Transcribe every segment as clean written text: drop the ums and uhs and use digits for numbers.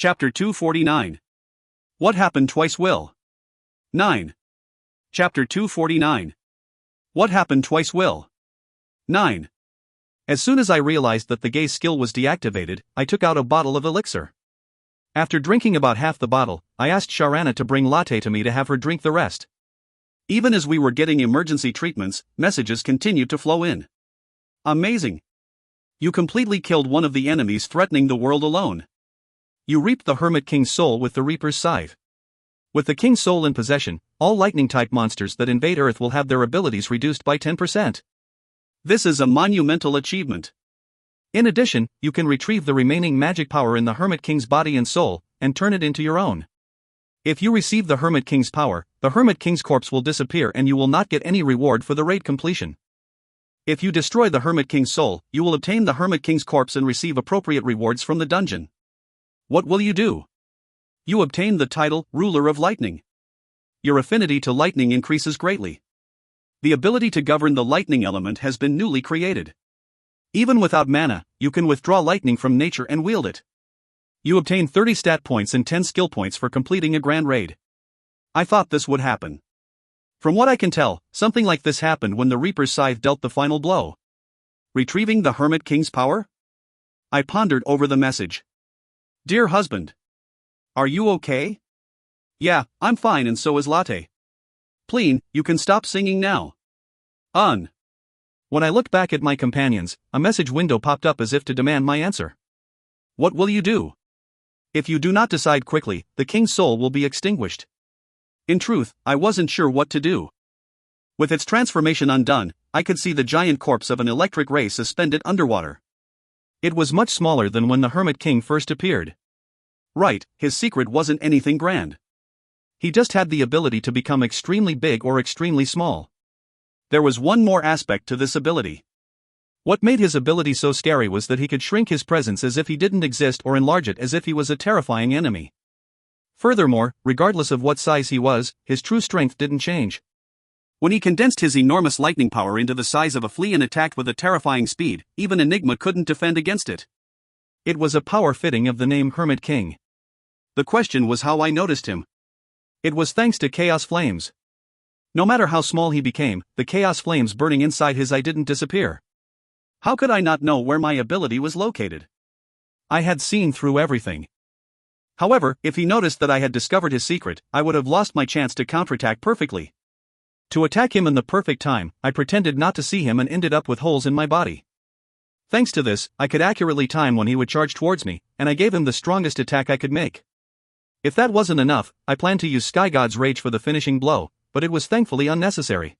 Chapter 249. What Happened Twice Will. 9. Chapter 249. What Happened Twice Will. 9. As soon as I realized that the gaze skill was deactivated, I took out a bottle of elixir. After drinking about half the bottle, I asked Sharana to bring latte to me to have her drink the rest. Even as we were getting emergency treatments, messages continued to flow in. Amazing. You completely killed one of the enemies threatening the world alone. You reaped the Hermit King's soul with the Reaper's scythe. With the King's soul in possession, all lightning-type monsters that invade Earth will have their abilities reduced by 10%. This is a monumental achievement. In addition, you can retrieve the remaining magic power in the Hermit King's body and soul, and turn it into your own. If you receive the Hermit King's power, the Hermit King's corpse will disappear and you will not get any reward for the raid completion. If you destroy the Hermit King's soul, you will obtain the Hermit King's corpse and receive appropriate rewards from the dungeon. What will you do? You obtain the title, Ruler of Lightning. Your affinity to lightning increases greatly. The ability to govern the lightning element has been newly created. Even without mana, you can withdraw lightning from nature and wield it. You obtain 30 stat points and 10 skill points for completing a grand raid. I thought this would happen. From what I can tell, something like this happened when the Reaper's scythe dealt the final blow. Retrieving the Hermit King's power? I pondered over the message. Dear husband. Are you okay? Yeah, I'm fine and so is Latte. Please, you can stop singing now. When I looked back at my companions, a message window popped up as if to demand my answer. What will you do? If you do not decide quickly, the King's soul will be extinguished. In truth, I wasn't sure what to do. With its transformation undone, I could see the giant corpse of an electric ray suspended underwater. It was much smaller than when the Hermit King first appeared. Right, his secret wasn't anything grand. He just had the ability to become extremely big or extremely small. There was one more aspect to this ability. What made his ability so scary was that he could shrink his presence as if he didn't exist or enlarge it as if he was a terrifying enemy. Furthermore, regardless of what size he was, his true strength didn't change. When he condensed his enormous lightning power into the size of a flea and attacked with a terrifying speed, even Enigma couldn't defend against it. It was a power fitting of the name Hermit King. The question was how I noticed him. It was thanks to Chaos Flames. No matter how small he became, the Chaos Flames burning inside his eye didn't disappear. How could I not know where my ability was located? I had seen through everything. However, if he noticed that I had discovered his secret, I would have lost my chance to counterattack perfectly. To attack him in the perfect time, I pretended not to see him and ended up with holes in my body. Thanks to this, I could accurately time when he would charge towards me, and I gave him the strongest attack I could make. If that wasn't enough, I planned to use Sky God's Rage for the finishing blow, but it was thankfully unnecessary.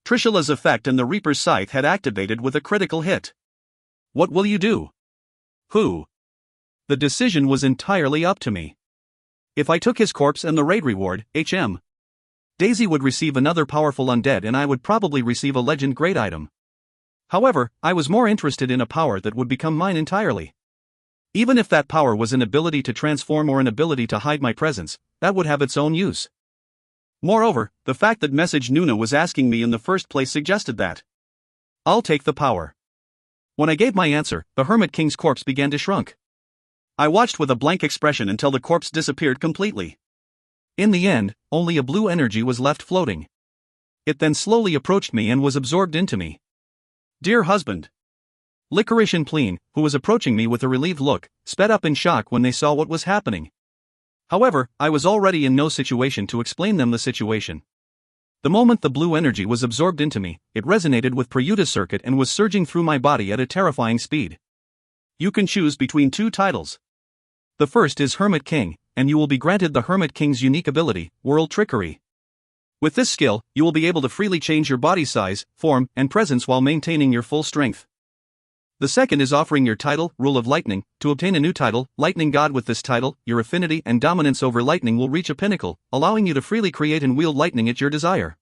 Trishula's effect and the Reaper's scythe had activated with a critical hit. What will you do? Who? The decision was entirely up to me. If I took his corpse and the raid reward, Daisy would receive another powerful undead and I would probably receive a legend grade item. However, I was more interested in a power that would become mine entirely. Even if that power was an ability to transform or an ability to hide my presence, that would have its own use. Moreover, the fact that Message Nuna was asking me in the first place suggested that. I'll take the power. When I gave my answer, the Hermit King's corpse began to shrink. I watched with a blank expression until the corpse disappeared completely. In the end, only a blue energy was left floating. It then slowly approached me and was absorbed into me. Dear husband. Licorice and Pleen, who was approaching me with a relieved look, sped up in shock when they saw what was happening. However, I was already in no situation to explain them the situation. The moment the blue energy was absorbed into me, it resonated with Prayuta's circuit and was surging through my body at a terrifying speed. You can choose between two titles. The first is Hermit King, and you will be granted the Hermit King's unique ability, World Trickery. With this skill, you will be able to freely change your body size, form, and presence while maintaining your full strength. The second is offering your title, Rule of Lightning, to obtain a new title, Lightning God. With this title, your affinity and dominance over lightning will reach a pinnacle, allowing you to freely create and wield lightning at your desire.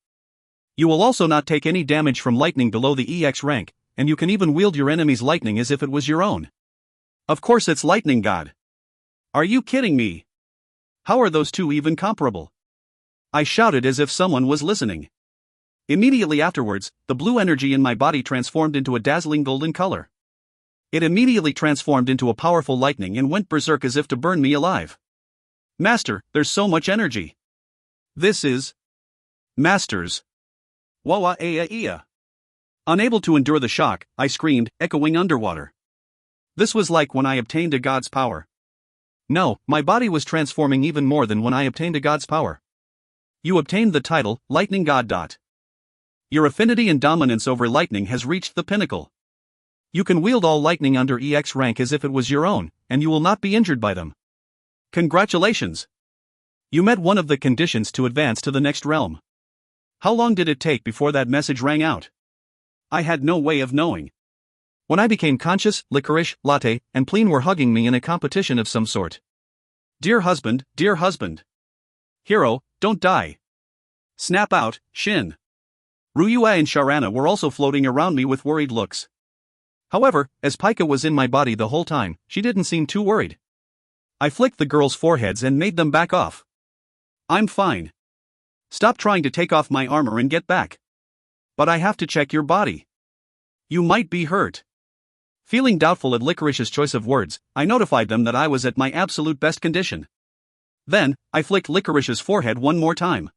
You will also not take any damage from lightning below the EX rank, and you can even wield your enemy's lightning as if it was your own. Of course it's Lightning God. Are you kidding me? How are those two even comparable? I shouted as if someone was listening. Immediately afterwards, the blue energy in my body transformed into a dazzling golden color. It immediately transformed into a powerful lightning and went berserk as if to burn me alive. Master, there's so much energy. This is Masters. Wawa ea ea. Unable to endure the shock, I screamed, echoing underwater. This was like when I obtained a god's power. No, my body was transforming even more than when I obtained a god's power. You obtained the title, Lightning God. Your affinity and dominance over lightning has reached the pinnacle. You can wield all lightning under EX rank as if it was your own, and you will not be injured by them. Congratulations! You met one of the conditions to advance to the next realm. How long did it take before that message rang out? I had no way of knowing. When I became conscious, Licorice, Latte, and Pleen were hugging me in a competition of some sort. Dear husband, dear husband. Hero, don't die. Snap out, Shin. Ryua and Sharana were also floating around me with worried looks. However, as Pika was in my body the whole time, she didn't seem too worried. I flicked the girls' foreheads and made them back off. I'm fine. Stop trying to take off my armor and get back. But I have to check your body. You might be hurt. Feeling doubtful at Licorice's choice of words, I notified them that I was at my absolute best condition. Then, I flicked Licorice's forehead one more time.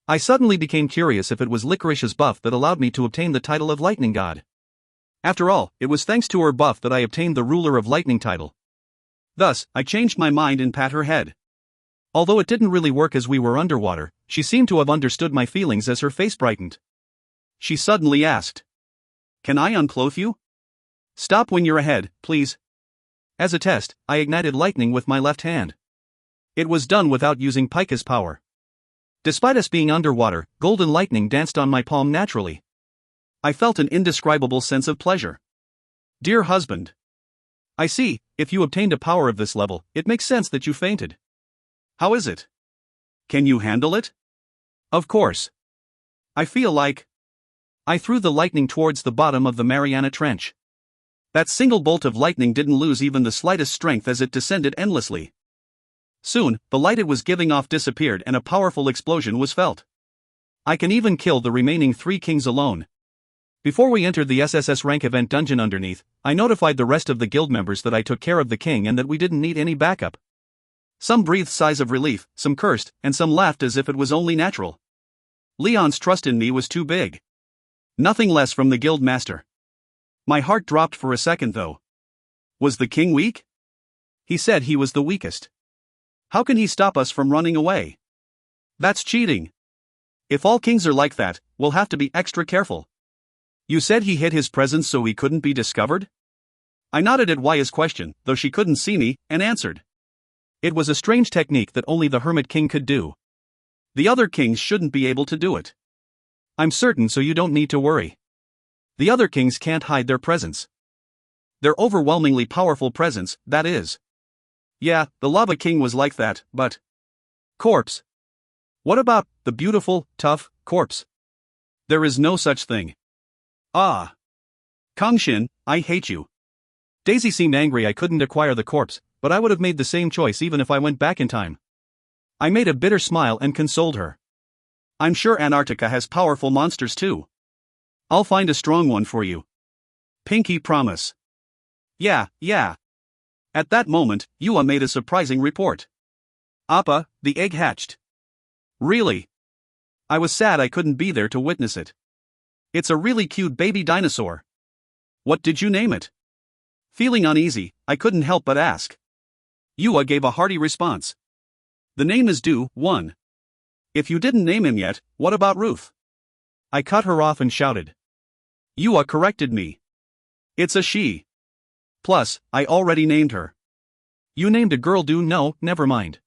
I suddenly became curious if it was Licorice's buff that allowed me to obtain the title of Lightning God. After all, it was thanks to her buff that I obtained the Ruler of Lightning title. Thus, I changed my mind and pat her head. Although it didn't really work as we were underwater, she seemed to have understood my feelings as her face brightened. She suddenly asked, "Can I unclothe you? Stop when you're ahead, please." As a test, I ignited lightning with my left hand. It was done without using Pika's power. Despite us being underwater, golden lightning danced on my palm naturally. I felt an indescribable sense of pleasure. Dear husband. I see, if you obtained a power of this level, it makes sense that you fainted. How is it? Can you handle it? Of course. I feel like... I threw the lightning towards the bottom of the Mariana Trench. That single bolt of lightning didn't lose even the slightest strength as it descended endlessly. Soon, the light it was giving off disappeared and a powerful explosion was felt. I can even kill the remaining 3 kings alone. Before we entered the SSS rank event dungeon underneath, I notified the rest of the guild members that I took care of the king and that we didn't need any backup. Some breathed sighs of relief, some cursed, and some laughed as if it was only natural. Leon's trust in me was too big. Nothing less from the guild master. My heart dropped for a second though. Was the king weak? He said he was the weakest. How can he stop us from running away? That's cheating. If all kings are like that, we'll have to be extra careful. You said he hid his presence so he couldn't be discovered? I nodded at Yaya's question, though she couldn't see me, and answered. It was a strange technique that only the Hermit King could do. The other kings shouldn't be able to do it. I'm certain, so you don't need to worry. The other kings can't hide their presence. Their overwhelmingly powerful presence, that is. Yeah, the Lava King was like that, but... Corpse. What about the beautiful, tough corpse? There is no such thing. Ah. Kang Shin, I hate you. Daisy seemed angry I couldn't acquire the corpse, but I would have made the same choice even if I went back in time. I made a bitter smile and consoled her. I'm sure Antarctica has powerful monsters too. I'll find a strong one for you. Pinky promise. Yeah. At that moment, Yua made a surprising report. Appa, the egg hatched. Really? I was sad I couldn't be there to witness it. It's a really cute baby dinosaur. What did you name it? Feeling uneasy, I couldn't help but ask. Yua gave a hearty response. The name is due, 1. If you didn't name him yet, what about Ruth? I cut her off and shouted. Yua corrected me. It's a she. Plus, I already named her. You named a girl due? No, never mind.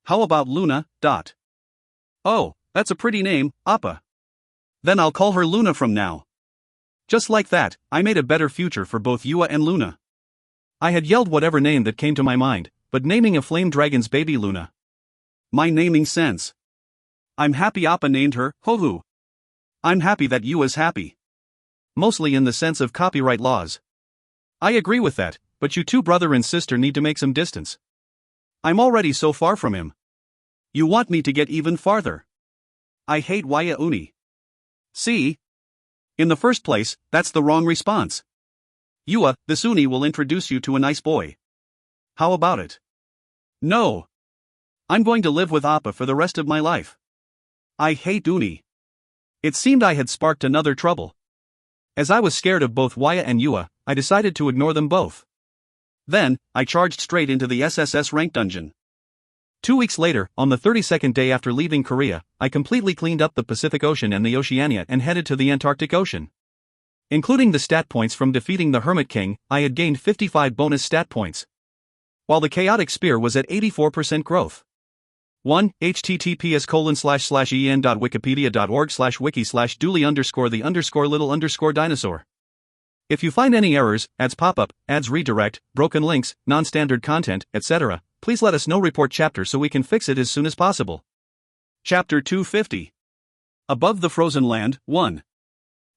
How about Luna, dot? Oh, that's a pretty name, Appa. Then I'll call her Luna from now. Just like that, I made a better future for both Yua and Luna. I had yelled whatever name that came to my mind, but naming a flame dragon's baby Luna. My naming sense. I'm happy Appa named her, Hohu. I'm happy that Yua's happy. Mostly in the sense of copyright laws. I agree with that, but you two brother and sister need to make some distance. I'm already so far from him. You want me to get even farther. I hate Waya Uni. See? In the first place, that's the wrong response. Yua, this Uni will introduce you to a nice boy. How about it? No. I'm going to live with Appa for the rest of my life. I hate Uni. It seemed I had sparked another trouble. As I was scared of both Waya and Yua, I decided to ignore them both. Then, I charged straight into the SSS rank dungeon. 2 weeks later, on the 32nd day after leaving Korea, I completely cleaned up the Pacific Ocean and the Oceania and headed to the Antarctic Ocean. Including the stat points from defeating the Hermit King, I had gained 55 bonus stat points. While the Chaotic Spear was at 84% growth. 1. https://en.wikipedia.org/wiki/dooley_the_little_dinosaur. If you find any errors, ads pop-up, ads redirect, broken links, non-standard content, etc., please let us know. Report chapter so we can fix it as soon as possible. Chapter 250. Above the Frozen Land, 1.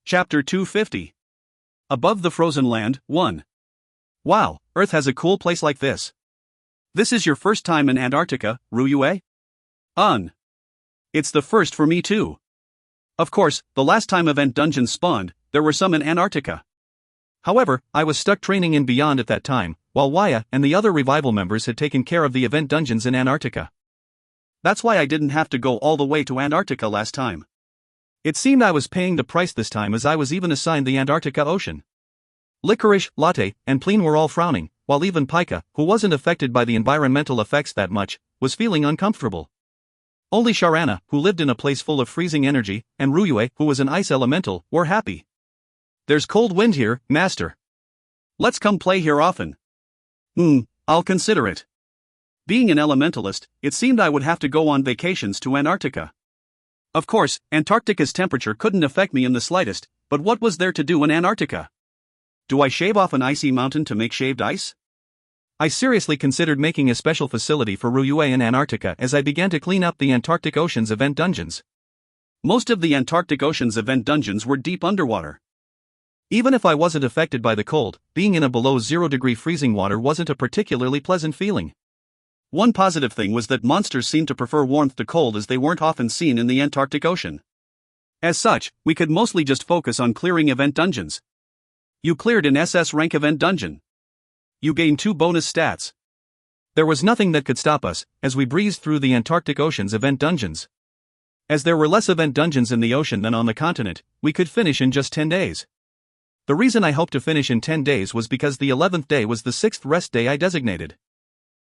Chapter 250. Above the Frozen Land, 1. Wow, Earth has a cool place like this. This is your first time in Antarctica, Ryue? It's the first for me too. Of course, the last time event dungeons spawned, there were some in Antarctica. However, I was stuck training in Beyond at that time, while Waya and the other revival members had taken care of the event dungeons in Antarctica. That's why I didn't have to go all the way to Antarctica last time. It seemed I was paying the price this time, as I was even assigned the Antarctica Ocean. Licorice, Latte, and Pleen were all frowning, while even Pika, who wasn't affected by the environmental effects that much, was feeling uncomfortable. Only Sharana, who lived in a place full of freezing energy, and Ryue, who was an ice elemental, were happy. There's cold wind here, master. Let's come play here often. I'll consider it. Being an elementalist, it seemed I would have to go on vacations to Antarctica. Of course, Antarctica's temperature couldn't affect me in the slightest, but what was there to do in Antarctica? Do I shave off an icy mountain to make shaved ice? I seriously considered making a special facility for Ryue in Antarctica as I began to clean up the Antarctic Ocean's event dungeons. Most of the Antarctic Ocean's event dungeons were deep underwater. Even if I wasn't affected by the cold, being in a below 0-degree freezing water wasn't a particularly pleasant feeling. One positive thing was that monsters seemed to prefer warmth to cold, as they weren't often seen in the Antarctic Ocean. As such, we could mostly just focus on clearing event dungeons. You cleared an SS rank event dungeon. You gained 2 bonus stats. There was nothing that could stop us, as we breezed through the Antarctic Ocean's event dungeons. As there were less event dungeons in the ocean than on the continent, we could finish in just 10 days. The reason I hoped to finish in 10 days was because the 11th day was the 6th rest day I designated.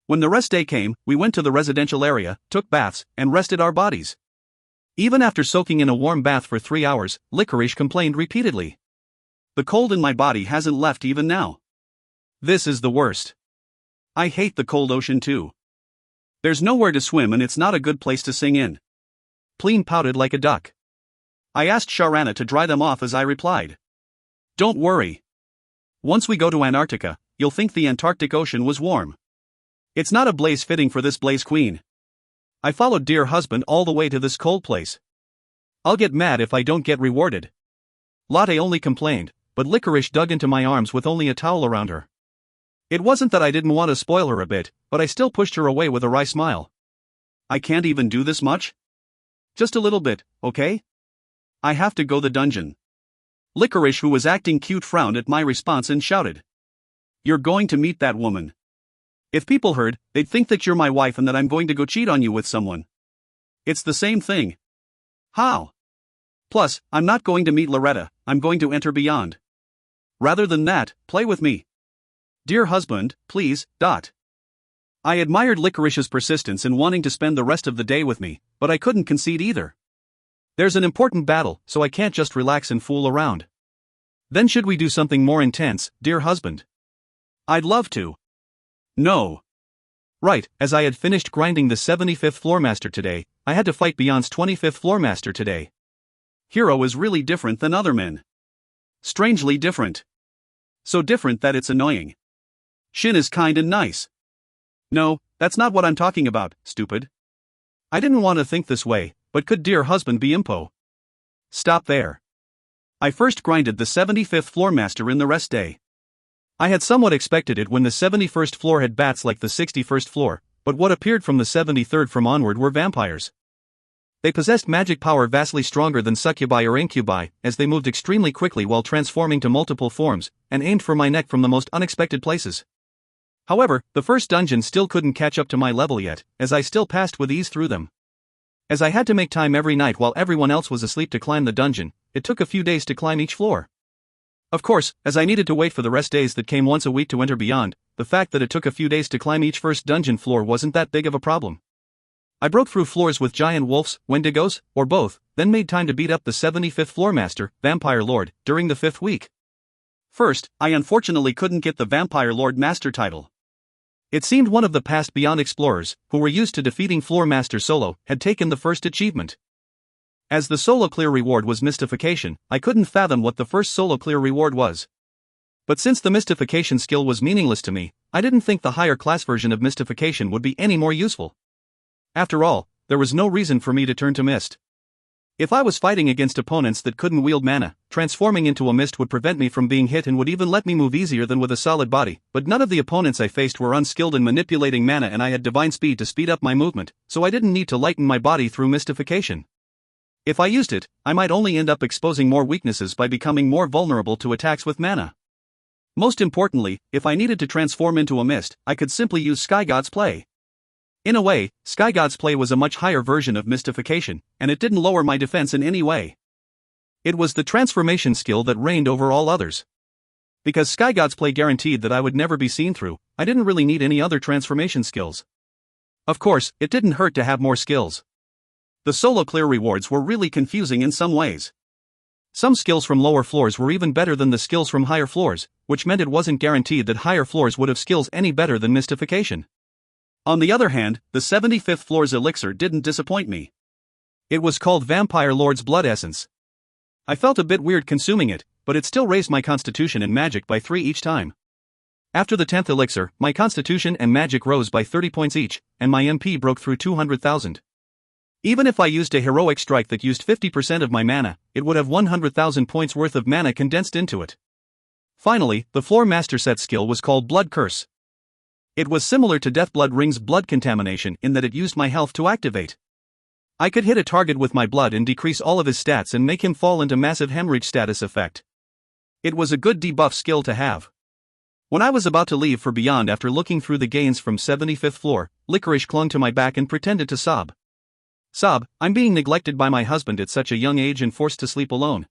When the rest day came, we went to the residential area, took baths, and rested our bodies. Even after soaking in a warm bath for 3 hours, Licorice complained repeatedly. The cold in my body hasn't left even now. This is the worst. I hate the cold ocean too. There's nowhere to swim and it's not a good place to sing in. Pleen pouted like a duck. I asked Sharana to dry them off as I replied. Don't worry. Once we go to Antarctica, you'll think the Antarctic Ocean was warm. It's not a blaze fitting for this blaze queen. I followed dear husband all the way to this cold place. I'll get mad if I don't get rewarded. Latte only complained, but Licorice dug into my arms with only a towel around her. It wasn't that I didn't want to spoil her a bit, but I still pushed her away with a wry smile. I can't even do this much? Just a little bit, okay? I have to go the dungeon. Licorice, who was acting cute, frowned at my response and shouted. You're going to meet that woman. If people heard, they'd think that you're my wife and that I'm going to go cheat on you with someone. It's the same thing. How? Plus, I'm not going to meet Loretta, I'm going to enter Beyond. Rather than that, play with me. Dear husband, please. I admired Licorice's persistence in wanting to spend the rest of the day with me, but I couldn't concede either. There's an important battle, so I can't just relax and fool around. Then should we do something more intense, dear husband? I'd love to. No. Right, as I had finished grinding the 75th Floormaster today, I had to fight Beyond's 25th Floormaster today. Hero is really different than other men. Strangely different. So different that it's annoying. Shin is kind and nice. No, that's not what I'm talking about, stupid. I didn't want to think this way, but could dear husband be impo? Stop there. I first grinded the 75th Floormaster in the rest day. I had somewhat expected it when the 71st floor had bats like the 61st floor, but what appeared from the 73rd from onward were vampires. They possessed magic power vastly stronger than succubi or incubi, as they moved extremely quickly while transforming to multiple forms, and aimed for my neck from the most unexpected places. However, the first dungeon still couldn't catch up to my level yet, as I still passed with ease through them. As I had to make time every night while everyone else was asleep to climb the dungeon, it took a few days to climb each floor. Of course, as I needed to wait for the rest days that came once a week to enter beyond, the fact that it took a few days to climb each first dungeon floor wasn't that big of a problem. I broke through floors with giant wolves, wendigos, or both, then made time to beat up the 75th floor master, Vampire Lord, during the 5th week. First, I unfortunately couldn't get the Vampire Lord Master title. It seemed one of the past Beyond explorers, who were used to defeating Floor Master solo, had taken the first achievement. As the solo clear reward was mystification, I couldn't fathom what the first solo clear reward was. But since the mystification skill was meaningless to me, I didn't think the higher class version of mystification would be any more useful. After all, there was no reason for me to turn to mist. If I was fighting against opponents that couldn't wield mana, transforming into a mist would prevent me from being hit and would even let me move easier than with a solid body, but none of the opponents I faced were unskilled in manipulating mana and I had divine speed to speed up my movement, so I didn't need to lighten my body through mystification. If I used it, I might only end up exposing more weaknesses by becoming more vulnerable to attacks with mana. Most importantly, if I needed to transform into a mist, I could simply use Sky God's Play. In a way, Sky God's Play was a much higher version of mystification, and it didn't lower my defense in any way. It was the transformation skill that reigned over all others. Because Sky God's Play guaranteed that I would never be seen through, I didn't really need any other transformation skills. Of course, it didn't hurt to have more skills. The solo clear rewards were really confusing in some ways. Some skills from lower floors were even better than the skills from higher floors, which meant it wasn't guaranteed that higher floors would have skills any better than mystification. On the other hand, the 75th floor's elixir didn't disappoint me. It was called Vampire Lord's Blood Essence. I felt a bit weird consuming it, but it still raised my constitution and magic by 3 each time. After the 10th elixir, my constitution and magic rose by 30 points each, and my MP broke through 200,000. Even if I used a heroic strike that used 50% of my mana, it would have 100,000 points worth of mana condensed into it. Finally, the floor master set skill was called Blood Curse. It was similar to Deathblood Ring's Blood Contamination in that it used my health to activate. I could hit a target with my blood and decrease all of his stats and make him fall into massive hemorrhage status effect. It was a good debuff skill to have. When I was about to leave for Beyond after looking through the gains from 75th floor, Licorice clung to my back and pretended to sob. Sob, I'm being neglected by my husband at such a young age and forced to sleep alone.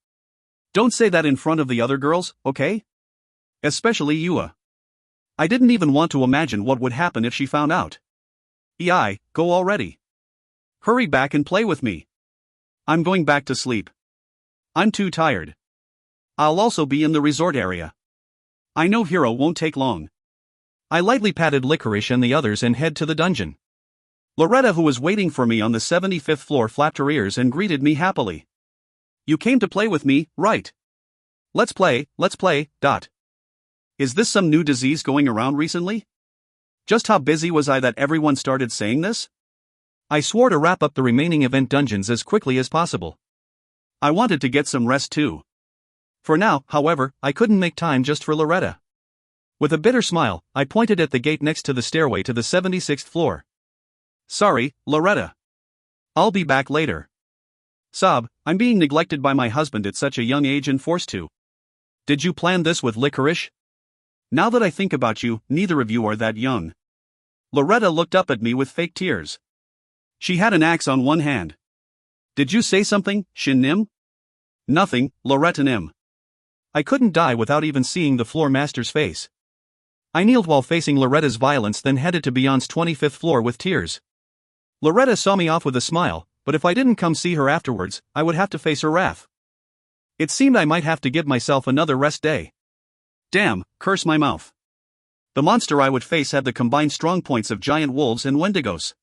Don't say that in front of the other girls, okay? Especially Yua. I didn't even want to imagine what would happen if she found out. Ei, go already. Hurry back and play with me. I'm going back to sleep. I'm too tired. I'll also be in the resort area. I know Hero won't take long. I lightly patted Licorice and the others and head to the dungeon. Loretta, who was waiting for me on the 75th floor, flapped her ears and greeted me happily. You came to play with me, right? Let's play. Is this some new disease going around recently? Just how busy was I that everyone started saying this? I swore to wrap up the remaining event dungeons as quickly as possible. I wanted to get some rest too. For now, however, I couldn't make time just for Loretta. With a bitter smile, I pointed at the gate next to the stairway to the 76th floor. Sorry, Loretta. I'll be back later. Sob, I'm being neglected by my husband at such a young age and forced to. Did you plan this with Licorice? Now that I think about you, neither of you are that young. Loretta looked up at me with fake tears. She had an axe on one hand. Did you say something, Shin Nim? Nothing, Loretta Nim. I couldn't die without even seeing the floor master's face. I kneeled while facing Loretta's violence, then headed to Beyond's 25th floor with tears. Loretta saw me off with a smile, but if I didn't come see her afterwards, I would have to face her wrath. It seemed I might have to give myself another rest day. Damn, curse my mouth. The monster I would face had the combined strong points of giant wolves and wendigos.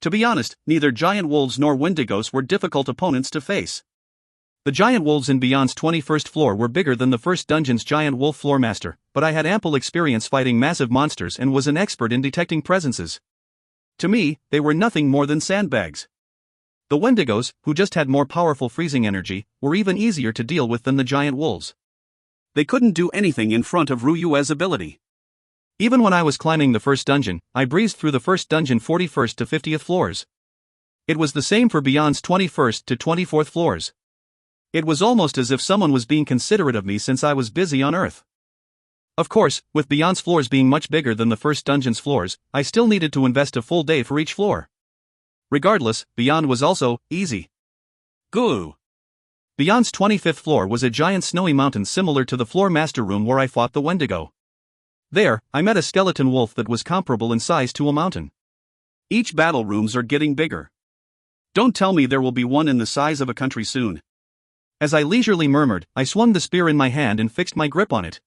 To be honest, neither giant wolves nor wendigos were difficult opponents to face. The giant wolves in Beyond's 21st floor were bigger than the first dungeon's giant wolf floor master, but I had ample experience fighting massive monsters and was an expert in detecting presences. To me, they were nothing more than sandbags. The wendigos, who just had more powerful freezing energy, were even easier to deal with than the giant wolves. They couldn't do anything in front of Ryua's ability. Even when I was climbing the first dungeon, I breezed through the first dungeon 41st to 50th floors. It was the same for Beyond's 21st to 24th floors. It was almost as if someone was being considerate of me since I was busy on Earth. Of course, with Beyond's floors being much bigger than the first dungeon's floors, I still needed to invest a full day for each floor. Regardless, Beyond was also easy. Goo! Beyond's 25th floor was a giant snowy mountain similar to the floor master room where I fought the Wendigo. There, I met a skeleton wolf that was comparable in size to a mountain. Each battle rooms are getting bigger. Don't tell me there will be one in the size of a country soon. As I leisurely murmured, I swung the spear in my hand and fixed my grip on it.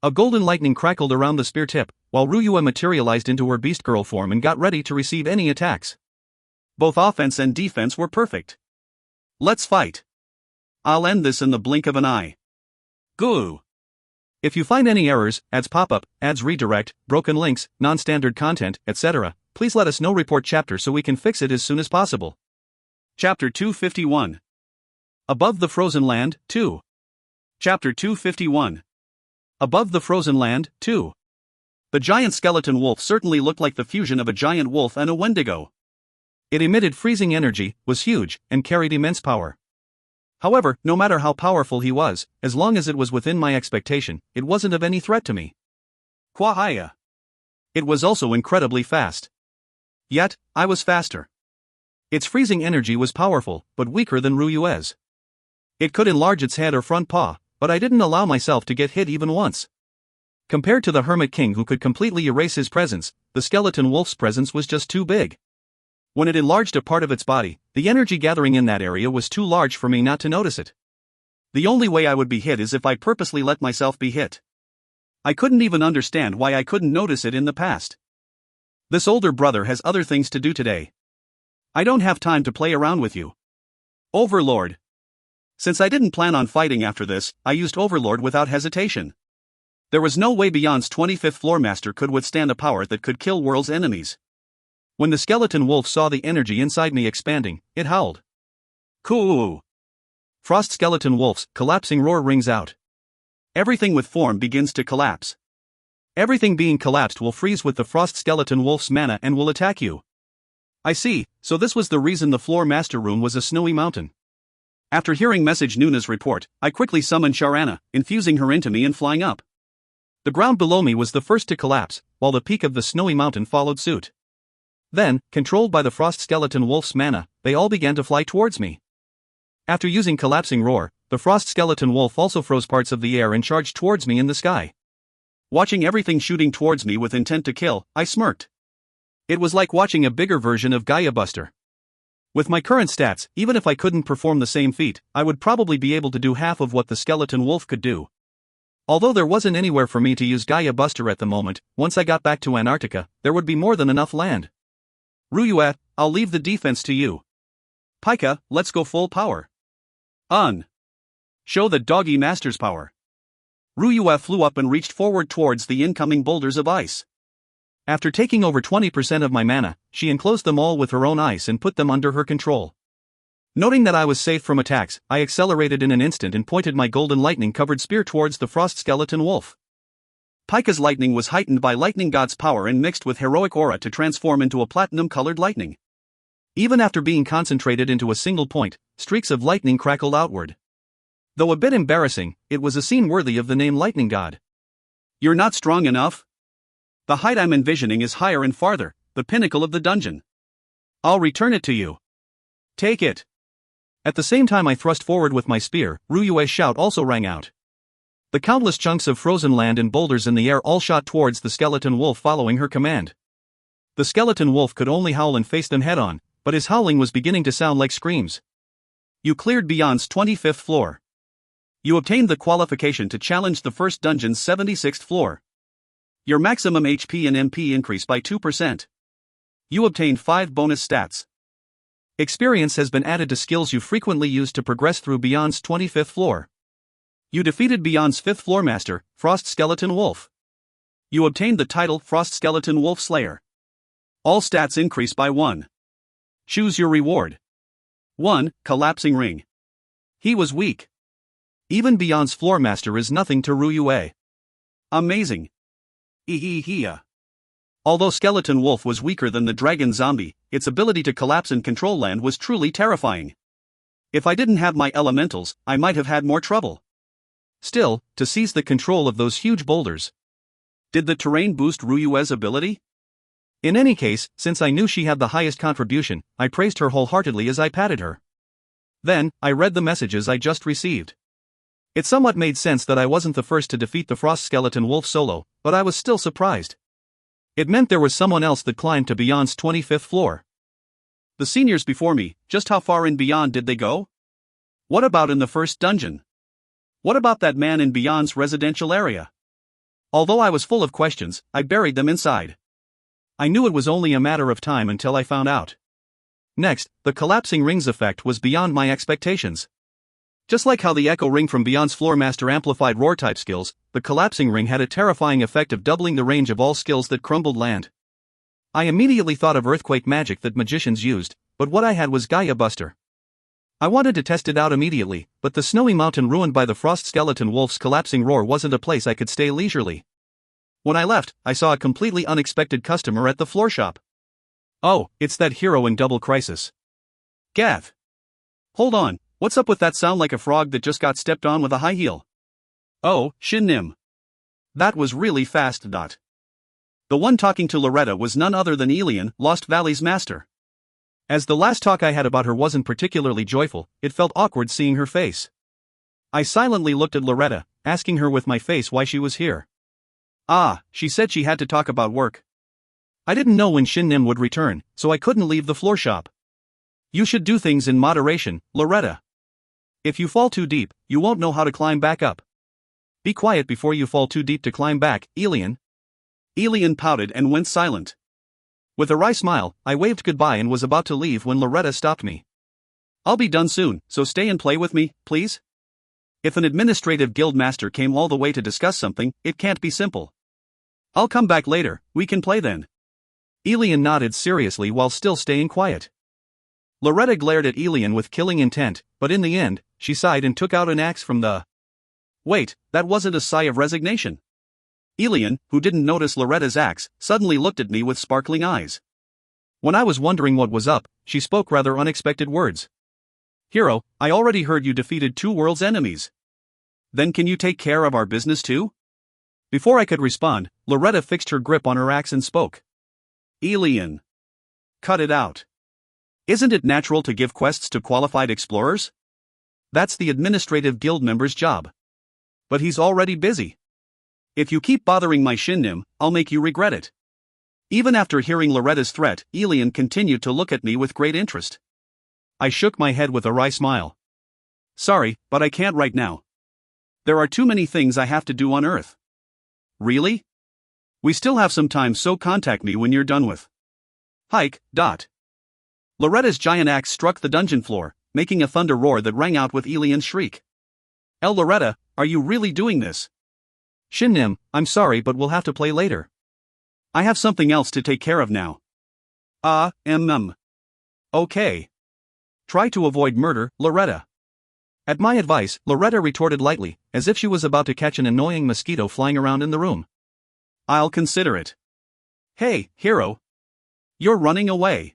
A golden lightning crackled around the spear tip, while Ryue materialized into her beast girl form and got ready to receive any attacks. Both offense and defense were perfect. Let's fight. I'll end this in the blink of an eye. Goo! If you find any errors, ads pop up, ads redirect, broken links, non-standard content, etc., please let us know. Report chapter so we can fix it as soon as possible. Chapter 251. Above the Frozen Land, 2. Chapter 251. Above the Frozen Land, 2. The giant skeleton wolf certainly looked like the fusion of a giant wolf and a Wendigo. It emitted freezing energy, was huge, and carried immense power. However, no matter how powerful he was, as long as it was within my expectation, it wasn't of any threat to me. Kwahaya. It was also incredibly fast. Yet, I was faster. Its freezing energy was powerful, but weaker than Ryue's. It could enlarge its head or front paw, but I didn't allow myself to get hit even once. Compared to the Hermit King who could completely erase his presence, the skeleton wolf's presence was just too big. When it enlarged a part of its body, the energy gathering in that area was too large for me not to notice it. The only way I would be hit is if I purposely let myself be hit. I couldn't even understand why I couldn't notice it in the past. This older brother has other things to do today. I don't have time to play around with you. Overlord. Since I didn't plan on fighting after this, I used Overlord without hesitation. There was no way Beyond's 25th floor master could withstand a power that could kill world's enemies. When the skeleton wolf saw the energy inside me expanding, it howled. Coo! Frost skeleton wolf's collapsing roar rings out. Everything with form begins to collapse. Everything being collapsed will freeze with the frost skeleton wolf's mana and will attack you. I see, so this was the reason the floor master room was a snowy mountain. After hearing Message Nuna's report, I quickly summoned Sharana, infusing her into me and flying up. The ground below me was the first to collapse, while the peak of the snowy mountain followed suit. Then, controlled by the frost skeleton wolf's mana, they all began to fly towards me. After using collapsing roar, the frost skeleton wolf also froze parts of the air and charged towards me in the sky. Watching everything shooting towards me with intent to kill, I smirked. It was like watching a bigger version of Gaia Buster. With my current stats, even if I couldn't perform the same feat, I would probably be able to do half of what the skeleton wolf could do. Although there wasn't anywhere for me to use Gaia Buster at the moment, once I got back to Antarctica, there would be more than enough land. Ryue, I'll leave the defense to you. Pika, let's go full power. Show the doggy master's power. Ryue flew up and reached forward towards the incoming boulders of ice. After taking over 20% of my mana, she enclosed them all with her own ice and put them under her control. Noting that I was safe from attacks, I accelerated in an instant and pointed my golden lightning-covered spear towards the frost skeleton wolf. Pika's lightning was heightened by lightning god's power and mixed with heroic aura to transform into a platinum-colored lightning. Even after being concentrated into a single point, streaks of lightning crackled outward. Though a bit embarrassing, it was a scene worthy of the name Lightning God. You're not strong enough? The height I'm envisioning is higher and farther, the pinnacle of the dungeon. I'll return it to you. Take it. At the same time I thrust forward with my spear, Ryue's shout also rang out. The countless chunks of frozen land and boulders in the air all shot towards the skeleton wolf following her command. The skeleton wolf could only howl and face them head-on, but his howling was beginning to sound like screams. You cleared Beyond's 25th floor. You obtained the qualification to challenge the first dungeon's 76th floor. Your maximum HP and MP increased by 2%. You obtained 5 bonus stats. Experience has been added to skills you frequently use to progress through Beyond's 25th floor. You defeated Beyond's 5th floor master, Frost Skeleton Wolf. You obtained the title Frost Skeleton Wolf Slayer. All stats increase by 1. Choose your reward. 1. Collapsing Ring. He was weak. Even Beyond's floor master is nothing to Ryue. Amazing. Although Skeleton Wolf was weaker than the dragon zombie, its ability to collapse and control land was truly terrifying. If I didn't have my elementals, I might have had more trouble. Still, to seize the control of those huge boulders. Did the terrain boost Ryue's ability? In any case, since I knew she had the highest contribution, I praised her wholeheartedly as I patted her. Then, I read the messages I just received. It somewhat made sense that I wasn't the first to defeat the frost skeleton wolf solo, but I was still surprised. It meant there was someone else that climbed to Beyond's 25th floor. The seniors before me, just how far in Beyond did they go? What about in the first dungeon? What about that man in Beyond's residential area? Although I was full of questions, I buried them inside. I knew it was only a matter of time until I found out. Next, the collapsing rings effect was beyond my expectations. Just like how the echo ring from Beyond's floor master amplified roar-type skills, the collapsing ring had a terrifying effect of doubling the range of all skills that crumbled land. I immediately thought of earthquake magic that magicians used, but what I had was Gaia Buster. I wanted to test it out immediately, but the snowy mountain ruined by the frost skeleton wolf's collapsing roar wasn't a place I could stay leisurely. When I left, I saw a completely unexpected customer at the floor shop. Oh, it's that hero in Double Crisis. Gav. Hold on, what's up with that sound like a frog that just got stepped on with a high heel? Oh, Shin. That was really fast. The one talking to Loretta was none other than Elian, Lost Valley's master. As the last talk I had about her wasn't particularly joyful, it felt awkward seeing her face. I silently looked at Loretta, asking her with my face why she was here. Ah, she said she had to talk about work. I didn't know when Shin would return, so I couldn't leave the floor shop. You should do things in moderation, Loretta. If you fall too deep, you won't know how to climb back up. Be quiet before you fall too deep to climb back, Elian. Elian pouted and went silent. With a wry smile, I waved goodbye and was about to leave when Loretta stopped me. I'll be done soon, so stay and play with me, please? If an administrative guild master came all the way to discuss something, it can't be simple. I'll come back later, we can play then. Elian nodded seriously while still staying quiet. Loretta glared at Elian with killing intent, but in the end, she sighed and took out an axe from the... Wait, that wasn't a sigh of resignation. Elian, who didn't notice Loretta's axe, suddenly looked at me with sparkling eyes. When I was wondering what was up, she spoke rather unexpected words. Hero, I already heard you defeated 2 world's enemies. Then can you take care of our business too? Before I could respond, Loretta fixed her grip on her axe and spoke. Elian. Cut it out. Isn't it natural to give quests to qualified explorers? That's the administrative guild member's job. But he's already busy. If you keep bothering my Shin, I'll make you regret it. Even after hearing Loretta's threat, Elian continued to look at me with great interest. I shook my head with a wry smile. Sorry, but I can't right now. There are too many things I have to do on Earth. Really? We still have some time, so contact me when you're done with. Hike. Loretta's giant axe struck the dungeon floor, making a thunder roar that rang out with Elian's shriek. Loretta, are you really doing this? Shin, I'm sorry but we'll have to play later. I have something else to take care of now. Okay. Try to avoid murder, Loretta. At my advice, Loretta retorted lightly, as if she was about to catch an annoying mosquito flying around in the room. I'll consider it. Hey, hero. You're running away.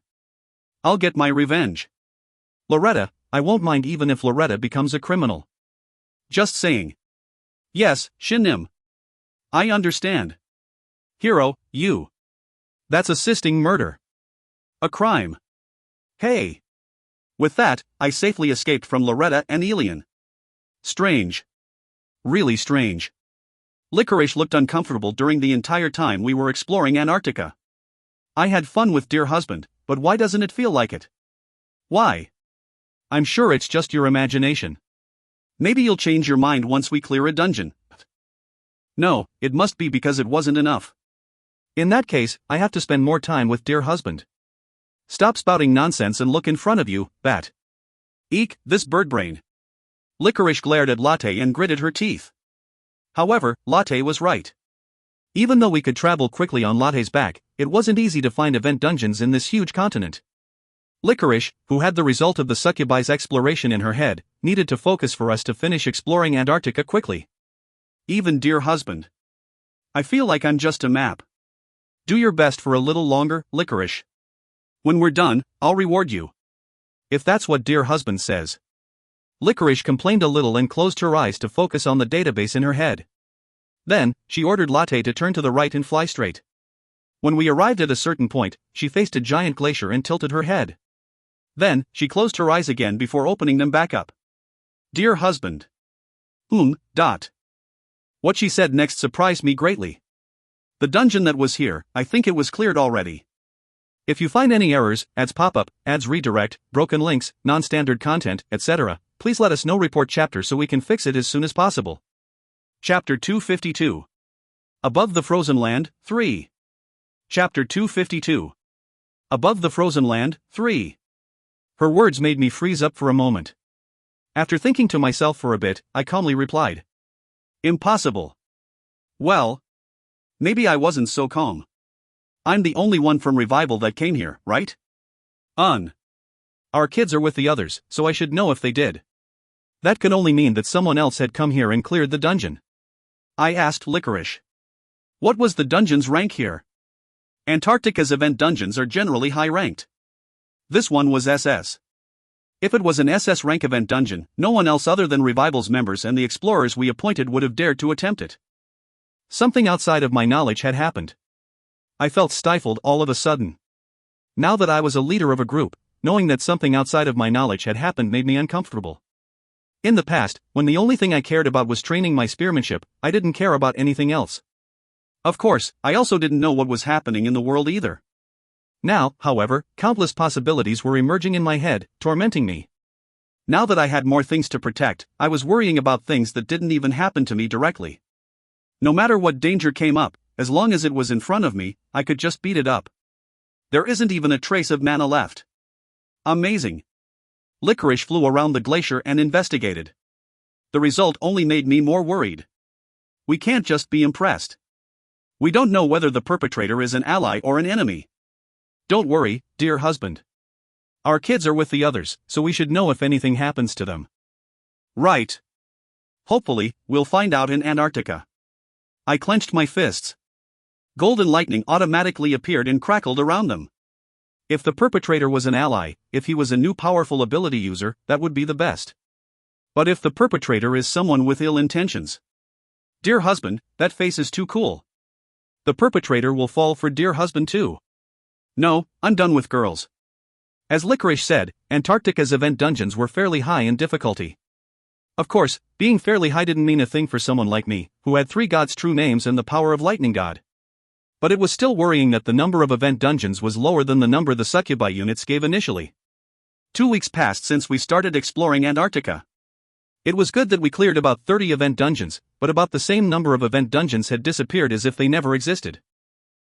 I'll get my revenge. Loretta, I won't mind even if Loretta becomes a criminal. Just saying. Yes, Shin. I understand. Hero, you. That's assisting murder. A crime. Hey. With that, I safely escaped from Loretta and Elian. Strange. Really strange. Licorice looked uncomfortable during the entire time we were exploring Antarctica. I had fun with dear husband, but why doesn't it feel like it? Why? I'm sure it's just your imagination. Maybe you'll change your mind once we clear a dungeon. No, it must be because it wasn't enough. In that case, I have to spend more time with dear husband. Stop spouting nonsense and look in front of you, bat. Eek, this birdbrain. Licorice glared at Latte and gritted her teeth. However, Latte was right. Even though we could travel quickly on Latte's back, it wasn't easy to find event dungeons in this huge continent. Licorice, who had the result of the succubi's exploration in her head, needed to focus for us to finish exploring Antarctica quickly. Even dear husband. I feel like I'm just a map. Do your best for a little longer, Licorice. When we're done, I'll reward you. If that's what dear husband says. Licorice complained a little and closed her eyes to focus on the database in her head. Then, she ordered Latte to turn to the right and fly straight. When we arrived at a certain point, she faced a giant glacier and tilted her head. Then, she closed her eyes again before opening them back up. Dear husband. What she said next surprised me greatly. The dungeon that was here, I think it was cleared already. If you find any errors, ads pop-up, ads redirect, broken links, non-standard content, etc., please let us know. Report chapter so we can fix it as soon as possible. Chapter 252. Above the Frozen Land, 3. Chapter 252. Above the Frozen Land, 3. Her words made me freeze up for a moment. After thinking to myself for a bit, I calmly replied. Impossible. Well, maybe I wasn't so calm. I'm the only one from Revival that came here, right? Our kids are with the others, so I should know if they did. That could only mean that someone else had come here and cleared the dungeon. I asked Licorice. What was the dungeon's rank here? Antarctica's event dungeons are generally high-ranked. This one was SS. If it was an SS rank event dungeon, no one else other than Revival's members and the explorers we appointed would have dared to attempt it. Something outside of my knowledge had happened. I felt stifled all of a sudden. Now that I was a leader of a group, knowing that something outside of my knowledge had happened made me uncomfortable. In the past, when the only thing I cared about was training my spearmanship, I didn't care about anything else. Of course, I also didn't know what was happening in the world either. Now, however, countless possibilities were emerging in my head, tormenting me. Now that I had more things to protect, I was worrying about things that didn't even happen to me directly. No matter what danger came up, as long as it was in front of me, I could just beat it up. There isn't even a trace of mana left. Amazing. Licorice flew around the glacier and investigated. The result only made me more worried. We can't just be impressed. We don't know whether the perpetrator is an ally or an enemy. Don't worry, dear husband. Our kids are with the others, so we should know if anything happens to them. Right. Hopefully, we'll find out in Antarctica. I clenched my fists. Golden lightning automatically appeared and crackled around them. If the perpetrator was an ally, if he was a new powerful ability user, that would be the best. But if the perpetrator is someone with ill intentions. Dear husband, that face is too cool. The perpetrator will fall for dear husband too. No, I'm done with girls. As Licorice said, Antarctica's event dungeons were fairly high in difficulty. Of course, being fairly high didn't mean a thing for someone like me, who had 3 gods' true names and the power of Lightning God. But it was still worrying that the number of event dungeons was lower than the number the succubi units gave initially. 2 weeks passed since we started exploring Antarctica. It was good that we cleared about 30 event dungeons, but about the same number of event dungeons had disappeared as if they never existed.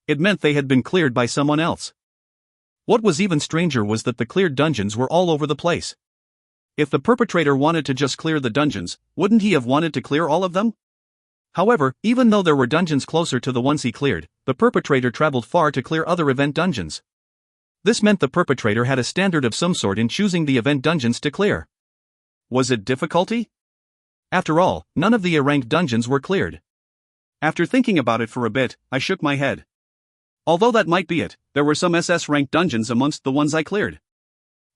It meant they had been cleared by someone else. What was even stranger was that the cleared dungeons were all over the place. If the perpetrator wanted to just clear the dungeons, wouldn't he have wanted to clear all of them? However, even though there were dungeons closer to the ones he cleared, the perpetrator traveled far to clear other event dungeons. This meant the perpetrator had a standard of some sort in choosing the event dungeons to clear. Was it difficulty? After all, none of the A-ranked dungeons were cleared. After thinking about it for a bit, I shook my head. Although that might be it, there were some SS-ranked dungeons amongst the ones I cleared.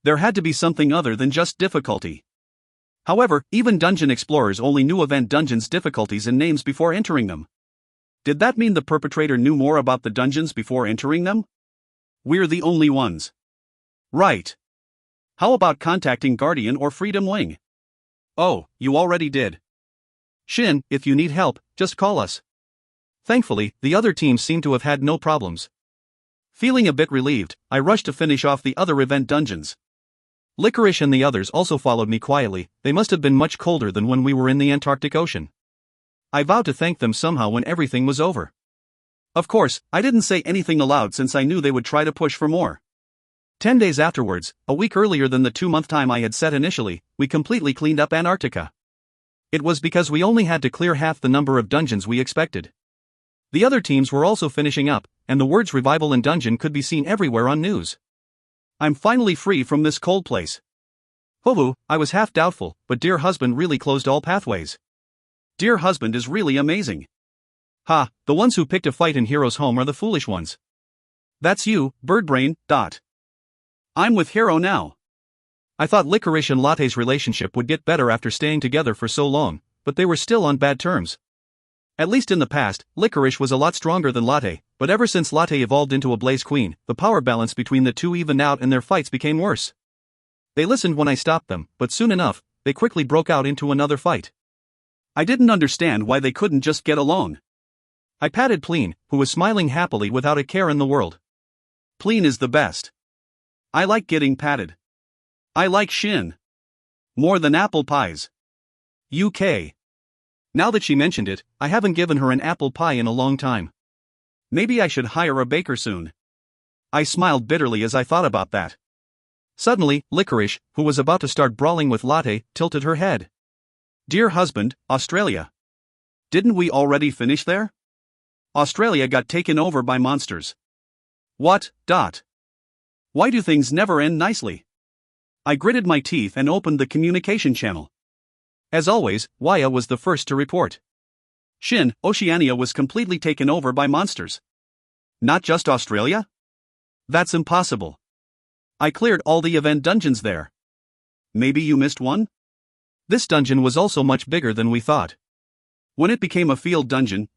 There had to be something other than just difficulty. However, even dungeon explorers only knew event dungeons' difficulties and names before entering them. Did that mean the perpetrator knew more about the dungeons before entering them? We're the only ones. Right. How about contacting Guardian or Freedom Wing? Oh, you already did. Shin, if you need help, just call us. Thankfully, the other teams seemed to have had no problems. Feeling a bit relieved, I rushed to finish off the other event dungeons. Licorice and the others also followed me quietly. They must have been much colder than when we were in the Antarctic Ocean. I vowed to thank them somehow when everything was over. Of course, I didn't say anything aloud since I knew they would try to push for more. 10 days afterwards, a week earlier than the 2-month time I had set initially, we completely cleaned up Antarctica. It was because we only had to clear half the number of dungeons we expected. The other teams were also finishing up, and the words revival and dungeon could be seen everywhere on news. I'm finally free from this cold place. Hoo-hoo, I was half doubtful, but dear husband really closed all pathways. Dear husband is really amazing. Ha, the ones who picked a fight in Hero's Home are the foolish ones. That's you, Birdbrain. I'm with Hiro now. I thought Licorice and Latte's relationship would get better after staying together for so long, but they were still on bad terms. At least in the past, Licorice was a lot stronger than Latte, but ever since Latte evolved into a Blaze Queen, the power balance between the two evened out and their fights became worse. They listened when I stopped them, but soon enough, they quickly broke out into another fight. I didn't understand why they couldn't just get along. I patted Pleen, who was smiling happily without a care in the world. Pleen is the best. I like getting patted. I like Shin. More than apple pies. UK. Now that she mentioned it, I haven't given her an apple pie in a long time. Maybe I should hire a baker soon. I smiled bitterly as I thought about that. Suddenly, Licorice, who was about to start brawling with Latte, tilted her head. Dear husband, Australia. Didn't we already finish there? Australia got taken over by monsters. What? Why do things never end nicely? I gritted my teeth and opened the communication channel. As always, Waya was the first to report. Shin, Oceania was completely taken over by monsters. Not just Australia? That's impossible. I cleared all the event dungeons there. Maybe you missed one? This dungeon was also much bigger than we thought. When it became a field dungeon,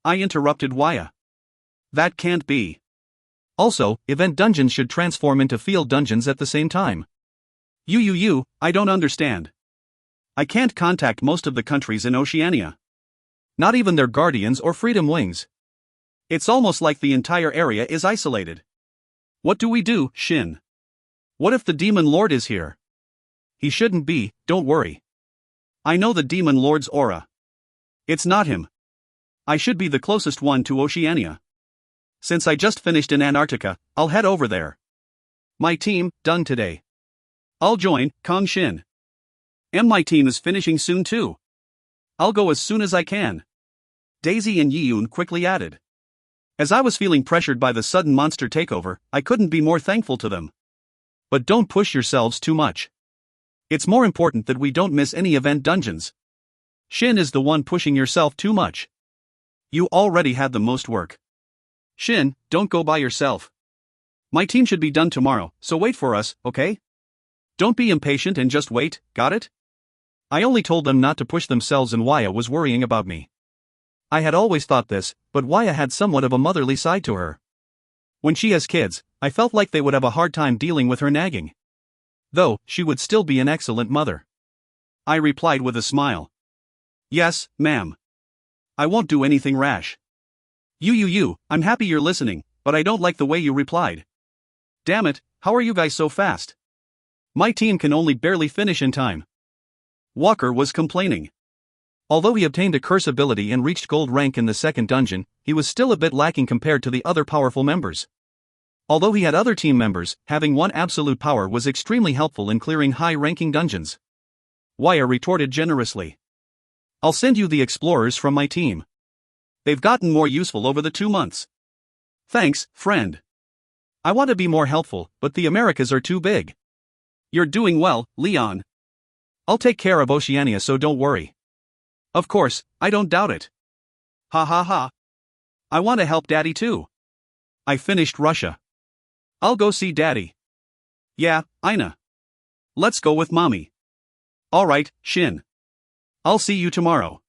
I interrupted Waya. That can't be. Also, event dungeons should transform into field dungeons at the same time. I don't understand. I can't contact most of the countries in Oceania. Not even their guardians or freedom wings. It's almost like the entire area is isolated. What do we do, Shin? What if the Demon Lord is here? He shouldn't be, don't worry. I know the Demon Lord's aura. It's not him. I should be the closest one to Oceania. Since I just finished in Antarctica, I'll head over there. My team, done today. I'll join, Kang Shin. My team is finishing soon too. I'll go as soon as I can. Daisy and Yiyun quickly added. As I was feeling pressured by the sudden monster takeover, I couldn't be more thankful to them. But don't push yourselves too much. It's more important that we don't miss any event dungeons. Shin is the one pushing yourself too much. You already had the most work. Shin, don't go by yourself. My team should be done tomorrow, so wait for us, okay? Don't be impatient and just wait, got it? I only told them not to push themselves and Waya was worrying about me. I had always thought this, but Waya had somewhat of a motherly side to her. When she has kids, I felt like they would have a hard time dealing with her nagging. Though, she would still be an excellent mother. I replied with a smile. Yes, ma'am. I won't do anything rash. I'm happy you're listening, but I don't like the way you replied. Damn it, how are you guys so fast? My team can only barely finish in time. Walker was complaining. Although he obtained a curse ability and reached gold rank in the second dungeon, he was still a bit lacking compared to the other powerful members. Although he had other team members, having one absolute power was extremely helpful in clearing high-ranking dungeons. Waya retorted generously. I'll send you the explorers from my team. They've gotten more useful over the 2 months. Thanks, friend. I want to be more helpful, but the Americas are too big. You're doing well, Leon. I'll take care of Oceania, so don't worry. Of course, I don't doubt it. Ha ha ha. I want to help Daddy too. I finished Russia. I'll go see Daddy. Yeah, Ina. Let's go with Mommy. Alright, Shin. I'll see you tomorrow.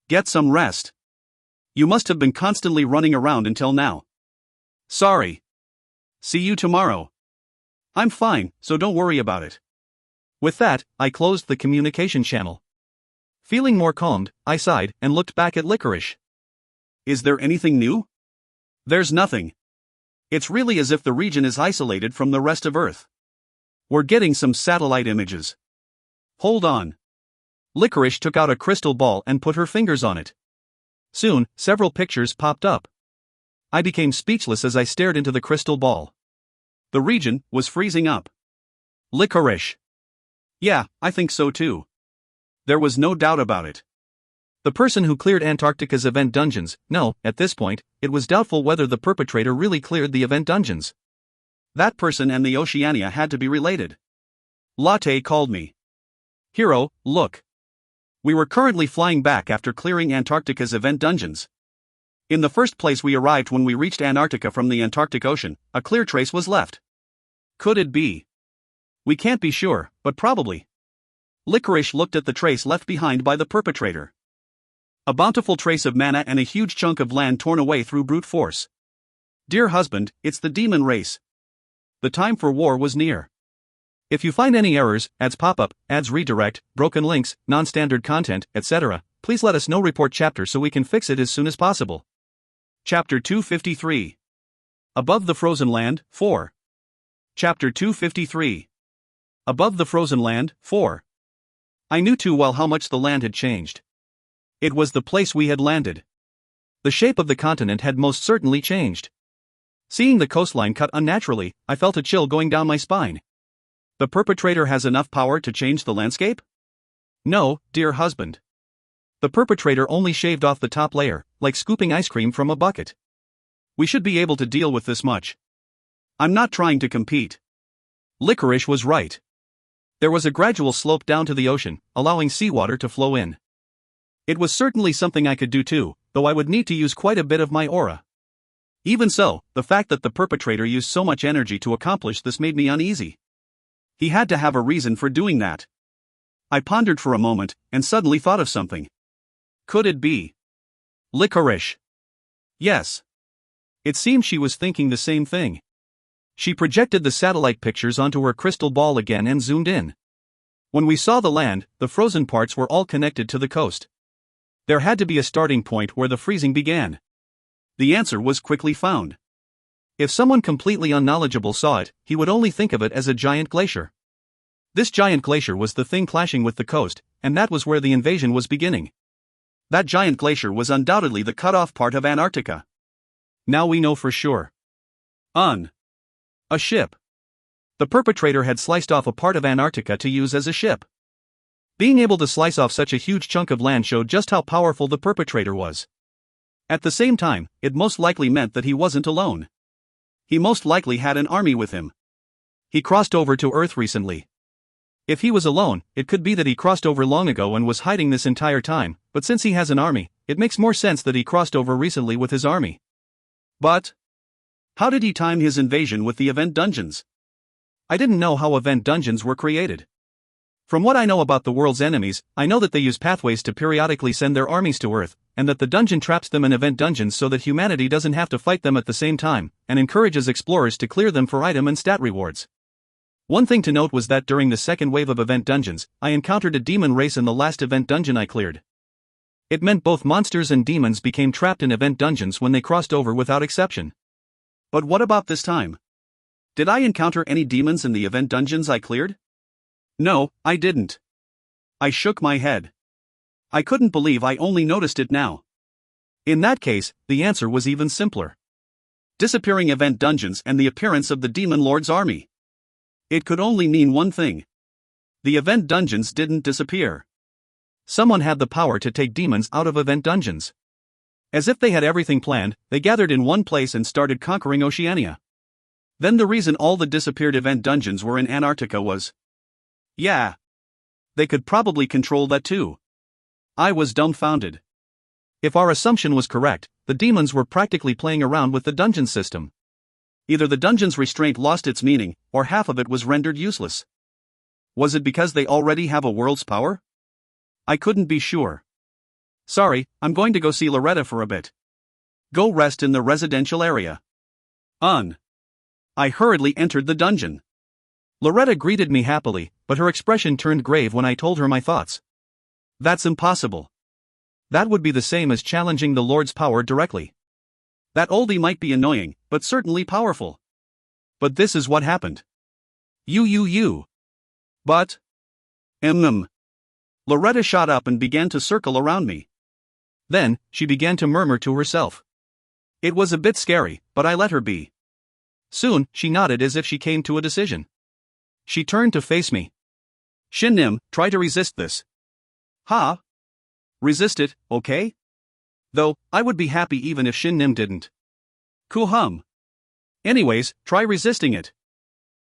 Get some rest. You must have been constantly running around until now. Sorry. See you tomorrow. I'm fine, so don't worry about it. With that, I closed the communication channel. Feeling more calmed, I sighed and looked back at Licorice. Is there anything new? There's nothing. It's really as if the region is isolated from the rest of Earth. We're getting some satellite images. Hold on. Licorice took out a crystal ball and put her fingers on it. Soon, several pictures popped up. I became speechless as I stared into the crystal ball. The region was freezing up. Licorice. Yeah, I think so too. There was no doubt about it. The person who cleared Antarctica's event dungeons, no, at this point, it was doubtful whether the perpetrator really cleared the event dungeons. That person and the Oceania had to be related. Latte called me. Hiro, look. We were currently flying back after clearing Antarctica's event dungeons. In the first place we arrived when we reached Antarctica from the Antarctic Ocean, a clear trace was left. Could it be? We can't be sure, but probably. Licorice looked at the trace left behind by the perpetrator. A bountiful trace of mana and a huge chunk of land torn away through brute force. Dear husband, it's the demon race. The time for war was near. If you find any errors, ads pop up, ads redirect, broken links, non-standard content, etc., please let us know. Report chapter so we can fix it as soon as possible. Chapter 253. Above the Frozen Land, 4. Chapter 253. Above the Frozen Land, 4. I knew too well how much the land had changed. It was the place we had landed. The shape of the continent had most certainly changed. Seeing the coastline cut unnaturally, I felt a chill going down my spine. The perpetrator has enough power to change the landscape? No, dear husband. The perpetrator only shaved off the top layer, like scooping ice cream from a bucket. We should be able to deal with this much. I'm not trying to compete. Licorice was right. There was a gradual slope down to the ocean, allowing seawater to flow in. It was certainly something I could do too, though I would need to use quite a bit of my aura. Even so, the fact that the perpetrator used so much energy to accomplish this made me uneasy. He had to have a reason for doing that. I pondered for a moment, and suddenly thought of something. Could it be Licorice? Yes. It seemed she was thinking the same thing. She projected the satellite pictures onto her crystal ball again and zoomed in. When we saw the land, the frozen parts were all connected to the coast. There had to be a starting point where the freezing began. The answer was quickly found. If someone completely unknowledgeable saw it, he would only think of it as a giant glacier. This giant glacier was the thing clashing with the coast, and that was where the invasion was beginning. That giant glacier was undoubtedly the cut-off part of Antarctica. Now we know for sure. A ship. The perpetrator had sliced off a part of Antarctica to use as a ship. Being able to slice off such a huge chunk of land showed just how powerful the perpetrator was. At the same time, it most likely meant that he wasn't alone. He most likely had an army with him. He crossed over to Earth recently. If he was alone, it could be that he crossed over long ago and was hiding this entire time, but since he has an army, it makes more sense that he crossed over recently with his army. But how did he time his invasion with the event dungeons? I didn't know how event dungeons were created. From what I know about the world's enemies, I know that they use pathways to periodically send their armies to Earth, and that the dungeon traps them in event dungeons so that humanity doesn't have to fight them at the same time, and encourages explorers to clear them for item and stat rewards. One thing to note was that during the second wave of event dungeons, I encountered a demon race in the last event dungeon I cleared. It meant both monsters and demons became trapped in event dungeons when they crossed over without exception. But what about this time? Did I encounter any demons in the event dungeons I cleared? No, I didn't. I shook my head. I couldn't believe I only noticed it now. In that case, the answer was even simpler. Disappearing event dungeons and the appearance of the Demon Lord's army. It could only mean one thing. The event dungeons didn't disappear. Someone had the power to take demons out of event dungeons. As if they had everything planned, they gathered in one place and started conquering Oceania. Then the reason all the disappeared event dungeons were in Antarctica was... yeah. They could probably control that too. I was dumbfounded. If our assumption was correct, the demons were practically playing around with the dungeon system. Either the dungeon's restraint lost its meaning, or half of it was rendered useless. Was it because they already have a world's power? I couldn't be sure. Sorry, I'm going to go see Loretta for a bit. Go rest in the residential area. I hurriedly entered the dungeon. Loretta greeted me happily, but her expression turned grave when I told her my thoughts. That's impossible. That would be the same as challenging the Lord's power directly. That oldie might be annoying, but certainly powerful. But this is what happened. But... Loretta shot up and began to circle around me. Then, she began to murmur to herself. It was a bit scary, but I let her be. Soon, she nodded as if she came to a decision. She turned to face me. Shin, try to resist this. Ha? Resist it, okay? Though, I would be happy even if Shin didn't. Kuhum. Anyways, try resisting it.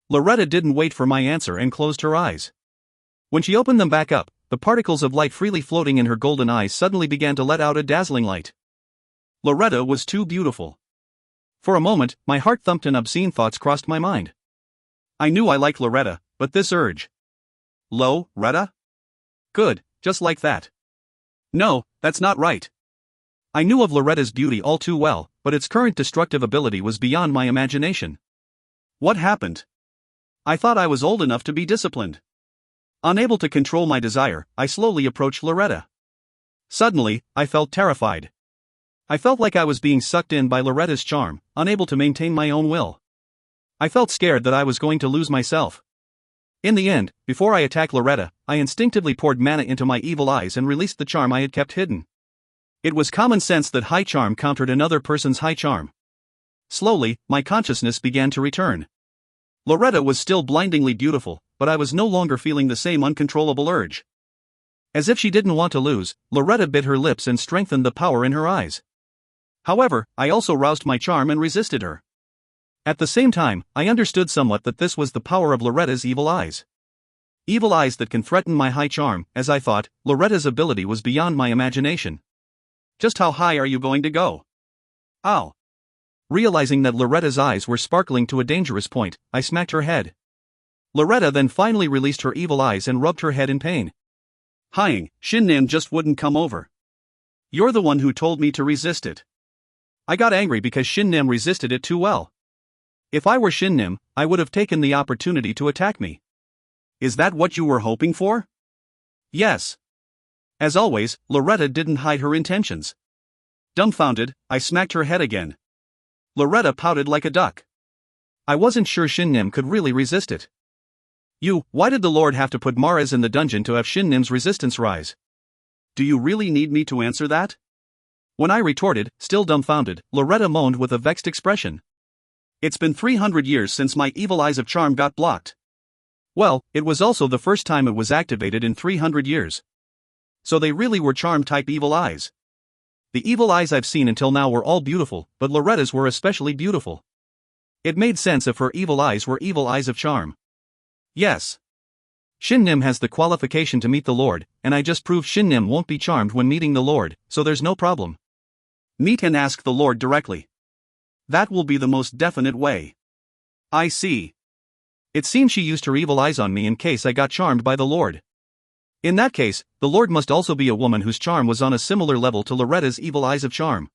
Loretta didn't wait for my answer and closed her eyes. When she opened them back up, the particles of light freely floating in her golden eyes suddenly began to let out a dazzling light. Loretta was too beautiful. For a moment, my heart thumped and obscene thoughts crossed my mind. I knew I liked Loretta, but this urge. Retta? Good, just like that. No, that's not right. I knew of Loretta's beauty all too well, but its current destructive ability was beyond my imagination. What happened? I thought I was old enough to be disciplined. Unable to control my desire, I slowly approached Loretta. Suddenly, I felt terrified. I felt like I was being sucked in by Loretta's charm, unable to maintain my own will. I felt scared that I was going to lose myself. In the end, before I attacked Loretta, I instinctively poured mana into my evil eyes and released the charm I had kept hidden. It was common sense that high charm countered another person's high charm. Slowly, my consciousness began to return. Loretta was still blindingly beautiful, but I was no longer feeling the same uncontrollable urge. As if she didn't want to lose, Loretta bit her lips and strengthened the power in her eyes. However, I also roused my charm and resisted her. At the same time, I understood somewhat that this was the power of Loretta's evil eyes. Evil eyes that can threaten my high charm. As I thought, Loretta's ability was beyond my imagination. Just how high are you going to go? Ow! Realizing that Loretta's eyes were sparkling to a dangerous point, I smacked her head. Loretta then finally released her evil eyes and rubbed her head in pain. Hying, Shin just wouldn't come over. You're the one who told me to resist it. I got angry because Shin resisted it too well. If I were Shin, I would have taken the opportunity to attack me. Is that what you were hoping for? Yes. As always, Loretta didn't hide her intentions. Dumbfounded, I smacked her head again. Loretta pouted like a duck. I wasn't sure Shin could really resist it. Why did the Lord have to put Maras in the dungeon to have Shin resistance rise? Do you really need me to answer that? When I retorted, still dumbfounded, Loretta moaned with a vexed expression. It's been 300 years since my evil eyes of charm got blocked. Well, it was also the first time it was activated in 300 years. So they really were charm-type evil eyes. The evil eyes I've seen until now were all beautiful, but Loretta's were especially beautiful. It made sense if her evil eyes were evil eyes of charm. Yes. Shin has the qualification to meet the Lord, and I just proved Shin won't be charmed when meeting the Lord, so there's no problem. Meet and ask the Lord directly. That will be the most definite way. I see. It seems she used her evil eyes on me in case I got charmed by the Lord. In that case, the Lord must also be a woman whose charm was on a similar level to Loretta's evil eyes of charm.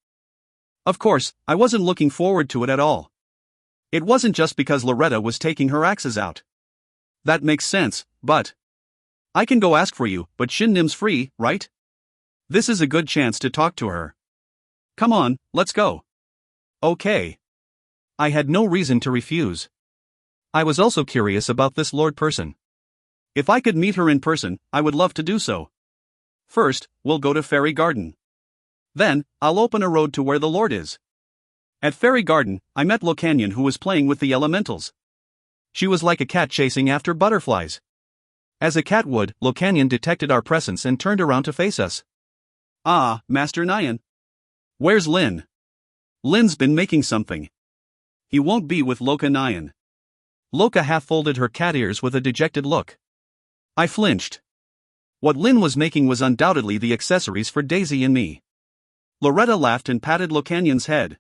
Of course, I wasn't looking forward to it at all. It wasn't just because Loretta was taking her axes out. That makes sense, but I can go ask for you, but Shin free, right? This is a good chance to talk to her. Come on, let's go. Okay. I had no reason to refuse. I was also curious about this Lord person. If I could meet her in person, I would love to do so. First, we'll go to Fairy Garden. Then, I'll open a road to where the Lord is. At Fairy Garden, I met Locanyon, who was playing with the elementals. She was like a cat chasing after butterflies. As a cat would, Locanyon detected our presence and turned around to face us. Ah, Master Nyan. Where's Lin? Lin's been making something. He won't be with Loka Nyan. Loka half-folded her cat ears with a dejected look. I flinched. What Lin was making was undoubtedly the accessories for Daisy and me. Loretta laughed and patted Locanyon's head.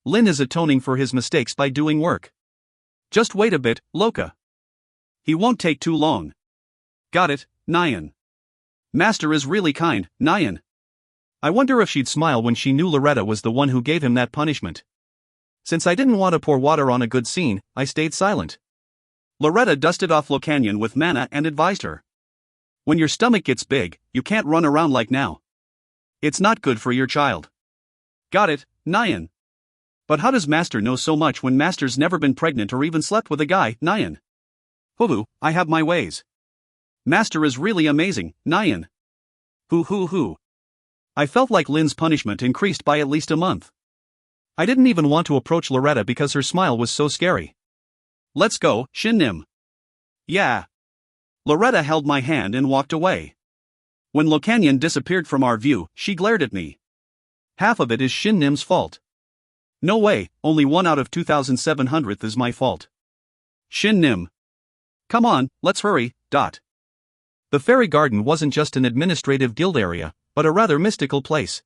Lin is atoning for his mistakes by doing work. Just wait a bit, Loka. He won't take too long. Got it, Nyan. Master is really kind, Nyan. I wonder if she'd smile when she knew Loretta was the one who gave him that punishment. Since I didn't want to pour water on a good scene, I stayed silent. Loretta dusted off Locanyon with mana and advised her. When your stomach gets big, you can't run around like now. It's not good for your child. Got it, Nyan. But how does Master know so much when Master's never been pregnant or even slept with a guy, Nyan? Hoo, I have my ways. Master is really amazing, Nyan. Hoo. I felt like Lin's punishment increased by at least a month. I didn't even want to approach Loretta because her smile was so scary. Let's go, Shin. Yeah. Loretta held my hand and walked away. When Locanyon disappeared from our view, she glared at me. Half of it is Shin fault. No way, only 1 out of 2,700th is my fault. Shin. Come on, let's hurry, . The Fairy Garden wasn't just an administrative guild area, but a rather mystical place.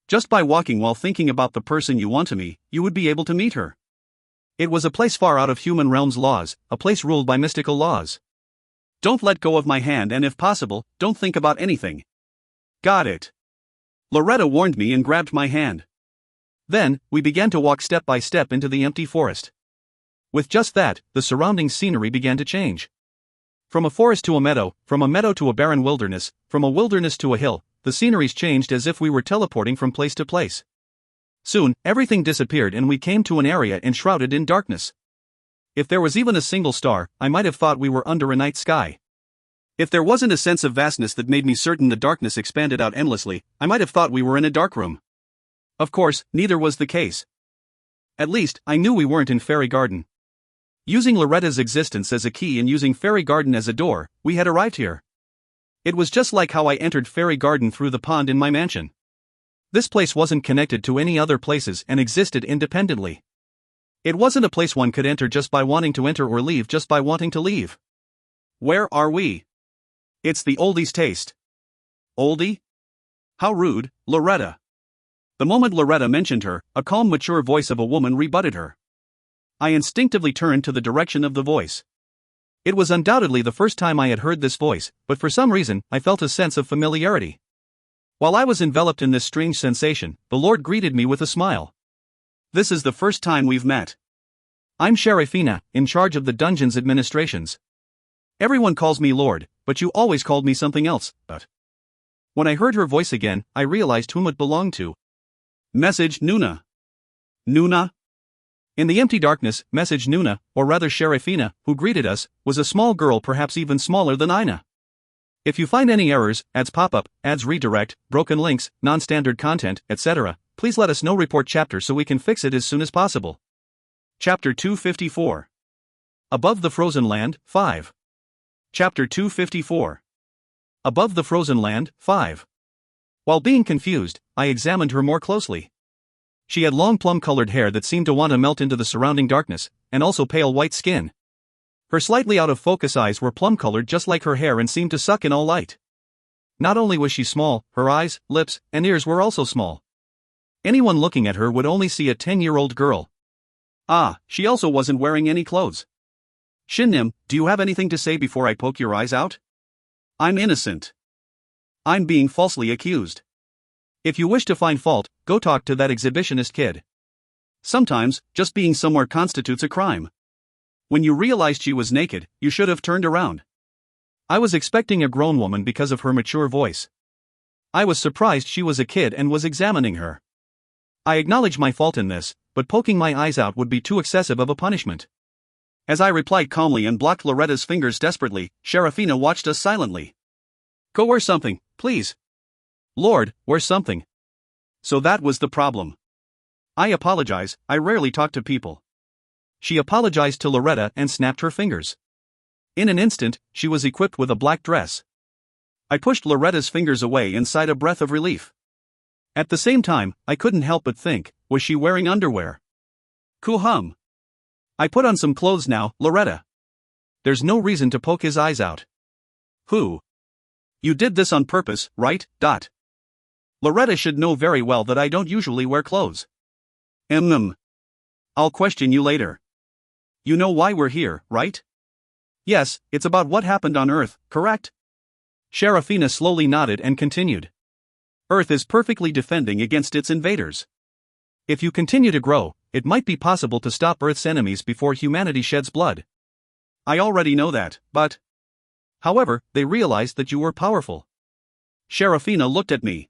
Just by walking while thinking about the person you want to meet, you would be able to meet her. It was a place far out of human realm's laws, a place ruled by mystical laws. Don't let go of my hand, and if possible, don't think about anything. Got it? Loretta warned me and grabbed my hand. Then, we began to walk step by step into the empty forest. With just that, the surrounding scenery began to change. From a forest to a meadow, from a meadow to a barren wilderness, from a wilderness to a hill, the sceneries changed as if we were teleporting from place to place. Soon, everything disappeared and we came to an area enshrouded in darkness. If there was even a single star, I might have thought we were under a night sky. If there wasn't a sense of vastness that made me certain the darkness expanded out endlessly, I might have thought we were in a dark room. Of course, neither was the case. At least, I knew we weren't in Fairy Garden. Using Loretta's existence as a key and using Fairy Garden as a door, we had arrived here. It was just like how I entered Fairy Garden through the pond in my mansion. This place wasn't connected to any other places and existed independently. It wasn't a place one could enter just by wanting to enter or leave just by wanting to leave. Where are we? It's the oldie's taste. Oldie? How rude, Loretta. The moment Loretta mentioned her, a calm, mature voice of a woman rebutted her. I instinctively turned to the direction of the voice. It was undoubtedly the first time I had heard this voice, but for some reason, I felt a sense of familiarity. While I was enveloped in this strange sensation, the Lord greeted me with a smile. This is the first time we've met. I'm Sharifina, in charge of the dungeon's administrations. Everyone calls me Lord, but you always called me something else, but... When I heard her voice again, I realized whom it belonged to. Message Nuna. Nuna? In the empty darkness, Message Nuna, or rather Sharifina, who greeted us, was a small girl perhaps even smaller than Ina. If you find any errors, ads pop up, ads redirect, broken links, non-standard content, etc., please let us know. Report chapter so we can fix it as soon as possible. Chapter 254. Above the Frozen Land, 5. Chapter 254. Above the Frozen Land, 5. While being confused, I examined her more closely. She had long plum-colored hair that seemed to want to melt into the surrounding darkness, and also pale white skin. Her slightly out-of-focus eyes were plum-colored just like her hair and seemed to suck in all light. Not only was she small, her eyes, lips, and ears were also small. Anyone looking at her would only see a 10-year-old girl. She also wasn't wearing any clothes. Shin, do you have anything to say before I poke your eyes out? I'm innocent. I'm being falsely accused. If you wish to find fault, go talk to that exhibitionist kid. Sometimes, just being somewhere constitutes a crime. When you realized she was naked, you should have turned around. I was expecting a grown woman because of her mature voice. I was surprised she was a kid and was examining her. I acknowledge my fault in this, but poking my eyes out would be too excessive of a punishment. As I replied calmly and blocked Loretta's fingers desperately, Sharifina watched us silently. Go wear something, please. Lord, wear something. So that was the problem. I apologize, I rarely talk to people. She apologized to Loretta and snapped her fingers. In an instant, she was equipped with a black dress. I pushed Loretta's fingers away and sighed a breath of relief. At the same time, I couldn't help but think, was she wearing underwear? Kuhum. I put on some clothes now, Loretta. There's no reason to poke his eyes out. Who? You did this on purpose, right? Loretta should know very well that I don't usually wear clothes. I'll question you later. You know why we're here, right? Yes, it's about what happened on Earth, correct? Sharifina slowly nodded and continued. Earth is perfectly defending against its invaders. If you continue to grow, it might be possible to stop Earth's enemies before humanity sheds blood. I already know that, but... However, they realized that you were powerful. Sharifina looked at me.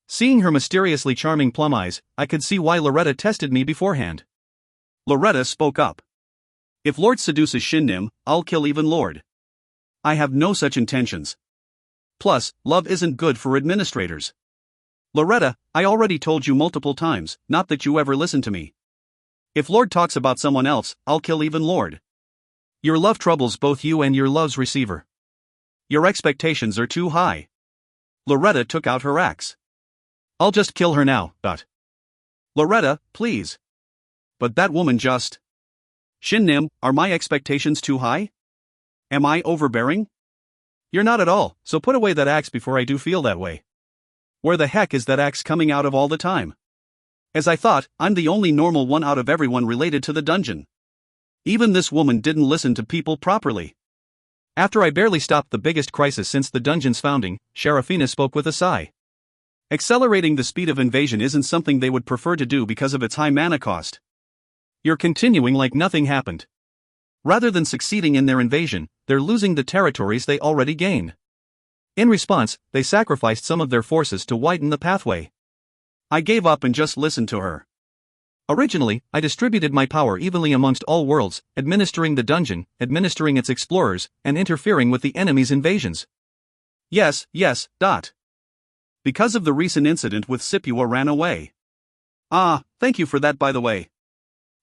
Seeing her mysteriously charming plum eyes, I could see why Loretta tested me beforehand. Loretta spoke up. If Lord seduces Shin, I'll kill even Lord. I have no such intentions. Plus, love isn't good for administrators. Loretta, I already told you multiple times, not that you ever listen to me. If Lord talks about someone else, I'll kill even Lord. Your love troubles both you and your love's receiver. Your expectations are too high. Loretta took out her axe. I'll just kill her now, but... Loretta, please. But that woman just... Shin, are my expectations too high? Am I overbearing? You're not at all, so put away that axe before I do feel that way. Where the heck is that axe coming out of all the time? As I thought, I'm the only normal one out of everyone related to the dungeon. Even this woman didn't listen to people properly. After I barely stopped the biggest crisis since the dungeon's founding, Sharafina spoke with a sigh. Accelerating the speed of invasion isn't something they would prefer to do because of its high mana cost. You're continuing like nothing happened. Rather than succeeding in their invasion, they're losing the territories they already gained. In response, they sacrificed some of their forces to widen the pathway. I gave up and just listened to her. Originally, I distributed my power evenly amongst all worlds, administering the dungeon, administering its explorers, and interfering with the enemy's invasions. Yes. Because of the recent incident with Sipua ran away. Thank you for that, by the way.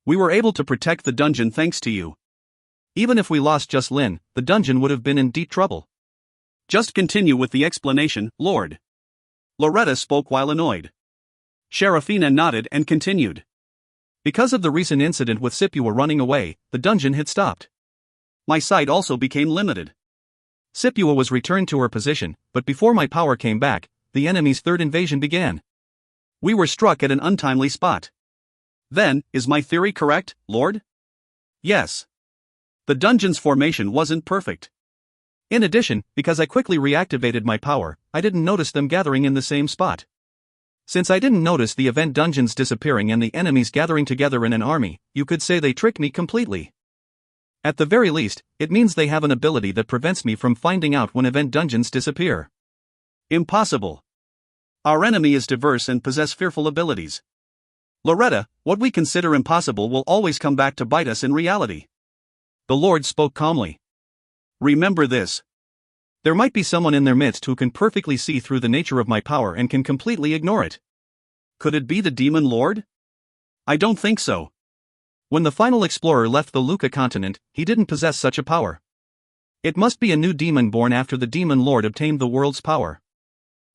We were able to protect the dungeon thanks to you. Even if we lost just Lin, the dungeon would have been in deep trouble. Just continue with the explanation, Lord. Loretta spoke while annoyed. Sharafina nodded and continued. Because of the recent incident with Sipua running away, the dungeon had stopped. My sight also became limited. Sipua was returned to her position, but before my power came back, the enemy's third invasion began. We were struck at an untimely spot. Then, is my theory correct, Lord? Yes. The dungeon's formation wasn't perfect. In addition, because I quickly reactivated my power, I didn't notice them gathering in the same spot. Since I didn't notice the event dungeons disappearing and the enemies gathering together in an army, you could say they tricked me completely. At the very least, it means they have an ability that prevents me from finding out when event dungeons disappear. Impossible. Our enemy is diverse and possess fearful abilities. Loretta, what we consider impossible will always come back to bite us in reality. The Lord spoke calmly. Remember this. There might be someone in their midst who can perfectly see through the nature of my power and can completely ignore it. Could it be the Demon Lord? I don't think so. When the final explorer left the Luca continent, he didn't possess such a power. It must be a new demon born after the Demon Lord obtained the world's power.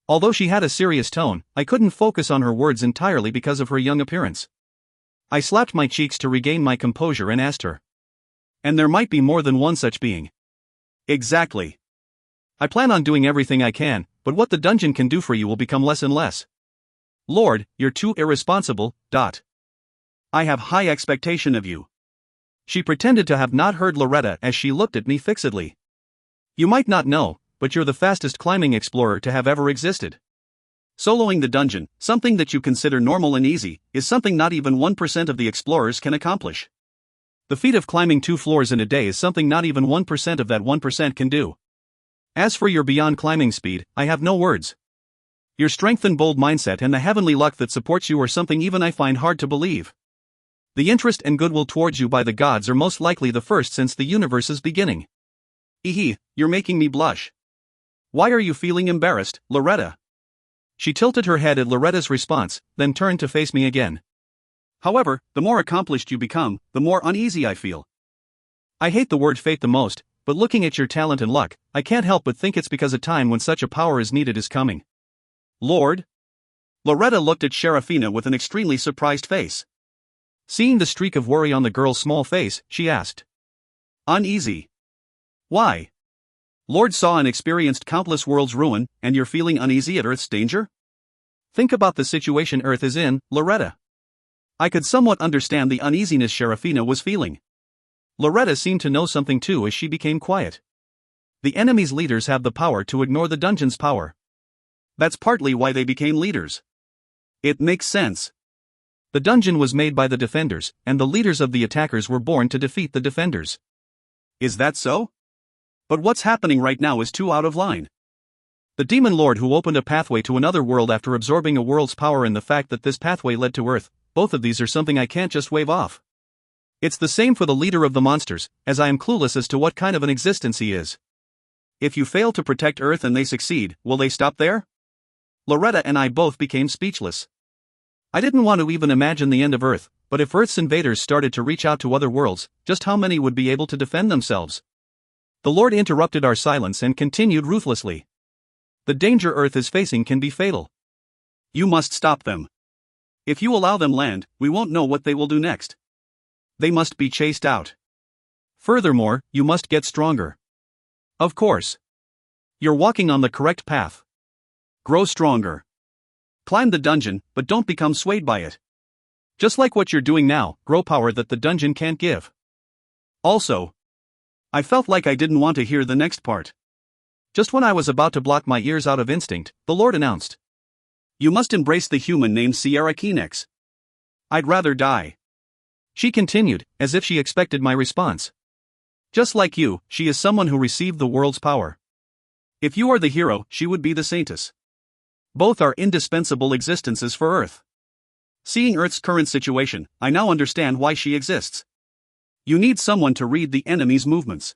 Although she had a serious tone, I couldn't focus on her words entirely because of her young appearance. I slapped my cheeks to regain my composure and asked her. And there might be more than one such being. Exactly. I plan on doing everything I can, but what the dungeon can do for you will become less and less. Lord, you're too irresponsible. I have high expectation of you. She pretended to have not heard Loretta as she looked at me fixedly. You might not know, but you're the fastest climbing explorer to have ever existed. Soloing the dungeon, something that you consider normal and easy, is something not even 1% of the explorers can accomplish. The feat of climbing 2 floors in a day is something not even 1% of that 1% can do. As for your beyond climbing speed, I have no words. Your strength and bold mindset and the heavenly luck that supports you are something even I find hard to believe. The interest and goodwill towards you by the gods are most likely the first since the universe's beginning. You're making me blush. Why are you feeling embarrassed, Loretta? She tilted her head at Loretta's response, then turned to face me again. However, the more accomplished you become, the more uneasy I feel. I hate the word fate the most, but looking at your talent and luck, I can't help but think it's because a time when such a power is needed is coming. Lord? Loretta looked at Sharafina with an extremely surprised face. Seeing the streak of worry on the girl's small face, she asked. Uneasy. Why? Lord saw and experienced countless worlds ruin, and you're feeling uneasy at Earth's danger? Think about the situation Earth is in, Loretta. I could somewhat understand the uneasiness Sharafina was feeling. Loretta seemed to know something too as she became quiet. The enemy's leaders have the power to ignore the dungeon's power. That's partly why they became leaders. It makes sense. The dungeon was made by the defenders, and the leaders of the attackers were born to defeat the defenders. Is that so? But what's happening right now is too out of line. The Demon Lord who opened a pathway to another world after absorbing a world's power and the fact that this pathway led to Earth, both of these are something I can't just wave off. It's the same for the leader of the monsters, as I am clueless as to what kind of an existence he is. If you fail to protect Earth and they succeed, will they stop there? Loretta and I both became speechless. I didn't want to even imagine the end of Earth, but if Earth's invaders started to reach out to other worlds, just how many would be able to defend themselves? The Lord interrupted our silence and continued ruthlessly. The danger Earth is facing can be fatal. You must stop them. If you allow them land, we won't know what they will do next. They must be chased out. Furthermore, you must get stronger. Of course. You're walking on the correct path. Grow stronger. Climb the dungeon, but don't become swayed by it. Just like what you're doing now, grow power that the dungeon can't give. Also, I felt like I didn't want to hear the next part. Just when I was about to block my ears out of instinct, the Lord announced, "You must embrace the human named Sierra Keenex. I'd rather die." She continued, as if she expected my response. "Just like you, she is someone who received the world's power. If you are the hero, she would be the saintess. Both are indispensable existences for Earth. Seeing Earth's current situation, I now understand why she exists. You need someone to read the enemy's movements.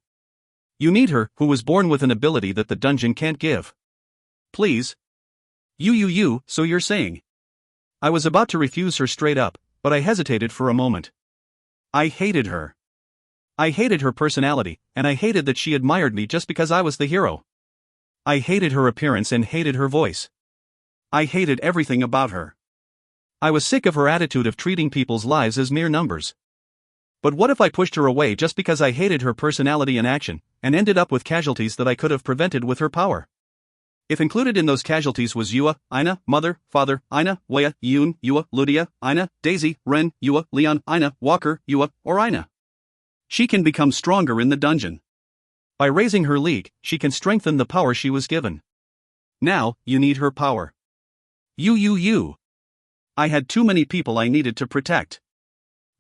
You need her, who was born with an ability that the dungeon can't give. Please. So you're saying?" I was about to refuse her straight up, but I hesitated for a moment. I hated her. I hated her personality, and I hated that she admired me just because I was the hero. I hated her appearance and hated her voice. I hated everything about her. I was sick of her attitude of treating people's lives as mere numbers. But what if I pushed her away just because I hated her personality and action, and ended up with casualties that I could have prevented with her power? If included in those casualties was Yua, Ina, Mother, Father, Ina, Wea, Yoon, Yua, Ludia, Ina, Daisy, Ren, Yua, Leon, Ina, Walker, Yua, or Ina. She can become stronger in the dungeon. By raising her league, she can strengthen the power she was given. Now, you need her power. I had too many people I needed to protect.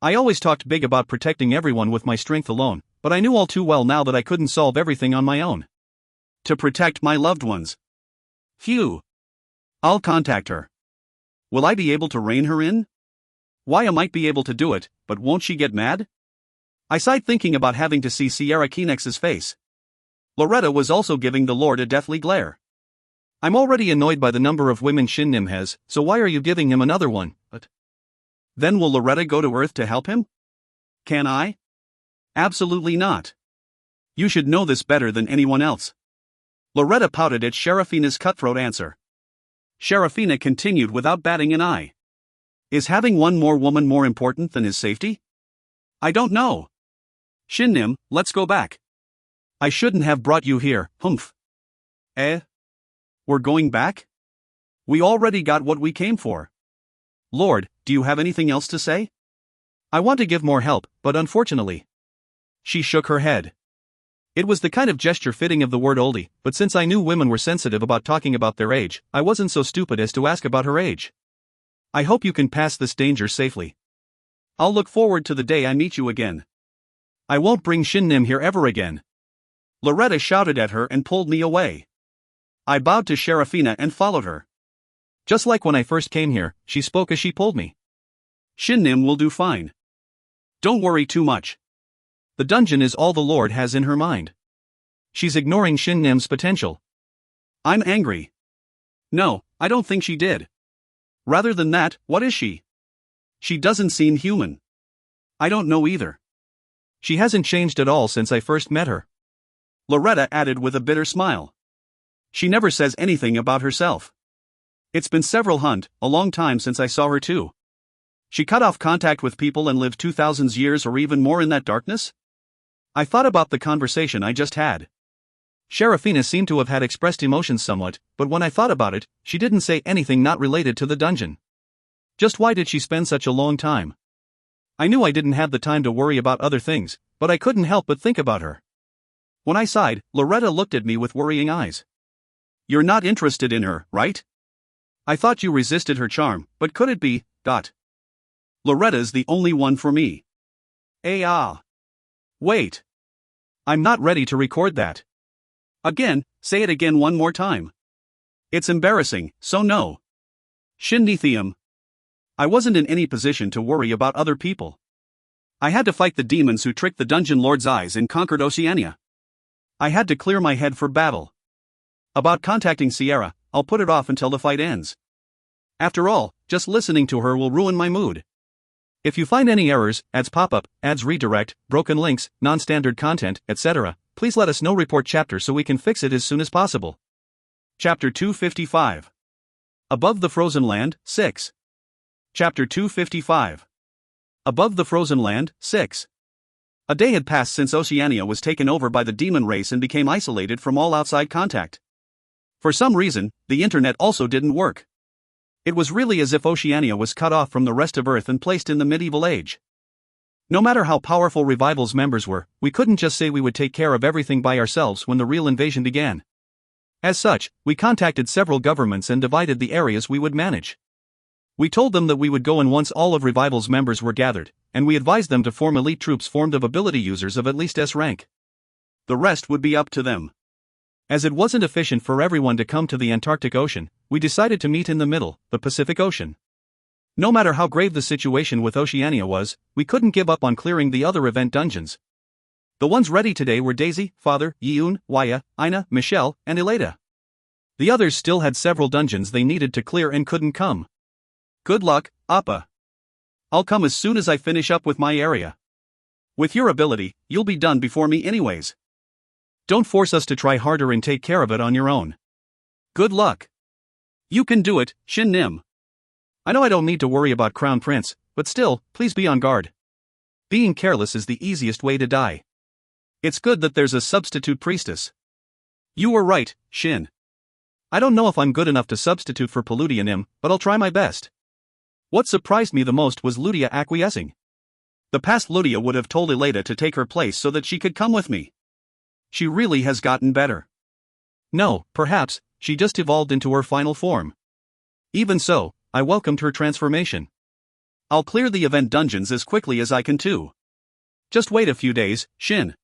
I always talked big about protecting everyone with my strength alone, but I knew all too well now that I couldn't solve everything on my own. To protect my loved ones. Phew. I'll contact her. Will I be able to rein her in? Why, I might be able to do it, but won't she get mad? I sighed thinking about having to see Sierra Keenex's face. Loretta was also giving the Lord a deathly glare. I'm already annoyed by the number of women Shin has, so why are you giving him another one? But then will Loretta go to Earth to help him? Can I? Absolutely not. You should know this better than anyone else. Loretta pouted at Sherafina's cutthroat answer. Sherafina continued without batting an eye. Is having one more woman more important than his safety? I don't know. Shin, let's go back. I shouldn't have brought you here, humph. We're going back? We already got what we came for. Lord, do you have anything else to say? I want to give more help, but unfortunately. She shook her head. It was the kind of gesture fitting of the word oldie, but since I knew women were sensitive about talking about their age, I wasn't so stupid as to ask about her age. I hope you can pass this danger safely. I'll look forward to the day I meet you again. I won't bring Shin here ever again. Loretta shouted at her and pulled me away. I bowed to Sherafina and followed her. Just like when I first came here, she spoke as she pulled me. Shin will do fine. Don't worry too much. The dungeon is all the Lord has in her mind. She's ignoring Shin potential. I'm angry. No, I don't think she did. Rather than that, what is she? She doesn't seem human. I don't know either. She hasn't changed at all since I first met her. Loretta added with a bitter smile. She never says anything about herself. It's been a long time since I saw her too. She cut off contact with people and lived 2,000 years or even more in that darkness? I thought about the conversation I just had. Sherafina seemed to have had expressed emotions somewhat, but when I thought about it, she didn't say anything not related to the dungeon. Just why did she spend such a long time? I knew I didn't have the time to worry about other things, but I couldn't help but think about her. When I sighed, Loretta looked at me with worrying eyes. You're not interested in her, right? I thought you resisted her charm, but could it be, Loretta's the only one for me. Wait. I'm not ready to record that. Again, say it again one more time. It's embarrassing, so no. Shin. I wasn't in any position to worry about other people. I had to fight the demons who tricked the Dungeon Lord's eyes and conquered Oceania. I had to clear my head for battle. About contacting Sierra, I'll put it off until the fight ends. After all, just listening to her will ruin my mood. If you find any errors, ads pop up, ads redirect, broken links, non-standard content, etc., please let us know. Report chapter so we can fix it as soon as possible. Chapter 255. Above the Frozen Land, 6. Chapter 255. Above the Frozen Land, 6. A day had passed since Oceania was taken over by the demon race and became isolated from all outside contact. For some reason, the internet also didn't work. It was really as if Oceania was cut off from the rest of Earth and placed in the medieval age. No matter how powerful Revival's members were, we couldn't just say we would take care of everything by ourselves when the real invasion began. As such, we contacted several governments and divided the areas we would manage. We told them that we would go in once all of Revival's members were gathered, and we advised them to form elite troops formed of ability users of at least S rank. The rest would be up to them. As it wasn't efficient for everyone to come to the Antarctic Ocean, we decided to meet in the middle, the Pacific Ocean. No matter how grave the situation with Oceania was, we couldn't give up on clearing the other event dungeons. The ones ready today were Daisy, Father, Yeun, Waya, Ina, Michelle, and Eleda. The others still had several dungeons they needed to clear and couldn't come. Good luck, Appa. I'll come as soon as I finish up with my area. With your ability, you'll be done before me anyways. Don't force us to try harder and take care of it on your own. Good luck. You can do it, Shin Nim. I know I don't need to worry about Crown Prince, but still, please be on guard. Being careless is the easiest way to die. It's good that there's a substitute priestess. You were right, Shin. I don't know if I'm good enough to substitute for Paludia Nim, but I'll try my best. What surprised me the most was Ludia acquiescing. The past Ludia would have told Eleda to take her place so that she could come with me. She really has gotten better. No, perhaps, she just evolved into her final form. Even so, I welcomed her transformation. I'll clear the event dungeons as quickly as I can too. Just wait a few days, Shin.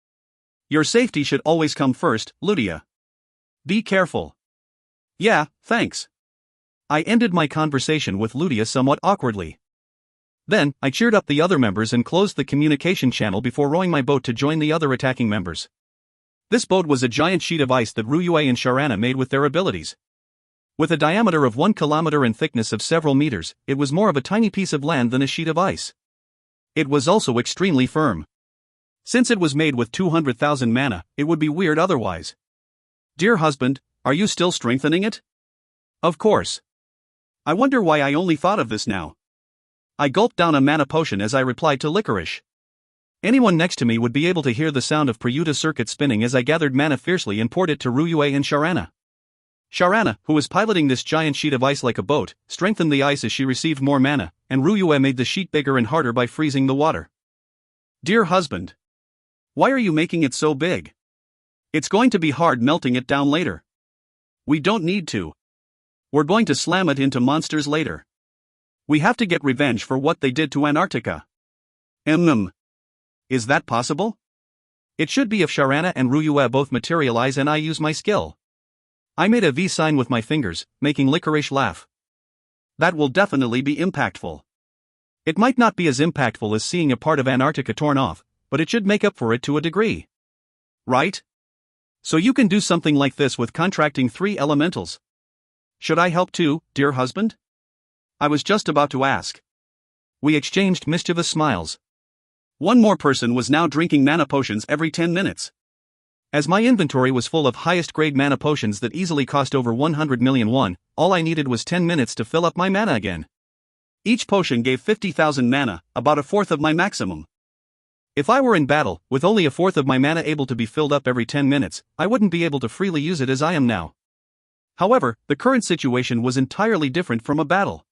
Your safety should always come first, Ludia. Be careful. Yeah, thanks. I ended my conversation with Ludia somewhat awkwardly. Then, I cheered up the other members and closed the communication channel before rowing my boat to join the other attacking members. This boat was a giant sheet of ice that Ryue and Sharana made with their abilities. With a diameter of 1 kilometer and thickness of several meters, it was more of a tiny piece of land than a sheet of ice. It was also extremely firm. Since it was made with 200,000 mana, it would be weird otherwise. Dear husband, are you still strengthening it? Of course. I wonder why I only thought of this now. I gulped down a mana potion as I replied to Licorice. Anyone next to me would be able to hear the sound of Prayuta circuit spinning as I gathered mana fiercely and poured it to Ryue and Sharana. Sharana, who was piloting this giant sheet of ice like a boat, strengthened the ice as she received more mana, and Ryue made the sheet bigger and harder by freezing the water. Dear husband. Why are you making it so big? It's going to be hard melting it down later. We don't need to. We're going to slam it into monsters later. We have to get revenge for what they did to Antarctica. Is that possible? It should be if Sharana and Ryue both materialize and I use my skill. I made a V sign with my fingers, making Licorice laugh. That will definitely be impactful. It might not be as impactful as seeing a part of Antarctica torn off, but it should make up for it to a degree. Right? So you can do something like this with contracting 3 elementals. Should I help too, dear husband? I was just about to ask. We exchanged mischievous smiles. One more person was now drinking mana potions every 10 minutes. As my inventory was full of highest-grade mana potions that easily cost over 100 million won, all I needed was 10 minutes to fill up my mana again. Each potion gave 50,000 mana, about a fourth of my maximum. If I were in battle, with only a fourth of my mana able to be filled up every 10 minutes, I wouldn't be able to freely use it as I am now. However, the current situation was entirely different from a battle.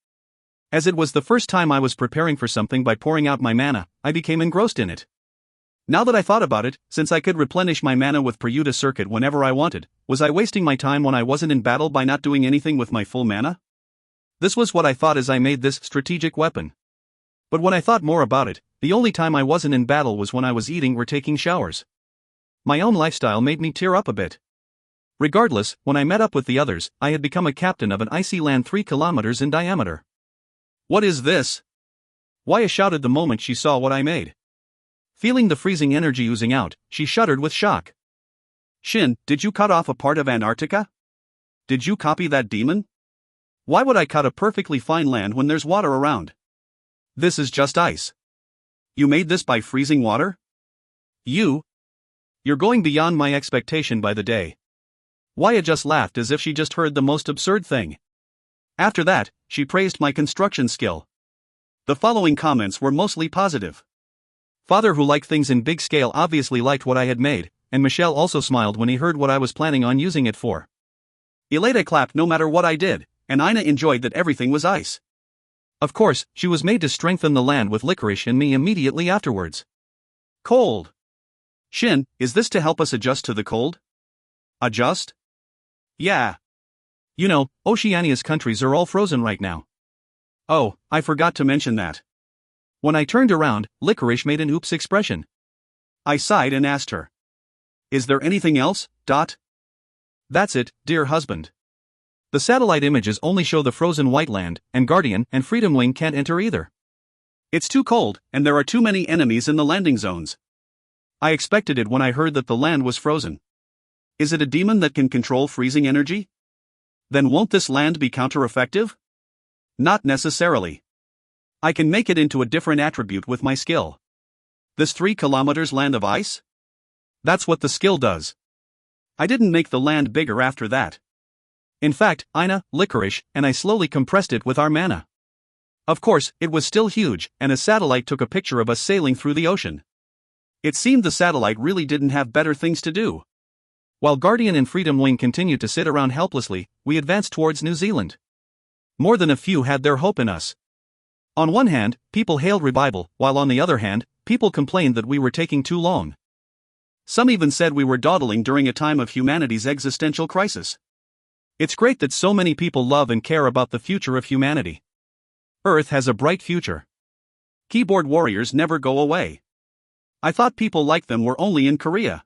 As it was the first time I was preparing for something by pouring out my mana, I became engrossed in it. Now that I thought about it, since I could replenish my mana with Prayuta circuit whenever I wanted, was I wasting my time when I wasn't in battle by not doing anything with my full mana? This was what I thought as I made this strategic weapon. But when I thought more about it, the only time I wasn't in battle was when I was eating or taking showers. My own lifestyle made me tear up a bit. Regardless, when I met up with the others, I had become a captain of an icy land 3 kilometers in diameter. What is this? Waya shouted the moment she saw what I made. Feeling the freezing energy oozing out, she shuddered with shock. Shin, did you cut off a part of Antarctica? Did you copy that demon? Why would I cut a perfectly fine land when there's water around? This is just ice. You made this by freezing water? You're going beyond my expectation by the day. Waya just laughed as if she just heard the most absurd thing. After that, she praised my construction skill. The following comments were mostly positive. Father, who liked things in big scale, obviously liked what I had made, and Michelle also smiled when he heard what I was planning on using it for. Eleda clapped no matter what I did, and Ina enjoyed that everything was ice. Of course, she was made to strengthen the land with licorice and me immediately afterwards. Cold. Shin, is this to help us adjust to the cold? Adjust? Yeah. You know, Oceania's countries are all frozen right now. Oh, I forgot to mention that. When I turned around, Licorice made an oops expression. I sighed and asked her. Is there anything else, Dot? That's it, dear husband. The satellite images only show the frozen white land, and Guardian and Freedom Wing can't enter either. It's too cold, and there are too many enemies in the landing zones. I expected it when I heard that the land was frozen. Is it a demon that can control freezing energy? Then won't this land be counter-effective? Not necessarily. I can make it into a different attribute with my skill. This 3 kilometers land of ice? That's what the skill does. I didn't make the land bigger after that. In fact, Ina, Licorice, and I slowly compressed it with our mana. Of course, it was still huge, and a satellite took a picture of us sailing through the ocean. It seemed the satellite really didn't have better things to do. While Guardian and Freedom Wing continued to sit around helplessly, we advanced towards New Zealand. More than a few had their hope in us. On one hand, people hailed revival, while on the other hand, people complained that we were taking too long. Some even said we were dawdling during a time of humanity's existential crisis. It's great that so many people love and care about the future of humanity. Earth has a bright future. Keyboard warriors never go away. I thought people like them were only in Korea.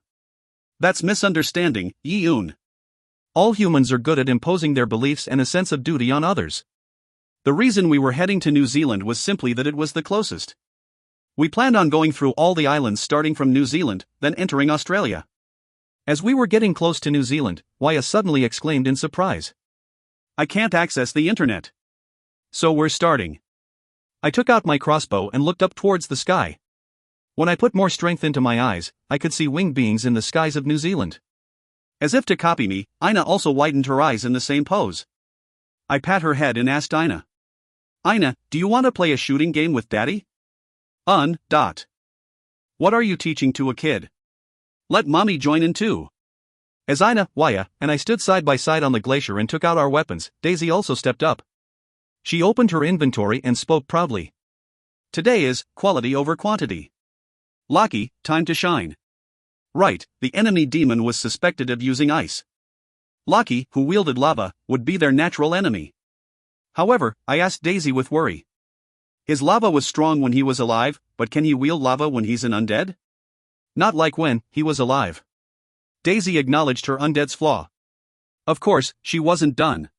That's misunderstanding, Yi-un. All humans are good at imposing their beliefs and a sense of duty on others. The reason we were heading to New Zealand was simply that it was the closest. We planned on going through all the islands starting from New Zealand, then entering Australia. As we were getting close to New Zealand, Waya suddenly exclaimed in surprise. I can't access the internet. So we're starting. I took out my crossbow and looked up towards the sky. When I put more strength into my eyes, I could see winged beings in the skies of New Zealand. As if to copy me, Ina also widened her eyes in the same pose. I pat her head and asked Ina. Ina, do you want to play a shooting game with Daddy? Dot. What are you teaching to a kid? Let Mommy join in too. As Ina, Waya, and I stood side by side on the glacier and took out our weapons, Daisy also stepped up. She opened her inventory and spoke proudly. Today is quality over quantity. Lucky, time to shine. Right, the enemy demon was suspected of using ice. Lucky, who wielded lava, would be their natural enemy. However, I asked Daisy with worry. His lava was strong when he was alive, but can he wield lava when he's an undead? Not like when he was alive. Daisy acknowledged her undead's flaw. Of course, she wasn't done.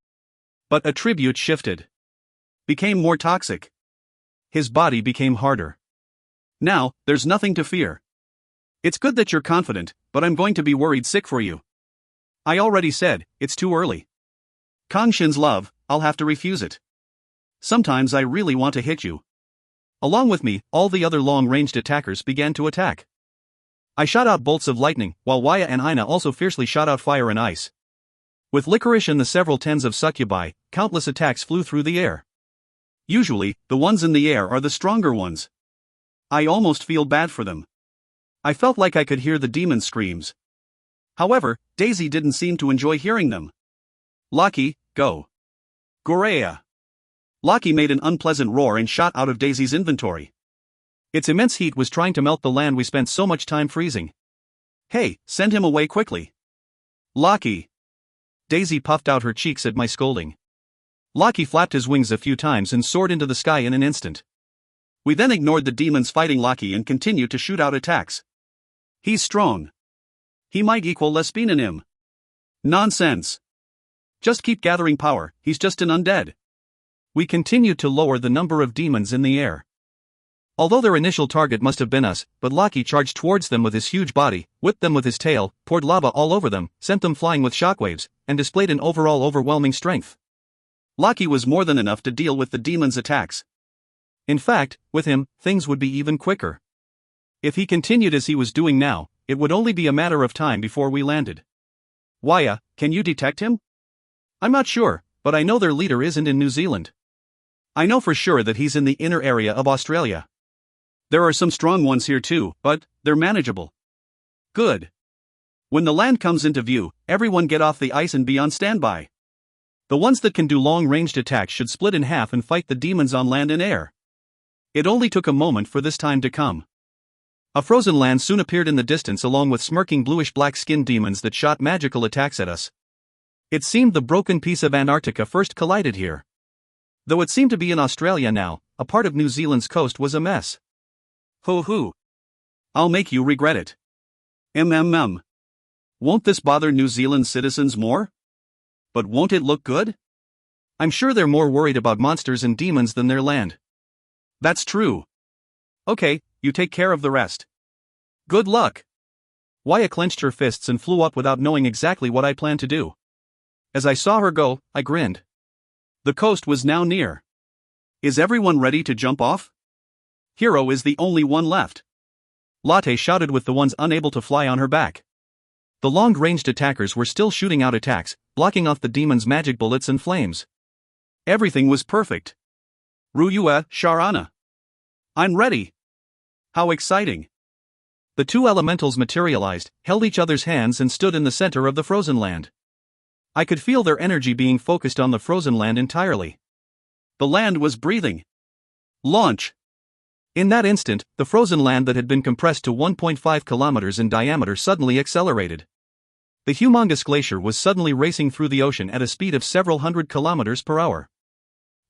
But attribute shifted. Became more toxic. His body became harder. Now, there's nothing to fear. It's good that you're confident, but I'm going to be worried sick for you. I already said, it's too early. Kang Shin's love, I'll have to refuse it. Sometimes I really want to hit you. Along with me, all the other long-ranged attackers began to attack. I shot out bolts of lightning, while Waya and Ina also fiercely shot out fire and ice. With Licorice and the several tens of succubi, countless attacks flew through the air. Usually, the ones in the air are the stronger ones. I almost feel bad for them. I felt like I could hear the demon screams. However, Daisy didn't seem to enjoy hearing them. Lucky, go. Gorea. Lucky made an unpleasant roar and shot out of Daisy's inventory. Its immense heat was trying to melt the land we spent so much time freezing. Hey, send him away quickly. Lucky. Daisy puffed out her cheeks at my scolding. Lucky flapped his wings a few times and soared into the sky in an instant. We then ignored the demons fighting Lucky and continued to shoot out attacks. He's strong. He might equal Lespine in him. Nonsense. Just keep gathering power, he's just an undead. We continued to lower the number of demons in the air. Although their initial target must have been us, but Lucky charged towards them with his huge body, whipped them with his tail, poured lava all over them, sent them flying with shockwaves, and displayed an overall overwhelming strength. Lucky was more than enough to deal with the demons' attacks. In fact, with him, things would be even quicker. If he continued as he was doing now, it would only be a matter of time before we landed. Waya, can you detect him? I'm not sure, but I know their leader isn't in New Zealand. I know for sure that he's in the inner area of Australia. There are some strong ones here too, but they're manageable. Good. When the land comes into view, everyone get off the ice and be on standby. The ones that can do long-ranged attacks should split in half and fight the demons on land and air. It only took a moment for this time to come. A frozen land soon appeared in the distance along with smirking bluish-black-skinned demons that shot magical attacks at us. It seemed the broken piece of Antarctica first collided here. Though it seemed to be in Australia now, a part of New Zealand's coast was a mess. Hoo. I'll make you regret it. Won't this bother New Zealand citizens more? But won't it look good? I'm sure they're more worried about monsters and demons than their land. That's true. Okay, you take care of the rest. Good luck. Waya clenched her fists and flew up without knowing exactly what I planned to do. As I saw her go, I grinned. The coast was now near. Is everyone ready to jump off? Hero is the only one left. Latte shouted with the ones unable to fly on her back. The long-ranged attackers were still shooting out attacks, blocking off the demon's magic bullets and flames. Everything was perfect. Ryuya, Sharana. I'm ready. How exciting. The two elementals materialized, held each other's hands and stood in the center of the frozen land. I could feel their energy being focused on the frozen land entirely. The land was breathing. Launch! In that instant, the frozen land that had been compressed to 1.5 kilometers in diameter suddenly accelerated. The humongous glacier was suddenly racing through the ocean at a speed of several hundred kilometers per hour.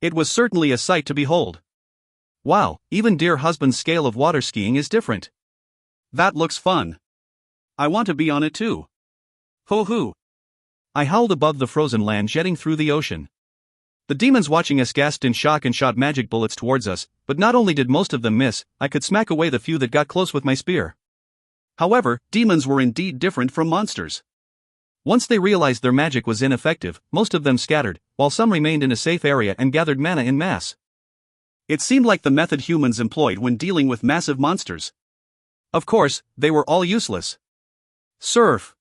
It was certainly a sight to behold. Wow, even dear husband's scale of water skiing is different. That looks fun. I want to be on it too. Hoo. I howled above the frozen land jetting through the ocean. The demons watching us gasped in shock and shot magic bullets towards us, but not only did most of them miss, I could smack away the few that got close with my spear. However, demons were indeed different from monsters. Once they realized their magic was ineffective, most of them scattered, while some remained in a safe area and gathered mana in mass. It seemed like the method humans employed when dealing with massive monsters. Of course, they were all useless. Surf!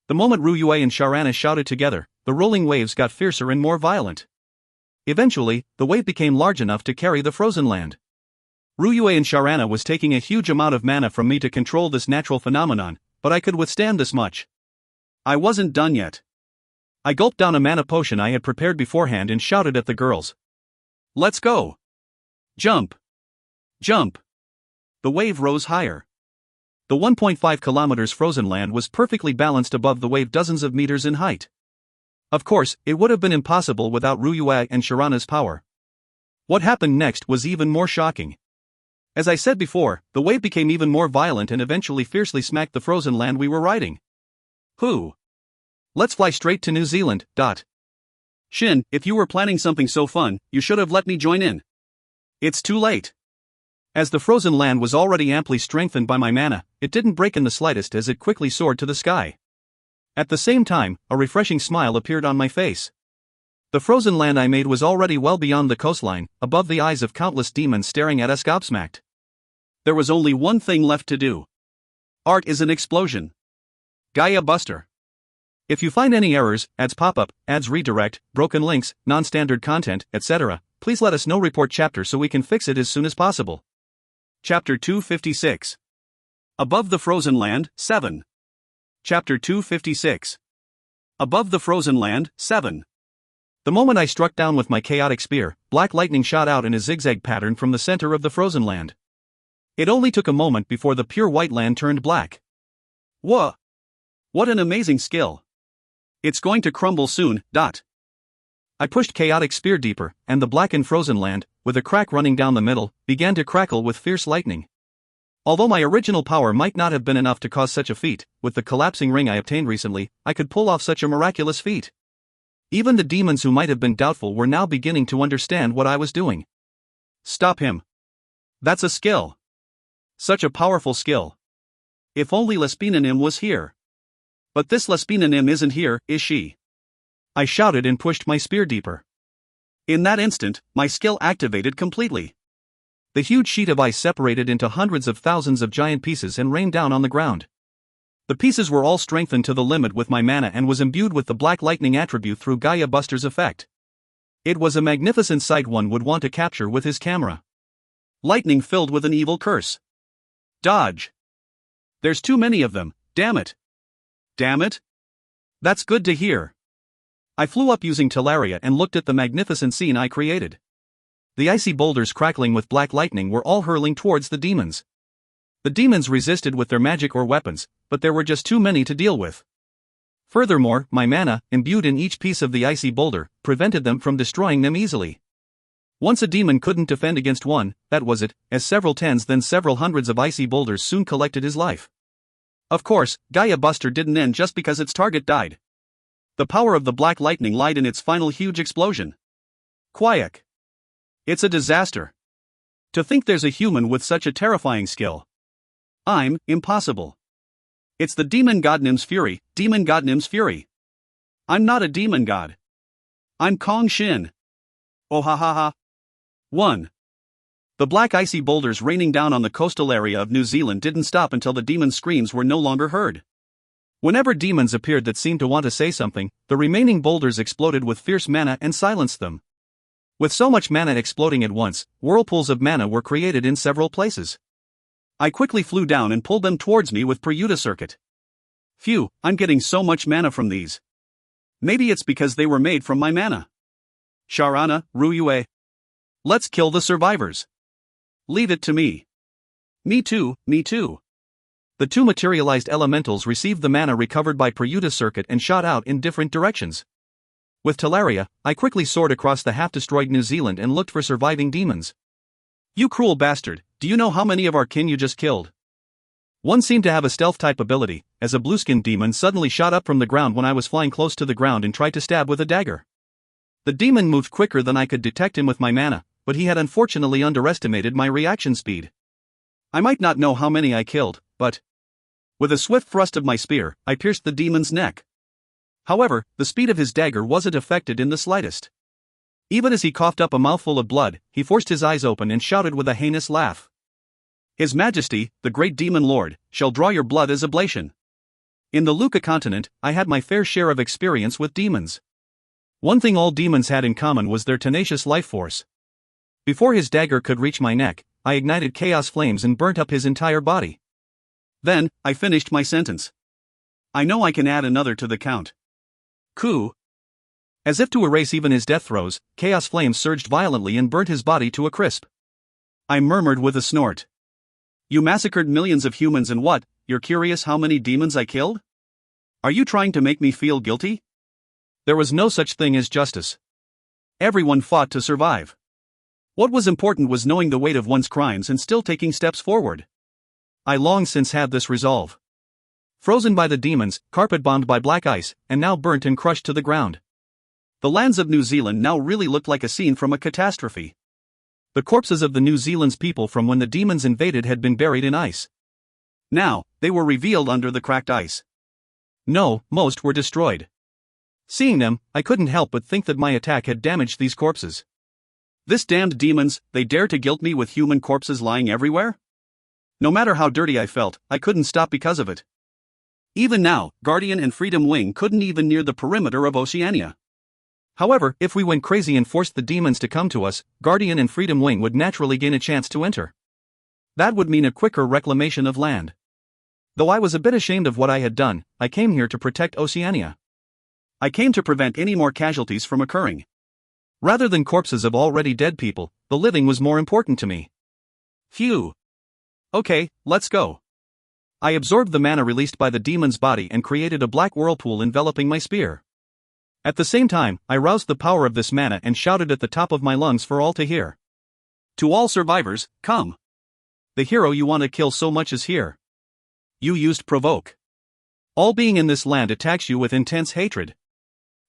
The moment Ryuya and Sharana shouted together, the rolling waves got fiercer and more violent. Eventually, the wave became large enough to carry the frozen land. Ryuya and Sharana was taking a huge amount of mana from me to control this natural phenomenon, but I could withstand this much. I wasn't done yet. I gulped down a mana potion I had prepared beforehand and shouted at the girls. Let's go! Jump! Jump! The wave rose higher. The 1.5 kilometers frozen land was perfectly balanced above the wave dozens of meters in height. Of course, it would have been impossible without Ryuya and Sharana's power. What happened next was even more shocking. As I said before, the wave became even more violent and eventually fiercely smacked the frozen land we were riding. Who? Let's fly straight to New Zealand. Shin, if you were planning something so fun, you should have let me join in. It's too late. As the frozen land was already amply strengthened by my mana, it didn't break in the slightest as it quickly soared to the sky. At the same time, a refreshing smile appeared on my face. The frozen land I made was already well beyond the coastline, above the eyes of countless demons staring at us gobsmacked. There was only one thing left to do. Art is an explosion. Gaia Buster. If you find any errors, ads pop-up, ads redirect, broken links, non-standard content, etc., please let us know. Report chapter so we can fix it as soon as possible. Chapter 256. Above the Frozen Land, 7. Chapter 256. Above the Frozen Land, 7. The moment I struck down with my chaotic spear, black lightning shot out in a zigzag pattern from the center of the frozen land. It only took a moment before the pure white land turned black. Whoa! What an amazing skill! It's going to crumble soon. I pushed chaotic spear deeper, and the blackened frozen land, with a crack running down the middle, began to crackle with fierce lightning. Although my original power might not have been enough to cause such a feat, with the collapsing ring I obtained recently, I could pull off such a miraculous feat. Even the demons who might have been doubtful were now beginning to understand what I was doing. Stop him. That's a skill. Such a powerful skill. If only Lespinanim was here. But this Lespinanim isn't here, is she? I shouted and pushed my spear deeper. In that instant, my skill activated completely. The huge sheet of ice separated into hundreds of thousands of giant pieces and rained down on the ground. The pieces were all strengthened to the limit with my mana and was imbued with the black lightning attribute through Gaia Buster's effect. It was a magnificent sight one would want to capture with his camera. Lightning filled with an evil curse. Dodge. There's too many of them, damn it. Damn it? That's good to hear. I flew up using Teleria and looked at the magnificent scene I created. The icy boulders crackling with black lightning were all hurling towards the demons. The demons resisted with their magic or weapons, but there were just too many to deal with. Furthermore, my mana, imbued in each piece of the icy boulder, prevented them from destroying them easily. Once a demon couldn't defend against one, that was it, as several tens then several hundreds of icy boulders soon collected his life. Of course, Gaia Buster didn't end just because its target died. The power of the black lightning lied in its final huge explosion. Quiet. It's a disaster. To think there's a human with such a terrifying skill. Impossible. It's the demon god Nim's fury, demon god Nim's fury. I'm not a demon god. I'm Kang Shin. Oh ha ha ha. 1. The black icy boulders raining down on the coastal area of New Zealand didn't stop until the demons' screams were no longer heard. Whenever demons appeared that seemed to want to say something, the remaining boulders exploded with fierce mana and silenced them. With so much mana exploding at once, whirlpools of mana were created in several places. I quickly flew down and pulled them towards me with Prayuta Circuit. Phew, I'm getting so much mana from these. Maybe it's because they were made from my mana. Sharana, Ruyue. Let's kill the survivors. Leave it to me. Me too, me too. The two materialized elementals received the mana recovered by Prayuta Circuit and shot out in different directions. With Teleria, I quickly soared across the half-destroyed New Zealand and looked for surviving demons. You cruel bastard, do you know how many of our kin you just killed? One seemed to have a stealth-type ability, as a blue-skinned demon suddenly shot up from the ground when I was flying close to the ground and tried to stab with a dagger. The demon moved quicker than I could detect him with my mana, but he had unfortunately underestimated my reaction speed. I might not know how many I killed, but with a swift thrust of my spear, I pierced the demon's neck. However, the speed of his dagger wasn't affected in the slightest. Even as he coughed up a mouthful of blood, he forced his eyes open and shouted with a heinous laugh. His Majesty, the great demon lord, shall draw your blood as oblation. In the Luca continent, I had my fair share of experience with demons. One thing all demons had in common was their tenacious life force. Before his dagger could reach my neck, I ignited chaos flames and burnt up his entire body. Then, I finished my sentence. I know I can add another to the count. Coup. As if to erase even his death throes, chaos flames surged violently and burnt his body to a crisp. I murmured with a snort. You massacred millions of humans and what, you're curious how many demons I killed? Are you trying to make me feel guilty? There was no such thing as justice. Everyone fought to survive. What was important was knowing the weight of one's crimes and still taking steps forward. I long since had this resolve. Frozen by the demons, carpet-bombed by black ice, and now burnt and crushed to the ground. The lands of New Zealand now really looked like a scene from a catastrophe. The corpses of the New Zealand's people from when the demons invaded had been buried in ice. Now, they were revealed under the cracked ice. No, most were destroyed. Seeing them, I couldn't help but think that my attack had damaged these corpses. This damned demons, they dare to guilt me with human corpses lying everywhere? No matter how dirty I felt, I couldn't stop because of it. Even now, Guardian and Freedom Wing couldn't even near the perimeter of Oceania. However, if we went crazy and forced the demons to come to us, Guardian and Freedom Wing would naturally gain a chance to enter. That would mean a quicker reclamation of land. Though I was a bit ashamed of what I had done, I came here to protect Oceania. I came to prevent any more casualties from occurring. Rather than corpses of already dead people, the living was more important to me. Phew. Okay, let's go. I absorbed the mana released by the demon's body and created a black whirlpool enveloping my spear. At the same time, I roused the power of this mana and shouted at the top of my lungs for all to hear. To all survivors, come. The hero you want to kill so much is here. You used provoke. All being in this land attacks you with intense hatred.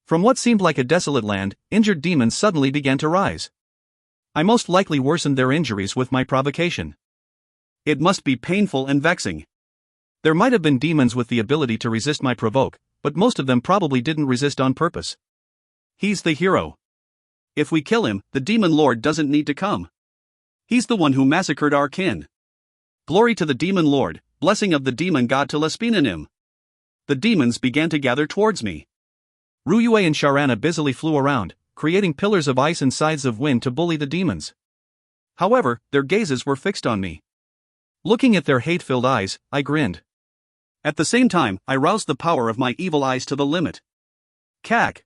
From what seemed like a desolate land, injured demons suddenly began to rise. I most likely worsened their injuries with my provocation. It must be painful and vexing. There might have been demons with the ability to resist my provoke, but most of them probably didn't resist on purpose. He's the hero. If we kill him, the demon lord doesn't need to come. He's the one who massacred our kin. Glory to the demon lord, blessing of the demon god to Lespinanim. The demons began to gather towards me. Ruyue and Sharana busily flew around, creating pillars of ice and sides of wind to bully the demons. However, their gazes were fixed on me. Looking at their hate-filled eyes, I grinned. At the same time, I roused the power of my evil eyes to the limit. Cack.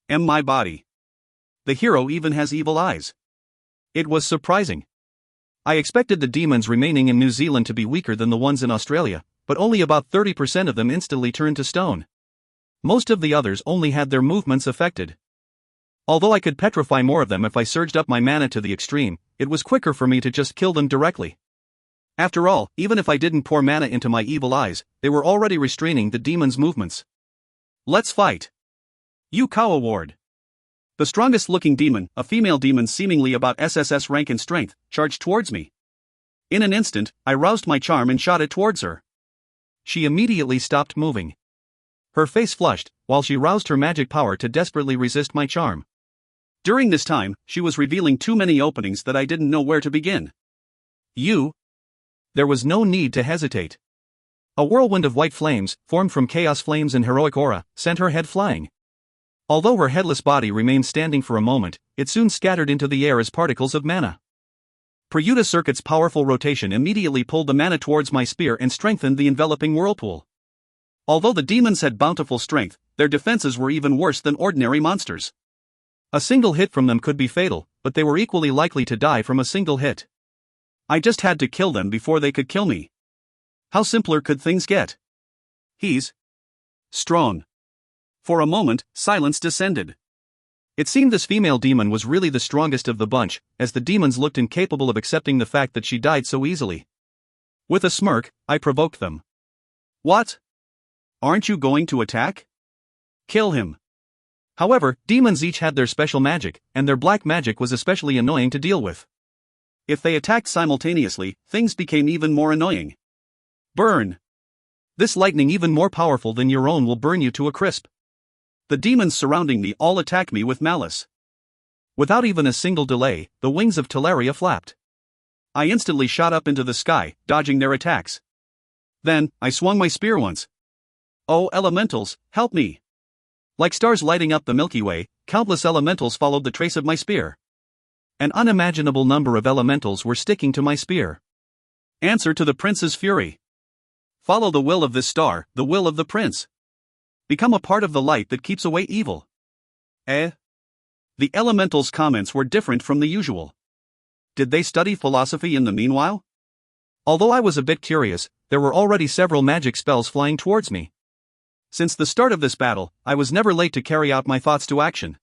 My body. The hero even has evil eyes. It was surprising. I expected the demons remaining in New Zealand to be weaker than the ones in Australia, but only about 30% of them instantly turned to stone. Most of the others only had their movements affected. Although I could petrify more of them if I surged up my mana to the extreme, it was quicker for me to just kill them directly. After all, even if I didn't pour mana into my evil eyes, they were already restraining the demon's movements. Let's fight. You Cow Award. The strongest looking demon, a female demon seemingly about SSS rank in strength, charged towards me. In an instant, I roused my charm and shot it towards her. She immediately stopped moving. Her face flushed, while she roused her magic power to desperately resist my charm. During this time, she was revealing too many openings that I didn't know where to begin. There was no need to hesitate. A whirlwind of white flames, formed from chaos flames and heroic aura, sent her head flying. Although her headless body remained standing for a moment, it soon scattered into the air as particles of mana. Prayuta Circuit's powerful rotation immediately pulled the mana towards my spear and strengthened the enveloping whirlpool. Although the demons had bountiful strength, their defenses were even worse than ordinary monsters. A single hit from them could be fatal, but they were equally likely to die from a single hit. I just had to kill them before they could kill me. How simpler could things get? He's strong. For a moment, silence descended. It seemed this female demon was really the strongest of the bunch, as the demons looked incapable of accepting the fact that she died so easily. With a smirk, I provoked them. What? Aren't you going to attack? Kill him. However, demons each had their special magic, and their black magic was especially annoying to deal with. If they attacked simultaneously, things became even more annoying. Burn! This lightning, even more powerful than your own, will burn you to a crisp. The demons surrounding me all attacked me with malice. Without even a single delay, the wings of Teleria flapped. I instantly shot up into the sky, dodging their attacks. Then, I swung my spear once. Oh, elementals, help me! Like stars lighting up the Milky Way, countless elementals followed the trace of my spear. An unimaginable number of elementals were sticking to my spear. Answer to the prince's fury. Follow the will of this star, the will of the prince. Become a part of the light that keeps away evil. The elementals' comments were different from the usual. Did they study philosophy in the meanwhile? Although I was a bit curious, there were already several magic spells flying towards me. Since the start of this battle, I was never late to carry out my thoughts to action.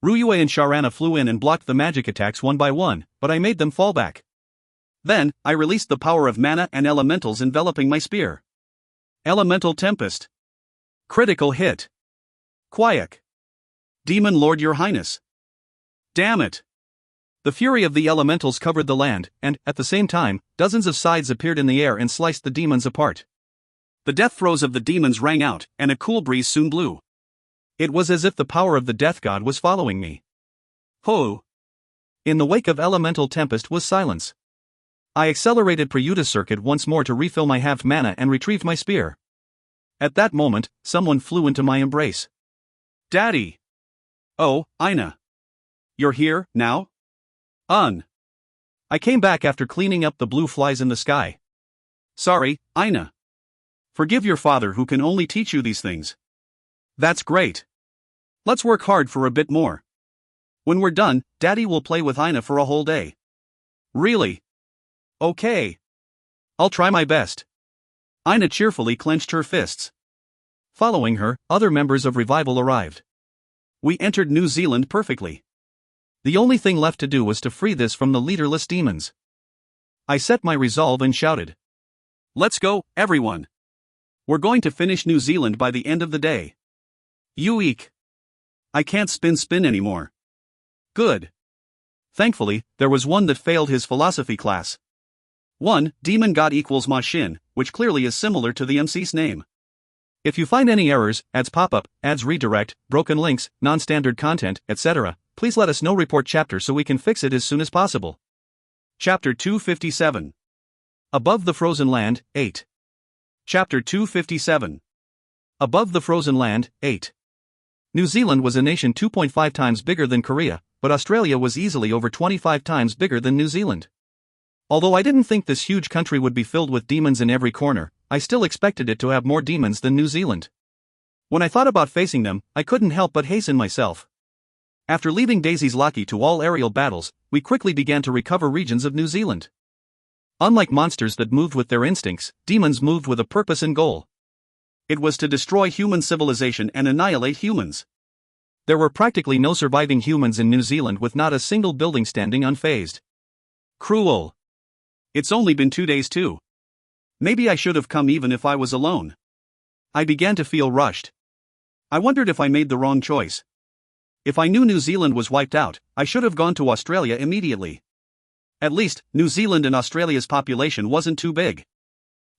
Ryue and Sharana flew in and blocked the magic attacks one by one, but I made them fall back. Then, I released the power of mana and elementals enveloping my spear. Elemental Tempest. Critical hit. Quiet. Demon Lord, Your Highness. Damn it. The fury of the elementals covered the land, and, at the same time, dozens of scythes appeared in the air and sliced the demons apart. The death throes of the demons rang out, and a cool breeze soon blew. It was as if the power of the death god was following me. Ho! In the wake of Elemental Tempest was silence. I accelerated Prayuta Circuit once more to refill my halved mana and retrieved my spear. At that moment, someone flew into my embrace. Daddy! Oh, Aina. You're here, now? I came back after cleaning up the blue flies in the sky. Sorry, Aina. Forgive your father who can only teach you these things. That's great. Let's work hard for a bit more. When we're done, Daddy will play with Aina for a whole day. Really? Okay. I'll try my best. Aina cheerfully clenched her fists. Following her, other members of Revival arrived. We entered New Zealand perfectly. The only thing left to do was to free this from the leaderless demons. I set my resolve and shouted. Let's go, everyone. We're going to finish New Zealand by the end of the day. Eek. I can't spin anymore. Good. Thankfully, there was one that failed his philosophy class. 1. Demon God equals Ma Shin, which clearly is similar to the MC's name. If you find any errors, ads pop up, ads redirect, broken links, non-standard content, etc., please let us know. Report chapter so we can fix it as soon as possible. Chapter 257. Above the Frozen Land, 8. Chapter 257. Above the Frozen Land, 8. New Zealand was a nation 2.5 times bigger than Korea, but Australia was easily over 25 times bigger than New Zealand. Although I didn't think this huge country would be filled with demons in every corner, I still expected it to have more demons than New Zealand. When I thought about facing them, I couldn't help but hasten myself. After leaving Daisy's Laki to all aerial battles, we quickly began to recover regions of New Zealand. Unlike monsters that moved with their instincts, demons moved with a purpose and goal. It was to destroy human civilization and annihilate humans. There were practically no surviving humans in New Zealand, with not a single building standing unfazed. Cruel. It's only been 2 days too. Maybe I should have come even if I was alone. I began to feel rushed. I wondered if I made the wrong choice. If I knew New Zealand was wiped out, I should have gone to Australia immediately. At least, New Zealand and Australia's population wasn't too big.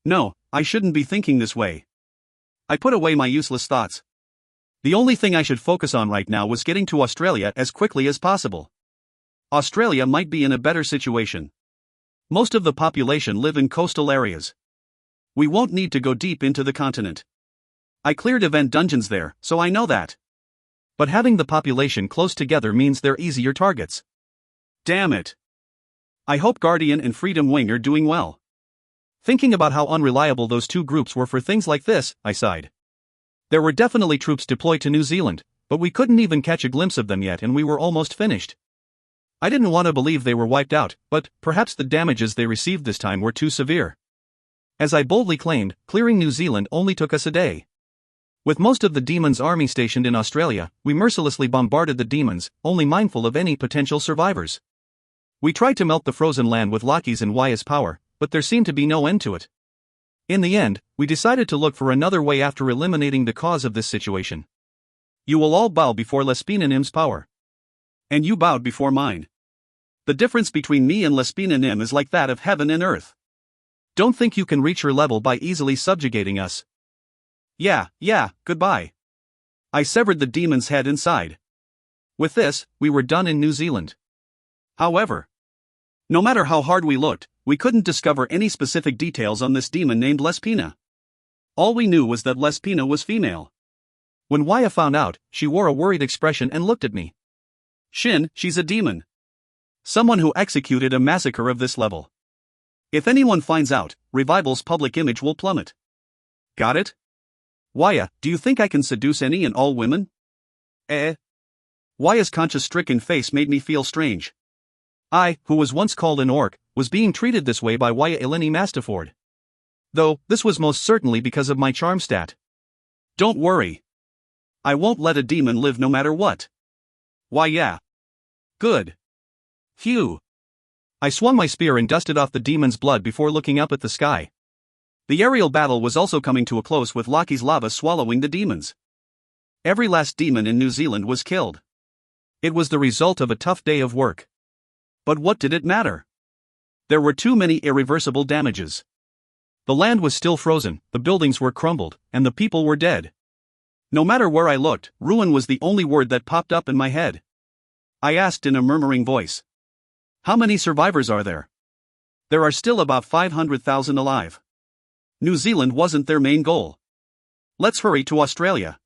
No, I shouldn't be thinking this way. I put away my useless thoughts. The only thing I should focus on right now was getting to Australia as quickly as possible. Australia might be in a better situation. Most of the population live in coastal areas. We won't need to go deep into the continent. I cleared event dungeons there, so I know that. But having the population close together means they're easier targets. Damn it. I hope Guardian and Freedom Wing are doing well. Thinking about how unreliable those two groups were for things like this, I sighed. There were definitely troops deployed to New Zealand, but we couldn't even catch a glimpse of them yet and we were almost finished. I didn't want to believe they were wiped out, but perhaps the damages they received this time were too severe. As I boldly claimed, clearing New Zealand only took us a day. With most of the demons' army stationed in Australia, we mercilessly bombarded the demons, only mindful of any potential survivors. We tried to melt the frozen land with Laki's and Waya's power, but there seemed to be no end to it. In the end, we decided to look for another way after eliminating the cause of this situation. You will all bow before Lespina's power. And you bowed before mine. The difference between me and Lespina is like that of heaven and earth. Don't think you can reach her level by easily subjugating us. Yeah, goodbye. I severed the demon's head inside. With this, we were done in New Zealand. However, no matter how hard we looked, we couldn't discover any specific details on this demon named Lespina. All we knew was that Lespina was female. When Waya found out, she wore a worried expression and looked at me. Shin, she's a demon. Someone who executed a massacre of this level. If anyone finds out, Revival's public image will plummet. Got it? Waya, do you think I can seduce any and all women? Waya's conscious-stricken face made me feel strange. I, who was once called an orc, was being treated this way by Waya Ilini Mastaford. Though, this was most certainly because of my charm stat. Don't worry. I won't let a demon live no matter what. Why yeah. Good. Phew. I swung my spear and dusted off the demon's blood before looking up at the sky. The aerial battle was also coming to a close with Laki's lava swallowing the demons. Every last demon in New Zealand was killed. It was the result of a tough day of work. But what did it matter? There were too many irreversible damages. The land was still frozen, the buildings were crumbled, and the people were dead. No matter where I looked, ruin was the only word that popped up in my head. I asked in a murmuring voice. How many survivors are there? There are still about 500,000 alive. New Zealand wasn't their main goal. Let's hurry to Australia.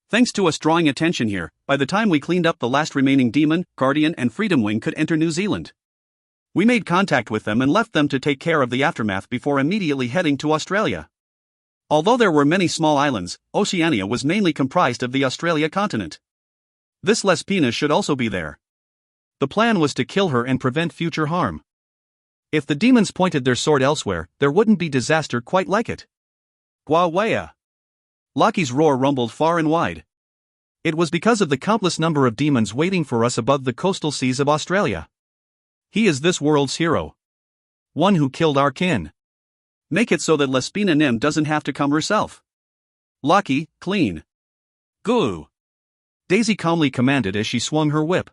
Thanks to us drawing attention here, by the time we cleaned up the last remaining demon, Guardian and Freedom Wing could enter New Zealand. We made contact with them and left them to take care of the aftermath before immediately heading to Australia. Although there were many small islands, Oceania was mainly comprised of the Australia continent. This Lespina should also be there. The plan was to kill her and prevent future harm. If the demons pointed their sword elsewhere, there wouldn't be disaster quite like it. Gwawaya. Laki's roar rumbled far and wide. It was because of the countless number of demons waiting for us above the coastal seas of Australia. He is this world's hero. One who killed our kin. Make it so that Lespina doesn't have to come herself. Laki, clean. Goo. Daisy calmly commanded as she swung her whip.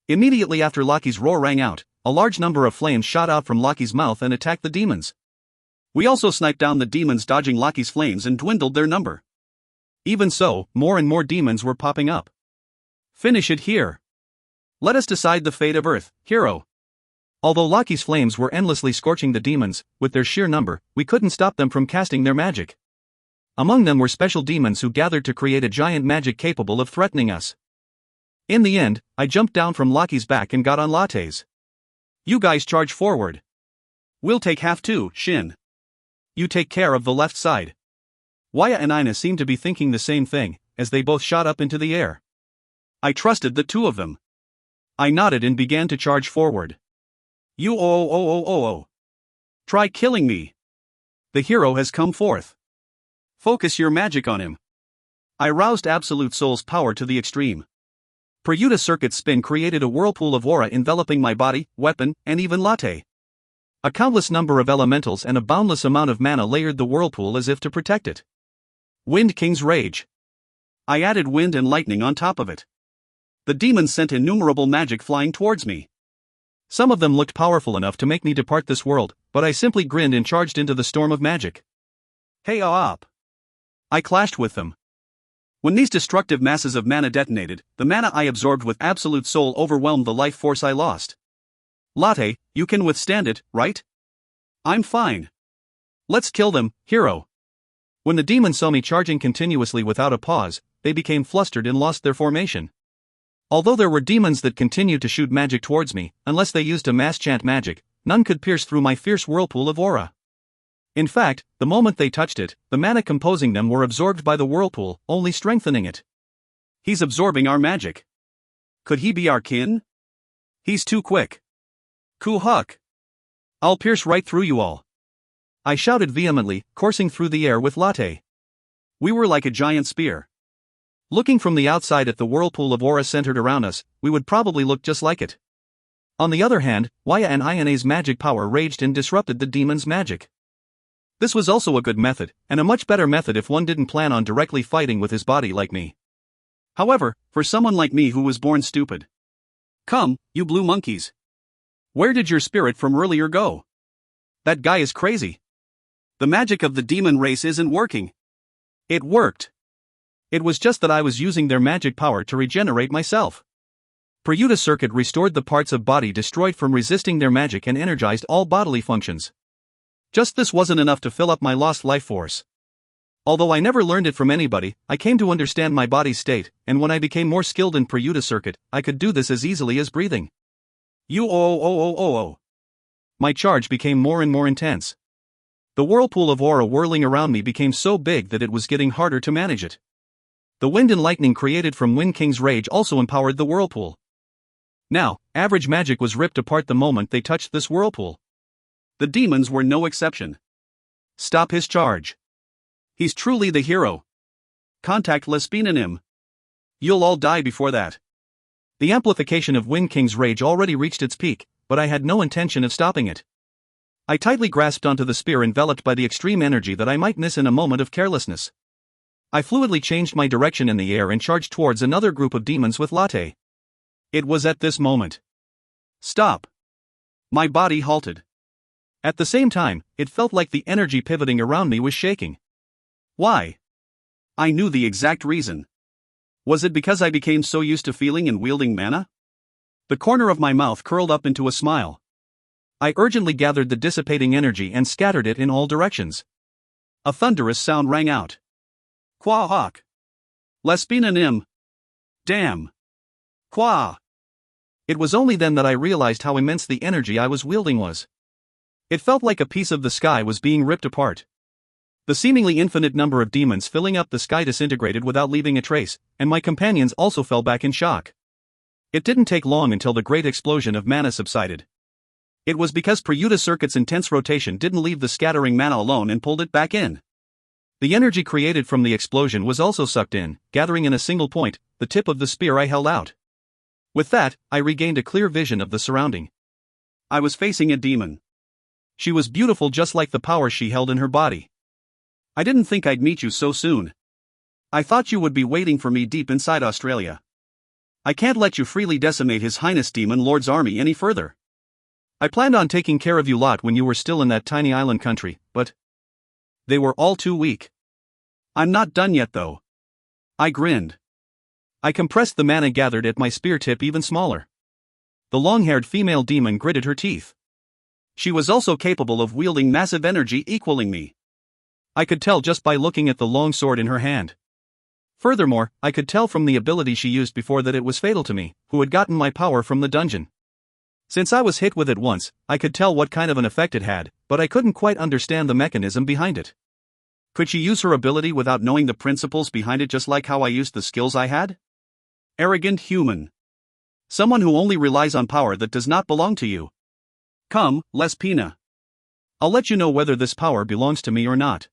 Immediately after Laki's roar rang out, a large number of flames shot out from Laki's mouth and attacked the demons. We also sniped down the demons dodging Laki's flames and dwindled their number. Even so, more and more demons were popping up. Finish it here. Let us decide the fate of Earth, hero. Although Laki's flames were endlessly scorching the demons, with their sheer number, we couldn't stop them from casting their magic. Among them were special demons who gathered to create a giant magic capable of threatening us. In the end, I jumped down from Laki's back and got on Latte's. You guys charge forward. We'll take half too, Shin. You take care of the left side. Waya and Ina seemed to be thinking the same thing, as they both shot up into the air. I trusted the two of them. I nodded and began to charge forward. You. Try killing me. The hero has come forth. Focus your magic on him. I roused Absolute Soul's power to the extreme. Peryuta Circuit's spin created a whirlpool of aura enveloping my body, weapon, and even latte. A countless number of elementals and a boundless amount of mana layered the whirlpool as if to protect it. Wind King's Rage. I added wind and lightning on top of it. The demons sent innumerable magic flying towards me. Some of them looked powerful enough to make me depart this world, but I simply grinned and charged into the storm of magic. Hey up! I clashed with them. When these destructive masses of mana detonated, the mana I absorbed with Absolute Soul overwhelmed the life force I lost. Latte, you can withstand it, right? I'm fine. Let's kill them, hero. When the demons saw me charging continuously without a pause, they became flustered and lost their formation. Although there were demons that continued to shoot magic towards me, unless they used a mass chant magic, none could pierce through my fierce whirlpool of aura. In fact, the moment they touched it, the mana composing them were absorbed by the whirlpool, only strengthening it. He's absorbing our magic. Could he be our kin? He's too quick. Kuhuk! I'll pierce right through you all. I shouted vehemently, coursing through the air with latte. We were like a giant spear. Looking from the outside at the whirlpool of aura centered around us, we would probably look just like it. On the other hand, Waya and Ina's magic power raged and disrupted the demon's magic. This was also a good method, and a much better method if one didn't plan on directly fighting with his body like me. However, for someone like me who was born stupid. Come, you blue monkeys. Where did your spirit from earlier go? That guy is crazy. The magic of the demon race isn't working. It worked. It was just that I was using their magic power to regenerate myself. Peryuta Circuit restored the parts of body destroyed from resisting their magic and energized all bodily functions. Just this wasn't enough to fill up my lost life force. Although I never learned it from anybody, I came to understand my body's state, and when I became more skilled in Peryuta Circuit, I could do this as easily as breathing. My charge became more and more intense. The whirlpool of aura whirling around me became so big that it was getting harder to manage it. The wind and lightning created from Wind King's Rage also empowered the whirlpool. Now, average magic was ripped apart the moment they touched this whirlpool. The demons were no exception. Stop his charge. He's truly the hero. Contact Lespinanim. You'll all die before that. The amplification of Wind King's Rage already reached its peak, but I had no intention of stopping it. I tightly grasped onto the spear enveloped by the extreme energy that I might miss in a moment of carelessness. I fluidly changed my direction in the air and charged towards another group of demons with latte. It was at this moment. Stop. My body halted. At the same time, it felt like the energy pivoting around me was shaking. Why? I knew the exact reason. Was it because I became so used to feeling and wielding mana? The corner of my mouth curled up into a smile. I urgently gathered the dissipating energy and scattered it in all directions. A thunderous sound rang out. Quahawk. Lespinanim. Damn. Quah. It was only then that I realized how immense the energy I was wielding was. It felt like a piece of the sky was being ripped apart. The seemingly infinite number of demons filling up the sky disintegrated without leaving a trace, and my companions also fell back in shock. It didn't take long until the great explosion of mana subsided. It was because Peryuta Circuit's intense rotation didn't leave the scattering mana alone and pulled it back in. The energy created from the explosion was also sucked in, gathering in a single point, the tip of the spear I held out. With that, I regained a clear vision of the surrounding. I was facing a demon. She was beautiful just like the power she held in her body. I didn't think I'd meet you so soon. I thought you would be waiting for me deep inside Australia. I can't let you freely decimate His Highness Demon Lord's army any further. I planned on taking care of you lot when you were still in that tiny island country, but they were all too weak. I'm not done yet though. I grinned. I compressed the mana gathered at my spear tip even smaller. The long-haired female demon gritted her teeth. She was also capable of wielding massive energy equaling me. I could tell just by looking at the long sword in her hand. Furthermore, I could tell from the ability she used before that it was fatal to me, who had gotten my power from the dungeon. Since I was hit with it once, I could tell what kind of an effect it had, but I couldn't quite understand the mechanism behind it. Could she use her ability without knowing the principles behind it, just like how I used the skills I had? Arrogant human. Someone who only relies on power that does not belong to you. Come, Lespina. I'll let you know whether this power belongs to me or not.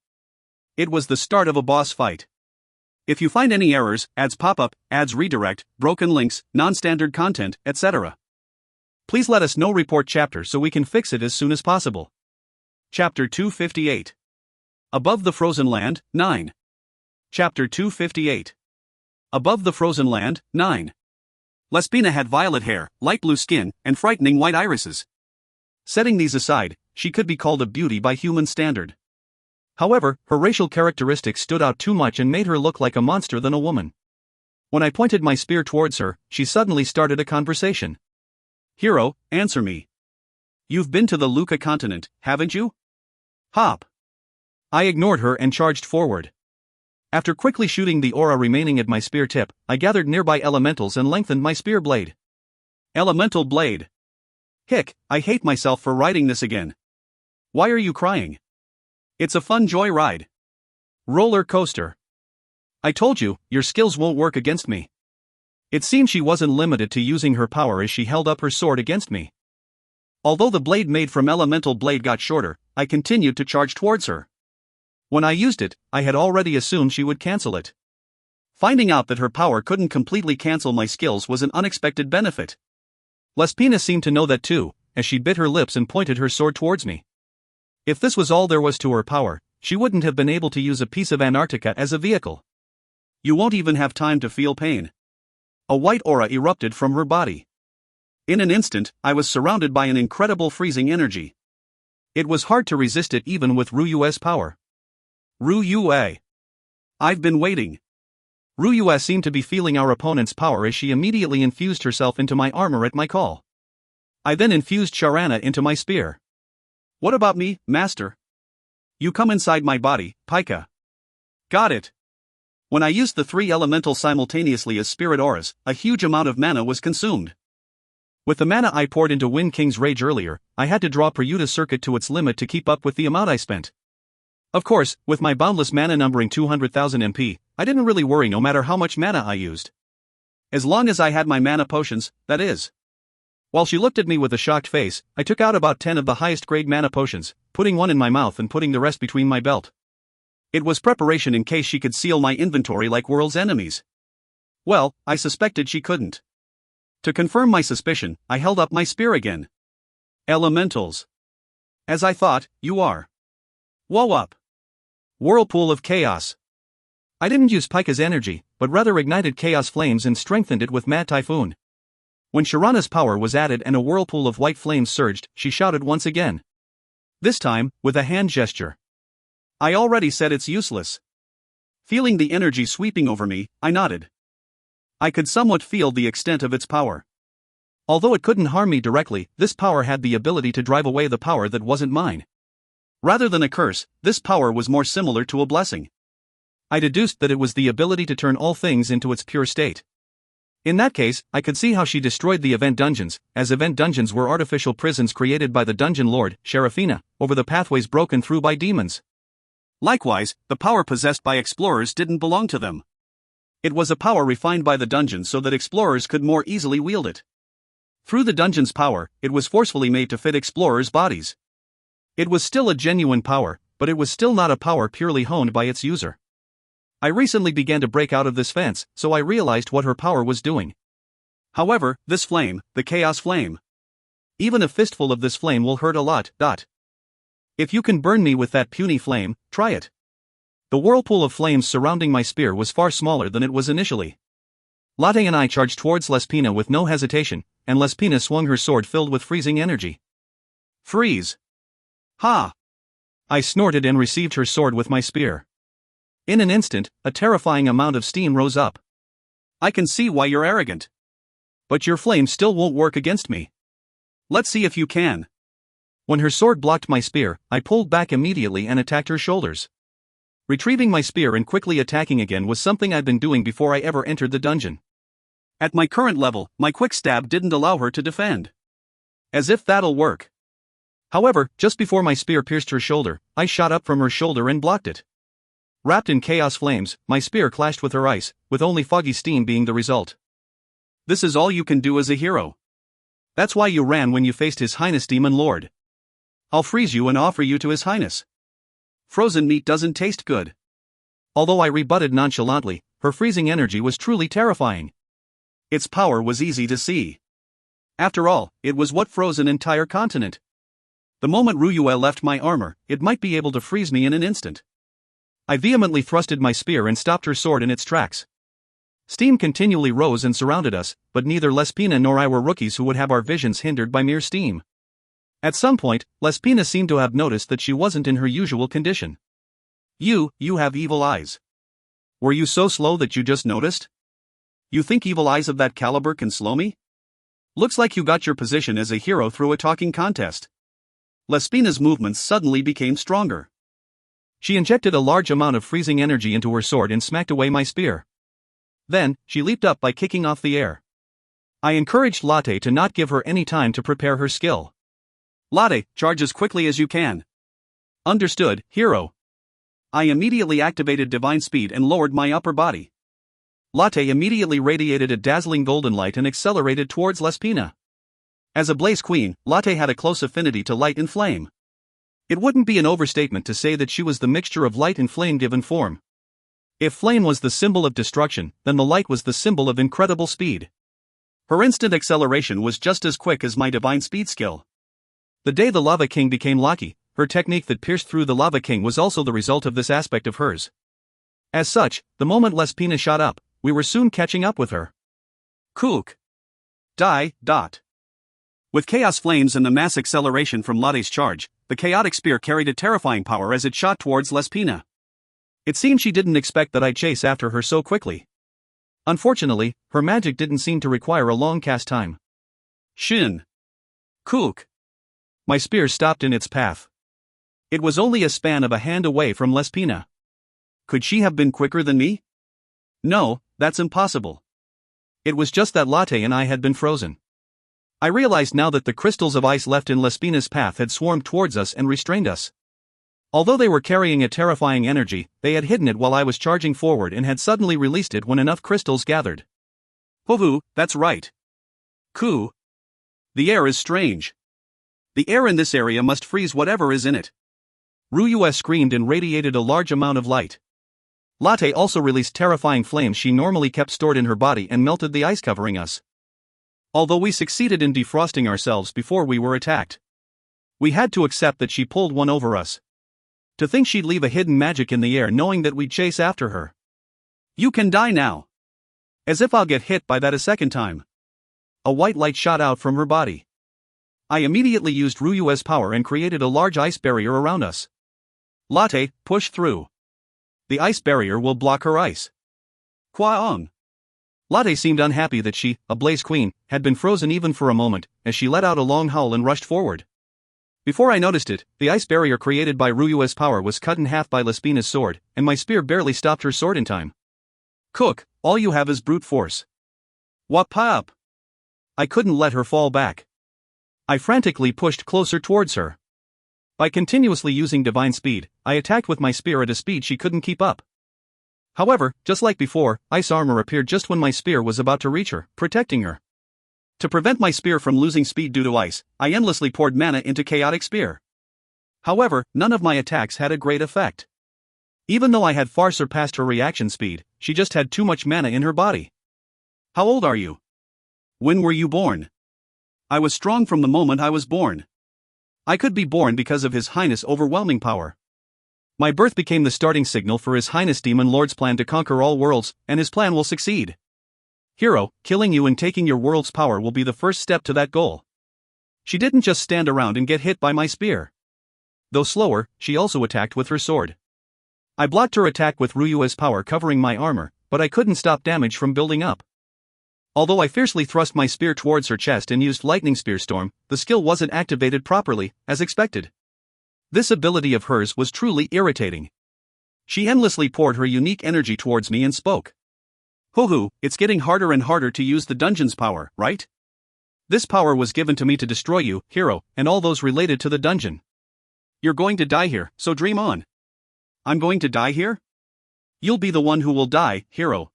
It was the start of a boss fight. If you find any errors, ads pop up, ads redirect, broken links, non-standard content, etc., please let us know. Report chapter so we can fix it as soon as possible. Chapter 258. Above the Frozen Land, 9. Chapter 258. Above the Frozen Land, 9. Lespina had violet hair, light blue skin, and frightening white irises. Setting these aside, she could be called a beauty by human standard. However, her racial characteristics stood out too much and made her look like a monster than a woman. When I pointed my spear towards her, she suddenly started a conversation. Hero, answer me. You've been to the Luca continent, haven't you? Hop. I ignored her and charged forward. After quickly shooting the aura remaining at my spear tip, I gathered nearby elementals and lengthened my spear blade. Elemental blade. Hick, I hate myself for writing this again. Why are you crying? It's a fun joy ride. Roller coaster. I told you, your skills won't work against me. It seemed she wasn't limited to using her power as she held up her sword against me. Although the blade made from elemental blade got shorter, I continued to charge towards her. When I used it, I had already assumed she would cancel it. Finding out that her power couldn't completely cancel my skills was an unexpected benefit. Lespina seemed to know that too, as she bit her lips and pointed her sword towards me. If this was all there was to her power, she wouldn't have been able to use a piece of Antarctica as a vehicle. You won't even have time to feel pain. A white aura erupted from her body. In an instant, I was surrounded by an incredible freezing energy. It was hard to resist it even with Ryu's power. Ryu. I've been waiting. Ryu seemed to be feeling our opponent's power as she immediately infused herself into my armor at my call. I then infused Sharana into my spear. What about me, master? You come inside my body, Pika. Got it. When I used the 3 elementals simultaneously as spirit auras, a huge amount of mana was consumed. With the mana I poured into Wind King's Rage earlier, I had to draw Peryuta's circuit to its limit to keep up with the amount I spent. Of course, with my boundless mana numbering 200,000 MP, I didn't really worry no matter how much mana I used. As long as I had my mana potions, that is. While she looked at me with a shocked face, I took out about 10 of the highest grade mana potions, putting one in my mouth and putting the rest between my belt. It was preparation in case she could seal my inventory like world's enemies. Well, I suspected she couldn't. To confirm my suspicion, I held up my spear again. Elementals. As I thought, you are. Whoa up. Whirlpool of chaos. I didn't use Pika's energy, but rather ignited chaos flames and strengthened it with Mad Typhoon. When Sharana's power was added and a whirlpool of white flames surged, she shouted once again. This time, with a hand gesture. I already said it's useless. Feeling the energy sweeping over me, I nodded. I could somewhat feel the extent of its power. Although it couldn't harm me directly, this power had the ability to drive away the power that wasn't mine. Rather than a curse, this power was more similar to a blessing. I deduced that it was the ability to turn all things into its pure state. In that case, I could see how she destroyed the event dungeons, as event dungeons were artificial prisons created by the dungeon lord, Sharafina, over the pathways broken through by demons. Likewise, the power possessed by explorers didn't belong to them. It was a power refined by the dungeon so that explorers could more easily wield it. Through the dungeon's power, it was forcefully made to fit explorers' bodies. It was still a genuine power, but it was still not a power purely honed by its user. I recently began to break out of this fence, so I realized what her power was doing. However, this flame, the Chaos Flame. Even a fistful of this flame will hurt a lot. If you can burn me with that puny flame, try it. The whirlpool of flames surrounding my spear was far smaller than it was initially. Latte and I charged towards Lespina with no hesitation, and Lespina swung her sword filled with freezing energy. Freeze! Ha! I snorted and received her sword with my spear. In an instant, a terrifying amount of steam rose up. I can see why you're arrogant. But your flame still won't work against me. Let's see if you can. When her sword blocked my spear, I pulled back immediately and attacked her shoulders. Retrieving my spear and quickly attacking again was something I'd been doing before I ever entered the dungeon. At my current level, my quick stab didn't allow her to defend. As if that'll work. However, just before my spear pierced her shoulder, I shot up from her shoulder and blocked it. Wrapped in chaos flames, my spear clashed with her ice, with only foggy steam being the result. This is all you can do as a hero. That's why you ran when you faced His Highness Demon Lord. I'll freeze you and offer you to His Highness. Frozen meat doesn't taste good. Although I rebutted nonchalantly, her freezing energy was truly terrifying. Its power was easy to see. After all, it was what froze an entire continent. The moment Ryue left my armor, it might be able to freeze me in an instant. I vehemently thrusted my spear and stopped her sword in its tracks. Steam continually rose and surrounded us, but neither Lespina nor I were rookies who would have our visions hindered by mere steam. At some point, Lespina seemed to have noticed that she wasn't in her usual condition. You have evil eyes. Were you so slow that you just noticed? You think evil eyes of that caliber can slow me? Looks like you got your position as a hero through a talking contest. Lespina's movements suddenly became stronger. She injected a large amount of freezing energy into her sword and smacked away my spear. Then, she leaped up by kicking off the air. I encouraged Latte to not give her any time to prepare her skill. Latte, charge as quickly as you can. Understood, hero. I immediately activated Divine Speed and lowered my upper body. Latte immediately radiated a dazzling golden light and accelerated towards Lespina. As a Blaze Queen, Latte had a close affinity to light and flame. It wouldn't be an overstatement to say that she was the mixture of light and flame given form. If flame was the symbol of destruction, then the light was the symbol of incredible speed. Her instant acceleration was just as quick as my Divine Speed skill. The day the Lava King became Loki, her technique that pierced through the Lava King was also the result of this aspect of hers. As such, the moment Lespina shot up, we were soon catching up with her. Kook. Die. With chaos flames and the mass acceleration from Latte's charge, the chaotic spear carried a terrifying power as it shot towards Lespina. It seemed she didn't expect that I'd chase after her so quickly. Unfortunately, her magic didn't seem to require a long cast time. Shin. Kook. My spear stopped in its path. It was only a span of a hand away from Lespina. Could she have been quicker than me? No, that's impossible. It was just that Latte and I had been frozen. I realized now that the crystals of ice left in Lespina's path had swarmed towards us and restrained us. Although they were carrying a terrifying energy, they had hidden it while I was charging forward and had suddenly released it when enough crystals gathered. Hoo, that's right. Koo. The air is strange. The air in this area must freeze whatever is in it. Ryue screamed and radiated a large amount of light. Latte also released terrifying flames she normally kept stored in her body and melted the ice covering us. Although we succeeded in defrosting ourselves before we were attacked, we had to accept that she pulled one over us. To think she'd leave a hidden magic in the air knowing that we'd chase after her. You can die now. As if I'll get hit by that a second time. A white light shot out from her body. I immediately used Ryue's power and created a large ice barrier around us. Latte, push through. The ice barrier will block her ice. Kwaong. Latte seemed unhappy that she, a Blaze Queen, had been frozen even for a moment, as she let out a long howl and rushed forward. Before I noticed it, the ice barrier created by Ryue's power was cut in half by Lespina's sword, and my spear barely stopped her sword in time. Cook, all you have is brute force. Wap-up! I couldn't let her fall back. I frantically pushed closer towards her. By continuously using divine speed, I attacked with my spear at a speed she couldn't keep up. However, just like before, ice armor appeared just when my spear was about to reach her, protecting her. To prevent my spear from losing speed due to ice, I endlessly poured mana into Chaotic Spear. However, none of my attacks had a great effect. Even though I had far surpassed her reaction speed, she just had too much mana in her body. How old are you? When were you born? I was strong from the moment I was born. I could be born because of His Highness' overwhelming power. My birth became the starting signal for His Highness Demon Lord's plan to conquer all worlds, and his plan will succeed. Hero, killing you and taking your world's power will be the first step to that goal. She didn't just stand around and get hit by my spear. Though slower, she also attacked with her sword. I blocked her attack with Ryue's power covering my armor, but I couldn't stop damage from building up. Although I fiercely thrust my spear towards her chest and used Lightning Spear Storm, the skill wasn't activated properly, as expected. This ability of hers was truly irritating. She endlessly poured her unique energy towards me and spoke. Hoo, it's getting harder and harder to use the dungeon's power, right? This power was given to me to destroy you, hero, and all those related to the dungeon. You're going to die here, so dream on. I'm going to die here? You'll be the one who will die, hero.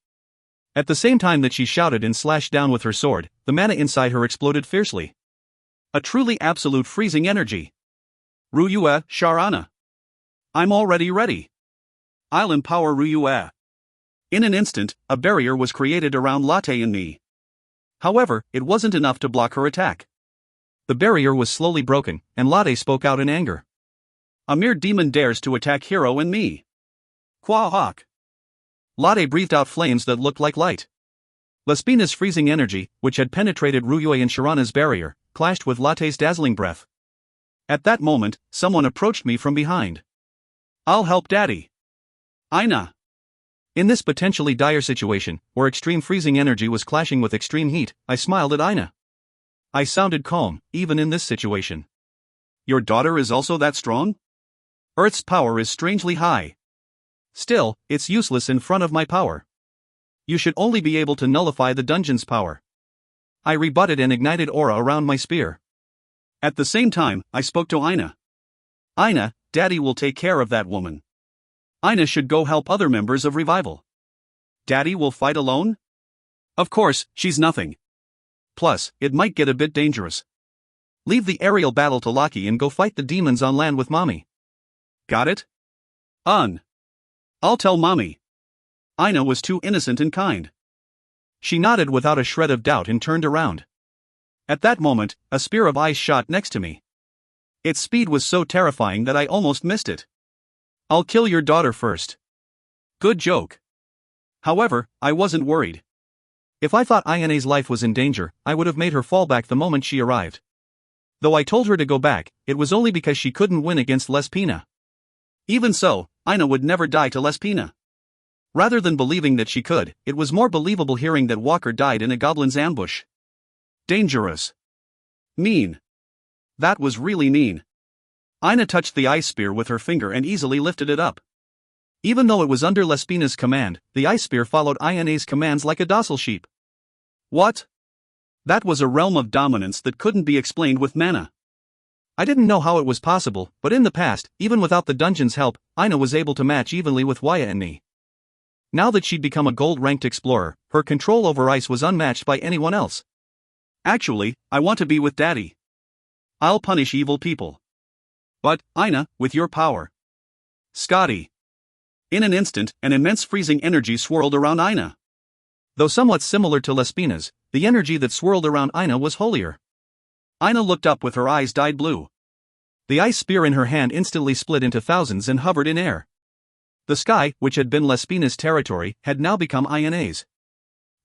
At the same time that she shouted and slashed down with her sword, the mana inside her exploded fiercely. A truly absolute freezing energy. Ryue, Sharana. I'm already ready. I'll empower Ryue. In an instant, a barrier was created around Latte and me. However, it wasn't enough to block her attack. The barrier was slowly broken, and Latte spoke out in anger. A mere demon dares to attack Hero and me. Quahawk. Latte breathed out flames that looked like light. Lespina's freezing energy, which had penetrated Ryue and Sharana's barrier, clashed with Latte's dazzling breath. At that moment, someone approached me from behind. I'll help Daddy. Aina. In this potentially dire situation, where extreme freezing energy was clashing with extreme heat, I smiled at Aina. I sounded calm, even in this situation. Your daughter is also that strong? Earth's power is strangely high. Still, it's useless in front of my power. You should only be able to nullify the dungeon's power. I rebutted and ignited aura around my spear. At the same time, I spoke to Aina. Aina, Daddy will take care of that woman. Aina should go help other members of Revival. Daddy will fight alone? Of course, she's nothing. Plus, it might get a bit dangerous. Leave the aerial battle to Loki and go fight the demons on land with Mommy. Got it? I'll tell Mommy. Aina was too innocent and kind. She nodded without a shred of doubt and turned around. At that moment, a spear of ice shot next to me. Its speed was so terrifying that I almost missed it. I'll kill your daughter first. Good joke. However, I wasn't worried. If I thought Ayane's life was in danger, I would have made her fall back the moment she arrived. Though I told her to go back, it was only because she couldn't win against Lespina. Even so, Aina would never die to Lespina. Rather than believing that she could, it was more believable hearing that Walker died in a goblin's ambush. Dangerous. Mean. That was really mean. Aina touched the ice spear with her finger and easily lifted it up. Even though it was under Lespina's command, the ice spear followed Ayane's commands like a docile sheep. What? That was a realm of dominance that couldn't be explained with mana. I didn't know how it was possible, but in the past, even without the dungeon's help, Aina was able to match evenly with Waya and me. Now that she'd become a gold-ranked explorer, her control over ice was unmatched by anyone else. Actually, I want to be with Daddy. I'll punish evil people. But, Aina, with your power. Scotty. In an instant, an immense freezing energy swirled around Aina. Though somewhat similar to Lespina's, the energy that swirled around Aina was holier. Aina looked up with her eyes dyed blue. The ice spear in her hand instantly split into thousands and hovered in air. The sky, which had been Lespina's territory, had now become Ayane's.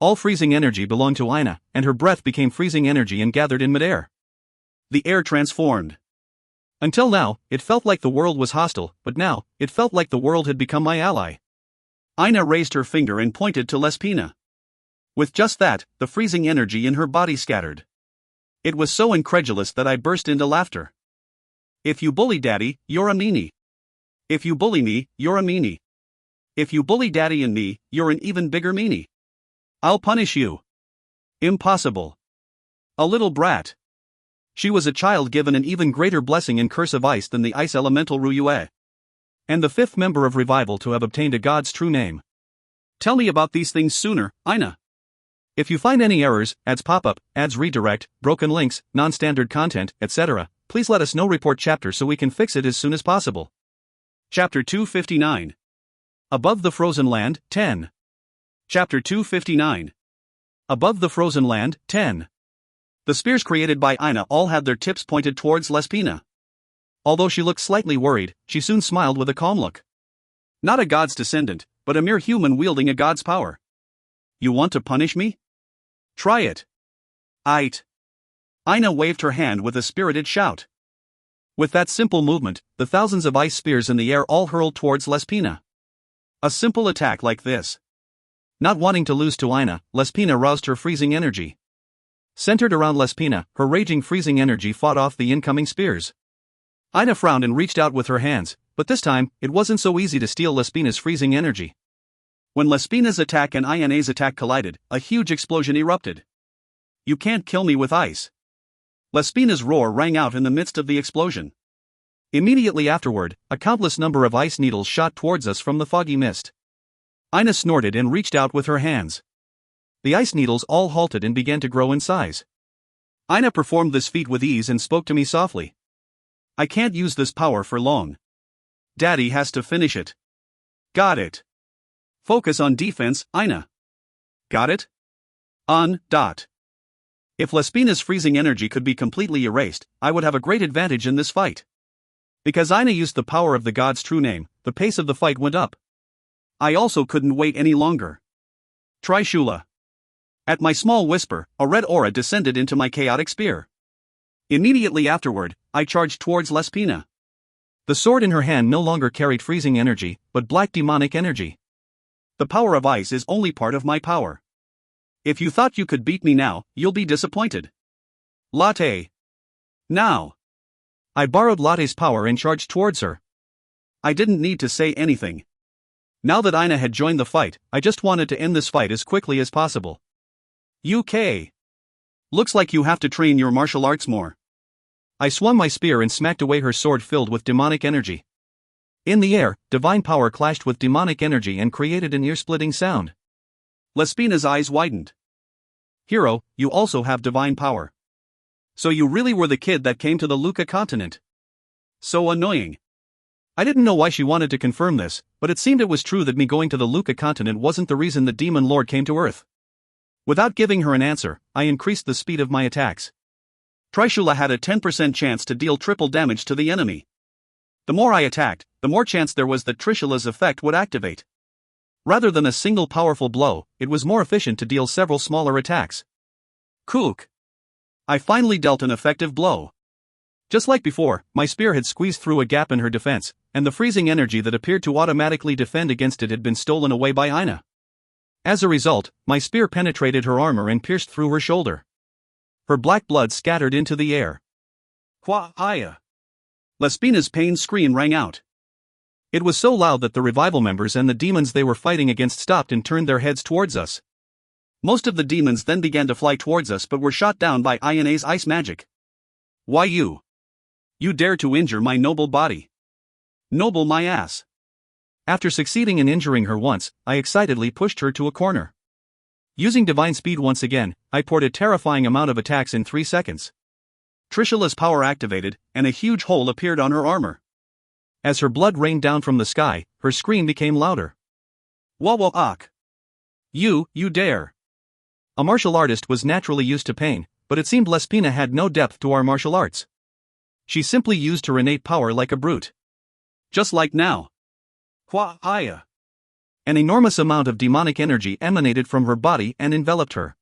All freezing energy belonged to Aina, and her breath became freezing energy and gathered in midair. The air transformed. Until now, it felt like the world was hostile, but now, it felt like the world had become my ally. Aina raised her finger and pointed to Lespina. With just that, the freezing energy in her body scattered. It was so incredulous that I burst into laughter. If you bully Daddy, you're a meanie. If you bully me, you're a meanie. If you bully Daddy and me, you're an even bigger meanie. I'll punish you. Impossible. A little brat. She was a child given an even greater blessing and curse of ice than the ice elemental Ryue. And the fifth member of Revival to have obtained a god's true name. Tell me about these things sooner, Aina. If you find any errors, ads pop up, ads redirect, broken links, non-standard content, etc., please let us know. Report chapter so we can fix it as soon as possible. Chapter 259. Above the Frozen Land, 10. Chapter 259. Above the Frozen Land, 10. The spears created by Aina all had their tips pointed towards Lespina. Although she looked slightly worried, she soon smiled with a calm look. Not a god's descendant, but a mere human wielding a god's power. You want to punish me? Try it. Aight. Aina waved her hand with a spirited shout. With that simple movement, the thousands of ice spears in the air all hurled towards Lespina. A simple attack like this. Not wanting to lose to Aina, Lespina roused her freezing energy. Centered around Lespina, her raging freezing energy fought off the incoming spears. Aina frowned and reached out with her hands, but this time, it wasn't so easy to steal Lespina's freezing energy. When Lespina's attack and Ayane's attack collided, a huge explosion erupted. You can't kill me with ice. Lespina's roar rang out in the midst of the explosion. Immediately afterward, a countless number of ice needles shot towards us from the foggy mist. Aina snorted and reached out with her hands. The ice needles all halted and began to grow in size. Aina performed this feat with ease and spoke to me softly. I can't use this power for long. Daddy has to finish it. Got it. Focus on defense, Aina. Got it? Dot. If Lespina's freezing energy could be completely erased, I would have a great advantage in this fight. Because Aina used the power of the god's true name, the pace of the fight went up. I also couldn't wait any longer. Trishula. At my small whisper, a red aura descended into my chaotic spear. Immediately afterward, I charged towards Lespina. The sword in her hand no longer carried freezing energy, but black demonic energy. The power of ice is only part of my power. If you thought you could beat me now, you'll be disappointed. Latte. Now. I borrowed Latte's power and charged towards her. I didn't need to say anything. Now that Aina had joined the fight, I just wanted to end this fight as quickly as possible. UK. Looks like you have to train your martial arts more. I swung my spear and smacked away her sword filled with demonic energy. In the air, divine power clashed with demonic energy and created an ear-splitting sound. Lespina's eyes widened. Hero, you also have divine power. So you really were the kid that came to the Luca continent. So annoying. I didn't know why she wanted to confirm this, but it seemed it was true that me going to the Luca continent wasn't the reason the demon lord came to Earth. Without giving her an answer, I increased the speed of my attacks. Trishula had a 10% chance to deal triple damage to the enemy. The more I attacked, the more chance there was that Trishula's effect would activate. Rather than a single powerful blow, it was more efficient to deal several smaller attacks. Kook. I finally dealt an effective blow. Just like before, my spear had squeezed through a gap in her defense, and the freezing energy that appeared to automatically defend against it had been stolen away by Aina. As a result, my spear penetrated her armor and pierced through her shoulder. Her black blood scattered into the air. Aya. Lespina's pain scream rang out. It was so loud that the revival members and the demons they were fighting against stopped and turned their heads towards us. Most of the demons then began to fly towards us but were shot down by Ayane's ice magic. Why you? You dare to injure my noble body. Noble my ass. After succeeding in injuring her once, I excitedly pushed her to a corner. Using divine speed once again, I poured a terrifying amount of attacks in 3 seconds. Trishula's power activated, and a huge hole appeared on her armor. As her blood rained down from the sky, her scream became louder. Wawak. You dare. A martial artist was naturally used to pain, but it seemed Lespina had no depth to our martial arts. She simply used her innate power like a brute. Just like now. Aya. An enormous amount of demonic energy emanated from her body and enveloped her.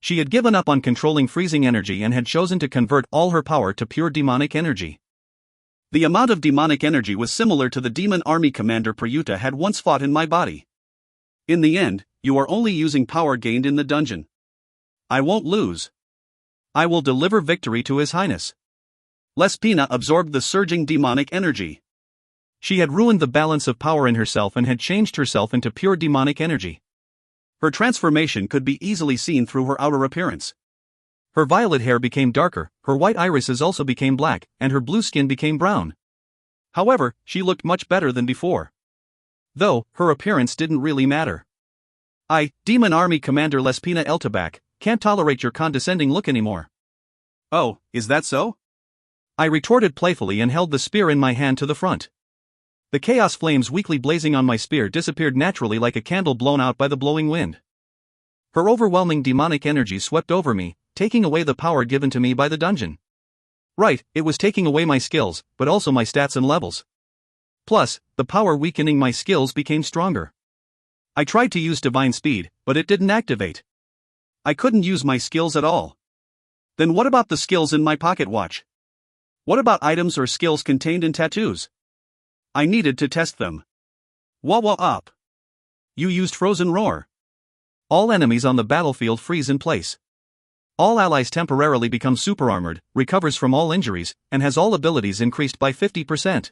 She had given up on controlling freezing energy and had chosen to convert all her power to pure demonic energy. The amount of demonic energy was similar to the demon army commander Prayuta had once fought in my body. In the end, you are only using power gained in the dungeon. I won't lose. I will deliver victory to His Highness. Lespina absorbed the surging demonic energy. She had ruined the balance of power in herself and had changed herself into pure demonic energy. Her transformation could be easily seen through her outer appearance. Her violet hair became darker, her white irises also became black, and her blue skin became brown. However, she looked much better than before. Though, her appearance didn't really matter. I, Demon Army Commander Lespina Eltabak, can't tolerate your condescending look anymore. Oh, is that so? I retorted playfully and held the spear in my hand to the front. The chaos flames weakly blazing on my spear disappeared naturally like a candle blown out by the blowing wind. Her overwhelming demonic energy swept over me, taking away the power given to me by the dungeon. Right, it was taking away my skills, but also my stats and levels. Plus, the power weakening my skills became stronger. I tried to use divine speed, but it didn't activate. I couldn't use my skills at all. Then what about the skills in my pocket watch? What about items or skills contained in tattoos? I needed to test them. Up. You used Frozen Roar. All enemies on the battlefield freeze in place. All allies temporarily become super armored, recovers from all injuries, and has all abilities increased by 50%.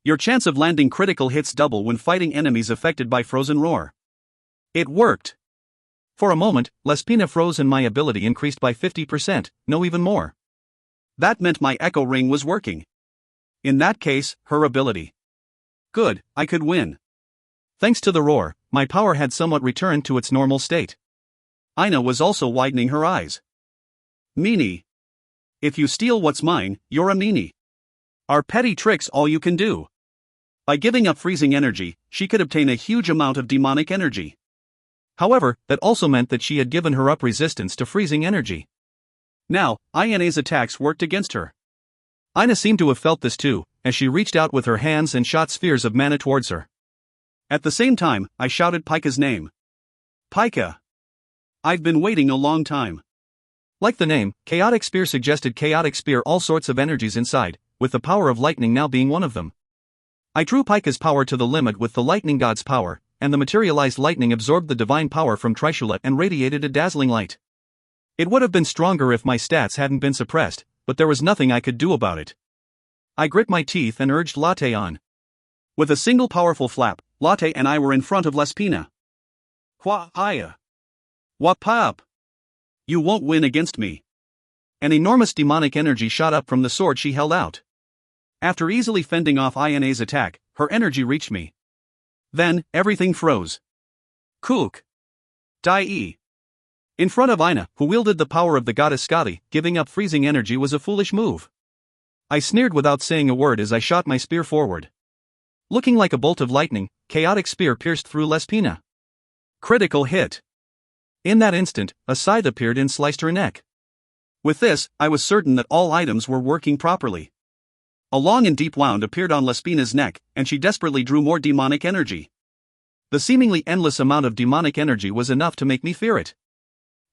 Your chance of landing critical hits double when fighting enemies affected by Frozen Roar. It worked. For a moment, Lespina froze and my ability increased by 50%, no even more. That meant my Echo Ring was working. In that case, her ability. Good, I could win. Thanks to the roar, my power had somewhat returned to its normal state. Aina was also widening her eyes. Meanie. If you steal what's mine, you're a meanie. Are petty tricks all you can do? By giving up freezing energy, she could obtain a huge amount of demonic energy. However, that also meant that she had given her up resistance to freezing energy. Now, Ina's attacks worked against her. Ina seemed to have felt this too, as she reached out with her hands and shot spheres of mana towards her. At the same time, I shouted Pika's name. Pika. I've been waiting a long time. Like the name, Chaotic Spear suggested Chaotic Spear all sorts of energies inside, with the power of lightning now being one of them. I drew Pika's power to the limit with the lightning god's power, and the materialized lightning absorbed the divine power from Trishula and radiated a dazzling light. It would have been stronger if my stats hadn't been suppressed, but there was nothing I could do about it. I grit my teeth and urged Latte on. With a single powerful flap, Latte and I were in front of Lespina. Hua-aya. Wap-up. You won't win against me. An enormous demonic energy shot up from the sword she held out. After easily fending off Ina's attack, her energy reached me. Then, everything froze. Kook. Dai. In front of Ina, who wielded the power of the goddess Skadi, giving up freezing energy was a foolish move. I sneered without saying a word as I shot my spear forward. Looking like a bolt of lightning, Chaotic Spear pierced through Lespina. Critical hit. In that instant, a scythe appeared and sliced her neck. With this, I was certain that all items were working properly. A long and deep wound appeared on Lespina's neck, and she desperately drew more demonic energy. The seemingly endless amount of demonic energy was enough to make me fear it.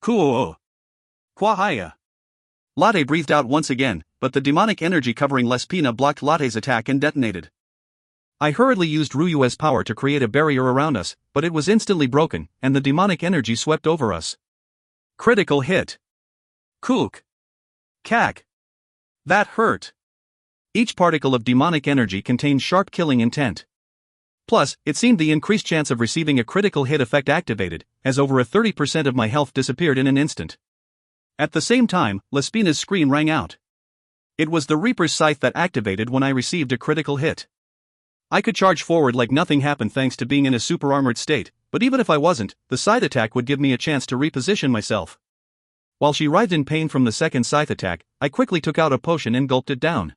Kuo. Kwahaya. Latte breathed out once again, but the demonic energy covering Lespina blocked Latte's attack and detonated. I hurriedly used Ryuu's power to create a barrier around us, but it was instantly broken, and the demonic energy swept over us. Critical hit. Kook. Kak. That hurt. Each particle of demonic energy contained sharp killing intent. Plus, it seemed the increased chance of receiving a critical hit effect activated, as over a 30% of my health disappeared in an instant. At the same time, Lespina's scream rang out. It was the Reaper's Scythe that activated when I received a critical hit. I could charge forward like nothing happened thanks to being in a super-armored state, but even if I wasn't, the scythe attack would give me a chance to reposition myself. While she writhed in pain from the second scythe attack, I quickly took out a potion and gulped it down.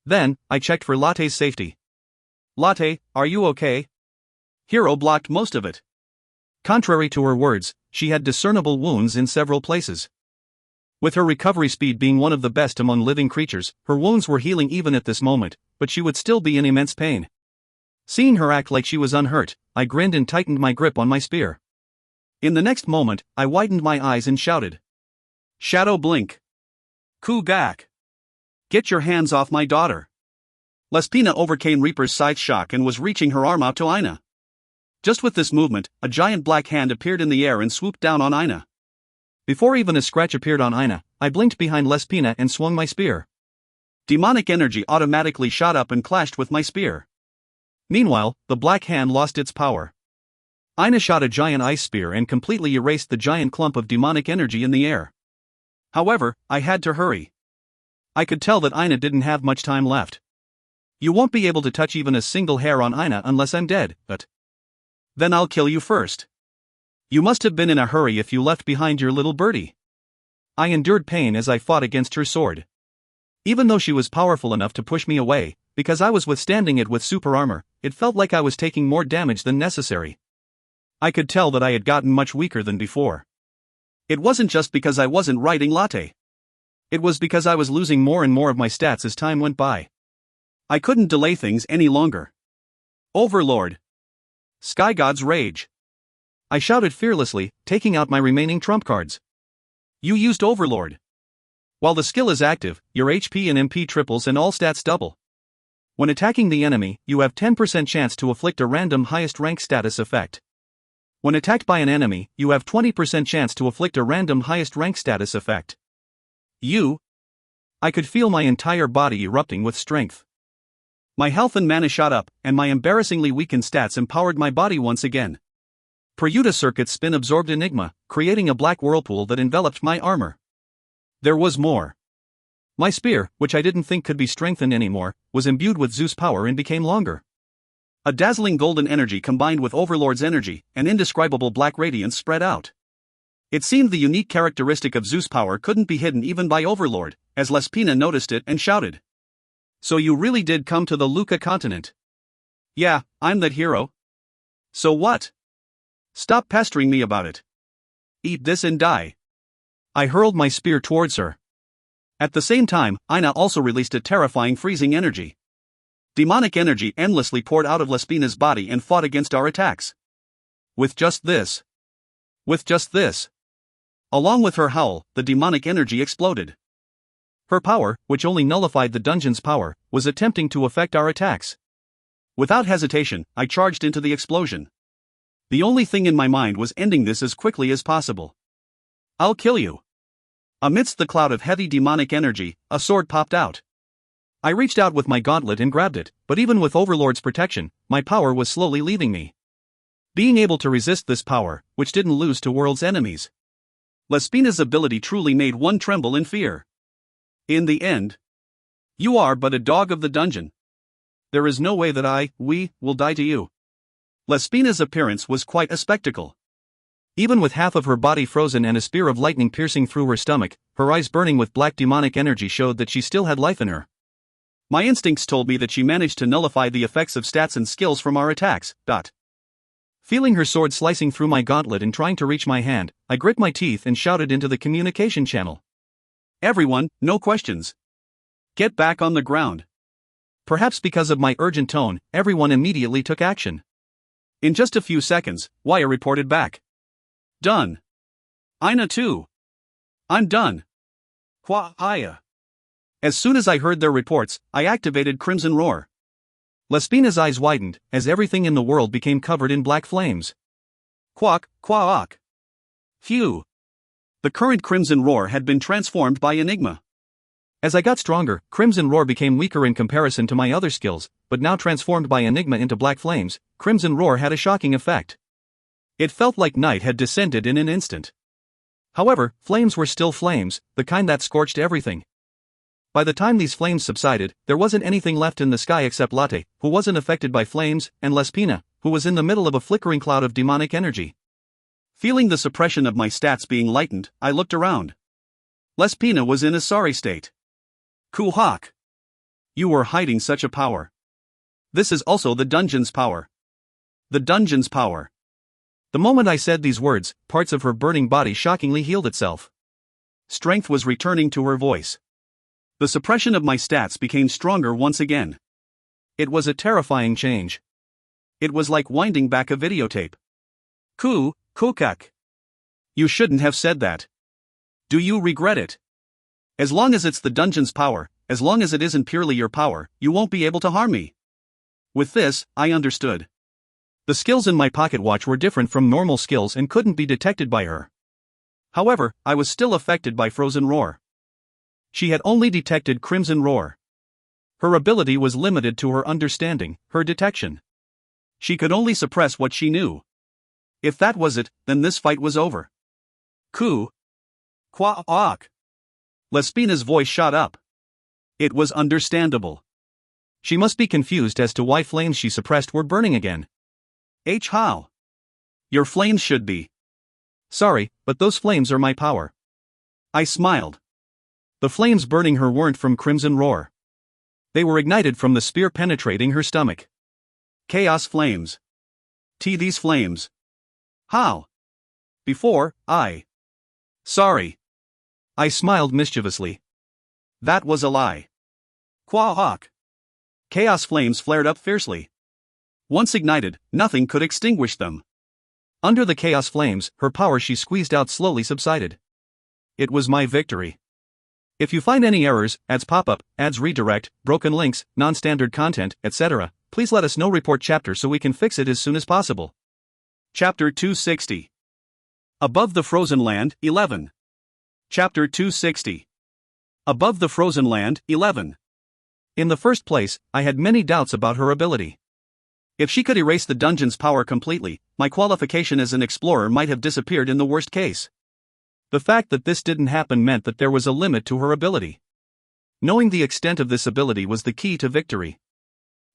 Then, I checked for Latte's safety. Latte, are you okay? Hero blocked most of it. Contrary to her words, she had discernible wounds in several places. With her recovery speed being one of the best among living creatures, her wounds were healing even at this moment, but she would still be in immense pain. Seeing her act like she was unhurt, I grinned and tightened my grip on my spear. In the next moment, I widened my eyes and shouted. Shadow Blink. Kugak. Get your hands off my daughter. Lespina overcame Reaper's Scythe shock and was reaching her arm out to Ina. Just with this movement, a giant black hand appeared in the air and swooped down on Ina. Before even a scratch appeared on Ina, I blinked behind Lespina and swung my spear. Demonic energy automatically shot up and clashed with my spear. Meanwhile, the black hand lost its power. Ina shot a giant ice spear and completely erased the giant clump of demonic energy in the air. However, I had to hurry. I could tell that Ina didn't have much time left. You won't be able to touch even a single hair on Ina unless I'm dead, but... Then I'll kill you first. You must have been in a hurry if you left behind your little birdie. I endured pain as I fought against her sword. Even though she was powerful enough to push me away, because I was withstanding it with super armor, it felt like I was taking more damage than necessary. I could tell that I had gotten much weaker than before. It wasn't just because I wasn't writing Latte. It was because I was losing more and more of my stats as time went by. I couldn't delay things any longer. Overlord. Sky God's Rage. I shouted fearlessly, taking out my remaining trump cards. You used Overlord. While the skill is active, your HP and MP triples and all stats double. When attacking the enemy, you have 10% chance to afflict a random highest rank status effect. When attacked by an enemy, you have 20% chance to afflict a random highest rank status effect. I could feel my entire body erupting with strength. My health and mana shot up, and my embarrassingly weakened stats empowered my body once again. Peryuta circuits spin absorbed Enigma, creating a black whirlpool that enveloped my armor. There was more. My spear, which I didn't think could be strengthened anymore, was imbued with Zeus power and became longer. A dazzling golden energy combined with Overlord's energy, an indescribable black radiance spread out. It seemed the unique characteristic of Zeus' power couldn't be hidden even by Overlord, as Lespina noticed it and shouted. So you really did come to the Luca continent? Yeah, I'm that hero. So what? Stop pestering me about it. Eat this and die. I hurled my spear towards her. At the same time, Ina also released a terrifying freezing energy. Demonic energy endlessly poured out of Lespina's body and fought against our attacks. With just this. Along with her howl, the demonic energy exploded. Her power, which only nullified the dungeon's power, was attempting to affect our attacks. Without hesitation, I charged into the explosion. The only thing in my mind was ending this as quickly as possible. I'll kill you. Amidst the cloud of heavy demonic energy, a sword popped out. I reached out with my gauntlet and grabbed it, but even with Overlord's protection, my power was slowly leaving me. Being able to resist this power, which didn't lose to world's enemies. Lespina's ability truly made one tremble in fear. In the end, you are but a dog of the dungeon. There is no way that we will die to you. Lespina's appearance was quite a spectacle. Even with half of her body frozen and a spear of lightning piercing through her stomach, her eyes burning with black demonic energy showed that she still had life in her. My instincts told me that she managed to nullify the effects of stats and skills from our attacks. Feeling her sword slicing through my gauntlet and trying to reach my hand, I grit my teeth and shouted into the communication channel. Everyone, no questions. Get back on the ground. Perhaps because of my urgent tone, everyone immediately took action. In just a few seconds, Waya reported back. Done. Ina too. I'm done. Aya. As soon as I heard their reports, I activated Crimson Roar. Lespina's eyes widened, as everything in the world became covered in black flames. Quack. Phew. The current Crimson Roar had been transformed by Enigma. As I got stronger, Crimson Roar became weaker in comparison to my other skills, but now transformed by Enigma into black flames, Crimson Roar had a shocking effect. It felt like night had descended in an instant. However, flames were still flames, the kind that scorched everything. By the time these flames subsided, there wasn't anything left in the sky except Latte, who wasn't affected by flames, and Lespina, who was in the middle of a flickering cloud of demonic energy. Feeling the suppression of my stats being lightened, I looked around. Lespina was in a sorry state. Kuhak. You were hiding such a power. This is also the dungeon's power. The dungeon's power. The moment I said these words, parts of her burning body shockingly healed itself. Strength was returning to her voice. The suppression of my stats became stronger once again. It was a terrifying change. It was like winding back a videotape. Kukak. You shouldn't have said that. Do you regret it? As long as it's the dungeon's power, as long as it isn't purely your power, you won't be able to harm me. With this, I understood. The skills in my pocket watch were different from normal skills and couldn't be detected by her. However, I was still affected by Frozen Roar. She had only detected Crimson Roar. Her ability was limited to her understanding, her detection. She could only suppress what she knew. If that was it, then this fight was over. Quack. Lespina's voice shot up. It was understandable. She must be confused as to why flames she suppressed were burning again. How? Your flames should be. Sorry, but those flames are my power. I smiled. The flames burning her weren't from Crimson Roar. They were ignited from the spear penetrating her stomach. Chaos flames. These flames. How? Before, Sorry. I smiled mischievously. That was a lie. Quack. Chaos flames flared up fiercely. Once ignited, nothing could extinguish them. Under the chaos flames, her power she squeezed out slowly subsided. It was my victory. If you find any errors, ads pop up, ads redirect, broken links, non-standard content, etc., please let us know. Report chapter so we can fix it as soon as possible. Chapter 260. Above the Frozen Land, 11. Chapter 260. Above the Frozen Land, 11. In the first place, I had many doubts about her ability. If she could erase the dungeon's power completely, my qualification as an explorer might have disappeared in the worst case. The fact that this didn't happen meant that there was a limit to her ability. Knowing the extent of this ability was the key to victory.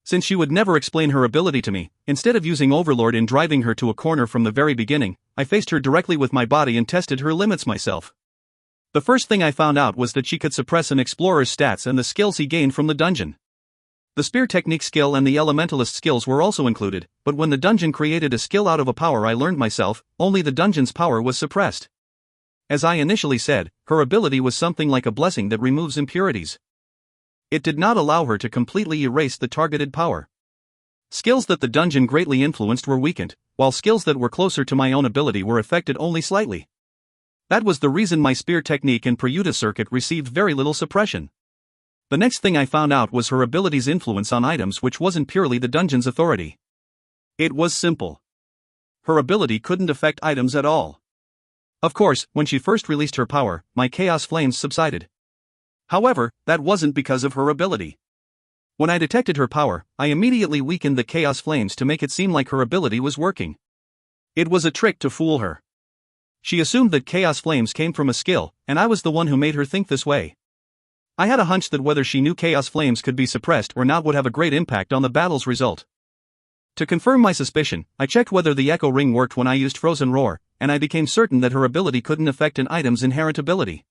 Since she would never explain her ability to me, instead of using Overlord in driving her to a corner from the very beginning, I faced her directly with my body and tested her limits myself. The first thing I found out was that she could suppress an explorer's stats and the skills he gained from the dungeon. The spear technique skill and the elementalist skills were also included, but when the dungeon created a skill out of a power I learned myself, only the dungeon's power was suppressed. As I initially said, her ability was something like a blessing that removes impurities. It did not allow her to completely erase the targeted power. Skills that the dungeon greatly influenced were weakened, while skills that were closer to my own ability were affected only slightly. That was the reason my spear technique and Prayuta circuit received very little suppression. The next thing I found out was her ability's influence on items, which wasn't purely the dungeon's authority. It was simple. Her ability couldn't affect items at all. Of course, when she first released her power, my chaos flames subsided. However, that wasn't because of her ability. When I detected her power, I immediately weakened the chaos flames to make it seem like her ability was working. It was a trick to fool her. She assumed that chaos flames came from a skill, and I was the one who made her think this way. I had a hunch that whether she knew chaos flames could be suppressed or not would have a great impact on the battle's result. To confirm my suspicion, I checked whether the echo ring worked when I used Frozen Roar, and I became certain that her ability couldn't affect an item's inherent ability.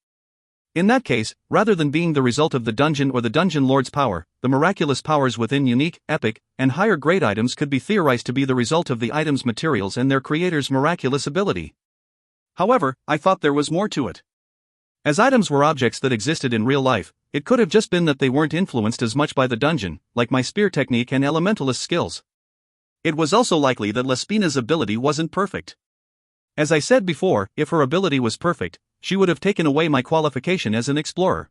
In that case, rather than being the result of the dungeon or the dungeon lord's power, the miraculous powers within unique, epic, and higher grade items could be theorized to be the result of the item's materials and their creator's miraculous ability. However, I thought there was more to it. As items were objects that existed in real life, it could have just been that they weren't influenced as much by the dungeon, like my spear technique and elementalist skills. It was also likely that Lespina's ability wasn't perfect. As I said before, if her ability was perfect, she would have taken away my qualification as an explorer.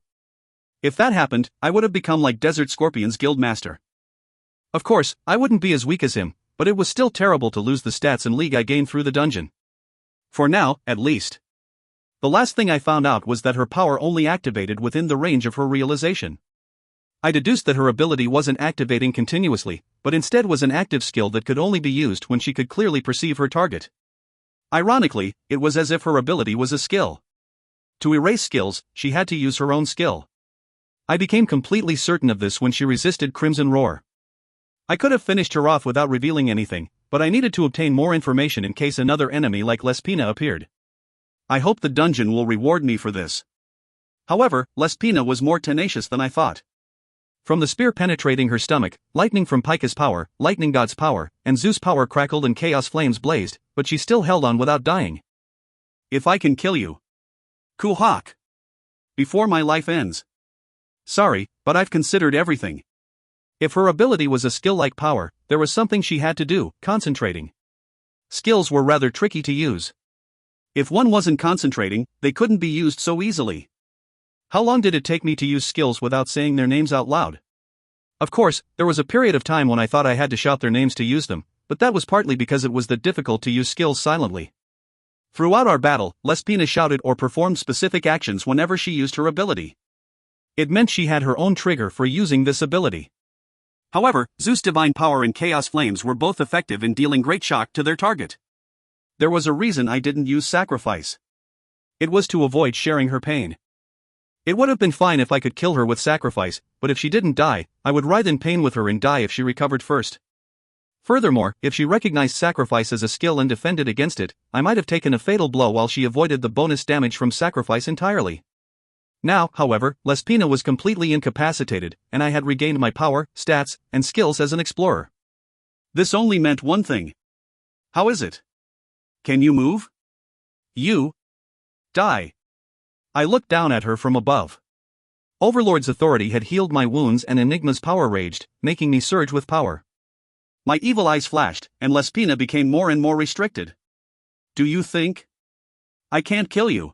If that happened, I would have become like Desert Scorpion's guild master. Of course, I wouldn't be as weak as him, but it was still terrible to lose the stats and league I gained through the dungeon. For now, at least. The last thing I found out was that her power only activated within the range of her realization. I deduced that her ability wasn't activating continuously, but instead was an active skill that could only be used when she could clearly perceive her target. Ironically, it was as if her ability was a skill. To erase skills, she had to use her own skill. I became completely certain of this when she resisted Crimson Roar. I could have finished her off without revealing anything, but I needed to obtain more information in case another enemy like Lespina appeared. I hope the dungeon will reward me for this. However, Lespina was more tenacious than I thought. From the spear penetrating her stomach, lightning from Pika's power, lightning god's power, and Zeus' power crackled and chaos flames blazed, but she still held on without dying. If I can kill you. Kuhak. Before my life ends. Sorry, but I've considered everything. If her ability was a skill-like power, there was something she had to do, concentrating. Skills were rather tricky to use. If one wasn't concentrating, they couldn't be used so easily. How long did it take me to use skills without saying their names out loud? Of course, there was a period of time when I thought I had to shout their names to use them, but that was partly because it was that difficult to use skills silently. Throughout our battle, Lespina shouted or performed specific actions whenever she used her ability. It meant she had her own trigger for using this ability. However, Zeus' divine power and chaos flames were both effective in dealing great shock to their target. There was a reason I didn't use sacrifice. It was to avoid sharing her pain. It would have been fine if I could kill her with sacrifice, but if she didn't die, I would writhe in pain with her and die if she recovered first. Furthermore, if she recognized sacrifice as a skill and defended against it, I might have taken a fatal blow while she avoided the bonus damage from sacrifice entirely. Now, however, Lespina was completely incapacitated, and I had regained my power, stats, and skills as an explorer. This only meant one thing. How is it? Can you move? You. Die. I looked down at her from above. Overlord's authority had healed my wounds and Enigma's power raged, making me surge with power. My evil eyes flashed, and Lespina became more and more restricted. Do you think? I can't kill you.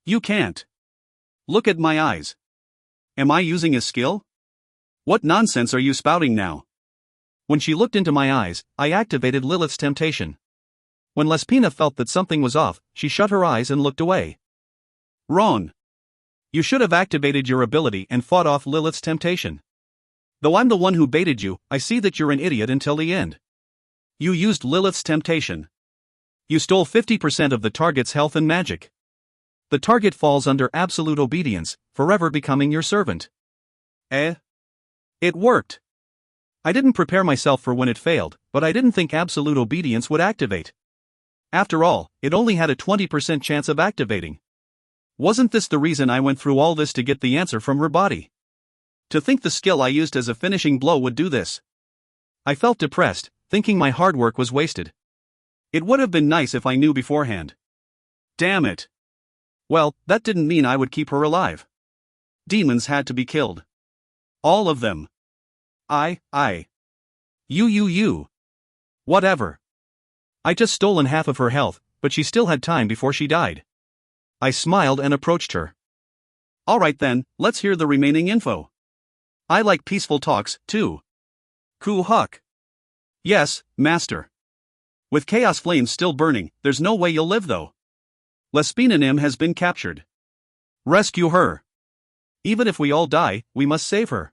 You can't. Look at my eyes. Am I using a skill? What nonsense are you spouting now? When she looked into my eyes, I activated Lilith's temptation. When Lespina felt that something was off, she shut her eyes and looked away. Wrong. You should have activated your ability and fought off Lilith's temptation. Though I'm the one who baited you, I see that you're an idiot until the end. You used Lilith's temptation. You stole 50% of the target's health and magic. The target falls under absolute obedience, forever becoming your servant. It worked. I didn't prepare myself for when it failed, but I didn't think absolute obedience would activate. After all, it only had a 20% chance of activating. Wasn't this the reason I went through all this to get the answer from her body? To think the skill I used as a finishing blow would do this. I felt depressed, thinking my hard work was wasted. It would have been nice if I knew beforehand. Damn it. Well, that didn't mean I would keep her alive. Demons had to be killed. All of them. You. Whatever. I just stolen half of her health, but she still had time before she died. I smiled and approached her. Alright then, let's hear the remaining info. I like peaceful talks, too. Ku Huck. Yes, master. With chaos flames still burning, there's no way you'll live though. Lespina Nim has been captured. Rescue her. Even if we all die, we must save her.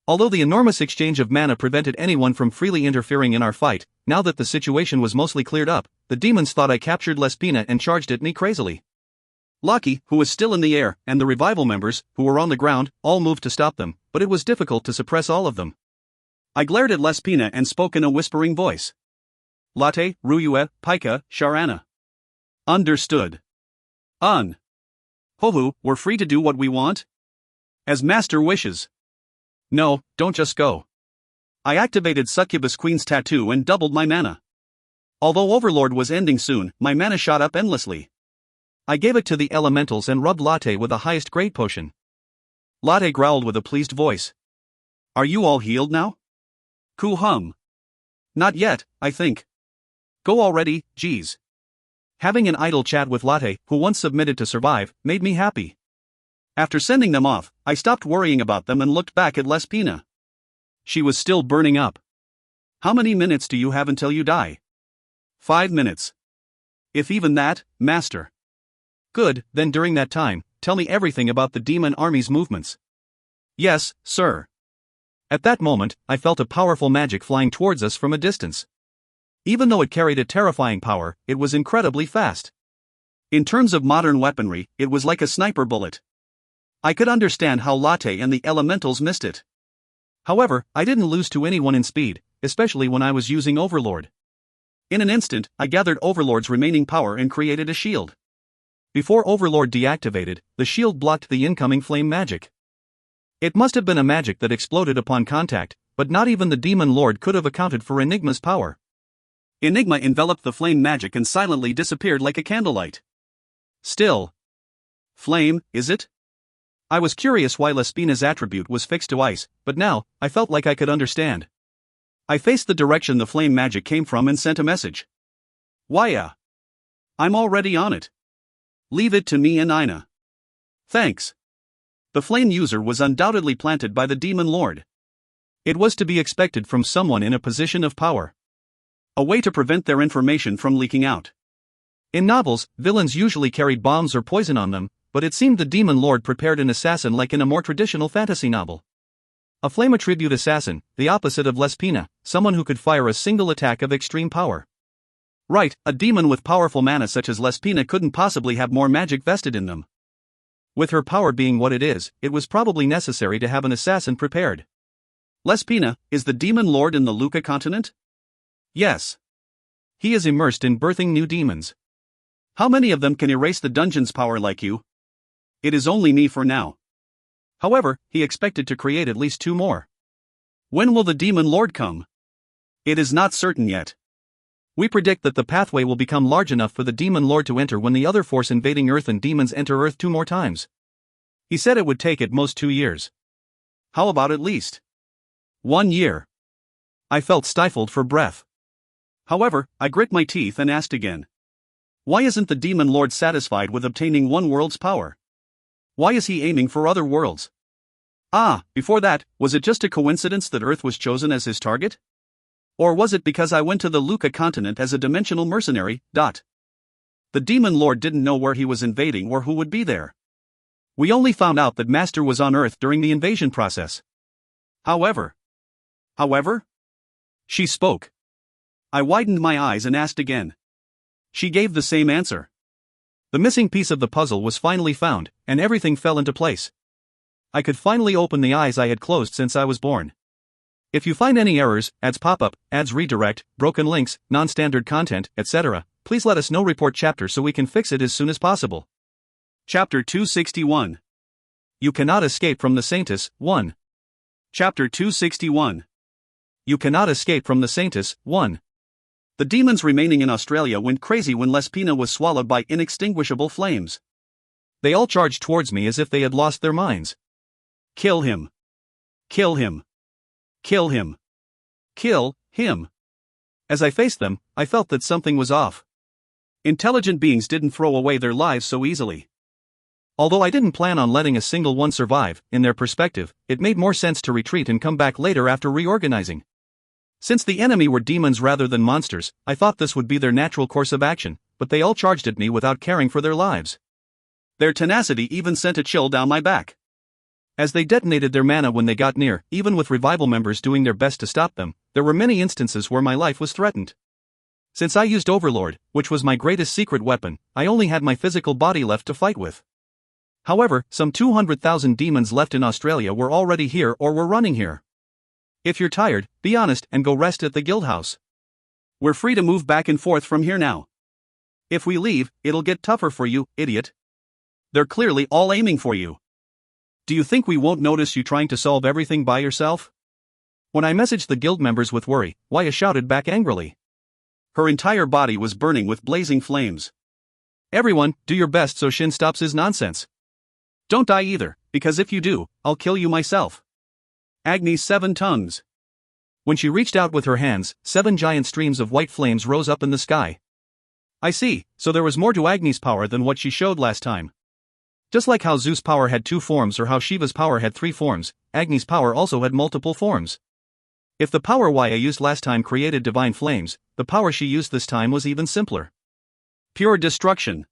Although the enormous exchange of mana prevented anyone from freely interfering in our fight, now that the situation was mostly cleared up, the demons thought I captured Lespina and charged at me crazily. Lucky, who was still in the air, and the revival members, who were on the ground, all moved to stop them, but it was difficult to suppress all of them. I glared at Lespina and spoke in a whispering voice. Latte, Ruyue, Pika, Sharana. Understood. Hohu, we're free to do what we want? As master wishes. No, don't just go. I activated Succubus Queen's tattoo and doubled my mana. Although Overlord was ending soon, my mana shot up endlessly. I gave it to the elementals and rubbed Latte with the highest grade potion. Latte growled with a pleased voice. Are you all healed now? Ku hum. Not yet, I think. Go already, geez. Having an idle chat with Latte, who once submitted to survive, made me happy. After sending them off, I stopped worrying about them and looked back at Lespina. She was still burning up. How many minutes do you have until you die? 5 minutes. If even that, master. Good, then during that time, tell me everything about the demon army's movements. Yes, sir. At that moment, I felt a powerful magic flying towards us from a distance. Even though it carried a terrifying power, it was incredibly fast. In terms of modern weaponry, it was like a sniper bullet. I could understand how Latte and the elementals missed it. However, I didn't lose to anyone in speed, especially when I was using Overlord. In an instant, I gathered Overlord's remaining power and created a shield. Before Overlord deactivated, the shield blocked the incoming flame magic. It must have been a magic that exploded upon contact, but not even the Demon Lord could have accounted for Enigma's power. Enigma enveloped the flame magic and silently disappeared like a candlelight. Still. Flame, is it? I was curious why Lespina's attribute was fixed to ice, but now, I felt like I could understand. I faced the direction the flame magic came from and sent a message. Why? I'm already on it. Leave it to me and Ina. Thanks. The flame user was undoubtedly planted by the Demon Lord. It was to be expected from someone in a position of power. A way to prevent their information from leaking out. In novels, villains usually carried bombs or poison on them, but it seemed the Demon Lord prepared an assassin like in a more traditional fantasy novel. A flame attribute assassin, the opposite of Lespina, someone who could fire a single attack of extreme power. Right, a demon with powerful mana such as Lespina couldn't possibly have more magic vested in them. With her power being what it is, it was probably necessary to have an assassin prepared. Lespina, is the Demon Lord in the Luca continent? Yes. He is immersed in birthing new demons. How many of them can erase the dungeon's power like you? It is only me for now. However, he expected to create at least 2 more. When will the Demon Lord come? It is not certain yet. We predict that the pathway will become large enough for the Demon Lord to enter when the other force invading Earth and demons enter Earth 2 more times. He said it would take at most 2 years. How about at least 1 year? I felt stifled for breath. However, I grit my teeth and asked again. Why isn't the Demon Lord satisfied with obtaining one world's power? Why is he aiming for other worlds? Before that, was it just a coincidence that Earth was chosen as his target? Or was it because I went to the Luca continent as a dimensional mercenary? The Demon Lord didn't know where he was invading or who would be there. We only found out that Master was on Earth during the invasion process. However? She spoke. I widened my eyes and asked again. She gave the same answer. The missing piece of the puzzle was finally found, and everything fell into place. I could finally open the eyes I had closed since I was born. If you find any errors, ads pop up, ads redirect, broken links, non-standard content, etc., please let us know. Report chapter so we can fix it as soon as possible. Chapter 261. You Cannot Escape from the Saintess, 1. Chapter 261. You Cannot Escape from the Saintess, 1. The demons remaining in Australia went crazy when Lespina was swallowed by inextinguishable flames. They all charged towards me as if they had lost their minds. Kill him. Kill him. Kill him. Kill him. As I faced them, I felt that something was off. Intelligent beings didn't throw away their lives so easily. Although I didn't plan on letting a single one survive, in their perspective, it made more sense to retreat and come back later after reorganizing. Since the enemy were demons rather than monsters, I thought this would be their natural course of action, but they all charged at me without caring for their lives. Their tenacity even sent a chill down my back. As they detonated their mana when they got near, even with revival members doing their best to stop them, there were many instances where my life was threatened. Since I used Overlord, which was my greatest secret weapon, I only had my physical body left to fight with. However, some 200,000 demons left in Australia were already here or were running here. If you're tired, be honest and go rest at the guild house. We're free to move back and forth from here now. If we leave, it'll get tougher for you, idiot. They're clearly all aiming for you. Do you think we won't notice you trying to solve everything by yourself? When I messaged the guild members with worry, Waya shouted back angrily. Her entire body was burning with blazing flames. Everyone, do your best so Shin stops his nonsense. Don't die either, because if you do, I'll kill you myself. Agni's 7 tongues. When she reached out with her hands, 7 giant streams of white flames rose up in the sky. I see, so there was more to Agni's power than what she showed last time. Just like how Zeus' power had 2 forms or how Shiva's power had 3 forms, Agni's power also had multiple forms. If the power Waya used last time created divine flames, the power she used this time was even simpler. Pure destruction.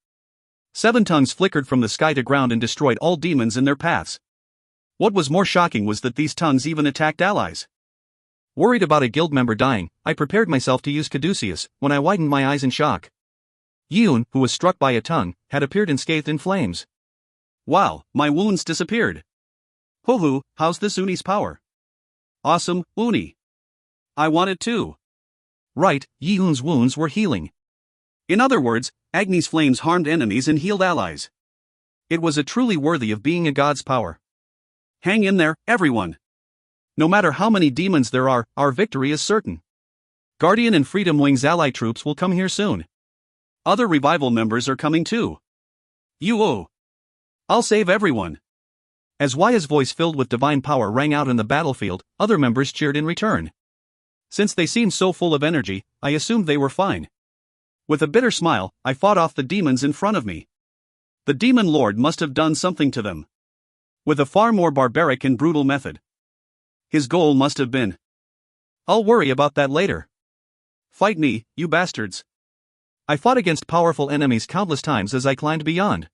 7 tongues flickered from the sky to ground and destroyed all demons in their paths. What was more shocking was that these tongues even attacked allies. Worried about a guild member dying, I prepared myself to use Caduceus, when I widened my eyes in shock. Yoon, who was struck by a tongue, had appeared unscathed in flames. Wow, my wounds disappeared. Hoo-hoo, how's this Uni's power? Awesome, Uni. I want it too. Right, Yoon's wounds were healing. In other words, Agni's flames harmed enemies and healed allies. It was a truly worthy of being a god's power. Hang in there, everyone. No matter how many demons there are, our victory is certain. Guardian and Freedom Wing's ally troops will come here soon. Other revival members are coming too. I'll save everyone. As Waya's voice filled with divine power rang out in the battlefield, other members cheered in return. Since they seemed so full of energy, I assumed they were fine. With a bitter smile, I fought off the demons in front of me. The demon lord must have done something to them. With a far more barbaric and brutal method. His goal must have been. I'll worry about that later. Fight me, you bastards. I fought against powerful enemies countless times as I climbed beyond.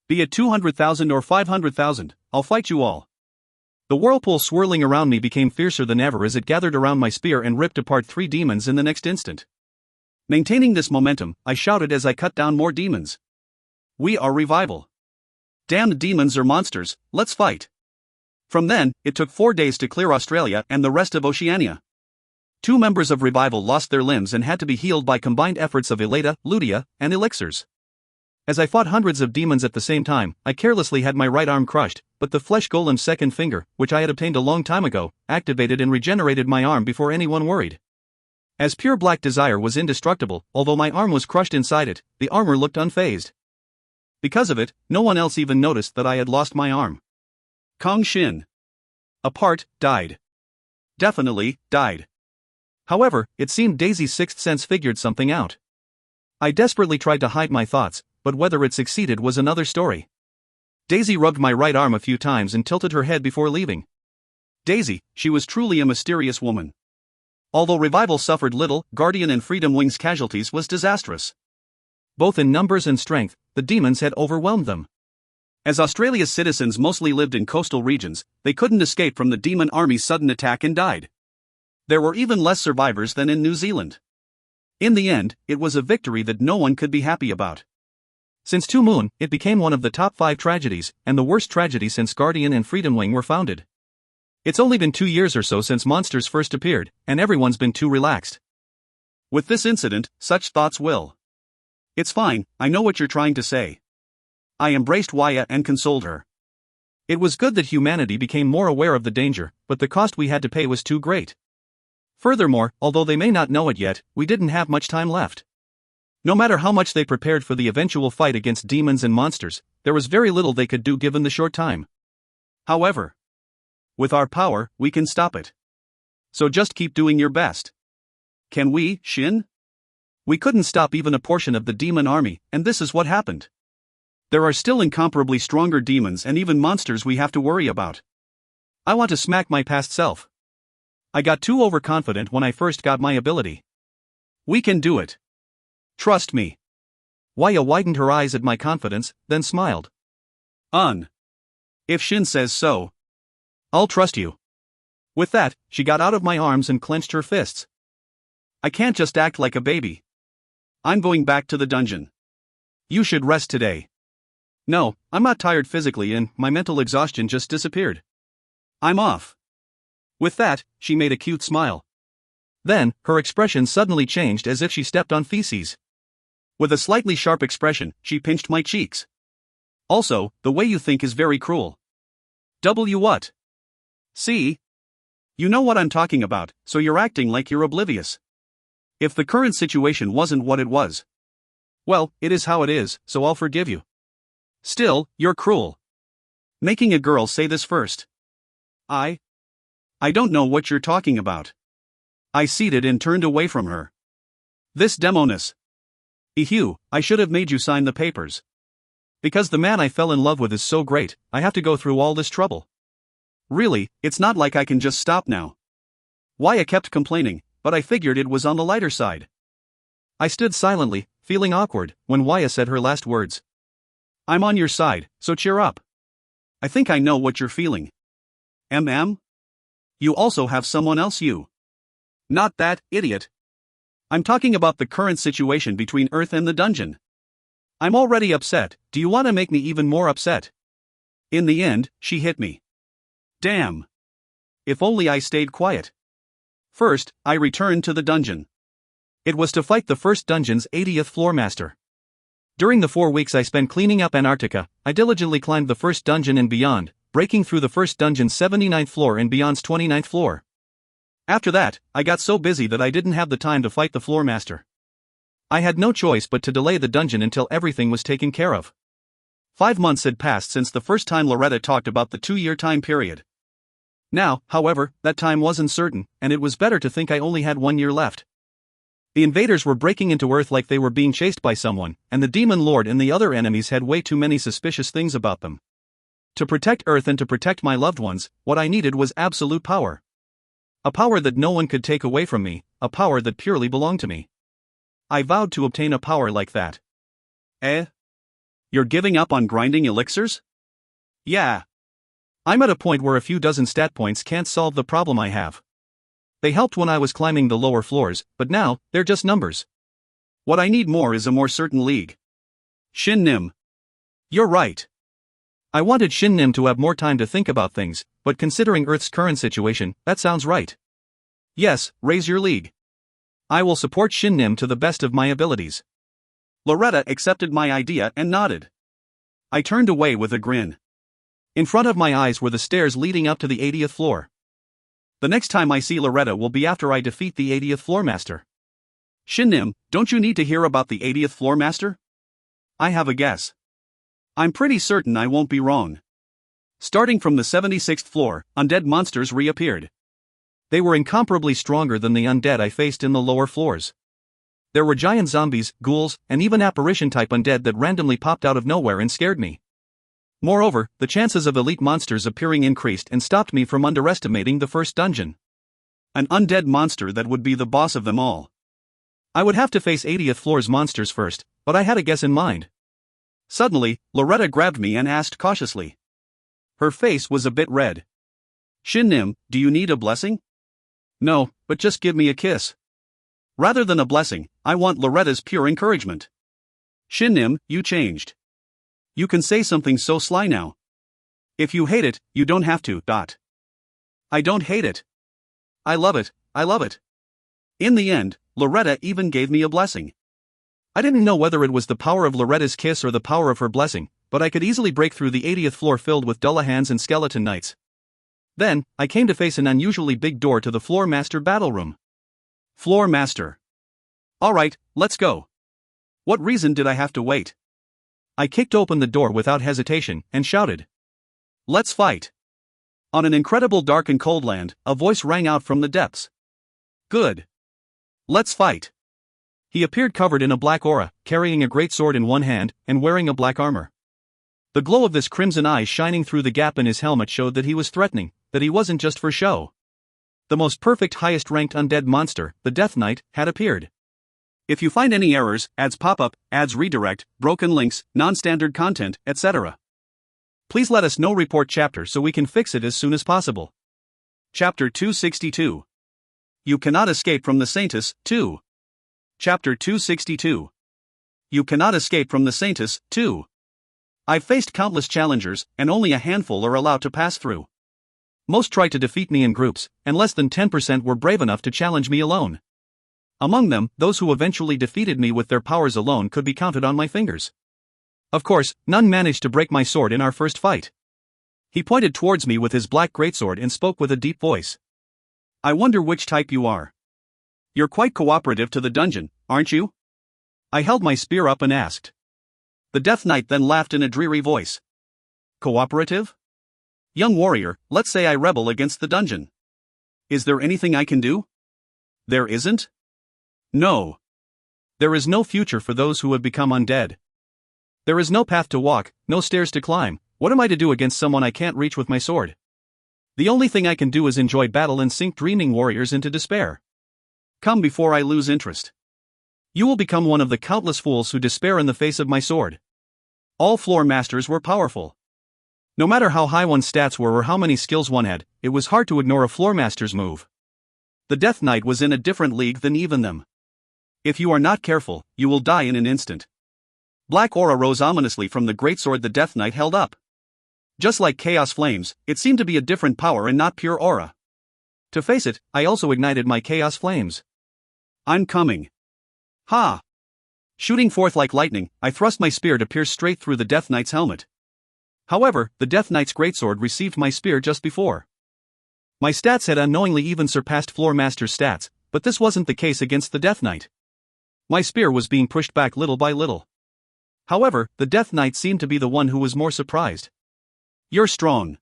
Be it 200,000 or 500,000, I'll fight you all. The whirlpool swirling around me became fiercer than ever as it gathered around my spear and ripped apart 3 demons in the next instant. Maintaining this momentum, I shouted as I cut down more demons. We are revival. Damned demons or monsters, let's fight. From then, it took 4 days to clear Australia and the rest of Oceania. 2 members of revival lost their limbs and had to be healed by combined efforts of Eleta, Ludia, and elixirs. As I fought hundreds of demons at the same time, I carelessly had my right arm crushed, but the flesh golem's second finger, which I had obtained a long time ago, activated and regenerated my arm before anyone worried. As pure black desire was indestructible, although my arm was crushed inside it, the armor looked unfazed. Because of it, no one else even noticed that I had lost my arm. Kang Shin. Apart, died. Definitely, died. However, it seemed Daisy's 6th sense figured something out. I desperately tried to hide my thoughts, but whether it succeeded was another story. Daisy rubbed my right arm a few times and tilted her head before leaving. Daisy, she was truly a mysterious woman. Although Revival suffered little, Guardian and Freedom Wing's casualties was disastrous. Both in numbers and strength, the demons had overwhelmed them. As Australia's citizens mostly lived in coastal regions, they couldn't escape from the demon army's sudden attack and died. There were even less survivors than in New Zealand. In the end, it was a victory that no one could be happy about. Since 2 Moon, it became one of the top 5 tragedies, and the worst tragedy since Guardian and Freedom Wing were founded. It's only been 2 years or so since monsters first appeared, and everyone's been too relaxed. With this incident, such thoughts will. It's fine, I know what you're trying to say. I embraced Waya and consoled her. It was good that humanity became more aware of the danger, but the cost we had to pay was too great. Furthermore, although they may not know it yet, we didn't have much time left. No matter how much they prepared for the eventual fight against demons and monsters, there was very little they could do given the short time. However, with our power, we can stop it. So just keep doing your best. Can we, Shin? We couldn't stop even a portion of the demon army, and this is what happened. There are still incomparably stronger demons and even monsters we have to worry about. I want to smack my past self. I got too overconfident when I first got my ability. We can do it. Trust me. Waya widened her eyes at my confidence, then smiled. If Shin says so, I'll trust you. With that, she got out of my arms and clenched her fists. I can't just act like a baby. I'm going back to the dungeon. You should rest today. No, I'm not tired physically and my mental exhaustion just disappeared. I'm off. With that, she made a cute smile. Then, her expression suddenly changed as if she stepped on feces. With a slightly sharp expression, she pinched my cheeks. Also, the way you think is very cruel. What? See? You know what I'm talking about, so you're acting like you're oblivious. If the current situation wasn't what it was, well, it is how it is, so I'll forgive you. Still, you're cruel. Making a girl say this first. I don't know what you're talking about. I ceded and turned away from her. This demoness. Ehew, I should have made you sign the papers. Because the man I fell in love with is so great, I have to go through all this trouble. Really, it's not like I can just stop now. Waya kept complaining, but I figured it was on the lighter side. I stood silently, feeling awkward, when Waya said her last words. I'm on your side, so cheer up. I think I know what you're feeling. You also have someone else you. Not that, idiot. I'm talking about the current situation between Earth and the dungeon. I'm already upset, do you want to make me even more upset? In the end, she hit me. Damn. If only I stayed quiet. First, I returned to the dungeon. It was to fight the first dungeon's 80th floor master. During the 4 weeks I spent cleaning up Antarctica, I diligently climbed the first dungeon and beyond, breaking through the first dungeon's 79th floor and beyond's 29th floor. After that, I got so busy that I didn't have the time to fight the floor master. I had no choice but to delay the dungeon until everything was taken care of. 5 months had passed since the first time Loretta talked about the 2-year time period. Now, however, that time wasn't certain, and it was better to think I only had 1 year left. The invaders were breaking into Earth like they were being chased by someone, and the Demon Lord and the other enemies had way too many suspicious things about them. To protect Earth and to protect my loved ones, what I needed was absolute power. A power that no one could take away from me, a power that purely belonged to me. I vowed to obtain a power like that. You're giving up on grinding elixirs? Yeah. I'm at a point where a few dozen stat points can't solve the problem I have. They helped when I was climbing the lower floors, but now, they're just numbers. What I need more is a more certain league. Shin Nim. You're right. I wanted Shin Nim to have more time to think about things, but considering Earth's current situation, that sounds right. Yes, raise your league. I will support Shin Nim to the best of my abilities. Loretta accepted my idea and nodded. I turned away with a grin. In front of my eyes were the stairs leading up to the 80th floor. The next time I see Loretta will be after I defeat the 80th floor master. Shin Nim, don't you need to hear about the 80th floor master? I have a guess. I'm pretty certain I won't be wrong. Starting from the 76th floor, undead monsters reappeared. They were incomparably stronger than the undead I faced in the lower floors. There were giant zombies, ghouls, and even apparition-type undead that randomly popped out of nowhere and scared me. Moreover, the chances of elite monsters appearing increased and stopped me from underestimating the first dungeon. An undead monster that would be the boss of them all. I would have to face 80th floor's monsters first, but I had a guess in mind. Suddenly, Loretta grabbed me and asked cautiously. Her face was a bit red. Shin Nim, do you need a blessing? No, but just give me a kiss. Rather than a blessing, I want Loretta's pure encouragement. Shin Nim, you changed. You can say something so sly now. If you hate it, you don't have to. I don't hate it. I love it, I love it. In the end, Loretta even gave me a blessing. I didn't know whether it was the power of Loretta's kiss or the power of her blessing, but I could easily break through the 80th floor filled with Dullahans and skeleton knights. Then, I came to face an unusually big door to the Floor Master battle room. Floor Master. Alright, let's go. What reason did I have to wait? I kicked open the door without hesitation and shouted. Let's fight. On an incredible dark and cold land, a voice rang out from the depths. Good. Let's fight. He appeared covered in a black aura, carrying a great sword in one hand, and wearing a black armor. The glow of this crimson eye shining through the gap in his helmet showed that he was threatening, that he wasn't just for show. The most perfect highest-ranked undead monster, the Death Knight, had appeared. If you find any errors, ads pop up, ads redirect, broken links, non-standard content, etc., please let us know. Report chapter so we can fix it as soon as possible. Chapter 262. You cannot escape from the Saintess, 2. Chapter 262. You cannot escape from the Saintess, 2. I've faced countless challengers, and only a handful are allowed to pass through. Most tried to defeat me in groups, and less than 10% were brave enough to challenge me alone. Among them, those who eventually defeated me with their powers alone could be counted on my fingers. Of course, none managed to break my sword in our first fight. He pointed towards me with his black greatsword and spoke with a deep voice. I wonder which type you are. You're quite cooperative to the dungeon, aren't you? I held my spear up and asked. The Death Knight then laughed in a dreary voice. Cooperative? Young warrior, let's say I rebel against the dungeon. Is there anything I can do? There isn't? No. There is no future for those who have become undead. There is no path to walk, no stairs to climb. What am I to do against someone I can't reach with my sword? The only thing I can do is enjoy battle and sink dreaming warriors into despair. Come before I lose interest. You will become one of the countless fools who despair in the face of my sword. All floor masters were powerful. No matter how high one's stats were or how many skills one had, it was hard to ignore a floor master's move. The Death Knight was in a different league than even them. If you are not careful, you will die in an instant. Black aura rose ominously from the greatsword the Death Knight held up. Just like chaos flames, it seemed to be a different power and not pure aura. To face it, I also ignited my chaos flames. I'm coming. Ha! Shooting forth like lightning, I thrust my spear to pierce straight through the Death Knight's helmet. However, the Death Knight's greatsword received my spear just before. My stats had unknowingly even surpassed Floor Master's stats, but this wasn't the case against the Death Knight. My spear was being pushed back little by little. However, the Death Knight seemed to be the one who was more surprised. You're strong.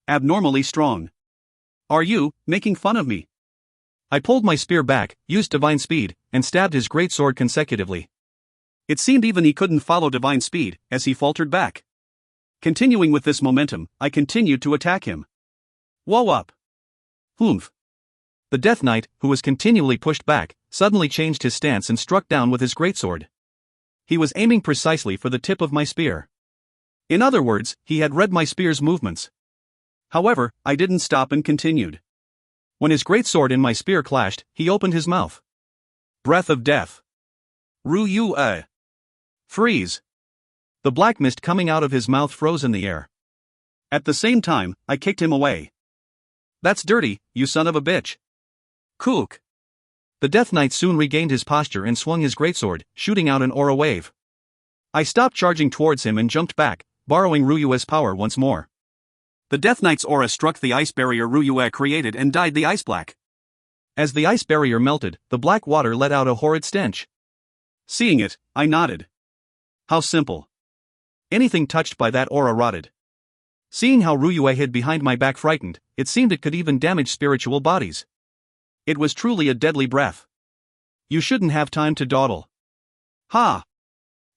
Abnormally strong. Are you making fun of me? I pulled my spear back, used divine speed, and stabbed his greatsword consecutively. It seemed even he couldn't follow divine speed, as he faltered back. Continuing with this momentum, I continued to attack him. Whoa up! Oomph! The Death Knight, who was continually pushed back, suddenly changed his stance and struck down with his greatsword. He was aiming precisely for the tip of my spear. In other words, he had read my spear's movements. However, I didn't stop and continued. When his greatsword and my spear clashed, he opened his mouth. Breath of death. Ru-yu-eh. Freeze. The black mist coming out of his mouth froze in the air. At the same time, I kicked him away. That's dirty, you son of a bitch. Kook. The Death Knight soon regained his posture and swung his greatsword, shooting out an aura wave. I stopped charging towards him and jumped back, borrowing Ryue's power once more. The Death Knight's aura struck the ice barrier Ryue created and dyed the ice black. As the ice barrier melted, the black water let out a horrid stench. Seeing it, I nodded. How simple. Anything touched by that aura rotted. Seeing how Ryue hid behind my back frightened, it seemed it could even damage spiritual bodies. It was truly a deadly breath. You shouldn't have time to dawdle. Ha!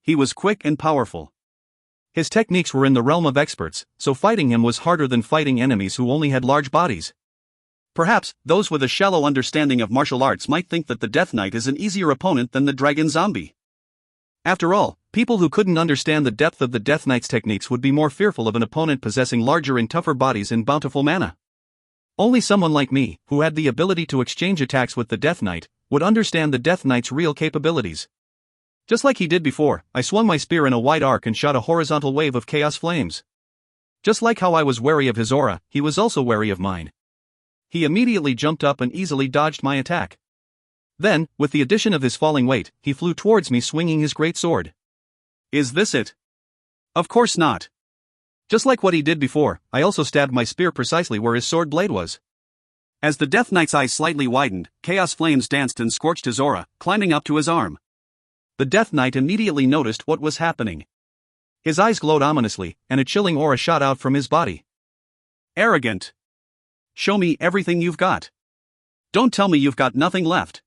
He was quick and powerful. His techniques were in the realm of experts, so fighting him was harder than fighting enemies who only had large bodies. Perhaps, those with a shallow understanding of martial arts might think that the Death Knight is an easier opponent than the Dragon Zombie. After all, people who couldn't understand the depth of the Death Knight's techniques would be more fearful of an opponent possessing larger and tougher bodies and bountiful mana. Only someone like me, who had the ability to exchange attacks with the Death Knight, would understand the Death Knight's real capabilities. Just like he did before, I swung my spear in a wide arc and shot a horizontal wave of chaos flames. Just like how I was wary of his aura, he was also wary of mine. he immediately jumped up and easily dodged my attack. Then, with the addition of his falling weight, he flew towards me swinging his great sword. Is this it? Of course not. Just like what he did before, I also stabbed my spear precisely where his sword blade was. As the Death Knight's eyes slightly widened, chaos flames danced and scorched his aura, climbing up to his arm. The Death Knight immediately noticed what was happening. His eyes glowed ominously, and a chilling aura shot out from his body. Arrogant. Show me everything you've got. Don't tell me you've got nothing left.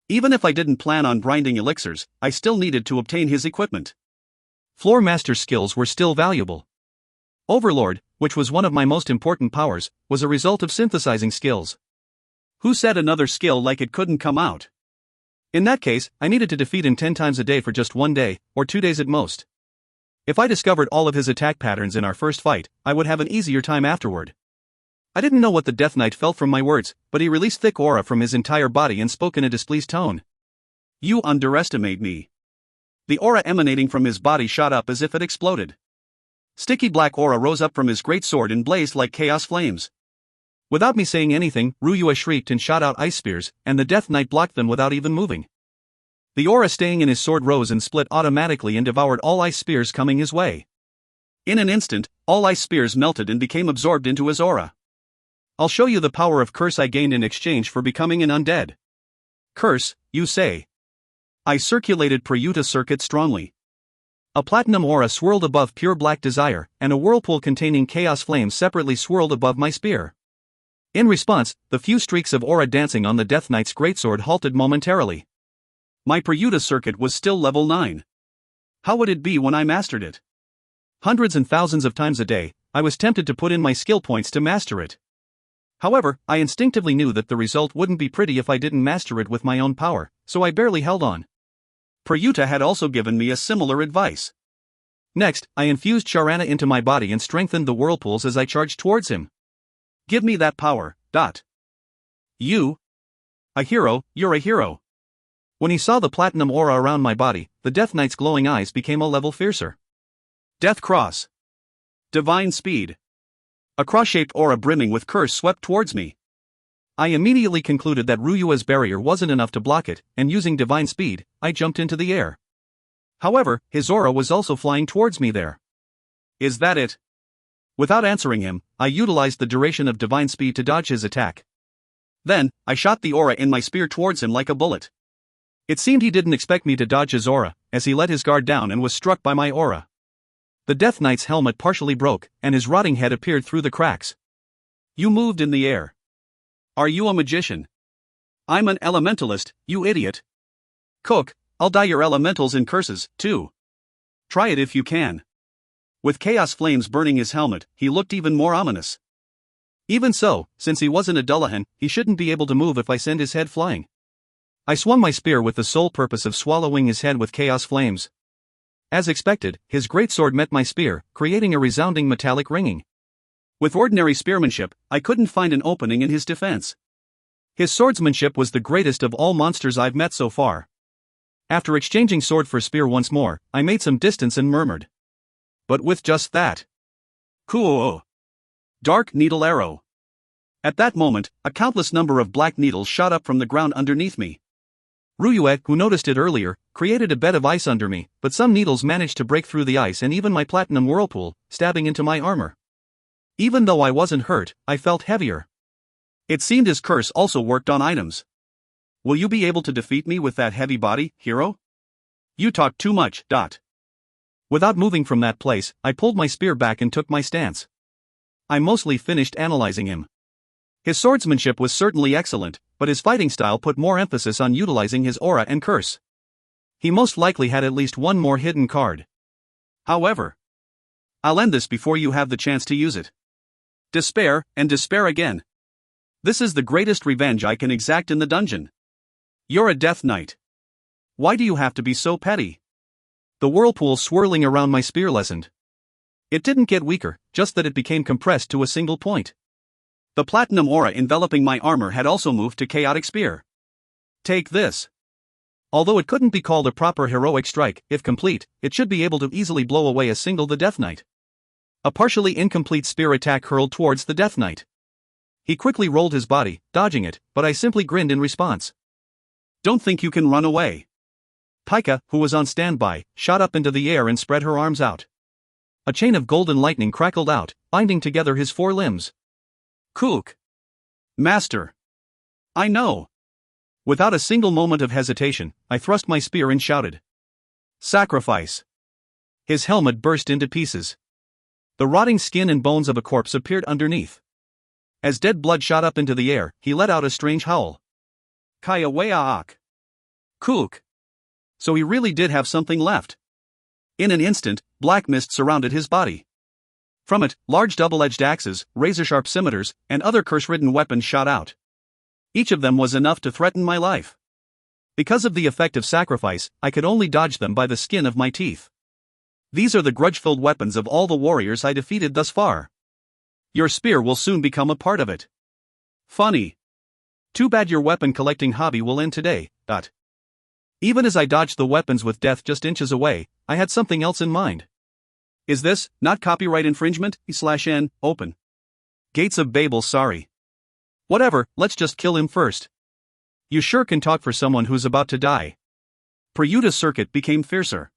Even if I didn't plan on grinding elixirs, I still needed to obtain his equipment. Floor Master's skills were still valuable. Overlord, which was one of my most important powers, was a result of synthesizing skills. Who said another skill like it couldn't come out? In that case, I needed to defeat him 10 times a day for just 1 day, or 2 days at most. If I discovered all of his attack patterns in our first fight, I would have an easier time afterward. I didn't know what the Death Knight felt from my words, but he released thick aura from his entire body and spoke in a displeased tone. You underestimate me. The aura emanating from his body shot up as if it exploded. Sticky black aura rose up from his great sword and blazed like chaos flames. Without me saying anything, Ryua shrieked and shot out ice spears, and the Death Knight blocked them without even moving. The aura staying in his sword rose and split automatically and devoured all ice spears coming his way. In an instant, all ice spears melted and became absorbed into his aura. I'll show you the power of curse I gained in exchange for becoming an undead. Curse, you say? I circulated Prayuta circuit strongly. A platinum aura swirled above pure black desire, and a whirlpool containing chaos flames separately swirled above my spear. In response, the few streaks of aura dancing on the Death Knight's greatsword halted momentarily. My Prayuta circuit was still level 9. How would it be when I mastered it? Hundreds and thousands of times a day, I was tempted to put in my skill points to master it. However, I instinctively knew that the result wouldn't be pretty if I didn't master it with my own power, so I barely held on. Prayuta had also given me a similar advice. Next, I infused Sharana into my body and strengthened the whirlpools as I charged towards him. Give me that power, dot. You? A hero, you're a hero. When he saw the platinum aura around my body, the Death Knight's glowing eyes became a level fiercer. Death Cross. Divine Speed. A cross-shaped aura brimming with curse swept towards me. I immediately concluded that Ryua's barrier wasn't enough to block it, and using divine speed, I jumped into the air. However, his aura was also flying towards me there. Is that it? Without answering him, I utilized the duration of divine speed to dodge his attack. Then, I shot the aura in my spear towards him like a bullet. It seemed he didn't expect me to dodge his aura, as he let his guard down and was struck by my aura. The Death Knight's helmet partially broke, and his rotting head appeared through the cracks. You moved in the air. Are you a magician? I'm an elementalist, you idiot. Cook, I'll dye your elementals in curses, too. Try it if you can. With chaos flames burning his helmet, he looked even more ominous. Even so, since he wasn't a Dullahan, he shouldn't be able to move if I send his head flying. I swung my spear with the sole purpose of swallowing his head with chaos flames. As expected, his greatsword met my spear, creating a resounding metallic ringing. With ordinary spearmanship, I couldn't find an opening in his defense. His swordsmanship was the greatest of all monsters I've met so far. After exchanging sword for spear once more, I made some distance and murmured. But with just that. Cool. Dark Needle Arrow. At that moment, a countless number of black needles shot up from the ground underneath me. Ryua, who noticed it earlier, created a bed of ice under me, but some needles managed to break through the ice and even my platinum whirlpool, stabbing into my armor. Even though I wasn't hurt, I felt heavier. It seemed his curse also worked on items. Will you be able to defeat me with that heavy body, hero? You talk too much, dot. Without moving from that place, I pulled my spear back and took my stance. I mostly finished analyzing him. His swordsmanship was certainly excellent, but his fighting style put more emphasis on utilizing his aura and curse. He most likely had at least one more hidden card. However, I'll end this before you have the chance to use it. Despair, and despair again. This is the greatest revenge I can exact in the dungeon. You're a Death Knight. Why do you have to be so petty? The whirlpool swirling around my spear lessened. It didn't get weaker, just that it became compressed to a single point. The platinum aura enveloping my armor had also moved to chaotic spear. Take this. Although it couldn't be called a proper heroic strike, if complete, it should be able to easily blow away a single the Death Knight. A partially incomplete spear attack hurled towards the Death Knight. He quickly rolled his body, dodging it, but I simply grinned in response. Don't think you can run away. Pika, who was on standby, shot up into the air and spread her arms out. A chain of golden lightning crackled out, binding together his 4 limbs. Kook. Master. I know. Without a single moment of hesitation, I thrust my spear and shouted. Sacrifice. His helmet burst into pieces. The rotting skin and bones of a corpse appeared underneath. As dead blood shot up into the air, he let out a strange howl. Kaya Wayaak. Kook. So he really did have something left. In an instant, black mist surrounded his body. From it, large double-edged axes, razor-sharp scimitars, and other curse-ridden weapons shot out. Each of them was enough to threaten my life. Because of the effect of sacrifice, I could only dodge them by the skin of my teeth. These are the grudge-filled weapons of all the warriors I defeated thus far. Your spear will soon become a part of it. Funny. Too bad your weapon-collecting hobby will end today. Even as I dodged the weapons with death just inches away, I had something else in mind. Is this not copyright infringement? /n, open. Gates of Babel, sorry. Whatever, let's just kill him first. You sure can talk for someone who's about to die. Prayuta's circuit became fiercer.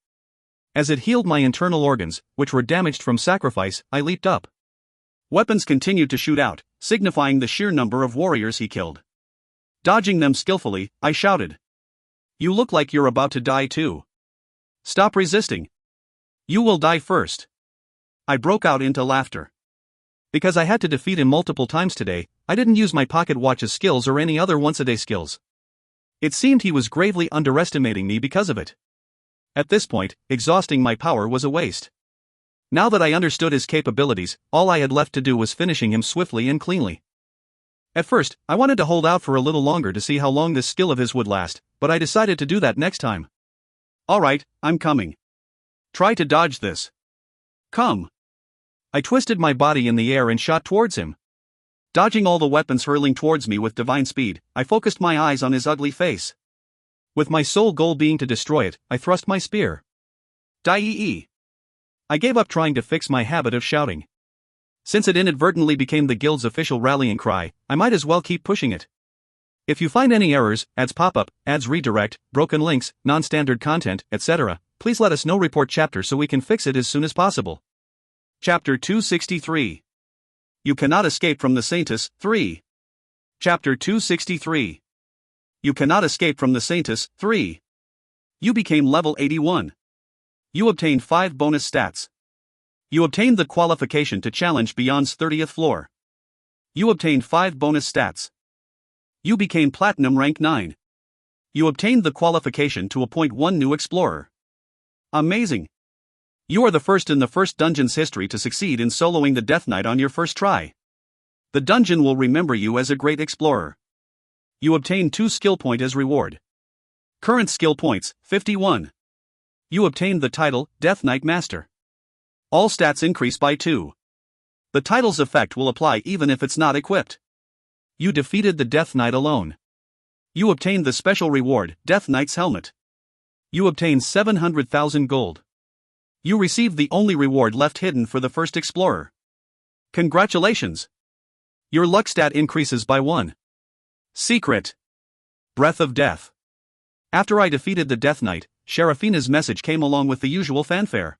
As it healed my internal organs, which were damaged from sacrifice, I leaped up. Weapons continued to shoot out, signifying the sheer number of warriors he killed. Dodging them skillfully, I shouted. You look like you're about to die too. Stop resisting. You will die first. I broke out into laughter. Because I had to defeat him multiple times today, I didn't use my pocket watch's skills or any other once-a-day skills. It seemed he was gravely underestimating me because of it. At this point, exhausting my power was a waste. Now that I understood his capabilities, all I had left to do was finishing him swiftly and cleanly. At first, I wanted to hold out for a little longer to see how long this skill of his would last, but I decided to do that next time. Alright, I'm coming. Try to dodge this. Come. I twisted my body in the air and shot towards him. Dodging all the weapons hurling towards me with divine speed, I focused my eyes on his ugly face. With my sole goal being to destroy it, I thrust my spear. Die! I gave up trying to fix my habit of shouting. Since it inadvertently became the guild's official rallying cry, I might as well keep pushing it. If you find any errors, ads pop up, ads redirect, broken links, non-standard content, etc., please let us know. Report chapter so we can fix it as soon as possible. Chapter 263. You cannot escape from the Saintus, 3. Chapter 263. You cannot escape from the Saintus, 3. You became level 81. You obtained 5 bonus stats. You obtained the qualification to challenge Beyond's 30th floor. You obtained 5 bonus stats. You became Platinum rank 9. You obtained the qualification to appoint 1 new explorer. Amazing! You are the first in the first dungeon's history to succeed in soloing the Death Knight on your first try. The dungeon will remember you as a great explorer. You obtained 2 skill points as reward. Current skill points, 51. You obtained the title, Death Knight Master. All stats increase by 2. The title's effect will apply even if it's not equipped. You defeated the Death Knight alone. You obtained the special reward, Death Knight's Helmet. You obtained 700,000 gold. You received the only reward left hidden for the first explorer. Congratulations! Your luck stat increases by 1. Secret. Breath of Death. After I defeated the Death Knight, Seraphina's message came along with the usual fanfare.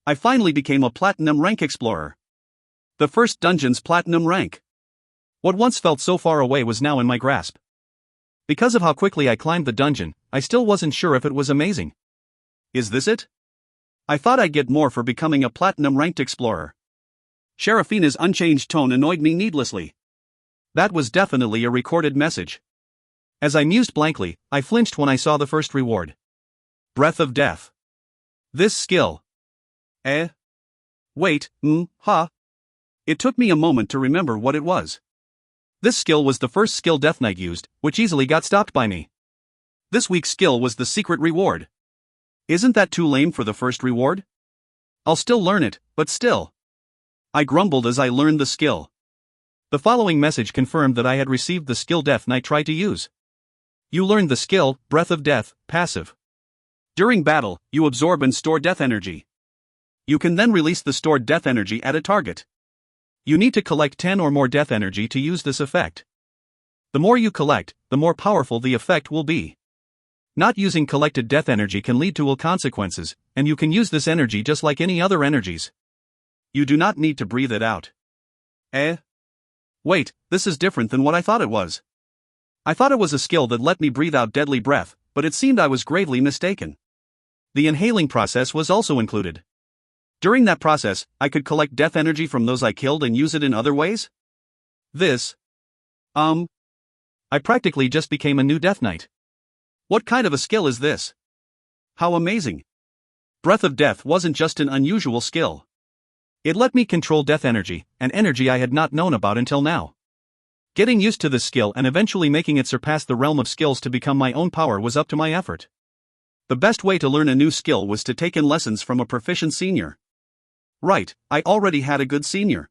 I finally became a Platinum rank explorer. The first dungeon's Platinum rank. What once felt so far away was now in my grasp. Because of how quickly I climbed the dungeon, I still wasn't sure if it was amazing. Is this it? I thought I'd get more for becoming a Platinum ranked explorer. Seraphina's unchanged tone annoyed me needlessly. That was definitely a recorded message. As I mused blankly, I flinched when I saw the first reward. Breath of Death. This skill. Wait, It took me a moment to remember what it was. This skill was the first skill Death Knight used, which easily got stopped by me. This week's skill was the secret reward. Isn't that too lame for the first reward? I'll still learn it, but still. I grumbled as I learned the skill. The following message confirmed that I had received the skill Death Knight tried to use. You learned the skill, Breath of Death, passive. During battle, you absorb and store death energy. You can then release the stored death energy at a target. You need to collect 10 or more death energy to use this effect. The more you collect, the more powerful the effect will be. Not using collected death energy can lead to ill consequences, and you can use this energy just like any other energies. You do not need to breathe it out. Wait, this is different than what I thought it was. I thought it was a skill that let me breathe out deadly breath, but it seemed I was gravely mistaken. The inhaling process was also included. During that process, I could collect death energy from those I killed and use it in other ways? I practically just became a new Death Knight. What kind of a skill is this? How amazing! Breath of Death wasn't just an unusual skill. It let me control death energy, an energy I had not known about until now. Getting used to this skill and eventually making it surpass the realm of skills to become my own power was up to my effort. The best way to learn a new skill was to take in lessons from a proficient senior. Right, I already had a good senior.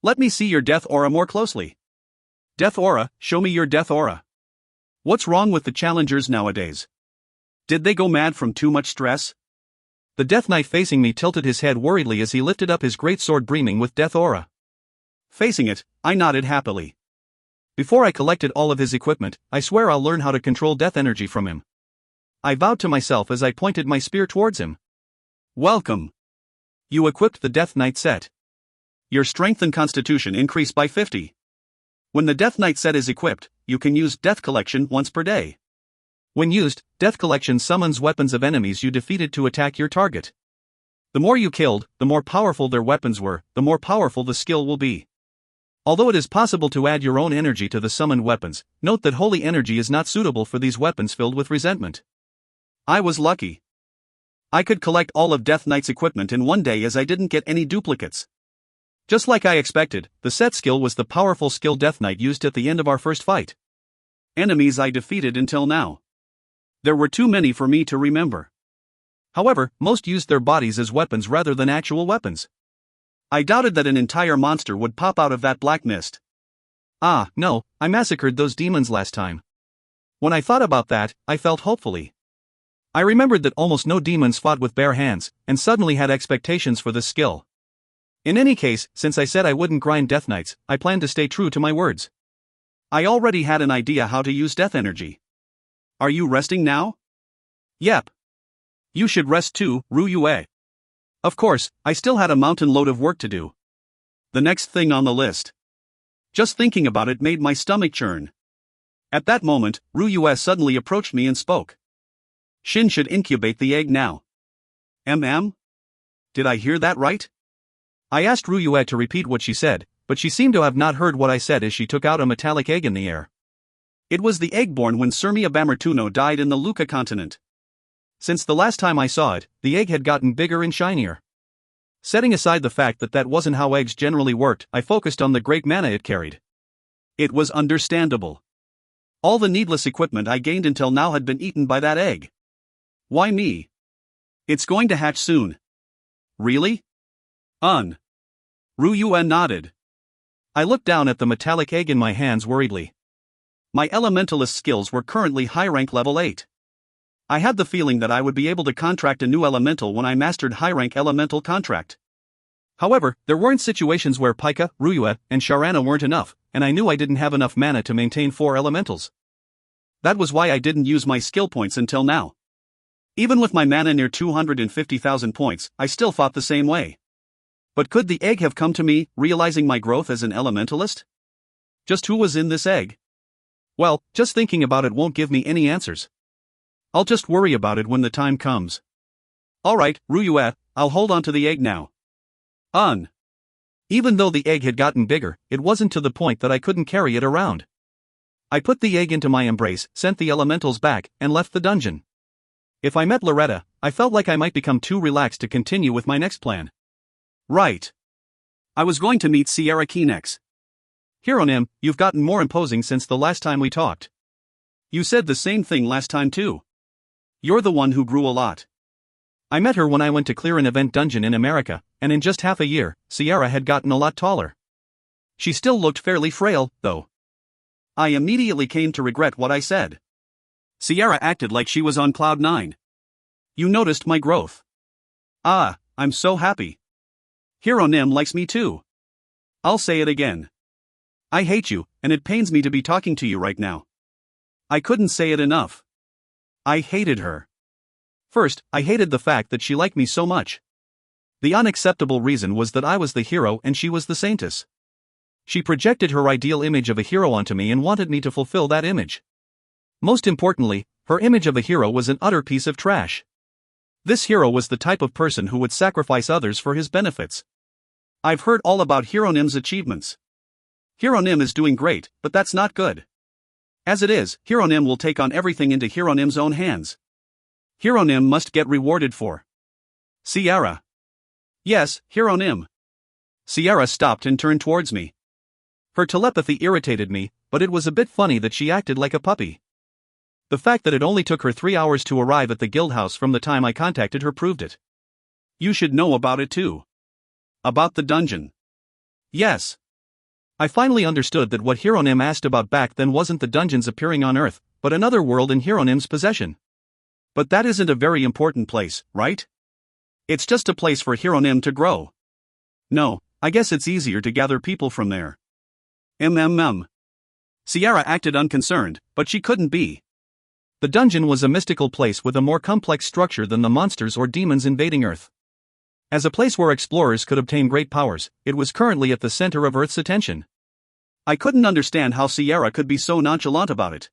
Let me see your death aura more closely. Death aura, show me your death aura. What's wrong with the challengers nowadays? Did they go mad from too much stress? The Death Knight facing me tilted his head worriedly as he lifted up his great sword brimming with death aura. Facing it, I nodded happily. Before I collected all of his equipment, I swear I'll learn how to control death energy from him. I vowed to myself as I pointed my spear towards him. Welcome. You equipped the Death Knight set. Your strength and constitution increase by 50. When the Death Knight set is equipped, you can use Death Collection once per day. When used, Death Collection summons weapons of enemies you defeated to attack your target. The more you killed, the more powerful their weapons were, the more powerful the skill will be. Although it is possible to add your own energy to the summoned weapons, note that holy energy is not suitable for these weapons filled with resentment. I was lucky. I could collect all of Death Knight's equipment in one day as I didn't get any duplicates. Just like I expected, the set skill was the powerful skill Death Knight used at the end of our first fight. Enemies I defeated until now. There were too many for me to remember. However, most used their bodies as weapons rather than actual weapons. I doubted that an entire monster would pop out of that black mist. No, I massacred those demons last time. When I thought about that, I felt hopefully. I remembered that almost no demons fought with bare hands, and suddenly had expectations for this skill. In any case, since I said I wouldn't grind Death Knights, I planned to stay true to my words. I already had an idea how to use death energy. Are you resting now? Yep. You should rest too, Ruyue. Of course, I still had a mountain load of work to do. The next thing on the list. Just thinking about it made my stomach churn. At that moment, Ruyue suddenly approached me and spoke. Shin should incubate the egg now. Did I hear that right? I asked Ruyue to repeat what she said, but she seemed to have not heard what I said as she took out a metallic egg in the air. It was the egg born when Surmia Bamertuno died in the Luca continent. Since the last time I saw it, the egg had gotten bigger and shinier. Setting aside the fact that that wasn't how eggs generally worked, I focused on the great mana it carried. It was understandable. All the needless equipment I gained until now had been eaten by that egg. Why me? It's going to hatch soon. Really? Ruyue nodded. I looked down at the metallic egg in my hands worriedly. My elementalist skills were currently high rank level 8. I had the feeling that I would be able to contract a new elemental when I mastered high rank elemental contract. However, there weren't situations where Pika, Ruyue, and Sharana weren't enough, and I knew I didn't have enough mana to maintain 4 elementals. That was why I didn't use my skill points until now. Even with my mana near 250,000 points, I still fought the same way. But could the egg have come to me, realizing my growth as an elementalist? Just who was in this egg? Well, just thinking about it won't give me any answers. I'll just worry about it when the time comes. Alright, Ruyue, I'll hold on to the egg now. Even though the egg had gotten bigger, it wasn't to the point that I couldn't carry it around. I put the egg into my embrace, sent the elementals back, and left the dungeon. If I met Loretta, I felt like I might become too relaxed to continue with my next plan. Right. I was going to meet Sierra Key next. Hieronym, you've gotten more imposing since the last time we talked. You said the same thing last time too. You're the one who grew a lot. I met her when I went to clear an event dungeon in America, and in just half a year, Sierra had gotten a lot taller. She still looked fairly frail, though. I immediately came to regret what I said. Sierra acted like she was on cloud 9. You noticed my growth. I'm so happy. Hieronym likes me too. I'll say it again. I hate you, and it pains me to be talking to you right now. I couldn't say it enough. I hated her. First, I hated the fact that she liked me so much. The unacceptable reason was that I was the hero and she was the saintess. She projected her ideal image of a hero onto me and wanted me to fulfill that image. Most importantly, her image of a hero was an utter piece of trash. This hero was the type of person who would sacrifice others for his benefits. I've heard all about Hero Nim's achievements. Hero Nim is doing great, but that's not good. As it is, Hero Nim will take on everything into Hero Nim's own hands. Hero Nim must get rewarded for. Sierra. Yes, Hero Nim. Sierra stopped and turned towards me. Her telepathy irritated me, but it was a bit funny that she acted like a puppy. The fact that it only took her 3 hours to arrive at the guild house from the time I contacted her proved it. You should know about it too. About the dungeon. Yes. I finally understood that what Hero Nim asked about back then wasn't the dungeons appearing on Earth, but another world in Hero Nim's possession. But that isn't a very important place, right? It's just a place for Hero Nim to grow. No, I guess it's easier to gather people from there. Sierra acted unconcerned, but she couldn't be. The dungeon was a mystical place with a more complex structure than the monsters or demons invading Earth. As a place where explorers could obtain great powers, it was currently at the center of Earth's attention. I couldn't understand how Sierra could be so nonchalant about it.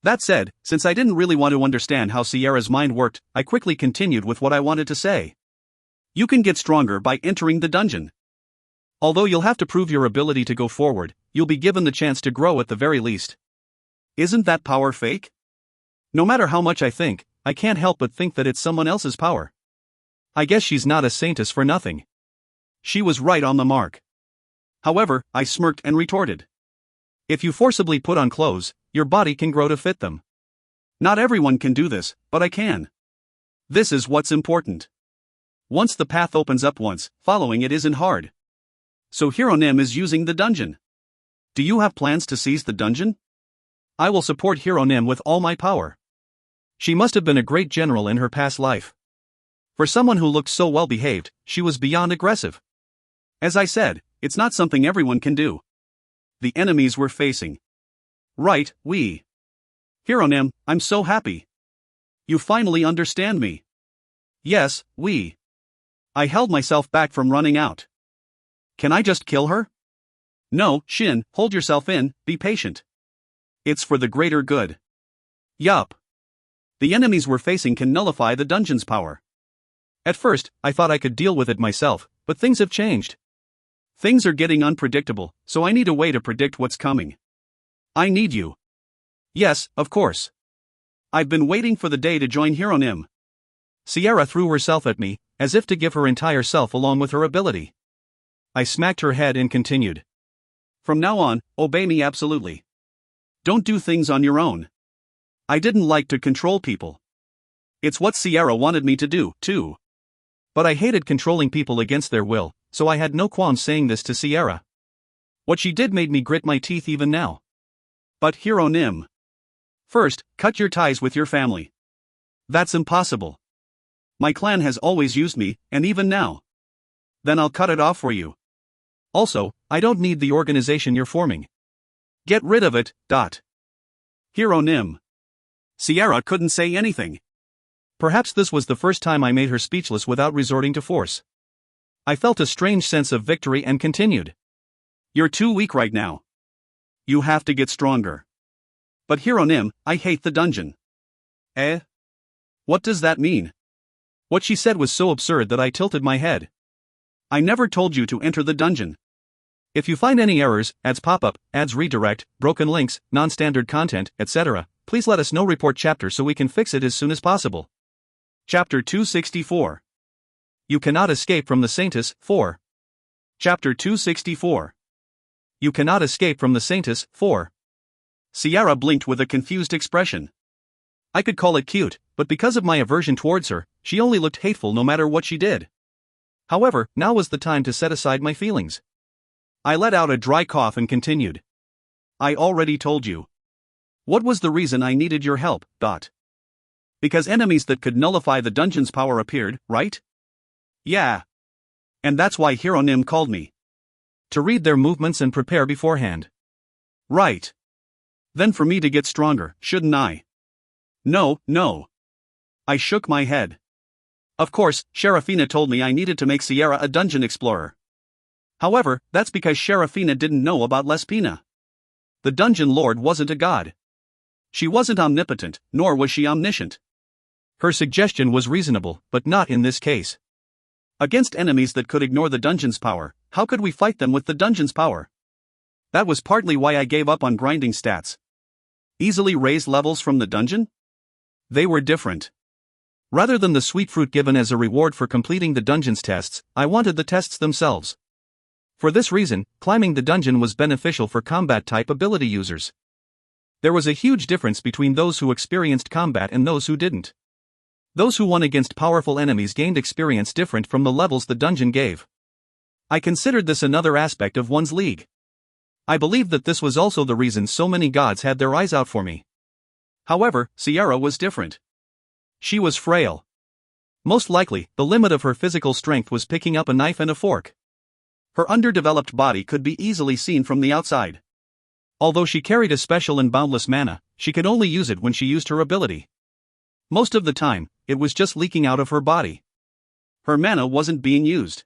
That said, since I didn't really want to understand how Sierra's mind worked, I quickly continued with what I wanted to say. You can get stronger by entering the dungeon. Although you'll have to prove your ability to go forward, you'll be given the chance to grow at the very least. Isn't that power fake? No matter how much I think, I can't help but think that it's someone else's power. I guess she's not a saintess for nothing. She was right on the mark. However, I smirked and retorted. If you forcibly put on clothes, your body can grow to fit them. Not everyone can do this, but I can. This is what's important. Once the path opens up once, following it isn't hard. So Hero Nim is using the dungeon. Do you have plans to seize the dungeon? I will support Hero Nim with all my power. She must have been a great general in her past life. For someone who looked so well behaved, she was beyond aggressive. As I said, it's not something everyone can do. The enemies we're facing. Right, we. Hero Nim, I'm so happy. You finally understand me. Yes, we. I held myself back from running out. Can I just kill her? No, Shin, hold yourself in, be patient. It's for the greater good. Yup. The enemies we're facing can nullify the dungeon's power. At first, I thought I could deal with it myself, but things have changed. Things are getting unpredictable, so I need a way to predict what's coming. I need you. Yes, of course. I've been waiting for the day to join Hero Nim. Sierra threw herself at me, as if to give her entire self along with her ability. I smacked her head and continued. From now on, obey me absolutely. Don't do things on your own. I didn't like to control people. It's what Sierra wanted me to do, too. But I hated controlling people against their will, so I had no qualms saying this to Sierra. What she did made me grit my teeth even now. But Hero Nim. First, cut your ties with your family. That's impossible. My clan has always used me, and even now. Then I'll cut it off for you. Also, I don't need the organization you're forming. Get rid of it, Hero Nim. Sierra couldn't say anything. Perhaps this was the first time I made her speechless without resorting to force. I felt a strange sense of victory and continued. You're too weak right now. You have to get stronger. But Hero Nim, I hate the dungeon. Eh? What does that mean? What she said was so absurd that I tilted my head. I never told you to enter the dungeon. If you find any errors, ads pop-up, ads redirect, broken links, non-standard content, etc., please let us know. Report chapter so we can fix it as soon as possible. Chapter 264. You cannot escape from the Saintess, 4. Chapter 264. You cannot escape from the Saintess, 4. Sierra blinked with a confused expression. I could call it cute, but because of my aversion towards her, she only looked hateful no matter what she did. However, now was the time to set aside my feelings. I let out a dry cough and continued. I already told you. What was the reason I needed your help, Because enemies that could nullify the dungeon's power appeared, right? Yeah. And that's why Hero Nim called me. To read their movements and prepare beforehand. Right. Then for me to get stronger, shouldn't I? No, no. I shook my head. Of course, Sharafina told me I needed to make Sierra a dungeon explorer. However, that's because Sharafina didn't know about Lespina. The dungeon lord wasn't a god. She wasn't omnipotent, nor was she omniscient. Her suggestion was reasonable, but not in this case. Against enemies that could ignore the dungeon's power, how could we fight them with the dungeon's power? That was partly why I gave up on grinding stats. Easily raised levels from the dungeon? They were different. Rather than the sweet fruit given as a reward for completing the dungeon's tests, I wanted the tests themselves. For this reason, climbing the dungeon was beneficial for combat-type ability users. There was a huge difference between those who experienced combat and those who didn't. Those who won against powerful enemies gained experience different from the levels the dungeon gave. I considered this another aspect of one's league. I believe that this was also the reason so many gods had their eyes out for me. However, Sierra was different. She was frail. Most likely, the limit of her physical strength was picking up a knife and a fork. Her underdeveloped body could be easily seen from the outside. Although she carried a special and boundless mana, she could only use it when she used her ability. Most of the time, it was just leaking out of her body. Her mana wasn't being used.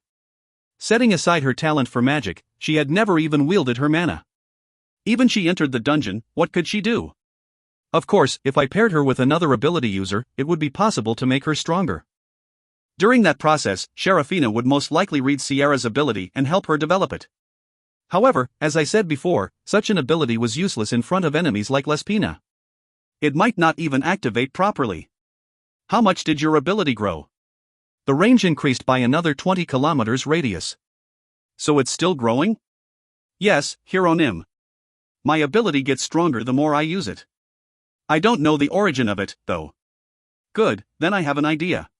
Setting aside her talent for magic, she had never even wielded her mana. Even she entered the dungeon, what could she do? Of course, if I paired her with another ability user, it would be possible to make her stronger. During that process, Sharafina would most likely read Sierra's ability and help her develop it. However, as I said before, such an ability was useless in front of enemies like Lespina. It might not even activate properly. How much did your ability grow? The range increased by another 20 kilometers radius. So it's still growing? Yes, Hieronym. My ability gets stronger the more I use it. I don't know the origin of it, though. Good, then I have an idea.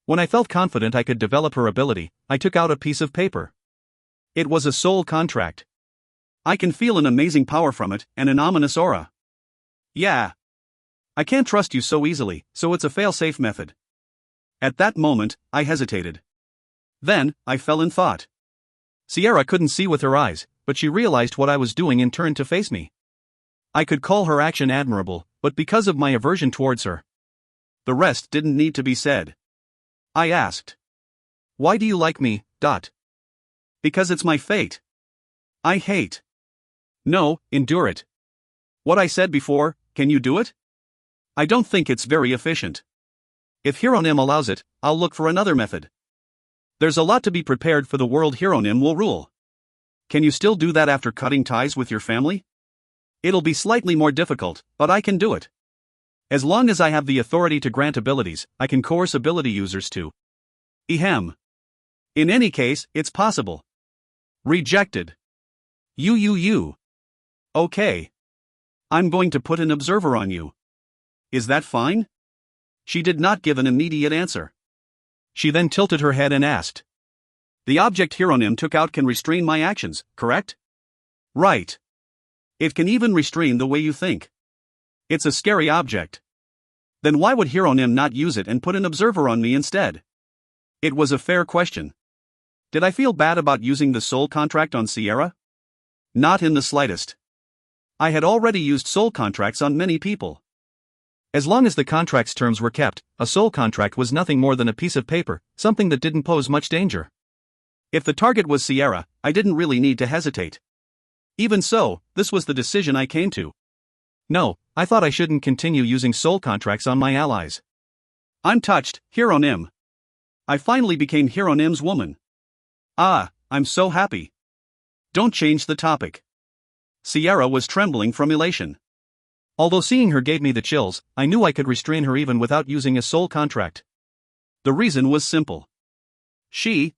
When I felt confident I could develop her ability, I took out a piece of paper. It was a soul contract. I can feel an amazing power from it, and an ominous aura. Yeah. I can't trust you so easily, so it's a fail-safe method. At that moment, I hesitated. Then, I fell in thought. Sierra couldn't see with her eyes, but she realized what I was doing and turned to face me. I could call her action admirable, but because of my aversion towards her. The rest didn't need to be said. I asked. Why do you like me, Dot? Because it's my fate. I hate. No, endure it. What I said before, can you do it? I don't think it's very efficient. If Hieronym allows it, I'll look for another method. There's a lot to be prepared for the world Hieronym will rule. Can you still do that after cutting ties with your family? It'll be slightly more difficult, but I can do it. As long as I have the authority to grant abilities, I can coerce ability users to. Ehem. In any case, it's possible. Rejected. You. Okay. I'm going to put an observer on you. Is that fine? She did not give an immediate answer. She then tilted her head and asked. The object Hieronym took out can restrain my actions, correct? Right. It can even restrain the way you think. It's a scary object. Then why would Hieronym not use it and put an observer on me instead? It was a fair question. Did I feel bad about using the soul contract on Sierra? Not in the slightest. I had already used soul contracts on many people. As long as the contract's terms were kept, a soul contract was nothing more than a piece of paper, something that didn't pose much danger. If the target was Sierra, I didn't really need to hesitate. Even so, this was the decision I came to. No, I thought I shouldn't continue using soul contracts on my allies. I'm touched, Hieronym. I finally became Hieronym's woman. Ah, I'm so happy. Don't change the topic. Sierra was trembling from elation. Although seeing her gave me the chills, I knew I could restrain her even without using a soul contract. The reason was simple. She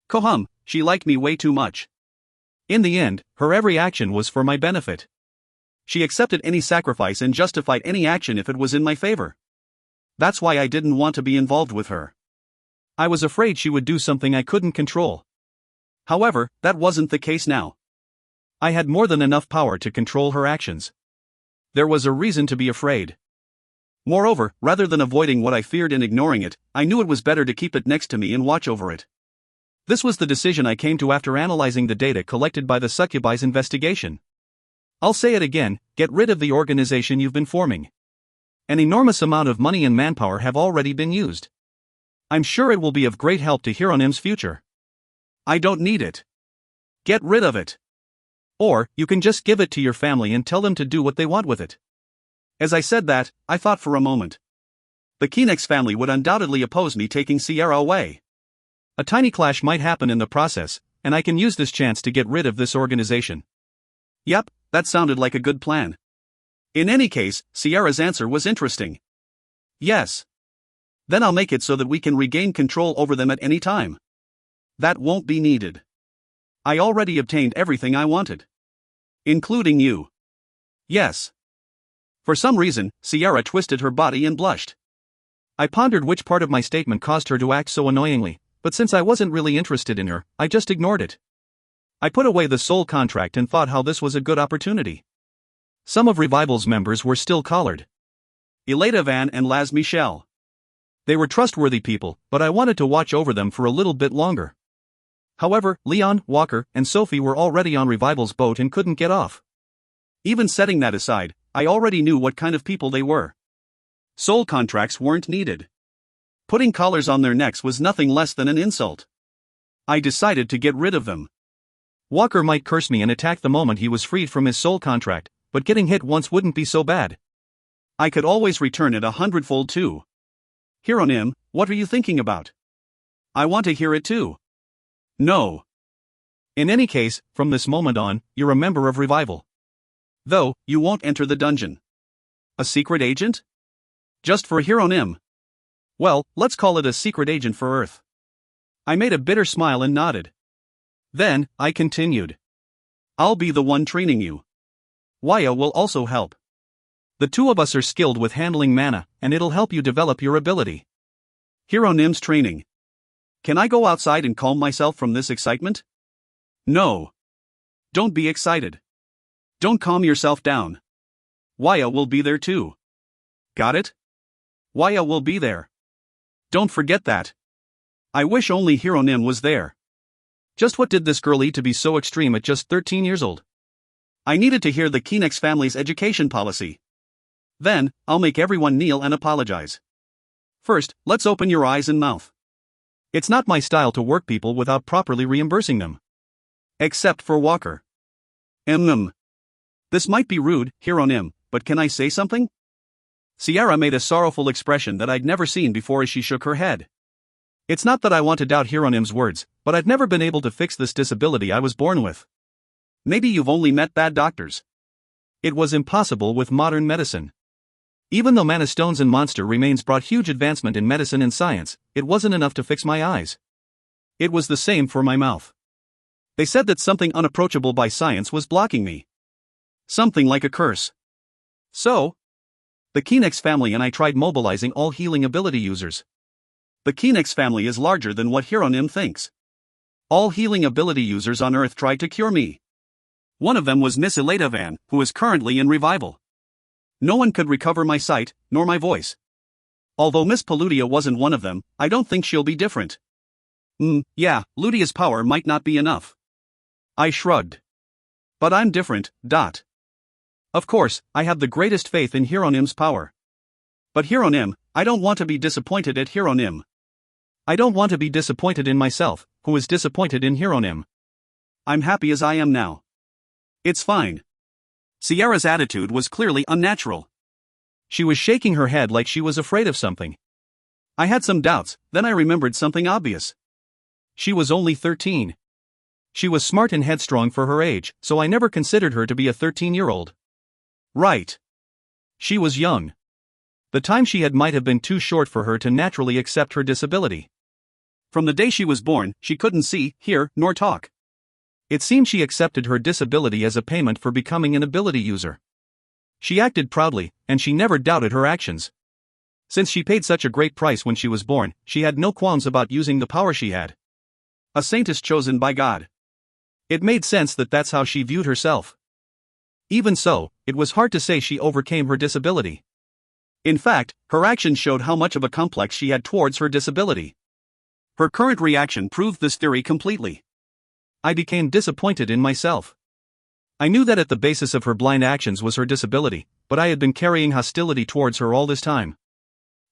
liked me way too much. In the end, her every action was for my benefit. She accepted any sacrifice and justified any action if it was in my favor. That's why I didn't want to be involved with her. I was afraid she would do something I couldn't control. However, that wasn't the case now. I had more than enough power to control her actions. There was a reason to be afraid. Moreover, rather than avoiding what I feared and ignoring it, I knew it was better to keep it next to me and watch over it. This was the decision I came to after analyzing the data collected by the succubi's investigation. I'll say it again, get rid of the organization you've been forming. An enormous amount of money and manpower have already been used. I'm sure it will be of great help to Hieronym's future. I don't need it. Get rid of it. Or, you can just give it to your family and tell them to do what they want with it. As I said that, I thought for a moment. The Keenex family would undoubtedly oppose me taking Sierra away. A tiny clash might happen in the process, and I can use this chance to get rid of this organization. Yep, that sounded like a good plan. In any case, Sierra's answer was interesting. Yes. Then I'll make it so that we can regain control over them at any time. That won't be needed. I already obtained everything I wanted. Including you. Yes. For some reason, Sierra twisted her body and blushed. I pondered which part of my statement caused her to act so annoyingly, but since I wasn't really interested in her, I just ignored it. I put away the soul contract and thought how this was a good opportunity. Some of Revival's members were still collared. Eleda Van and Laz Michel. They were trustworthy people, but I wanted to watch over them for a little bit longer. However, Leon, Walker, and Sophie were already on Revival's boat and couldn't get off. Even setting that aside, I already knew what kind of people they were. Soul contracts weren't needed. Putting collars on their necks was nothing less than an insult. I decided to get rid of them. Walker might curse me and attack the moment he was freed from his soul contract, but getting hit once wouldn't be so bad. I could always return it 100-fold too. Hieronym, what are you thinking about? I want to hear it too. No. In any case, from this moment on, you're a member of Revival. Though, you won't enter the dungeon. A secret agent? Just for Hieronym. Well, let's call it a secret agent for Earth. I made a bitter smile and nodded. Then, I continued. I'll be the one training you. Waya will also help. The two of us are skilled with handling mana, and it'll help you develop your ability. Hieronym's training. Can I go outside and calm myself from this excitement? No. Don't be excited. Don't calm yourself down. Waya will be there too. Got it? Waya will be there. Don't forget that. I wish only Hieronym was there. Just what did this girl eat to be so extreme at just 13 years old? I needed to hear the Keenex family's education policy. Then, I'll make everyone kneel and apologize. First, let's open your eyes and mouth. It's not my style to work people without properly reimbursing them. Except for Walker. This might be rude, Hieronym, but can I say something? Sierra made a sorrowful expression that I'd never seen before as she shook her head. It's not that I want to doubt Hieronym's words, but I've never been able to fix this disability I was born with. Maybe you've only met bad doctors. It was impossible with modern medicine. Even though Mana Stones and Monster Remains brought huge advancement in medicine and science, it wasn't enough to fix my eyes. It was the same for my mouth. They said that something unapproachable by science was blocking me. Something like a curse. So, the Keenex family and I tried mobilizing all healing ability users. The Keenex family is larger than what Hieronym thinks. All healing ability users on Earth tried to cure me. One of them was Miss Eleda Van, who is currently in Revival. No one could recover my sight, nor my voice. Although Miss Paludia wasn't one of them, I don't think she'll be different. Yeah, Ludia's power might not be enough. I shrugged. But I'm different, dot. Of course, I have the greatest faith in Hieronym's power. But Hieronym, I don't want to be disappointed at Hieronym. I don't want to be disappointed in myself, who is disappointed in Hieronym. I'm happy as I am now. It's fine. Sierra's attitude was clearly unnatural. She was shaking her head like she was afraid of something. I had some doubts, then I remembered something obvious. She was only 13. She was smart and headstrong for her age, so I never considered her to be a 13-year-old. Right. She was young. The time she had might have been too short for her to naturally accept her disability. From the day she was born, she couldn't see, hear, nor talk. It seemed she accepted her disability as a payment for becoming an ability user. She acted proudly, and she never doubted her actions. Since she paid such a great price when she was born, she had no qualms about using the power she had. A saintess chosen by God. It made sense that that's how she viewed herself. Even so, it was hard to say she overcame her disability. In fact, her actions showed how much of a complex she had towards her disability. Her current reaction proved this theory completely. I became disappointed in myself. I knew that at the basis of her blind actions was her disability, but I had been carrying hostility towards her all this time.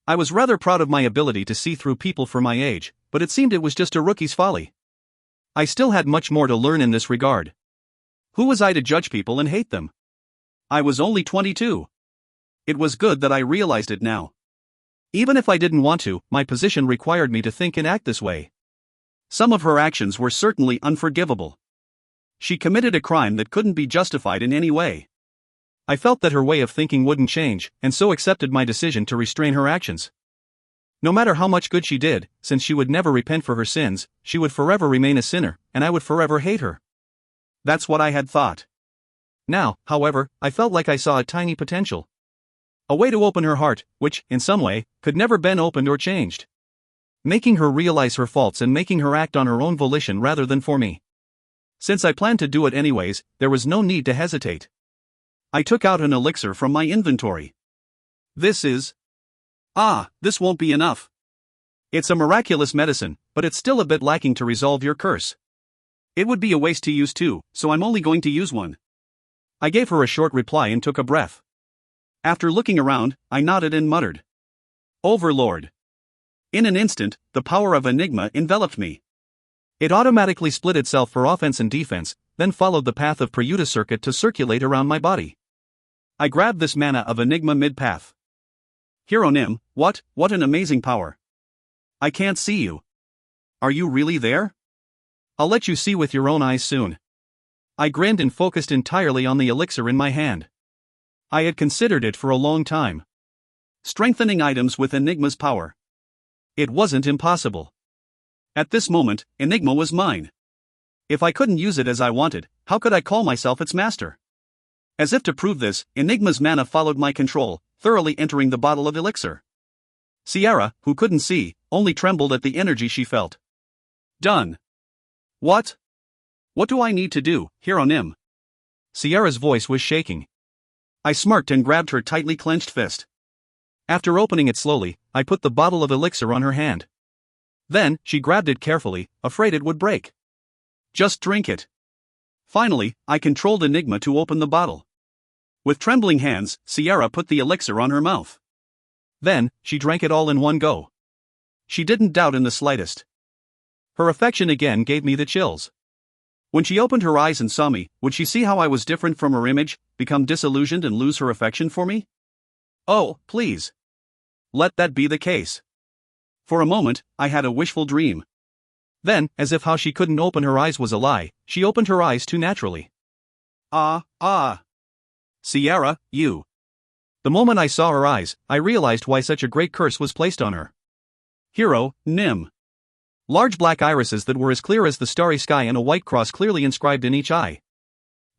I was rather proud of my ability to see through people for my age, but it seemed it was just a rookie's folly. I still had much more to learn in this regard. Who was I to judge people and hate them? I was only 22. It was good that I realized it now. Even if I didn't want to, my position required me to think and act this way. Some of her actions were certainly unforgivable. She committed a crime that couldn't be justified in any way. I felt that her way of thinking wouldn't change, and so accepted my decision to restrain her actions. No matter how much good she did, since she would never repent for her sins, she would forever remain a sinner, and I would forever hate her. That's what I had thought. Now, however, I felt like I saw a tiny potential. A way to open her heart, which, in some way, could never been opened or changed. Making her realize her faults and making her act on her own volition rather than for me. Since I planned to do it anyways, there was no need to hesitate. I took out an elixir from my inventory. This won't be enough. It's a miraculous medicine, but it's still a bit lacking to resolve your curse. It would be a waste to use two, so I'm only going to use one. I gave her a short reply and took a breath. After looking around, I nodded and muttered, "Overlord." In an instant, the power of Enigma enveloped me. It automatically split itself for offense and defense, then followed the path of Prayuta circuit to circulate around my body. I grabbed this mana of Enigma mid-path. Hero Nim, what an amazing power. I can't see you. Are you really there? I'll let you see with your own eyes soon. I grinned and focused entirely on the elixir in my hand. I had considered it for a long time. Strengthening items with Enigma's power. It wasn't impossible. At this moment, Enigma was mine. If I couldn't use it as I wanted, how could I call myself its master? As if to prove this, Enigma's mana followed my control, thoroughly entering the bottle of elixir. Sierra, who couldn't see, only trembled at the energy she felt. Done. What? What do I need to do, Hero Nim? Sierra's voice was shaking. I smirked and grabbed her tightly clenched fist. After opening it slowly, I put the bottle of elixir on her hand. Then, she grabbed it carefully, afraid it would break. Just drink it. Finally, I controlled Enigma to open the bottle. With trembling hands, Sierra put the elixir on her mouth. Then, she drank it all in one go. She didn't doubt in the slightest. Her affection again gave me the chills. When she opened her eyes and saw me, would she see how I was different from her image, become disillusioned and lose her affection for me? Oh, please. Let that be the case. For a moment, I had a wishful dream. Then, as if how she couldn't open her eyes was a lie, she opened her eyes too naturally. Sierra, you. The moment I saw her eyes, I realized why such a great curse was placed on her. Hero Nim. Large black irises that were as clear as the starry sky and a white cross clearly inscribed in each eye.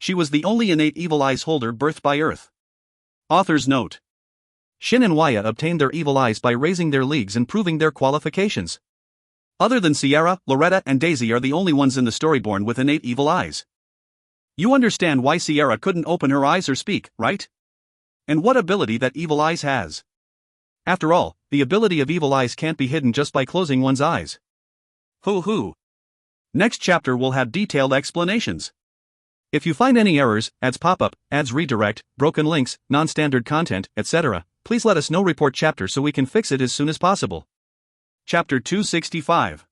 She was the only innate evil eyes holder birthed by Earth. Author's note. Shin and Waya obtained their evil eyes by raising their leagues and proving their qualifications. Other than Sierra, Loretta and Daisy are the only ones in the story born with innate evil eyes. You understand why Sierra couldn't open her eyes or speak, right? And what ability that evil eyes has. After all, the ability of evil eyes can't be hidden just by closing one's eyes. Hoo. Next chapter will have detailed explanations. If you find any errors, ads pop up, ads redirect, broken links, non-standard content, etc., please let us know. Report chapter so we can fix it as soon as possible. Chapter 265.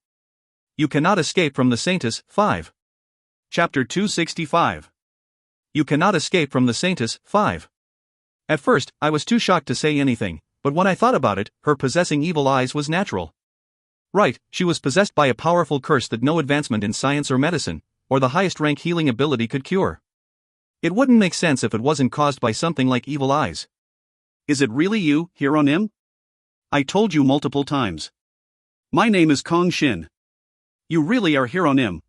You cannot escape from the Saintus, 5. Chapter 265. You cannot escape from the Saintus, 5. At first, I was too shocked to say anything, but when I thought about it, her possessing evil eyes was natural. Right, she was possessed by a powerful curse that no advancement in science or medicine, or the highest rank healing ability could cure. It wouldn't make sense if it wasn't caused by something like evil eyes. Is it really you, Hero Nim? I told you multiple times. My name is Kang Shin. You really are Hero Nim, .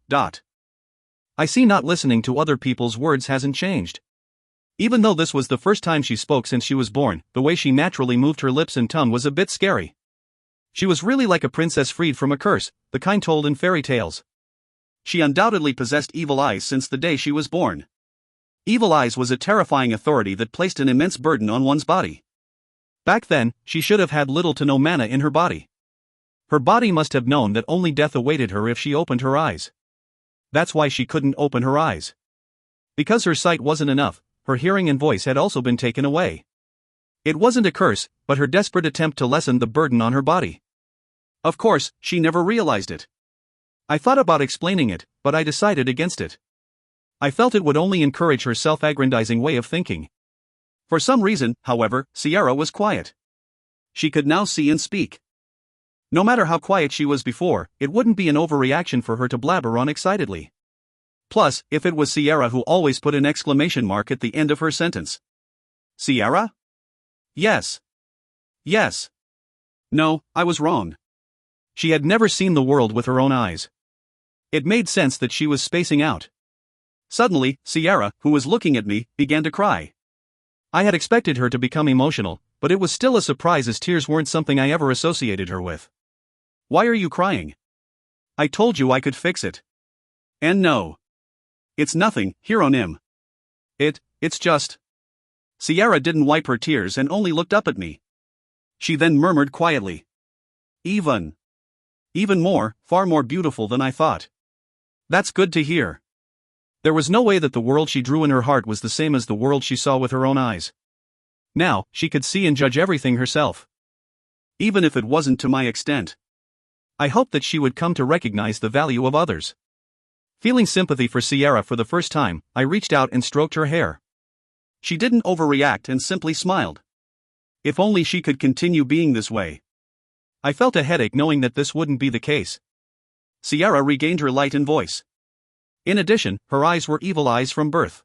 I see not listening to other people's words hasn't changed. Even though this was the first time she spoke since she was born, the way she naturally moved her lips and tongue was a bit scary. She was really like a princess freed from a curse, the kind told in fairy tales. She undoubtedly possessed evil eyes since the day she was born. Evil eyes was a terrifying authority that placed an immense burden on one's body. Back then, she should have had little to no mana in her body. Her body must have known that only death awaited her if she opened her eyes. That's why she couldn't open her eyes. Because her sight wasn't enough, her hearing and voice had also been taken away. It wasn't a curse, but her desperate attempt to lessen the burden on her body. Of course, she never realized it. I thought about explaining it, but I decided against it. I felt it would only encourage her self-aggrandizing way of thinking. For some reason, however, Sierra was quiet. She could now see and speak. No matter how quiet she was before, it wouldn't be an overreaction for her to blabber on excitedly. Plus, if it was Sierra who always put an exclamation mark at the end of her sentence. Sierra? Yes. Yes. No, I was wrong. She had never seen the world with her own eyes. It made sense that she was spacing out. Suddenly, Sierra, who was looking at me, began to cry. I had expected her to become emotional, but it was still a surprise as tears weren't something I ever associated her with. Why are you crying? I told you I could fix it. And no. It's nothing, Hieronym. It's just. Sierra didn't wipe her tears and only looked up at me. She then murmured quietly. Even more, far more beautiful than I thought. That's good to hear. There was no way that the world she drew in her heart was the same as the world she saw with her own eyes. Now, she could see and judge everything herself. Even if it wasn't to my extent. I hoped that she would come to recognize the value of others. Feeling sympathy for Sierra for the first time, I reached out and stroked her hair. She didn't overreact and simply smiled. If only she could continue being this way. I felt a headache knowing that this wouldn't be the case. Sierra regained her light and voice. In addition, her eyes were evil eyes from birth.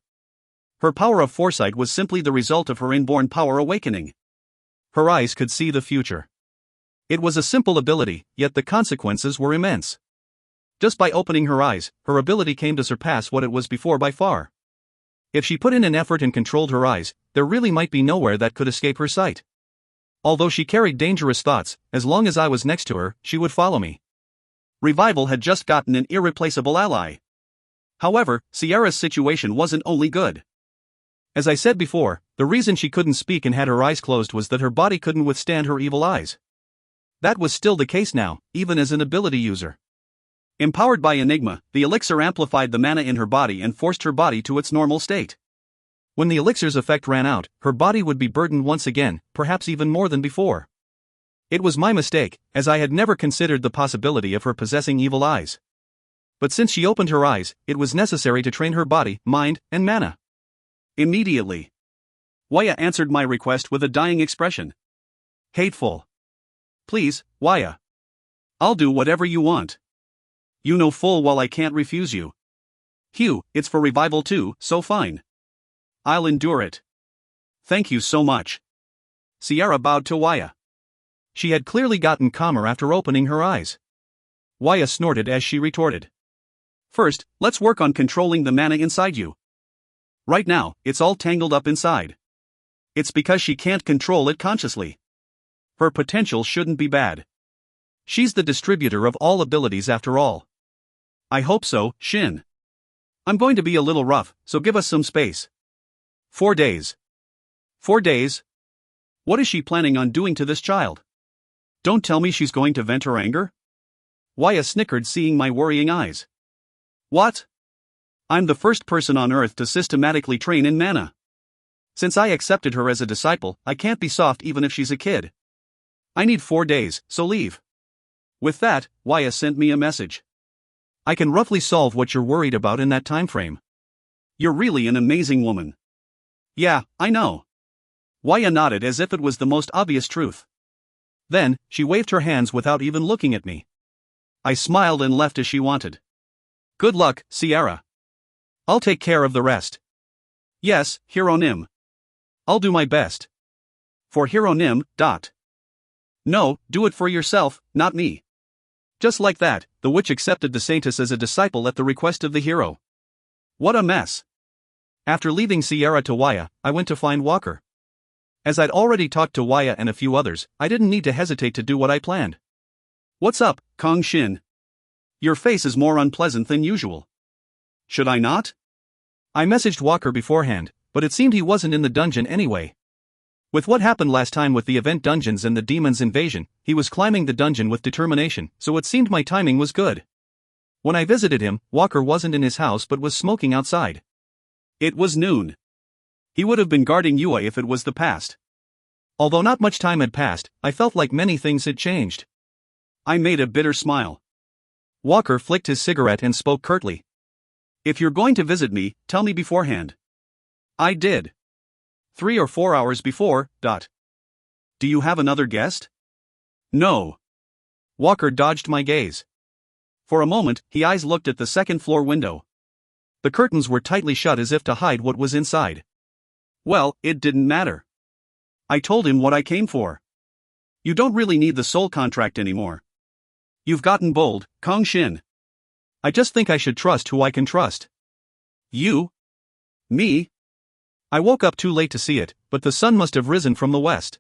Her power of foresight was simply the result of her inborn power awakening. Her eyes could see the future. It was a simple ability, yet the consequences were immense. Just by opening her eyes, her ability came to surpass what it was before by far. If she put in an effort and controlled her eyes, there really might be nowhere that could escape her sight. Although she carried dangerous thoughts, as long as I was next to her, she would follow me. Revival had just gotten an irreplaceable ally. However, Sierra's situation wasn't only good. As I said before, the reason she couldn't speak and had her eyes closed was that her body couldn't withstand her evil eyes. That was still the case now, even as an ability user. Empowered by Enigma, the elixir amplified the mana in her body and forced her body to its normal state. When the elixir's effect ran out, her body would be burdened once again, perhaps even more than before. It was my mistake, as I had never considered the possibility of her possessing evil eyes. But since she opened her eyes, it was necessary to train her body, mind, and mana. Immediately. Waya answered my request with a dying expression. Hateful. Please, Waya. I'll do whatever you want. You know full well I can't refuse you. Hugh, it's for revival too, so fine. I'll endure it. Thank you so much. Sierra bowed to Waya. She had clearly gotten calmer after opening her eyes. Waya snorted as she retorted. First, let's work on controlling the mana inside you. Right now, it's all tangled up inside. It's because she can't control it consciously. Her potential shouldn't be bad. She's the distributor of all abilities after all. I hope so, Shin. I'm going to be a little rough, so give us some space. 4 days. 4 days? What is she planning on doing to this child? Don't tell me she's going to vent her anger? Waya snickered seeing my worrying eyes. What? I'm the first person on Earth to systematically train in mana. Since I accepted her as a disciple, I can't be soft even if she's a kid. I need 4 days, so leave. With that, Waya sent me a message. I can roughly solve what you're worried about in that time frame. You're really an amazing woman. Yeah, I know. Waya nodded as if it was the most obvious truth. Then, she waved her hands without even looking at me. I smiled and left as she wanted. Good luck, Sierra. I'll take care of the rest. Yes, Hieronym. I'll do my best. For Hieronym. No, do it for yourself, not me. Just like that, the witch accepted the saintess as a disciple at the request of the hero. What a mess. After leaving Sierra to Waya, I went to find Walker. As I'd already talked to Waya and a few others, I didn't need to hesitate to do what I planned. What's up, Kang Shin? Your face is more unpleasant than usual. Should I not? I messaged Walker beforehand, but it seemed he wasn't in the dungeon anyway. With what happened last time with the event dungeons and the demon's invasion, he was climbing the dungeon with determination, so it seemed my timing was good. When I visited him, Walker wasn't in his house but was smoking outside. It was noon. He would have been guarding Yue if it was the past. Although not much time had passed, I felt like many things had changed. I made a bitter smile. Walker flicked his cigarette and spoke curtly. If you're going to visit me, tell me beforehand. I did. 3 or 4 hours before. Do you have another guest? No. Walker dodged my gaze. For a moment, his eyes looked at the second-floor window. The curtains were tightly shut as if to hide what was inside. Well, it didn't matter. I told him what I came for. You don't really need the soul contract anymore. You've gotten bold, Kang Shin. I just think I should trust who I can trust. You? Me? I woke up too late to see it, but the sun must have risen from the west.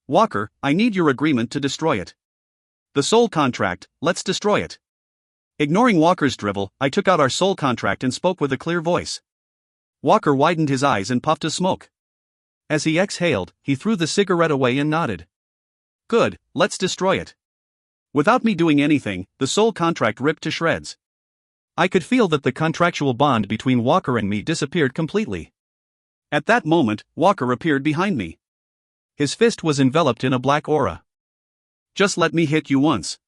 Walker, I need your agreement to destroy it. The soul contract, let's destroy it. Ignoring Walker's drivel, I took out our soul contract and spoke with a clear voice. Walker widened his eyes and puffed a smoke. As he exhaled, he threw the cigarette away and nodded. Good, let's destroy it. Without me doing anything, the soul contract ripped to shreds. I could feel that the contractual bond between Walker and me disappeared completely. At that moment, Walker appeared behind me. His fist was enveloped in a black aura. Just let me hit you once.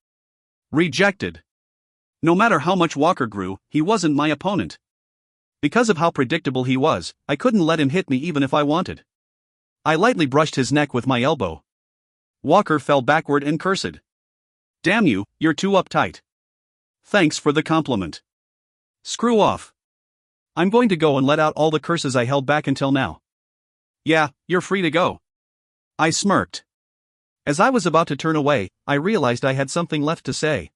Rejected. No matter how much Walker grew, he wasn't my opponent. Because of how predictable he was, I couldn't let him hit me even if I wanted. I lightly brushed his neck with my elbow. Walker fell backward and cursed. Damn you, you're too uptight. Thanks for the compliment. Screw off. I'm going to go and let out all the curses I held back until now. Yeah, you're free to go. I smirked. As I was about to turn away, I realized I had something left to say.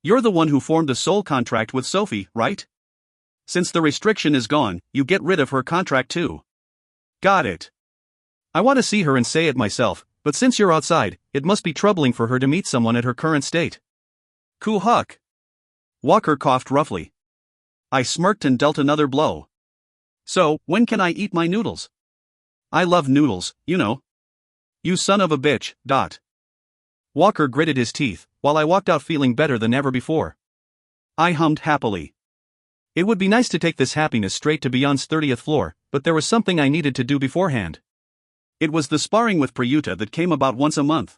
You're the one who formed the soul contract with Sophie, right? Since the restriction is gone, you get rid of her contract too. Got it. I want to see her and say it myself, but since you're outside, it must be troubling for her to meet someone at her current state. Kuhuk. Walker coughed roughly. I smirked and dealt another blow. So, when can I eat my noodles? I love noodles, you know. You son of a bitch. Walker gritted his teeth, while I walked out feeling better than ever before. I hummed happily. It would be nice to take this happiness straight to Beyond's 30th floor, but there was something I needed to do beforehand. It was the sparring with Prayuta that came about once a month.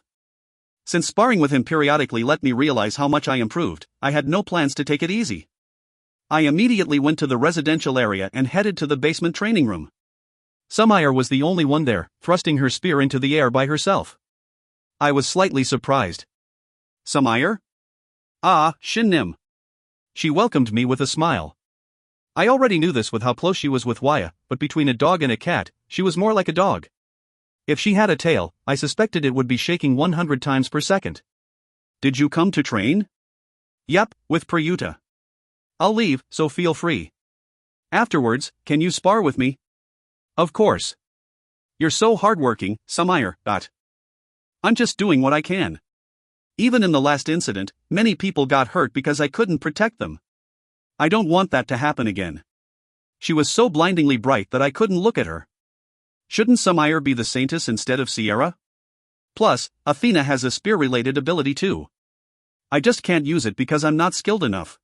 Since sparring with him periodically let me realize how much I improved, I had no plans to take it easy. I immediately went to the residential area and headed to the basement training room. Sumire was the only one there, thrusting her spear into the air by herself. I was slightly surprised. Sumire? Ah, Shin. She welcomed me with a smile. I already knew this with how close she was with Waya, but between a dog and a cat, she was more like a dog. If she had a tail, I suspected it would be shaking 100 times per second. Did you come to train? Yep, with Prayuta. I'll leave, so feel free. Afterwards, can you spar with me? Of course. You're so hardworking, Sumire. I'm just doing what I can. Even in the last incident, many people got hurt because I couldn't protect them. I don't want that to happen again. She was so blindingly bright that I couldn't look at her. Shouldn't Sumire be the saintess instead of Sierra? Plus, Athena has a spear-related ability too. I just can't use it because I'm not skilled enough.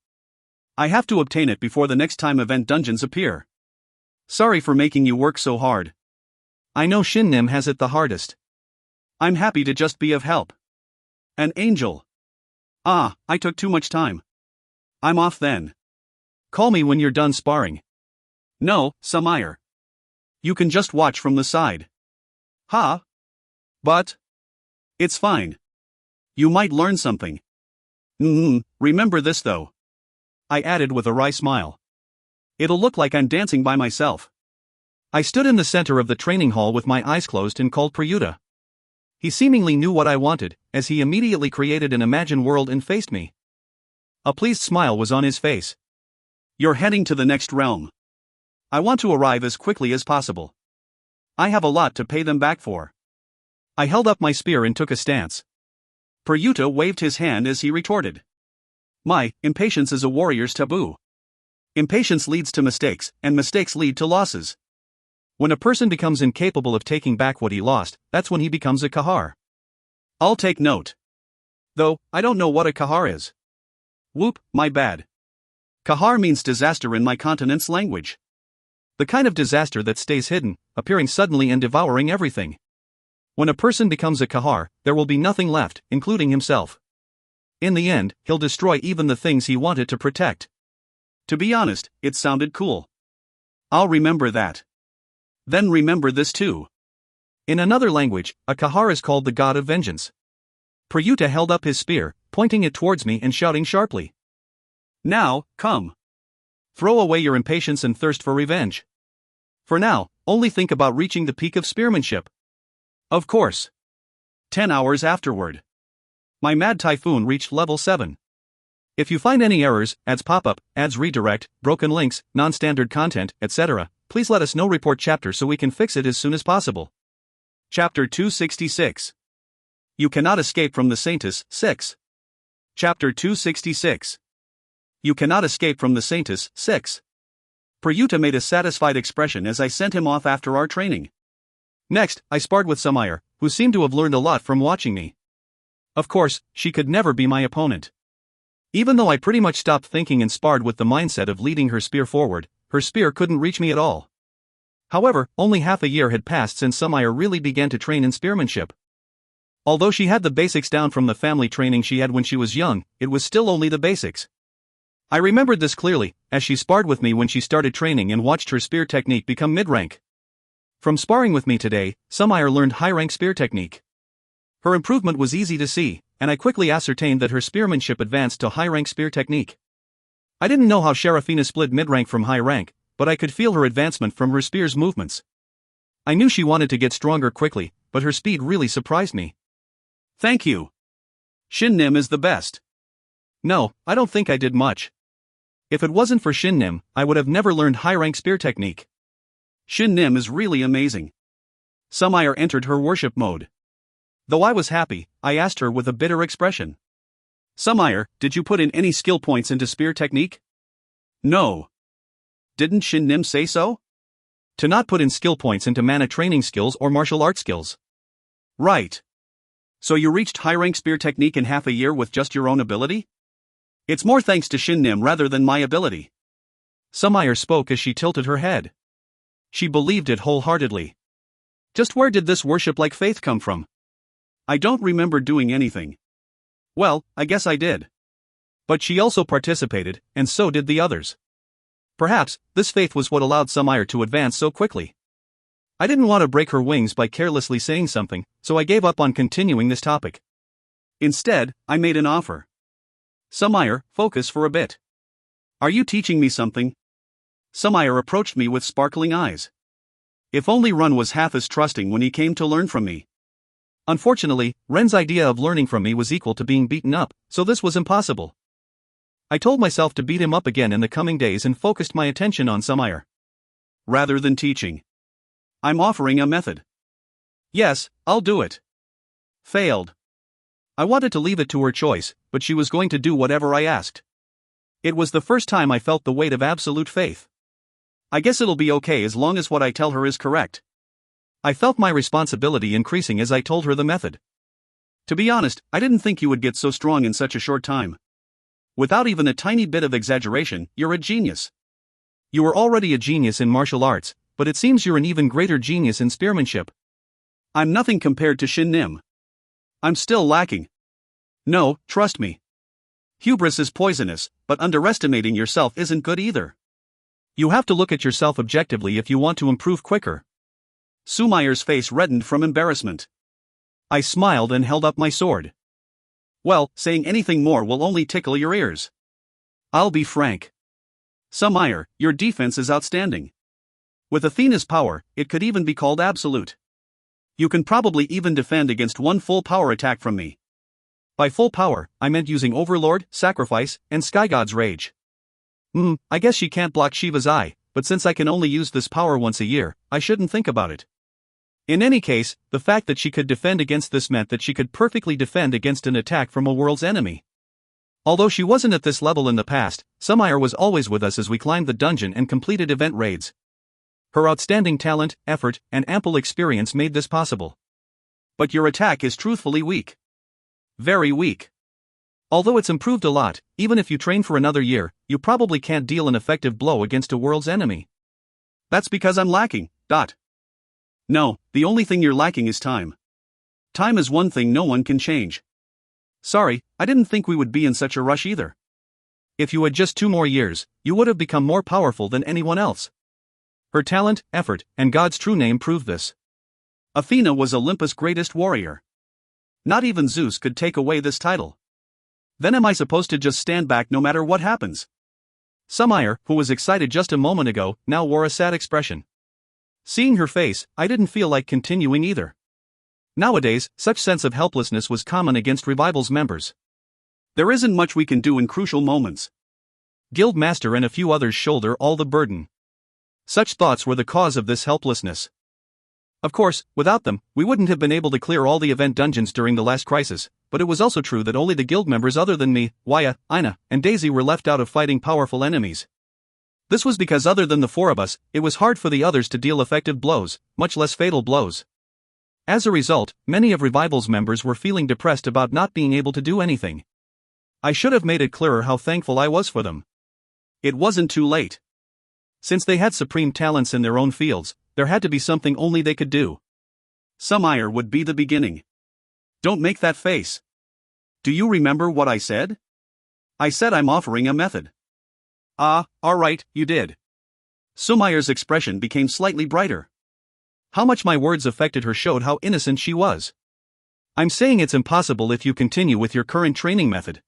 I have to obtain it before the next time event dungeons appear. Sorry for making you work so hard. I know Shin has it the hardest. I'm happy to just be of help. An angel. Ah, I took too much time. I'm off then. Call me when you're done sparring. No, Sumire. You can just watch from the side. Huh? But? It's fine. You might learn something. Remember this though. I added with a wry smile. It'll look like I'm dancing by myself. I stood in the center of the training hall with my eyes closed and called Prayuta. He seemingly knew what I wanted, as he immediately created an imagined world and faced me. A pleased smile was on his face. You're heading to the next realm. I want to arrive as quickly as possible. I have a lot to pay them back for. I held up my spear and took a stance. Prayuta waved his hand as he retorted. My impatience is a warrior's taboo. Impatience leads to mistakes, and mistakes lead to losses. When a person becomes incapable of taking back what he lost, that's when he becomes a kahar. I'll take note. Though, I don't know what a kahar is. Whoop, my bad. Kahar means disaster in my continent's language. The kind of disaster that stays hidden, appearing suddenly and devouring everything. When a person becomes a kahar, there will be nothing left, including himself. In the end, he'll destroy even the things he wanted to protect. To be honest, it sounded cool. I'll remember that. Then remember this too. In another language, a kahar is called the god of vengeance. Prayuta held up his spear, pointing it towards me and shouting sharply. Now, come. Throw away your impatience and thirst for revenge. For now, only think about reaching the peak of spearmanship. Of course. 10 hours afterward. My mad typhoon reached level 7. If you find any errors, ads pop-up, ads redirect, broken links, non-standard content, etc., please let us know. Report chapter so we can fix it as soon as possible. Chapter 266. You cannot escape from the Saintus, 6. Chapter 266. You cannot escape from the Saintus, 6. Prayuta made a satisfied expression as I sent him off after our training. Next, I sparred with Samayar, who seemed to have learned a lot from watching me. Of course, she could never be my opponent. Even though I pretty much stopped thinking and sparred with the mindset of leading her spear forward, her spear couldn't reach me at all. However, only half a year had passed since Samayar really began to train in spearmanship. Although she had the basics down from the family training she had when she was young, it was still only the basics. I remembered this clearly, as she sparred with me when she started training and watched her spear technique become mid-rank. From sparring with me today, Samayar learned high-rank spear technique. Her improvement was easy to see, and I quickly ascertained that her spearmanship advanced to high-rank spear technique. I didn't know how Sharafina split mid-rank from high-rank, but I could feel her advancement from her spear's movements. I knew she wanted to get stronger quickly, but her speed really surprised me. Thank you. Shin Nim is the best. No, I don't think I did much. If it wasn't for Shin Nim, I would have never learned high-rank spear technique. Shin Nim is really amazing. Samayar entered her worship mode. Though I was happy, I asked her with a bitter expression. Samayar, did you put in any skill points into spear technique? No. Didn't Shin Nim say so? To not put in skill points into mana training skills or martial art skills. Right. So you reached high-rank spear technique in half a year with just your own ability? It's more thanks to Shin Nim rather than my ability. Samayar spoke as she tilted her head. She believed it wholeheartedly. Just where did this worship-like faith come from? I don't remember doing anything. Well, I guess I did. But she also participated, and so did the others. Perhaps, this faith was what allowed Samayar to advance so quickly. I didn't want to break her wings by carelessly saying something, so I gave up on continuing this topic. Instead, I made an offer. Samayar, focus for a bit. Are you teaching me something? Samayar approached me with sparkling eyes. If only Ren was half as trusting when he came to learn from me. Unfortunately, Ren's idea of learning from me was equal to being beaten up, so this was impossible. I told myself to beat him up again in the coming days and focused my attention on Samayar. Rather than teaching. I'm offering a method. Yes, I'll do it. Failed. I wanted to leave it to her choice, but she was going to do whatever I asked. It was the first time I felt the weight of absolute faith. I guess it'll be okay as long as what I tell her is correct. I felt my responsibility increasing as I told her the method. To be honest, I didn't think you would get so strong in such a short time. Without even a tiny bit of exaggeration, you're a genius. You were already a genius in martial arts, but it seems you're an even greater genius in spearmanship. I'm nothing compared to Shin Nim. I'm still lacking. No, trust me. Hubris is poisonous, but underestimating yourself isn't good either. You have to look at yourself objectively if you want to improve quicker. Samayar's face reddened from embarrassment. I smiled and held up my sword. Well, saying anything more will only tickle your ears. I'll be frank. Samayar, your defense is outstanding. With Athena's power, it could even be called absolute. You can probably even defend against one full power attack from me. By full power, I meant using Overlord, Sacrifice, and Sky God's Rage. I guess she can't block Shiva's eye, but since I can only use this power once a year, I shouldn't think about it. In any case, the fact that she could defend against this meant that she could perfectly defend against an attack from a world's enemy. Although she wasn't at this level in the past, Samayar was always with us as we climbed the dungeon and completed event raids. Her outstanding talent, effort, and ample experience made this possible. But your attack is truthfully weak. Very weak. Although it's improved a lot, even if you train for another year, you probably can't deal an effective blow against a world's enemy. That's because I'm lacking. No, the only thing you're lacking is time. Time is one thing no one can change. Sorry, I didn't think we would be in such a rush either. If you had just 2 more years, you would have become more powerful than anyone else. Her talent, effort, and God's true name prove this. Athena was Olympus' greatest warrior. Not even Zeus could take away this title. Then am I supposed to just stand back no matter what happens? Sumire, who was excited just a moment ago, now wore a sad expression. Seeing her face, I didn't feel like continuing either. Nowadays, such sense of helplessness was common against Revival's members. There isn't much we can do in crucial moments. Guild Master and a few others shoulder all the burden. Such thoughts were the cause of this helplessness. Of course, without them, we wouldn't have been able to clear all the event dungeons during the last crisis, but it was also true that only the guild members other than me, Waya, Ina, and Daisy were left out of fighting powerful enemies. This was because other than the 4 of us, it was hard for the others to deal effective blows, much less fatal blows. As a result, many of Revival's members were feeling depressed about not being able to do anything. I should have made it clearer how thankful I was for them. It wasn't too late. Since they had supreme talents in their own fields, there had to be something only they could do. Sumire would be the beginning. Don't make that face. Do you remember what I said? I said I'm offering a method. Alright, you did. Sumire's expression became slightly brighter. How much my words affected her showed how innocent she was. I'm saying it's impossible if you continue with your current training method.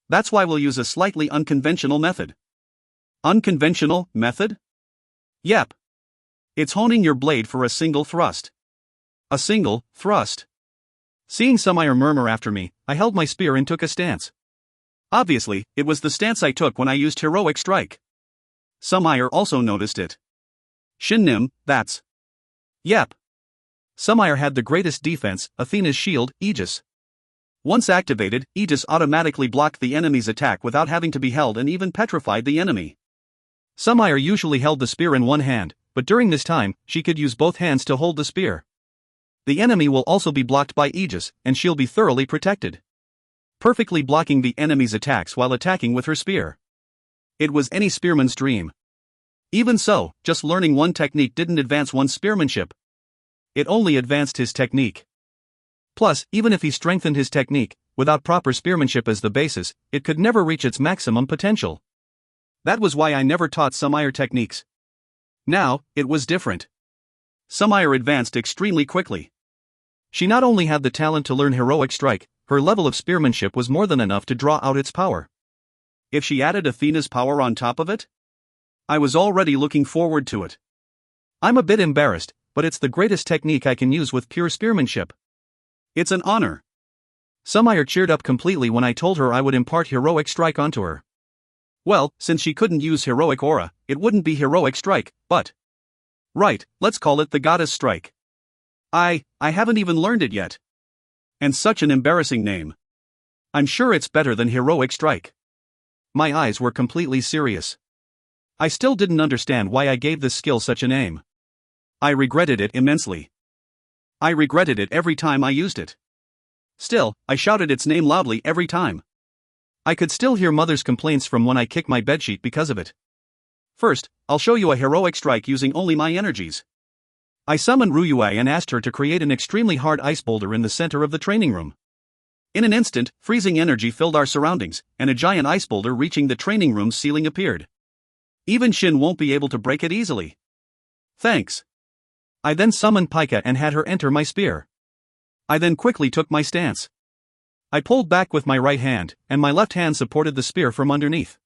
That's why we'll use a slightly unconventional method. Unconventional method? Yep. It's honing your blade for a single thrust. A single thrust. Seeing Sumire murmur after me, I held my spear and took a stance. Obviously, it was the stance I took when I used Heroic Strike. Sumire also noticed it. Shin, that's. Yep. Sumire had the greatest defense, Athena's shield, Aegis. Once activated, Aegis automatically blocked the enemy's attack without having to be held and even petrified the enemy. Sumire usually held the spear in one hand, but during this time, she could use both hands to hold the spear. The enemy will also be blocked by Aegis, and she'll be thoroughly protected. Perfectly blocking the enemy's attacks while attacking with her spear. It was any spearman's dream. Even so, just learning one technique didn't advance one's spearmanship. It only advanced his technique. Plus, even if he strengthened his technique, without proper spearmanship as the basis, it could never reach its maximum potential. That was why I never taught Sumire techniques. Now, it was different. Sumire advanced extremely quickly. She not only had the talent to learn Heroic Strike, her level of spearmanship was more than enough to draw out its power. If she added Athena's power on top of it? I was already looking forward to it. I'm a bit embarrassed, but it's the greatest technique I can use with pure spearmanship. It's an honor. Sumire cheered up completely when I told her I would impart Heroic Strike onto her. Well, since she couldn't use Heroic Aura, it wouldn't be Heroic Strike, but... Right, let's call it the Goddess Strike. I haven't even learned it yet. And such an embarrassing name. I'm sure it's better than Heroic Strike. My eyes were completely serious. I still didn't understand why I gave this skill such a name. I regretted it immensely. I regretted it every time I used it. Still, I shouted its name loudly every time. I could still hear Mother's complaints from when I kicked my bedsheet because of it. First, I'll show you a Heroic Strike using only my energies. I summoned Ryue and asked her to create an extremely hard ice boulder in the center of the training room. In an instant, freezing energy filled our surroundings, and a giant ice boulder reaching the training room's ceiling appeared. Even Shin won't be able to break it easily. Thanks. I then summoned Pika and had her enter my spear. I then quickly took my stance. I pulled back with my right hand, and my left hand supported the spear from underneath.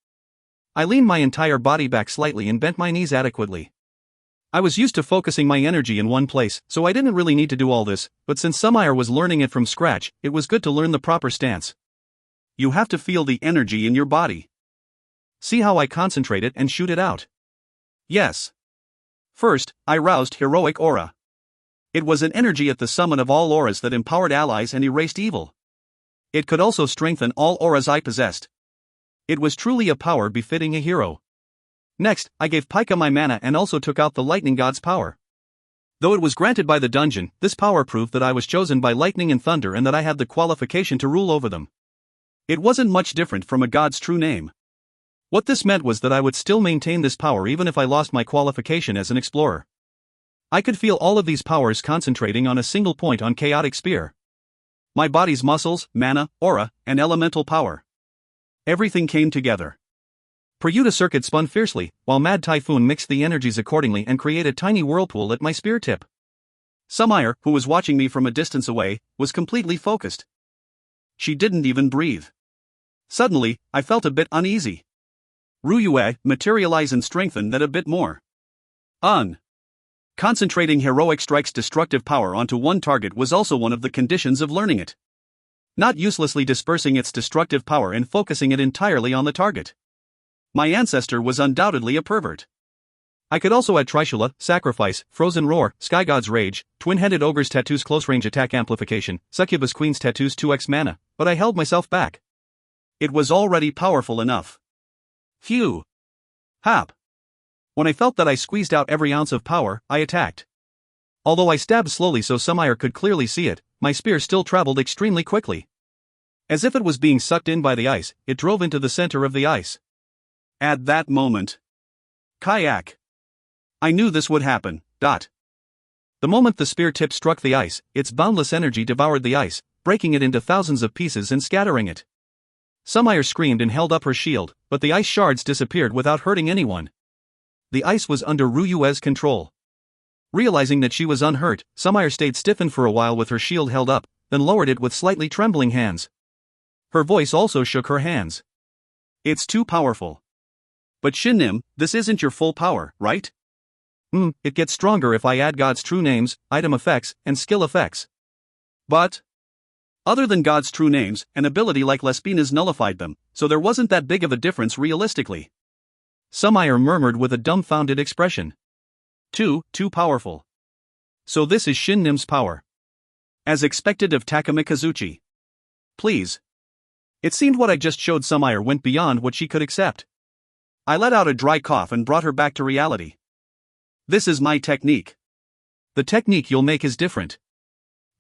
I leaned my entire body back slightly and bent my knees adequately. I was used to focusing my energy in one place, so I didn't really need to do all this, but since Sumire was learning it from scratch, it was good to learn the proper stance. You have to feel the energy in your body. See how I concentrate it and shoot it out. Yes. First, I roused Heroic Aura. It was an energy at the summit of all auras that empowered allies and erased evil. It could also strengthen all auras I possessed. It was truly a power befitting a hero. Next, I gave Pika my mana and also took out the lightning god's power. Though it was granted by the dungeon, this power proved that I was chosen by lightning and thunder and that I had the qualification to rule over them. It wasn't much different from a god's true name. What this meant was that I would still maintain this power even if I lost my qualification as an explorer. I could feel all of these powers concentrating on a single point on Chaotic Spear. My body's muscles, mana, aura, and elemental power. Everything came together. Prayuta circuit spun fiercely, while Mad Typhoon mixed the energies accordingly and created a tiny whirlpool at my spear tip. Sumire, who was watching me from a distance away, was completely focused. She didn't even breathe. Suddenly, I felt a bit uneasy. Ryue, materialize and strengthen that a bit more. Concentrating Heroic Strike's destructive power onto one target was also one of the conditions of learning it. Not uselessly dispersing its destructive power and focusing it entirely on the target. My ancestor was undoubtedly a pervert. I could also add Trishula, Sacrifice, Frozen Roar, Sky God's Rage, Twin-Headed Ogre's Tattoo's Close Range Attack Amplification, Succubus Queen's Tattoo's 2x mana, but I held myself back. It was already powerful enough. Phew. Hap. When I felt that I squeezed out every ounce of power, I attacked. Although I stabbed slowly so Sumire could clearly see it, my spear still traveled extremely quickly. As if it was being sucked in by the ice, it drove into the center of the ice. At that moment. Kayak. I knew this would happen. The moment the spear tip struck the ice, its boundless energy devoured the ice, breaking it into thousands of pieces and scattering it. Sumire screamed and held up her shield, but the ice shards disappeared without hurting anyone. The ice was under Ryue's control. Realizing that she was unhurt, Sumire stayed stiffened for a while with her shield held up, then lowered it with slightly trembling hands. Her voice also shook her hands. It's too powerful. But Shin, this isn't your full power, right? It gets stronger if I add God's true names, item effects, and skill effects. But other than God's true names, an ability like Lespina's nullified them, so there wasn't that big of a difference realistically. Sumire murmured with a dumbfounded expression. Too powerful. So this is Shin-Nim's power. As expected of Takumi Kazuchi. Please. It seemed what I just showed Sumire went beyond what she could accept. I let out a dry cough and brought her back to reality. This is my technique. The technique you'll make is different.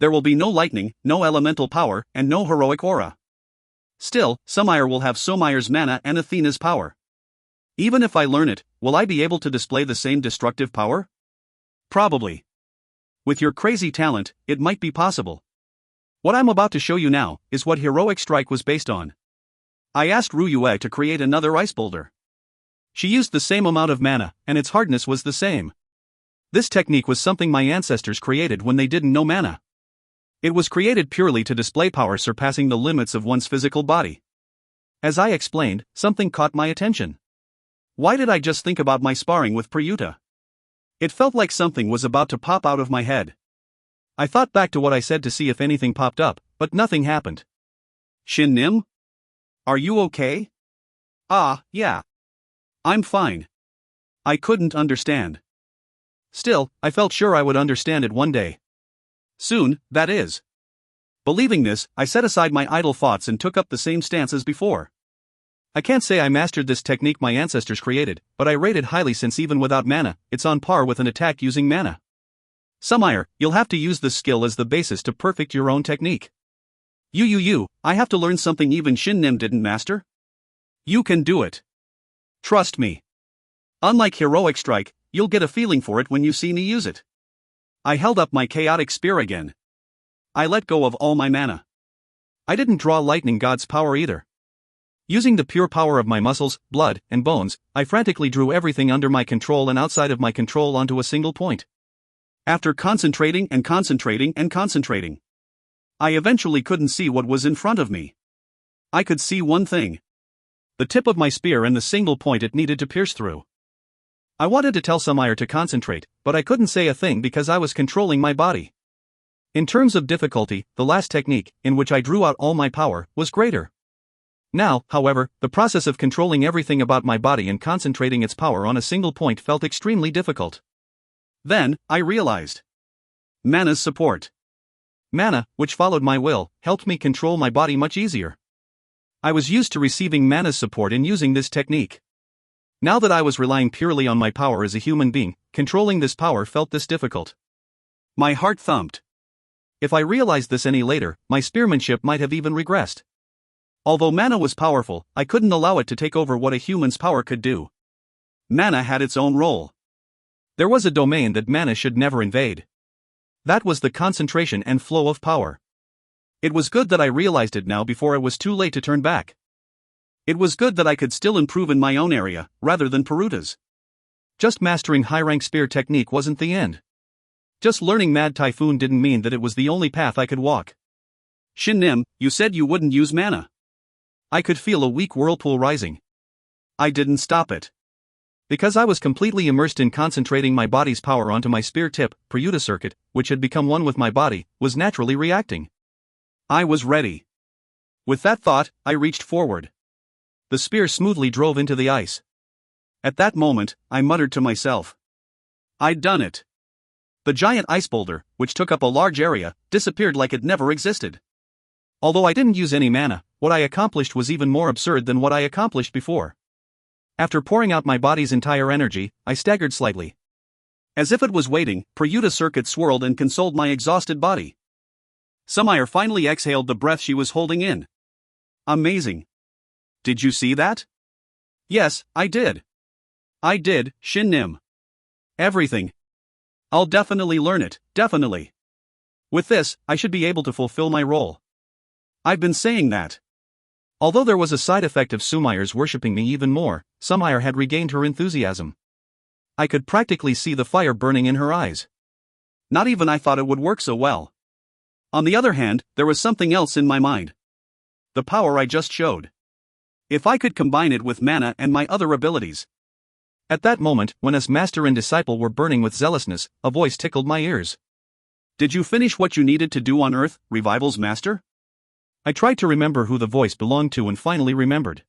There will be no lightning, no elemental power, and no heroic aura. Still, Sumire will have Somire's mana and Athena's power. Even if I learn it, will I be able to display the same destructive power? Probably. With your crazy talent, it might be possible. What I'm about to show you now is what Heroic Strike was based on. I asked Ryue to create another ice boulder. She used the same amount of mana, and its hardness was the same. This technique was something my ancestors created when they didn't know mana. It was created purely to display power surpassing the limits of one's physical body. As I explained, something caught my attention. Why did I just think about my sparring with Prayuta? It felt like something was about to pop out of my head. I thought back to what I said to see if anything popped up, but nothing happened. Shin-Nim? Are you okay? Yeah. I'm fine. I couldn't understand. Still, I felt sure I would understand it one day. Soon, that is. Believing this, I set aside my idle thoughts and took up the same stance as before. I can't say I mastered this technique my ancestors created, but I rate it highly since even without mana, it's on par with an attack using mana. Sumire, you'll have to use this skill as the basis to perfect your own technique. I have to learn something even Shin-Nim didn't master? You can do it. Trust me. Unlike Heroic Strike, you'll get a feeling for it when you see me use it. I held up my Chaotic Spear again. I let go of all my mana. I didn't draw Lightning God's power either. Using the pure power of my muscles, blood, and bones, I frantically drew everything under my control and outside of my control onto a single point. After concentrating, I eventually couldn't see what was in front of me. I could see one thing. The tip of my spear and the single point it needed to pierce through. I wanted to tell Sumire to concentrate, but I couldn't say a thing because I was controlling my body. In terms of difficulty, the last technique, in which I drew out all my power, was greater. Now, however, the process of controlling everything about my body and concentrating its power on a single point felt extremely difficult. Then, I realized. Mana's support. Mana, which followed my will, helped me control my body much easier. I was used to receiving Mana's support in using this technique. Now that I was relying purely on my power as a human being, controlling this power felt this difficult. My heart thumped. If I realized this any later, my spearmanship might have even regressed. Although mana was powerful, I couldn't allow it to take over what a human's power could do. Mana had its own role. There was a domain that mana should never invade. That was the concentration and flow of power. It was good that I realized it now before it was too late to turn back. It was good that I could still improve in my own area, rather than Peruta's. Just mastering high-rank spear technique wasn't the end. Just learning Mad Typhoon didn't mean that it was the only path I could walk. Shin, you said you wouldn't use mana. I could feel a weak whirlpool rising. I didn't stop it. Because I was completely immersed in concentrating my body's power onto my spear tip, Peruta circuit, which had become one with my body, was naturally reacting. I was ready. With that thought, I reached forward. The spear smoothly drove into the ice. At that moment, I muttered to myself. I'd done it. The giant ice boulder, which took up a large area, disappeared like it never existed. Although I didn't use any mana, what I accomplished was even more absurd than what I accomplished before. After pouring out my body's entire energy, I staggered slightly. As if it was waiting, Peruta circuit swirled and consoled my exhausted body. Sumire finally exhaled the breath she was holding in. Amazing. Did you see that? Yes, I did. I did, Shin. Everything. I'll definitely learn it, definitely. With this, I should be able to fulfill my role. I've been saying that. Although there was a side effect of Sumire's worshipping me even more, Sumire had regained her enthusiasm. I could practically see the fire burning in her eyes. Not even I thought it would work so well. On the other hand, there was something else in my mind. The power I just showed. If I could combine it with mana and my other abilities. At that moment, when us master and disciple were burning with zealousness, a voice tickled my ears. Did you finish what you needed to do on Earth, Revival's master? I tried to remember who the voice belonged to and finally remembered.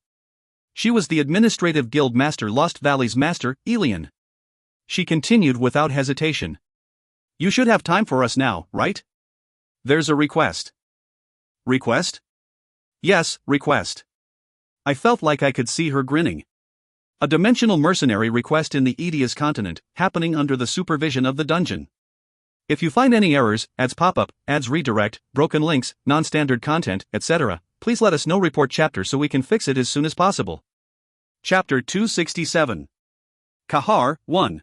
She was the Administrative Guild Master Lost Valley's master, Elian. She continued without hesitation. You should have time for us now, right? There's a request. Request? Yes, request. I felt like I could see her grinning. A dimensional mercenary request in the Edia's continent, happening under the supervision of the dungeon. If you find any errors, ads pop-up, ads redirect, broken links, non-standard content, etc., please let us know. Report chapter so we can fix it as soon as possible. Chapter 267. Kahar, 1.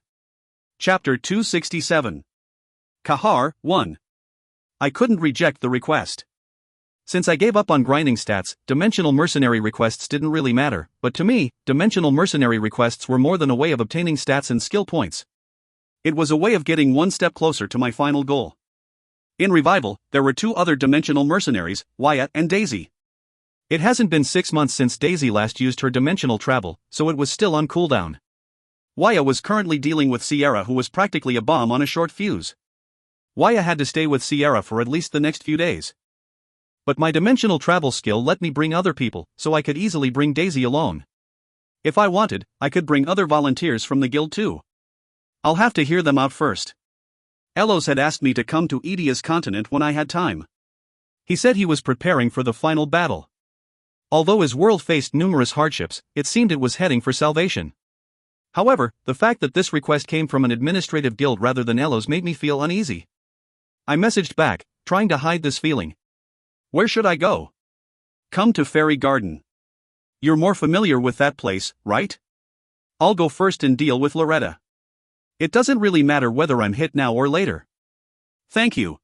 Chapter 267. Kahar, 1. I couldn't reject the request. Since I gave up on grinding stats, dimensional mercenary requests didn't really matter, but to me, dimensional mercenary requests were more than a way of obtaining stats and skill points. It was a way of getting one step closer to my final goal. In Revival, there were two other dimensional mercenaries, Wyatt and Daisy. It hasn't been 6 months since Daisy last used her dimensional travel, so it was still on cooldown. Wyatt was currently dealing with Sierra, who was practically a bomb on a short fuse. Wyatt had to stay with Sierra for at least the next few days. But my dimensional travel skill let me bring other people, so I could easily bring Daisy alone. If I wanted, I could bring other volunteers from the guild too. I'll have to hear them out first. Elos had asked me to come to Edia's continent when I had time. He said he was preparing for the final battle. Although his world faced numerous hardships, it seemed it was heading for salvation. However, the fact that this request came from an administrative guild rather than Elos made me feel uneasy. I messaged back, trying to hide this feeling. Where should I go? Come to Fairy Garden. You're more familiar with that place, right? I'll go first and deal with Loretta. It doesn't really matter whether I'm hit now or later. Thank you.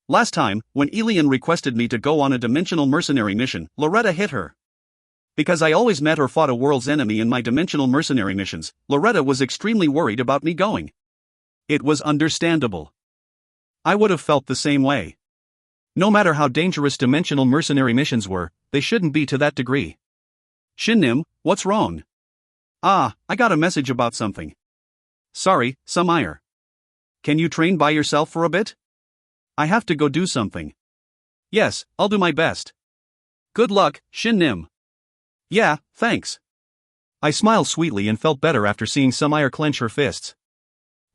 Last time, when Elian requested me to go on a dimensional mercenary mission, Loretta hit her. Because I always met or fought a world's enemy in my dimensional mercenary missions, Loretta was extremely worried about me going. It was understandable. I would have felt the same way. No matter how dangerous dimensional mercenary missions were, they shouldn't be to that degree. Shin, what's wrong? I got a message about something. Sorry, Sumire. Can you train by yourself for a bit? I have to go do something. Yes, I'll do my best. Good luck, Shin. Yeah, thanks. I smiled sweetly and felt better after seeing Sumire clench her fists.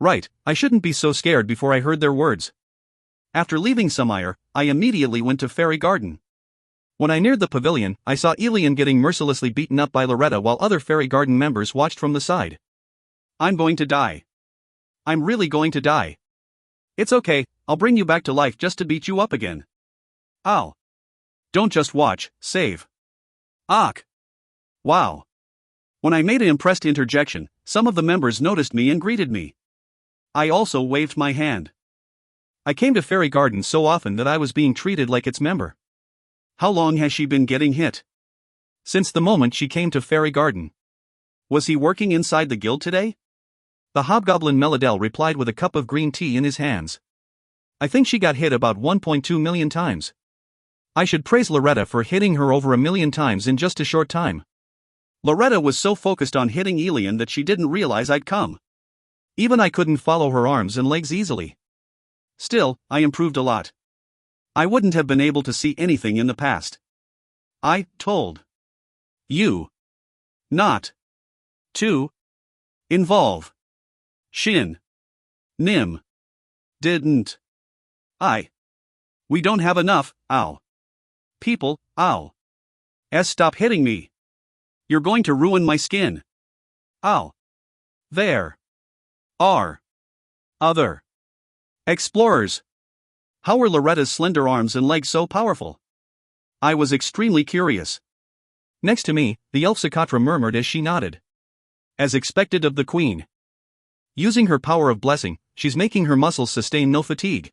Right, I shouldn't be so scared before I heard their words. After leaving Sumire, I immediately went to Fairy Garden. When I neared the pavilion, I saw Elian getting mercilessly beaten up by Loretta while other fairy garden members watched from the side. I'm going to die. I'm really going to die. It's okay, I'll bring you back to life just to beat you up again. Ow. Don't just watch, save. Ach. Wow. When I made an impressed interjection, some of the members noticed me and greeted me. I also waved my hand. I came to Fairy Garden so often that I was being treated like its member. How long has she been getting hit? Since the moment she came to Fairy Garden. Was he working inside the guild today? The hobgoblin Melodel replied with a cup of green tea in his hands. I think she got hit about 1.2 million times. I should praise Loretta for hitting her over 1 million times in just a short time. Loretta was so focused on hitting Elian that she didn't realize I'd come. Even I couldn't follow her arms and legs easily. Still, I improved a lot. I wouldn't have been able to see anything in the past. I told you not to involve Shin. Nim. Didn't I? We don't have enough, ow. People, ow. Stop hitting me. You're going to ruin my skin. Ow. There are other explorers. How were Loretta's slender arms and legs so powerful? I was extremely curious. Next to me, the elf Sakatra murmured as she nodded. As expected of the queen. Using her power of blessing, she's making her muscles sustain no fatigue.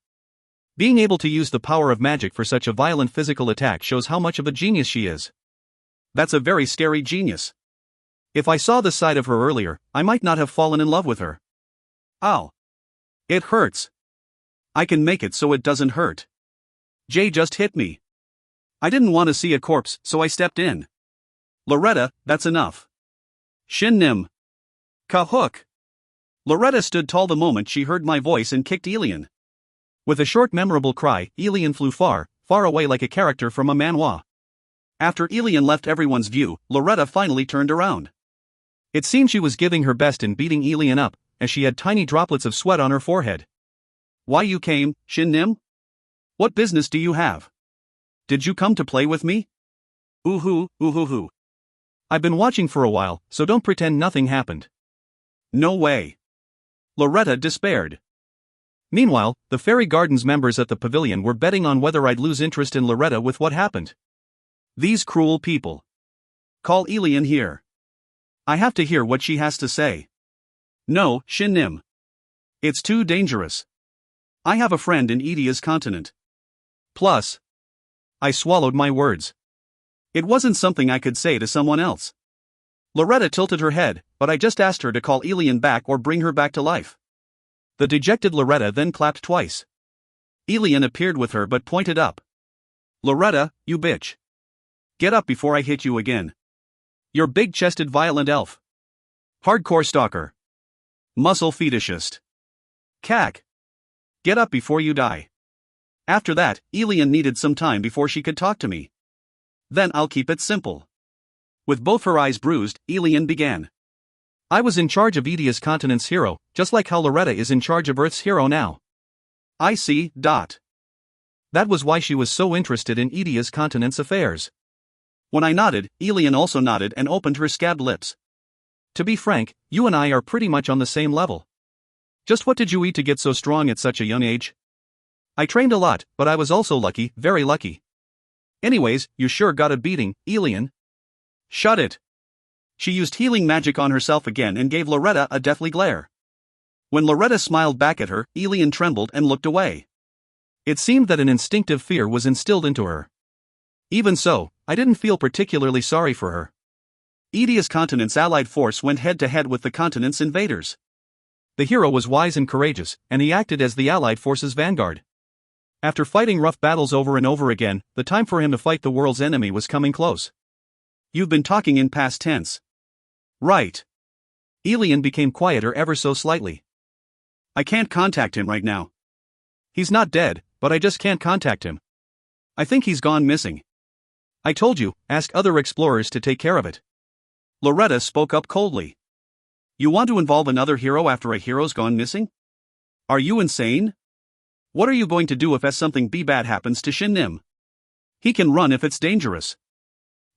Being able to use the power of magic for such a violent physical attack shows how much of a genius she is. That's a very scary genius. If I saw the side of her earlier, I might not have fallen in love with her. Ow. It hurts. I can make it so it doesn't hurt. Jay just hit me. I didn't want to see a corpse, so I stepped in. Loretta, that's enough. Shin Nim. Kahook. Loretta stood tall the moment she heard my voice and kicked Elian. With a short memorable cry, Elian flew far, far away like a character from a manhwa. After Elian left everyone's view, Loretta finally turned around. It seemed she was giving her best in beating Elian up, as she had tiny droplets of sweat on her forehead. Why you came, Shin Nim? What business do you have? Did you come to play with me? Ooh-hoo. I've been watching for a while, so don't pretend nothing happened. No way. Loretta despaired. Meanwhile, the Fairy Gardens members at the pavilion were betting on whether I'd lose interest in Loretta with what happened. These cruel people. Call Elian here. I have to hear what she has to say. No, Shin Nim. It's too dangerous. I have a friend in Edia's continent. Plus. I swallowed my words. It wasn't something I could say to someone else. Loretta tilted her head, but I just asked her to call Elian back or bring her back to life. The dejected Loretta then clapped twice. Elian appeared with her but pointed up. Loretta, you bitch. Get up before I hit you again. You're big-chested violent elf. Hardcore stalker. Muscle fetishist. Cack. Get up before you die. After that, Elian needed some time before she could talk to me. Then I'll keep it simple. With both her eyes bruised, Elian began. I was in charge of Edia's continent's hero, just like how Loretta is in charge of Earth's hero now. I see. That was why she was so interested in Edia's continent's affairs. When I nodded, Elian also nodded and opened her scabbed lips. To be frank, you and I are pretty much on the same level. Just what did you eat to get so strong at such a young age? I trained a lot, but I was also lucky, very lucky. Anyways, you sure got a beating, Elian. Shut it. She used healing magic on herself again and gave Loretta a deathly glare. When Loretta smiled back at her, Elian trembled and looked away. It seemed that an instinctive fear was instilled into her. Even so, I didn't feel particularly sorry for her. Edia's continent's allied force went head-to-head with the continent's invaders. The hero was wise and courageous, and he acted as the allied force's vanguard. After fighting rough battles over and over again, the time for him to fight the world's enemy was coming close. You've been talking in past tense. Right. Elian became quieter ever so slightly. I can't contact him right now. He's not dead, but I just can't contact him. I think he's gone missing. I told you, ask other explorers to take care of it. Loretta spoke up coldly. You want to involve another hero after a hero's gone missing? Are you insane? What are you going to do if something bad happens to Shin Nim? He can run if it's dangerous.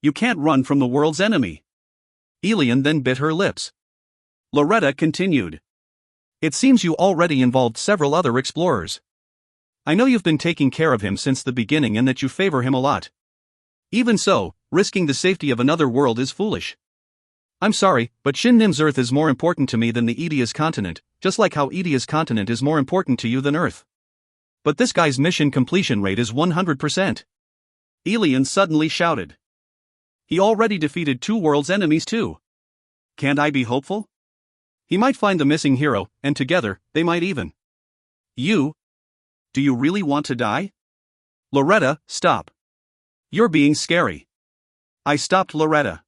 You can't run from the world's enemy. Elian then bit her lips. Loretta continued. It seems you already involved several other explorers. I know you've been taking care of him since the beginning and that you favor him a lot. Even so, risking the safety of another world is foolish. I'm sorry, but Shin Nim's Earth is more important to me than the Edia's continent, just like how Edia's continent is more important to you than Earth. But this guy's mission completion rate is 100%. Elian suddenly shouted. He already defeated 2 world's enemies too. Can't I be hopeful? He might find the missing hero, and together, they might even. You? Do you really want to die? Loretta, stop. You're being scary. I stopped Loretta.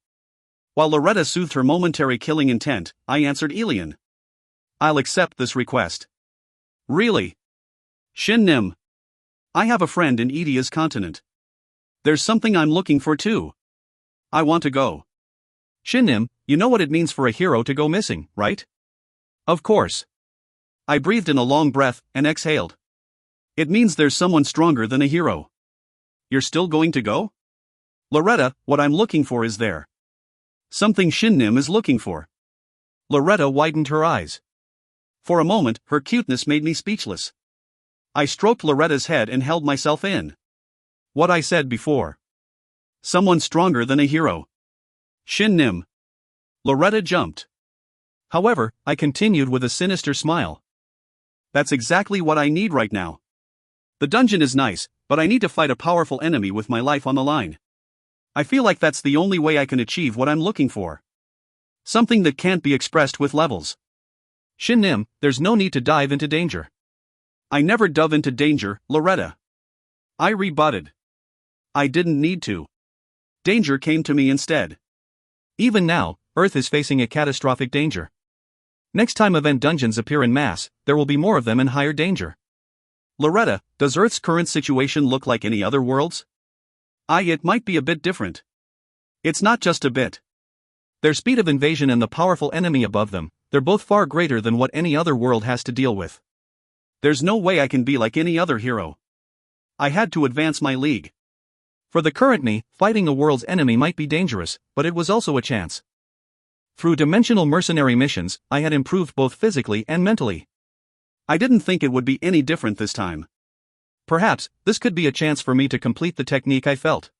While Loretta soothed her momentary killing intent, I answered Elian. I'll accept this request. Really? Shin Nim. I have a friend in Edia's continent. There's something I'm looking for too. I want to go. Shin Nim, you know what it means for a hero to go missing, right? Of course. I breathed in a long breath and exhaled. It means there's someone stronger than a hero. You're still going to go? Loretta, what I'm looking for is there. Something Shin Nim is looking for. Loretta widened her eyes. For a moment, her cuteness made me speechless. I stroked Loretta's head and held myself in. What I said before. Someone stronger than a hero. Shin Nim. Loretta jumped. However, I continued with a sinister smile. That's exactly what I need right now. The dungeon is nice, but I need to fight a powerful enemy with my life on the line. I feel like that's the only way I can achieve what I'm looking for. Something that can't be expressed with levels. Shin Nim, there's no need to dive into danger. I never dove into danger, Loretta. I rebutted. I didn't need to. Danger came to me instead. Even now, Earth is facing a catastrophic danger. Next time event dungeons appear in mass, there will be more of them in higher danger. Loretta, does Earth's current situation look like any other world's? It might be a bit different. It's not just a bit. Their speed of invasion and the powerful enemy above them, they're both far greater than what any other world has to deal with. There's no way I can be like any other hero. I had to advance my league. For the current me, fighting a world's enemy might be dangerous, but it was also a chance. Through dimensional mercenary missions, I had improved both physically and mentally. I didn't think it would be any different this time. Perhaps, this could be a chance for me to complete the technique I felt.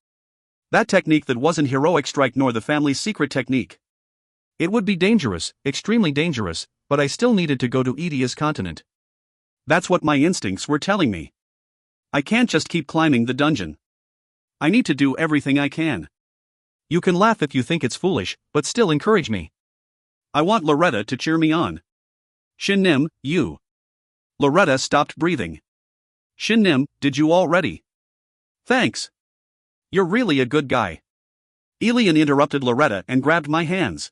That technique that wasn't heroic strike nor the family's secret technique. It would be dangerous, extremely dangerous, but I still needed to go to Edia's continent. That's what my instincts were telling me. I can't just keep climbing the dungeon. I need to do everything I can. You can laugh if you think it's foolish, but still encourage me. I want Loretta to cheer me on. Shin Nim, you. Loretta stopped breathing. Shin Nim, did you already? Thanks. You're really a good guy. Elian interrupted Loretta and grabbed my hands.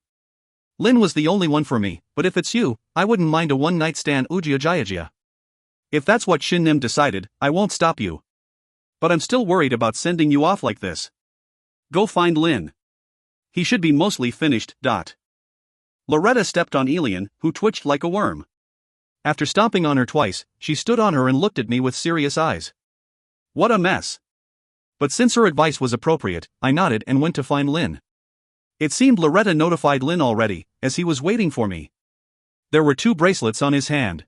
Lin was the only one for me, but if it's you, I wouldn't mind a one-night stand Ujiajaya. If that's what Shin Nim decided, I won't stop you. But I'm still worried about sending you off like this. Go find Lin. He should be mostly finished. Loretta stepped on Elian, who twitched like a worm. After stomping on her twice, she stood on her and looked at me with serious eyes. What a mess. But since her advice was appropriate, I nodded and went to find Lin. It seemed Loretta notified Lin already, as he was waiting for me. There were 2 bracelets on his hand.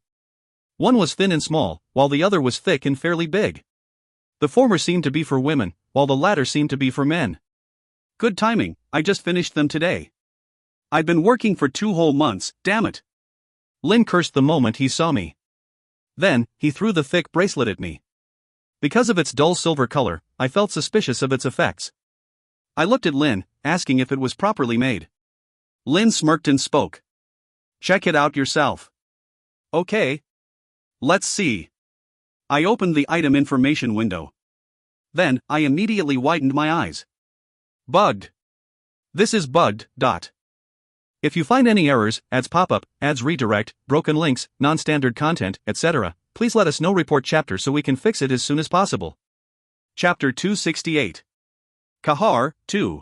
One was thin and small, while the other was thick and fairly big. The former seemed to be for women, while the latter seemed to be for men. Good timing, I just finished them today. I'd been working for 2 whole months, damn it. Lin cursed the moment he saw me. Then, he threw the thick bracelet at me. Because of its dull silver color, I felt suspicious of its effects. I looked at Lin, asking if it was properly made. Lin smirked and spoke. Check it out yourself. Okay. Let's see. I opened the item information window. Then, I immediately widened my eyes. Bugged. This is bugged. If you find any errors, ads pop-up, ads redirect, broken links, non-standard content, etc., please let us know. Report chapter so we can fix it as soon as possible. Chapter 268. Kahar, 2.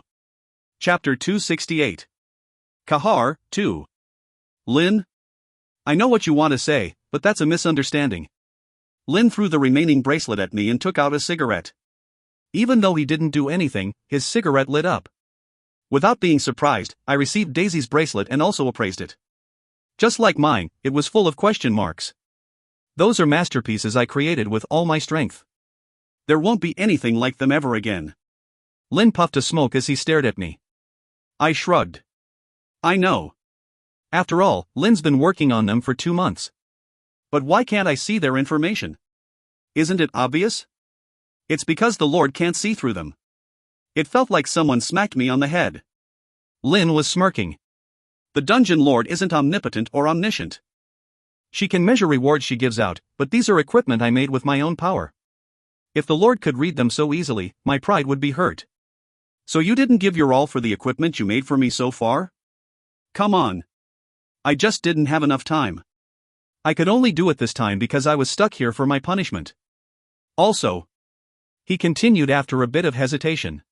Chapter 268. Kahar, 2. Lin? I know what you want to say, but that's a misunderstanding. Lin threw the remaining bracelet at me and took out a cigarette. Even though he didn't do anything, his cigarette lit up. Without being surprised, I received Daisy's bracelet and also appraised it. Just like mine, it was full of question marks. Those are masterpieces I created with all my strength. There won't be anything like them ever again. Lin puffed a smoke as he stared at me. I shrugged. I know. After all, Lin's been working on them for 2 months. But why can't I see their information? Isn't it obvious? It's because the Lord can't see through them. It felt like someone smacked me on the head. Lin was smirking. The Dungeon Lord isn't omnipotent or omniscient. She can measure rewards she gives out, but these are equipment I made with my own power. If the Lord could read them so easily, my pride would be hurt. So you didn't give your all for the equipment you made for me so far? Come on. I just didn't have enough time. I could only do it this time because I was stuck here for my punishment. Also, he continued after a bit of hesitation,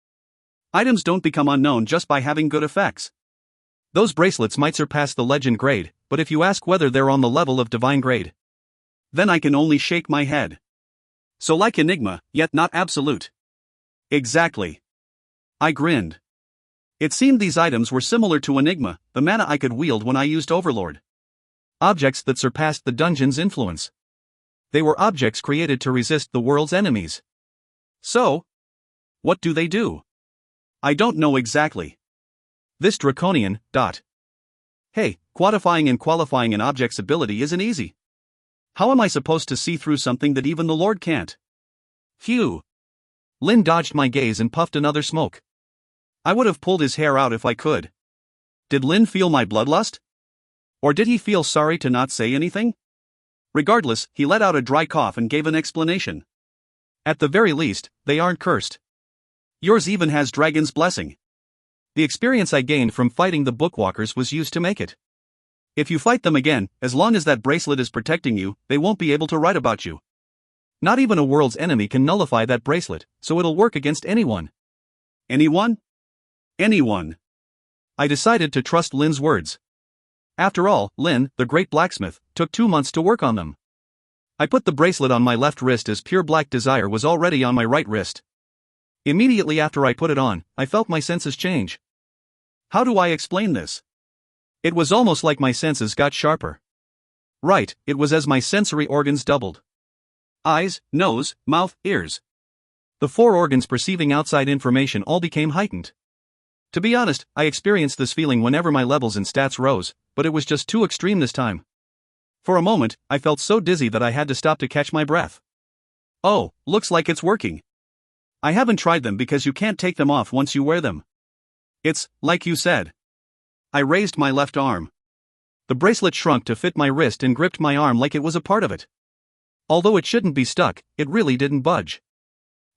items don't become unknown just by having good effects. Those bracelets might surpass the legend grade, but if you ask whether they're on the level of divine grade, then I can only shake my head. So like Enigma, yet not absolute. Exactly. I grinned. It seemed these items were similar to Enigma, the mana I could wield when I used Overlord. Objects that surpassed the dungeon's influence. They were objects created to resist the world's enemies. So, what do they do? I don't know exactly. This draconian. Hey, quantifying and qualifying an object's ability isn't easy. How am I supposed to see through something that even the Lord can't? Phew. Lin dodged my gaze and puffed another smoke. I would have pulled his hair out if I could. Did Lin feel my bloodlust? Or did he feel sorry to not say anything? Regardless, he let out a dry cough and gave an explanation. At the very least, they aren't cursed. Yours even has Dragon's Blessing. The experience I gained from fighting the Bookwalkers was used to make it. If you fight them again, as long as that bracelet is protecting you, they won't be able to write about you. Not even a world's enemy can nullify that bracelet, so it'll work against anyone. Anyone? Anyone. I decided to trust Lin's words. After all, Lin, the great blacksmith, took 2 months to work on them. I put the bracelet on my left wrist as pure black desire was already on my right wrist. Immediately after I put it on, I felt my senses change. How do I explain this? It was almost like my senses got sharper. Right, it was as my sensory organs doubled. Eyes, nose, mouth, ears. The 4 organs perceiving outside information all became heightened. To be honest, I experienced this feeling whenever my levels and stats rose, but it was just too extreme this time. For a moment, I felt so dizzy that I had to stop to catch my breath. Oh, looks like it's working. I haven't tried them because you can't take them off once you wear them. It's, like you said. I raised my left arm. The bracelet shrunk to fit my wrist and gripped my arm like it was a part of it. Although it shouldn't be stuck, it really didn't budge.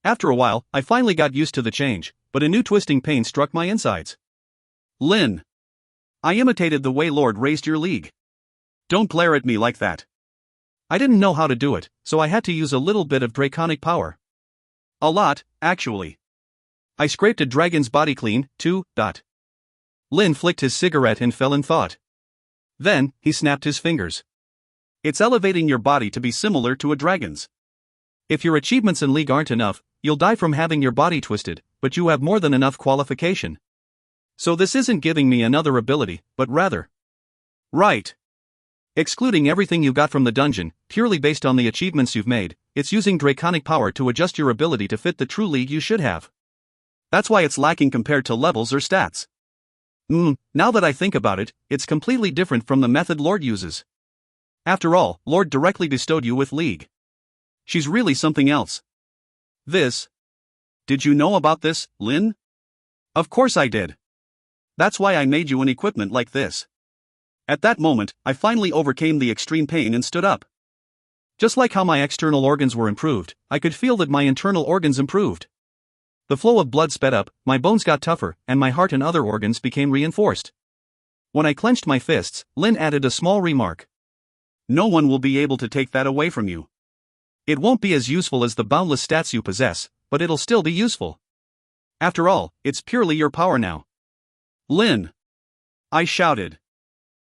After a while, I finally got used to the change, but a new twisting pain struck my insides. Lin. I imitated the way Lord raised your league. Don't glare at me like that. I didn't know how to do it, so I had to use a little bit of draconic power. A lot, actually. I scraped a dragon's body clean, too. Lin flicked his cigarette and fell in thought. Then, he snapped his fingers. It's elevating your body to be similar to a dragon's. If your achievements in League aren't enough, you'll die from having your body twisted, but you have more than enough qualification. So this isn't giving me another ability, but rather. Right. Excluding everything you got from the dungeon, purely based on the achievements you've made, it's using draconic power to adjust your ability to fit the true league you should have. That's why it's lacking compared to levels or stats. Now that I think about it, it's completely different from the method Lord uses. After all, Lord directly bestowed you with League. She's really something else. This. Did you know about this, Lin? Of course I did. That's why I made you an equipment like this. At that moment, I finally overcame the extreme pain and stood up. Just like how my external organs were improved, I could feel that my internal organs improved. The flow of blood sped up, my bones got tougher, and my heart and other organs became reinforced. When I clenched my fists, Lin added a small remark. No one will be able to take that away from you. It won't be as useful as the boundless stats you possess, but it'll still be useful. After all, it's purely your power now. Lin! I shouted.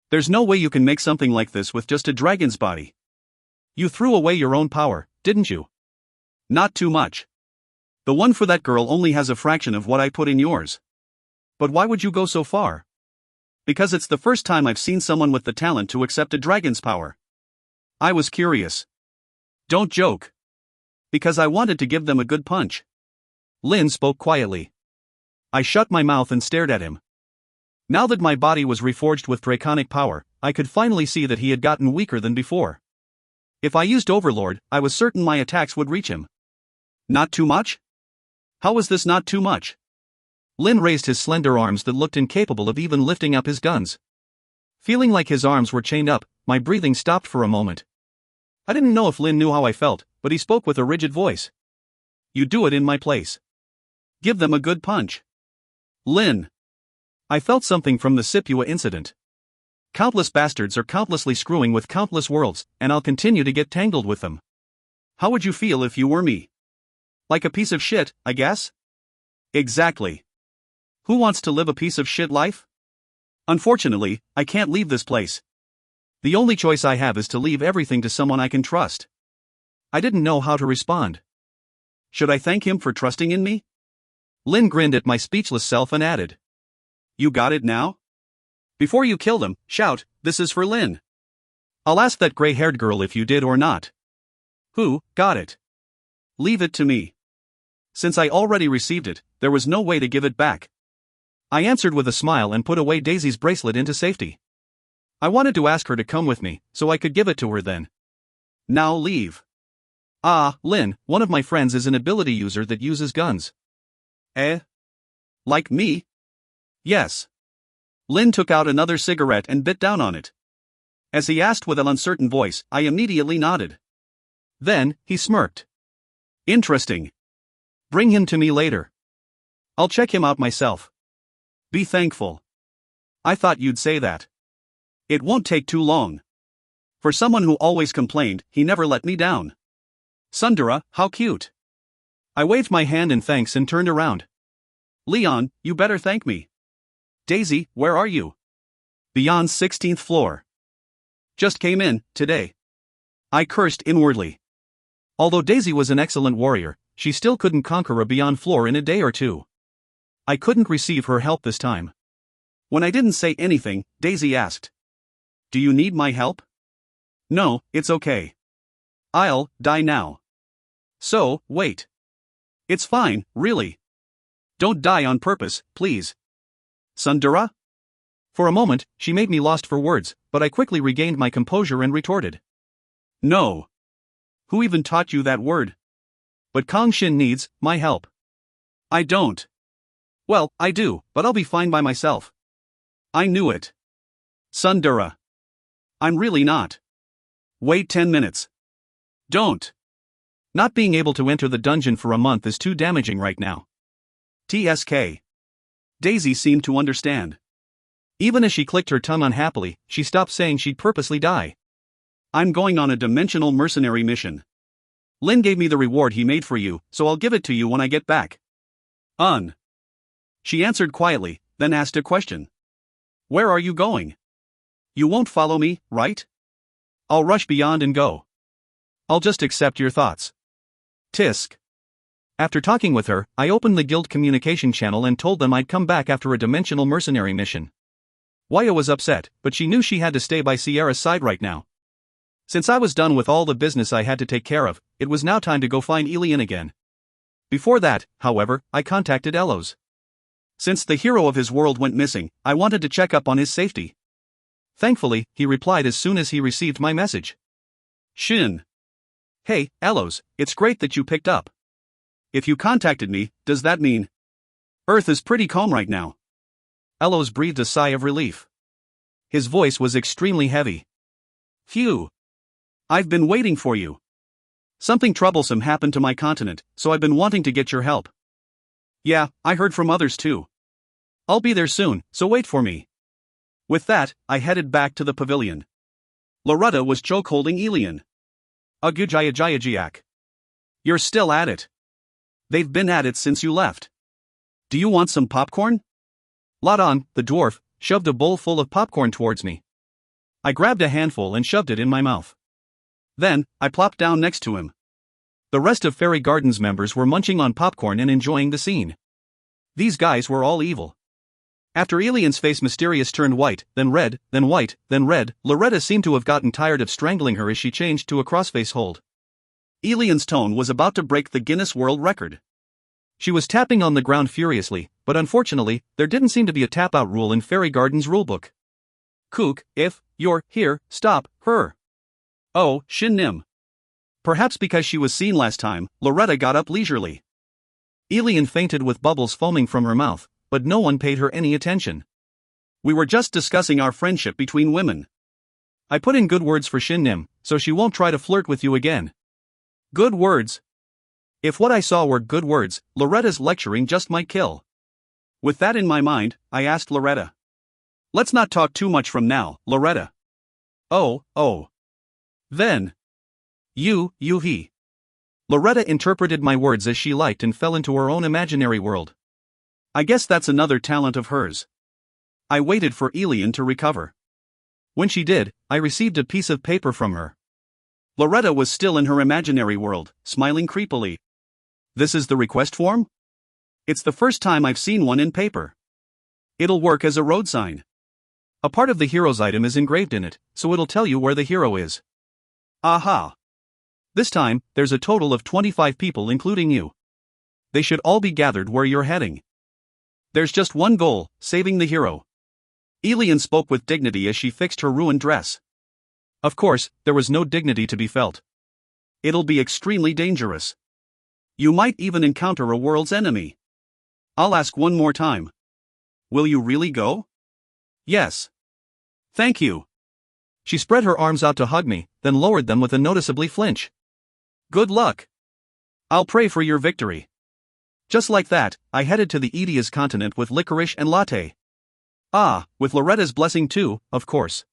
There's no way you can make something like this with just a dragon's body. You threw away your own power, didn't you? Not too much. The one for that girl only has a fraction of what I put in yours. But why would you go so far? Because it's the first time I've seen someone with the talent to accept a dragon's power. I was curious. Don't joke. Because I wanted to give them a good punch. Lin spoke quietly. I shut my mouth and stared at him. Now that my body was reforged with draconic power, I could finally see that he had gotten weaker than before. If I used Overlord, I was certain my attacks would reach him. Not too much? How was this not too much? Lin raised his slender arms that looked incapable of even lifting up his guns. Feeling like his arms were chained up, my breathing stopped for a moment. I didn't know if Lin knew how I felt, but he spoke with a rigid voice. You do it in my place. Give them a good punch. Lin. I felt something from the Sipua incident. Countless bastards are countlessly screwing with countless worlds, and I'll continue to get tangled with them. How would you feel if you were me? Like a piece of shit, I guess? Exactly. Who wants to live a piece of shit life? Unfortunately, I can't leave this place. The only choice I have is to leave everything to someone I can trust. I didn't know how to respond. Should I thank him for trusting in me? Lin grinned at my speechless self and added. You got it now? Before you kill them, shout, this is for Lin. I'll ask that gray-haired girl if you did or not. Who, got it? Leave it to me. Since I already received it, there was no way to give it back. I answered with a smile and put away Daisy's bracelet into safety. I wanted to ask her to come with me, so I could give it to her then. Now leave. Ah, Lin, one of my friends is an ability user that uses guns. Eh? Like me? Yes. Lin took out another cigarette and bit down on it. As he asked with an uncertain voice, I immediately nodded. Then, he smirked. Interesting. Bring him to me later. I'll check him out myself. Be thankful. I thought you'd say that. It won't take too long. For someone who always complained, he never let me down. Sundara, how cute. I waved my hand in thanks and turned around. Leon, you better thank me. Daisy, where are you? Beyond 16th floor. Just came in, today. I cursed inwardly. Although Daisy was an excellent warrior, she still couldn't conquer a beyond floor in a day or two. I couldn't receive her help this time. When I didn't say anything, Daisy asked. Do you need my help? No, it's okay. I'll die now. So, wait. It's fine, really. Don't die on purpose, please. Sundara? For a moment, she made me lost for words, but I quickly regained my composure and retorted. No. Who even taught you that word? But Kang Shin needs my help. I don't. Well, I do, but I'll be fine by myself. I knew it. Sundara. I'm really not. Wait 10 minutes. Don't. Not being able to enter the dungeon for a month is too damaging right now. TSK. Daisy seemed to understand. Even as she clicked her tongue unhappily, she stopped saying she'd purposely die. I'm going on a dimensional mercenary mission. Lin gave me the reward he made for you, so I'll give it to you when I get back. She answered quietly, then asked a question. Where are you going? You won't follow me, right? I'll rush beyond and go. I'll just accept your thoughts. Tisk. After talking with her, I opened the guild communication channel and told them I'd come back after a dimensional mercenary mission. Waya was upset, but she knew she had to stay by Sierra's side right now. Since I was done with all the business I had to take care of, it was now time to go find Elian again. Before that, however, I contacted Elos. Since the hero of his world went missing, I wanted to check up on his safety. Thankfully, he replied as soon as he received my message. Shin. Hey, Elos, it's great that you picked up. If you contacted me, does that mean? Earth is pretty calm right now. Elos breathed a sigh of relief. His voice was extremely heavy. Phew. I've been waiting for you. Something troublesome happened to my continent, so I've been wanting to get your help. Yeah, I heard from others too. I'll be there soon, so wait for me. With that, I headed back to the pavilion. Loretta was chokeholding Elian. Agujayajayajiak. You're still at it. They've been at it since you left. Do you want some popcorn? Ladon, the dwarf, shoved a bowl full of popcorn towards me. I grabbed a handful and shoved it in my mouth. Then, I plopped down next to him. The rest of Fairy Garden's members were munching on popcorn and enjoying the scene. These guys were all evil. After Elian's face mysterious turned white, then red, then white, then red, Loretta seemed to have gotten tired of strangling her as she changed to a crossface hold. Elian's tone was about to break the Guinness World Record. She was tapping on the ground furiously, but unfortunately, there didn't seem to be a tap-out rule in Fairy Garden's rulebook. Kook, if you're here, stop her. Oh, Shin Nim. Perhaps because she was seen last time, Loretta got up leisurely. Elian fainted with bubbles foaming from her mouth, but no one paid her any attention. We were just discussing our friendship between women. I put in good words for Shin Nim, so she won't try to flirt with you again. Good words. If what I saw were good words, Loretta's lecturing just might kill. With that in my mind, I asked Loretta. Let's not talk too much from now, Loretta. Oh. Then. He. Loretta interpreted my words as she liked and fell into her own imaginary world. I guess that's another talent of hers. I waited for Elian to recover. When she did, I received a piece of paper from her. Loretta was still in her imaginary world, smiling creepily. This is the request form? It's the first time I've seen one in paper. It'll work as a road sign. A part of the hero's item is engraved in it, so it'll tell you where the hero is. Aha! This time, there's a total of 25 people including you. They should all be gathered where you're heading. There's just one goal, saving the hero. Elian spoke with dignity as she fixed her ruined dress. Of course, there was no dignity to be felt. It'll be extremely dangerous. You might even encounter a world's enemy. I'll ask one more time. Will you really go? Yes. Thank you. She spread her arms out to hug me, then lowered them with a noticeably flinch. Good luck. I'll pray for your victory. Just like that, I headed to the Edia's continent with licorice and latte. With Loretta's blessing too, of course.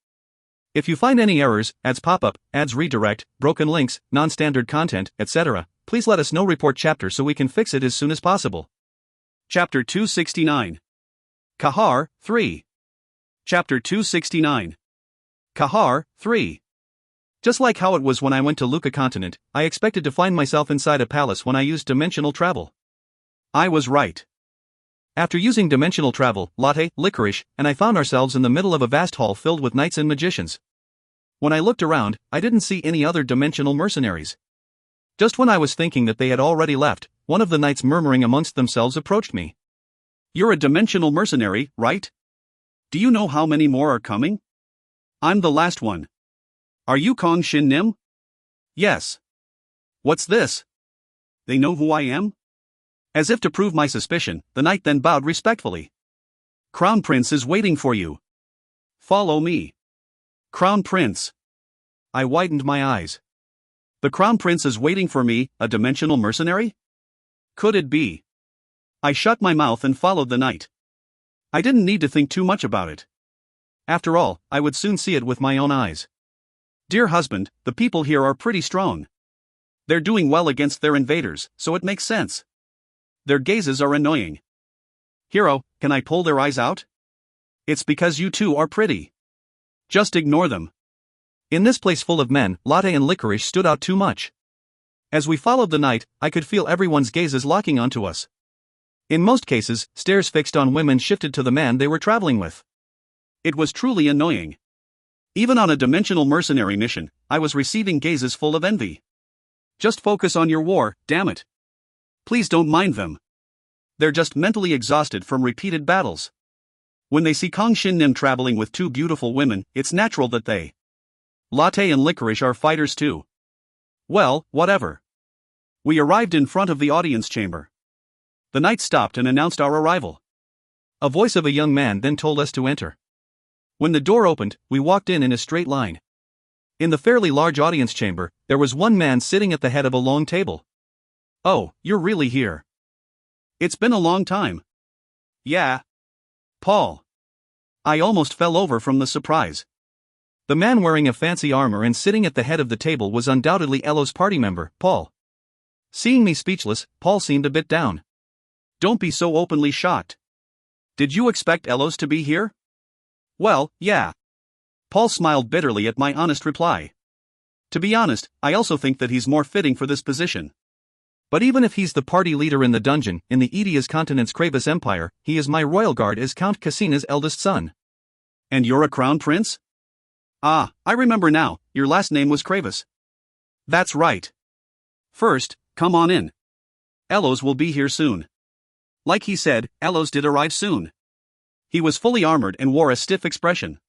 If you find any errors, ads pop-up, ads redirect, broken links, non-standard content, etc., please let us know. Report chapter so we can fix it as soon as possible. Chapter 269. Kahar, 3. Chapter 269. Kahar, 3. Just like how it was when I went to Luca continent, I expected to find myself inside a palace when I used dimensional travel. I was right. After using dimensional travel, latte, licorice, and I found ourselves in the middle of a vast hall filled with knights and magicians. When I looked around, I didn't see any other dimensional mercenaries. Just when I was thinking that they had already left, one of the knights murmuring amongst themselves approached me. You're a dimensional mercenary, right? Do you know how many more are coming? I'm the last one. Are you Kang Shin Nim? Yes. What's this? They know who I am? As if to prove my suspicion, the knight then bowed respectfully. Crown Prince is waiting for you. Follow me. Crown Prince. I widened my eyes. The Crown Prince is waiting for me, a dimensional mercenary? Could it be? I shut my mouth and followed the knight. I didn't need to think too much about it. After all, I would soon see it with my own eyes. Dear husband, the people here are pretty strong. They're doing well against their invaders, so it makes sense. Their gazes are annoying. Hero, can I pull their eyes out? It's because you two are pretty. Just ignore them. In this place full of men, latte and licorice stood out too much. As we followed the knight, I could feel everyone's gazes locking onto us. In most cases, stares fixed on women shifted to the man they were traveling with. It was truly annoying. Even on a dimensional mercenary mission, I was receiving gazes full of envy. Just focus on your war, damn it. Please don't mind them. They're just mentally exhausted from repeated battles. When they see Kang Shin Nim traveling with two beautiful women, it's natural that they. Latte and licorice are fighters too. Well, whatever. We arrived in front of the audience chamber. The knight stopped and announced our arrival. A voice of a young man then told us to enter. When the door opened, we walked in a straight line. In the fairly large audience chamber, there was one man sitting at the head of a long table. Oh, you're really here. It's been a long time. Yeah. Paul. I almost fell over from the surprise. The man wearing a fancy armor and sitting at the head of the table was undoubtedly Elo's party member, Paul. Seeing me speechless, Paul seemed a bit down. Don't be so openly shocked. Did you expect Elos to be here? Well, yeah. Paul smiled bitterly at my honest reply. To be honest, I also think that he's more fitting for this position. But even if he's the party leader in the dungeon, in the Edia's continent's Kravis Empire, he is my royal guard as Count Cassina's eldest son. And you're a crown prince? Ah, I remember now, your last name was Kravis. That's right. First, come on in. Elos will be here soon. Like he said, Elos did arrive soon. He was fully armored and wore a stiff expression.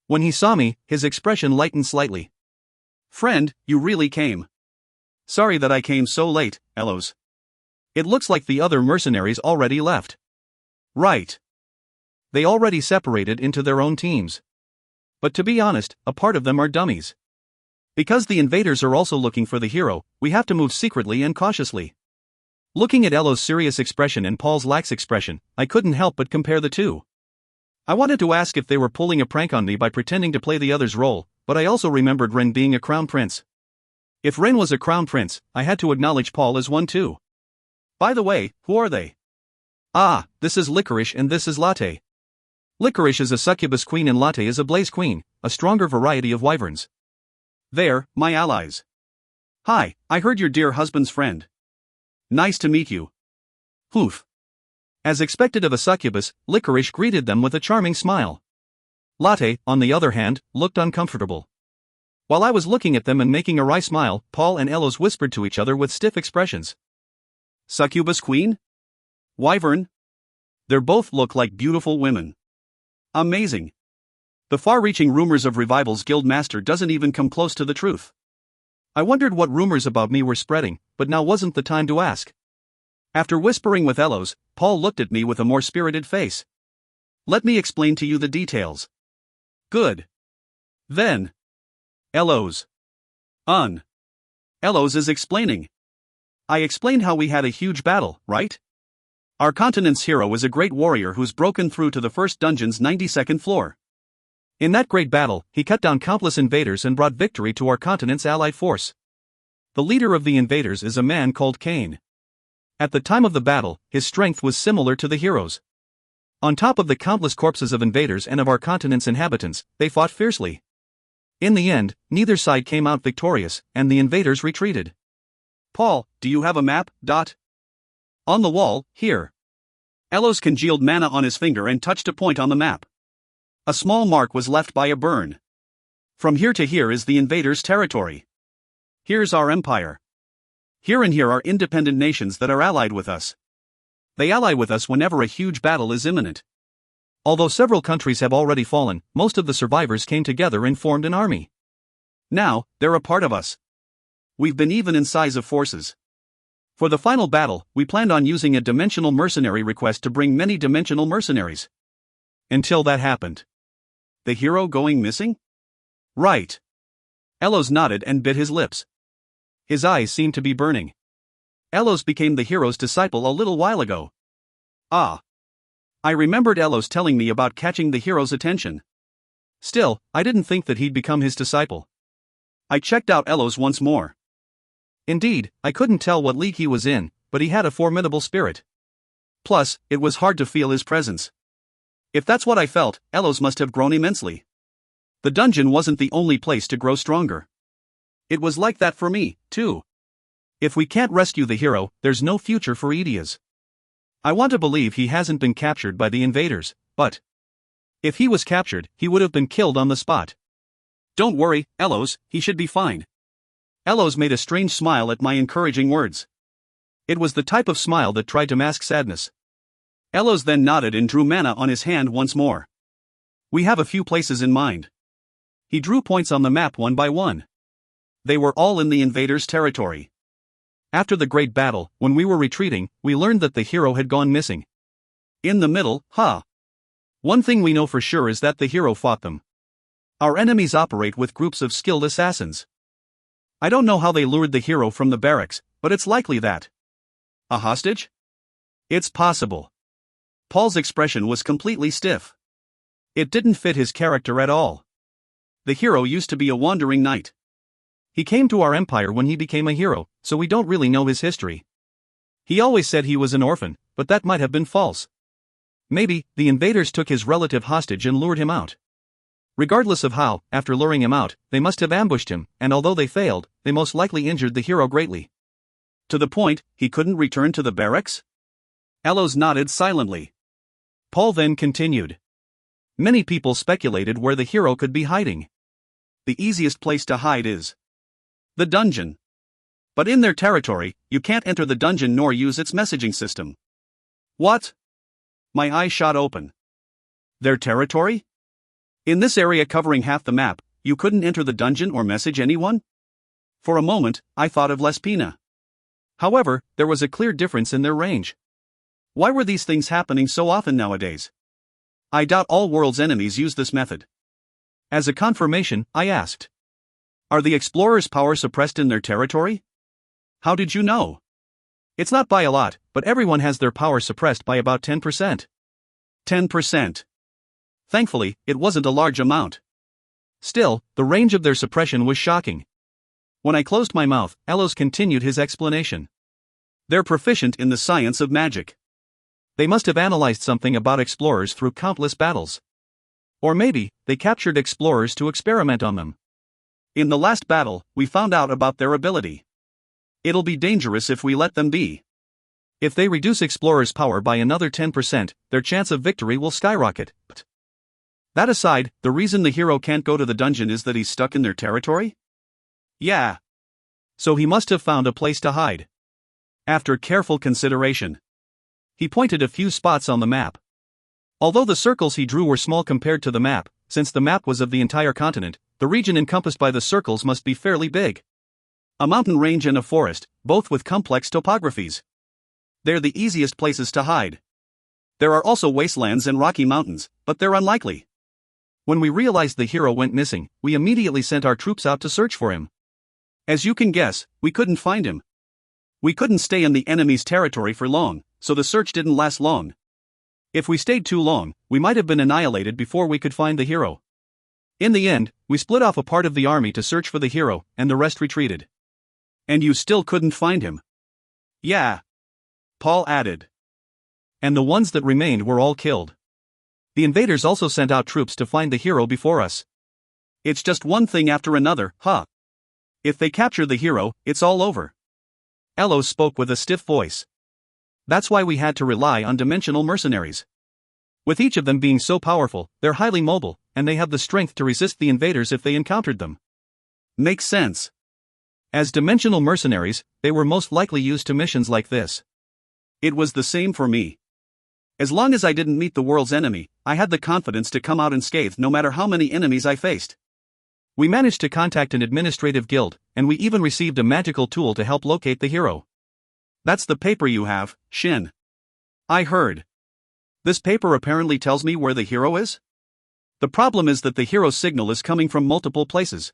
When he saw me, his expression lightened slightly. Friend, you really came. Sorry that I came so late, Elos. It looks like the other mercenaries already left. Right. They already separated into their own teams. But to be honest, a part of them are dummies. Because the invaders are also looking for the hero, we have to move secretly and cautiously. Looking at Elo's serious expression and Paul's lax expression, I couldn't help but compare the two. I wanted to ask if they were pulling a prank on me by pretending to play the other's role, but I also remembered Ren being a crown prince. If Ren was a crown prince, I had to acknowledge Paul as one too. By the way, who are they? Ah, this is Licorice and this is Latte. Licorice is a succubus queen and Latte is a blaze queen, a stronger variety of wyverns. They're my allies. Hi, I heard you're dear husband's friend. Nice to meet you. Poof. As expected of a succubus, Licorice greeted them with a charming smile. Latte, on the other hand, looked uncomfortable. While I was looking at them and making a wry smile, Paul and Elos whispered to each other with stiff expressions. Succubus queen? Wyvern? They both look like beautiful women. Amazing. The far-reaching rumors of Revival's guild master doesn't even come close to the truth. I wondered what rumors about me were spreading, but now wasn't the time to ask. After whispering with Elos, Paul looked at me with a more spirited face. Let me explain to you the details. Good. Then. Elos. Elos is explaining. I explained how we had a huge battle, right? Our continent's hero is a great warrior who's broken through to the first dungeon's 92nd floor. In that great battle, he cut down countless invaders and brought victory to our continent's allied force. The leader of the invaders is a man called Kang. At the time of the battle, his strength was similar to the hero's. On top of the countless corpses of invaders and of our continent's inhabitants, they fought fiercely. In the end, neither side came out victorious, and the invaders retreated. Paul, do you have a map? On the wall, here. Elos congealed mana on his finger and touched a point on the map. A small mark was left by a burn. From here to here is the invaders' territory. Here's our empire. Here and here are independent nations that are allied with us. They ally with us whenever a huge battle is imminent. Although several countries have already fallen, most of the survivors came together and formed an army. Now, they're a part of us. We've been even in size of forces. For the final battle, we planned on using a dimensional mercenary request to bring many dimensional mercenaries. Until that happened. The hero going missing? Right. Elos nodded and bit his lips. His eyes seemed to be burning. Elos became the hero's disciple a little while ago. Ah. I remembered Elos telling me about catching the hero's attention. Still, I didn't think that he'd become his disciple. I checked out Elos once more. Indeed, I couldn't tell what league he was in, but he had a formidable spirit. Plus, it was hard to feel his presence. If that's what I felt, Elos must have grown immensely. The dungeon wasn't the only place to grow stronger. It was like that for me, too. If we can't rescue the hero, there's no future for Edias. I want to believe he hasn't been captured by the invaders, but if he was captured, he would have been killed on the spot. Don't worry, Elos, he should be fine. Elos made a strange smile at my encouraging words. It was the type of smile that tried to mask sadness. Elos then nodded and drew mana on his hand once more. We have a few places in mind. He drew points on the map one by one. They were all in the invaders' territory. After the great battle, when we were retreating, we learned that the hero had gone missing. In the middle, One thing we know for sure is that the hero fought them. Our enemies operate with groups of skilled assassins. I don't know how they lured the hero from the barracks, but it's likely that. A hostage? It's possible. Paul's expression was completely stiff. It didn't fit his character at all. The hero used to be a wandering knight. He came to our empire when he became a hero, so we don't really know his history. He always said he was an orphan, but that might have been false. Maybe, the invaders took his relative hostage and lured him out. Regardless of how, after luring him out, they must have ambushed him, and although they failed, they most likely injured the hero greatly. To the point, he couldn't return to the barracks? Elos nodded silently. Paul then continued. Many people speculated where the hero could be hiding. The easiest place to hide is the dungeon. But in their territory, you can't enter the dungeon nor use its messaging system. What? My eyes shot open. Their territory? In this area covering half the map, you couldn't enter the dungeon or message anyone? For a moment, I thought of Lespina. However, there was a clear difference in their range. Why were these things happening so often nowadays? I doubt all world's enemies use this method. As a confirmation, I asked. Are the explorers' power suppressed in their territory? How did you know? It's not by a lot, but everyone has their power suppressed by about 10%. 10%. Thankfully, it wasn't a large amount. Still, the range of their suppression was shocking. When I closed my mouth, Elos continued his explanation. They're proficient in the science of magic. They must have analyzed something about explorers through countless battles. Or maybe, they captured explorers to experiment on them. In the last battle, we found out about their ability. It'll be dangerous if we let them be. If they reduce explorers' power by another 10%, their chance of victory will skyrocket. That aside, the reason the hero can't go to the dungeon is that he's stuck in their territory? Yeah. So he must have found a place to hide. After careful consideration, he pointed a few spots on the map. Although the circles he drew were small compared to the map, since the map was of the entire continent, the region encompassed by the circles must be fairly big. A mountain range and a forest, both with complex topographies. They're the easiest places to hide. There are also wastelands and rocky mountains, but they're unlikely. When we realized the hero went missing, we immediately sent our troops out to search for him. As you can guess, we couldn't find him. We couldn't stay in the enemy's territory for long, so the search didn't last long. If we stayed too long, we might have been annihilated before we could find the hero. In the end, we split off a part of the army to search for the hero, and the rest retreated. And you still couldn't find him? Yeah. Paul added. And the ones that remained were all killed. The invaders also sent out troops to find the hero before us. It's just one thing after another, huh? If they capture the hero, it's all over. Elos spoke with a stiff voice. That's why we had to rely on dimensional mercenaries. With each of them being so powerful, they're highly mobile, and they have the strength to resist the invaders if they encountered them. Makes sense. As dimensional mercenaries, they were most likely used to missions like this. It was the same for me. As long as I didn't meet the world's enemy, I had the confidence to come out unscathed no matter how many enemies I faced. We managed to contact an administrative guild, and we even received a magical tool to help locate the hero. That's the paper you have, Shin. I heard. This paper apparently tells me where the hero is? The problem is that the hero's signal is coming from multiple places.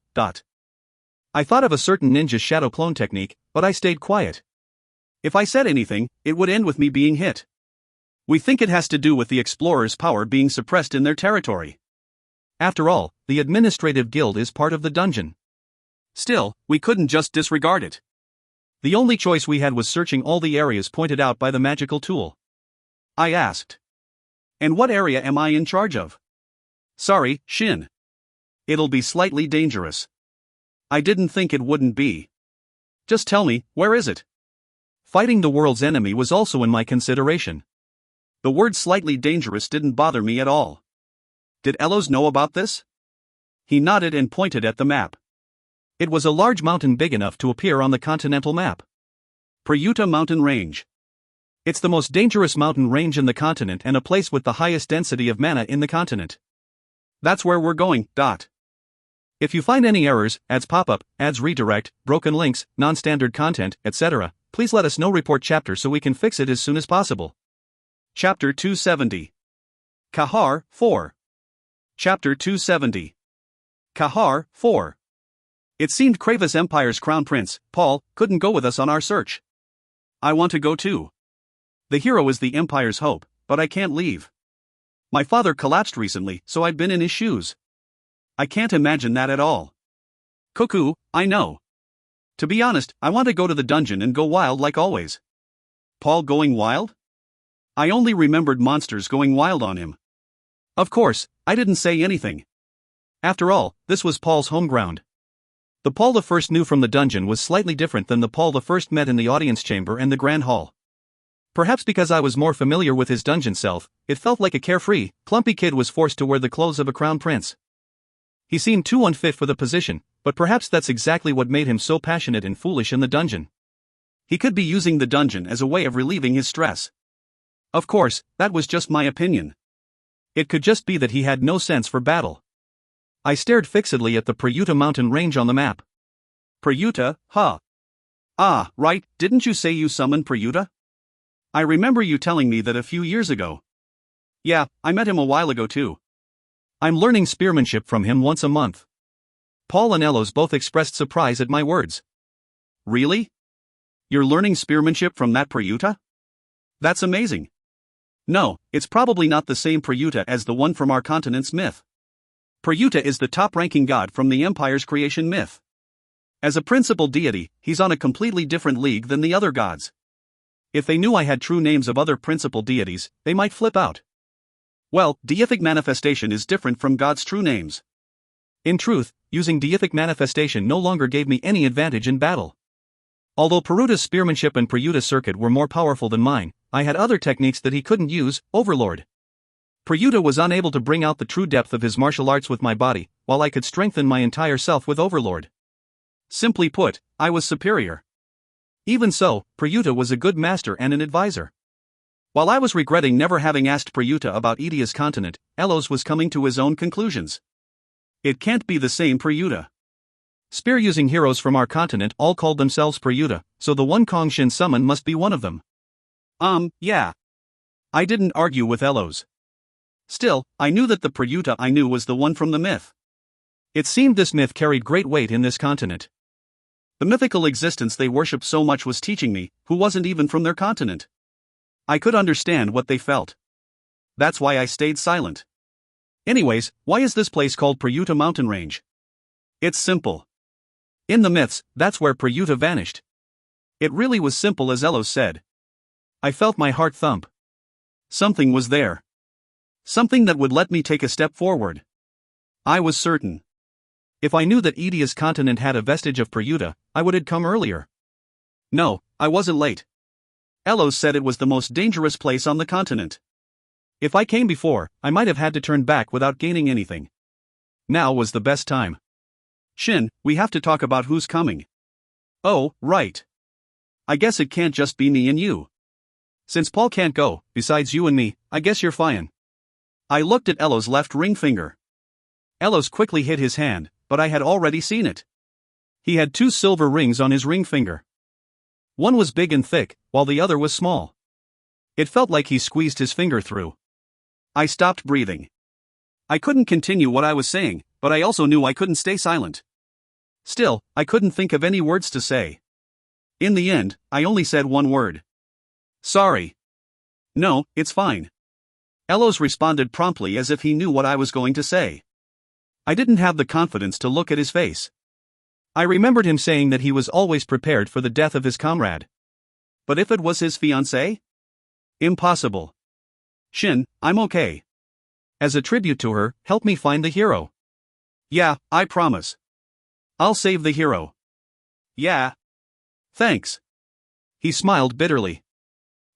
I thought of a certain ninja's shadow clone technique, but I stayed quiet. If I said anything, it would end with me being hit. We think it has to do with the explorers' power being suppressed in their territory. After all, the administrative guild is part of the dungeon. Still, we couldn't just disregard it. The only choice we had was searching all the areas pointed out by the magical tool. I asked. And what area am I in charge of? Sorry, Shin. It'll be slightly dangerous. I didn't think it wouldn't be. Just tell me, where is it? Fighting the world's enemy was also in my consideration. The word slightly dangerous didn't bother me at all. Did Elos know about this? He nodded and pointed at the map. It was a large mountain big enough to appear on the continental map. Prayuta Mountain Range. It's the most dangerous mountain range in the continent and a place with the highest density of mana in the continent. That's where we're going. If you find any errors, ads pop-up, ads redirect, broken links, non-standard content, etc., please let us know. Report chapter so we can fix it as soon as possible. Chapter 270. Kahar 4. Chapter 270. Kahar 4. It seemed Kravas Empire's crown prince, Paul, couldn't go with us on our search. I want to go too. The hero is the Empire's hope, but I can't leave. My father collapsed recently, so I've been in his shoes. I can't imagine that at all. Cuckoo, I know. To be honest, I want to go to the dungeon and go wild like always. Paul going wild? I only remembered monsters going wild on him. Of course, I didn't say anything. After all, this was Paul's home ground. The Paul I knew from the dungeon was slightly different than the Paul I met in the audience chamber and the grand hall. Perhaps because I was more familiar with his dungeon self, it felt like a carefree, clumpy kid was forced to wear the clothes of a crown prince. He seemed too unfit for the position, but perhaps that's exactly what made him so passionate and foolish in the dungeon. He could be using the dungeon as a way of relieving his stress. Of course, that was just my opinion. It could just be that he had no sense for battle. I stared fixedly at the Prayuta mountain range on the map. Prayuta, huh? Ah, right, didn't you say you summoned Prayuta? I remember you telling me that a few years ago. Yeah, I met him a while ago too. I'm learning spearmanship from him once a month. Paul and Elos both expressed surprise at my words. Really? You're learning spearmanship from that Prayuta? That's amazing. No, it's probably not the same Prayuta as the one from our continent's myth. Prayuta is the top-ranking god from the Empire's creation myth. As a principal deity, he's on a completely different league than the other gods. If they knew I had true names of other principal deities, they might flip out. Well, deific manifestation is different from God's true names. In truth, using deific manifestation no longer gave me any advantage in battle. Although Prayuta's spearmanship and Prayuta's circuit were more powerful than mine, I had other techniques that he couldn't use, Overlord. Prayuta was unable to bring out the true depth of his martial arts with my body, while I could strengthen my entire self with Overlord. Simply put, I was superior. Even so, Prayuta was a good master and an advisor. While I was regretting never having asked Prayuta about Idia's continent, Elos was coming to his own conclusions. It can't be the same Prayuta. Spear-using heroes from our continent all called themselves Prayuta, so the one Kang Shin summoned must be one of them. Yeah. I didn't argue with Elos. Still, I knew that the Prayuta I knew was the one from the myth. It seemed this myth carried great weight in this continent. The mythical existence they worshipped so much was teaching me, who wasn't even from their continent. I could understand what they felt. That's why I stayed silent. Anyways, why is this place called Prayuta Mountain Range? It's simple. In the myths, that's where Prayuta vanished. It really was simple as Elos said. I felt my heart thump. Something was there. Something that would let me take a step forward. I was certain. If I knew that Idia's continent had a vestige of Prayuta, I would have come earlier. No, I wasn't late. Elos said it was the most dangerous place on the continent. If I came before, I might have had to turn back without gaining anything. Now was the best time. Shin, we have to talk about who's coming. Oh, right. I guess it can't just be me and you. Since Paul can't go, besides you and me, I guess you're fine. I looked at Elos' left ring finger. Elos quickly hid his hand, but I had already seen it. He had 2 silver rings on his ring finger. One was big and thick, while the other was small. It felt like he squeezed his finger through. I stopped breathing. I couldn't continue what I was saying, but I also knew I couldn't stay silent. Still, I couldn't think of any words to say. In the end, I only said one word. Sorry. No, it's fine. Elos responded promptly as if he knew what I was going to say. I didn't have the confidence to look at his face. I remembered him saying that he was always prepared for the death of his comrade. But if it was his fiancée? Impossible. Shin, I'm okay. As a tribute to her, help me find the hero. Yeah, I promise. I'll save the hero. Yeah. Thanks. He smiled bitterly.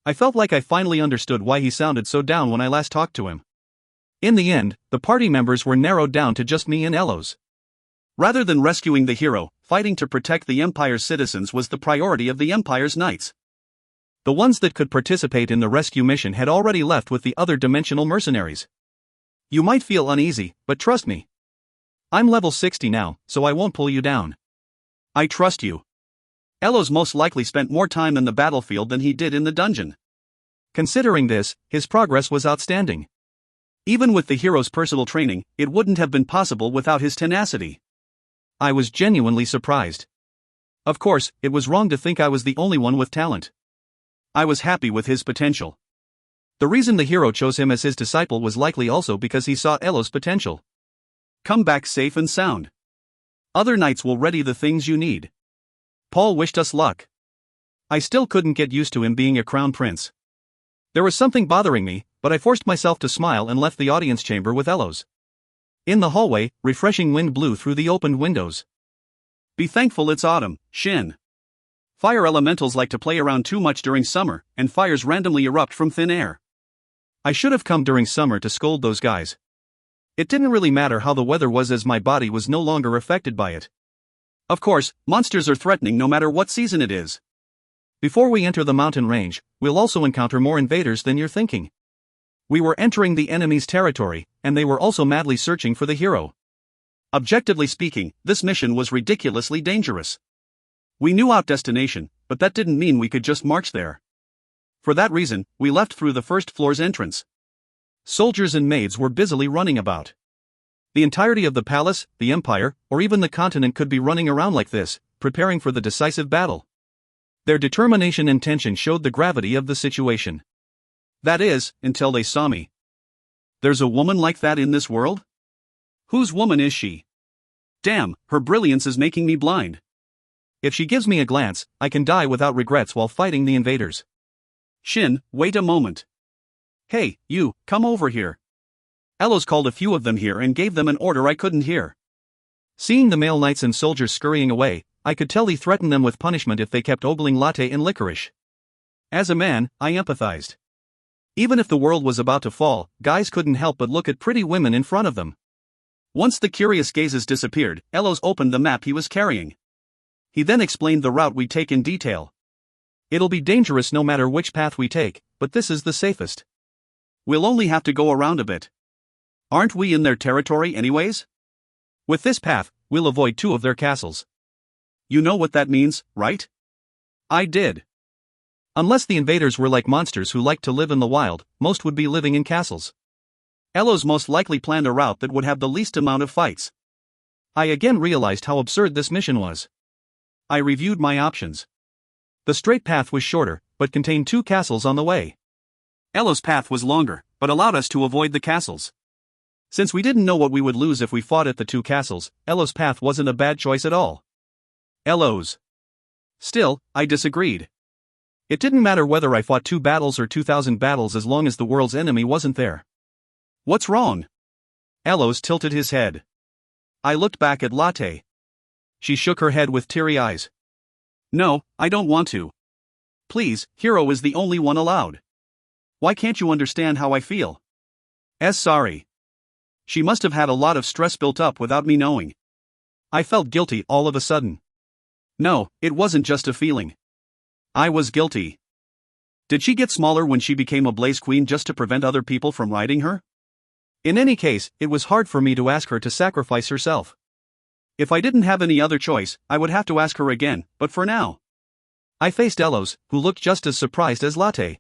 I felt like I finally understood why he sounded so down when I last talked to him. In the end, the party members were narrowed down to just me and Elos. Rather than rescuing the hero, fighting to protect the Empire's citizens was the priority of the Empire's knights. The ones that could participate in the rescue mission had already left with the other dimensional mercenaries. You might feel uneasy, but trust me. I'm level 60 now, so I won't pull you down. I trust you. Elos most likely spent more time in the battlefield than he did in the dungeon. Considering this, his progress was outstanding. Even with the hero's personal training, it wouldn't have been possible without his tenacity. I was genuinely surprised. Of course, it was wrong to think I was the only one with talent. I was happy with his potential. The reason the hero chose him as his disciple was likely also because he saw Elos' potential. Come back safe and sound. Other knights will ready the things you need. Paul wished us luck. I still couldn't get used to him being a crown prince. There was something bothering me, but I forced myself to smile and left the audience chamber with Elos. In the hallway, refreshing wind blew through the opened windows. Be thankful it's autumn, Shin. Fire elementals like to play around too much during summer, and fires randomly erupt from thin air. I should have come during summer to scold those guys. It didn't really matter how the weather was as my body was no longer affected by it. Of course, monsters are threatening no matter what season it is. Before we enter the mountain range, we'll also encounter more invaders than you're thinking. We were entering the enemy's territory, and they were also madly searching for the hero. Objectively speaking, this mission was ridiculously dangerous. We knew our destination, but that didn't mean we could just march there. For that reason, we left through the first floor's entrance. Soldiers and maids were busily running about. The entirety of the palace, the empire, or even the continent could be running around like this, preparing for the decisive battle. Their determination and tension showed the gravity of the situation. That is, until they saw me. There's a woman like that in this world? Whose woman is she? Damn, her brilliance is making me blind. If she gives me a glance, I can die without regrets while fighting the invaders. Shin, wait a moment. Hey, you, come over here. Elos called a few of them here and gave them an order I couldn't hear. Seeing the male knights and soldiers scurrying away, I could tell he threatened them with punishment if they kept ogling latte and licorice. As a man, I empathized. Even if the world was about to fall, guys couldn't help but look at pretty women in front of them. Once the curious gazes disappeared, Elos opened the map he was carrying. He then explained the route we'd take in detail. It'll be dangerous no matter which path we take, but this is the safest. We'll only have to go around a bit. Aren't we in their territory anyways? With this path, we'll avoid 2 of their castles. You know what that means, right? I did. Unless the invaders were like monsters who liked to live in the wild, most would be living in castles. Elos most likely planned a route that would have the least amount of fights. I again realized how absurd this mission was. I reviewed my options. The straight path was shorter, but contained 2 castles on the way. Elos' path was longer, but allowed us to avoid the castles. Since we didn't know what we would lose if we fought at the 2 castles, Elos' path wasn't a bad choice at all. Elos. Still, I disagreed. It didn't matter whether I fought 2 battles or 2,000 battles as long as the world's enemy wasn't there. What's wrong? Elos tilted his head. I looked back at Latte. She shook her head with teary eyes. No, I don't want to. Please, Hero is the only one allowed. Why can't you understand how I feel? Sorry. She must have had a lot of stress built up without me knowing. I felt guilty all of a sudden. No, it wasn't just a feeling. I was guilty. Did she get smaller when she became a Blaze Queen just to prevent other people from riding her? In any case, it was hard for me to ask her to sacrifice herself. If I didn't have any other choice, I would have to ask her again, but for now. I faced Elos, who looked just as surprised as Latte.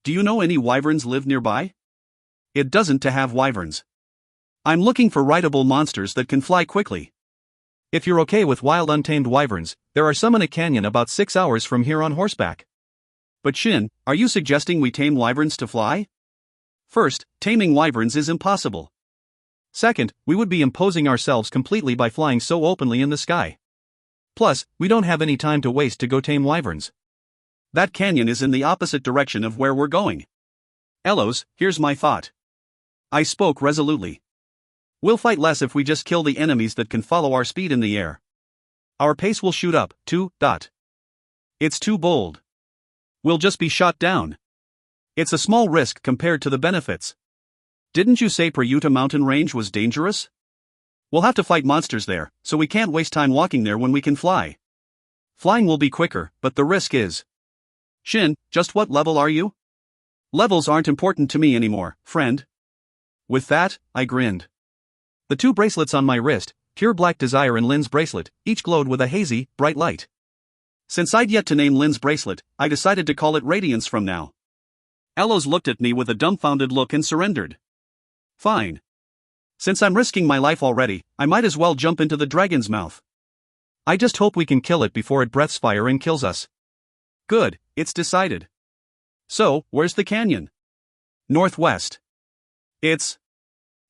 Do you know any wyverns live nearby? It doesn't to have wyverns. I'm looking for rideable monsters that can fly quickly. If you're okay with wild untamed wyverns, there are some in a canyon about 6 hours from here on horseback. But Shin, are you suggesting we tame wyverns to fly? First, taming wyverns is impossible. Second, we would be imposing ourselves completely by flying so openly in the sky. Plus, we don't have any time to waste to go tame wyverns. That canyon is in the opposite direction of where we're going. Elos, here's my thought. I spoke resolutely. We'll fight less if we just kill the enemies that can follow our speed in the air. Our pace will shoot up, too. It's too bold. We'll just be shot down. It's a small risk compared to the benefits. Didn't you say Prayuta mountain range was dangerous? We'll have to fight monsters there, so we can't waste time walking there when we can fly. Flying will be quicker, but the risk is. Shin, just what level are you? Levels aren't important to me anymore, friend. With that, I grinned. The 2 bracelets on my wrist, Pure Black Desire and Lin's bracelet, each glowed with a hazy, bright light. Since I'd yet to name Lin's bracelet, I decided to call it Radiance from now. Elos looked at me with a dumbfounded look and surrendered. Fine. Since I'm risking my life already, I might as well jump into the dragon's mouth. I just hope we can kill it before it breathes fire and kills us. Good, it's decided. So, where's the canyon? Northwest. It's...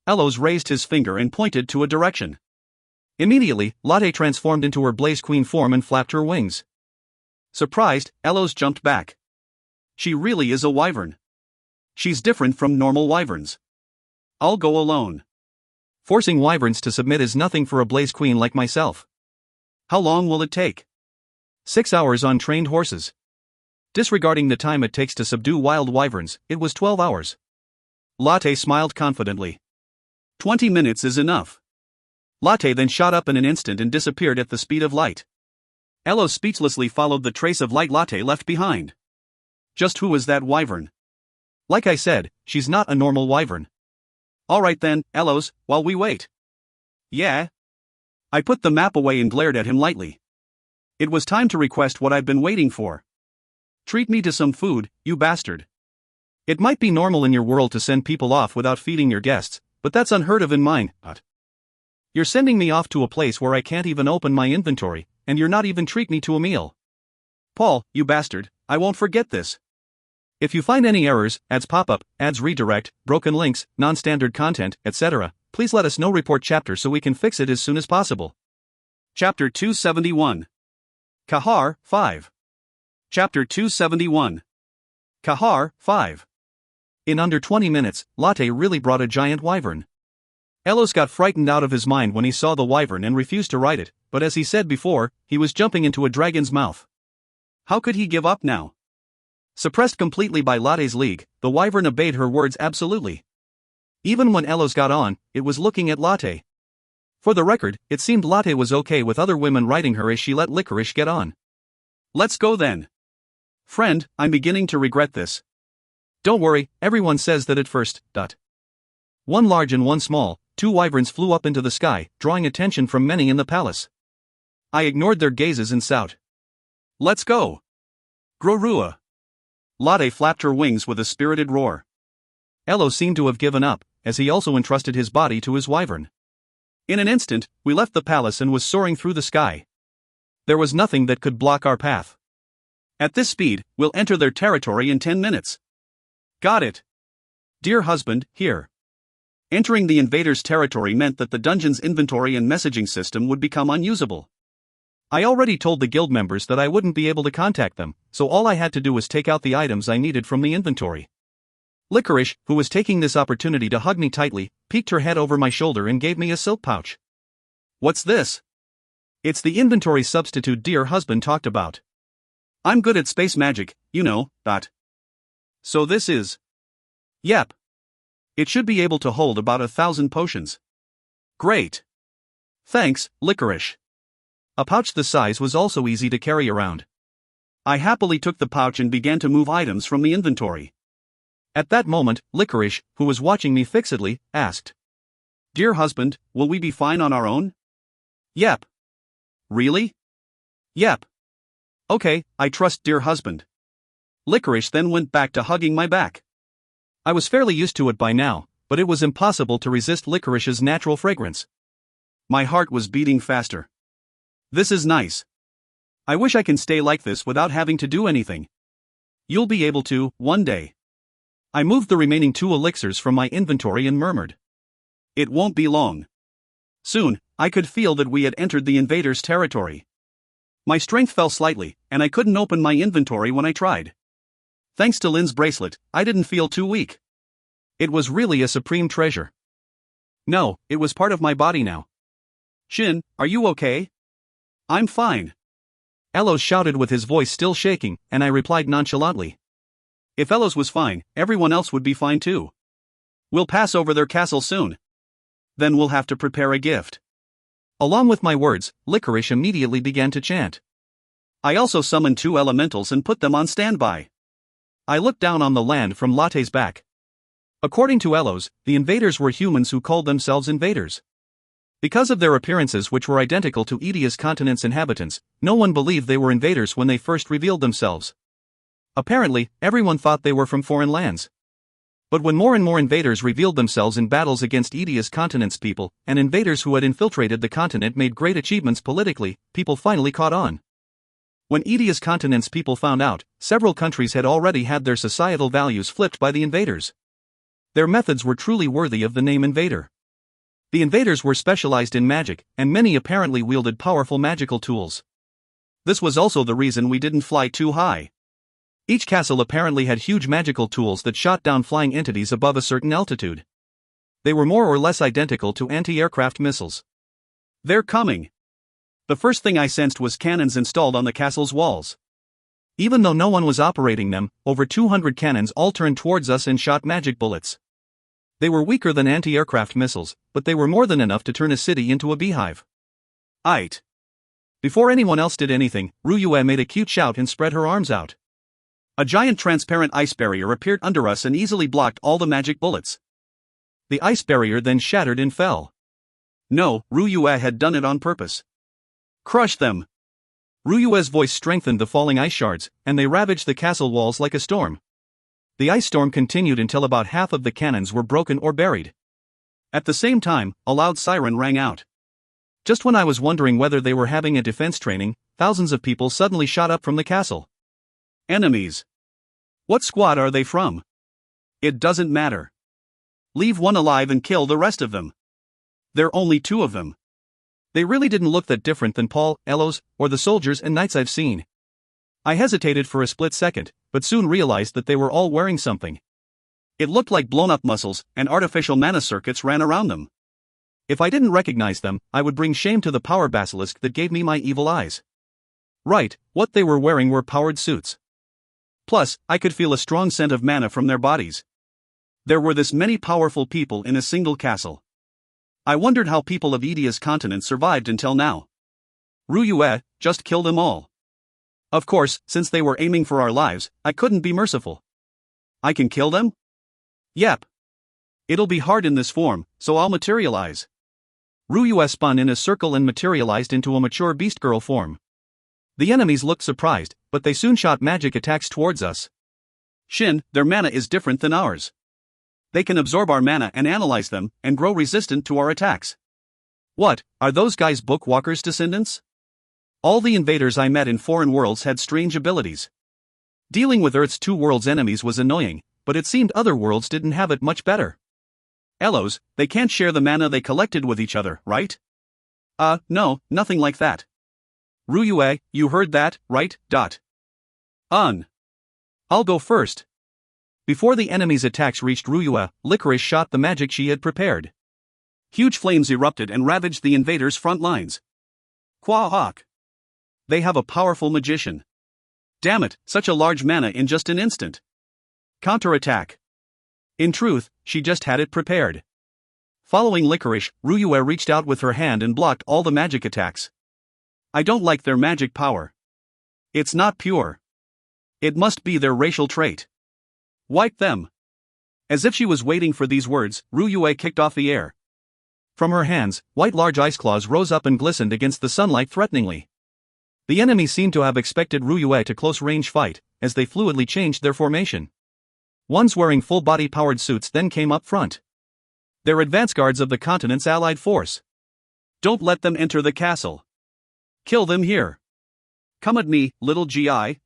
Elos raised his finger and pointed to a direction. Immediately, Latte transformed into her Blaze Queen form and flapped her wings. Surprised, Elos jumped back. She really is a wyvern. She's different from normal wyverns. I'll go alone. Forcing wyverns to submit is nothing for a Blaze Queen like myself. How long will it take? 6 hours on trained horses. Disregarding the time it takes to subdue wild wyverns, it was 12 hours. Latte smiled confidently. 20 minutes is enough. Latte then shot up in an instant and disappeared at the speed of light. Elos speechlessly followed the trace of light Latte left behind. Just who is that wyvern? Like I said, she's not a normal wyvern. Alright then, Elos, while we wait. Yeah? I put the map away and glared at him lightly. It was time to request what I've been waiting for. Treat me to some food, you bastard. It might be normal in your world to send people off without feeding your guests, but that's unheard of in mine. You're sending me off to a place where I can't even open my inventory, and you're not even treat me to a meal. Paul, you bastard, I won't forget this. If you find any errors, ads pop up, ads redirect, broken links, non-standard content, etc., please let us know. Report chapter so we can fix it as soon as possible. Chapter 271. Kahar, 5. Chapter 271. Kahar, 5. In under 20 minutes, Latte really brought a giant wyvern. Elos got frightened out of his mind when he saw the wyvern and refused to ride it, but as he said before, he was jumping into a dragon's mouth. How could he give up now? Suppressed completely by Latte's league, the wyvern obeyed her words absolutely. Even when Elos got on, it was looking at Latte. For the record, it seemed Latte was okay with other women riding her as she let Licorice get on. Let's go then. Friend, I'm beginning to regret this. Don't worry, everyone says that at first. One large and one small, 2 wyverns flew up into the sky, drawing attention from many in the palace. I ignored their gazes and shouted. Let's go. Grorua. Latte flapped her wings with a spirited roar. Elos seemed to have given up, as he also entrusted his body to his wyvern. In an instant, we left the palace and was soaring through the sky. There was nothing that could block our path. At this speed, we'll enter their territory in 10 minutes. Got it. Dear husband, here. Entering the invaders' territory meant that the dungeon's inventory and messaging system would become unusable. I already told the guild members that I wouldn't be able to contact them, so all I had to do was take out the items I needed from the inventory. Licorice, who was taking this opportunity to hug me tightly, peeked her head over my shoulder and gave me a silk pouch. What's this? It's the inventory substitute dear husband talked about. I'm good at space magic, you know, So this is... Yep. It should be able to hold about 1,000 potions. Great. Thanks, Licorice. A pouch this size was also easy to carry around. I happily took the pouch and began to move items from the inventory. At that moment, Licorice, who was watching me fixedly, asked. Dear husband, will we be fine on our own? Yep. Really? Yep. Okay, I trust dear husband. Licorice then went back to hugging my back. I was fairly used to it by now, but it was impossible to resist Licorice's natural fragrance. My heart was beating faster. This is nice. I wish I can stay like this without having to do anything. You'll be able to, one day. I moved the remaining 2 elixirs from my inventory and murmured. It won't be long. Soon, I could feel that we had entered the invaders' territory. My strength fell slightly, and I couldn't open my inventory when I tried. Thanks to Lynn's bracelet, I didn't feel too weak. It was really a supreme treasure. No, it was part of my body now. Shin, are you okay? I'm fine. Elos shouted with his voice still shaking, and I replied nonchalantly. If Elos was fine, everyone else would be fine too. We'll pass over their castle soon. Then we'll have to prepare a gift. Along with my words, Licorice immediately began to chant. I also summoned 2 elementals and put them on standby. I looked down on the land from Latte's back. According to Elos, the invaders were humans who called themselves invaders. Because of their appearances which were identical to Edia's continent's inhabitants, no one believed they were invaders when they first revealed themselves. Apparently, everyone thought they were from foreign lands. But when more and more invaders revealed themselves in battles against Edia's continent's people, and invaders who had infiltrated the continent made great achievements politically, people finally caught on. When Edia's continent's people found out, several countries had already had their societal values flipped by the invaders. Their methods were truly worthy of the name invader. The invaders were specialized in magic, and many apparently wielded powerful magical tools. This was also the reason we didn't fly too high. Each castle apparently had huge magical tools that shot down flying entities above a certain altitude. They were more or less identical to anti-aircraft missiles. They're coming. The first thing I sensed was cannons installed on the castle's walls. Even though no one was operating them, over 200 cannons all turned towards us and shot magic bullets. They were weaker than anti-aircraft missiles, but they were more than enough to turn a city into a beehive. Aight. Before anyone else did anything, Ryue made a cute shout and spread her arms out. A giant transparent ice barrier appeared under us and easily blocked all the magic bullets. The ice barrier then shattered and fell. No, Ryue had done it on purpose. Crush them! Ryue's voice strengthened the falling ice shards, and they ravaged the castle walls like a storm. The ice storm continued until about half of the cannons were broken or buried. At the same time, a loud siren rang out. Just when I was wondering whether they were having a defense training, thousands of people suddenly shot up from the castle. Enemies. What squad are they from? It doesn't matter. Leave one alive and kill the rest of them. There are only 2 of them. They really didn't look that different than Paul, Elos, or the soldiers and knights I've seen. I hesitated for a split second, but soon realized that they were all wearing something. It looked like blown-up muscles, and artificial mana circuits ran around them. If I didn't recognize them, I would bring shame to the power basilisk that gave me my evil eyes. Right, what they were wearing were powered suits. Plus, I could feel a strong scent of mana from their bodies. There were this many powerful people in a single castle. I wondered how people of Edia's continent survived until now. Ryue, just kill them all. Of course, since they were aiming for our lives, I couldn't be merciful. I can kill them? Yep. It'll be hard in this form, so I'll materialize. Ryue spun in a circle and materialized into a mature beast girl form. The enemies looked surprised, but they soon shot magic attacks towards us. Shin, their mana is different than ours. They can absorb our mana and analyze them, and grow resistant to our attacks. What, are those guys Bookwalker's descendants? All the invaders I met in foreign worlds had strange abilities. Dealing with Earth's 2 worlds' enemies was annoying, but it seemed other worlds didn't have it much better. Elos, they can't share the mana they collected with each other, right? No, nothing like that. Ryue, you heard that, right? I'll go first. Before the enemy's attacks reached Ryue, Licorice shot the magic she had prepared. Huge flames erupted and ravaged the invaders' front lines. Quahawk! They have a powerful magician. Damn it, such a large mana in just an instant. Counterattack. In truth, she just had it prepared. Following Licorice, Ryue reached out with her hand and blocked all the magic attacks. I don't like their magic power. It's not pure. It must be their racial trait. Wipe them. As if she was waiting for these words, Ryue kicked off the air. From her hands, white large ice claws rose up and glistened against the sunlight threateningly. The enemy seemed to have expected Ryue to close-range fight, as they fluidly changed their formation. Ones wearing full-body powered suits then came up front. They're advance guards of the continent's allied force. Don't let them enter the castle. Kill them here. Come at me, little GI.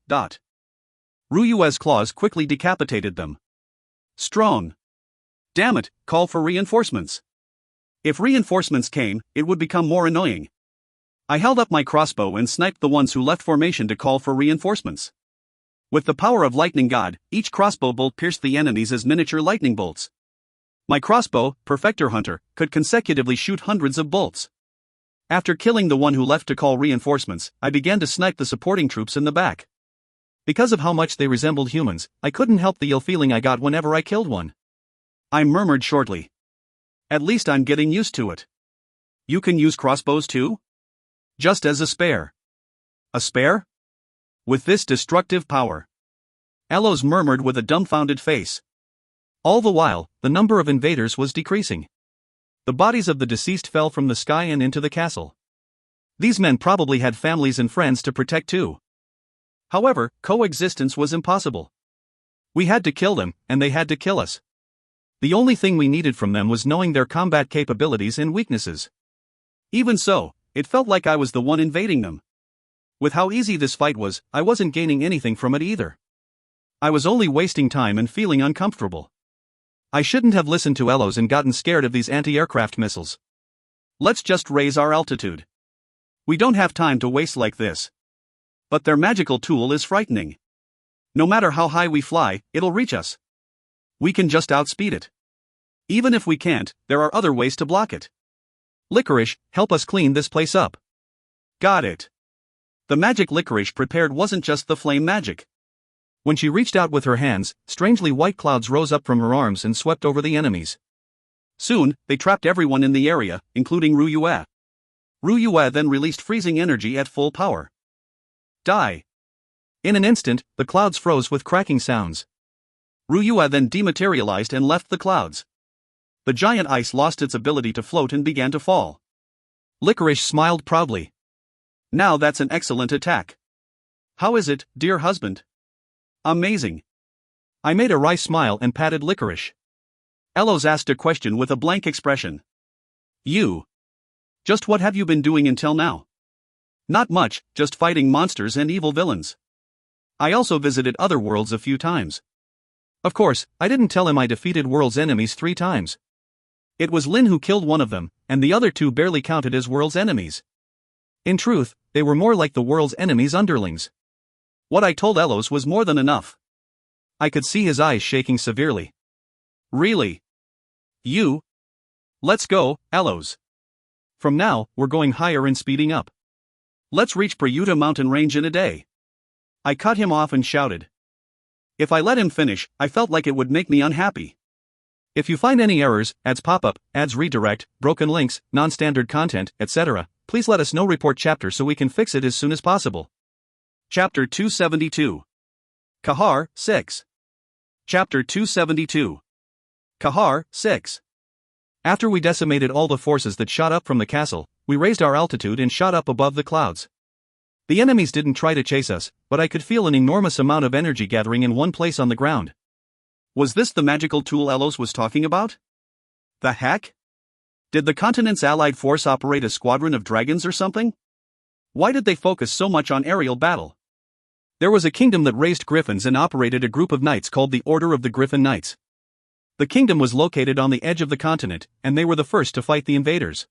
Ryue's claws quickly decapitated them. Strong. Damn it, call for reinforcements. If reinforcements came, it would become more annoying. I held up my crossbow and sniped the ones who left formation to call for reinforcements. With the power of Lightning God, each crossbow bolt pierced the enemies as miniature lightning bolts. My crossbow, Perfector Hunter, could consecutively shoot hundreds of bolts. After killing the one who left to call reinforcements, I began to snipe the supporting troops in the back. Because of how much they resembled humans, I couldn't help the ill feeling I got whenever I killed one. I murmured shortly. At least I'm getting used to it. You can use crossbows too? Just as a spare. A spare? With this destructive power? Elos murmured with a dumbfounded face. All the while, the number of invaders was decreasing. The bodies of the deceased fell from the sky and into the castle. These men probably had families and friends to protect too. However, coexistence was impossible. We had to kill them, and they had to kill us. The only thing we needed from them was knowing their combat capabilities and weaknesses. Even so, it felt like I was the one invading them. With how easy this fight was, I wasn't gaining anything from it either. I was only wasting time and feeling uncomfortable. I shouldn't have listened to Elos and gotten scared of these anti-aircraft missiles. Let's just raise our altitude. We don't have time to waste like this. But their magical tool is frightening. No matter how high we fly, it'll reach us. We can just outspeed it. Even if we can't, there are other ways to block it. Licorice, help us clean this place up. Got it. The magic licorice prepared wasn't just the flame magic. When she reached out with her hands, strangely white clouds rose up from her arms and swept over the enemies. Soon, they trapped everyone in the area, including Ruyue. Ruyue then released freezing energy at full power. Die. In an instant, the clouds froze with cracking sounds. Ruyue then dematerialized and left the clouds. The giant ice lost its ability to float and began to fall. Licorice smiled proudly. Now that's an excellent attack. How is it, dear husband? Amazing. I made a wry smile and patted Licorice. Elos asked a question with a blank expression. You. Just what have you been doing until now? Not much, just fighting monsters and evil villains. I also visited other worlds a few times. Of course, I didn't tell him I defeated world's enemies 3 times. It was Lin who killed one of them, and the other 2 barely counted as world's enemies. In truth, they were more like the world's enemies' underlings. What I told Elos was more than enough. I could see his eyes shaking severely. Really? You? Let's go, Elos. From now, we're going higher and speeding up. Let's reach Prayuta mountain range in a day. I cut him off and shouted. If I let him finish, I felt like it would make me unhappy. If you find any errors, ads pop up, ads redirect, broken links, non-standard content, etc., please let us know. Report chapter so we can fix it as soon as possible. Chapter 272. Kahar, 6. Chapter 272. Kahar, 6. After we decimated all the forces that shot up from the castle, we raised our altitude and shot up above the clouds. The enemies didn't try to chase us, but I could feel an enormous amount of energy gathering in one place on the ground. Was this the magical tool Elos was talking about? The heck? Did the continent's allied force operate a squadron of dragons or something? Why did they focus so much on aerial battle? There was a kingdom that raised griffins and operated a group of knights called the Order of the Griffin Knights. The kingdom was located on the edge of the continent, and they were the first to fight the invaders.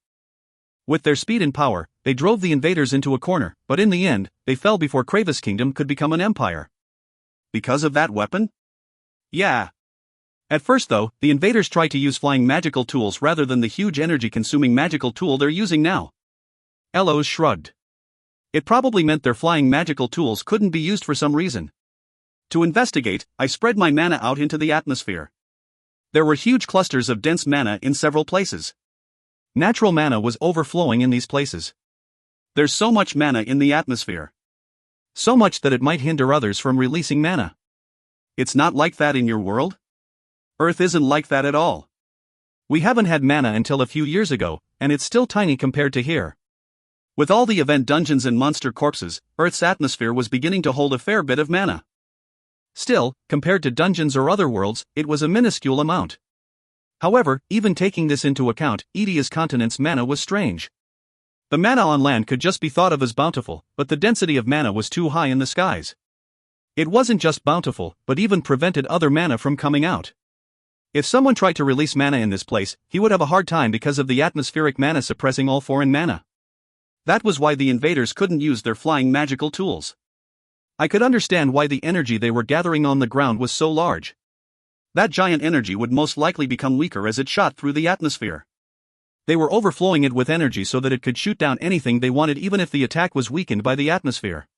With their speed and power, they drove the invaders into a corner, but in the end, they fell before Kravis' kingdom could become an empire. Because of that weapon? Yeah. At first though, the invaders tried to use flying magical tools rather than the huge energy-consuming magical tool they're using now. Elos shrugged. It probably meant their flying magical tools couldn't be used for some reason. To investigate, I spread my mana out into the atmosphere. There were huge clusters of dense mana in several places. Natural mana was overflowing in these places. There's so much mana in the atmosphere. So much that it might hinder others from releasing mana. It's not like that in your world? Earth isn't like that at all. We haven't had mana until a few years ago, and it's still tiny compared to here. With all the event dungeons and monster corpses, Earth's atmosphere was beginning to hold a fair bit of mana. Still, compared to dungeons or other worlds, it was a minuscule amount. However, even taking this into account, Edia's continent's mana was strange. The mana on land could just be thought of as bountiful, but the density of mana was too high in the skies. It wasn't just bountiful, but even prevented other mana from coming out. If someone tried to release mana in this place, he would have a hard time because of the atmospheric mana suppressing all foreign mana. That was why the invaders couldn't use their flying magical tools. I could understand why the energy they were gathering on the ground was so large. That giant energy would most likely become weaker as it shot through the atmosphere. They were overflowing it with energy so that it could shoot down anything they wanted even if the attack was weakened by the atmosphere.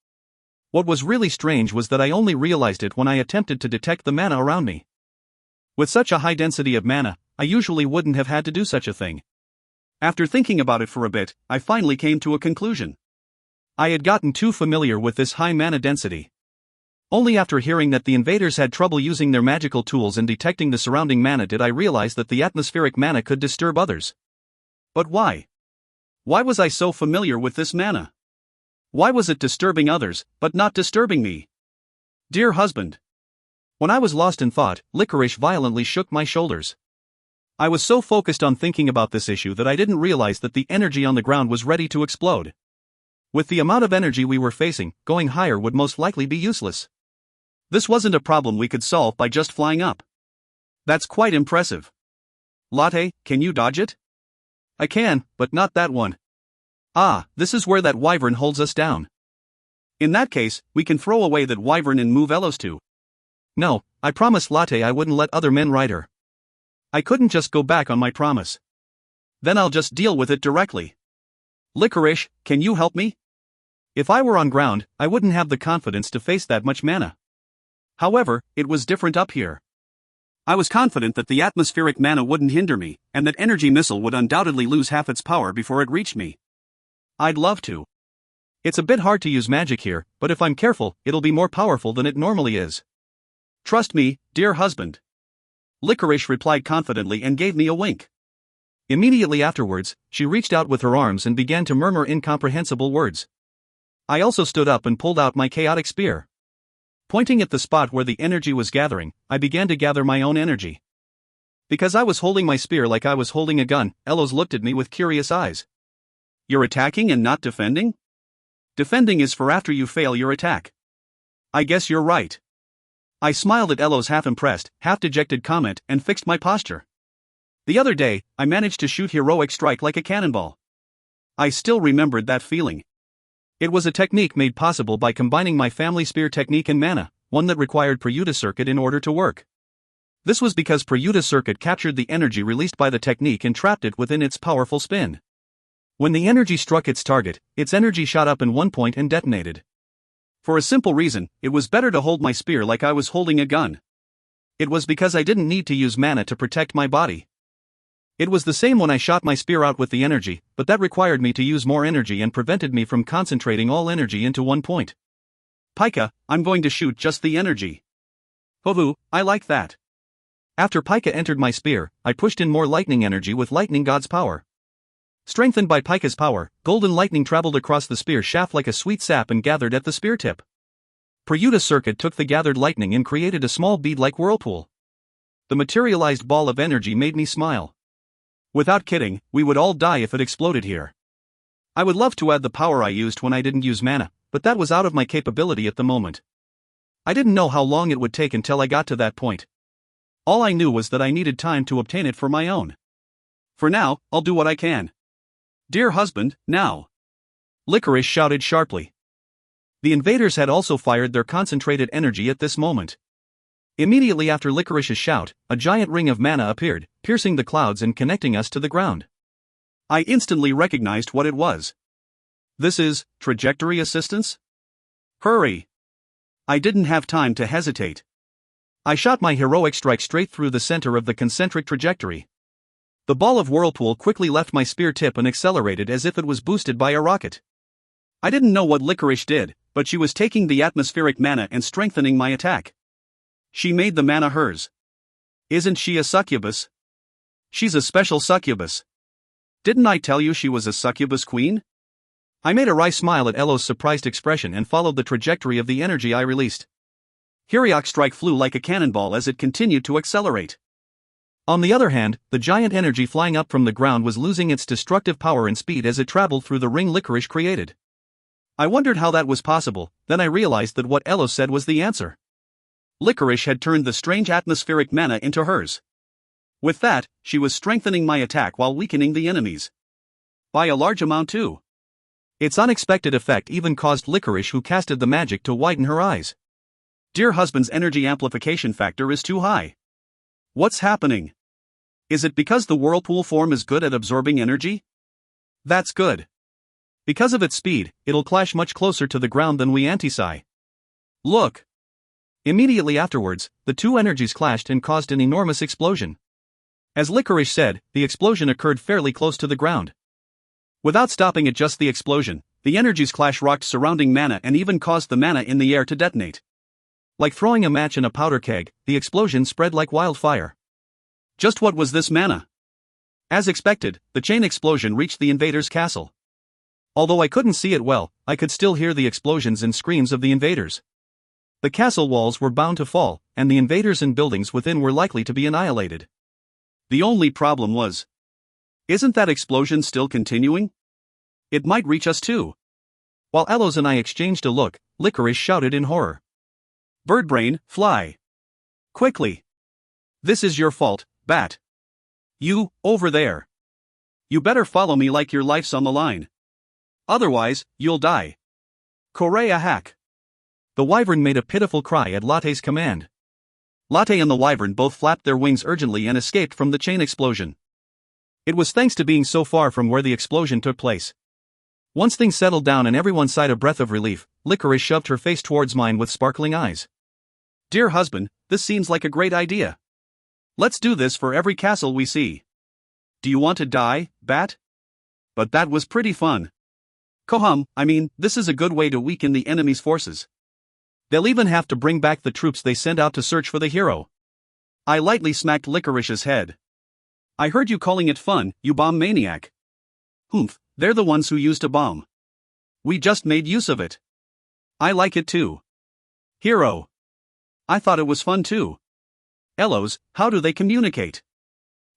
What was really strange was that I only realized it when I attempted to detect the mana around me. With such a high density of mana, I usually wouldn't have had to do such a thing. After thinking about it for a bit, I finally came to a conclusion. I had gotten too familiar with this high mana density. Only after hearing that the invaders had trouble using their magical tools and detecting the surrounding mana did I realize that the atmospheric mana could disturb others. But why? Why was I so familiar with this mana? Why was it disturbing others, but not disturbing me? Dear husband. When I was lost in thought, Licorice violently shook my shoulders. I was so focused on thinking about this issue that I didn't realize that the energy on the ground was ready to explode. With the amount of energy we were facing, going higher would most likely be useless. This wasn't a problem we could solve by just flying up. That's quite impressive. Latte, can you dodge it? I can, but not that one. Ah, this is where that wyvern holds us down. In that case, we can throw away that wyvern and move Elos to. No, I promised Latte I wouldn't let other men ride her. I couldn't just go back on my promise. Then I'll just deal with it directly. Licorice, can you help me? If I were on ground, I wouldn't have the confidence to face that much mana. However, it was different up here. I was confident that the atmospheric mana wouldn't hinder me, and that energy missile would undoubtedly lose half its power before it reached me. I'd love to. It's a bit hard to use magic here, but if I'm careful, it'll be more powerful than it normally is. Trust me, dear husband. Licorice replied confidently and gave me a wink. Immediately afterwards, she reached out with her arms and began to murmur incomprehensible words. I also stood up and pulled out my chaotic spear. Pointing at the spot where the energy was gathering, I began to gather my own energy. Because I was holding my spear like I was holding a gun, Elos looked at me with curious eyes. You're attacking and not defending? Defending is for after you fail your attack. I guess you're right. I smiled at Elo's half-impressed, half-dejected comment and fixed my posture. The other day, I managed to shoot heroic strike like a cannonball. I still remembered that feeling. It was a technique made possible by combining my family spear technique and mana, one that required Prayuta circuit in order to work. This was because Prayuta circuit captured the energy released by the technique and trapped it within its powerful spin. When the energy struck its target, its energy shot up in one point and detonated. For a simple reason, it was better to hold my spear like I was holding a gun. It was because I didn't need to use mana to protect my body. It was the same when I shot my spear out with the energy, but that required me to use more energy and prevented me from concentrating all energy into one point. Pika, I'm going to shoot just the energy. Hovu, I like that. After Pika entered my spear, I pushed in more lightning energy with lightning god's power. Strengthened by Pika's power, golden lightning traveled across the spear shaft like a sweet sap and gathered at the spear tip. Prayuta circuit took the gathered lightning and created a small bead-like whirlpool. The materialized ball of energy made me smile. Without kidding, we would all die if it exploded here. I would love to add the power I used when I didn't use mana, but that was out of my capability at the moment. I didn't know how long it would take until I got to that point. All I knew was that I needed time to obtain it for my own. For now, I'll do what I can. Dear husband, now! Licorice shouted sharply. The invaders had also fired their concentrated energy at this moment. Immediately after Licorice's shout, a giant ring of mana appeared, piercing the clouds and connecting us to the ground. I instantly recognized what it was. This is trajectory assistance? Hurry! I didn't have time to hesitate. I shot my heroic strike straight through the center of the concentric trajectory. The ball of whirlpool quickly left my spear tip and accelerated as if it was boosted by a rocket. I didn't know what Licorice did, but she was taking the atmospheric mana and strengthening my attack. She made the mana hers. Isn't she a succubus? She's a special succubus. Didn't I tell you she was a succubus queen? I made a wry smile at Elo's surprised expression and followed the trajectory of the energy I released. Heroic strike flew like a cannonball as it continued to accelerate. On the other hand, the giant energy flying up from the ground was losing its destructive power and speed as it traveled through the ring Licorice created. I wondered how that was possible, then I realized that what Elo said was the answer. Licorice had turned the strange atmospheric mana into hers. With that, she was strengthening my attack while weakening the enemies. By a large amount too. Its unexpected effect even caused Licorice, who casted the magic, to widen her eyes. Dear husband's energy amplification factor is too high. What's happening? Is it because the whirlpool form is good at absorbing energy? That's good. Because of its speed, it'll clash much closer to the ground than we anticipate. Look! Immediately afterwards, the two energies clashed and caused an enormous explosion. As Licorice said, the explosion occurred fairly close to the ground. Without stopping at just the explosion, the energies clash rocked surrounding mana and even caused the mana in the air to detonate. Like throwing a match in a powder keg, the explosion spread like wildfire. Just what was this mana? As expected, the chain explosion reached the invaders' castle. Although I couldn't see it well, I could still hear the explosions and screams of the invaders. The castle walls were bound to fall, and the invaders and buildings within were likely to be annihilated. The only problem was, isn't that explosion still continuing? It might reach us too. While Elos and I exchanged a look, Licorice shouted in horror. Birdbrain, fly! Quickly! This is your fault, Bat. You, over there. You better follow me like your life's on the line. Otherwise, you'll die. Korea hack! The wyvern made a pitiful cry at Latte's command. Latte and the wyvern both flapped their wings urgently and escaped from the chain explosion. It was thanks to being so far from where the explosion took place. Once things settled down and everyone sighed a breath of relief, Licorice shoved her face towards mine with sparkling eyes. Dear husband, this seems like a great idea. Let's do this for every castle we see. Do you want to die, Bat? But that was pretty fun. Kohum, this is a good way to weaken the enemy's forces. They'll even have to bring back the troops they sent out to search for the hero. I lightly smacked Licorice's head. I heard you calling it fun, you bomb maniac. Humph, they're the ones who used a bomb. We just made use of it. I like it too. Hero. I thought it was fun too. Elos, how do they communicate?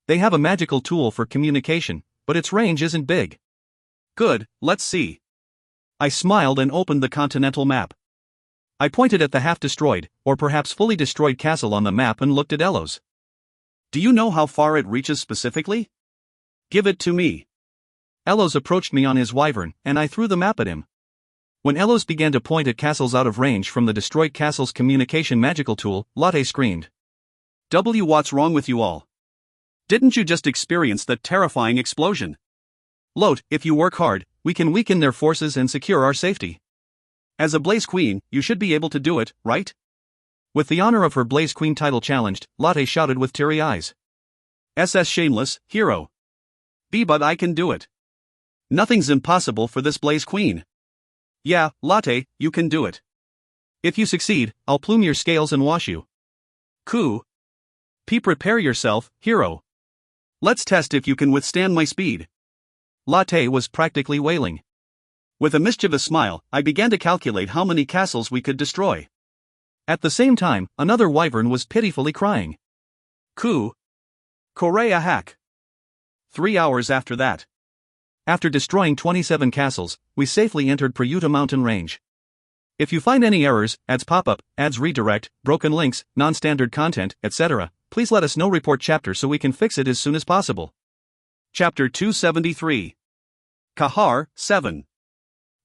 They have a magical tool for communication, but its range isn't big. Good, let's see. I smiled and opened the continental map. I pointed at the half-destroyed, or perhaps fully destroyed castle on the map and looked at Elos. Do you know how far it reaches specifically? Give it to me. Elos approached me on his wyvern, and I threw the map at him. When Elos began to point at castles out of range from the destroyed castle's communication magical tool, Latte screamed. What's wrong with you all? Didn't you just experience that terrifying explosion? Lot, if you work hard, we can weaken their forces and secure our safety. As a Blaze Queen, you should be able to do it, right? With the honor of her Blaze Queen title challenged, Latte shouted with teary eyes. SS shameless, hero. But I can do it. Nothing's impossible for this Blaze Queen. Yeah, Latte, you can do it. If you succeed, I'll plume your scales and wash you. Coo. Prepare yourself, hero. Let's test if you can withstand my speed. Latte was practically wailing. With a mischievous smile, I began to calculate how many castles we could destroy. At the same time, another wyvern was pitifully crying. Coo. Korea hack. 3 hours after that. After destroying 27 castles, we safely entered Prayuta mountain range. If you find any errors, ads pop-up, ads redirect, broken links, non-standard content, etc., please let us know. Report chapter so we can fix it as soon as possible. Chapter 273. Kahar, 7.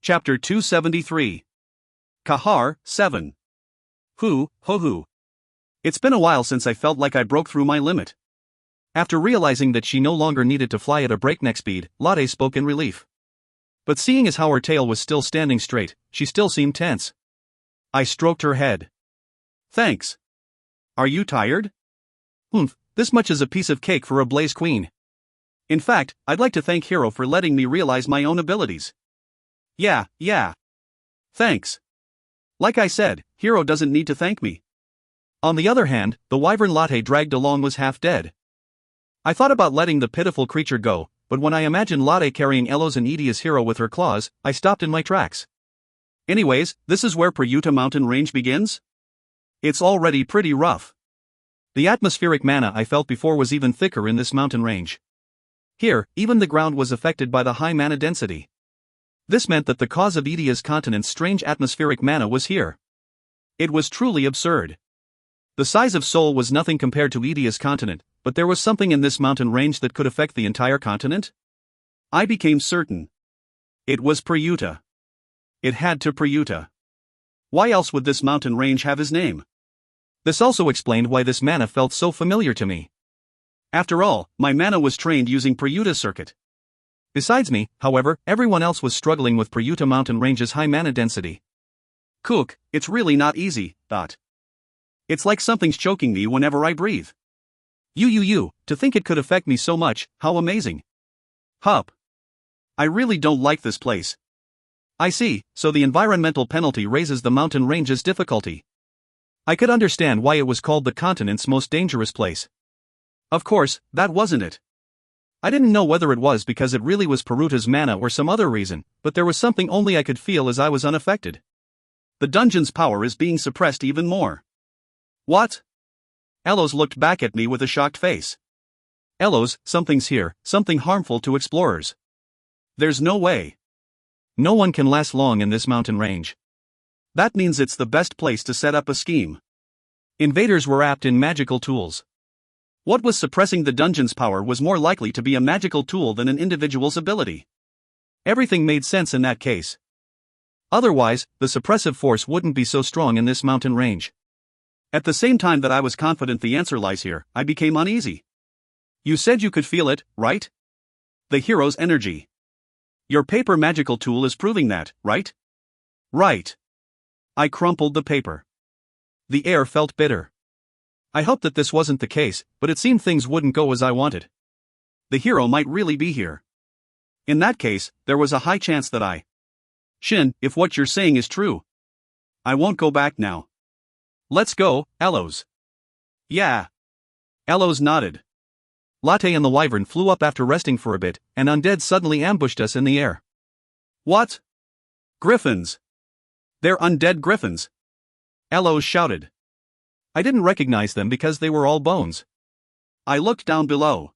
Chapter 273. Kahar, 7. Hoo. It's been a while since I felt like I broke through my limit. After realizing that she no longer needed to fly at a breakneck speed, Latte spoke in relief. But seeing as how her tail was still standing straight, she still seemed tense. I stroked her head. Thanks. Are you tired? This much is a piece of cake for a Blaze Queen. In fact, I'd like to thank Hero for letting me realize my own abilities. Yeah. Thanks. Like I said, Hero doesn't need to thank me. On the other hand, the wyvern Latte dragged along was half dead. I thought about letting the pitiful creature go, but when I imagined Latte carrying Elos and Edie as Hero with her claws, I stopped in my tracks. Anyways, this is where Prayuta mountain range begins? It's already pretty rough. The atmospheric mana I felt before was even thicker in this mountain range. Here, even the ground was affected by the high mana density. This meant that the cause of Edia's continent's strange atmospheric mana was here. It was truly absurd. The size of Seoul was nothing compared to Edia's continent, but there was something in this mountain range that could affect the entire continent? I became certain. It was Prayuta. It had to Prayuta. Why else would this mountain range have his name? This also explained why this mana felt so familiar to me. After all, my mana was trained using Prayuta's circuit. Besides me, however, everyone else was struggling with Prayuta mountain range's high mana density. Cook, it's really not easy, thought. It's like something's choking me whenever I breathe. To think it could affect me so much, how amazing. Hup. I really don't like this place. I see, so the environmental penalty raises the mountain range's difficulty. I could understand why it was called the continent's most dangerous place. Of course, that wasn't it. I didn't know whether it was because it really was Prayuta's mana or some other reason, but there was something only I could feel as I was unaffected. The dungeon's power is being suppressed even more. What? Elos looked back at me with a shocked face. Elos, something's here, something harmful to explorers. There's no way. No one can last long in this mountain range. That means it's the best place to set up a scheme. Invaders were apt in magical tools. What was suppressing the dungeon's power was more likely to be a magical tool than an individual's ability. Everything made sense in that case. Otherwise, the suppressive force wouldn't be so strong in this mountain range. At the same time that I was confident the answer lies here, I became uneasy. You said you could feel it, right? The hero's energy. Your paper magical tool is proving that, right? Right. I crumpled the paper. The air felt bitter. I hoped that this wasn't the case, but it seemed things wouldn't go as I wanted. The hero might really be here. In that case, there was a high chance that Shin, if what you're saying is true, I won't go back now. Let's go, Elos. Yeah. Elos nodded. Latte and the wyvern flew up after resting for a bit, and undead suddenly ambushed us in the air. What? Griffins. They're undead griffins. Elos shouted. I didn't recognize them because they were all bones. I looked down below.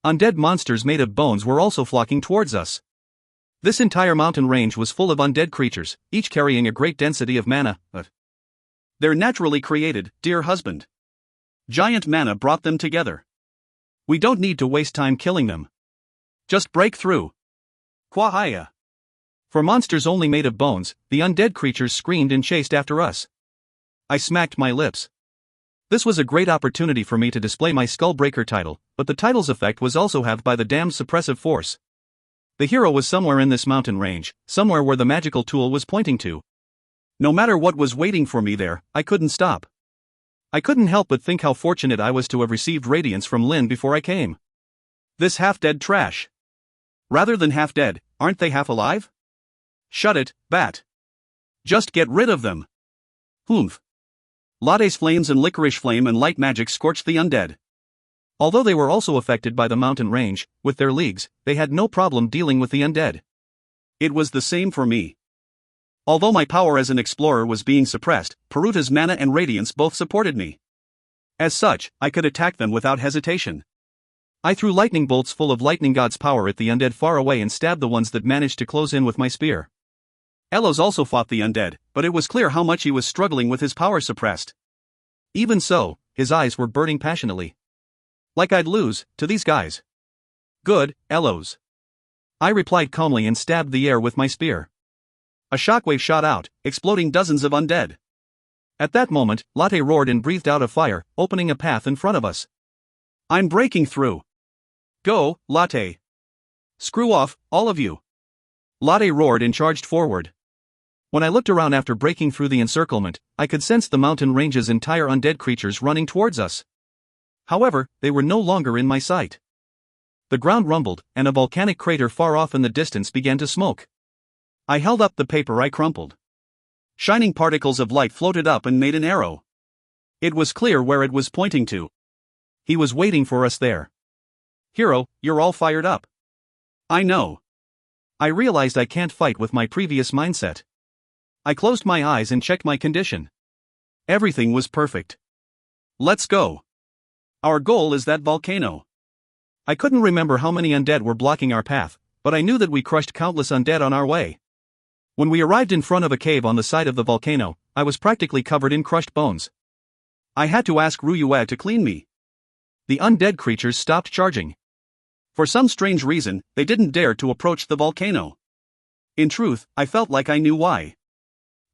Undead monsters made of bones were also flocking towards us. This entire mountain range was full of undead creatures, each carrying a great density of mana, but they're naturally created, dear husband. Giant mana brought them together. We don't need to waste time killing them. Just break through. Kwahaya. For monsters only made of bones, the undead creatures screamed and chased after us. I smacked my lips. This was a great opportunity for me to display my Skullbreaker title, but the title's effect was also halved by the damned suppressive force. The hero was somewhere in this mountain range, somewhere where the magical tool was pointing to. No matter what was waiting for me there, I couldn't stop. I couldn't help but think how fortunate I was to have received radiance from Lin before I came. This half-dead trash. Rather than half-dead, aren't they half-alive? Shut it, Bat. Just get rid of them. Humph. Latte's flames and licorice flame and light magic scorched the undead. Although they were also affected by the mountain range, with their leagues, they had no problem dealing with the undead. It was the same for me. Although my power as an explorer was being suppressed, Peruta's mana and radiance both supported me. As such, I could attack them without hesitation. I threw lightning bolts full of lightning god's power at the undead far away and stabbed the ones that managed to close in with my spear. Elos also fought the undead, but it was clear how much he was struggling with his power suppressed. Even so, his eyes were burning passionately. Like I'd lose, to these guys. Good, Elos. I replied calmly and stabbed the air with my spear. A shockwave shot out, exploding dozens of undead. At that moment, Latte roared and breathed out a fire, opening a path in front of us. I'm breaking through. Go, Latte. Screw off, all of you. Latte roared and charged forward. When I looked around after breaking through the encirclement, I could sense the mountain range's entire undead creatures running towards us. However, they were no longer in my sight. The ground rumbled, and a volcanic crater far off in the distance began to smoke. I held up the paper I crumpled. Shining particles of light floated up and made an arrow. It was clear where it was pointing to. He was waiting for us there. Hero, you're all fired up. I know. I realized I can't fight with my previous mindset. I closed my eyes and checked my condition. Everything was perfect. Let's go. Our goal is that volcano. I couldn't remember how many undead were blocking our path, but I knew that we crushed countless undead on our way. When we arrived in front of a cave on the side of the volcano, I was practically covered in crushed bones. I had to ask Ruyue to clean me. The undead creatures stopped charging. For some strange reason, they didn't dare to approach the volcano. In truth, I felt like I knew why.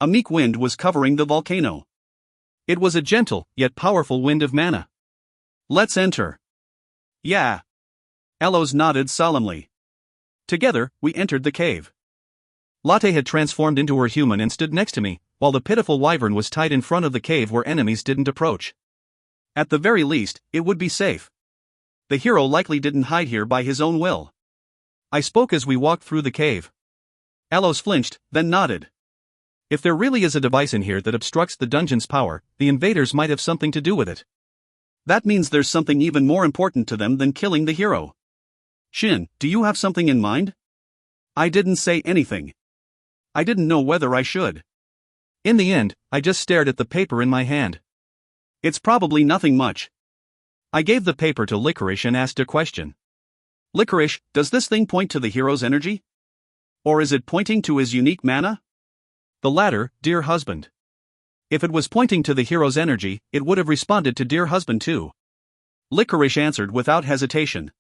A meek wind was covering the volcano. It was a gentle, yet powerful wind of mana. Let's enter. Yeah. Elos nodded solemnly. Together, we entered the cave. Latte had transformed into her human and stood next to me, while the pitiful wyvern was tied in front of the cave where enemies didn't approach. At the very least, it would be safe. The hero likely didn't hide here by his own will. I spoke as we walked through the cave. Elos flinched, then nodded. If there really is a device in here that obstructs the dungeon's power, the invaders might have something to do with it. That means there's something even more important to them than killing the hero. Shin, do you have something in mind? I didn't say anything. I didn't know whether I should. In the end, I just stared at the paper in my hand. It's probably nothing much. I gave the paper to Licorice and asked a question. Licorice, does this thing point to the hero's energy? Or is it pointing to his unique mana? The latter, dear husband. If it was pointing to the hero's energy, it would have responded to dear husband too. Licorice answered without hesitation.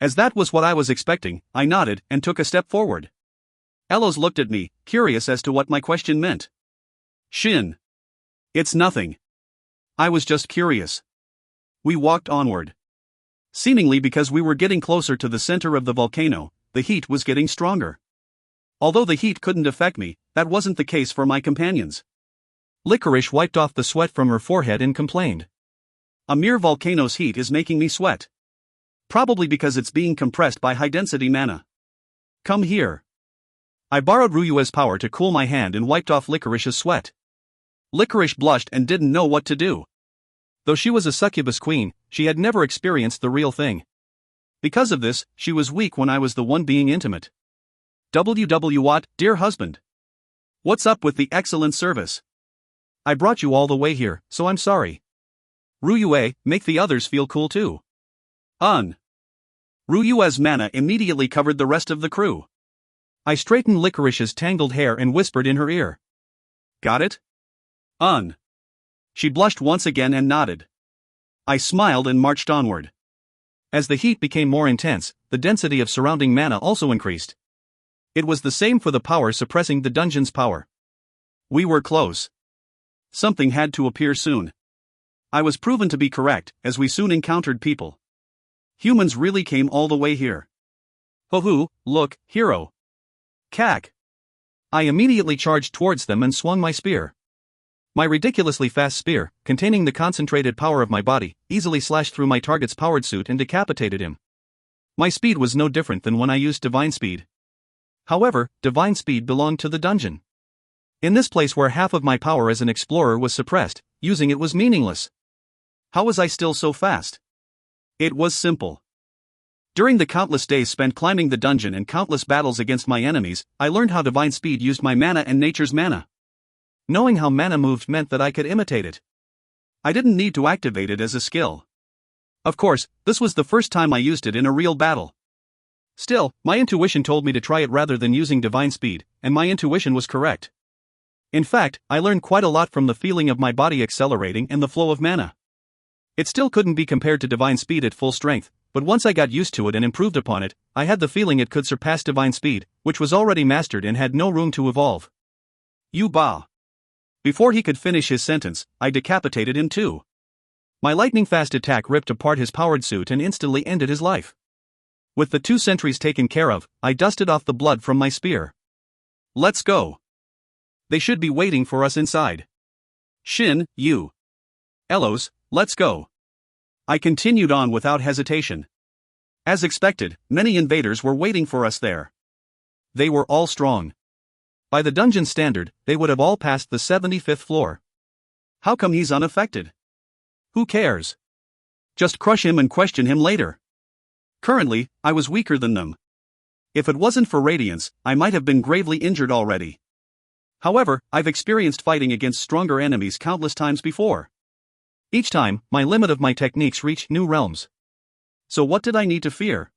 As that was what I was expecting, I nodded and took a step forward. Elos looked at me, curious as to what my question meant. Shin. It's nothing. I was just curious. We walked onward. Seemingly because we were getting closer to the center of the volcano, the heat was getting stronger. Although the heat couldn't affect me, that wasn't the case for my companions. Licorice wiped off the sweat from her forehead and complained. A mere volcano's heat is making me sweat. Probably because it's being compressed by high-density mana. Come here. I borrowed Ryue's power to cool my hand and wiped off Licorice's sweat. Licorice blushed and didn't know what to do. Though she was a succubus queen, she had never experienced the real thing. Because of this, she was weak when I was the one being intimate. What, dear husband? What's up with the excellent service? I brought you all the way here, so I'm sorry. Ryue, make the others feel cool too. Ryue's mana immediately covered the rest of the crew. I straightened Licorice's tangled hair and whispered in her ear. Got it? She blushed once again and nodded. I smiled and marched onward. As the heat became more intense, the density of surrounding mana also increased. It was the same for the power suppressing the dungeon's power. We were close. Something had to appear soon. I was proven to be correct, as we soon encountered people. Humans really came all the way here. Ho-hoo, look, hero. Cack. I immediately charged towards them and swung my spear. My ridiculously fast spear, containing the concentrated power of my body, easily slashed through my target's powered suit and decapitated him. My speed was no different than when I used divine speed. However, divine speed belonged to the dungeon. In this place where half of my power as an explorer was suppressed, using it was meaningless. How was I still so fast? It was simple. During the countless days spent climbing the dungeon and countless battles against my enemies, I learned how divine speed used my mana and nature's mana. Knowing how mana moved meant that I could imitate it. I didn't need to activate it as a skill. Of course, this was the first time I used it in a real battle. Still, my intuition told me to try it rather than using divine speed, and my intuition was correct. In fact, I learned quite a lot from the feeling of my body accelerating and the flow of mana. It still couldn't be compared to divine speed at full strength, but once I got used to it and improved upon it, I had the feeling it could surpass divine speed, which was already mastered and had no room to evolve. You bah. Before he could finish his sentence, I decapitated him too. My lightning-fast attack ripped apart his powered suit and instantly ended his life. With the 2 sentries taken care of, I dusted off the blood from my spear. Let's go. They should be waiting for us inside. Shin, you. Elos, let's go. I continued on without hesitation. As expected, many invaders were waiting for us there. They were all strong. By the dungeon standard, they would have all passed the 75th floor. How come he's unaffected? Who cares? Just crush him and question him later. Currently, I was weaker than them. If it wasn't for radiance, I might have been gravely injured already. However, I've experienced fighting against stronger enemies countless times before. Each time, my limit of my techniques reached new realms. So what did I need to fear?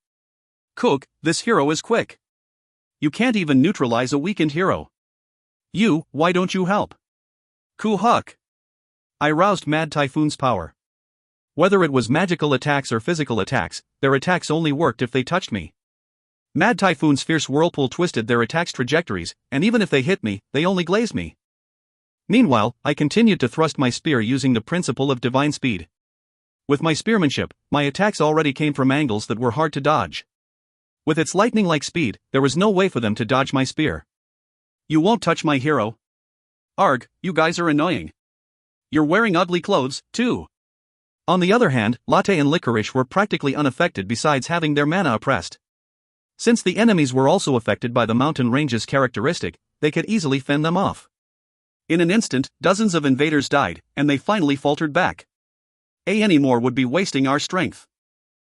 Cook, this hero is quick. You can't even neutralize a weakened hero. Why don't you help? Ku-huck. I roused Mad Typhoon's power. Whether it was magical attacks or physical attacks, their attacks only worked if they touched me. Mad Typhoon's fierce whirlpool twisted their attacks' trajectories, and even if they hit me, they only glazed me. Meanwhile, I continued to thrust my spear using the principle of divine speed. With my spearmanship, my attacks already came from angles that were hard to dodge. With its lightning-like speed, there was no way for them to dodge my spear. You won't touch my hero. Arg, you guys are annoying. You're wearing ugly clothes, too. On the other hand, Latte and Licorice were practically unaffected besides having their mana oppressed. Since the enemies were also affected by the mountain range's characteristic, they could easily fend them off. In an instant, dozens of invaders died, and they finally faltered back. Any more would be wasting our strength.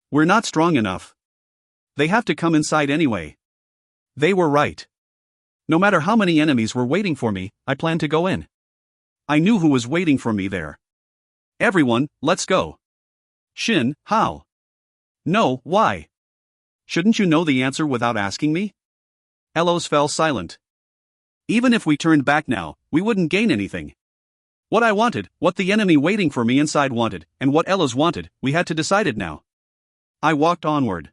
We're not strong enough. They have to come inside anyway. They were right. No matter how many enemies were waiting for me, I planned to go in. I knew who was waiting for me there. Everyone, let's go. Shin, how? No, why? Shouldn't you know the answer without asking me? Elos fell silent. Even if we turned back now, we wouldn't gain anything. What I wanted, what the enemy waiting for me inside wanted, and what Elos wanted, we had to decide it now. I walked onward.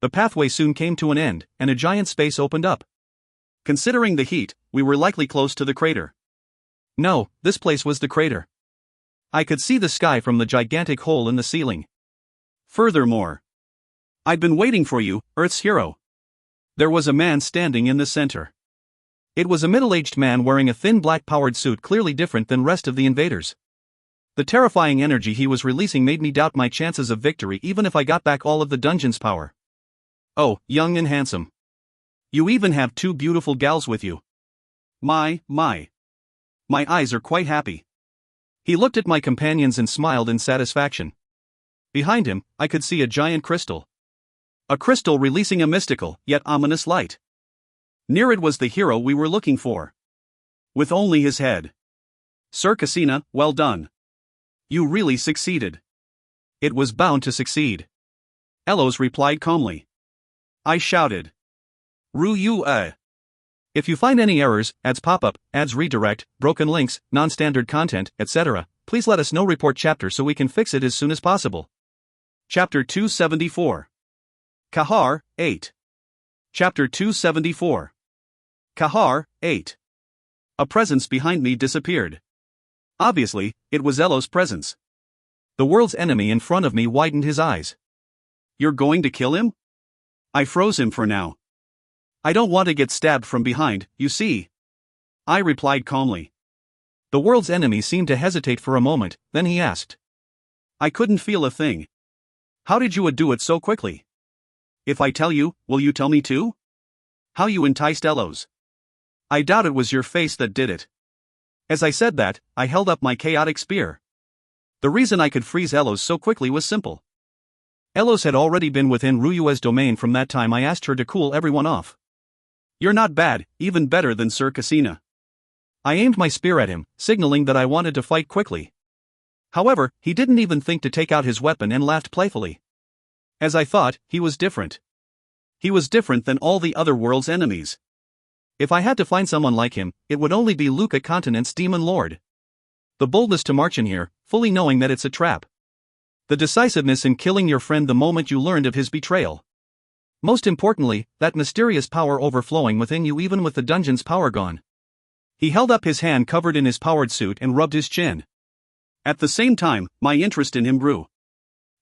The pathway soon came to an end, and a giant space opened up. Considering the heat, we were likely close to the crater. No, this place was the crater. I could see the sky from the gigantic hole in the ceiling. Furthermore, I'd been waiting for you, Earth's hero. There was a man standing in the center. It was a middle-aged man wearing a thin black-powered suit clearly different than rest of the invaders. The terrifying energy he was releasing made me doubt my chances of victory even if I got back all of the dungeon's power. Oh, young and handsome. You even have 2 beautiful gals with you. My eyes are quite happy. He looked at my companions and smiled in satisfaction. Behind him, I could see a giant crystal. A crystal releasing a mystical, yet ominous light. Near it was the hero we were looking for. With only his head. Sir Cassina, well done. You really succeeded. It was bound to succeed. Elos replied calmly. I shouted. If you find any errors, ads pop up, ads redirect, broken links, non-standard content, etc., please let us know. Report chapter so we can fix it as soon as possible. Chapter 274. Kahar, 8. Chapter 274. Kahar, 8. A presence behind me disappeared. Obviously, it was Elo's presence. The world's enemy in front of me widened his eyes. You're going to kill him? I froze him for now. I don't want to get stabbed from behind, you see. I replied calmly. The world's enemy seemed to hesitate for a moment, then he asked. I couldn't feel a thing. How did you do it so quickly? If I tell you, will you tell me too? How you enticed Elos? I doubt it was your face that did it. As I said that, I held up my chaotic spear. The reason I could freeze Elos so quickly was simple. Elos had already been within Ryua's domain from that time I asked her to cool everyone off. You're not bad, even better than Sir Cassina. I aimed my spear at him, signaling that I wanted to fight quickly. However, he didn't even think to take out his weapon and laughed playfully. As I thought, he was different. He was different than all the other world's enemies. If I had to find someone like him, it would only be Luca Continent's Demon Lord. The boldness to march in here, fully knowing that it's a trap. The decisiveness in killing your friend the moment you learned of his betrayal. Most importantly, that mysterious power overflowing within you even with the dungeon's power gone. He held up his hand covered in his powered suit and rubbed his chin. At the same time, my interest in him grew.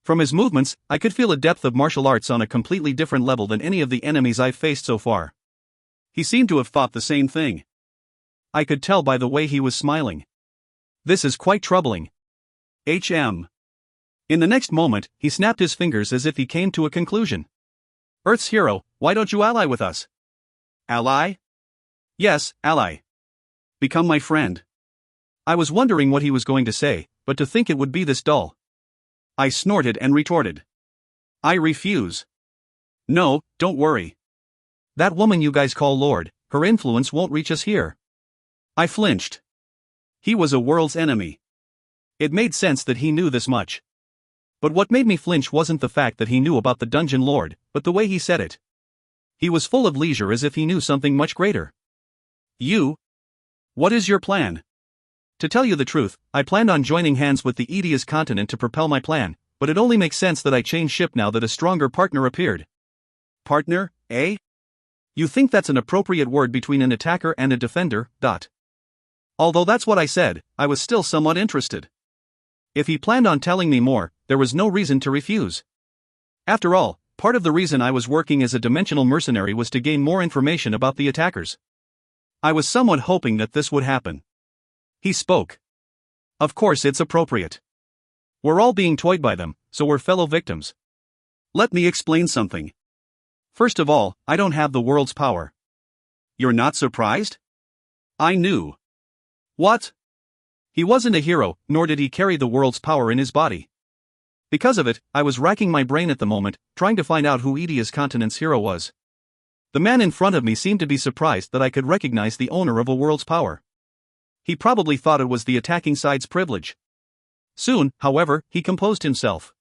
From his movements, I could feel a depth of martial arts on a completely different level than any of the enemies I've faced so far. He seemed to have thought the same thing. I could tell by the way he was smiling. This is quite troubling. In the next moment, he snapped his fingers as if he came to a conclusion. Earth's hero, why don't you ally with us? Ally? Yes, ally. Become my friend. I was wondering what he was going to say, but to think it would be this dull. I snorted and retorted. I refuse. No, don't worry. That woman you guys call Lord, her influence won't reach us here. I flinched. He was a world's enemy. It made sense that he knew this much. But what made me flinch wasn't the fact that he knew about the Dungeon Lord, but the way he said it. He was full of leisure as if he knew something much greater. What is your plan? To tell you the truth, I planned on joining hands with the Aedius continent to propel my plan, but it only makes sense that I change ship now that a stronger partner appeared. Partner, eh? You think that's an appropriate word between an attacker and a defender, ? Although that's what I said, I was still somewhat interested. If he planned on telling me more, there was no reason to refuse. After all, part of the reason I was working as a dimensional mercenary was to gain more information about the attackers. I was somewhat hoping that this would happen. He spoke. Of course it's appropriate. We're all being toyed by them, so we're fellow victims. Let me explain something. First of all, I don't have the world's power. You're not surprised? I knew. What? He wasn't a hero, nor did he carry the world's power in his body. Because of it, I was racking my brain at the moment, trying to find out who Aedius Continent's hero was. The man in front of me seemed to be surprised that I could recognize the owner of a world's power. He probably thought it was the attacking side's privilege. Soon, however, he composed himself.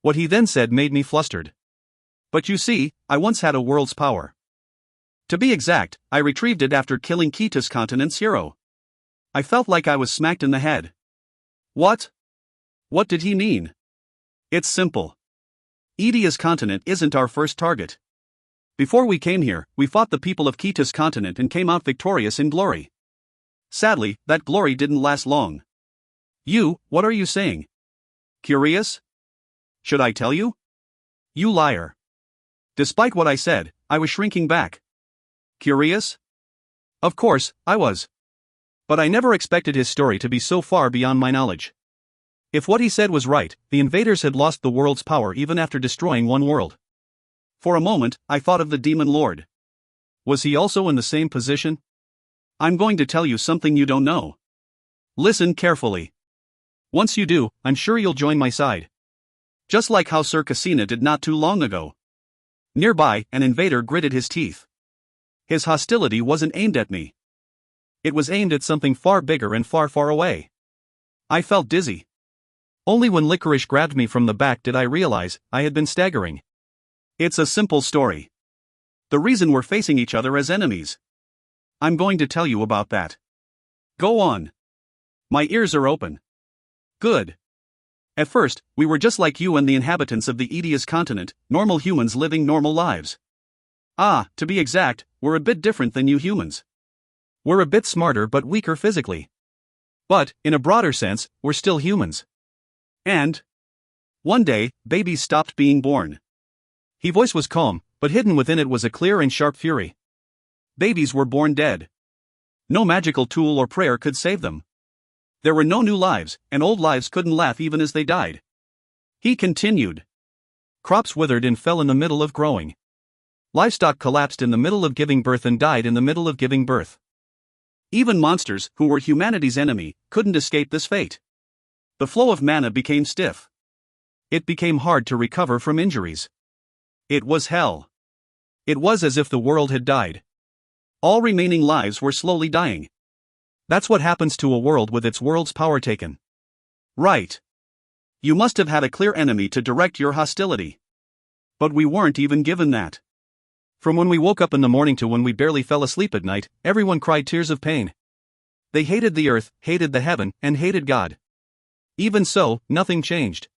What he then said made me flustered. But you see, I once had a world's power. To be exact, I retrieved it after killing Aedius Continent's hero. I felt like I was smacked in the head. What? What did he mean? It's simple. Aedius Continent isn't our first target. Before we came here, we fought the people of Aedius Continent and came out victorious in glory. Sadly, that glory didn't last long. What are you saying? Curious? Should I tell you? You liar. Despite what I said, I was shrinking back. Curious? Of course, I was. But I never expected his story to be so far beyond my knowledge. If what he said was right, the invaders had lost the world's power even after destroying one world. For a moment, I thought of the Demon Lord. Was he also in the same position? I'm going to tell you something you don't know. Listen carefully. Once you do, I'm sure you'll join my side. Just like how Sir Cassina did not too long ago. Nearby, an invader gritted his teeth. His hostility wasn't aimed at me. It was aimed at something far bigger and far, far away. I felt dizzy. Only when Licorice grabbed me from the back did I realize I had been staggering. It's a simple story. The reason we're facing each other as enemies. I'm going to tell you about that. Go on. My ears are open. Good. At first, we were just like you and the inhabitants of the Edius continent, normal humans living normal lives. To be exact, we're a bit different than you humans. We're a bit smarter but weaker physically. But, in a broader sense, we're still humans. And one day, babies stopped being born. His voice was calm, but hidden within it was a clear and sharp fury. Babies were born dead. No magical tool or prayer could save them. There were no new lives, and old lives couldn't laugh even as they died. He continued. Crops withered and fell in the middle of growing. Livestock collapsed in the middle of giving birth and died in the middle of giving birth. Even monsters, who were humanity's enemy, couldn't escape this fate. The flow of mana became stiff. It became hard to recover from injuries. It was hell. It was as if the world had died. All remaining lives were slowly dying. That's what happens to a world with its world's power taken. Right. You must have had a clear enemy to direct your hostility. But we weren't even given that. From when we woke up in the morning to when we barely fell asleep at night, everyone cried tears of pain. They hated the earth, hated the heaven, and hated God. Even so, nothing changed.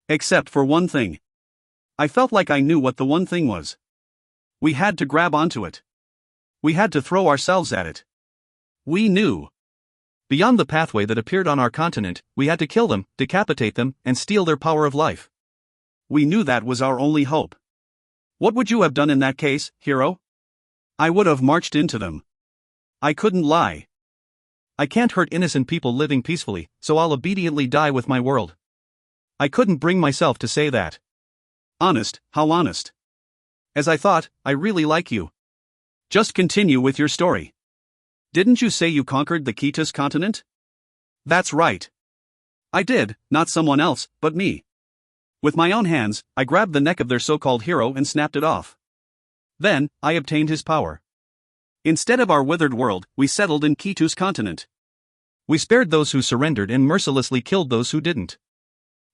Except for one thing. I felt like I knew what the one thing was. We had to grab onto it. We had to throw ourselves at it. We knew. Beyond the pathway that appeared on our continent, we had to kill them, decapitate them, and steal their power of life. We knew that was our only hope. What would you have done in that case, hero? I would have marched into them. I couldn't lie. I can't hurt innocent people living peacefully, so I'll obediently die with my world. I couldn't bring myself to say that. Honest, how honest. As I thought, I really like you. Just continue with your story. Didn't you say you conquered the Ketus continent? That's right. I did, not someone else, but me. With my own hands, I grabbed the neck of their so-called hero and snapped it off. Then, I obtained his power. Instead of our withered world, we settled in Ketus continent. We spared those who surrendered and mercilessly killed those who didn't.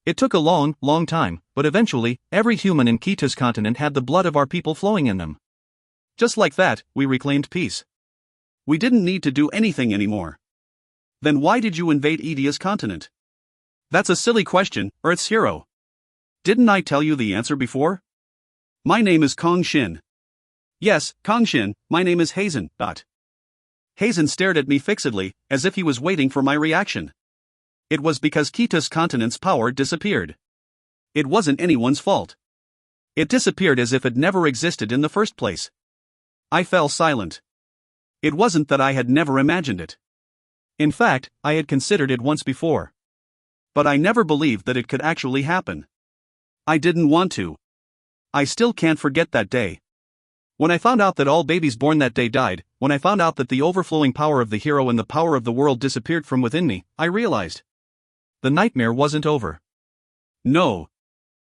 It took a long, long time, but eventually, every human in Ketus continent had the blood of our people flowing in them. Just like that, we reclaimed peace. We didn't need to do anything anymore. Then why did you invade Edius continent? That's a silly question, Earth's hero. Didn't I tell you the answer before? My name is Kang Shin. Yes, Kang Shin, my name is Hazen. Hazen stared at me fixedly, as if he was waiting for my reaction. It was because Ketus continent's power disappeared. It wasn't anyone's fault. It disappeared as if it never existed in the first place. I fell silent. It wasn't that I had never imagined it. In fact, I had considered it once before. But I never believed that it could actually happen. I didn't want to. I still can't forget that day. When I found out that all babies born that day died, when I found out that the overflowing power of the hero and the power of the world disappeared from within me, I realized. The nightmare wasn't over. No.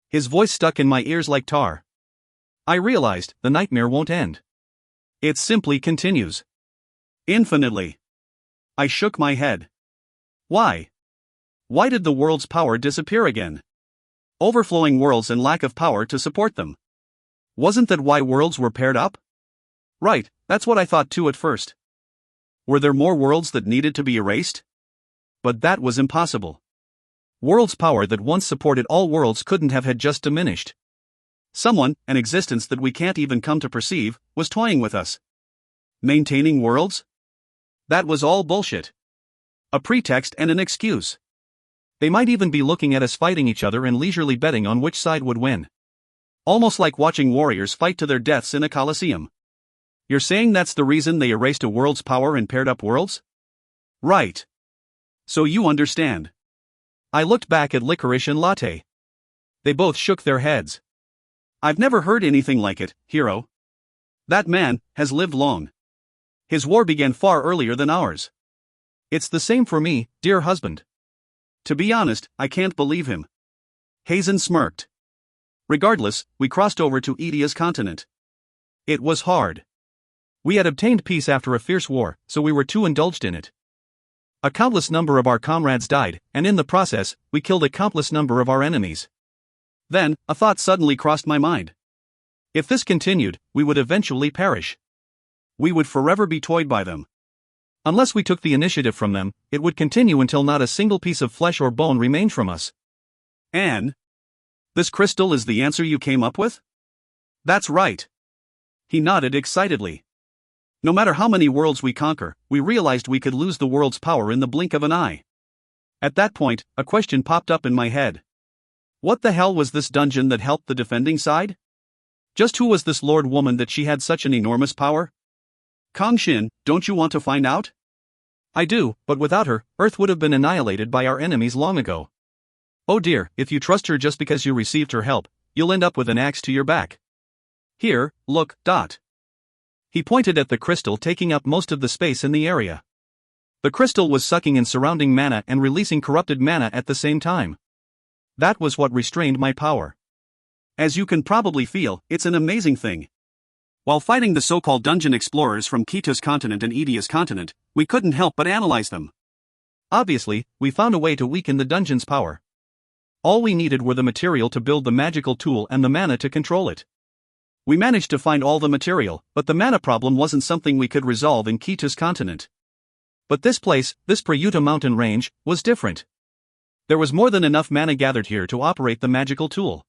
His voice stuck in my ears like tar. I realized the nightmare won't end. It simply continues. Infinitely. I shook my head. Why? Why did the world's power disappear again? Overflowing worlds and lack of power to support them. Wasn't that why worlds were paired up? Right, that's what I thought too at first. Were there more worlds that needed to be erased? But that was impossible. Worlds' power that once supported all worlds couldn't have had just diminished. Someone, an existence that we can't even come to perceive, was toying with us. Maintaining worlds? That was all bullshit. A pretext and an excuse. They might even be looking at us fighting each other and leisurely betting on which side would win. Almost like watching warriors fight to their deaths in a coliseum. You're saying that's the reason they erased a world's power and paired up worlds? Right. So you understand. I looked back at Licorice and Latte. They both shook their heads. I've never heard anything like it, hero. That man has lived long. His war began far earlier than ours. It's the same for me, dear husband. To be honest, I can't believe him. Hazen smirked. Regardless, we crossed over to Edia's continent. It was hard. We had obtained peace after a fierce war, so we were too indulged in it. A countless number of our comrades died, and in the process, we killed a countless number of our enemies. Then, a thought suddenly crossed my mind. If this continued, we would eventually perish. We would forever be toyed by them. Unless we took the initiative from them, it would continue until not a single piece of flesh or bone remained from us. And? This crystal is the answer you came up with? That's right. He nodded excitedly. No matter how many worlds we conquer, we realized we could lose the world's power in the blink of an eye. At that point, a question popped up in my head. What the hell was this dungeon that helped the defending side? Just who was this Lord Woman that she had such an enormous power? Kang Shin, don't you want to find out? I do, but without her, Earth would have been annihilated by our enemies long ago. Oh dear, if you trust her just because you received her help, you'll end up with an axe to your back. Here, look, Dot. He pointed at the crystal taking up most of the space in the area. The crystal was sucking in surrounding mana and releasing corrupted mana at the same time. That was what restrained my power. As you can probably feel, it's an amazing thing. While fighting the so-called dungeon explorers from Kita's continent and Edia's continent, we couldn't help but analyze them. Obviously, we found a way to weaken the dungeon's power. All we needed were the material to build the magical tool and the mana to control it. We managed to find all the material, but the mana problem wasn't something we could resolve in Kita's continent. But this place, this Prayuta mountain range, was different. There was more than enough mana gathered here to operate the magical tool.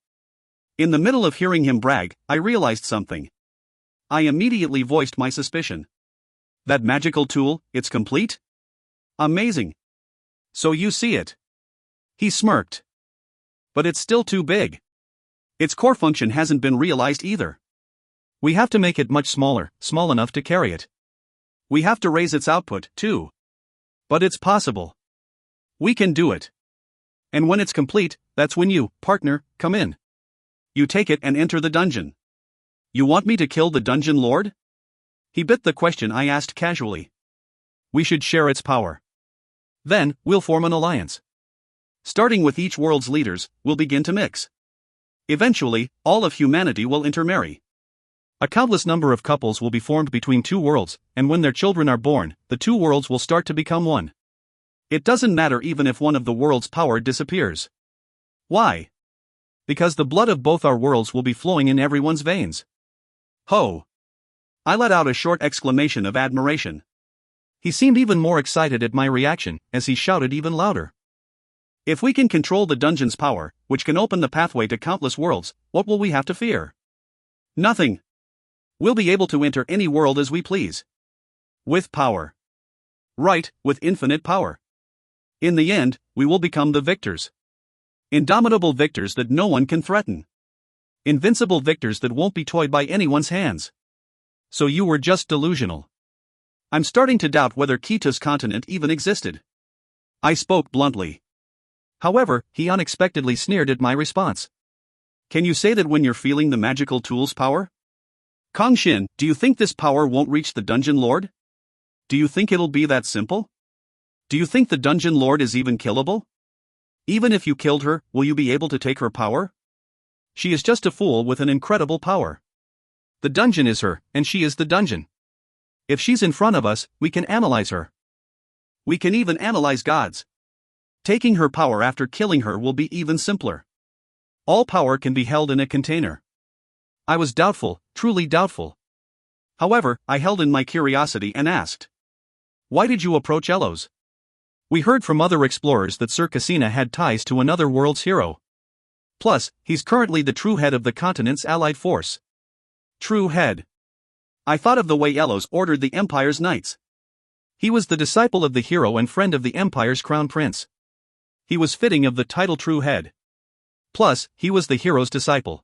In the middle of hearing him brag, I realized something. I immediately voiced my suspicion. That magical tool, it's complete? Amazing. So you see it. He smirked. But it's still too big. Its core function hasn't been realized either. We have to make it much smaller, small enough to carry it. We have to raise its output, too. But it's possible. We can do it. And when it's complete, that's when you, partner, come in. You take it and enter the dungeon. You want me to kill the dungeon lord? He bit the question I asked casually. We should share its power. Then, we'll form an alliance. Starting with each world's leaders, we'll begin to mix. Eventually, all of humanity will intermarry. A countless number of couples will be formed between two worlds, and when their children are born, the two worlds will start to become one. It doesn't matter even if one of the world's power disappears. Why? Because the blood of both our worlds will be flowing in everyone's veins. Ho! I let out a short exclamation of admiration. He seemed even more excited at my reaction, as he shouted even louder. If we can control the dungeon's power, which can open the pathway to countless worlds, what will we have to fear? Nothing. We'll be able to enter any world as we please. With power. Right, with infinite power. In the end, we will become the victors. Indomitable victors that no one can threaten. Invincible victors that won't be toyed by anyone's hands. So you were just delusional. I'm starting to doubt whether Kita's continent even existed. I spoke bluntly. However, he unexpectedly sneered at my response. Can you say that when you're feeling the magical tool's power? Kang Shin, do you think this power won't reach the dungeon lord? Do you think it'll be that simple? Do you think the dungeon lord is even killable? Even if you killed her, will you be able to take her power? She is just a fool with an incredible power. The dungeon is her, and she is the dungeon. If she's in front of us, we can analyze her. We can even analyze gods. Taking her power after killing her will be even simpler. All power can be held in a container. I was doubtful, truly doubtful. However, I held in my curiosity and asked. Why did you approach Elos? We heard from other explorers that Sir Cassina had ties to another world's hero. Plus, he's currently the true head of the continent's allied force. True head. I thought of the way Elos ordered the Empire's knights. He was the disciple of the hero and friend of the Empire's crown prince. He was fitting of the title true head. Plus, he was the hero's disciple.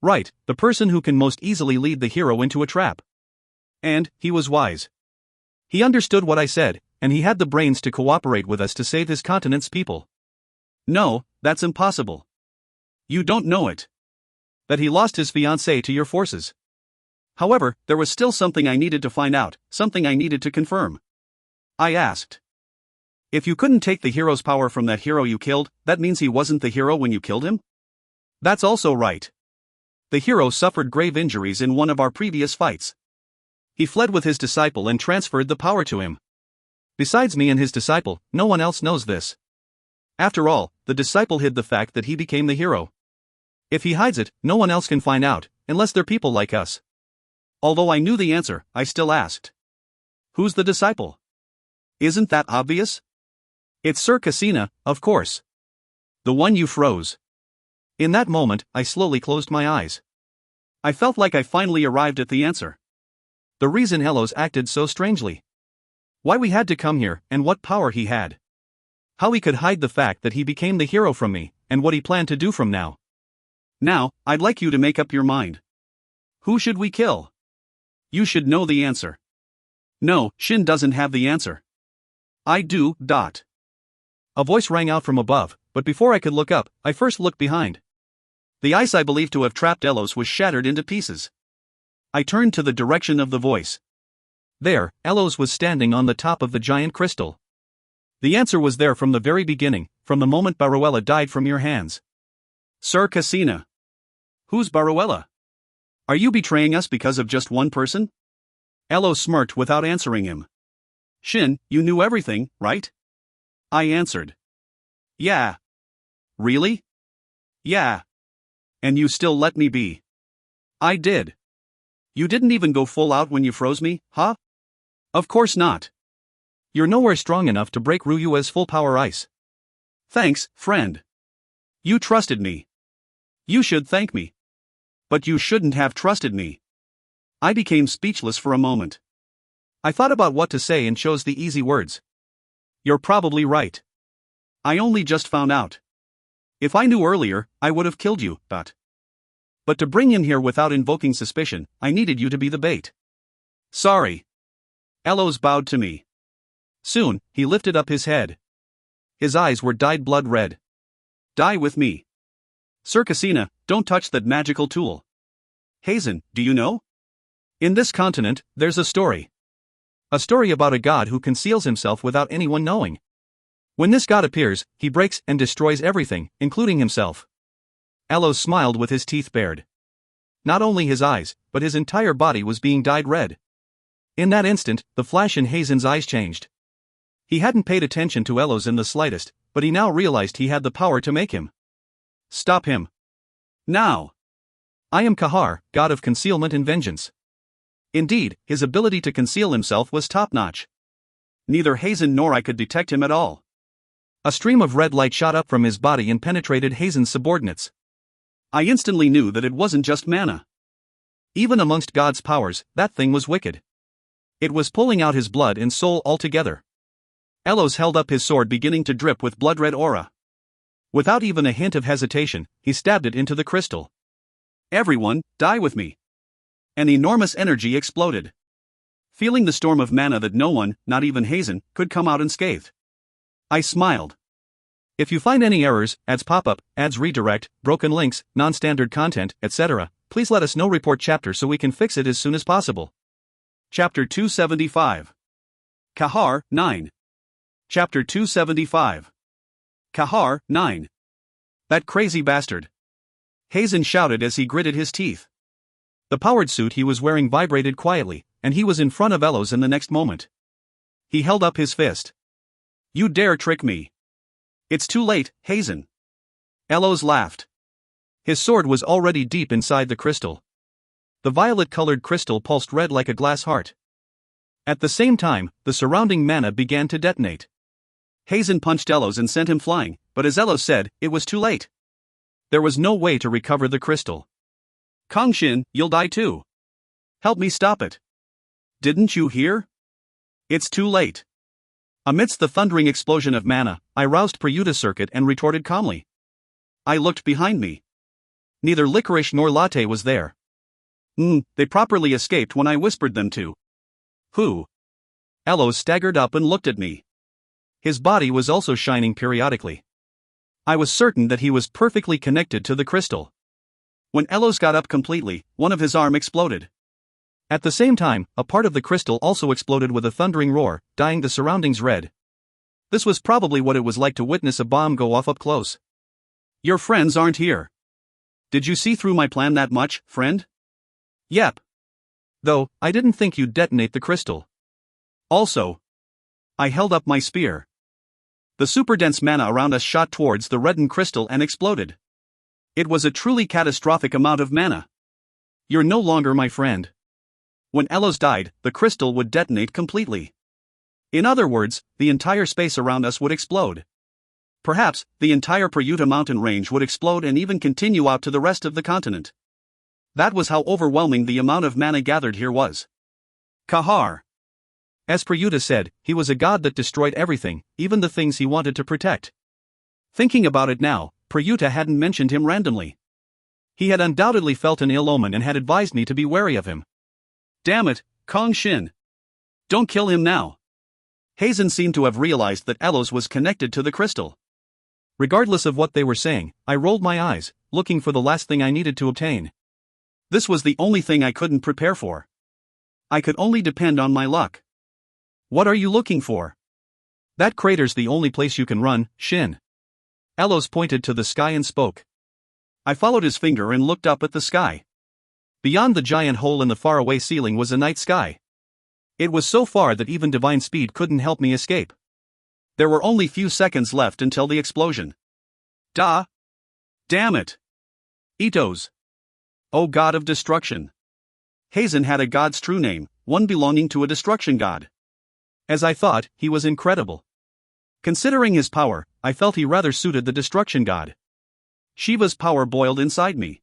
Right, the person who can most easily lead the hero into a trap. And he was wise. He understood what I said, and he had the brains to cooperate with us to save his continent's people. No, that's impossible. You don't know it. That he lost his fiancée to your forces. However, there was still something I needed to find out, something I needed to confirm. I asked. If you couldn't take the hero's power from that hero you killed, that means he wasn't the hero when you killed him? That's also right. The hero suffered grave injuries in one of our previous fights. He fled with his disciple and transferred the power to him. Besides me and his disciple, no one else knows this. After all, the disciple hid the fact that he became the hero. If he hides it, no one else can find out, unless they're people like us. Although I knew the answer, I still asked. Who's the disciple? Isn't that obvious? It's Sir Cassina, of course. The one you froze. In that moment, I slowly closed my eyes. I felt like I finally arrived at the answer. The reason Elos acted so strangely. Why we had to come here, and what power he had. How he could hide the fact that he became the hero from me, and what he planned to do from now. Now, I'd like you to make up your mind. Who should we kill? You should know the answer. No, Shin doesn't have the answer. I do. A voice rang out from above, but before I could look up, I first looked behind. The ice I believed to have trapped Elos was shattered into pieces. I turned to the direction of the voice. There, Elos was standing on the top of the giant crystal. The answer was there from the very beginning, from the moment Baruella died from your hands. Sir Cassina. Who's Baruella? Are you betraying us because of just one person? Elos smirked without answering him. Shin, you knew everything, right? I answered. Yeah. Really? Yeah. And you still let me be. I did. You didn't even go full out when you froze me, huh? Of course not. You're nowhere strong enough to break Ryua's full power ice. Thanks, friend. You trusted me. You should thank me. But you shouldn't have trusted me. I became speechless for a moment. I thought about what to say and chose the easy words. You're probably right. I only just found out. If I knew earlier, I would have killed you, but to bring him here without invoking suspicion, I needed you to be the bait. Sorry. Elos bowed to me. Soon, he lifted up his head. His eyes were dyed blood red. Die with me. Sir Cassina, don't touch that magical tool. Hazen, do you know? In this continent, there's a story. A story about a god who conceals himself without anyone knowing. When this god appears, he breaks and destroys everything, including himself. Elos smiled with his teeth bared. Not only his eyes, but his entire body was being dyed red. In that instant, the flash in Hazen's eyes changed. He hadn't paid attention to Elos in the slightest, but he now realized he had the power to make him. Stop him. Now. I am Kahar, god of concealment and vengeance. Indeed, his ability to conceal himself was top-notch. Neither Hazen nor I could detect him at all. A stream of red light shot up from his body and penetrated Hazen's subordinates. I instantly knew that it wasn't just mana. Even amongst God's powers, that thing was wicked. It was pulling out his blood and soul altogether. Elos held up his sword, beginning to drip with blood-red aura. Without even a hint of hesitation, he stabbed it into the crystal. Everyone, die with me. An enormous energy exploded. Feeling the storm of mana that no one, not even Hazen, could come out unscathed. I smiled. If you find any errors, ads pop up, ads redirect, broken links, non-standard content, etc., please let us know. Report chapter so we can fix it as soon as possible. Chapter 275. Kahar, 9. Chapter 275. Kahar, 9. That crazy bastard. Hazen shouted as he gritted his teeth. The powered suit he was wearing vibrated quietly, and he was in front of Elos in the next moment. He held up his fist. You dare trick me? It's too late, Hazen. Elos laughed. His sword was already deep inside the crystal. The violet-colored crystal pulsed red like a glass heart. At the same time, the surrounding mana began to detonate. Hazen punched Elos and sent him flying, but as Elos said, it was too late. There was no way to recover the crystal. Kang Shin, you'll die too. Help me stop it. Didn't you hear? It's too late. Amidst the thundering explosion of mana, I roused Prayuta Circuit and retorted calmly. I looked behind me. Neither licorice nor latte was there. They properly escaped when I whispered them to. Who? Elos staggered up and looked at me. His body was also shining periodically. I was certain that he was perfectly connected to the crystal. When Elos got up completely, one of his arms exploded. At the same time, a part of the crystal also exploded with a thundering roar, dyeing the surroundings red. This was probably what it was like to witness a bomb go off up close. Your friends aren't here. Did you see through my plan that much, friend? Yep. Though, I didn't think you'd detonate the crystal. Also, I held up my spear. The super-dense mana around us shot towards the reddened crystal and exploded. It was a truly catastrophic amount of mana. You're no longer my friend. When Elos died, the crystal would detonate completely. In other words, the entire space around us would explode. Perhaps, the entire Prayuta mountain range would explode and even continue out to the rest of the continent. That was how overwhelming the amount of mana gathered here was. Kahar. As Prayuta said, he was a god that destroyed everything, even the things he wanted to protect. Thinking about it now, Prayuta hadn't mentioned him randomly. He had undoubtedly felt an ill omen and had advised me to be wary of him. Damn it, Kang Shin. Don't kill him now. Hazen seemed to have realized that Elos was connected to the crystal. Regardless of what they were saying, I rolled my eyes, looking for the last thing I needed to obtain. This was the only thing I couldn't prepare for. I could only depend on my luck. What are you looking for? That crater's the only place you can run, Shin. Elos pointed to the sky and spoke. I followed his finger and looked up at the sky. Beyond the giant hole in the faraway ceiling was a night sky. It was so far that even divine speed couldn't help me escape. There were only few seconds left until the explosion. Damn it! Itos. O god of destruction. Hazen had a god's true name, one belonging to a destruction god. As I thought, he was incredible. Considering his power, I felt he rather suited the destruction god. Shiva's power boiled inside me.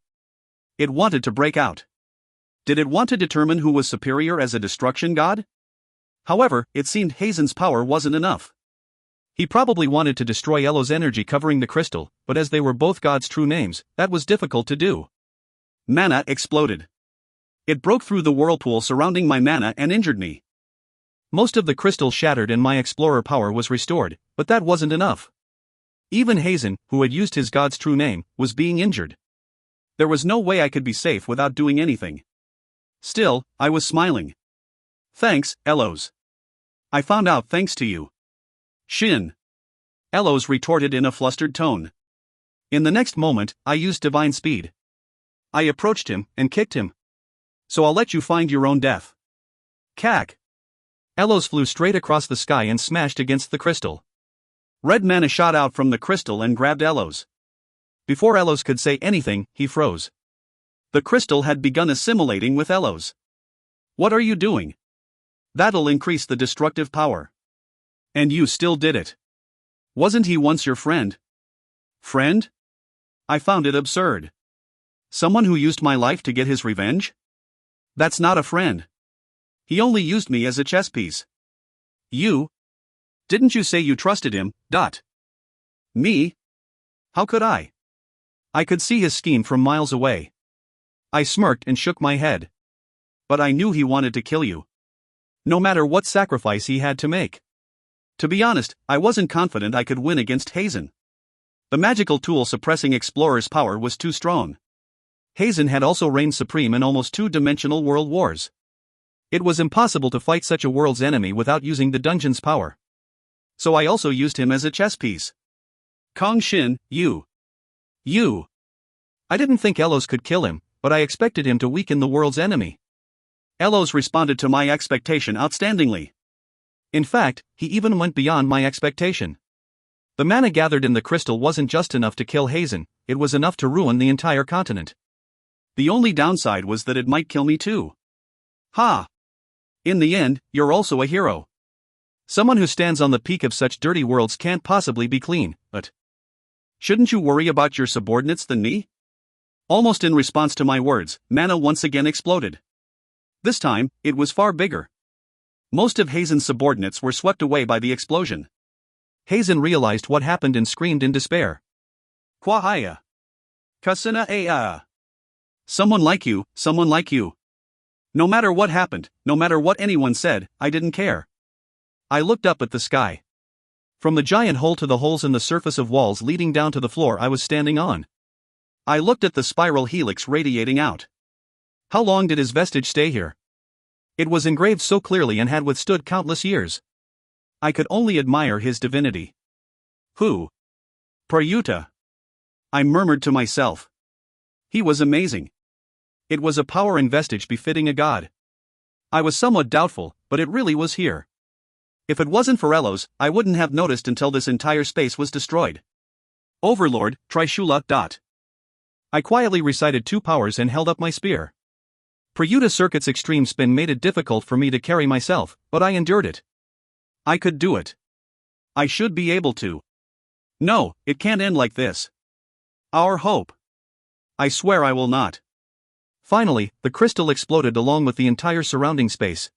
It wanted to break out. Did it want to determine who was superior as a destruction god? However, it seemed Hazen's power wasn't enough. He probably wanted to destroy Elo's energy covering the crystal, but as they were both God's true names, that was difficult to do. Mana exploded. It broke through the whirlpool surrounding my mana and injured me. Most of the crystal shattered and my explorer power was restored, but that wasn't enough. Even Hazen, who had used his God's true name, was being injured. There was no way I could be safe without doing anything. Still, I was smiling. Thanks, Elos. I found out thanks to you. Shin. Elos retorted in a flustered tone. In the next moment, I used divine speed. I approached him and kicked him. So I'll let you find your own death. Cack. Elos flew straight across the sky and smashed against the crystal. Red mana shot out from the crystal and grabbed Elos. Before Elos could say anything, he froze. The crystal had begun assimilating with Elos. What are you doing? That'll increase the destructive power. And you still did it. Wasn't he once your friend? Friend? I found it absurd. Someone who used my life to get his revenge? That's not a friend. He only used me as a chess piece. You? Didn't you say you trusted him? Me? How could I? I could see his scheme from miles away. I smirked and shook my head. But I knew he wanted to kill you. No matter what sacrifice he had to make. To be honest, I wasn't confident I could win against Hazen. The magical tool suppressing Explorer's power was too strong. Hazen had also reigned supreme in almost two-dimensional world wars. It was impossible to fight such a world's enemy without using the dungeon's power. So I also used him as a chess piece. Kang Shin, you. I didn't think Elos could kill him, but I expected him to weaken the world's enemy. Elos responded to my expectation outstandingly. In fact, he even went beyond my expectation. The mana gathered in the crystal wasn't just enough to kill Hazen, it was enough to ruin the entire continent. The only downside was that it might kill me too. Ha! In the end, you're also a hero. Someone who stands on the peak of such dirty worlds can't possibly be clean, but shouldn't you worry about your subordinates than me? Almost in response to my words, mana once again exploded. This time, it was far bigger. Most of Hazen's subordinates were swept away by the explosion. Hazen realized what happened and screamed in despair. Kwahaya. Kasana aa. Someone like you, someone like you. No matter what happened, no matter what anyone said, I didn't care. I looked up at the sky. From the giant hole to the holes in the surface of walls leading down to the floor I was standing on. I looked at the spiral helix radiating out. How long did his vestige stay here? It was engraved so clearly and had withstood countless years. I could only admire his divinity. Who? Prayuta. I murmured to myself. He was amazing. It was a power and vestige befitting a god. I was somewhat doubtful, but it really was here. If it wasn't for Elos, I wouldn't have noticed until this entire space was destroyed. Overlord, Trishula. I quietly recited 2 powers and held up my spear. Prayuta Circuit's extreme spin made it difficult for me to carry myself, but I endured it. I could do it. I should be able to. No, it can't end like this. Our hope. I swear I will not. Finally, the crystal exploded along with the entire surrounding space.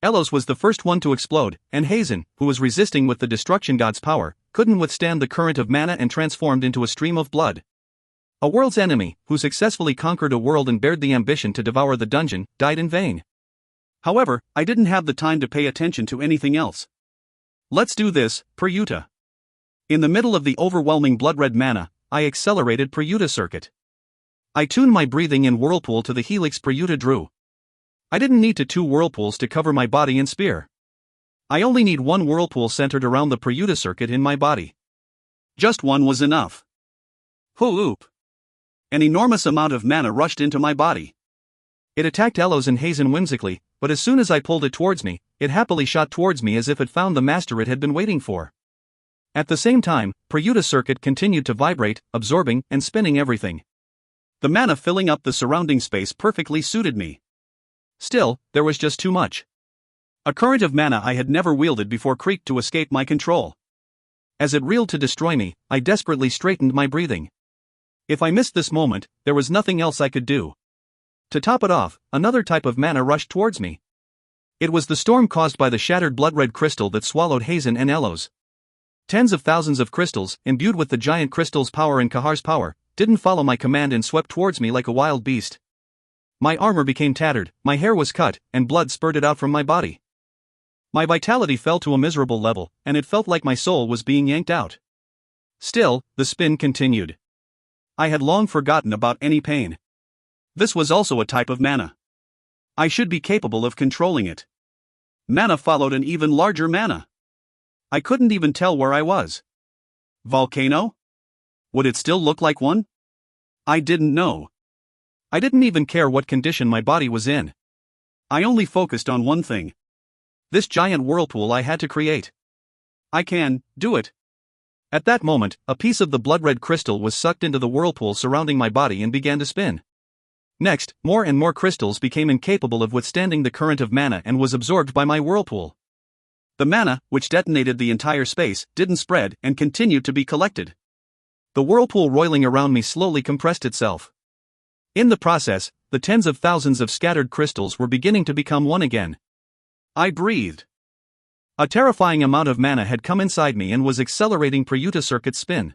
Elos was the first one to explode, and Hazen, who was resisting with the destruction god's power, couldn't withstand the current of mana and transformed into a stream of blood. A world's enemy, who successfully conquered a world and bared the ambition to devour the dungeon, died in vain. However, I didn't have the time to pay attention to anything else. Let's do this, Prayuta. In the middle of the overwhelming blood-red mana, I accelerated Prayuta Circuit. I tuned my breathing in whirlpool to the helix Prayuta drew. I didn't need 2 whirlpools to cover my body and spear. I only need 1 whirlpool centered around the Prayuta Circuit in my body. Just 1 was enough. Whoop! An enormous amount of mana rushed into my body. It attacked Elos and Hazen whimsically, but as soon as I pulled it towards me, it happily shot towards me as if it found the master it had been waiting for. At the same time, Prayuta Circuit continued to vibrate, absorbing and spinning everything. The mana filling up the surrounding space perfectly suited me. Still, there was just too much. A current of mana I had never wielded before creaked to escape my control. As it reeled to destroy me, I desperately straightened my breathing. If I missed this moment, there was nothing else I could do. To top it off, another type of mana rushed towards me. It was the storm caused by the shattered blood-red crystal that swallowed Hazen and Elos. Tens of thousands of crystals, imbued with the giant crystal's power and Kahar's power, didn't follow my command and swept towards me like a wild beast. My armor became tattered, my hair was cut, and blood spurted out from my body. My vitality fell to a miserable level, and it felt like my soul was being yanked out. Still, the spin continued. I had long forgotten about any pain. This was also a type of mana. I should be capable of controlling it. Mana followed an even larger mana. I couldn't even tell where I was. Volcano? Would it still look like one? I didn't know. I didn't even care what condition my body was in. I only focused on one thing. This giant whirlpool I had to create. I can do it. At that moment, a piece of the blood-red crystal was sucked into the whirlpool surrounding my body and began to spin. Next, more and more crystals became incapable of withstanding the current of mana and was absorbed by my whirlpool. The mana, which detonated the entire space, didn't spread and continued to be collected. The whirlpool roiling around me slowly compressed itself. In the process, the tens of thousands of scattered crystals were beginning to become one again. I breathed. A terrifying amount of mana had come inside me and was accelerating Prayuta Circuit's spin.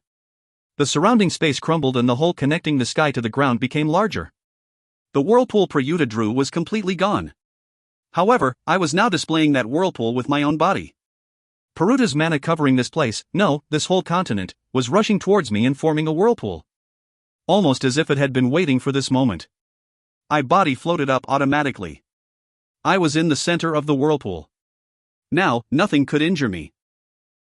The surrounding space crumbled and the hole connecting the sky to the ground became larger. The whirlpool Prayuta drew was completely gone. However, I was now displaying that whirlpool with my own body. Prayuta's mana covering this place, no, this whole continent, was rushing towards me and forming a whirlpool. Almost as if it had been waiting for this moment. My body floated up automatically. I was in the center of the whirlpool. Now, nothing could injure me.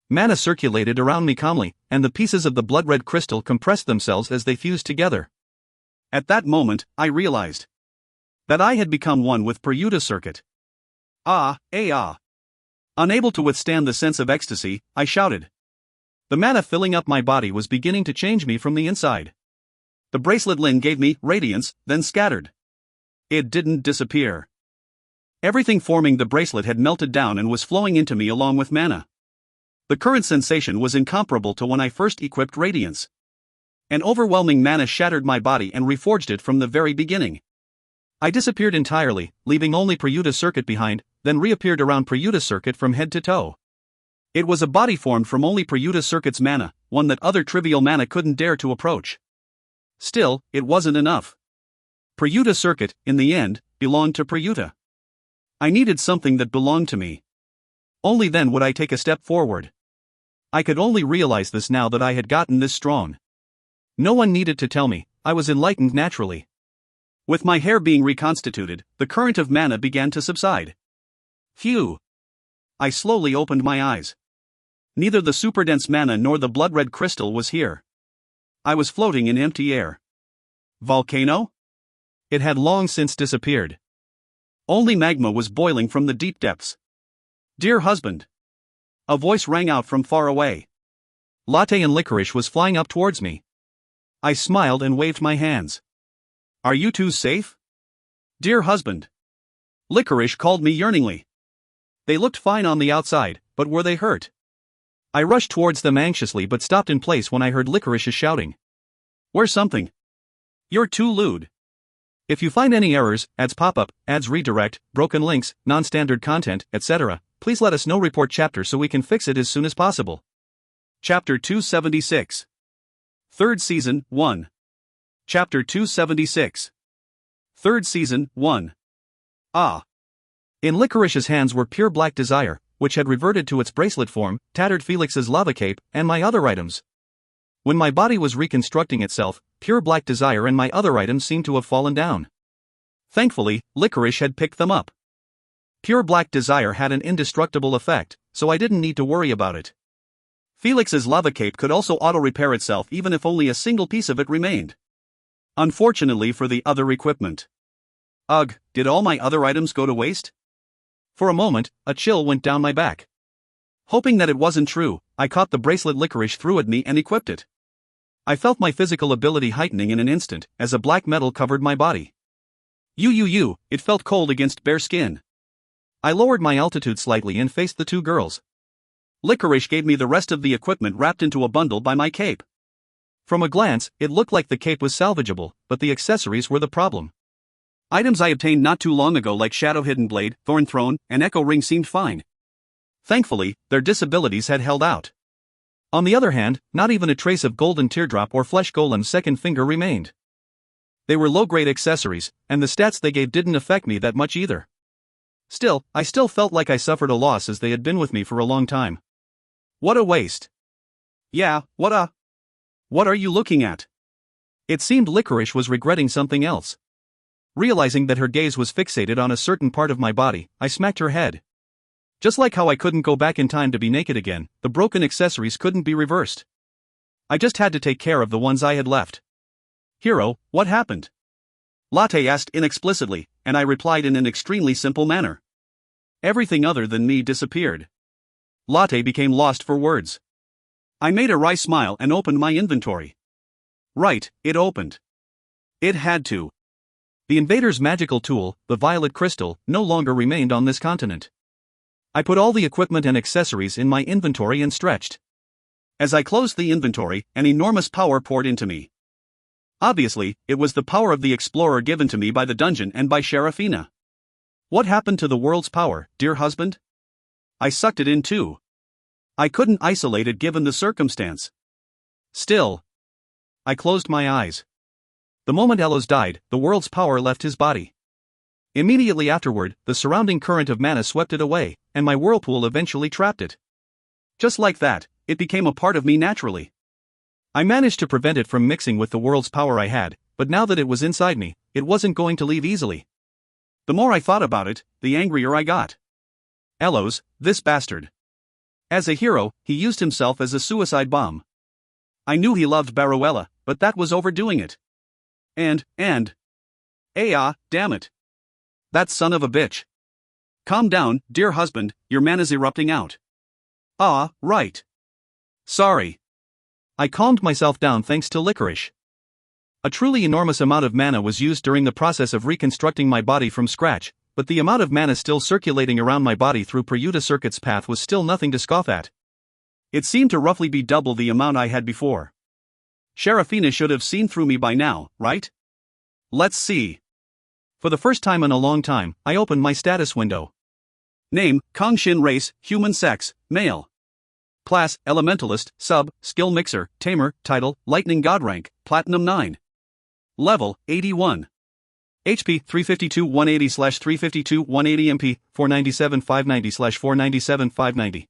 Mana circulated around me calmly, and the pieces of the blood-red crystal compressed themselves as they fused together. At that moment, I realized that I had become one with Prayuta Circuit. Ah. Unable to withstand the sense of ecstasy, I shouted. The mana filling up my body was beginning to change me from the inside. The bracelet Lin gave me radiance, then scattered. It didn't disappear. Everything forming the bracelet had melted down and was flowing into me along with mana. The current sensation was incomparable to when I first equipped radiance. An overwhelming mana shattered my body and reforged it from the very beginning. I disappeared entirely, leaving only Prayuta Circuit behind, then reappeared around Prayuta Circuit from head to toe. It was a body formed from only Prayuta Circuit's mana, one that other trivial mana couldn't dare to approach. Still, it wasn't enough. Prayuta circuit, in the end, belonged to Prayuta. I needed something that belonged to me. Only then would I take a step forward. I could only realize this now that I had gotten this strong. No one needed to tell me, I was enlightened naturally. With my hair being reconstituted, the current of mana began to subside. Phew! I slowly opened my eyes. Neither the superdense mana nor the blood-red crystal was here. I was floating in empty air. Volcano? It had long since disappeared. Only magma was boiling from the deep depths. Dear husband! A voice rang out from far away. Latte and licorice was flying up towards me. I smiled and waved my hands. Are you two safe? Dear husband! Licorice called me yearningly. They looked fine on the outside, but were they hurt? I rushed towards them anxiously but stopped in place when I heard Licorice shouting. Where's something? You're too lewd. If you find any errors, ads pop up, ads redirect, broken links, non-standard content, etc., please let us know. Report chapter so we can fix it as soon as possible. Chapter 276. 3rd Season, 1. Chapter 276. 3rd Season, 1. Ah. In Licorice's hands were pure black desire, which had reverted to its bracelet form, tattered Felix's lava cape, and my other items. When my body was reconstructing itself, pure black desire and my other items seemed to have fallen down. Thankfully, Licorice had picked them up. Pure black desire had an indestructible effect, so I didn't need to worry about it. Felix's lava cape could also auto-repair itself even if only a single piece of it remained. Unfortunately for the other equipment. Ugh, did all my other items go to waste? For a moment, a chill went down my back. Hoping that it wasn't true, I caught the bracelet Licorice threw at me and equipped it. I felt my physical ability heightening in an instant, as a black metal covered my body. It felt cold against bare skin. I lowered my altitude slightly and faced the two girls. Licorice gave me the rest of the equipment wrapped into a bundle by my cape. From a glance, it looked like the cape was salvageable, but the accessories were the problem. Items I obtained not too long ago like Shadow Hidden Blade, Thorn Throne, and Echo Ring seemed fine. Thankfully, their disabilities had held out. On the other hand, not even a trace of Golden Teardrop or Flesh Golem's second finger remained. They were low-grade accessories, and the stats they gave didn't affect me that much either. Still, I still felt like I suffered a loss as they had been with me for a long time. What a waste. Yeah, what are you looking at? It seemed Licorice was regretting something else. Realizing that her gaze was fixated on a certain part of my body, I smacked her head. Just like how I couldn't go back in time to be naked again, the broken accessories couldn't be reversed. I just had to take care of the ones I had left. Hero, what happened? Latte asked inexplicitly, and I replied in an extremely simple manner. Everything other than me disappeared. Latte became lost for words. I made a wry smile and opened my inventory. Right, it opened. It had to. The invader's magical tool, the violet crystal, no longer remained on this continent. I put all the equipment and accessories in my inventory and stretched. As I closed the inventory, an enormous power poured into me. Obviously, it was the power of the explorer given to me by the dungeon and by Seraphina. What happened to the world's power, dear husband? I sucked it in too. I couldn't isolate it given the circumstance. Still. I closed my eyes. The moment Elos died, the world's power left his body. Immediately afterward, the surrounding current of mana swept it away, and my whirlpool eventually trapped it. Just like that, it became a part of me naturally. I managed to prevent it from mixing with the world's power I had, but now that it was inside me, it wasn't going to leave easily. The more I thought about it, the angrier I got. Elos, this bastard. As a hero, he used himself as a suicide bomb. I knew he loved Baruella, but that was overdoing it. And. Damn it. That son of a bitch. Calm down, dear husband, your mana's erupting out. Right. Sorry. I calmed myself down thanks to Licorice. A truly enormous amount of mana was used during the process of reconstructing my body from scratch, but the amount of mana still circulating around my body through Prayuta Circuit's path was still nothing to scoff at. It seemed to roughly be double the amount I had before. Seraphina should have seen through me by now, right? Let's see. For the first time in a long time, I opened my status window. Name, Kang Shin. Race, human. Sex, male. Class, Elementalist, Sub, Skill Mixer, Tamer. Title, Lightning God. Rank, Platinum 9. Level, 81. HP 352-180/352-180 MP 497-590/497-590.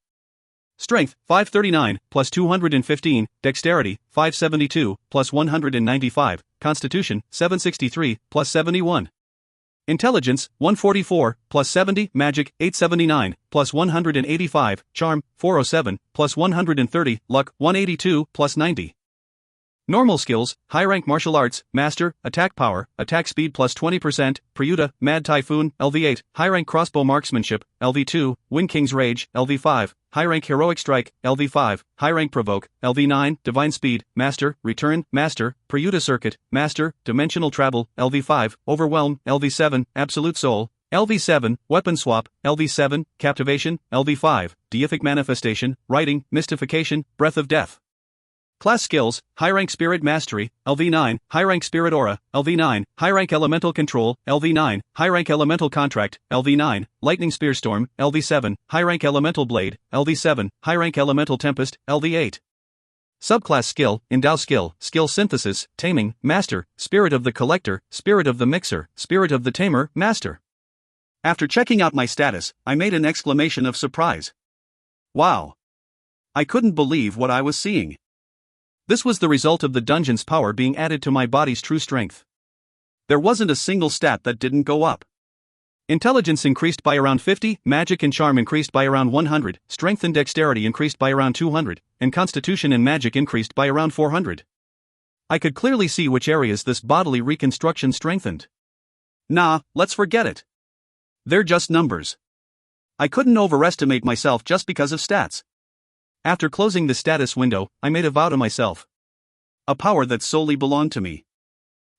Strength 539 plus 215, Dexterity 572 plus 195, Constitution 763 plus 71. Intelligence 144 plus 70, Magic 879 plus 185, Charm 407 plus 130, Luck 182 plus 90. Normal skills: high rank martial arts, master, attack power, attack speed plus 20%, Prayuta, Mad Typhoon, LV8, high rank crossbow marksmanship, LV2, Wind King's Rage, LV5, high rank heroic strike, LV5, high rank provoke, LV9, divine speed, master, return, master, Prayuta circuit, master, dimensional travel, LV5, overwhelm, LV7, absolute soul, LV7, weapon swap, LV7, captivation, LV5, deific manifestation, writing, mystification, breath of death. Class skills: high rank spirit mastery, LV9, high rank spirit aura, LV9, high rank elemental control, LV9, high rank elemental contract, LV9, lightning spear storm, LV7, high rank elemental blade, LV7, high rank elemental tempest, LV8. Subclass skill: endow skill, skill synthesis, taming, master, spirit of the collector, spirit of the mixer, spirit of the tamer, master. After checking out my status, I made an exclamation of surprise. Wow! I couldn't believe what I was seeing. This was the result of the dungeon's power being added to my body's true strength. There wasn't a single stat that didn't go up. Intelligence increased by around 50, magic and charm increased by around 100, strength and dexterity increased by around 200, and constitution and magic increased by around 400. I could clearly see which areas this bodily reconstruction strengthened. Nah, let's forget it. They're just numbers. I couldn't overestimate myself just because of stats. After closing the status window, I made a vow to myself. A power that solely belonged to me.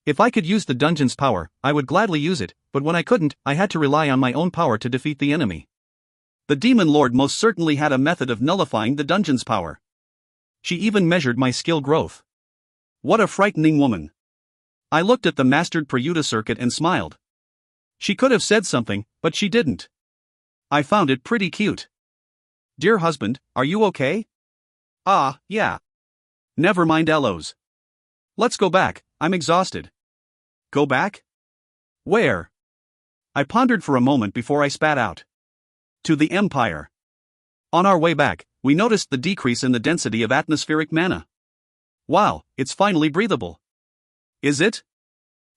If I could use the dungeon's power, I would gladly use it, but when I couldn't, I had to rely on my own power to defeat the enemy. The Demon Lord most certainly had a method of nullifying the dungeon's power. She even measured my skill growth. What a frightening woman. I looked at the mastered Prayuta circuit and smiled. She could have said something, but she didn't. I found it pretty cute. Dear husband, are you okay? Ah, yeah. Never mind Elos. Let's go back, I'm exhausted. Go back? Where? I pondered for a moment before I spat out. To the Empire. On our way back, we noticed the decrease in the density of atmospheric mana. Wow, it's finally breathable. Is it?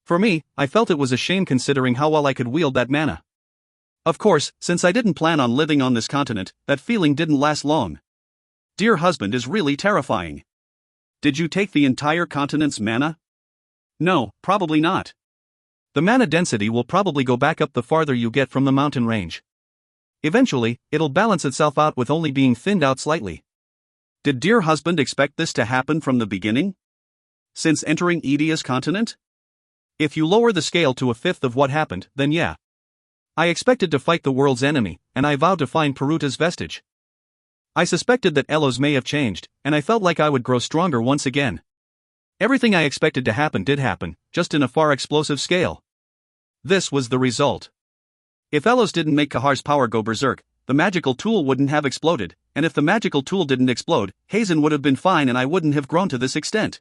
For me, I felt it was a shame considering how well I could wield that mana. Of course, since I didn't plan on living on this continent, that feeling didn't last long. Dear husband is really terrifying. Did you take the entire continent's mana? No, probably not. The mana density will probably go back up the farther you get from the mountain range. Eventually, it'll balance itself out with only being thinned out slightly. Did dear husband expect this to happen from the beginning? Since entering Edia's continent? If you lower the scale to a fifth of what happened, then yeah. I expected to fight the world's enemy, and I vowed to find Peruta's vestige. I suspected that Elos may have changed, and I felt like I would grow stronger once again. Everything I expected to happen did happen, just in a far explosive scale. This was the result. If Elos didn't make Kahar's power go berserk, the magical tool wouldn't have exploded, and if the magical tool didn't explode, Hazen would have been fine and I wouldn't have grown to this extent.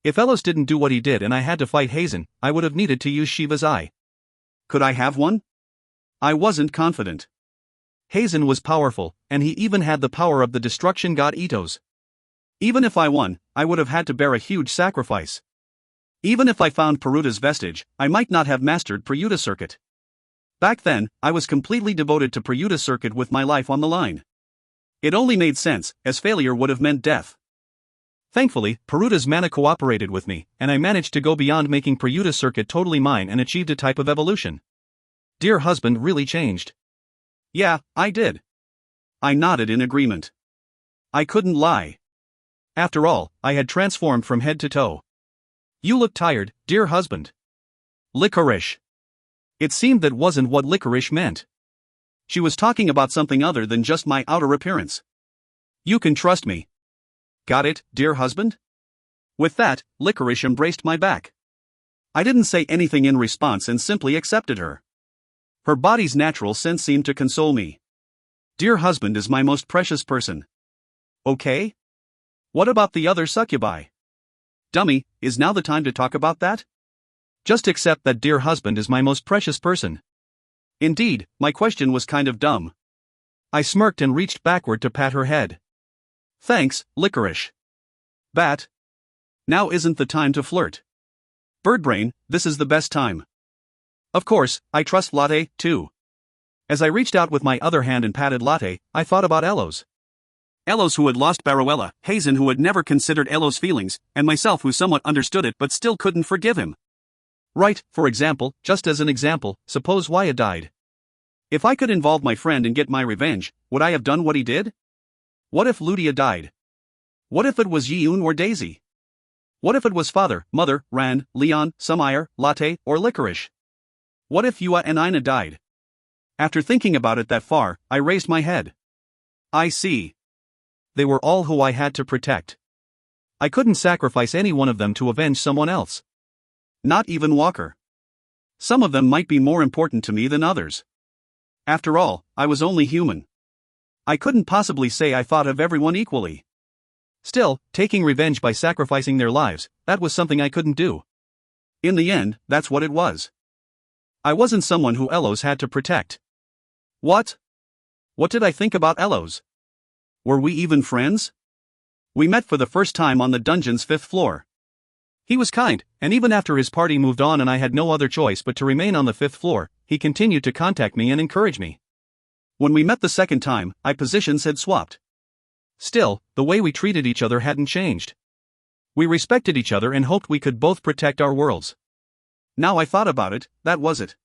If Elos didn't do what he did and I had to fight Hazen, I would have needed to use Shiva's eye. Could I have one? I wasn't confident. Hazen was powerful, and he even had the power of the destruction god Itos. Even if I won, I would have had to bear a huge sacrifice. Even if I found Peruta's vestige, I might not have mastered Prayuta circuit. Back then, I was completely devoted to Prayuta circuit with my life on the line. It only made sense, as failure would have meant death. Thankfully, Peruta's mana cooperated with me, and I managed to go beyond making Prayuta circuit totally mine and achieved a type of evolution. Dear husband really changed. Yeah, I did. I nodded in agreement. I couldn't lie. After all, I had transformed from head to toe. You look tired, dear husband. Licorice. It seemed that wasn't what licorice meant. She was talking about something other than just my outer appearance. You can trust me. Got it, dear husband? With that, Licorice embraced my back. I didn't say anything in response and simply accepted her. Her body's natural sense seemed to console me. Dear husband is my most precious person. Okay? What about the other succubi? Dummy, is now the time to talk about that? Just accept that dear husband is my most precious person. Indeed, my question was kind of dumb. I smirked and reached backward to pat her head. Thanks, licorice. Bat. Now isn't the time to flirt. Birdbrain, this is the best time. Of course, I trust Latte, too. As I reached out with my other hand and patted Latte, I thought about Elos. Elos who had lost Baruella, Hazen who had never considered Elos' feelings, and myself who somewhat understood it but still couldn't forgive him. Right, for example, just as an example, suppose Wyatt died. If I could involve my friend and get my revenge, would I have done what he did? What if Ludia died? What if it was Yeun or Daisy? What if it was father, mother, Rand, Leon, Sumire, Latte, or Licorice? What if Yua and Ina died? After thinking about it that far, I raised my head. I see. They were all who I had to protect. I couldn't sacrifice any one of them to avenge someone else. Not even Walker. Some of them might be more important to me than others. After all, I was only human. I couldn't possibly say I thought of everyone equally. Still, taking revenge by sacrificing their lives, that was something I couldn't do. In the end, that's what it was. I wasn't someone who Elos had to protect. What? What did I think about Elos? Were we even friends? We met for the first time on the dungeon's 5th floor. He was kind, and even after his party moved on and I had no other choice but to remain on the 5th floor, he continued to contact me and encourage me. When we met the second time, our positions had swapped. Still, the way we treated each other hadn't changed. We respected each other and hoped we could both protect our worlds. Now I thought about it, that was it.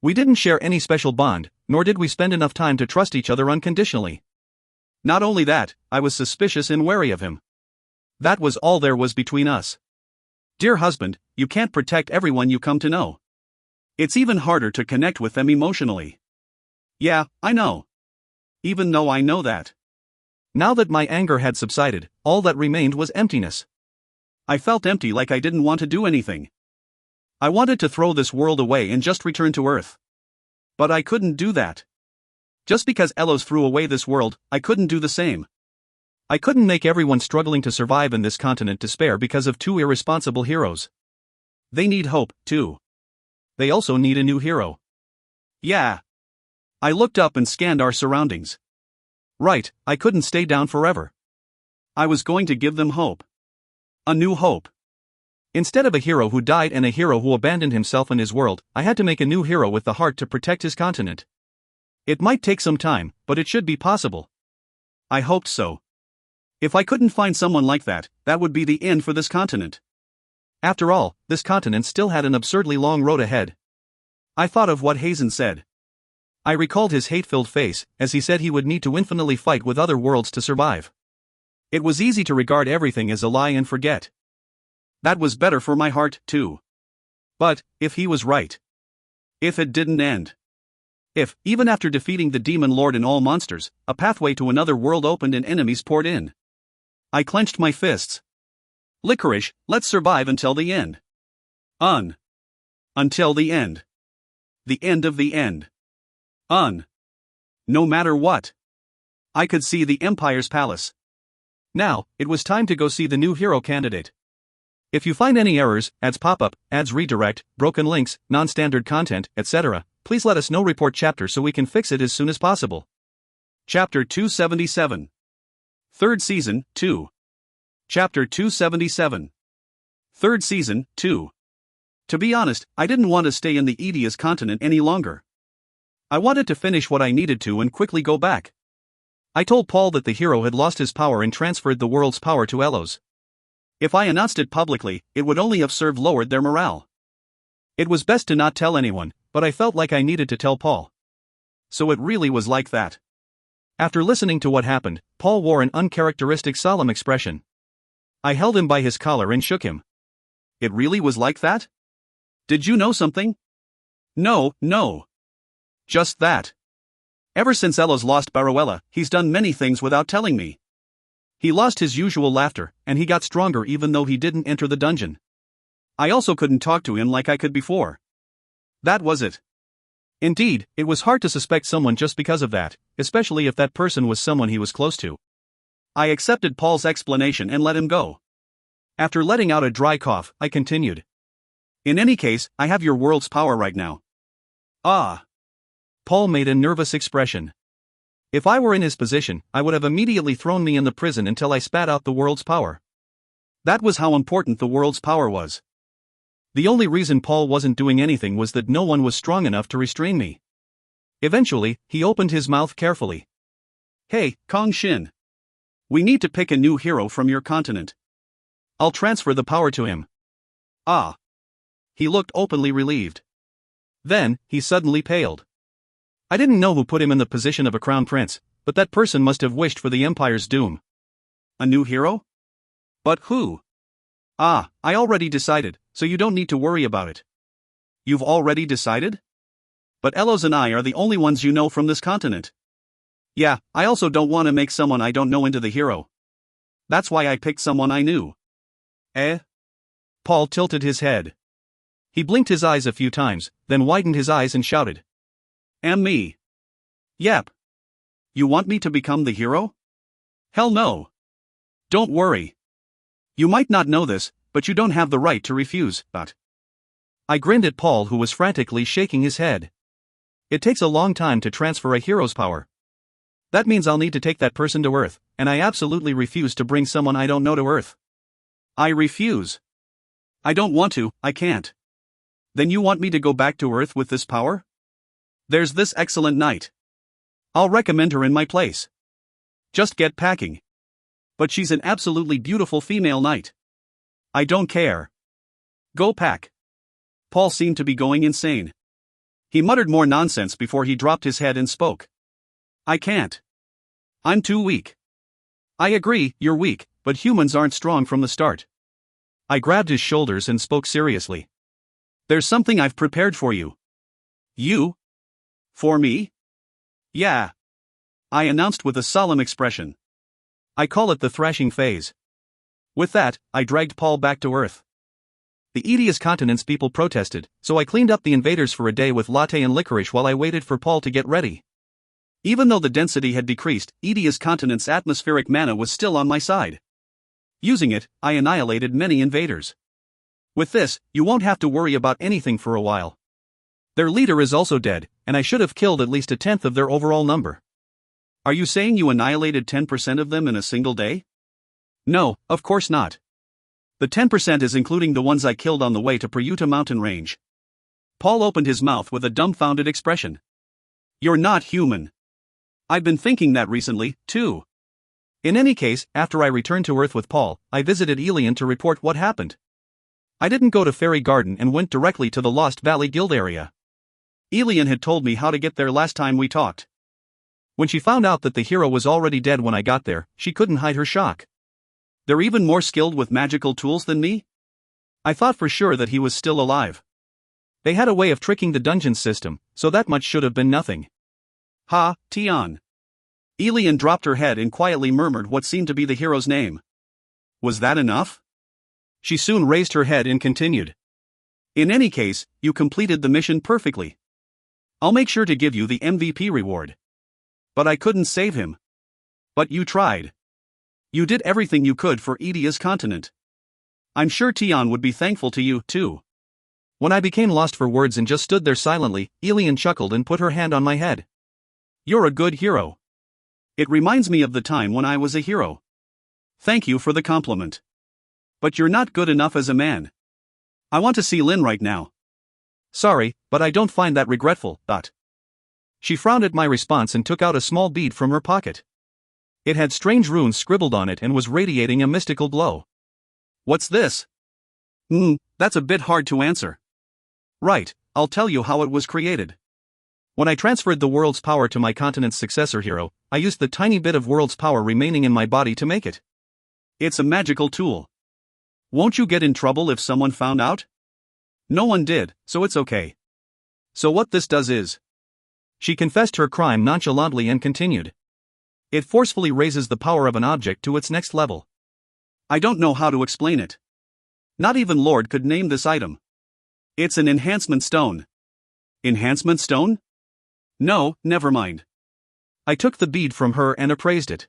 We didn't share any special bond, nor did we spend enough time to trust each other unconditionally. Not only that, I was suspicious and wary of him. That was all there was between us. Dear husband, you can't protect everyone you come to know. It's even harder to connect with them emotionally. Yeah, I know. Even though I know that. Now that my anger had subsided, all that remained was emptiness. I felt empty, like I didn't want to do anything. I wanted to throw this world away and just return to Earth. But I couldn't do that. Just because Elos threw away this world, I couldn't do the same. I couldn't make everyone struggling to survive in this continent despair because of 2 irresponsible heroes. They need hope, too. They also need a new hero. Yeah. I looked up and scanned our surroundings. Right, I couldn't stay down forever. I was going to give them hope. A new hope. Instead of a hero who died and a hero who abandoned himself and his world, I had to make a new hero with the heart to protect his continent. It might take some time, but it should be possible. I hoped so. If I couldn't find someone like that, that would be the end for this continent. After all, this continent still had an absurdly long road ahead. I thought of what Hazen said. I recalled his hate-filled face, as he said he would need to infinitely fight with other worlds to survive. It was easy to regard everything as a lie and forget. That was better for my heart, too. But, if he was right. If it didn't end. If, even after defeating the Demon Lord and all monsters, a pathway to another world opened and enemies poured in. I clenched my fists. Licorice, let's survive until the end. Until the end. The end of the end. No matter what. I could see the Empire's palace. Now, it was time to go see the new hero candidate. If you find any errors, ads pop-up, ads redirect, broken links, non-standard content, etc., please let us know. Report chapter so we can fix it as soon as possible. Chapter 277. 3rd Season, 2. Chapter 277. 3rd Season, 2. To be honest, I didn't want to stay in the Edia's continent any longer. I wanted to finish what I needed to and quickly go back. I told Paul that the hero had lost his power and transferred the world's power to Elos. If I announced it publicly, it would only have lowered their morale. It was best to not tell anyone, but I felt like I needed to tell Paul. So it really was like that. After listening to what happened, Paul wore an uncharacteristic solemn expression. I held him by his collar and shook him. It really was like that? Did you know something? No. Just that. Ever since Elos lost Baruella, he's done many things without telling me. He lost his usual laughter, and he got stronger even though he didn't enter the dungeon. I also couldn't talk to him like I could before. That was it. Indeed, it was hard to suspect someone just because of that, especially if that person was someone he was close to. I accepted Paul's explanation and let him go. After letting out a dry cough, I continued. In any case, I have your world's power right now. Ah. Paul made a nervous expression. If I were in his position, I would have immediately thrown me in the prison until I spat out the world's power. That was how important the world's power was. The only reason Paul wasn't doing anything was that no one was strong enough to restrain me. Eventually, he opened his mouth carefully. Hey, Kang Shin. We need to pick a new hero from your continent. I'll transfer the power to him. Ah. He looked openly relieved. Then, he suddenly paled. I didn't know who put him in the position of a crown prince, but that person must have wished for the empire's doom. A new hero? But who? Ah, I already decided, so you don't need to worry about it. You've already decided? But Elos and I are the only ones you know from this continent. Yeah, I also don't want to make someone I don't know into the hero. That's why I picked someone I knew. Eh? Paul tilted his head. He blinked his eyes a few times, then widened his eyes and shouted. Me? Yep. You want me to become the hero? Hell no. Don't worry. You might not know this, but you don't have the right to refuse, but. I grinned at Paul, who was frantically shaking his head. It takes a long time to transfer a hero's power. That means I'll need to take that person to Earth, and I absolutely refuse to bring someone I don't know to Earth. I refuse. I don't want to, I can't. Then you want me to go back to Earth with this power? There's this excellent knight. I'll recommend her in my place. Just get packing. But she's an absolutely beautiful female knight. I don't care. Go pack. Paul seemed to be going insane. He muttered more nonsense before he dropped his head and spoke. I can't. I'm too weak. I agree, you're weak, but humans aren't strong from the start. I grabbed his shoulders and spoke seriously. There's something I've prepared for you. You? For me? Yeah. I announced with a solemn expression. I call it the thrashing phase. With that, I dragged Paul back to Earth. The Aedeus continent's people protested, so I cleaned up the invaders for a day with latte and licorice while I waited for Paul to get ready. Even though the density had decreased, Aedeus continent's atmospheric mana was still on my side. Using it, I annihilated many invaders. With this, you won't have to worry about anything for a while. Their leader is also dead, and I should have killed at least a tenth of their overall number. Are you saying you annihilated 10% of them in a single day? No, of course not. The 10% is including the ones I killed on the way to Prayuta mountain range. Paul opened his mouth with a dumbfounded expression. You're not human. I've been thinking that recently, too. In any case, after I returned to Earth with Paul, I visited Elian to report what happened. I didn't go to Fairy Garden and went directly to the Lost Valley Guild area. Elian had told me how to get there last time we talked. When she found out that the hero was already dead when I got there, she couldn't hide her shock. They're even more skilled with magical tools than me? I thought for sure that he was still alive. They had a way of tricking the dungeon system, so that much should have been nothing. Ha, Tian. Elian dropped her head and quietly murmured what seemed to be the hero's name. Was that enough? She soon raised her head and continued. In any case, you completed the mission perfectly. I'll make sure to give you the MVP reward. But I couldn't save him. But you tried. You did everything you could for Aedeus continent. I'm sure Tian would be thankful to you, too. When I became lost for words and just stood there silently, Elian chuckled and put her hand on my head. You're a good hero. It reminds me of the time when I was a hero. Thank you for the compliment. But you're not good enough as a man. I want to see Lin right now. Sorry, but I don't find that regretful, She frowned at my response and took out a small bead from her pocket. It had strange runes scribbled on it and was radiating a mystical glow. What's this? That's a bit hard to answer. Right, I'll tell you how it was created. When I transferred the world's power to my continent's successor hero, I used the tiny bit of world's power remaining in my body to make it. It's a magical tool. Won't you get in trouble if someone found out? No one did, so it's okay. So what this does is... She confessed her crime nonchalantly and continued. It forcefully raises the power of an object to its next level. I don't know how to explain it. Not even Lord could name this item. It's an enhancement stone. Enhancement stone? No, never mind. I took the bead from her and appraised it.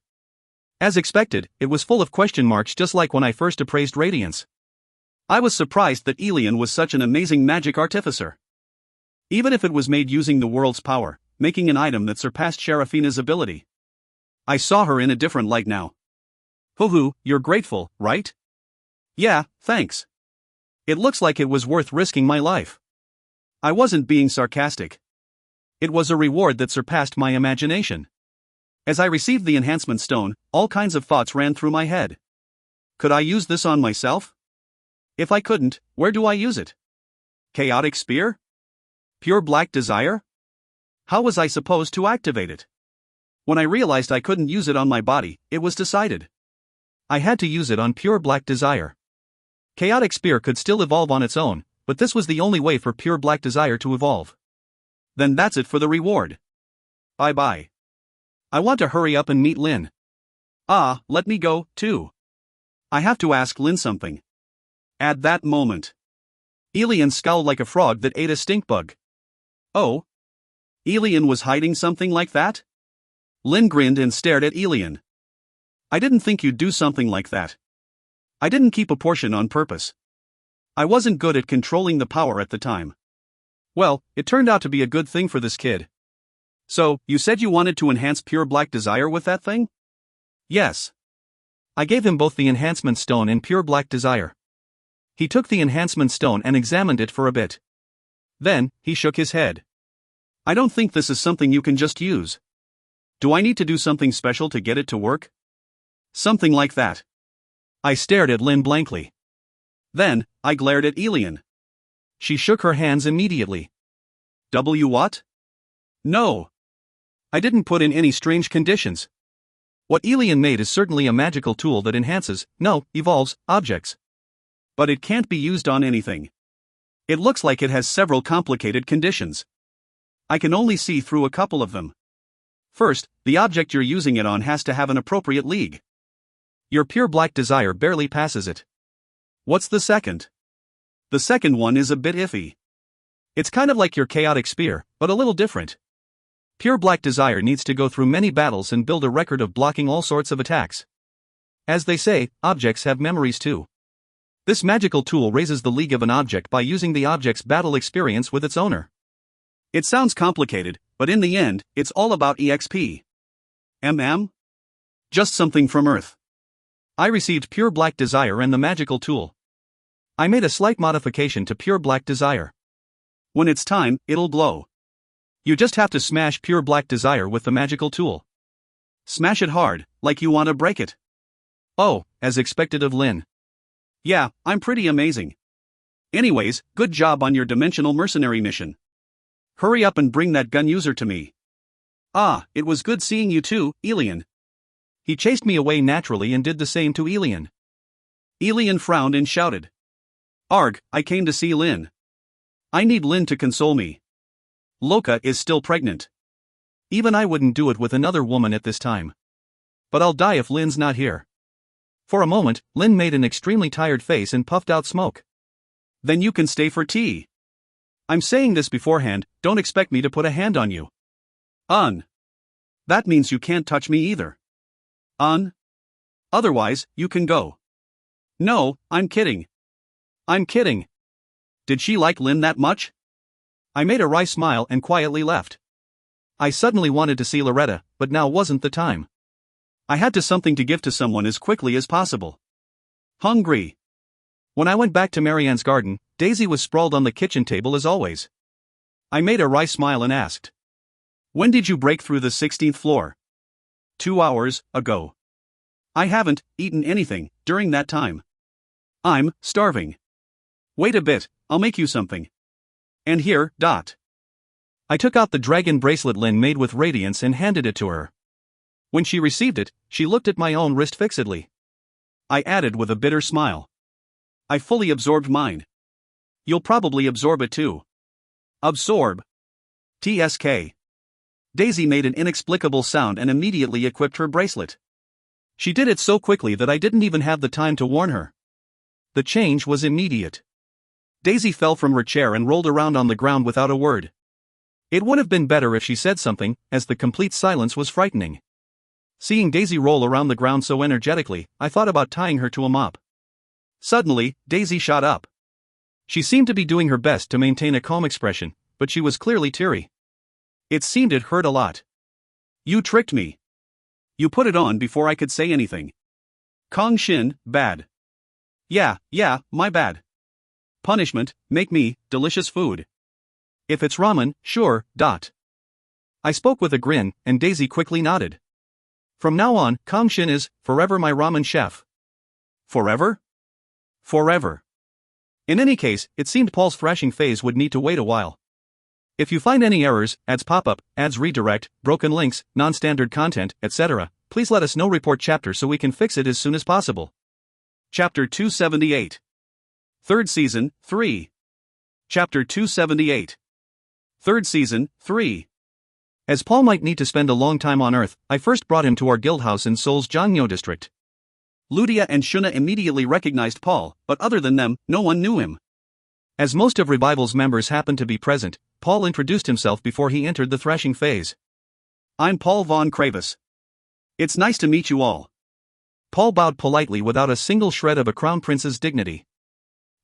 As expected, it was full of question marks just like when I first appraised Radiance. I was surprised that Elian was such an amazing magic artificer. Even if it was made using the world's power, making an item that surpassed Sharafina's ability. I saw her in a different light now. Hoo-hoo, you're grateful, right? Yeah, thanks. It looks like it was worth risking my life. I wasn't being sarcastic. It was a reward that surpassed my imagination. As I received the enhancement stone, all kinds of thoughts ran through my head. Could I use this on myself? If I couldn't, where do I use it? Chaotic Spear? Pure Black Desire? How was I supposed to activate it? When I realized I couldn't use it on my body, it was decided. I had to use it on Pure Black Desire. Chaotic Spear could still evolve on its own, but this was the only way for Pure Black Desire to evolve. Then that's it for the reward. Bye-bye. I want to hurry up and meet Lin. Let me go, too. I have to ask Lin something. At that moment, Elian scowled like a frog that ate a stink bug. Oh? Elian was hiding something like that? Lin grinned and stared at Elian. I didn't think you'd do something like that. I didn't keep a portion on purpose. I wasn't good at controlling the power at the time. Well, it turned out to be a good thing for this kid. So, you said you wanted to enhance Pure Black Desire with that thing? Yes. I gave him both the enhancement stone and Pure Black Desire. He took the enhancement stone and examined it for a bit. Then, he shook his head. I don't think this is something you can just use. Do I need to do something special to get it to work? Something like that. I stared at Lin blankly. Then, I glared at Elian. She shook her hands immediately. What? No. I didn't put in any strange conditions. What Elian made is certainly a magical tool that evolves, objects. But it can't be used on anything. It looks like it has several complicated conditions. I can only see through a couple of them. First, the object you're using it on has to have an appropriate league. Your Pure Black Desire barely passes it. What's the second? The second one is a bit iffy. It's kind of like your Chaotic Spear, but a little different. Pure Black Desire needs to go through many battles and build a record of blocking all sorts of attacks. As they say, objects have memories too. This magical tool raises the league of an object by using the object's battle experience with its owner. It sounds complicated, but in the end, it's all about EXP. Just something from Earth. I received Pure Black Desire and the magical tool. I made a slight modification to Pure Black Desire. When it's time, it'll glow. You just have to smash Pure Black Desire with the magical tool. Smash it hard, like you want to break it. Oh, as expected of Lin. Yeah, I'm pretty amazing. Anyways, good job on your dimensional mercenary mission. Hurry up and bring that gun user to me. It was good seeing you too, Elian. He chased me away naturally and did the same to Elian. Elian frowned and shouted. Arg, I came to see Lin. I need Lin to console me. Loka is still pregnant. Even I wouldn't do it with another woman at this time. But I'll die if Lin's not here. For a moment, Lin made an extremely tired face and puffed out smoke. Then you can stay for tea. I'm saying this beforehand, don't expect me to put a hand on you. That means you can't touch me either. Otherwise, you can go. No, I'm kidding. I'm kidding. Did she like Lin that much? I made a wry smile and quietly left. I suddenly wanted to see Loretta, but now wasn't the time. I had something to give to someone as quickly as possible. Hungry. When I went back to Marianne's garden, Daisy was sprawled on the kitchen table as always. I made a wry smile and asked. When did you break through the 16th floor? 2 hours ago. I haven't eaten anything during that time. I'm starving. Wait a bit, I'll make you something. And here, I took out the dragon bracelet Lin made with radiance and handed it to her. When she received it, she looked at my own wrist fixedly. I added with a bitter smile. I fully absorbed mine. You'll probably absorb it too. Absorb. TSK. Daisy made an inexplicable sound and immediately equipped her bracelet. She did it so quickly that I didn't even have the time to warn her. The change was immediate. Daisy fell from her chair and rolled around on the ground without a word. It would have been better if she said something, as the complete silence was frightening. Seeing Daisy roll around the ground so energetically, I thought about tying her to a mop. Suddenly, Daisy shot up. She seemed to be doing her best to maintain a calm expression, but she was clearly teary. It seemed it hurt a lot. You tricked me. You put it on before I could say anything. Kang Shin, bad. Yeah, my bad. Punishment, make me delicious food. If it's ramen, sure. I spoke with a grin, and Daisy quickly nodded. From now on, Kang Shin is forever my ramen chef. Forever? Forever. In any case, it seemed Paul's thrashing phase would need to wait a while. If you find any errors, ads pop up, ads redirect, broken links, non-standard content, etc., please let us know. Report chapter so we can fix it as soon as possible. Chapter 278. Third Season, 3. Chapter 278. Third Season, 3. As Paul might need to spend a long time on Earth, I first brought him to our guild house in Seoul's Jangyo district. Ludia and Shuna immediately recognized Paul, but other than them, no one knew him. As most of Revival's members happened to be present, Paul introduced himself before he entered the thrashing phase. I'm Paul von Kravis. It's nice to meet you all. Paul bowed politely without a single shred of a crown prince's dignity.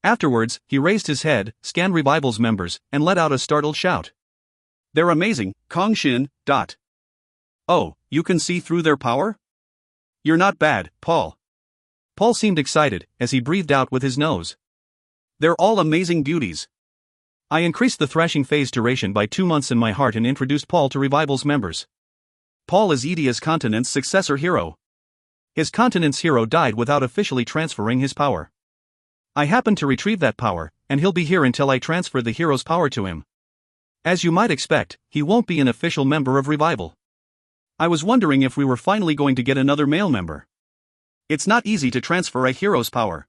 Afterwards, he raised his head, scanned Revival's members, and let out a startled shout. They're amazing, Kang Shin. Oh, you can see through their power? You're not bad, Paul. Paul seemed excited, as he breathed out with his nose. They're all amazing beauties. I increased the thrashing phase duration by 2 months in my heart and introduced Paul to Revival's members. Paul is Edia's continent's successor hero. His continent's hero died without officially transferring his power. I happened to retrieve that power, and he'll be here until I transfer the hero's power to him. As you might expect, he won't be an official member of Revival. I was wondering if we were finally going to get another male member. It's not easy to transfer a hero's power.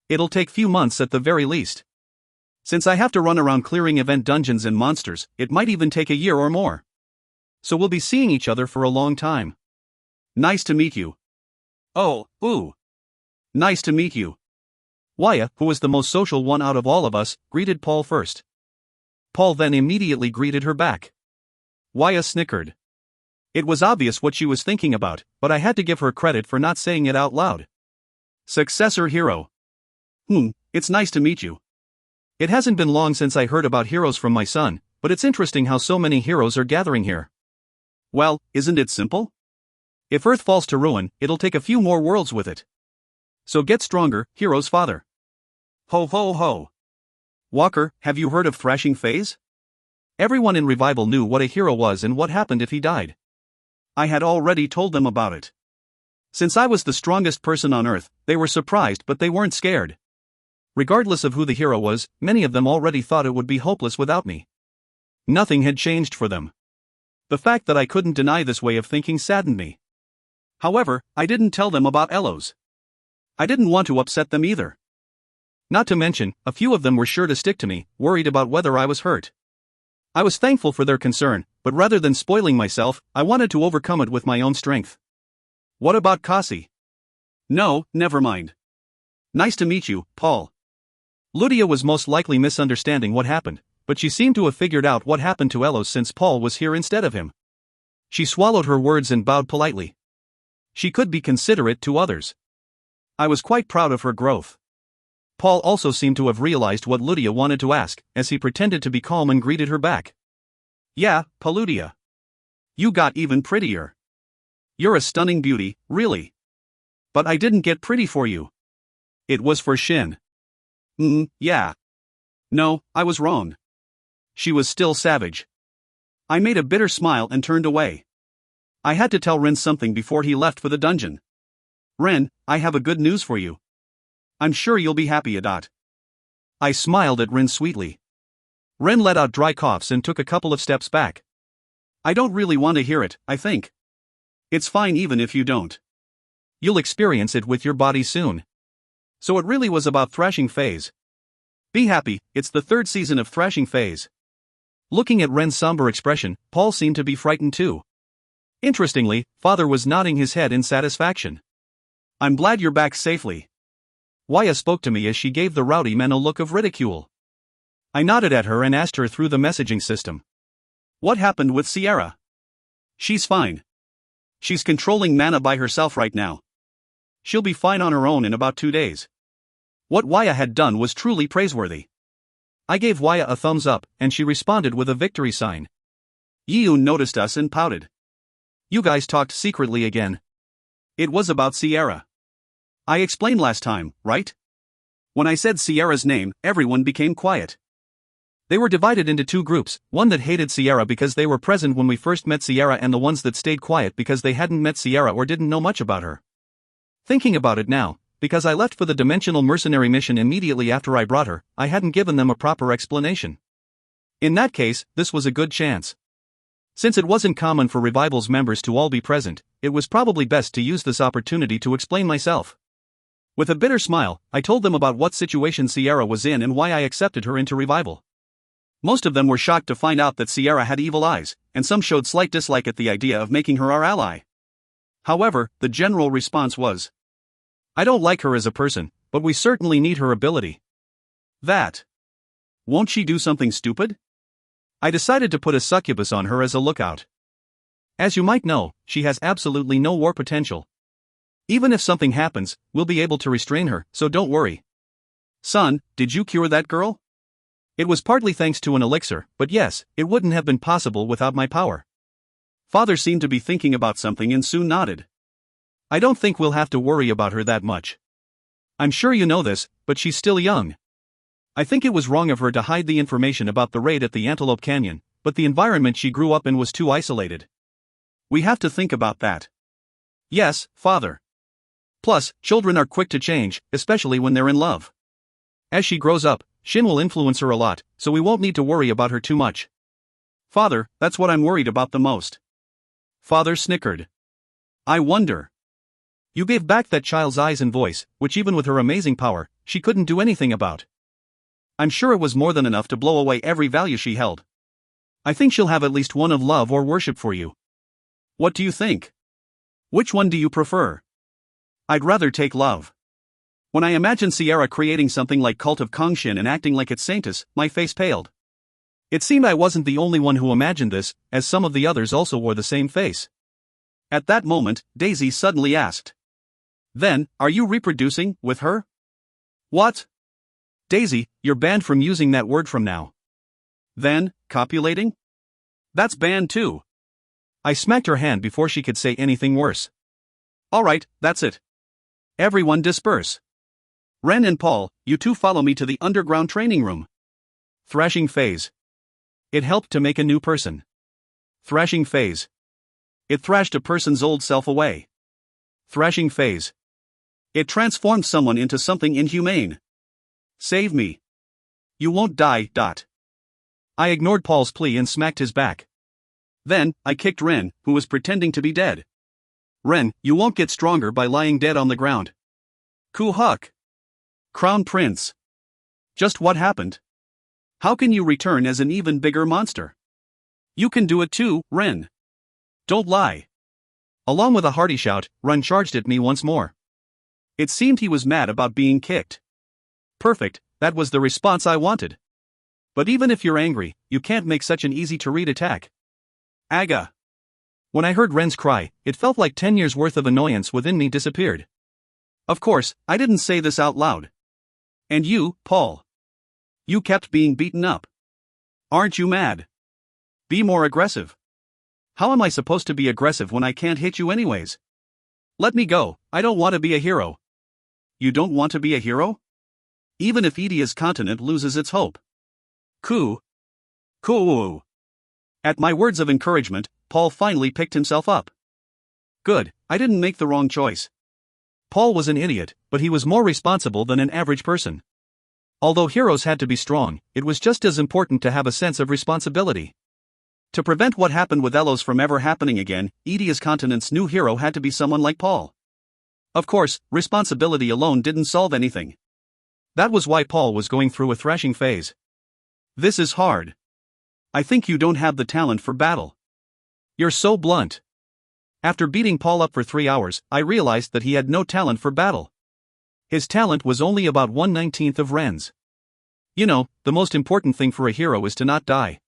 It'll take few months at the very least. Since I have to run around clearing event dungeons and monsters, it might even take a year or more. So we'll be seeing each other for a long time. Nice to meet you. Oh, ooh. Nice to meet you. Waya, who was the most social one out of all of us, greeted Paul first. Paul then immediately greeted her back. Waya snickered. It was obvious what she was thinking about, but I had to give her credit for not saying it out loud. Successor hero. It's nice to meet you. It hasn't been long since I heard about heroes from my son, but it's interesting how so many heroes are gathering here. Well, isn't it simple? If Earth falls to ruin, it'll take a few more worlds with it. So get stronger, hero's father. Ho ho ho. Walker, have you heard of Thrashing Phase? Everyone in Revival knew what a hero was and what happened if he died. I had already told them about it. Since I was the strongest person on Earth, they were surprised but they weren't scared. Regardless of who the hero was, many of them already thought it would be hopeless without me. Nothing had changed for them. The fact that I couldn't deny this way of thinking saddened me. However, I didn't tell them about Elos. I didn't want to upset them either. Not to mention, a few of them were sure to stick to me, worried about whether I was hurt. I was thankful for their concern, but rather than spoiling myself, I wanted to overcome it with my own strength. What about Kasi? No, never mind. Nice to meet you, Paul. Ludia was most likely misunderstanding what happened, but she seemed to have figured out what happened to Elos since Paul was here instead of him. She swallowed her words and bowed politely. She could be considerate to others. I was quite proud of her growth. Paul also seemed to have realized what Ludia wanted to ask, as he pretended to be calm and greeted her back. Yeah, Paludia. You got even prettier. You're a stunning beauty, really. But I didn't get pretty for you. It was for Shin. Yeah. No, I was wrong. She was still savage. I made a bitter smile and turned away. I had to tell Ren something before he left for the dungeon. Ren, I have a good news for you. I'm sure you'll be happy. I smiled at Ren sweetly. Ren let out dry coughs and took a couple of steps back. I don't really want to hear it, I think. It's fine even if you don't. You'll experience it with your body soon. So it really was about Thrashing Phase. Be happy, it's the third season of Thrashing Phase. Looking at Ren's somber expression, Paul seemed to be frightened too. Interestingly, Father was nodding his head in satisfaction. I'm glad you're back safely. Waya spoke to me as she gave the rowdy men a look of ridicule. I nodded at her and asked her through the messaging system. What happened with Sierra? She's fine. She's controlling mana by herself right now. She'll be fine on her own in about 2 days. What Waya had done was truly praiseworthy. I gave Waya a thumbs up, and she responded with a victory sign. Yiyun noticed us and pouted. You guys talked secretly again. It was about Sierra. I explained last time, right? When I said Sierra's name, everyone became quiet. They were divided into two groups, one that hated Sierra because they were present when we first met Sierra and the ones that stayed quiet because they hadn't met Sierra or didn't know much about her. Thinking about it now, because I left for the dimensional mercenary mission immediately after I brought her, I hadn't given them a proper explanation. In that case, this was a good chance. Since it wasn't common for Revival's members to all be present, it was probably best to use this opportunity to explain myself. With a bitter smile, I told them about what situation Sierra was in and why I accepted her into Revival. Most of them were shocked to find out that Sierra had evil eyes, and some showed slight dislike at the idea of making her our ally. However, the general response was, I don't like her as a person, but we certainly need her ability. That. Won't she do something stupid? I decided to put a succubus on her as a lookout. As you might know, she has absolutely no war potential. Even if something happens, we'll be able to restrain her, so don't worry. Son, did you cure that girl? It was partly thanks to an elixir, but yes, it wouldn't have been possible without my power. Father seemed to be thinking about something and soon nodded. I don't think we'll have to worry about her that much. I'm sure you know this, but she's still young. I think it was wrong of her to hide the information about the raid at the Antelope Canyon, but the environment she grew up in was too isolated. We have to think about that. Yes, Father. Plus, children are quick to change, especially when they're in love. As she grows up, Shin will influence her a lot, so we won't need to worry about her too much. Father, that's what I'm worried about the most. Father snickered. I wonder. You gave back that child's eyes and voice, which even with her amazing power, she couldn't do anything about. I'm sure it was more than enough to blow away every value she held. I think she'll have at least one of love or worship for you. What do you think? Which one do you prefer? I'd rather take love. When I imagined Sierra creating something like Cult of Kang Shin and acting like its saintess, my face paled. It seemed I wasn't the only one who imagined this, as some of the others also wore the same face. At that moment, Daisy suddenly asked. Then, are you reproducing with her? What? Daisy, you're banned from using that word from now. Then, copulating? That's banned too. I smacked her hand before she could say anything worse. Alright, that's it. Everyone disperse. Ren and Paul, you two follow me to the underground training room. Thrashing phase. It helped to make a new person. Thrashing phase. It thrashed a person's old self away. Thrashing phase. It transformed someone into something inhumane. Save me. You won't die. I ignored Paul's plea and smacked his back. Then, I kicked Ren, who was pretending to be dead. Ren, you won't get stronger by lying dead on the ground. Kuhuk. Crown Prince. Just what happened? How can you return as an even bigger monster? You can do it too, Ren. Don't lie. Along with a hearty shout, Ren charged at me once more. It seemed he was mad about being kicked. Perfect, that was the response I wanted. But even if you're angry, you can't make such an easy-to-read attack. Aga. When I heard Ren's cry, it felt like 10 years' worth of annoyance within me disappeared. Of course, I didn't say this out loud. And you, Paul. You kept being beaten up. Aren't you mad? Be more aggressive. How am I supposed to be aggressive when I can't hit you anyways? Let me go, I don't want to be a hero. You don't want to be a hero? Even if Edia's continent loses its hope. Coo. At my words of encouragement, Paul finally picked himself up. Good, I didn't make the wrong choice. Paul was an idiot, but he was more responsible than an average person. Although heroes had to be strong, it was just as important to have a sense of responsibility. To prevent what happened with Elos from ever happening again, Edia's continent's new hero had to be someone like Paul. Of course, responsibility alone didn't solve anything. That was why Paul was going through a thrashing phase. This is hard. I think you don't have the talent for battle. You're so blunt. After beating Paul up for 3 hours, I realized that he had no talent for battle. His talent was only about 1/19 of Ren's. You know, the most important thing for a hero is to not die.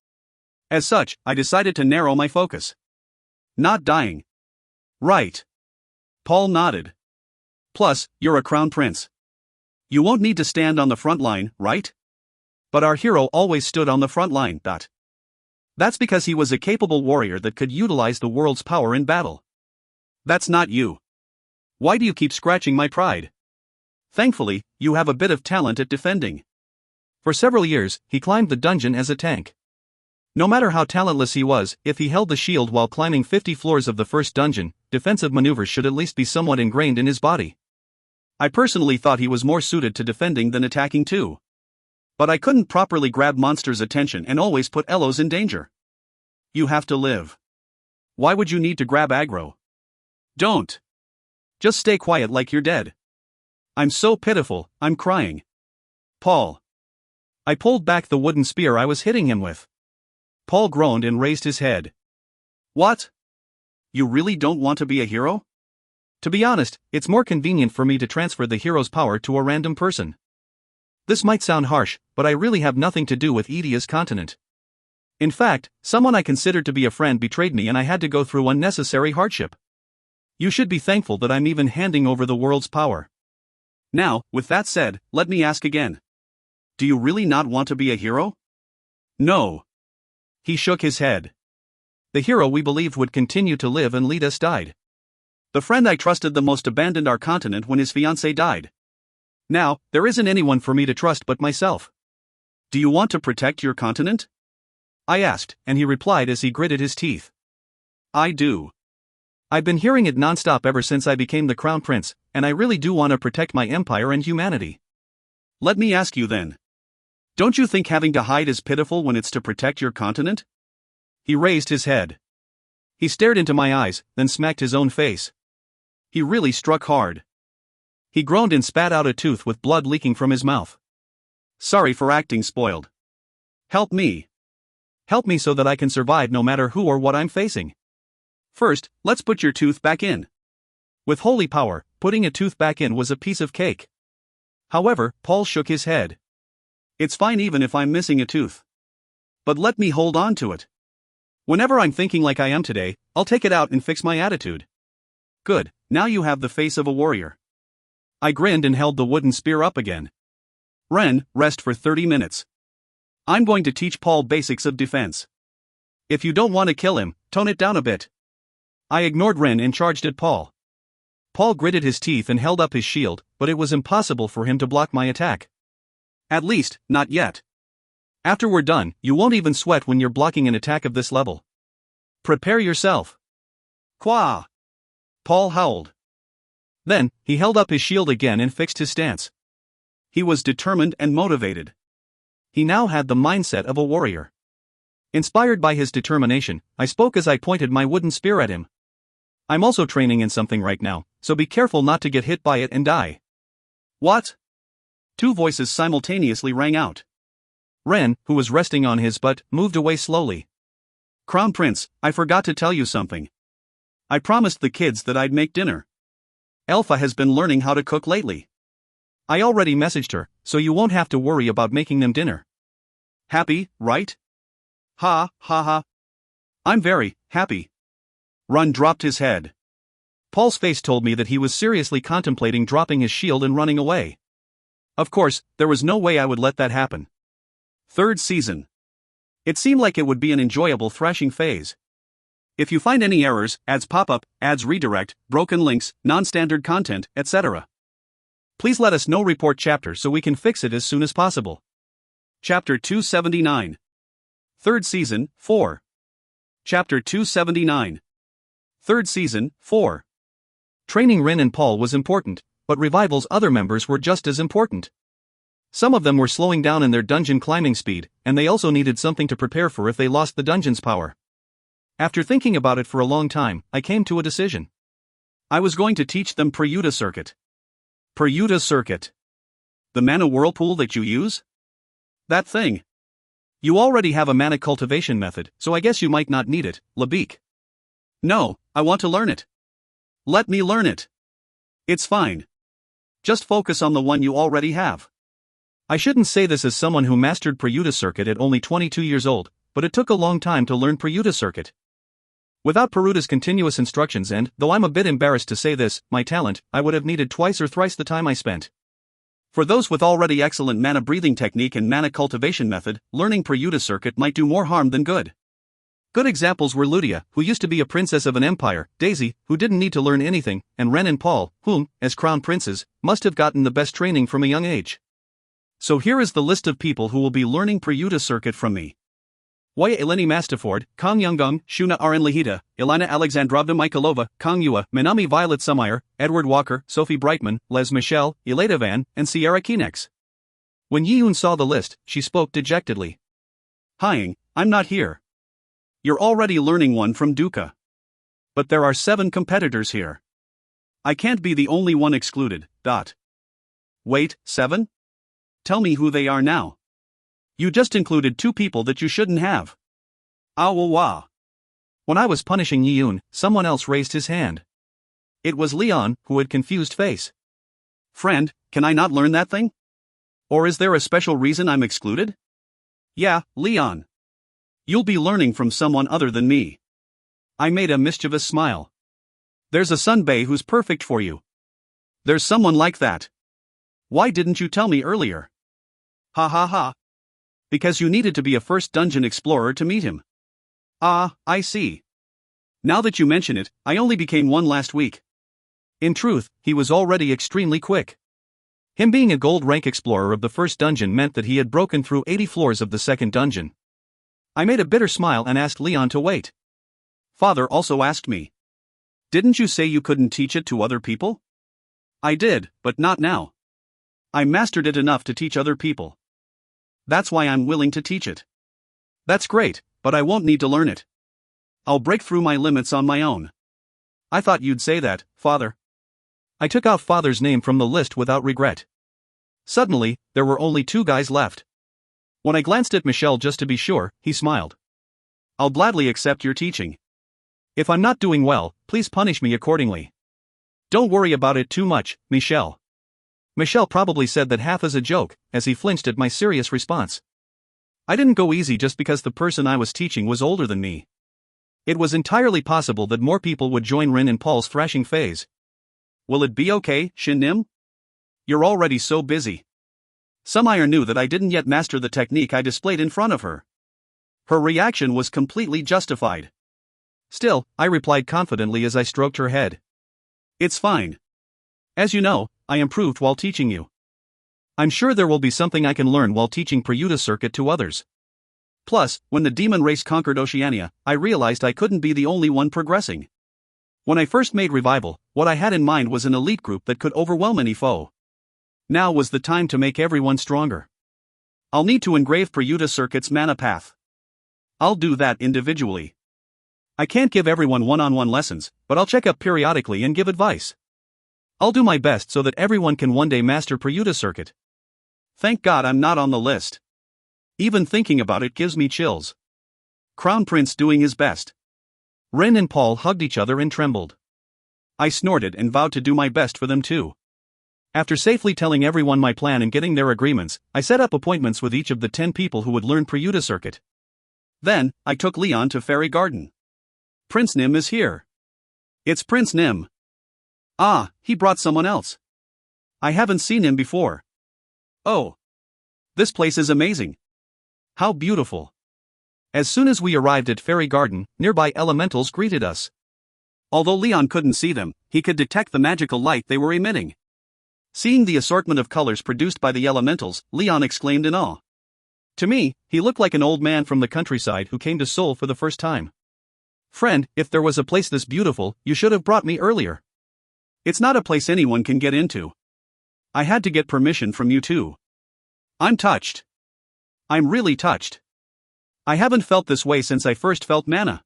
As such, I decided to narrow my focus. Not dying. Right. Paul nodded. Plus, you're a crown prince. You won't need to stand on the front line, right? But our hero always stood on the front line. That's because he was a capable warrior that could utilize the world's power in battle. That's not you. Why do you keep scratching my pride? Thankfully, you have a bit of talent at defending. For several years, he climbed the dungeon as a tank. No matter how talentless he was, if he held the shield while climbing 50 floors of the first dungeon, defensive maneuvers should at least be somewhat ingrained in his body. I personally thought he was more suited to defending than attacking too. But I couldn't properly grab monsters' attention and always put Elos in danger. You have to live. Why would you need to grab aggro? Don't. Just stay quiet like you're dead. I'm so pitiful, I'm crying. Paul. I pulled back the wooden spear I was hitting him with. Paul groaned and raised his head. What? You really don't want to be a hero? To be honest, it's more convenient for me to transfer the hero's power to a random person. This might sound harsh, but I really have nothing to do with Edia's continent. In fact, someone I considered to be a friend betrayed me and I had to go through unnecessary hardship. You should be thankful that I'm even handing over the world's power. Now, with that said, let me ask again. Do you really not want to be a hero? No. He shook his head. The hero we believed would continue to live and lead us died. The friend I trusted the most abandoned our continent when his fiancée died. Now, there isn't anyone for me to trust but myself. Do you want to protect your continent? I asked, and he replied as he gritted his teeth. I do. I've been hearing it nonstop ever since I became the crown prince, and I really do want to protect my empire and humanity. Let me ask you then. Don't you think having to hide is pitiful when it's to protect your continent? He raised his head. He stared into my eyes, then smacked his own face. He really struck hard. He groaned and spat out a tooth with blood leaking from his mouth. Sorry for acting spoiled. Help me. Help me so that I can survive no matter who or what I'm facing. First, let's put your tooth back in. With holy power, putting a tooth back in was a piece of cake. However, Paul shook his head. It's fine even if I'm missing a tooth. But let me hold on to it. Whenever I'm thinking like I am today, I'll take it out and fix my attitude. Good, now you have the face of a warrior. I grinned and held the wooden spear up again. Ren, rest for 30 minutes. I'm going to teach Paul basics of defense. If you don't want to kill him, tone it down a bit. I ignored Ren and charged at Paul. Paul gritted his teeth and held up his shield, but it was impossible for him to block my attack. At least, not yet. After we're done, you won't even sweat when you're blocking an attack of this level. Prepare yourself. Qua! Paul howled. Then, he held up his shield again and fixed his stance. He was determined and motivated. He now had the mindset of a warrior. Inspired by his determination, I spoke as I pointed my wooden spear at him. I'm also training in something right now, so be careful not to get hit by it and die. What? Two voices simultaneously rang out. Ren, who was resting on his butt, moved away slowly. Crown Prince, I forgot to tell you something. I promised the kids that I'd make dinner. Alpha has been learning how to cook lately. I already messaged her, so you won't have to worry about making them dinner. Happy, right? Ha, ha, ha. I'm very happy. Ren dropped his head. Paul's face told me that he was seriously contemplating dropping his shield and running away. Of course, there was no way I would let that happen. Third season. It seemed like it would be an enjoyable thrashing phase. If you find any errors, ads pop up, ads redirect, broken links, non-standard content, etc., please let us know. Report chapter so we can fix it as soon as possible. Chapter 279. Third season, 4. Chapter 279. Third season, 4. Training Rin and Paul was important, but Revival's other members were just as important. Some of them were slowing down in their dungeon climbing speed, and they also needed something to prepare for if they lost the dungeon's power. After thinking about it for a long time, I came to a decision. I was going to teach them Prayuta Circuit. Prayuta Circuit. The mana whirlpool that you use? That thing. You already have a mana cultivation method, so I guess you might not need it, Labik. No, I want to learn it. Let me learn it. It's fine. Just focus on the one you already have. I shouldn't say this as someone who mastered Prayuta Circuit at only 22 years old, but it took a long time to learn Prayuta Circuit. Without Prayuta's continuous instructions and, though I'm a bit embarrassed to say this, my talent, I would have needed twice or thrice the time I spent. For those with already excellent mana breathing technique and mana cultivation method, learning Prayuta circuit might do more harm than good. Good examples were Ludia, who used to be a princess of an empire, Daisy, who didn't need to learn anything, and Ren and Paul, whom, as crown princes, must have gotten the best training from a young age. So here is the list of people who will be learning Prayuta circuit from me. Waya Eleni Mastaford, Kang Younggung, Shuna Rn Lihita, Ilana Alexandrovna Michailova, Kang Yua, Minami Violet Sumeyer, Edward Walker, Sophie Brightman, Les Michel, Eleda Van, and Sierra Kinex. When Yiyun saw the list, she spoke dejectedly. "Hying, I'm not here. You're already learning one from Duca. But there are 7 competitors here. I can't be the only one excluded. Wait, 7? Tell me who they are now. You just included 2 people that you shouldn't have." Wah. When I was punishing Yiyun, someone else raised his hand. It was Leon, who had confused face. "Friend, can I not learn that thing? Or is there a special reason I'm excluded?" "Yeah, Leon. You'll be learning from someone other than me." I made a mischievous smile. "There's a Sunbei who's perfect for you. There's someone like that. Why didn't you tell me earlier?" "Ha ha ha. Because you needed to be a first dungeon explorer to meet him." "Ah, I see. Now that you mention it, I only became one last week." In truth, he was already extremely quick. Him being a gold rank explorer of the first dungeon meant that he had broken through 80 floors of the second dungeon. I made a bitter smile and asked Leon to wait. "Father also asked me. Didn't you say you couldn't teach it to other people?" "I did, but not now. I mastered it enough to teach other people. That's why I'm willing to teach it." "That's great, but I won't need to learn it. I'll break through my limits on my own." "I thought you'd say that, Father." I took out Father's name from the list without regret. Suddenly, there were only 2 guys left. When I glanced at Michel just to be sure, he smiled. "I'll gladly accept your teaching. If I'm not doing well, please punish me accordingly. Don't worry about it too much, Michel." Michel probably said that half as a joke, as he flinched at my serious response. I didn't go easy just because the person I was teaching was older than me. It was entirely possible that more people would join Rin and Paul's thrashing phase. "Will it be okay, Shin Nim? You're already so busy." Sumeyer knew that I didn't yet master the technique I displayed in front of her. Her reaction was completely justified. Still, I replied confidently as I stroked her head. "It's fine. As you know, I improved while teaching you. I'm sure there will be something I can learn while teaching Prayuta circuit to others. Plus, when the demon race conquered Oceania, I realized I couldn't be the only one progressing. When I first made Revival, what I had in mind was an elite group that could overwhelm any foe. Now was the time to make everyone stronger. I'll need to engrave Prayuta circuit's mana path. I'll do that individually. I can't give everyone one-on-one lessons, but I'll check up periodically and give advice. I'll do my best so that everyone can one day master Prayuta circuit. Thank God I'm not on the list. Even thinking about it gives me chills. Crown Prince doing his best." Ren and Paul hugged each other and trembled. I snorted and vowed to do my best for them too. After safely telling everyone my plan and getting their agreements, I set up appointments with each of the 10 people who would learn Prayuta circuit. Then, I took Leon to Fairy Garden. "Prince Nim is here." "It's Prince Nim." "Ah, he brought someone else. I haven't seen him before." "Oh. This place is amazing. How beautiful." As soon as we arrived at Fairy Garden, nearby elementals greeted us. Although Leon couldn't see them, he could detect the magical light they were emitting. Seeing the assortment of colors produced by the elementals, Leon exclaimed in awe. To me, he looked like an old man from the countryside who came to Seoul for the first time. "Friend, if there was a place this beautiful, you should have brought me earlier. It's not a place anyone can get into. I had to get permission from you too. I'm touched. I'm really touched. I haven't felt this way since I first felt mana.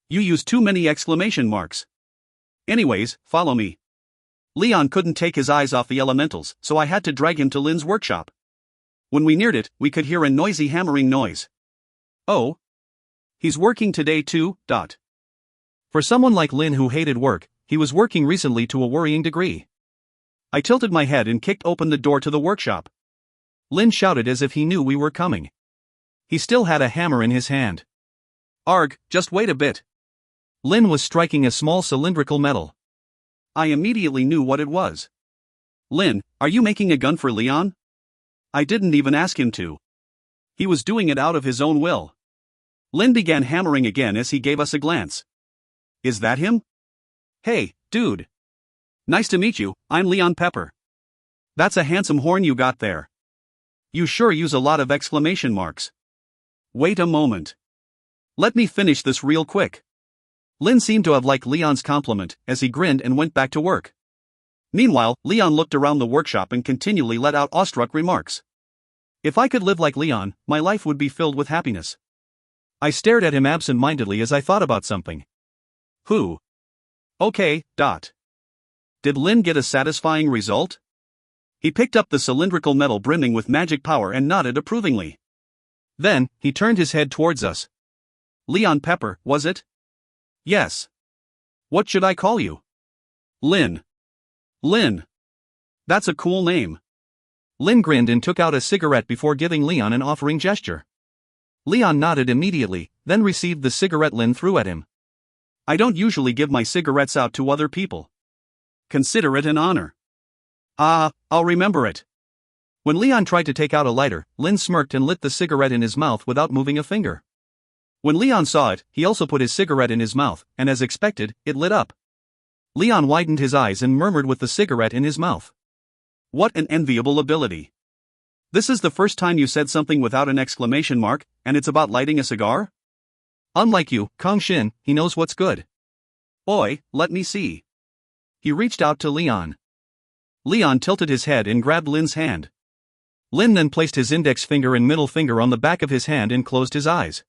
You used too many exclamation marks. Anyways, follow me." Leon couldn't take his eyes off the elementals, so I had to drag him to Lin's workshop. When we neared it, we could hear a noisy hammering noise. "Oh? He's working today too, . For someone like Lin who hated work, he was working recently to a worrying degree. I tilted my head and kicked open the door to the workshop. Lin shouted as if he knew we were coming. He still had a hammer in his hand. "Arg, just wait a bit." Lin was striking a small cylindrical metal. I immediately knew what it was. Lin, are you making a gun for Leon? I didn't even ask him to. He was doing it out of his own will. Lin began hammering again as he gave us a glance. Is that him? Hey, dude. Nice to meet you, I'm Leon Pepper. That's a handsome horn you got there. You sure use a lot of exclamation marks. Wait a moment. Let me finish this real quick. Lin seemed to have liked Leon's compliment as he grinned and went back to work. Meanwhile, Leon looked around the workshop and continually let out awestruck remarks. If I could live like Leon, my life would be filled with happiness. I stared at him absent-mindedly as I thought about something. Who? Okay, Did Lin get a satisfying result? He picked up the cylindrical metal brimming with magic power and nodded approvingly. Then, he turned his head towards us. Leon Pepper, was it? Yes. What should I call you? Lin. Lin. That's a cool name. Lin grinned and took out a cigarette before giving Leon an offering gesture. Leon nodded immediately, then received the cigarette Lin threw at him. I don't usually give my cigarettes out to other people. Consider it an honor. I'll remember it. When Leon tried to take out a lighter, Lin smirked and lit the cigarette in his mouth without moving a finger. When Leon saw it, he also put his cigarette in his mouth, and as expected, it lit up. Leon widened his eyes and murmured with the cigarette in his mouth. What an enviable ability. This is the first time you said something without an exclamation mark, and it's about lighting a cigar? Unlike you, Kang Shin, he knows what's good. Oi, let me see. He reached out to Leon. Leon tilted his head and grabbed Lin's hand. Lin then placed his index finger and middle finger on the back of his hand and closed his eyes.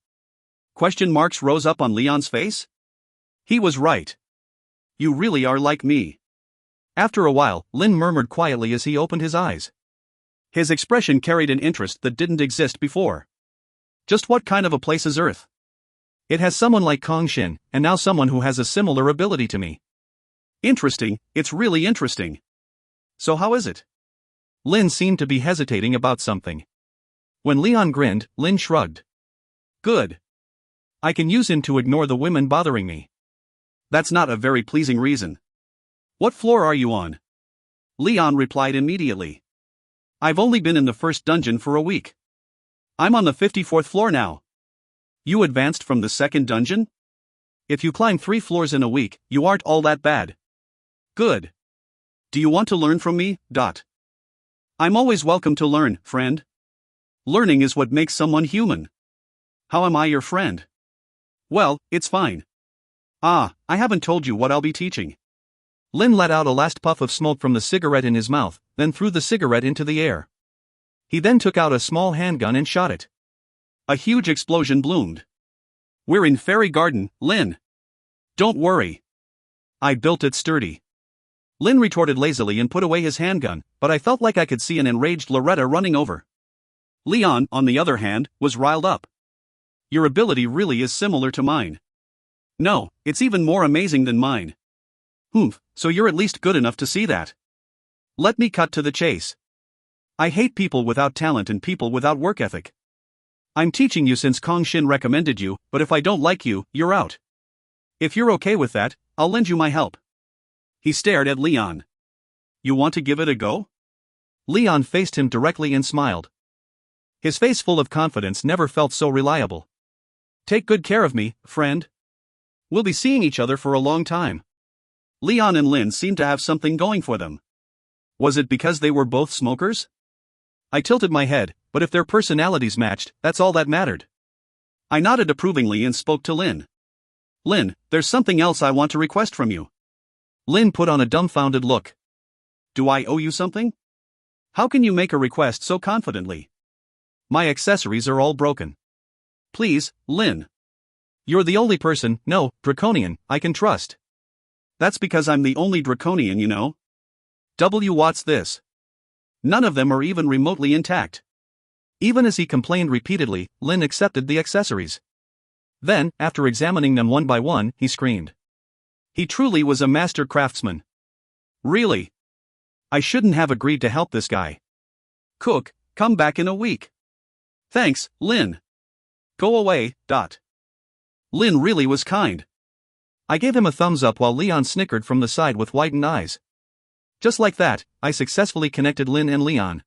Question marks rose up on Leon's face? He was right. You really are like me. After a while, Lin murmured quietly as he opened his eyes. His expression carried an interest that didn't exist before. Just what kind of a place is Earth? It has someone like Kang Shin, and now someone who has a similar ability to me. Interesting, it's really interesting. So how is it? Lin seemed to be hesitating about something. When Leon grinned, Lin shrugged. Good. I can use him to ignore the women bothering me. That's not a very pleasing reason. What floor are you on? Leon replied immediately. I've only been in the first dungeon for a week. I'm on the 54th floor now. You advanced from the second dungeon? If you climb 3 floors in a week, you aren't all that bad. Good. Do you want to learn from me? I'm always welcome to learn, friend. Learning is what makes someone human. How am I your friend? Well, it's fine. I haven't told you what I'll be teaching. Lin let out a last puff of smoke from the cigarette in his mouth, then threw the cigarette into the air. He then took out a small handgun and shot it. A huge explosion bloomed. We're in Fairy Garden, Lin. Don't worry. I built it sturdy. Lin retorted lazily and put away his handgun, but I felt like I could see an enraged Loretta running over. Leon, on the other hand, was riled up. Your ability really is similar to mine. No, it's even more amazing than mine. So you're at least good enough to see that. Let me cut to the chase. I hate people without talent and people without work ethic. I'm teaching you since Kang Shin recommended you, but if I don't like you, you're out. If you're okay with that, I'll lend you my help. He stared at Leon. You want to give it a go? Leon faced him directly and smiled. His face full of confidence never felt so reliable. Take good care of me, friend. We'll be seeing each other for a long time. Leon and Lin seemed to have something going for them. Was it because they were both smokers? I tilted my head, but if their personalities matched, that's all that mattered. I nodded approvingly and spoke to Lin. Lin, there's something else I want to request from you. Lin put on a dumbfounded look. Do I owe you something? How can you make a request so confidently? My accessories are all broken. Please, Lin. You're the only person, no, draconian, I can trust. That's because I'm the only draconian, you know. What's this? None of them are even remotely intact. Even as he complained repeatedly, Lin accepted the accessories. Then, after examining them one by one, he screamed. He truly was a master craftsman. Really? I shouldn't have agreed to help this guy. Cook, come back in a week. Thanks, Lin. Go away. Lin really was kind. I gave him a thumbs up while Leon snickered from the side with widened eyes. Just like that, I successfully connected Lin and Leon.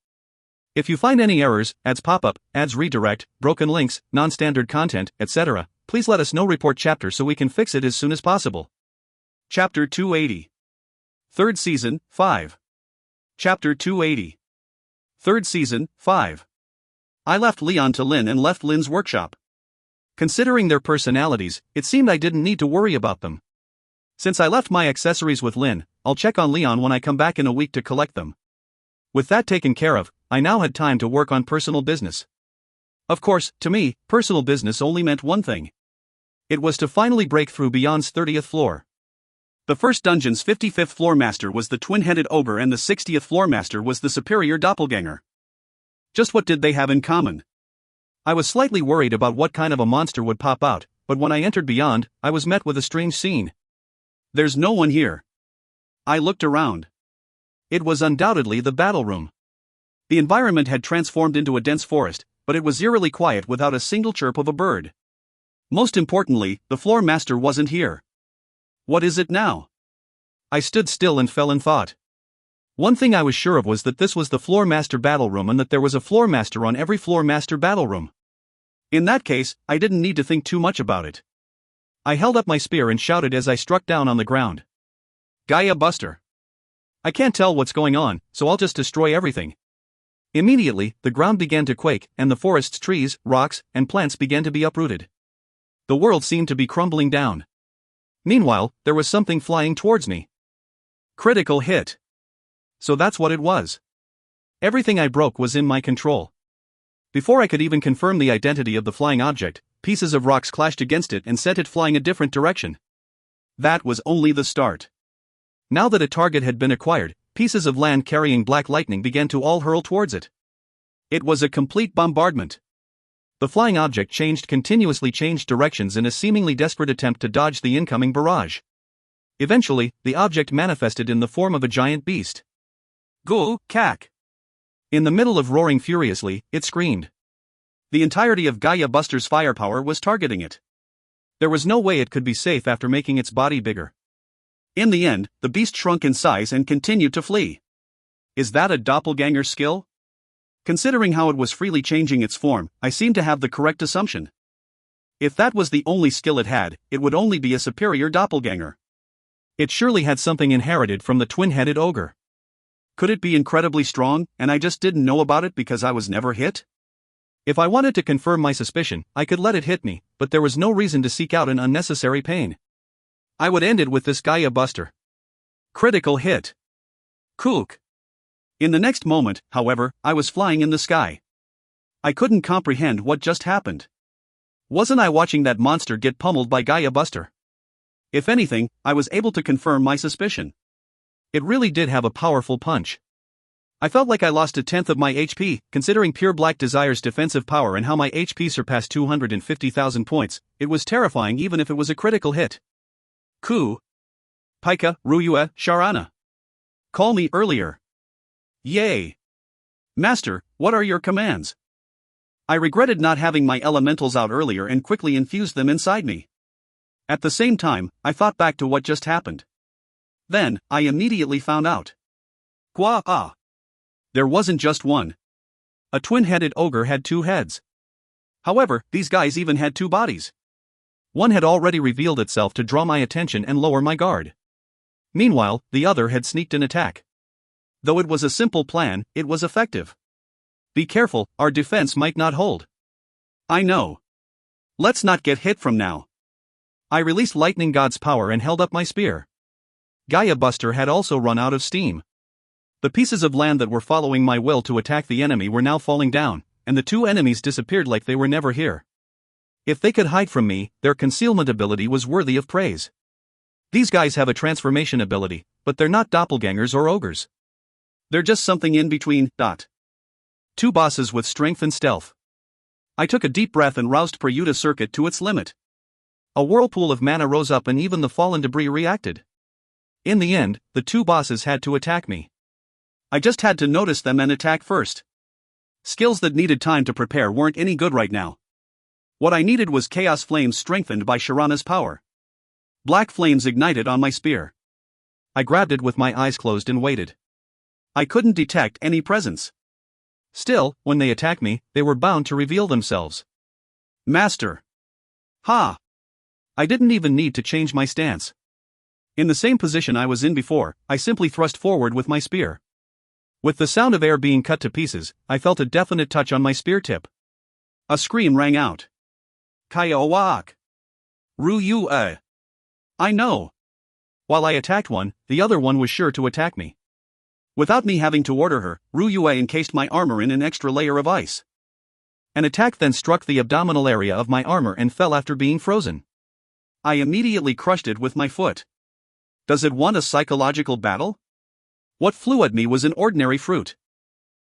If you find any errors, ads pop up, ads redirect, broken links, non-standard content, etc., please let us know. Report chapter so we can fix it as soon as possible. Chapter 280. Third Season, 5. Chapter 280. Third Season, 5. I left Leon to Lin and left Lin's workshop. Considering their personalities, it seemed I didn't need to worry about them. Since I left my accessories with Lin, I'll check on Leon when I come back in a week to collect them. With that taken care of, I now had time to work on personal business. Of course, to me, personal business only meant one thing. It was to finally break through Beyond's 30th floor. The first dungeon's 55th floor master was the twin-headed ogre and the 60th floor master was the superior doppelganger. Just what did they have in common? I was slightly worried about what kind of a monster would pop out, but when I entered Beyond, I was met with a strange scene. There's no one here. I looked around. It was undoubtedly the battle room. The environment had transformed into a dense forest, but it was eerily quiet without a single chirp of a bird. Most importantly, the floor master wasn't here. What is it now? I stood still and fell in thought. One thing I was sure of was that this was the floor master battle room and that there was a floor master on every floor master battle room. In that case, I didn't need to think too much about it. I held up my spear and shouted as I struck down on the ground. Gaia Buster. I can't tell what's going on, so I'll just destroy everything. Immediately, the ground began to quake, and the forest's trees, rocks, and plants began to be uprooted. The world seemed to be crumbling down. Meanwhile, there was something flying towards me. Critical hit. So that's what it was. Everything I broke was in my control. Before I could even confirm the identity of the flying object, pieces of rocks clashed against it and sent it flying a different direction. That was only the start. Now that a target had been acquired, pieces of land carrying black lightning began to all hurl towards it. It was a complete bombardment. The flying object continuously changed directions in a seemingly desperate attempt to dodge the incoming barrage. Eventually, the object manifested in the form of a giant beast. Go, Kak! In the middle of roaring furiously, it screamed. The entirety of Gaia Buster's firepower was targeting it. There was no way it could be safe after making its body bigger. In the end, the beast shrunk in size and continued to flee. Is that a doppelganger skill? Considering how it was freely changing its form, I seem to have the correct assumption. If that was the only skill it had, it would only be a superior doppelganger. It surely had something inherited from the twin-headed ogre. Could it be incredibly strong, and I just didn't know about it because I was never hit? If I wanted to confirm my suspicion, I could let it hit me, but there was no reason to seek out an unnecessary pain. I would end it with this Gaia Buster. Critical hit. Kook. In the next moment, however, I was flying in the sky. I couldn't comprehend what just happened. Wasn't I watching that monster get pummeled by Gaia Buster? If anything, I was able to confirm my suspicion. It really did have a powerful punch. I felt like I lost a tenth of my HP, considering Pure Black Desire's defensive power and how my HP surpassed 250,000 points. It was terrifying even if it was a critical hit. Ku. Pika, Ruyue, Sharana. Call me earlier. Yay. Master, what are your commands? I regretted not having my elementals out earlier and quickly infused them inside me. At the same time, I thought back to what just happened. Then, I immediately found out. Kwa. There wasn't just one. A twin-headed ogre had two heads. However, these guys even had two bodies. One had already revealed itself to draw my attention and lower my guard. Meanwhile, the other had sneaked an attack. Though it was a simple plan, it was effective. Be careful, our defense might not hold. I know. Let's not get hit from now. I released Lightning God's power and held up my spear. Gaia Buster had also run out of steam. The pieces of land that were following my will to attack the enemy were now falling down, and the two enemies disappeared like they were never here. If they could hide from me, their concealment ability was worthy of praise. These guys have a transformation ability, but they're not doppelgangers or ogres. They're just something in between. Two bosses with strength and stealth. I took a deep breath and roused Prayuta Circuit to its limit. A whirlpool of mana rose up and even the fallen debris reacted. In the end, the two bosses had to attack me. I just had to notice them and attack first. Skills that needed time to prepare weren't any good right now. What I needed was Chaos Flames strengthened by Sharana's power. Black flames ignited on my spear. I grabbed it with my eyes closed and waited. I couldn't detect any presence. Still, when they attacked me, they were bound to reveal themselves. Master. Ha! I didn't even need to change my stance. In the same position I was in before, I simply thrust forward with my spear. With the sound of air being cut to pieces, I felt a definite touch on my spear tip. A scream rang out. Kaya-wak! Ru-yu-a! I know! While I attacked one, the other one was sure to attack me. Without me having to order her, Ru-yu-a encased my armor in an extra layer of ice. An attack then struck the abdominal area of my armor and fell after being frozen. I immediately crushed it with my foot. Does it want a psychological battle? What flew at me was an ordinary fruit.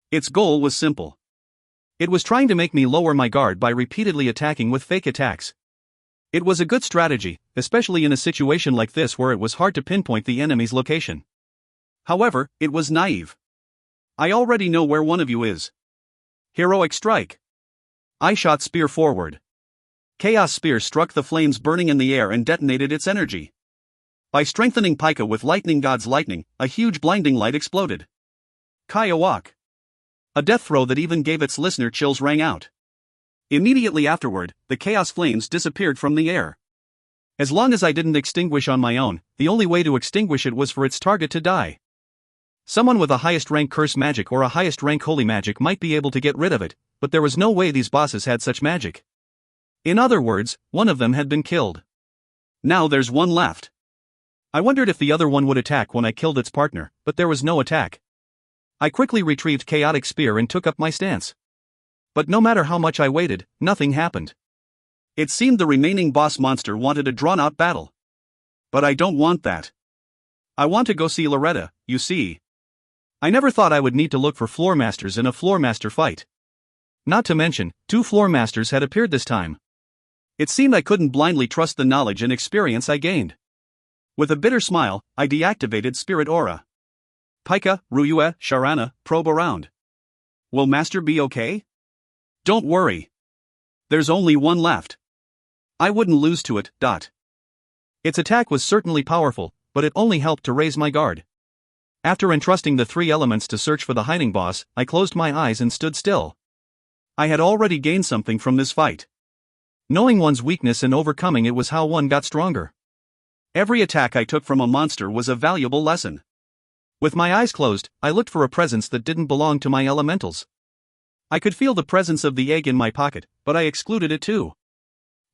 Its goal was simple. It was trying to make me lower my guard by repeatedly attacking with fake attacks. It was a good strategy, especially in a situation like this where it was hard to pinpoint the enemy's location. However, it was naive. I already know where one of you is. Heroic strike. I shot spear forward. Chaos spear struck the flames burning in the air and detonated its energy. By strengthening Pika with lightning god's lightning, a huge blinding light exploded. Kaya-wak! A death throw that even gave its listener chills rang out. Immediately afterward, the chaos flames disappeared from the air. As long as I didn't extinguish on my own, the only way to extinguish it was for its target to die. Someone with a highest rank curse magic or a highest rank holy magic might be able to get rid of it, but there was no way these bosses had such magic. In other words, one of them had been killed. Now there's one left. I wondered if the other one would attack when I killed its partner, but there was no attack. I quickly retrieved Chaotic Spear and took up my stance. But no matter how much I waited, nothing happened. It seemed the remaining boss monster wanted a drawn-out battle. But I don't want that. I want to go see Loretta, you see. I never thought I would need to look for floor masters in a floor master fight. Not to mention, 2 floor masters had appeared this time. It seemed I couldn't blindly trust the knowledge and experience I gained. With a bitter smile, I deactivated Spirit Aura. Pika, Ryue, Sharana, probe around. Will Master be okay? Don't worry. There's only one left. I wouldn't lose to it. Its attack was certainly powerful, but it only helped to raise my guard. After entrusting the 3 elements to search for the hiding boss, I closed my eyes and stood still. I had already gained something from this fight. Knowing one's weakness and overcoming it was how one got stronger. Every attack I took from a monster was a valuable lesson. With my eyes closed, I looked for a presence that didn't belong to my elementals. I could feel the presence of the egg in my pocket, but I excluded it too.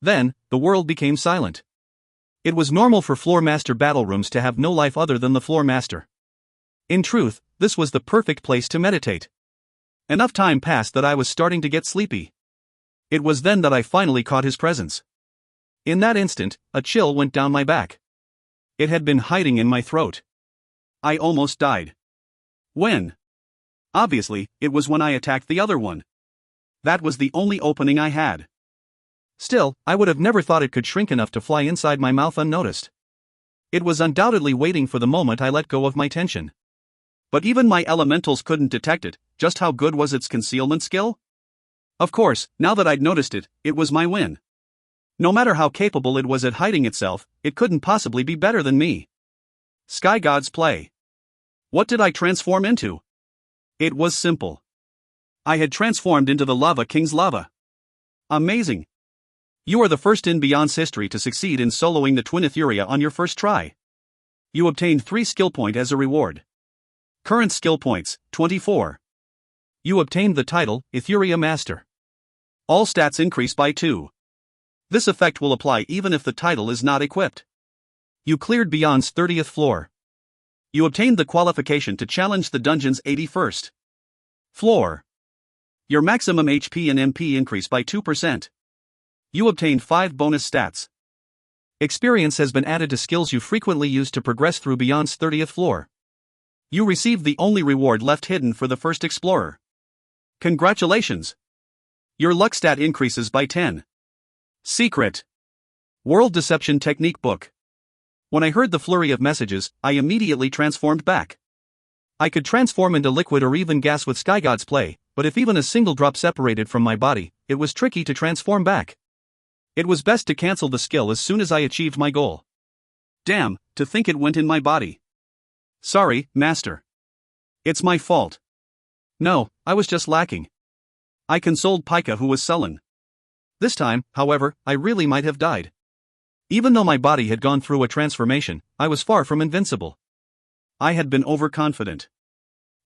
Then, the world became silent. It was normal for floor master battle rooms to have no life other than the floor master. In truth, this was the perfect place to meditate. Enough time passed that I was starting to get sleepy. It was then that I finally caught his presence. In that instant, a chill went down my back. It had been hiding in my throat. I almost died. When? Obviously, it was when I attacked the other one. That was the only opening I had. Still, I would have never thought it could shrink enough to fly inside my mouth unnoticed. It was undoubtedly waiting for the moment I let go of my tension. But even my elementals couldn't detect it. Just how good was its concealment skill? Of course, now that I'd noticed it, it was my win. No matter how capable it was at hiding itself, it couldn't possibly be better than me. Sky God's play. What did I transform into? It was simple. I had transformed into the Lava King's lava. Amazing. You are the first in Beyond's history to succeed in soloing the Twin Etheria on your first try. You obtained 3 skill points as a reward. Current skill points, 24. You obtained the title, Etheria Master. All stats increase by 2. This effect will apply even if the title is not equipped. You cleared Beyond's 30th floor. You obtained the qualification to challenge the dungeon's 81st floor. Your maximum HP and MP increase by 2%. You obtained 5 bonus stats. Experience has been added to skills you frequently use to progress through Beyond's 30th floor. You received the only reward left hidden for the first explorer. Congratulations! Your luck stat increases by 10. Secret. World Deception Technique Book. When I heard the flurry of messages, I immediately transformed back. I could transform into liquid or even gas with Sky God's play, but if even a single drop separated from my body, it was tricky to transform back. It was best to cancel the skill as soon as I achieved my goal. Damn, to think it went in my body. Sorry, Master. It's my fault. No, I was just lacking. I consoled Pika, who was sullen. This time, however, I really might have died. Even though my body had gone through a transformation, I was far from invincible. I had been overconfident.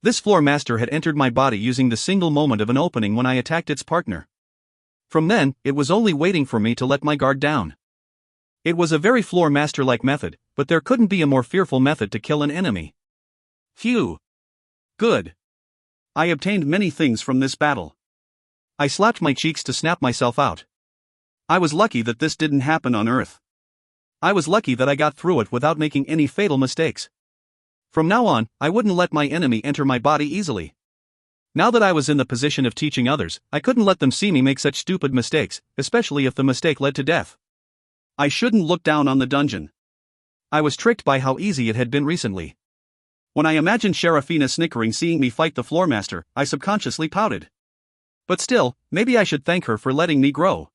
This floor master had entered my body using the single moment of an opening when I attacked its partner. From then, it was only waiting for me to let my guard down. It was a very floor master-like method, but there couldn't be a more fearful method to kill an enemy. Phew. Good. I obtained many things from this battle. I slapped my cheeks to snap myself out. I was lucky that this didn't happen on Earth. I was lucky that I got through it without making any fatal mistakes. From now on, I wouldn't let my enemy enter my body easily. Now that I was in the position of teaching others, I couldn't let them see me make such stupid mistakes, especially if the mistake led to death. I shouldn't look down on the dungeon. I was tricked by how easy it had been recently. When I imagined Seraphina snickering seeing me fight the floormaster, I subconsciously pouted. But still, maybe I should thank her for letting me grow.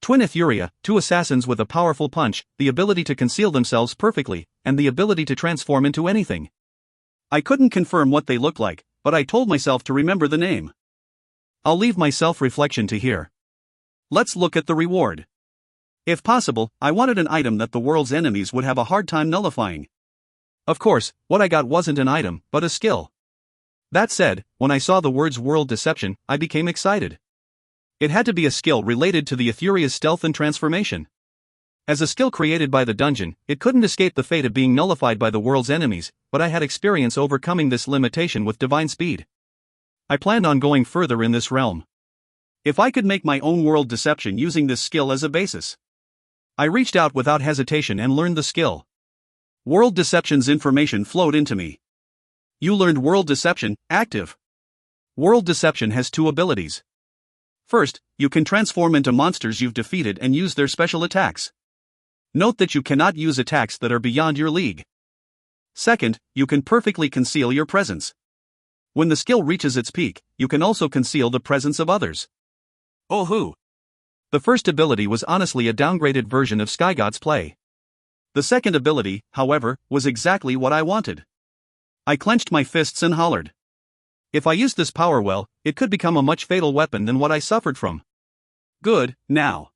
Twin Euphoria, two assassins with a powerful punch, the ability to conceal themselves perfectly, and the ability to transform into anything. I couldn't confirm what they looked like, but I told myself to remember the name. I'll leave my self-reflection to here. Let's look at the reward. If possible, I wanted an item that the world's enemies would have a hard time nullifying. Of course, what I got wasn't an item, but a skill. That said, when I saw the words World Deception, I became excited. It had to be a skill related to the Euphoria's stealth and transformation. As a skill created by the dungeon, it couldn't escape the fate of being nullified by the world's enemies, but I had experience overcoming this limitation with divine speed. I planned on going further in this realm. If I could make my own world deception using this skill as a basis. I reached out without hesitation and learned the skill. World Deception's information flowed into me. You learned World Deception, active. World Deception has two abilities. First, you can transform into monsters you've defeated and use their special attacks. Note that you cannot use attacks that are beyond your league. Second, you can perfectly conceal your presence. When the skill reaches its peak, you can also conceal the presence of others. Oh hoo! The first ability was honestly a downgraded version of Sky God's play. The second ability, however, was exactly what I wanted. I clenched my fists and hollered. If I used this power well, it could become a much fatal weapon than what I suffered from. Good, now.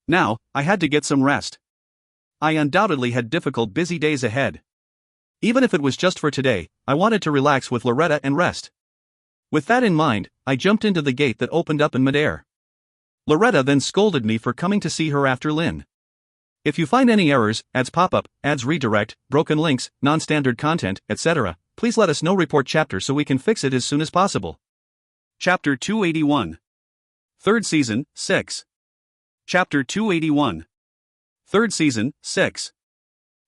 Now, I had to get some rest. I undoubtedly had difficult busy days ahead. Even if it was just for today, I wanted to relax with Loretta and rest. With that in mind, I jumped into the gate that opened up in midair. Loretta then scolded me for coming to see her after Lynn. If you find any errors, ads pop up, ads redirect, broken links, non-standard content, etc., please let us know. Report chapter so we can fix it as soon as possible. Chapter 281. 3rd Season, 6. Chapter 281. 3rd Season, 6.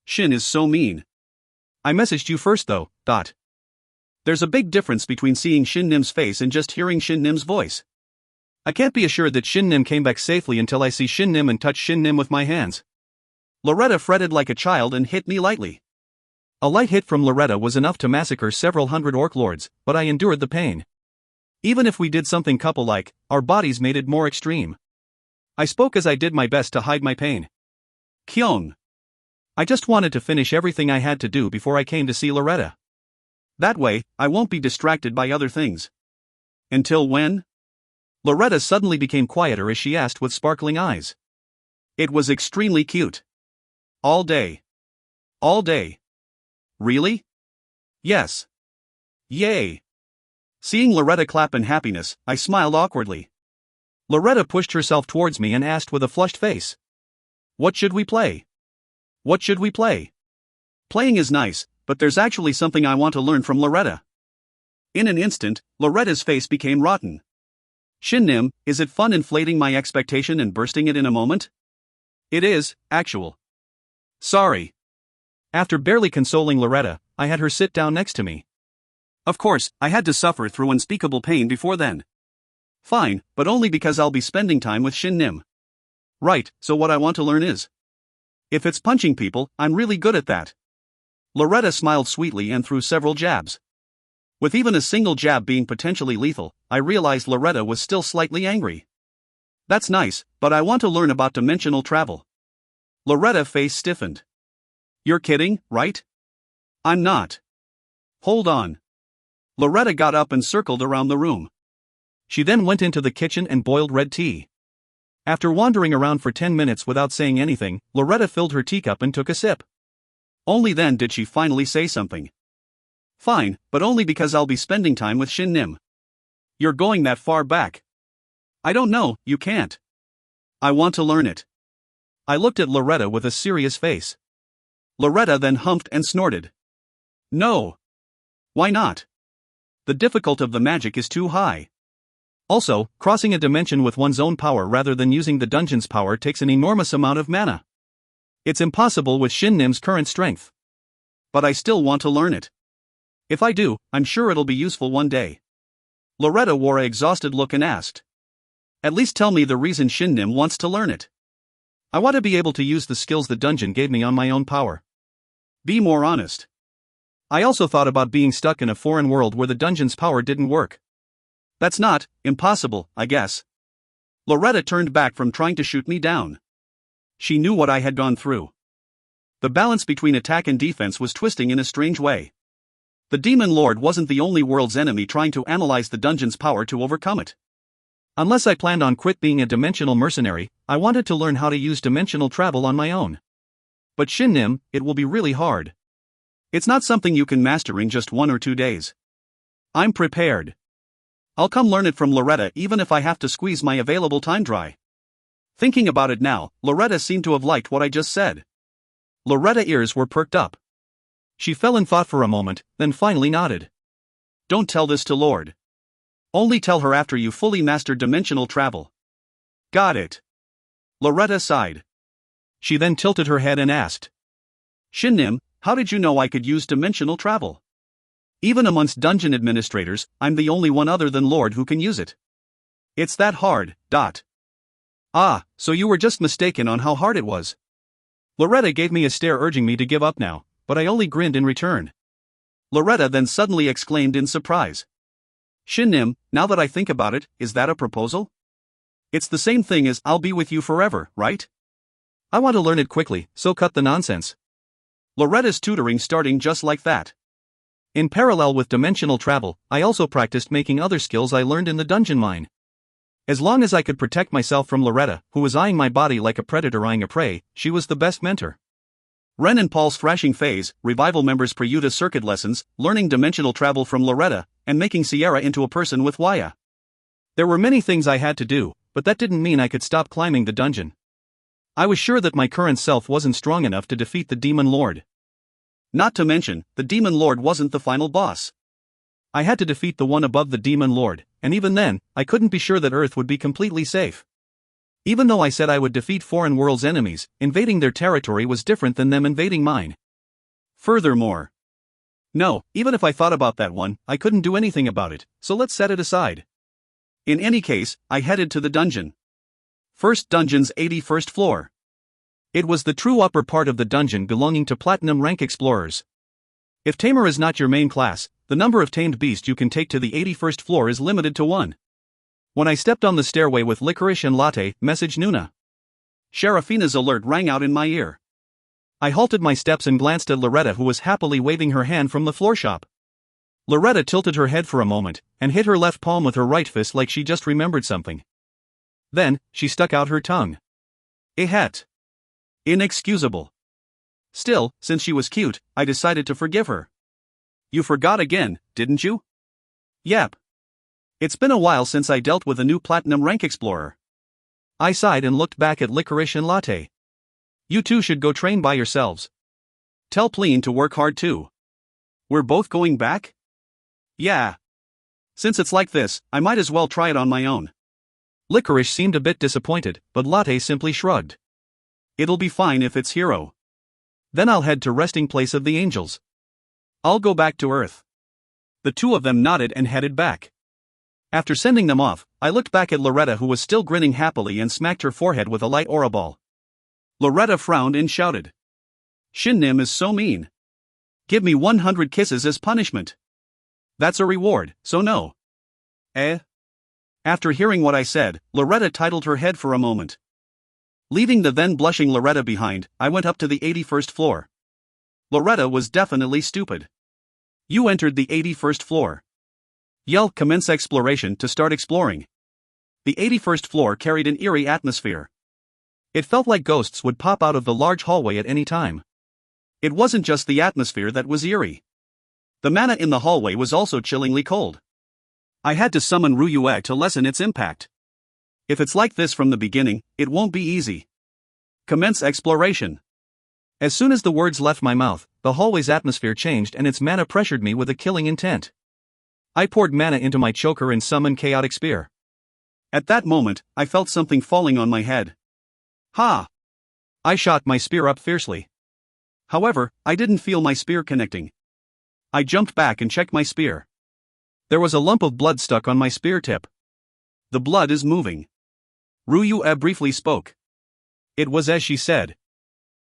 Shin is so mean. I messaged you first though, . There's a big difference between seeing Shin Nim's face and just hearing Shin Nim's voice. I can't be assured that Shin Nim came back safely until I see Shin Nim and touch Shin Nim with my hands. Loretta fretted like a child and hit me lightly. A light hit from Loretta was enough to massacre several hundred orc lords, but I endured the pain. Even if we did something couple-like, our bodies made it more extreme. I spoke as I did my best to hide my pain. Kyung. I just wanted to finish everything I had to do before I came to see Loretta. That way, I won't be distracted by other things. Until when? Loretta suddenly became quieter as she asked with sparkling eyes. It was extremely cute. All day. All day. Really? Yes. Yay. Seeing Loretta clap in happiness, I smiled awkwardly. Loretta pushed herself towards me and asked with a flushed face. What should we play? What should we play? Playing is nice, but there's actually something I want to learn from Loretta. In an instant, Loretta's face became rotten. Shin Nim, is it fun inflating my expectation and bursting it in a moment? It is, actual. Sorry. After barely consoling Loretta, I had her sit down next to me. Of course, I had to suffer through unspeakable pain before then. Fine, but only because I'll be spending time with Shin Nim. Right, so what I want to learn is. If it's punching people, I'm really good at that. Loretta smiled sweetly and threw several jabs. With even a single jab being potentially lethal, I realized Loretta was still slightly angry. That's nice, but I want to learn about dimensional travel. Loretta's face stiffened. You're kidding, right? I'm not. Hold on. Loretta got up and circled around the room. She then went into the kitchen and boiled red tea. After wandering around for 10 minutes without saying anything, Loretta filled her teacup and took a sip. Only then did she finally say something. Fine, but only because I'll be spending time with Shin Nim. You're going that far back. I don't know, you can't. I want to learn it. I looked at Loretta with a serious face. Loretta then humped and snorted. No. Why not? The difficulty of the magic is too high. Also, crossing a dimension with one's own power rather than using the dungeon's power takes an enormous amount of mana. It's impossible with Shin Nim's current strength. But I still want to learn it. If I do, I'm sure it'll be useful one day. Loretta wore an exhausted look and asked. At least tell me the reason Shin Nim wants to learn it. I want to be able to use the skills the dungeon gave me on my own power. Be more honest. I also thought about being stuck in a foreign world where the dungeon's power didn't work. That's not impossible, I guess. Loretta turned back from trying to shoot me down. She knew what I had gone through. The balance between attack and defense was twisting in a strange way. The Demon Lord wasn't the only world's enemy trying to analyze the dungeon's power to overcome it. Unless I planned on quit being a dimensional mercenary, I wanted to learn how to use dimensional travel on my own. But Shin Nim, it will be really hard. It's not something you can master in just 1 or 2 days. I'm prepared. I'll come learn it from Loretta even if I have to squeeze my available time dry. Thinking about it now, Loretta seemed to have liked what I just said. Loretta's ears were perked up. She fell in thought for a moment, then finally nodded. Don't tell this to Lord. Only tell her after you fully master dimensional travel. Got it. Loretta sighed. She then tilted her head and asked. Shin Nim, how did you know I could use dimensional travel? Even amongst dungeon administrators, I'm the only one other than Lord who can use it. It's that hard. Ah, so you were just mistaken on how hard it was. Loretta gave me a stare urging me to give up now, but I only grinned in return. Loretta then suddenly exclaimed in surprise. Shin Nim, now that I think about it, is that a proposal? It's the same thing as I'll be with you forever, right? I want to learn it quickly, so cut the nonsense. Loretta's tutoring starting just like that. In parallel with dimensional travel, I also practiced making other skills I learned in the dungeon mine. As long as I could protect myself from Loretta, who was eyeing my body like a predator eyeing a prey, she was the best mentor. Ren and Paul's thrashing phase, revival members' Prayuta circuit lessons, learning dimensional travel from Loretta, and making Sierra into a person with Waya. There were many things I had to do, but that didn't mean I could stop climbing the dungeon. I was sure that my current self wasn't strong enough to defeat the Demon Lord. Not to mention, the Demon Lord wasn't the final boss. I had to defeat the one above the Demon Lord, and even then, I couldn't be sure that Earth would be completely safe. Even though I said I would defeat foreign worlds' enemies, invading their territory was different than them invading mine. Furthermore, no, even if I thought about that one, I couldn't do anything about it, so let's set it aside. In any case, I headed to the dungeon. First dungeon's 81st floor. It was the true upper part of the dungeon belonging to platinum rank explorers. If Tamer is not your main class, the number of tamed beasts you can take to the 81st floor is limited to 1. When I stepped on the stairway with licorice and latte, message Nuna. Sharafina's alert rang out in my ear. I halted my steps and glanced at Loretta, who was happily waving her hand from the floor shop. Loretta tilted her head for a moment, and hit her left palm with her right fist like she just remembered something. Then, she stuck out her tongue. Ehet. Inexcusable. Still, since she was cute, I decided to forgive her. You forgot again, didn't you? Yep. It's been a while since I dealt with a new platinum rank explorer. I sighed and looked back at licorice and latte. You two should go train by yourselves. Tell Pleen to work hard too. We're both going back? Yeah. Since it's like this, I might as well try it on my own. Licorice seemed a bit disappointed, but latte simply shrugged. It'll be fine if it's Hero. Then I'll head to resting place of the angels. I'll go back to Earth. The two of them nodded and headed back. After sending them off, I looked back at Loretta, who was still grinning happily, and smacked her forehead with a light aura ball. Loretta frowned and shouted. Shin Nim is so mean. Give me 100 kisses as punishment. That's a reward, so no. After hearing what I said, Loretta titled her head for a moment. Leaving the then blushing Loretta behind, I went up to the 81st floor. Loretta was definitely stupid. You entered the 81st floor. Yell, commence exploration to start exploring. The 81st floor carried an eerie atmosphere. It felt like ghosts would pop out of the large hallway at any time. It wasn't just the atmosphere that was eerie. The mana in the hallway was also chillingly cold. I had to summon Ryue to lessen its impact. If it's like this from the beginning, it won't be easy. Commence exploration. As soon as the words left my mouth, the hallway's atmosphere changed and its mana pressured me with a killing intent. I poured mana into my choker and summoned Chaotic Spear. At that moment, I felt something falling on my head. Ha! I shot my spear up fiercely. However, I didn't feel my spear connecting. I jumped back and checked my spear. There was a lump of blood stuck on my spear tip. The blood is moving. Ryue briefly spoke. It was as she said.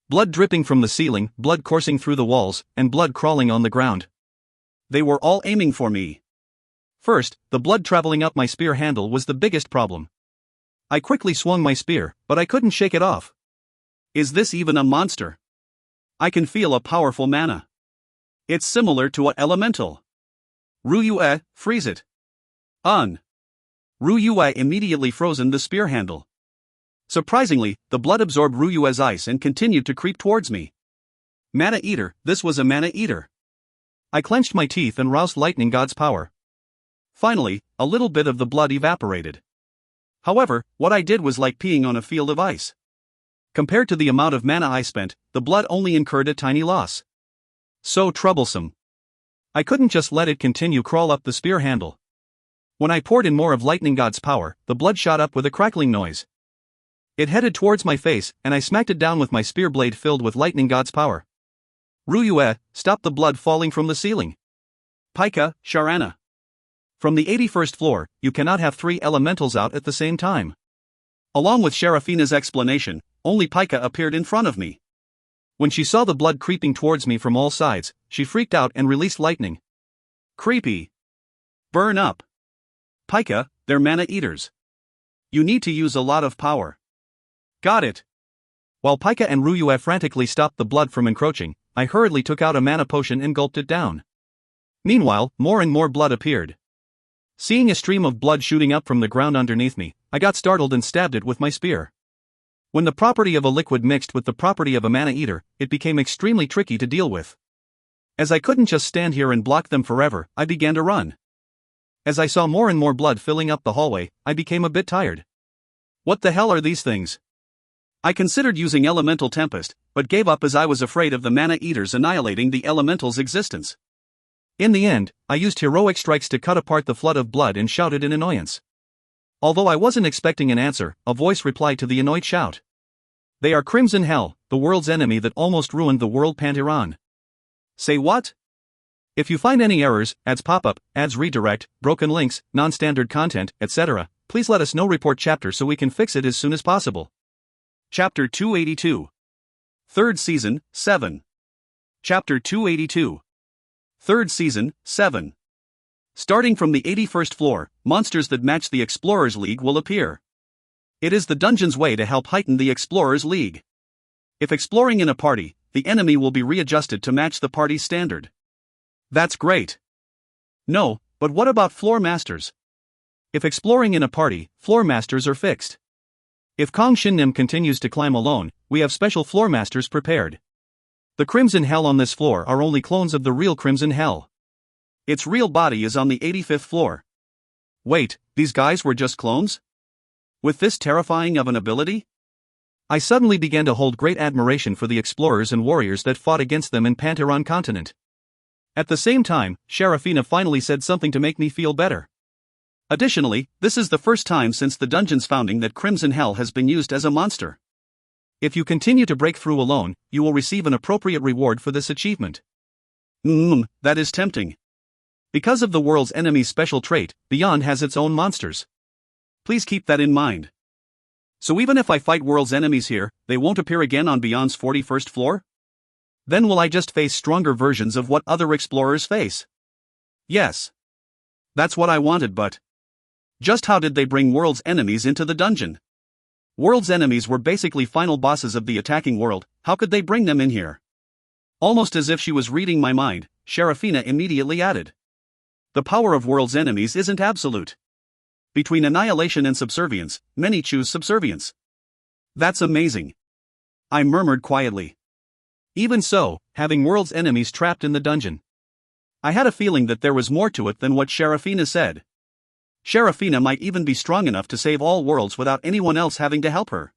Blood dripping from the ceiling, blood coursing through the walls, and blood crawling on the ground. They were all aiming for me. First, the blood traveling up my spear handle was the biggest problem. I quickly swung my spear, but I couldn't shake it off. Is this even a monster? I can feel a powerful mana. It's similar to an elemental. Ryue, freeze it. Ryue immediately frozen the spear handle. Surprisingly, the blood absorbed Ryue's ice and continued to creep towards me. Mana Eater, this was a Mana Eater. I clenched my teeth and roused Lightning God's power. Finally, a little bit of the blood evaporated. However, what I did was like peeing on a field of ice. Compared to the amount of mana I spent, the blood only incurred a tiny loss. So troublesome. I couldn't just let it continue crawl up the spear handle. When I poured in more of Lightning God's power, the blood shot up with a crackling noise. It headed towards my face, and I smacked it down with my spear blade filled with Lightning God's power. Ryue, stop the blood falling from the ceiling. Pika, Sharana. From the 81st floor, you cannot have 3 elementals out at the same time. Along with Seraphina's explanation, only Pika appeared in front of me. When she saw the blood creeping towards me from all sides, she freaked out and released lightning. Creepy. Burn up. Pika, they're Mana Eaters. You need to use a lot of power. Got it. While Pika and Ryue frantically stopped the blood from encroaching, I hurriedly took out a mana potion and gulped it down. Meanwhile, more and more blood appeared. Seeing a stream of blood shooting up from the ground underneath me, I got startled and stabbed it with my spear. When the property of a liquid mixed with the property of a Mana Eater, it became extremely tricky to deal with. As I couldn't just stand here and block them forever, I began to run. As I saw more and more blood filling up the hallway, I became a bit tired. What the hell are these things? I considered using Elemental Tempest, but gave up as I was afraid of the Mana Eaters annihilating the elemental's existence. In the end, I used heroic strikes to cut apart the flood of blood and shouted in annoyance. Although I wasn't expecting an answer, a voice replied to the annoyed shout. They are Crimson Hell, the world's enemy that almost ruined the world Pantheon. Say what? If you find any errors, ads pop-up, ads redirect, broken links, non-standard content, etc., please let us know. Report chapter so we can fix it as soon as possible. Chapter 282. 3rd Season, 7. Chapter 282. 3rd Season, 7. Starting from the 81st floor, monsters that match the Explorers League will appear. It is the dungeon's way to help heighten the Explorers League. If exploring in a party, the enemy will be readjusted to match the party's standard. That's great. No, but what about floor masters? If exploring in a party, floor masters are fixed. If Kang Shin continues to climb alone, we have special floor masters prepared. The Crimson Hell on this floor are only clones of the real Crimson Hell. Its real body is on the 85th floor. Wait, these guys were just clones? With this terrifying of an ability? I suddenly began to hold great admiration for the explorers and warriors that fought against them in Pantheon continent. At the same time, Seraphina finally said something to make me feel better. Additionally, this is the first time since the dungeon's founding that Crimson Hell has been used as a monster. If you continue to break through alone, you will receive an appropriate reward for this achievement. That is tempting. Because of the world's enemy's special trait, Beyond has its own monsters. Please keep that in mind. So even if I fight world's enemies here, they won't appear again on Beyond's 41st floor? Then will I just face stronger versions of what other explorers face? Yes. That's what I wanted, but just how did they bring world's enemies into the dungeon? World's enemies were basically final bosses of the attacking world, how could they bring them in here? Almost as if she was reading my mind, Seraphina immediately added. The power of world's enemies isn't absolute. Between annihilation and subservience, many choose subservience. That's amazing. I murmured quietly. Even so, having world's enemies trapped in the dungeon. I had a feeling that there was more to it than what Sharafina said. Sharafina might even be strong enough to save all worlds without anyone else having to help her.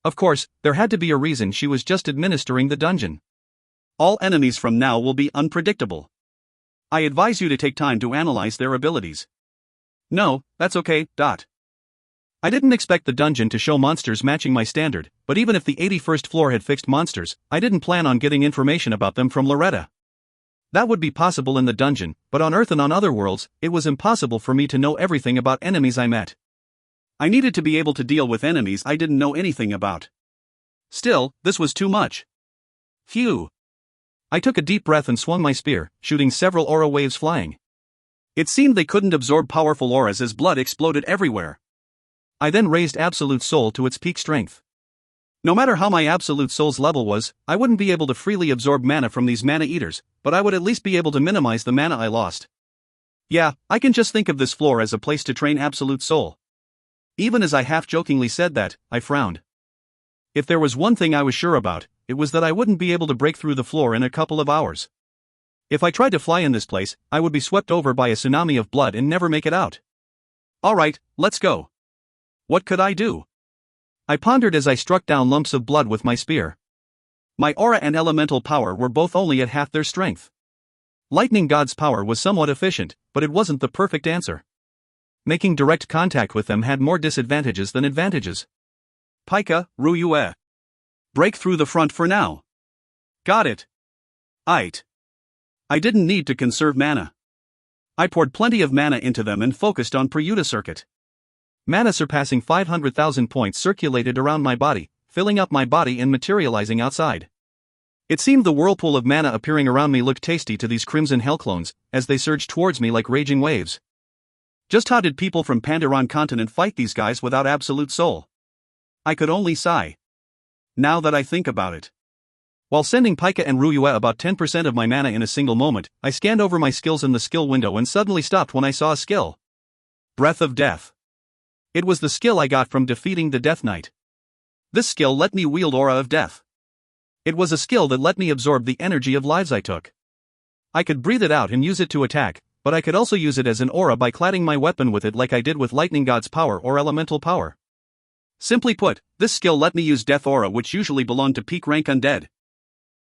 Of course, there had to be a reason she was just administering the dungeon. All enemies from now will be unpredictable. I advise you to take time to analyze their abilities. No, that's okay. I didn't expect the dungeon to show monsters matching my standard, but even if the 81st floor had fixed monsters, I didn't plan on getting information about them from Loretta. That would be possible in the dungeon, but on Earth and on other worlds, it was impossible for me to know everything about enemies I met. I needed to be able to deal with enemies I didn't know anything about. Still, this was too much. Phew. I took a deep breath and swung my spear, shooting several aura waves flying. It seemed they couldn't absorb powerful auras as blood exploded everywhere. I then raised Absolute Soul to its peak strength. No matter how my Absolute Soul's level was, I wouldn't be able to freely absorb mana from these mana eaters, but I would at least be able to minimize the mana I lost. Yeah, I can just think of this floor as a place to train Absolute Soul. Even as I half-jokingly said that, I frowned. If there was one thing I was sure about, it was that I wouldn't be able to break through the floor in a couple of hours. If I tried to fly in this place, I would be swept over by a tsunami of blood and never make it out. Alright, let's go. What could I do? I pondered as I struck down lumps of blood with my spear. My aura and elemental power were both only at half their strength. Lightning God's power was somewhat efficient, but it wasn't the perfect answer. Making direct contact with them had more disadvantages than advantages. Pika, Ruyue. Break through the front for now. Got it. Aight. I didn't need to conserve mana. I poured plenty of mana into them and focused on Prayuta Circuit. Mana surpassing 500,000 points circulated around my body, filling up my body and materializing outside. It seemed the whirlpool of mana appearing around me looked tasty to these crimson hell clones, as they surged towards me like raging waves. Just how did people from Pandaron continent fight these guys without Absolute Soul? I could only sigh. Now that I think about it. While sending Pika and Ruyue about 10% of my mana in a single moment, I scanned over my skills in the skill window and suddenly stopped when I saw a skill. Breath of Death. It was the skill I got from defeating the Death Knight. This skill let me wield Aura of Death. It was a skill that let me absorb the energy of lives I took. I could breathe it out and use it to attack, but I could also use it as an aura by cladding my weapon with it like I did with Lightning God's power or elemental power. Simply put, this skill let me use Death Aura, which usually belonged to peak rank undead.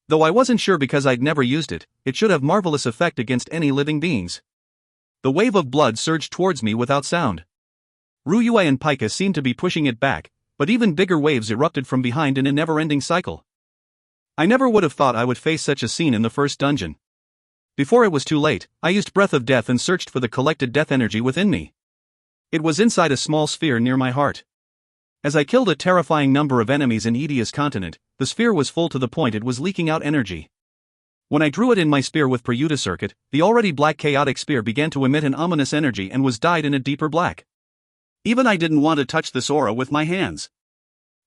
Though I wasn't sure because I'd never used it, it should have marvelous effect against any living beings. The wave of blood surged towards me without sound. Ruyue and Pika seemed to be pushing it back, but even bigger waves erupted from behind in a never-ending cycle. I never would have thought I would face such a scene in the first dungeon. Before it was too late, I used Breath of Death and searched for the collected death energy within me. It was inside a small sphere near my heart. As I killed a terrifying number of enemies in Edia's continent, the sphere was full to the point it was leaking out energy. When I drew it in my spear with Prayuta Circuit, the already black chaotic spear began to emit an ominous energy and was dyed in a deeper black. Even I didn't want to touch this aura with my hands.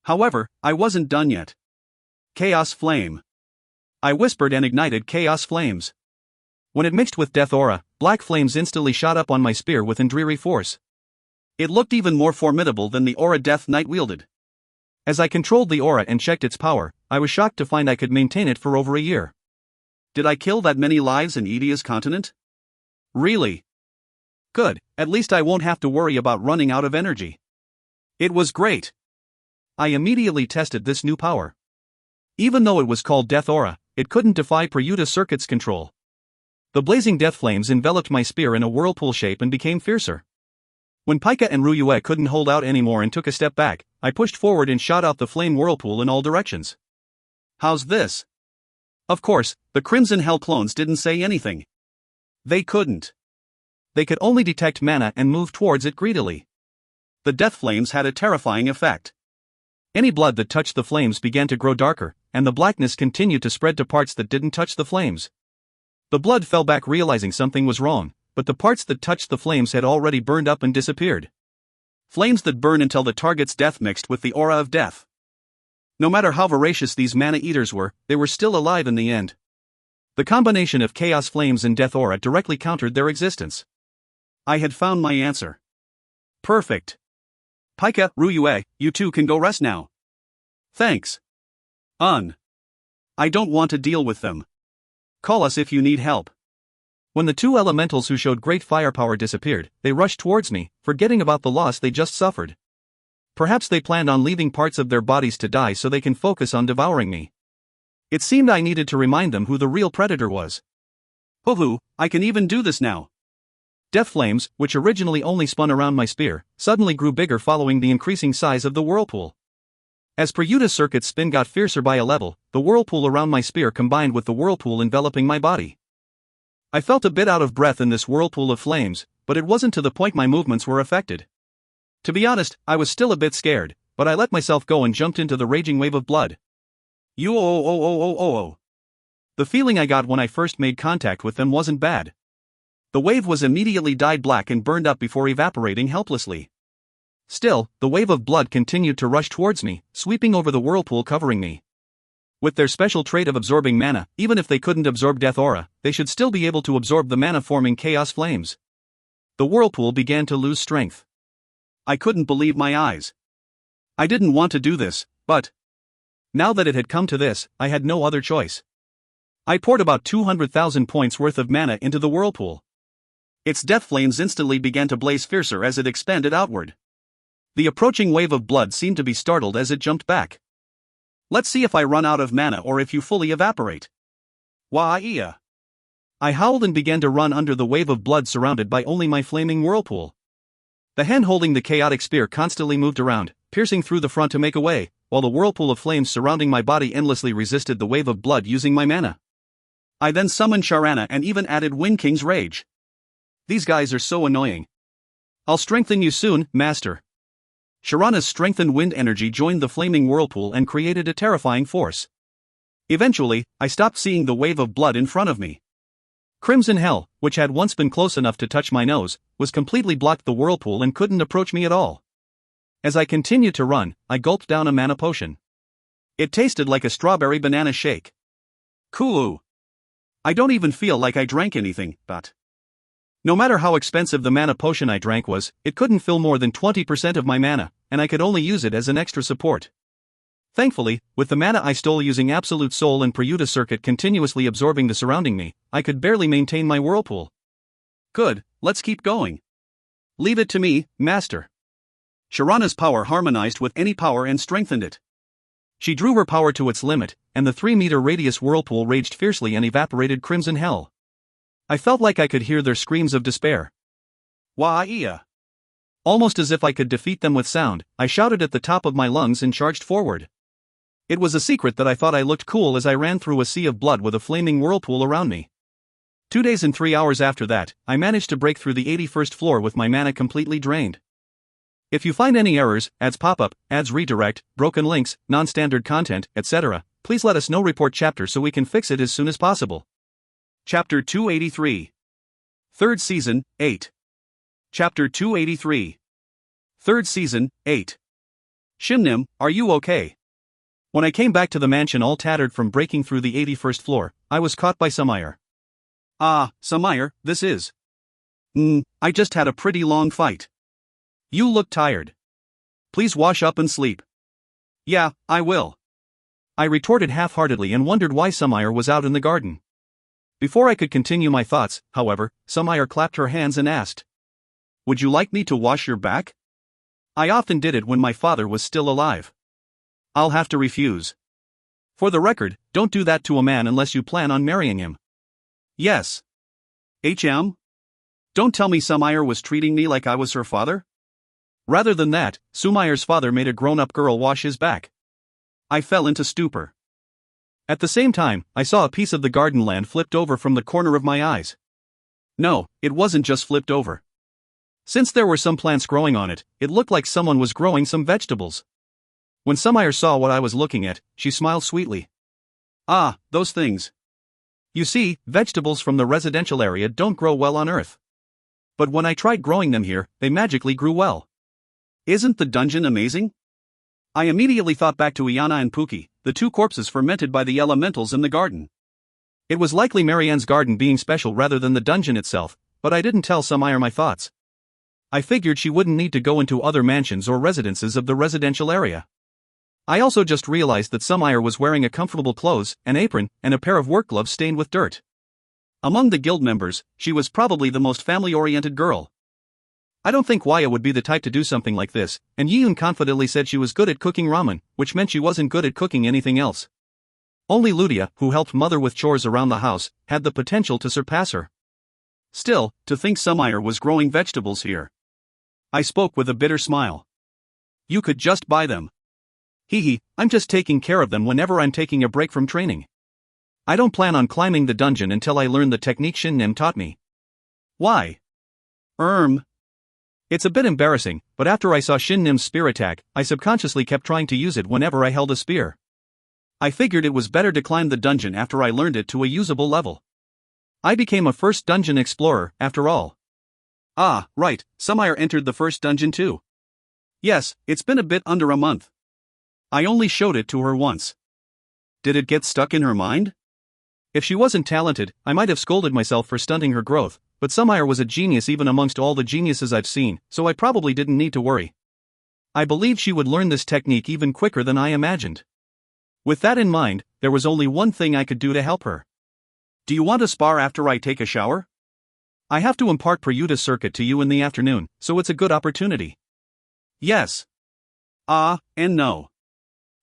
However, I wasn't done yet. Chaos Flame. I whispered and ignited Chaos Flames. When it mixed with Death Aura, black flames instantly shot up on my spear with dreary force. It looked even more formidable than the aura Death Knight wielded. As I controlled the aura and checked its power, I was shocked to find I could maintain it for over a year. Did I kill that many lives in Edia's continent? Really? Good, at least I won't have to worry about running out of energy. It was great. I immediately tested this new power. Even though it was called Death Aura, it couldn't defy Prayuta Circuit's control. The blazing death flames enveloped my spear in a whirlpool shape and became fiercer. When Pika and Ruyue couldn't hold out anymore and took a step back, I pushed forward and shot out the flame whirlpool in all directions. How's this? Of course, the Crimson Hell clones didn't say anything. They couldn't. They could only detect mana and move towards it greedily. The death flames had a terrifying effect. Any blood that touched the flames began to grow darker, and the blackness continued to spread to parts that didn't touch the flames. The blood fell back realizing something was wrong, but the parts that touched the flames had already burned up and disappeared. Flames that burn until the target's death mixed with the aura of death. No matter how voracious these mana eaters were, they were still alive in the end. The combination of chaos flames and death aura directly countered their existence. I had found my answer. Perfect. Pika, Ryue, you two can go rest now. Thanks. I don't want to deal with them. Call us if you need help. When the two elementals who showed great firepower disappeared, they rushed towards me, forgetting about the loss they just suffered. Perhaps they planned on leaving parts of their bodies to die so they can focus on devouring me. It seemed I needed to remind them who the real predator was. Hoo-hoo, I can even do this now. Death flames, which originally only spun around my spear, suddenly grew bigger following the increasing size of the whirlpool. As Peryuta's circuit's spin got fiercer by a level, the whirlpool around my spear combined with the whirlpool enveloping my body. I felt a bit out of breath in this whirlpool of flames, but it wasn't to the point my movements were affected. To be honest, I was still a bit scared, but I let myself go and jumped into the raging wave of blood. The feeling I got when I first made contact with them wasn't bad. The wave was immediately dyed black and burned up before evaporating helplessly. Still, the wave of blood continued to rush towards me, sweeping over the whirlpool covering me. With their special trait of absorbing mana, even if they couldn't absorb death aura, they should still be able to absorb the mana-forming chaos flames. The whirlpool began to lose strength. I couldn't believe my eyes. I didn't want to do this, but now that it had come to this, I had no other choice. I poured about 200,000 points worth of mana into the whirlpool. Its death flames instantly began to blaze fiercer as it expanded outward. The approaching wave of blood seemed to be startled as it jumped back. Let's see if I run out of mana or if you fully evaporate. Wah-iya. I howled and began to run under the wave of blood surrounded by only my flaming whirlpool. The hand holding the chaotic spear constantly moved around, piercing through the front to make a way, while the whirlpool of flames surrounding my body endlessly resisted the wave of blood using my mana. I then summoned Sharana and even added Wind King's Rage. These guys are so annoying. I'll strengthen you soon, Master. Sharana's strengthened wind energy joined the flaming whirlpool and created a terrifying force. Eventually, I stopped seeing the wave of blood in front of me. Crimson Hell, which had once been close enough to touch my nose, was completely blocked the whirlpool and couldn't approach me at all. As I continued to run, I gulped down a mana potion. It tasted like a strawberry banana shake. Cool. I don't even feel like I drank anything, but no matter how expensive the mana potion I drank was, it couldn't fill more than 20% of my mana, and I could only use it as an extra support. Thankfully, with the mana I stole using Absolute Soul and Peryuta's circuit continuously absorbing the surrounding me, I could barely maintain my whirlpool. Good, let's keep going. Leave it to me, Master. Sharana's power harmonized with any power and strengthened it. She drew her power to its limit, and the 3-meter radius whirlpool raged fiercely and evaporated Crimson Hell. I felt like I could hear their screams of despair. Wah-iya. Almost as if I could defeat them with sound, I shouted at the top of my lungs and charged forward. It was a secret that I thought I looked cool as I ran through a sea of blood with a flaming whirlpool around me. 2 days and 3 hours after that, I managed to break through the 81st floor with my mana completely drained. If you find any errors, ads pop up, ads redirect, broken links, non-standard content, etc., please let us know. Report chapter so we can fix it as soon as possible. Chapter 283. 3rd Season, 8. Chapter 283. 3rd Season, 8. Shimnim, are you okay? When I came back to the mansion all tattered from breaking through the 81st floor, I was caught by Samire. Ah, Samire, this is. I just had a pretty long fight. You look tired. Please wash up and sleep. Yeah, I will. I retorted half-heartedly and wondered why Samire was out in the garden. Before I could continue my thoughts, however, Samire clapped her hands and asked, "Would you like me to wash your back? I often did it when my father was still alive." I'll have to refuse. For the record, don't do that to a man unless you plan on marrying him. Yes. Don't tell me Samire was treating me like I was her father? Rather than that, Sumire's father made a grown-up girl wash his back. I fell into stupor. At the same time, I saw a piece of the garden land flipped over from the corner of my eyes. No, it wasn't just flipped over. Since there were some plants growing on it, it looked like someone was growing some vegetables. When Samire saw what I was looking at, she smiled sweetly. Ah, those things. You see, vegetables from the residential area don't grow well on Earth. But when I tried growing them here, they magically grew well. Isn't the dungeon amazing? I immediately thought back to Iana and Pookie, the 2 corpses fermented by the elementals in the garden. It was likely Marianne's garden being special rather than the dungeon itself, but I didn't tell Sumire my thoughts. I figured she wouldn't need to go into other mansions or residences of the residential area. I also just realized that Sumire was wearing a comfortable clothes, an apron, and a pair of work gloves stained with dirt. Among the guild members, she was probably the most family-oriented girl. I don't think Waya would be the type to do something like this, and Yiyun confidently said she was good at cooking ramen, which meant she wasn't good at cooking anything else. Only Ludia, who helped mother with chores around the house, had the potential to surpass her. Still, to think Sumire was growing vegetables here. I spoke with a bitter smile. You could just buy them. Hee, I'm just taking care of them whenever I'm taking a break from training. I don't plan on climbing the dungeon until I learn the technique Shin taught me. Why? It's a bit embarrassing, but after I saw Shin spear attack, I subconsciously kept trying to use it whenever I held a spear. I figured it was better to climb the dungeon after I learned it to a usable level. I became a first dungeon explorer, after all. Ah, right, Sumire entered the first dungeon too. Yes, it's been a bit under a month. I only showed it to her once. Did it get stuck in her mind? If she wasn't talented, I might have scolded myself for stunting her growth, but Sumire was a genius even amongst all the geniuses I've seen, so I probably didn't need to worry. I believed she would learn this technique even quicker than I imagined. With that in mind, there was only one thing I could do to help her. Do you want to spar after I take a shower? I have to impart Prayuta circuit to you in the afternoon, so it's a good opportunity. Yes. And no.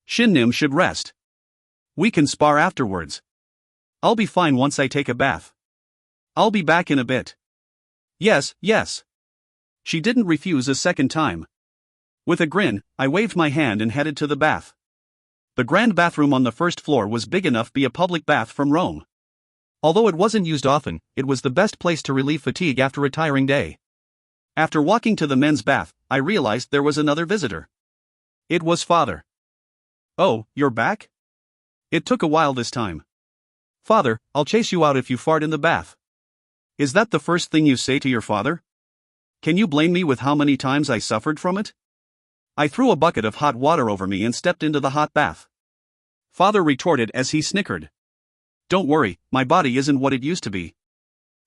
Shin should rest. We can spar afterwards. I'll be fine once I take a bath. I'll be back in a bit. Yes. She didn't refuse a second time. With a grin, I waved my hand and headed to the bath. The grand bathroom on the first floor was big enough to be a public bath from Rome. Although it wasn't used often, it was the best place to relieve fatigue after a tiring day. After walking to the men's bath, I realized there was another visitor. It was Father. Oh, you're back? It took a while this time. Father, I'll chase you out if you fart in the bath. Is that the first thing you say to your father? Can you blame me with how many times I suffered from it? I threw a bucket of hot water over me and stepped into the hot bath. Father retorted as he snickered. Don't worry, my body isn't what it used to be.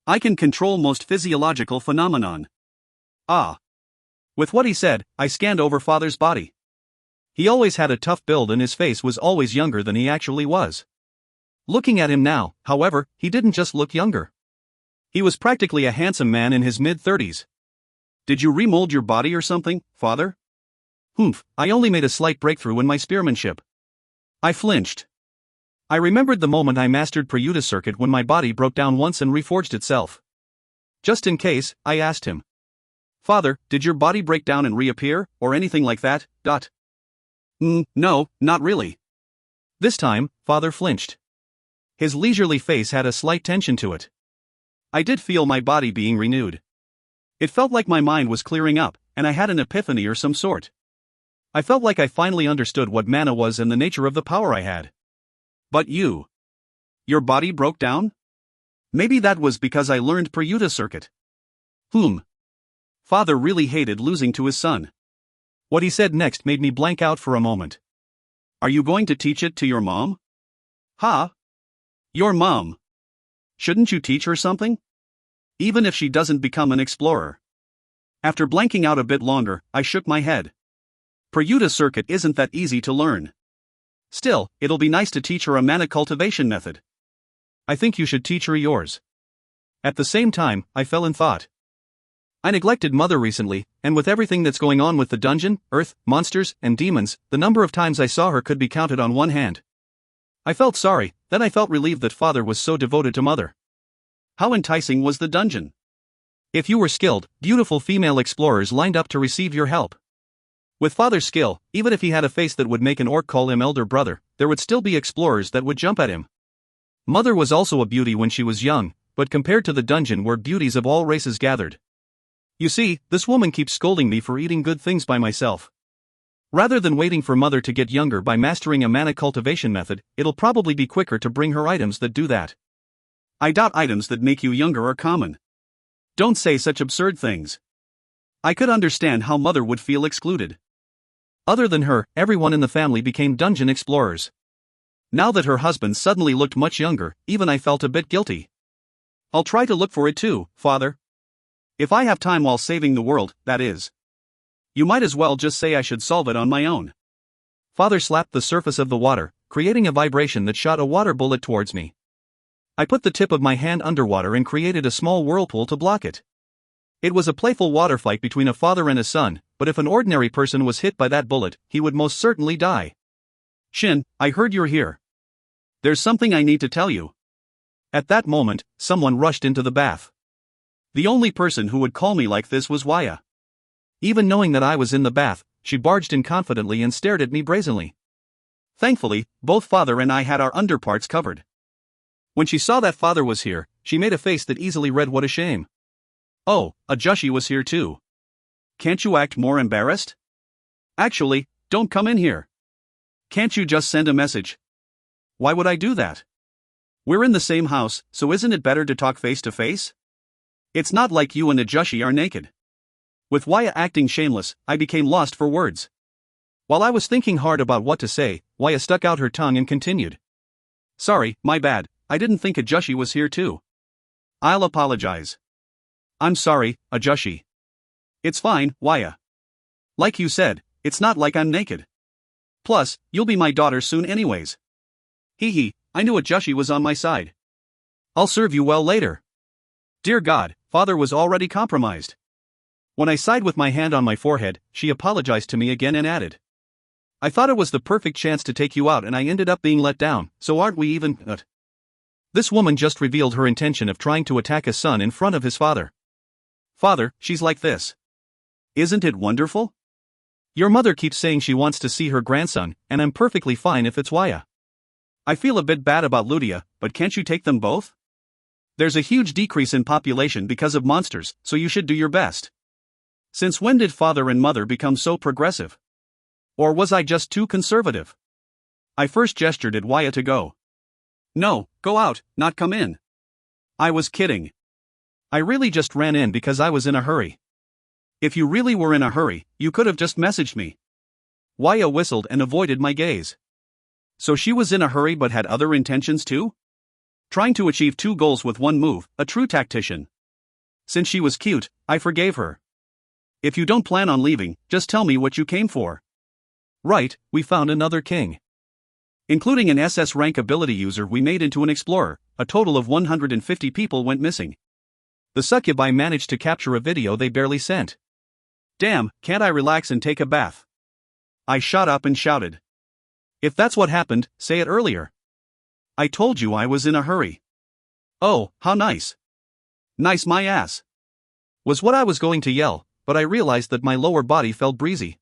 I can control most physiological phenomenon. Ah. With what he said, I scanned over Father's body. He always had a tough build and his face was always younger than he actually was. Looking at him now, however, he didn't just look younger. He was practically a handsome man in his mid-30s. Did you remold your body or something, Father? I only made a slight breakthrough in my spearmanship. I flinched. I remembered the moment I mastered Prayuta circuit when my body broke down once and reforged itself. Just in case, I asked him. Father, did your body break down and reappear, or anything like that? No, not really. This time, Father flinched. His leisurely face had a slight tension to it. I did feel my body being renewed. It felt like my mind was clearing up, and I had an epiphany or some sort. I felt like I finally understood what mana was and the nature of the power I had. But your body broke down? Maybe that was because I learned Prayuta circuit. Father really hated losing to his son. What he said next made me blank out for a moment. Are you going to teach it to your mom? Your mom. Shouldn't you teach her something? Even if she doesn't become an explorer. After blanking out a bit longer, I shook my head. Prayuta circuit isn't that easy to learn. Still, it'll be nice to teach her a mana cultivation method. I think you should teach her yours. At the same time, I fell in thought. I neglected Mother recently, and with everything that's going on with the dungeon, earth, monsters, and demons, the number of times I saw her could be counted on one hand. I felt sorry, then I felt relieved that Father was so devoted to Mother. How enticing was the dungeon? If you were skilled, beautiful female explorers lined up to receive your help. With Father's skill, even if he had a face that would make an orc call him elder brother, there would still be explorers that would jump at him. Mother was also a beauty when she was young, but compared to the dungeon where beauties of all races gathered. You see, this woman keeps scolding me for eating good things by myself. Rather than waiting for Mother to get younger by mastering a mana cultivation method, it'll probably be quicker to bring her items that do that. I doubt items that make you younger are common. Don't say such absurd things. I could understand how Mother would feel excluded. Other than her, everyone in the family became dungeon explorers. Now that her husband suddenly looked much younger, even I felt a bit guilty. I'll try to look for it too, father. If I have time while saving the world, that is. You might as well just say I should solve it on my own. Father slapped the surface of the water, creating a vibration that shot a water bullet towards me. I put the tip of my hand underwater and created a small whirlpool to block it. It was a playful water fight between a father and a son, but if an ordinary person was hit by that bullet, he would most certainly die. Shin, I heard you're here. There's something I need to tell you. At that moment, someone rushed into the bath. The only person who would call me like this was Waya. Even knowing that I was in the bath, she barged in confidently and stared at me brazenly. Thankfully, both father and I had our underparts covered. When she saw that father was here, she made a face that easily read what a shame. Oh, a Joshi was here too. Can't you act more embarrassed? Actually, don't come in here. Can't you just send a message? Why would I do that? We're in the same house, so isn't it better to talk face to face? It's not like you and a Joshi are naked. With Waya acting shameless, I became lost for words. While I was thinking hard about what to say, Waya stuck out her tongue and continued. Sorry, my bad, I didn't think a Joshi was here too. I'll apologize. I'm sorry, a Joshi. It's fine, Waya. Like you said, it's not like I'm naked. Plus, you'll be my daughter soon anyways. Hee hee, I knew a Joshi was on my side. I'll serve you well later. Dear God, father was already compromised. When I sighed with my hand on my forehead, she apologized to me again and added. I thought it was the perfect chance to take you out and I ended up being let down, so aren't we even? This woman just revealed her intention of trying to attack a son in front of his father. Father, she's like this. Isn't it wonderful? Your mother keeps saying she wants to see her grandson, and I'm perfectly fine if it's Waya. I feel a bit bad about Ludia, but can't you take them both? There's a huge decrease in population because of monsters, so you should do your best. Since when did father and mother become so progressive? Or was I just too conservative? I first gestured at Waya to go. No, go out, not come in. I was kidding. I really just ran in because I was in a hurry. If you really were in a hurry, you could have just messaged me. Waya whistled and avoided my gaze. So she was in a hurry but had other intentions too? Trying to achieve two goals with one move, a true tactician. Since she was cute, I forgave her. If you don't plan on leaving, just tell me what you came for. Right, we found another king. Including an SS rank ability user we made into an explorer, a total of 150 people went missing. The succubi managed to capture a video they barely sent. Damn, can't I relax and take a bath? I shot up and shouted. If that's what happened, say it earlier. I told you I was in a hurry. Oh, how nice. Nice my ass. Was what I was going to yell, but I realized that my lower body felt breezy.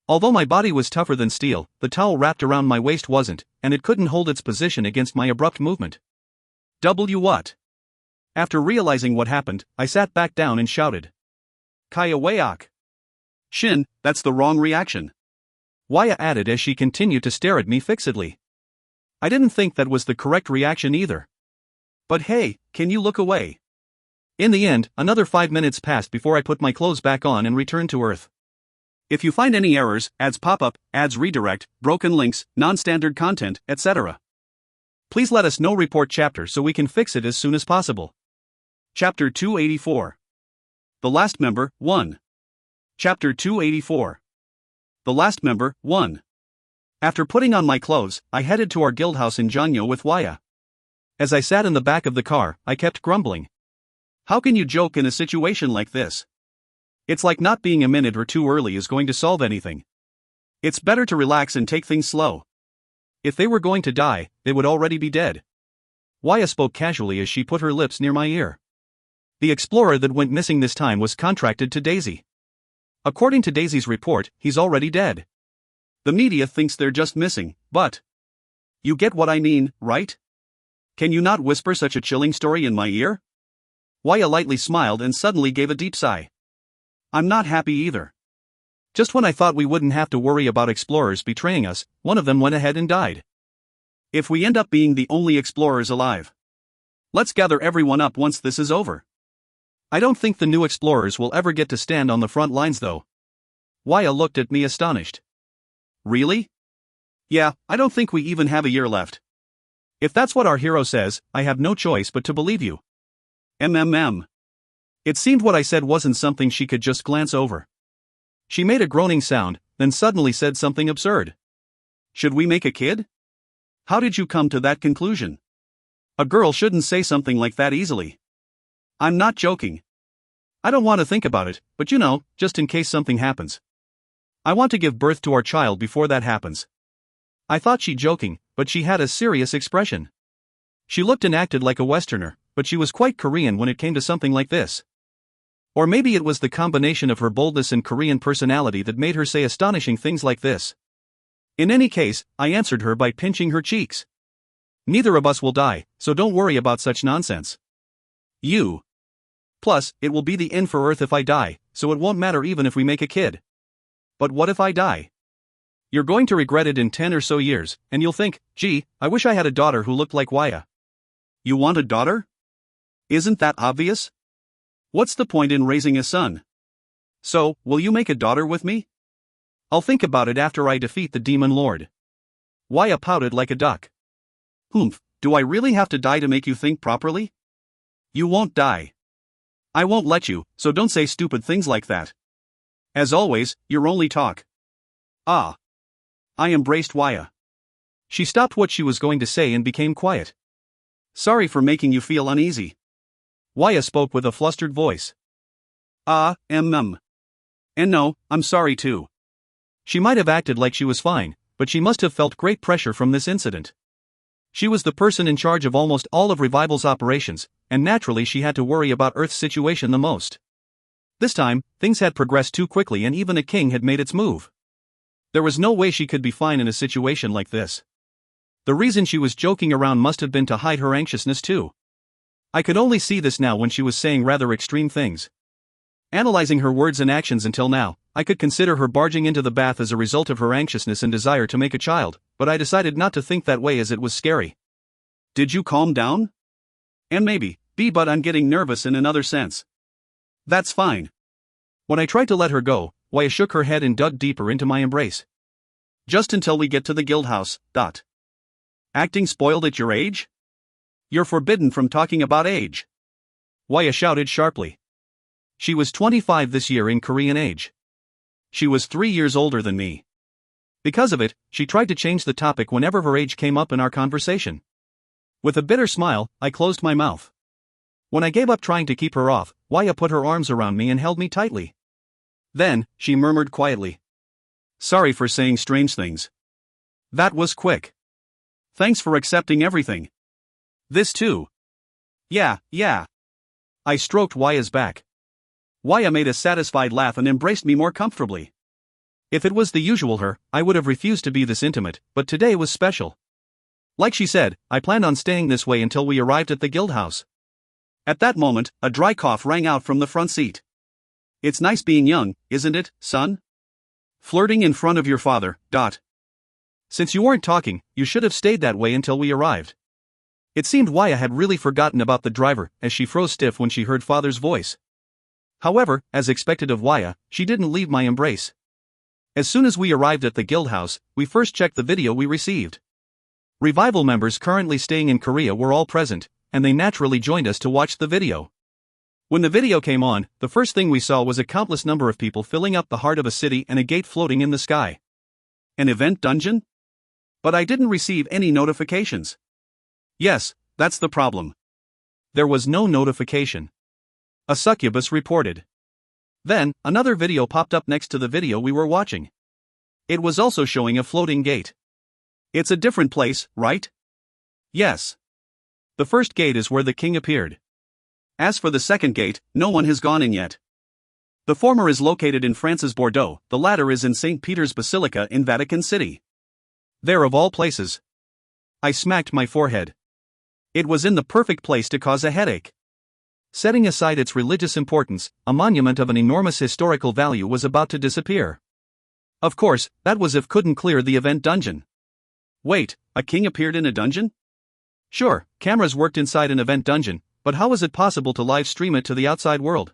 Although my body was tougher than steel, the towel wrapped around my waist wasn't, and it couldn't hold its position against my abrupt movement. What? After realizing what happened, I sat back down and shouted. Kaya wayak. Shin, that's the wrong reaction. Waya added as she continued to stare at me fixedly. I didn't think that was the correct reaction either. But hey, can you look away? In the end, another 5 minutes passed before I put my clothes back on and returned to Earth. If you find any errors, ads pop up, ads redirect, broken links, non-standard content, etc. Please let us know. Report chapter so we can fix it as soon as possible. Chapter 284. The Last Member, 1. Chapter 284. The Last Member, 1. After putting on my clothes, I headed to our guildhouse in Janyo with Waya. As I sat in the back of the car, I kept grumbling. How can you joke in a situation like this? It's like not being a minute or two early is going to solve anything. It's better to relax and take things slow. If they were going to die, they would already be dead. Waya spoke casually as she put her lips near my ear. The explorer that went missing this time was contracted to Daisy. According to Daisy's report, he's already dead. The media thinks they're just missing, but... You get what I mean, right? Can you not whisper such a chilling story in my ear? Waya lightly smiled and suddenly gave a deep sigh. I'm not happy either. Just when I thought we wouldn't have to worry about explorers betraying us, one of them went ahead and died. If we end up being the only explorers alive. Let's gather everyone up once this is over. I don't think the new explorers will ever get to stand on the front lines though. Waya looked at me astonished. Really? Yeah, I don't think we even have a year left. If that's what our hero says, I have no choice but to believe you. MMM. It seemed what I said wasn't something she could just glance over. She made a groaning sound, then suddenly said something absurd. Should we make a kid? How did you come to that conclusion? A girl shouldn't say something like that easily. I'm not joking. I don't want to think about it, but just in case something happens. I want to give birth to our child before that happens. I thought she joking, but she had a serious expression. She looked and acted like a Westerner, but she was quite Korean when it came to something like this. Or maybe it was the combination of her boldness and Korean personality that made her say astonishing things like this. In any case, I answered her by pinching her cheeks. Neither of us will die, so don't worry about such nonsense. You. Plus, it will be the end for Earth if I die, so it won't matter even if we make a kid. But what if I die? You're going to regret it in 10 or so years, and you'll think, gee, I wish I had a daughter who looked like Waya. You want a daughter? Isn't that obvious? What's the point in raising a son? So, will you make a daughter with me? I'll think about it after I defeat the demon lord. Waya pouted like a duck. Humph, do I really have to die to make you think properly? You won't die. I won't let you, so don't say stupid things like that. As always, you're only talk. Ah. I embraced Waya. She stopped what she was going to say and became quiet. Sorry for making you feel uneasy. Waya spoke with a flustered voice. And no, I'm sorry too. She might have acted like she was fine, but she must have felt great pressure from this incident. She was the person in charge of almost all of Revival's operations, and naturally she had to worry about Earth's situation the most. This time, things had progressed too quickly and even a king had made its move. There was no way she could be fine in a situation like this. The reason she was joking around must have been to hide her anxiousness too. I could only see this now when she was saying rather extreme things. Analyzing her words and actions until now, I could consider her barging into the bath as a result of her anxiousness and desire to make a child, but I decided not to think that way as it was scary. Did you calm down? And maybe, but I'm getting nervous in another sense. That's fine. When I tried to let her go, Waya shook her head and dug deeper into my embrace. Just until we get to the guild house. Acting spoiled at your age? You're forbidden from talking about age. Waya shouted sharply. She was 25 this year in Korean age. She was 3 years older than me. Because of it, she tried to change the topic whenever her age came up in our conversation. With a bitter smile, I closed my mouth. When I gave up trying to keep her off, Waya put her arms around me and held me tightly. Then, she murmured quietly. Sorry for saying strange things. That was quick. Thanks for accepting everything. This too. Yeah. I stroked Waya's back. Waya made a satisfied laugh and embraced me more comfortably. If it was the usual her, I would have refused to be this intimate, but today was special. Like she said, I planned on staying this way until we arrived at the guild house. At that moment, a dry cough rang out from the front seat. It's nice being young, isn't it, son? Flirting in front of your father. Since you weren't talking, you should have stayed that way until we arrived. It seemed Waya had really forgotten about the driver, as she froze stiff when she heard father's voice. However, as expected of Waya, she didn't leave my embrace. As soon as we arrived at the guild house, we first checked the video we received. Revival members currently staying in Korea were all present, and they naturally joined us to watch the video. When the video came on, the first thing we saw was a countless number of people filling up the heart of a city and a gate floating in the sky. An event dungeon? But I didn't receive any notifications. Yes, that's the problem. There was no notification. A succubus reported. Then, another video popped up next to the video we were watching. It was also showing a floating gate. It's a different place, right? Yes. The first gate is where the king appeared. As for the second gate, no one has gone in yet. The former is located in France's Bordeaux, the latter is in St. Peter's Basilica in Vatican City. There of all places. I smacked my forehead. It was in the perfect place to cause a headache. Setting aside its religious importance, a monument of an enormous historical value was about to disappear. Of course, that was if couldn't clear the event dungeon. Wait, a king appeared in a dungeon? Sure, cameras worked inside an event dungeon, but how was it possible to live stream it to the outside world?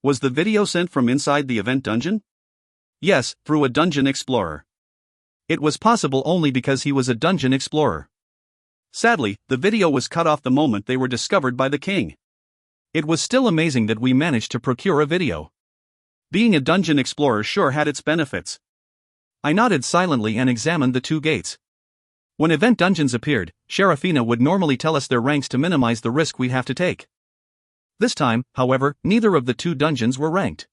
Was the video sent from inside the event dungeon? Yes, through a dungeon explorer. It was possible only because he was a dungeon explorer. Sadly, the video was cut off the moment they were discovered by the king. It was still amazing that we managed to procure a video. Being a dungeon explorer sure had its benefits. I nodded silently and examined the two gates. When event dungeons appeared, Sharafina would normally tell us their ranks to minimize the risk we'd have to take. This time, however, neither of the two dungeons were ranked.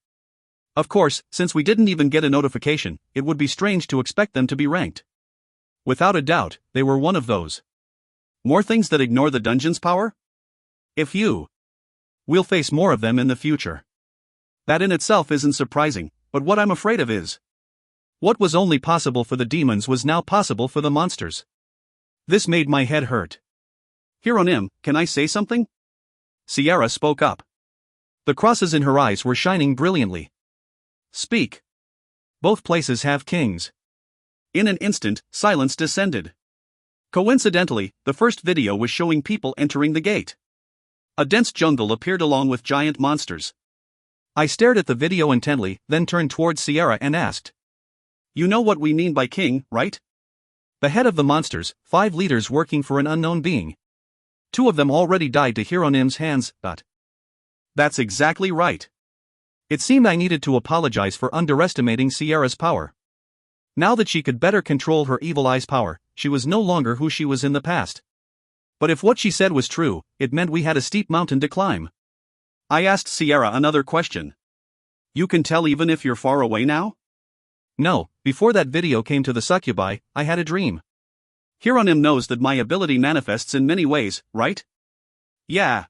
Of course, since we didn't even get a notification, it would be strange to expect them to be ranked. Without a doubt, they were one of those. More things that ignore the dungeon's power? We'll face more of them in the future. That in itself isn't surprising, but what I'm afraid of is what was only possible for the demons was now possible for the monsters. This made my head hurt. Hieronym, can I say something? Sierra spoke up. The crosses in her eyes were shining brilliantly. Speak. Both places have kings. In an instant, silence descended. Coincidentally, the first video was showing people entering the gate. A dense jungle appeared along with giant monsters. I stared at the video intently, then turned towards Sierra and asked. You know what we mean by king, right? The head of the monsters, 5 leaders working for an unknown being. 2 of them already died to Hieronym's hands, but that's exactly right. It seemed I needed to apologize for underestimating Sierra's power. Now that she could better control her evil eye's power, she was no longer who she was in the past. But if what she said was true, it meant we had a steep mountain to climb. I asked Sierra another question. You can tell even if you're far away now? No, before that video came to the succubi, I had a dream. Hieronym knows that my ability manifests in many ways, right? Yeah.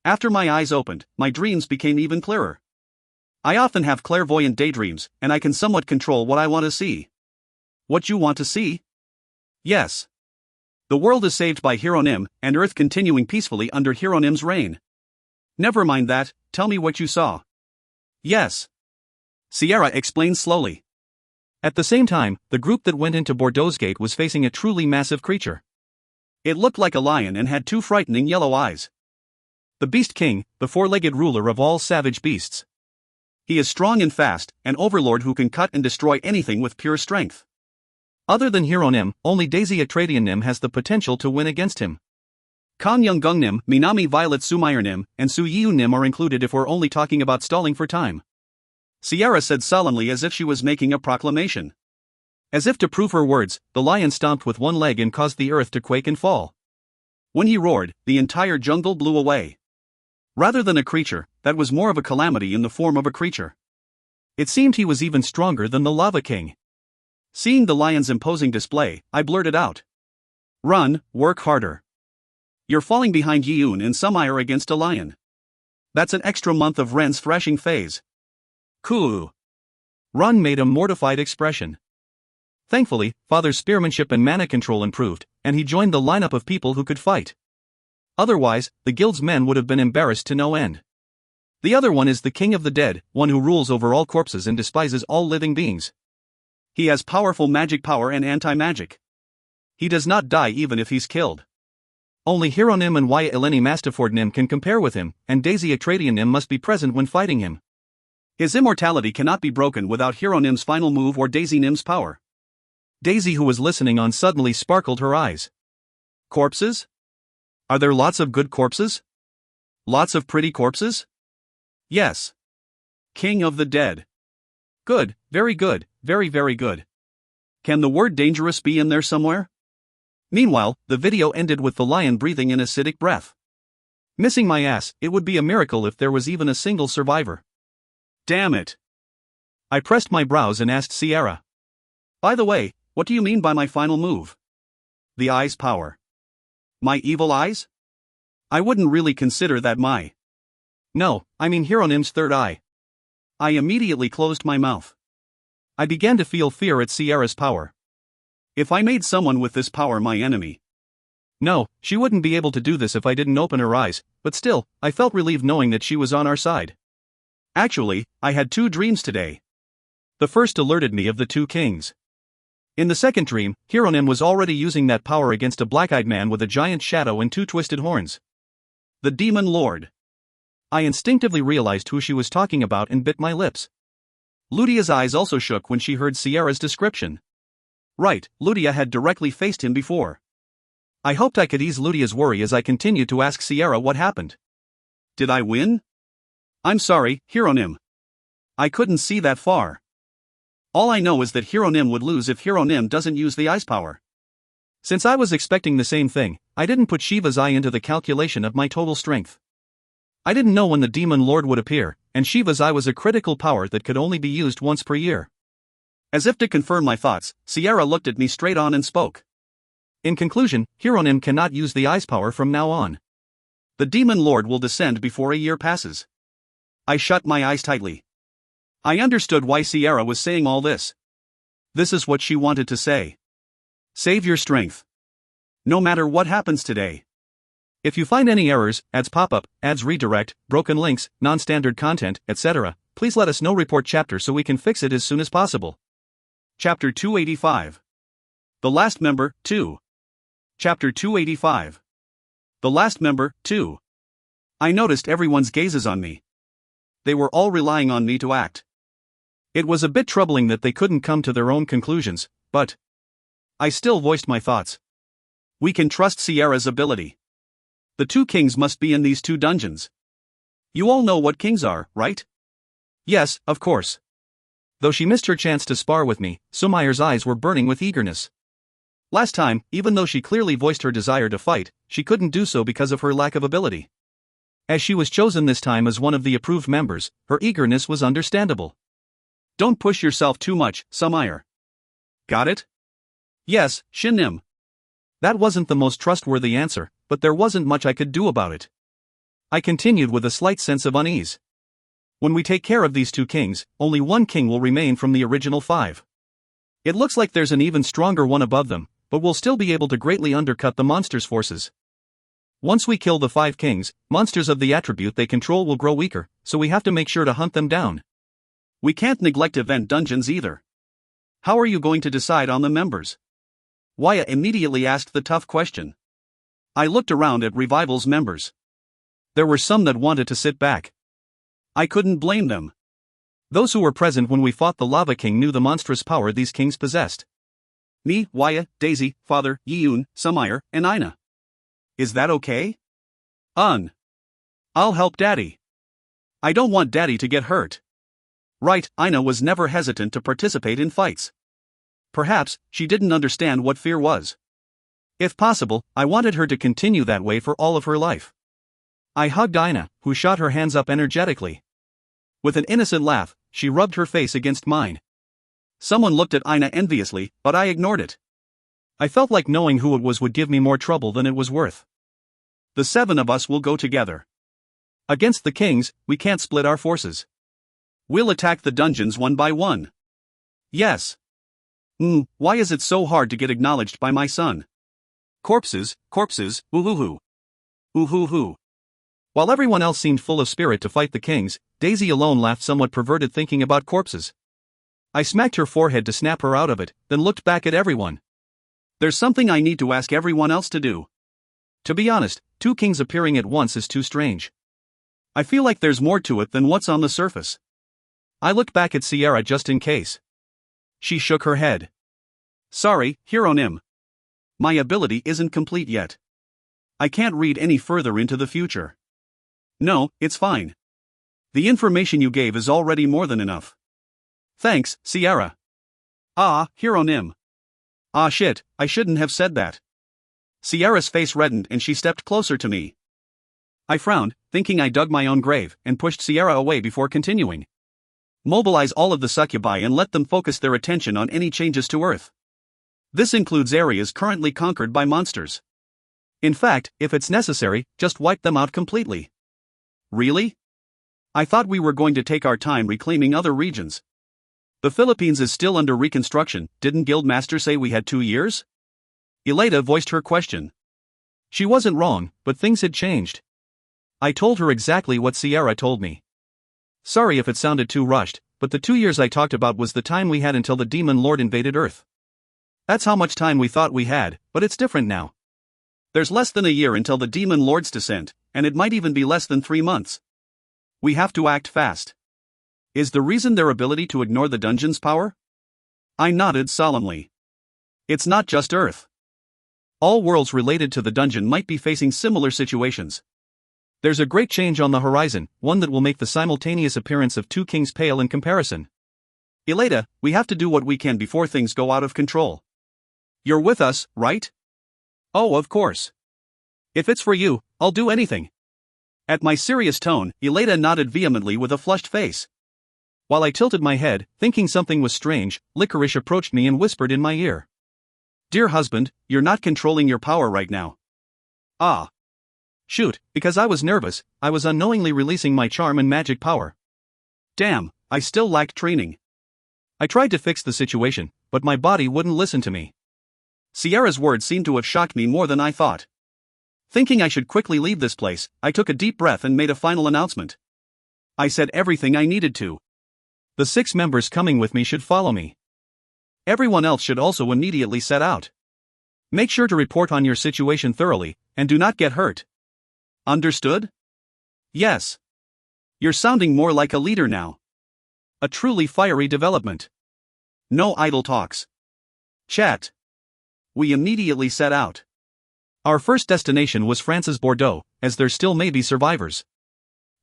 After my eyes opened, my dreams became even clearer. I often have clairvoyant daydreams, and I can somewhat control what I want to see. What you want to see? Yes. The world is saved by Hieronym, and Earth continuing peacefully under Hieronym's reign. Never mind that, tell me what you saw. Yes. Sierra explained slowly. At the same time, the group that went into Bordeaux's gate was facing a truly massive creature. It looked like a lion and had 2 frightening yellow eyes. The Beast King, the 4-legged ruler of all savage beasts. He is strong and fast, an overlord who can cut and destroy anything with pure strength. Other than Hieronym, only Daisy Atradianym has the potential to win against him. Kang Younggungnym, Minami Violet Sumayornym, and Su Yiyunym are included if we're only talking about stalling for time. Sierra said solemnly as if she was making a proclamation. As if to prove her words, the lion stomped with 1 leg and caused the earth to quake and fall. When he roared, the entire jungle blew away. Rather than a creature, that was more of a calamity in the form of a creature. It seemed he was even stronger than the Lava King. Seeing the lion's imposing display, I blurted out. Run, work harder. You're falling behind Yiyun in some ire against a lion. That's an extra month of Ren's thrashing phase. Cool. Run made a mortified expression. Thankfully, Father's spearmanship and mana control improved, and he joined the lineup of people who could fight. Otherwise, the guild's men would have been embarrassed to no end. The other one is the King of the Dead, one who rules over all corpses and despises all living beings. He has powerful magic power and anti-magic. He does not die even if he's killed. Only Hieronym and Waya Eleni Mastafordnym can compare with him, and Daisy Atradianym must be present when fighting him. His immortality cannot be broken without Hieronym's final move or Daisy Nym's power. Daisy, who was listening on, suddenly sparkled her eyes. Corpses? Are there lots of good corpses? Lots of pretty corpses? Yes. King of the Dead. Good, very good, very very good. Can the word dangerous be in there somewhere? Meanwhile, the video ended with the lion breathing in acidic breath. Missing my ass, it would be a miracle if there was even a single survivor. Damn it. I pressed my brows and asked Sierra. By the way, what do you mean by my final move? The eye's power. My evil eyes? I wouldn't really consider that my. No, I mean Hieronym's third eye. I immediately closed my mouth. I began to feel fear at Sierra's power. If I made someone with this power my enemy. No, she wouldn't be able to do this if I didn't open her eyes, but still, I felt relieved knowing that she was on our side. Actually, I had 2 dreams today. The first alerted me of the 2 kings. In the second dream, Hieronym was already using that power against a black-eyed man with a giant shadow and 2 twisted horns. The Demon Lord. I instinctively realized who she was talking about and bit my lips. Ludia's eyes also shook when she heard Sierra's description. Right, Ludia had directly faced him before. I hoped I could ease Ludia's worry as I continued to ask Sierra what happened. Did I win? I'm sorry, Hieronym. I couldn't see that far. All I know is that Hieronym would lose if Hieronym doesn't use the ice power. Since I was expecting the same thing, I didn't put Shiva's eye into the calculation of my total strength. I didn't know when the Demon Lord would appear, and Shiva's eye was a critical power that could only be used once per year. As if to confirm my thoughts, Sierra looked at me straight on and spoke. In conclusion, Hieronym cannot use the ice power from now on. The Demon Lord will descend before a year passes. I shut my eyes tightly. I understood why Sierra was saying all this. This is what she wanted to say. Save your strength. No matter what happens today. If you find any errors, ads pop up, ads redirect, broken links, non-standard content, etc., please let us know. Report chapter so we can fix it as soon as possible. Chapter 285. The Last Member, 2. Chapter 285. The Last Member, 2. I noticed everyone's gazes on me. They were all relying on me to act. It was a bit troubling that they couldn't come to their own conclusions, but I still voiced my thoughts. We can trust Sierra's ability. The two kings must be in these two dungeons. You all know what kings are, right? Yes, of course. Though she missed her chance to spar with me, Sumayer's eyes were burning with eagerness. Last time, even though she clearly voiced her desire to fight, she couldn't do so because of her lack of ability. As she was chosen this time as one of the approved members, her eagerness was understandable. Don't push yourself too much, Sumayer. Got it? Yes, Shin. That wasn't the most trustworthy answer, but there wasn't much I could do about it. I continued with a slight sense of unease. When we take care of these two kings, only one king will remain from the original 5. It looks like there's an even stronger one above them, but we'll still be able to greatly undercut the monsters' forces. Once we kill the 5 kings, monsters of the attribute they control will grow weaker, so we have to make sure to hunt them down. We can't neglect event dungeons either. How are you going to decide on the members? Waya immediately asked the tough question. I looked around at Revival's members. There were some that wanted to sit back. I couldn't blame them. Those who were present when we fought the Lava King knew the monstrous power these kings possessed. Me, Waya, Daisy, Father, Yiyun, Sumayer, and Ina. Is that okay? I'll help Daddy. I don't want Daddy to get hurt. Right, Ina was never hesitant to participate in fights. Perhaps, she didn't understand what fear was. If possible, I wanted her to continue that way for all of her life. I hugged Ina, who shot her hands up energetically. With an innocent laugh, she rubbed her face against mine. Someone looked at Ina enviously, but I ignored it. I felt like knowing who it was would give me more trouble than it was worth. The 7 of us will go together. Against the kings, we can't split our forces. We'll attack the dungeons one by one. Yes. Why is it so hard to get acknowledged by my son? Corpses, ooh-hoo-hoo. Ooh-hoo-hoo. While everyone else seemed full of spirit to fight the kings, Daisy alone laughed somewhat perverted thinking about corpses. I smacked her forehead to snap her out of it, then looked back at everyone. There's something I need to ask everyone else to do. To be honest, 2 kings appearing at once is too strange. I feel like there's more to it than what's on the surface. I looked back at Sierra just in case. She shook her head. Sorry, Hieronym. My ability isn't complete yet. I can't read any further into the future. No, it's fine. The information you gave is already more than enough. Thanks, Sierra. Hieronym. Shit, I shouldn't have said that. Sierra's face reddened and she stepped closer to me. I frowned, thinking I dug my own grave, and pushed Sierra away before continuing. Mobilize all of the succubi and let them focus their attention on any changes to Earth. This includes areas currently conquered by monsters. In fact, if it's necessary, just wipe them out completely. Really? I thought we were going to take our time reclaiming other regions. The Philippines is still under reconstruction, didn't Guildmaster say we had 2 years? Eleda voiced her question. She wasn't wrong, but things had changed. I told her exactly what Sierra told me. Sorry if it sounded too rushed, but the 2 years I talked about was the time we had until the Demon Lord invaded Earth. That's how much time we thought we had, but it's different now. There's less than a year until the Demon Lord's descent, and it might even be less than 3 months. We have to act fast. Is the reason their ability to ignore the dungeon's power? I nodded solemnly. It's not just Earth. All worlds related to the dungeon might be facing similar situations. There's a great change on the horizon, one that will make the simultaneous appearance of two kings pale in comparison. Elena, we have to do what we can before things go out of control. You're with us, right? Oh, of course. If it's for you, I'll do anything. At my serious tone, Elena nodded vehemently with a flushed face. While I tilted my head, thinking something was strange, Licorice approached me and whispered in my ear. Dear husband, you're not controlling your power right now. Ah. Shoot, because I was nervous, I was unknowingly releasing my charm and magic power. Damn, I still lacked training. I tried to fix the situation, but my body wouldn't listen to me. Sierra's words seemed to have shocked me more than I thought. Thinking I should quickly leave this place, I took a deep breath and made a final announcement. I said everything I needed to. The 6 members coming with me should follow me. Everyone else should also immediately set out. Make sure to report on your situation thoroughly, and do not get hurt. Understood? Yes. You're sounding more like a leader now. A truly fiery development. No idle talks. Chat. We immediately set out. Our first destination was France's Bordeaux, as there still may be survivors.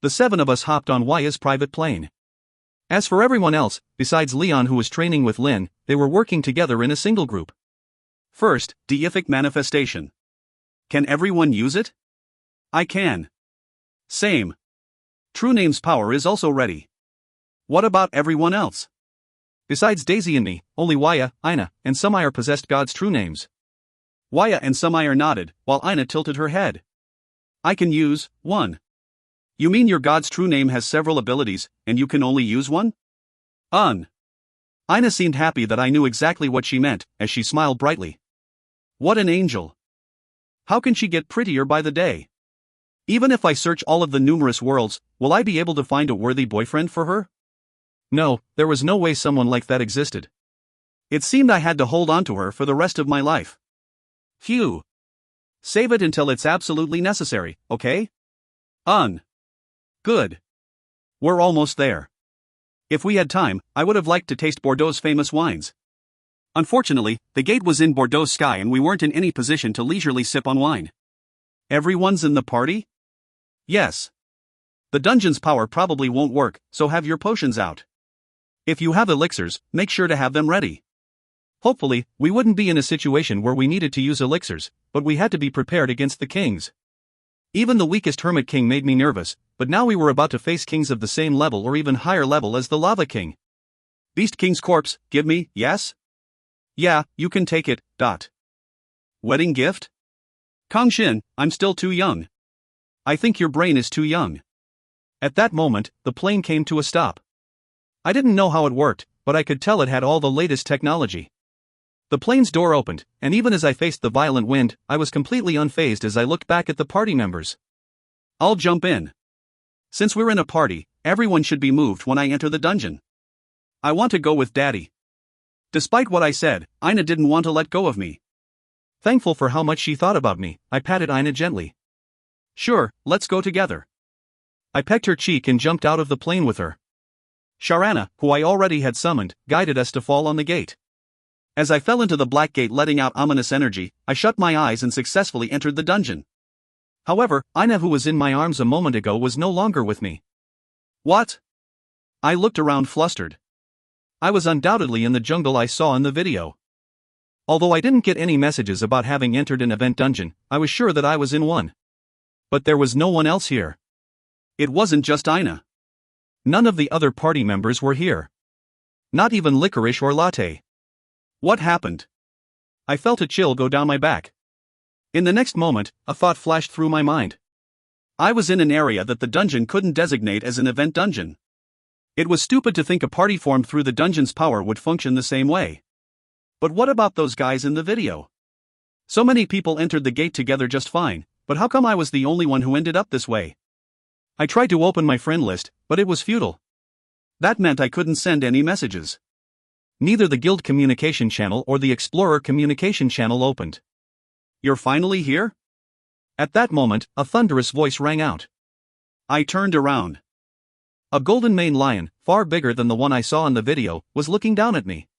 The 7 of us hopped on Ya's private plane. As for everyone else, besides Leon who was training with Lin, they were working together in a single group. First, deific manifestation. Can everyone use it? I can. Same. True Name's power is also ready. What about everyone else? Besides Daisy and me, only Waya, Ina, and Sumire possessed God's true names. Waya and Sumire nodded, while Ina tilted her head. I can use one. You mean your God's true name has several abilities, and you can only use one? Ina seemed happy that I knew exactly what she meant, as she smiled brightly. What an angel. How can she get prettier by the day? Even if I search all of the numerous worlds, will I be able to find a worthy boyfriend for her? No, there was no way someone like that existed. It seemed I had to hold on to her for the rest of my life. Phew. Save it until it's absolutely necessary, okay? Good. We're almost there. If we had time, I would have liked to taste Bordeaux's famous wines. Unfortunately, the gate was in Bordeaux sky and we weren't in any position to leisurely sip on wine. Everyone's in the party? Yes. The dungeon's power probably won't work, so have your potions out. If you have elixirs, make sure to have them ready. Hopefully, we wouldn't be in a situation where we needed to use elixirs, but we had to be prepared against the kings. Even the weakest Hermit King made me nervous, but now we were about to face kings of the same level or even higher level as the Lava King. Beast King's corpse, give me, yes? Yeah, you can take it, ... Wedding gift? Kang Shin, I'm still too young. I think your brain is too young. At that moment, the plane came to a stop. I didn't know how it worked, but I could tell it had all the latest technology. The plane's door opened, and even as I faced the violent wind, I was completely unfazed as I looked back at the party members. I'll jump in. Since we're in a party, everyone should be moved when I enter the dungeon. I want to go with Daddy. Despite what I said, Ina didn't want to let go of me. Thankful for how much she thought about me, I patted Ina gently. Sure, let's go together. I pecked her cheek and jumped out of the plane with her. Sharana, who I already had summoned, guided us to fall on the gate. As I fell into the black gate letting out ominous energy, I shut my eyes and successfully entered the dungeon. However, Ina who was in my arms a moment ago was no longer with me. What? I looked around flustered. I was undoubtedly in the jungle I saw in the video. Although I didn't get any messages about having entered an event dungeon, I was sure that I was in one. But there was no one else here. It wasn't just Ina. None of the other party members were here. Not even Licorice or Latte. What happened? I felt a chill go down my back. In the next moment, a thought flashed through my mind. I was in an area that the dungeon couldn't designate as an event dungeon. It was stupid to think a party formed through the dungeon's power would function the same way. But what about those guys in the video? So many people entered the gate together just fine, but how come I was the only one who ended up this way? I tried to open my friend list, but it was futile. That meant I couldn't send any messages. Neither the guild communication channel or the explorer communication channel opened. You're finally here? At that moment, a thunderous voice rang out. I turned around. A golden maned lion, far bigger than the one I saw in the video, was looking down at me.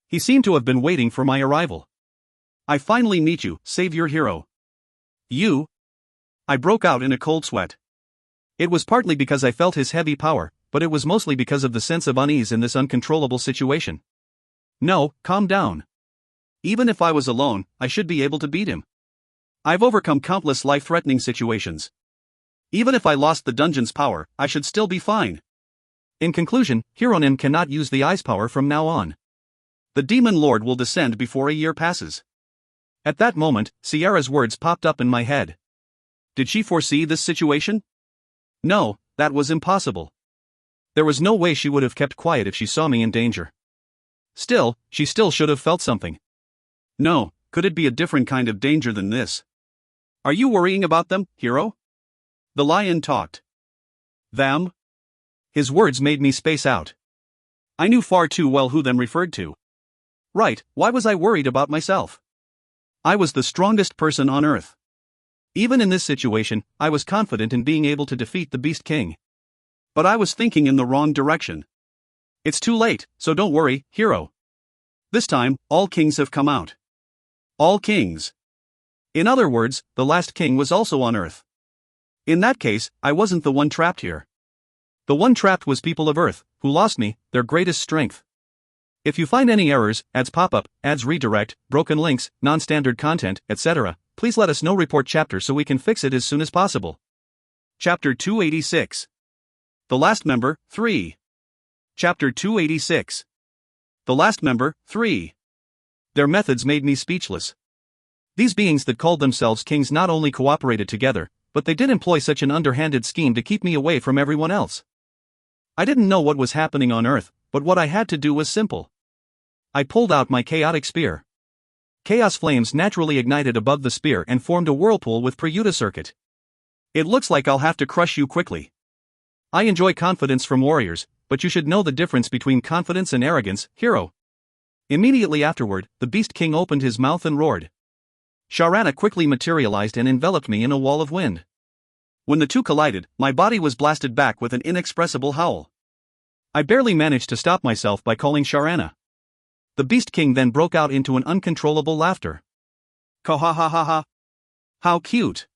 He seemed to have been waiting for my arrival. I finally meet you, savior hero. You? I broke out in a cold sweat. It was partly because I felt his heavy power, but it was mostly because of the sense of unease in this uncontrollable situation. No, calm down. Even if I was alone, I should be able to beat him. I've overcome countless life-threatening situations. Even if I lost the dungeon's power, I should still be fine. In conclusion, Hironim cannot use the eye's power from now on. The Demon Lord will descend before a year passes. At that moment, Sierra's words popped up in my head. Did she foresee this situation? No, that was impossible. There was no way she would have kept quiet if she saw me in danger. Still, she still should have felt something. No, could it be a different kind of danger than this? Are you worrying about them, hero? The lion talked. Them? His words made me space out. I knew far too well who them referred to. Right, why was I worried about myself? I was the strongest person on Earth. Even in this situation, I was confident in being able to defeat the Beast King. But I was thinking in the wrong direction. It's too late, so don't worry, hero. This time, all kings have come out. All kings. In other words, the last king was also on Earth. In that case, I wasn't the one trapped here. The one trapped was people of Earth, who lost me, their greatest strength. If you find any errors, ads pop up, ads redirect, broken links, non-standard content, etc., please let us know. Report chapter so we can fix it as soon as possible. Chapter 286. The Last Member, 3. Chapter 286. The Last Member, 3. Their methods made me speechless. These beings that called themselves kings not only cooperated together, but they did employ such an underhanded scheme to keep me away from everyone else. I didn't know what was happening on Earth, but what I had to do was simple. I pulled out my chaotic spear. Chaos flames naturally ignited above the spear and formed a whirlpool with Prayuta circuit. It looks like I'll have to crush you quickly. I enjoy confidence from warriors, but you should know the difference between confidence and arrogance, hero. Immediately afterward, the Beast King opened his mouth and roared. Sharana quickly materialized and enveloped me in a wall of wind. When the two collided, my body was blasted back with an inexpressible howl. I barely managed to stop myself by calling Sharana. The Beast King then broke out into an uncontrollable laughter. Ka-ha-ha-ha-ha. How cute.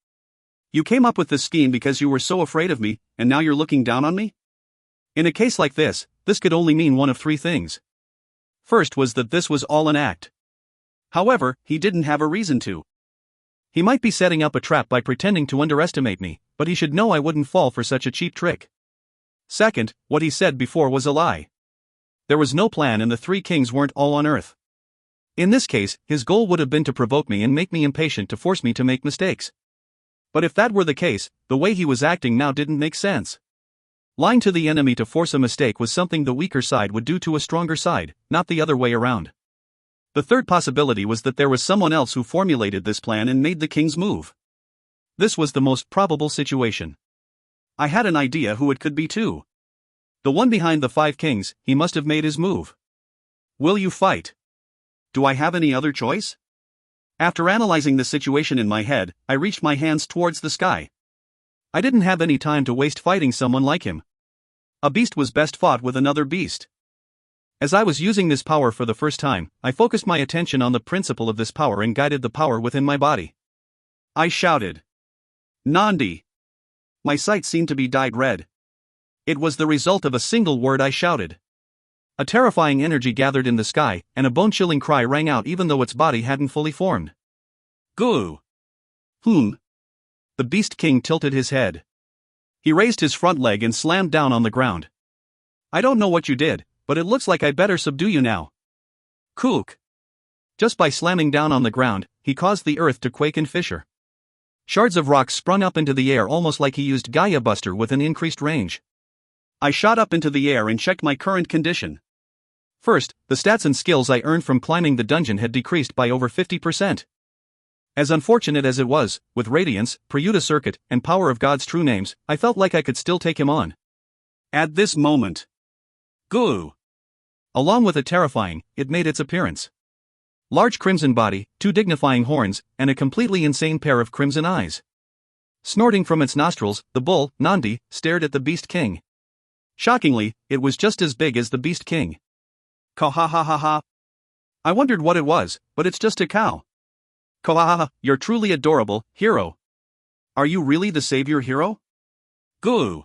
You came up with this scheme because you were so afraid of me, and now you're looking down on me? In a case like this could only mean one of three things. First was that this was all an act. However, he didn't have a reason to. He might be setting up a trap by pretending to underestimate me, but he should know I wouldn't fall for such a cheap trick. Second, what he said before was a lie. There was no plan and the three kings weren't all on Earth. In this case, his goal would have been to provoke me and make me impatient to force me to make mistakes. But if that were the case, the way he was acting now didn't make sense. Lying to the enemy to force a mistake was something the weaker side would do to a stronger side, not the other way around. The third possibility was that there was someone else who formulated this plan and made the king's move. This was the most probable situation. I had an idea who it could be too. The one behind the five kings, he must have made his move. Will you fight? Do I have any other choice? After analyzing the situation in my head, I reached my hands towards the sky. I didn't have any time to waste fighting someone like him. A beast was best fought with another beast. As I was using this power for the first time, I focused my attention on the principle of this power and guided the power within my body. I shouted. Nandi! My sight seemed to be dyed red. It was the result of a single word I shouted. A terrifying energy gathered in the sky, and a bone-chilling cry rang out even though its body hadn't fully formed. Goo! The Beast King tilted his head. He raised his front leg and slammed down on the ground. I don't know what you did, but it looks like I better subdue you now. Kook! Just by slamming down on the ground, he caused the earth to quake and fissure. Shards of rock sprung up into the air almost like he used Gaia Buster with an increased range. I shot up into the air and checked my current condition. First, the stats and skills I earned from climbing the dungeon had decreased by over 50%. As unfortunate as it was, with Radiance, Prayuta Circuit, and Power of God's True Names, I felt like I could still take him on. At this moment. Goo! Along with it terrifying, it made its appearance. Large crimson body, 2 dignifying horns, and a completely insane pair of crimson eyes. Snorting from its nostrils, the bull, Nandi, stared at the Beast King. Shockingly, it was just as big as the Beast King. Ka-ha-ha-ha-ha. I wondered what it was, but it's just a cow. Kohaha, you're truly adorable, hero. Are you really the savior hero? Goo!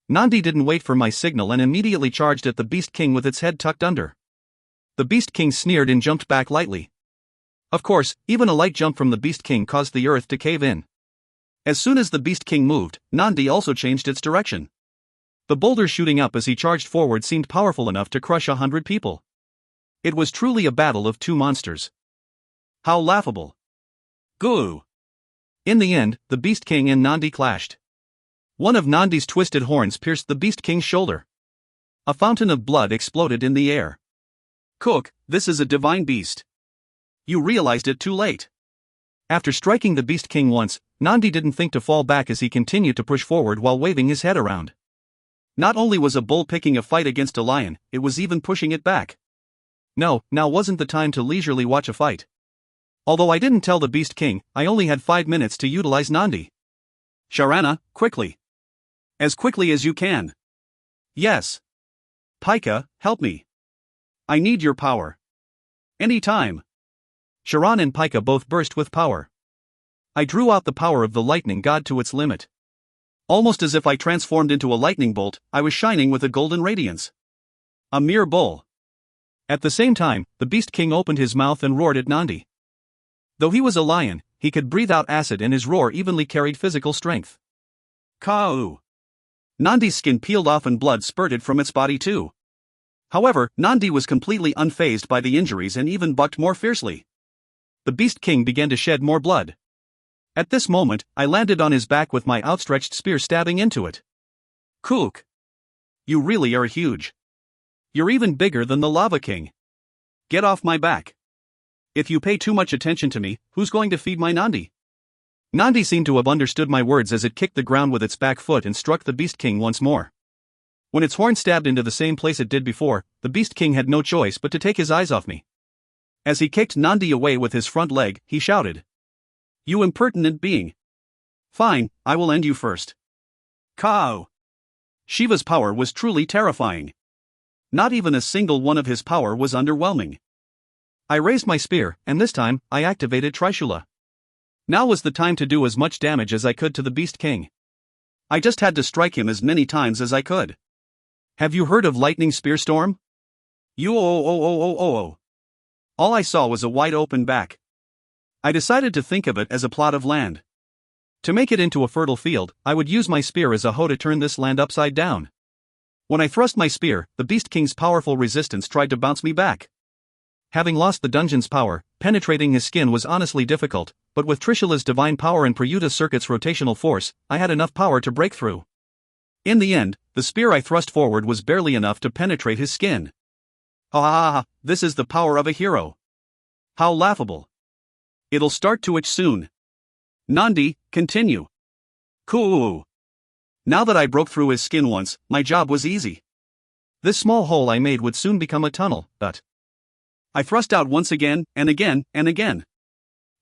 Nandi didn't wait for my signal and immediately charged at the Beast King with its head tucked under. The Beast King sneered and jumped back lightly. Of course, even a light jump from the Beast King caused the earth to cave in. As soon as the Beast King moved, Nandi also changed its direction. The boulder shooting up as he charged forward seemed powerful enough to crush 100 people. It was truly a battle of two monsters. How laughable. Goo! In the end, the Beast King and Nandi clashed. One of Nandi's twisted horns pierced the Beast King's shoulder. A fountain of blood exploded in the air. Cook, this is a divine beast. You realized it too late. After striking the Beast King once, Nandi didn't think to fall back as he continued to push forward while waving his head around. Not only was a bull picking a fight against a lion, it was even pushing it back. No, now wasn't the time to leisurely watch a fight. Although I didn't tell the Beast King, I only had 5 minutes to utilize Nandi. Sharana, quickly. As quickly as you can. Yes. Pika, help me. I need your power. Any time. Sharan and Pika both burst with power. I drew out the power of the lightning god to its limit. Almost as if I transformed into a lightning bolt, I was shining with a golden radiance. A mere bull. At the same time, the Beast King opened his mouth and roared at Nandi. Though he was a lion, he could breathe out acid and his roar evenly carried physical strength. Kau! Nandi's skin peeled off and blood spurted from its body too. However, Nandi was completely unfazed by the injuries and even bucked more fiercely. The Beast King began to shed more blood. At this moment, I landed on his back with my outstretched spear stabbing into it. Kook! You really are huge. You're even bigger than the Lava King. Get off my back. If you pay too much attention to me, who's going to feed my Nandi? Nandi seemed to have understood my words as it kicked the ground with its back foot and struck the Beast King once more. When its horn stabbed into the same place it did before, the Beast King had no choice but to take his eyes off me. As he kicked Nandi away with his front leg, he shouted. You impertinent being. Fine, I will end you first. Kau! Shiva's power was truly terrifying. Not even a single one of his power was underwhelming. I raised my spear, and this time, I activated Trishula. Now was the time to do as much damage as I could to the Beast King. I just had to strike him as many times as I could. Have you heard of Lightning Spear Storm? All I saw was a wide open back. I decided to think of it as a plot of land. To make it into a fertile field, I would use my spear as a hoe to turn this land upside down. When I thrust my spear, the Beast King's powerful resistance tried to bounce me back. Having lost the dungeon's power, penetrating his skin was honestly difficult, but with Trishula's divine power and Prayuta Circuit's rotational force, I had enough power to break through. In the end, the spear I thrust forward was barely enough to penetrate his skin. This is the power of a hero. How laughable. It'll start to itch soon. Nandi, continue. Cool. Now that I broke through his skin once, my job was easy. This small hole I made would soon become a tunnel, but I thrust out once again, and again, and again.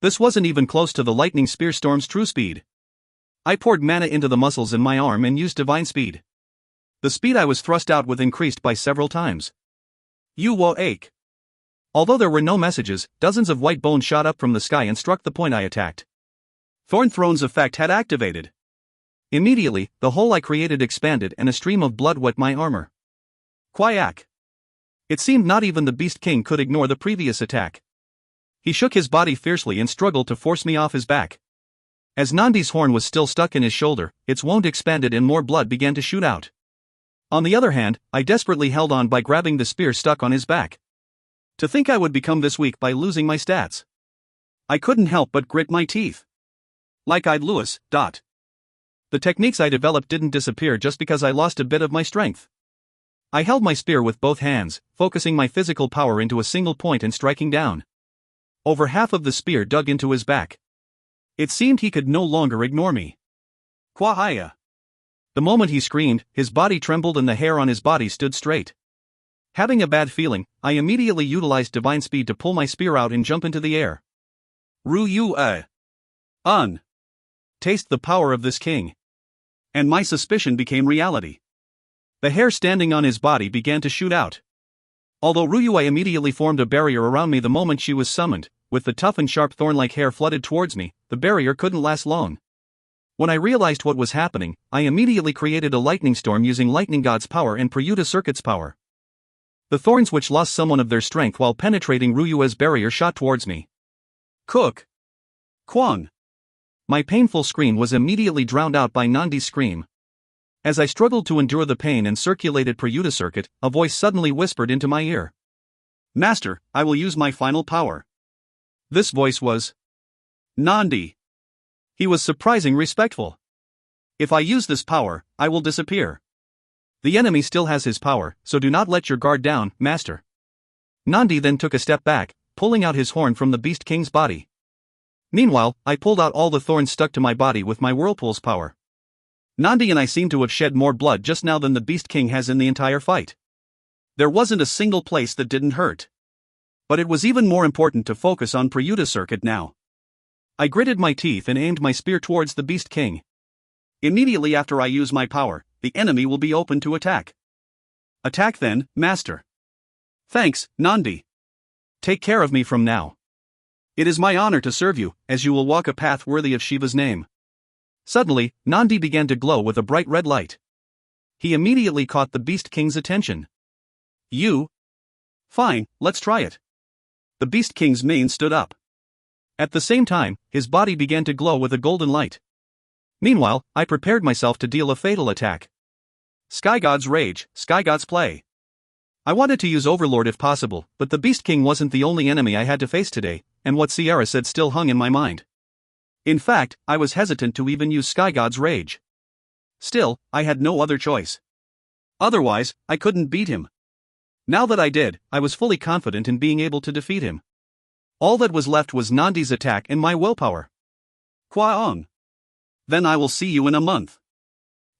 This wasn't even close to the Lightning Spear Storm's true speed. I poured mana into the muscles in my arm and used divine speed. The speed I was thrust out with increased by several times. You will ache. Although there were no messages, dozens of white bones shot up from the sky and struck the point I attacked. Thorn Throne's effect had activated. Immediately, the hole I created expanded and a stream of blood wet my armor. Quack! It seemed not even the Beast King could ignore the previous attack. He shook his body fiercely and struggled to force me off his back. As Nandi's horn was still stuck in his shoulder, its wound expanded and more blood began to shoot out. On the other hand, I desperately held on by grabbing the spear stuck on his back. To think I would become this weak by losing my stats. I couldn't help but grit my teeth. Like I'd Lewis. The techniques I developed didn't disappear just because I lost a bit of my strength. I held my spear with both hands, focusing my physical power into a single point and striking down. Over half of the spear dug into his back. It seemed he could no longer ignore me. Quahaya! The moment he screamed, his body trembled and the hair on his body stood straight. Having a bad feeling, I immediately utilized divine speed to pull my spear out and jump into the air. Taste the power of this king. And my suspicion became reality. The hair standing on his body began to shoot out. Although Ryuei immediately formed a barrier around me the moment she was summoned, with the tough and sharp thorn-like hair flooded towards me, the barrier couldn't last long. When I realized what was happening, I immediately created a lightning storm using Lightning God's power and Prayuta Circuit's power. The thorns which lost somewhat of their strength while penetrating Ryua's barrier shot towards me. Cook! Kwang! My painful scream was immediately drowned out by Nandi's scream. As I struggled to endure the pain and circulated Prayuta Circuit, a voice suddenly whispered into my ear. Master, I will use my final power. This voice was Nandi. He was surprisingly respectful. If I use this power, I will disappear. The enemy still has his power, so do not let your guard down, Master. Nandi then took a step back, pulling out his horn from the Beast King's body. Meanwhile, I pulled out all the thorns stuck to my body with my whirlpool's power. Nandi and I seem to have shed more blood just now than the Beast King has in the entire fight. There wasn't a single place that didn't hurt. But it was even more important to focus on Prayuta Circuit now. I gritted my teeth and aimed my spear towards the Beast King. Immediately after I use my power, the enemy will be open to attack. Attack then, Master. Thanks, Nandi. Take care of me from now. It is my honor to serve you, as you will walk a path worthy of Shiva's name. Suddenly, Nandi began to glow with a bright red light. He immediately caught the Beast King's attention. You? Fine, let's try it. The Beast King's mane stood up. At the same time, his body began to glow with a golden light. Meanwhile, I prepared myself to deal a fatal attack. Sky God's Rage, Sky God's Play. I wanted to use Overlord if possible, but the Beast King wasn't the only enemy I had to face today, and what Sierra said still hung in my mind. In fact, I was hesitant to even use Sky God's Rage. Still, I had no other choice. Otherwise, I couldn't beat him. Now that I did, I was fully confident in being able to defeat him. All that was left was Nandi's attack and my willpower. Kwaong. Then I will see you in a month.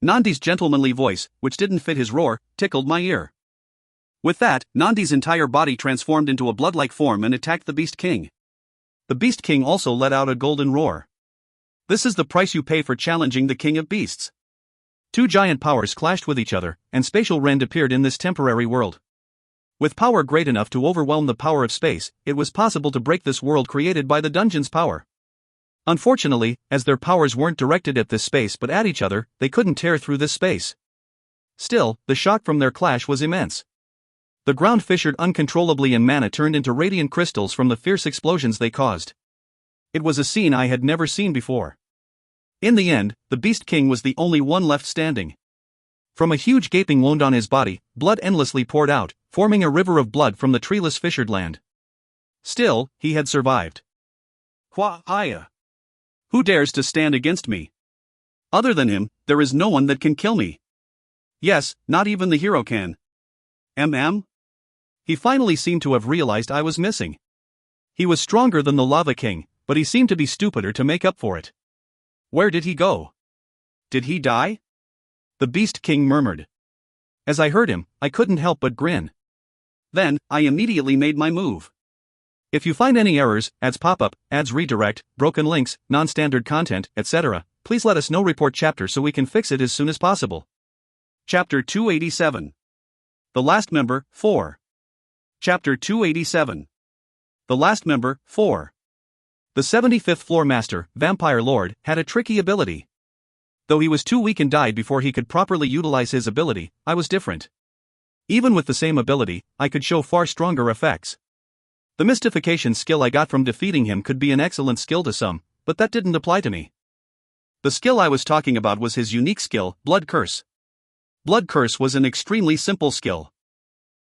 Nandi's gentlemanly voice, which didn't fit his roar, tickled my ear. With that, Nandi's entire body transformed into a blood-like form and attacked the Beast King. The Beast King also let out a golden roar. This is the price you pay for challenging the King of Beasts. Two giant powers clashed with each other, and Spatial Rend appeared in this temporary world. With power great enough to overwhelm the power of space, it was possible to break this world created by the dungeon's power. Unfortunately, as their powers weren't directed at this space but at each other, they couldn't tear through this space. Still, the shock from their clash was immense. The ground fissured uncontrollably and mana turned into radiant crystals from the fierce explosions they caused. It was a scene I had never seen before. In the end, the Beast King was the only one left standing. From a huge gaping wound on his body, blood endlessly poured out, forming a river of blood from the treeless fissured land. Still, he had survived. Haya. Who dares to stand against me? Other than him, there is no one that can kill me. Yes, not even the hero can. He finally seemed to have realized I was missing. He was stronger than the Lava King, but he seemed to be stupider to make up for it. Where did he go? Did he die? The Beast King murmured. As I heard him, I couldn't help but grin. Then, I immediately made my move. If you find any errors, ads pop-up, ads redirect, broken links, non-standard content, etc., please let us know. Report chapter so we can fix it as soon as possible. Chapter 287. The Last Member, 4. Chapter 287. The Last Member, 4. The 75th Floor Master, Vampire Lord, had a tricky ability. Though he was too weak and died before he could properly utilize his ability, I was different. Even with the same ability, I could show far stronger effects. The mystification skill I got from defeating him could be an excellent skill to some, but that didn't apply to me. The skill I was talking about was his unique skill, Blood Curse. Blood Curse was an extremely simple skill.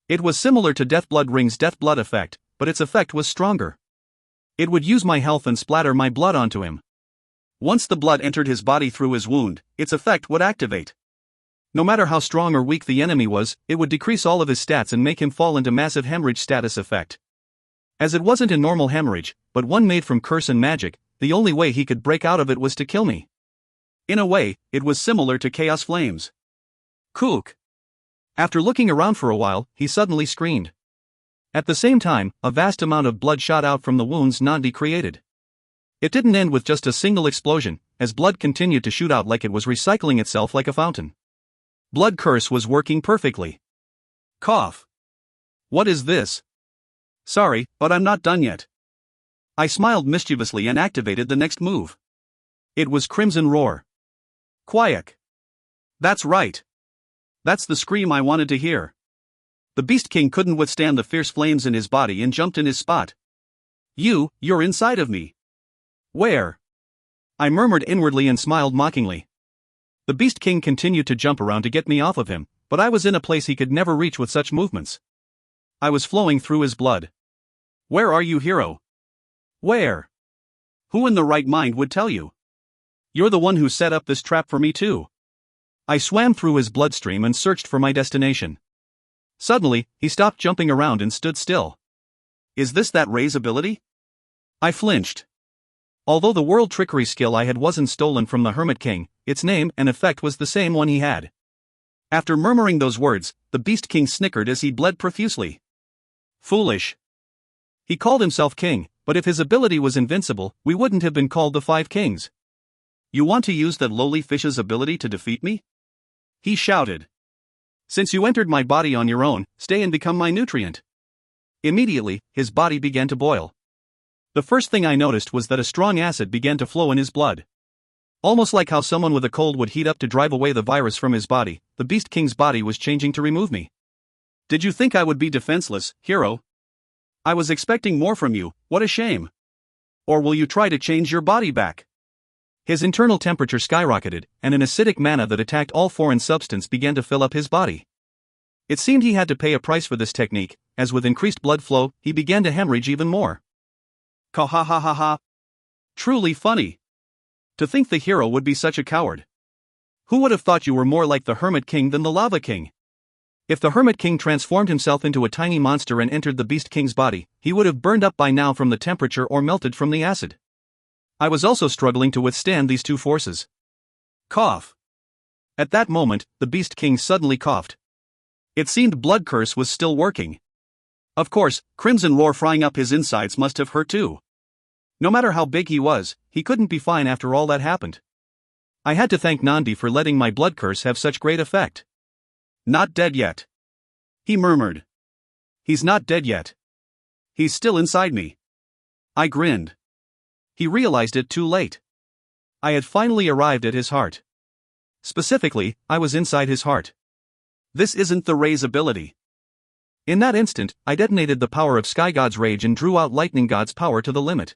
It was similar to Deathblood Ring's Death Blood effect, but its effect was stronger. It would use my health and splatter my blood onto him. Once the blood entered his body through his wound, its effect would activate. No matter how strong or weak the enemy was, it would decrease all of his stats and make him fall into massive hemorrhage status effect. As it wasn't a normal hemorrhage, but one made from curse and magic, the only way he could break out of it was to kill me. In a way, it was similar to Chaos Flames. Kook. After looking around for a while, he suddenly screamed. At the same time, a vast amount of blood shot out from the wounds Nandi created. It didn't end with just a single explosion, as blood continued to shoot out like it was recycling itself like a fountain. Blood Curse was working perfectly. Cough. What is this? Sorry, but I'm not done yet. I smiled mischievously and activated the next move. It was Crimson Roar. Quiet. That's right. That's the scream I wanted to hear. The Beast King couldn't withstand the fierce flames in his body and jumped in his spot. You're inside of me. Where? I murmured inwardly and smiled mockingly. The Beast King continued to jump around to get me off of him, but I was in a place he could never reach with such movements. I was flowing through his blood. Where are you, hero? Where? Who in the right mind would tell you? You're the one who set up this trap for me too. I swam through his bloodstream and searched for my destination. Suddenly, he stopped jumping around and stood still. Is this that Ray's ability? I flinched. Although the world trickery skill I had wasn't stolen from the Hermit King, its name and effect was the same one he had. After murmuring those words, the Beast King snickered as he bled profusely. Foolish. He called himself king, but if his ability was invincible, we wouldn't have been called the Five Kings. You want to use that lowly fish's ability to defeat me? He shouted. Since you entered my body on your own, stay and become my nutrient. Immediately, his body began to boil. The first thing I noticed was that a strong acid began to flow in his blood. Almost like how someone with a cold would heat up to drive away the virus from his body, the Beast King's body was changing to remove me. Did you think I would be defenseless, hero? I was expecting more from you, what a shame. Or will you try to change your body back? His internal temperature skyrocketed, and an acidic mana that attacked all foreign substance began to fill up his body. It seemed he had to pay a price for this technique, as with increased blood flow, he began to hemorrhage even more. Ha ha ha ha ha. Truly funny. To think the hero would be such a coward. Who would have thought you were more like the Hermit King than the Lava King? If the Hermit King transformed himself into a tiny monster and entered the Beast King's body, he would have burned up by now from the temperature or melted from the acid. I was also struggling to withstand these two forces. Cough. At that moment, the Beast King suddenly coughed. It seemed Blood Curse was still working. Of course, Crimson Roar frying up his insides must have hurt too. No matter how big he was, he couldn't be fine after all that happened. I had to thank Nandi for letting my Blood Curse have such great effect. Not dead yet. He murmured. He's not dead yet. He's still inside me. I grinned. He realized it too late. I had finally arrived at his heart. Specifically, I was inside his heart. This isn't the Ray's ability. In that instant, I detonated the power of Sky God's rage and drew out Lightning God's power to the limit.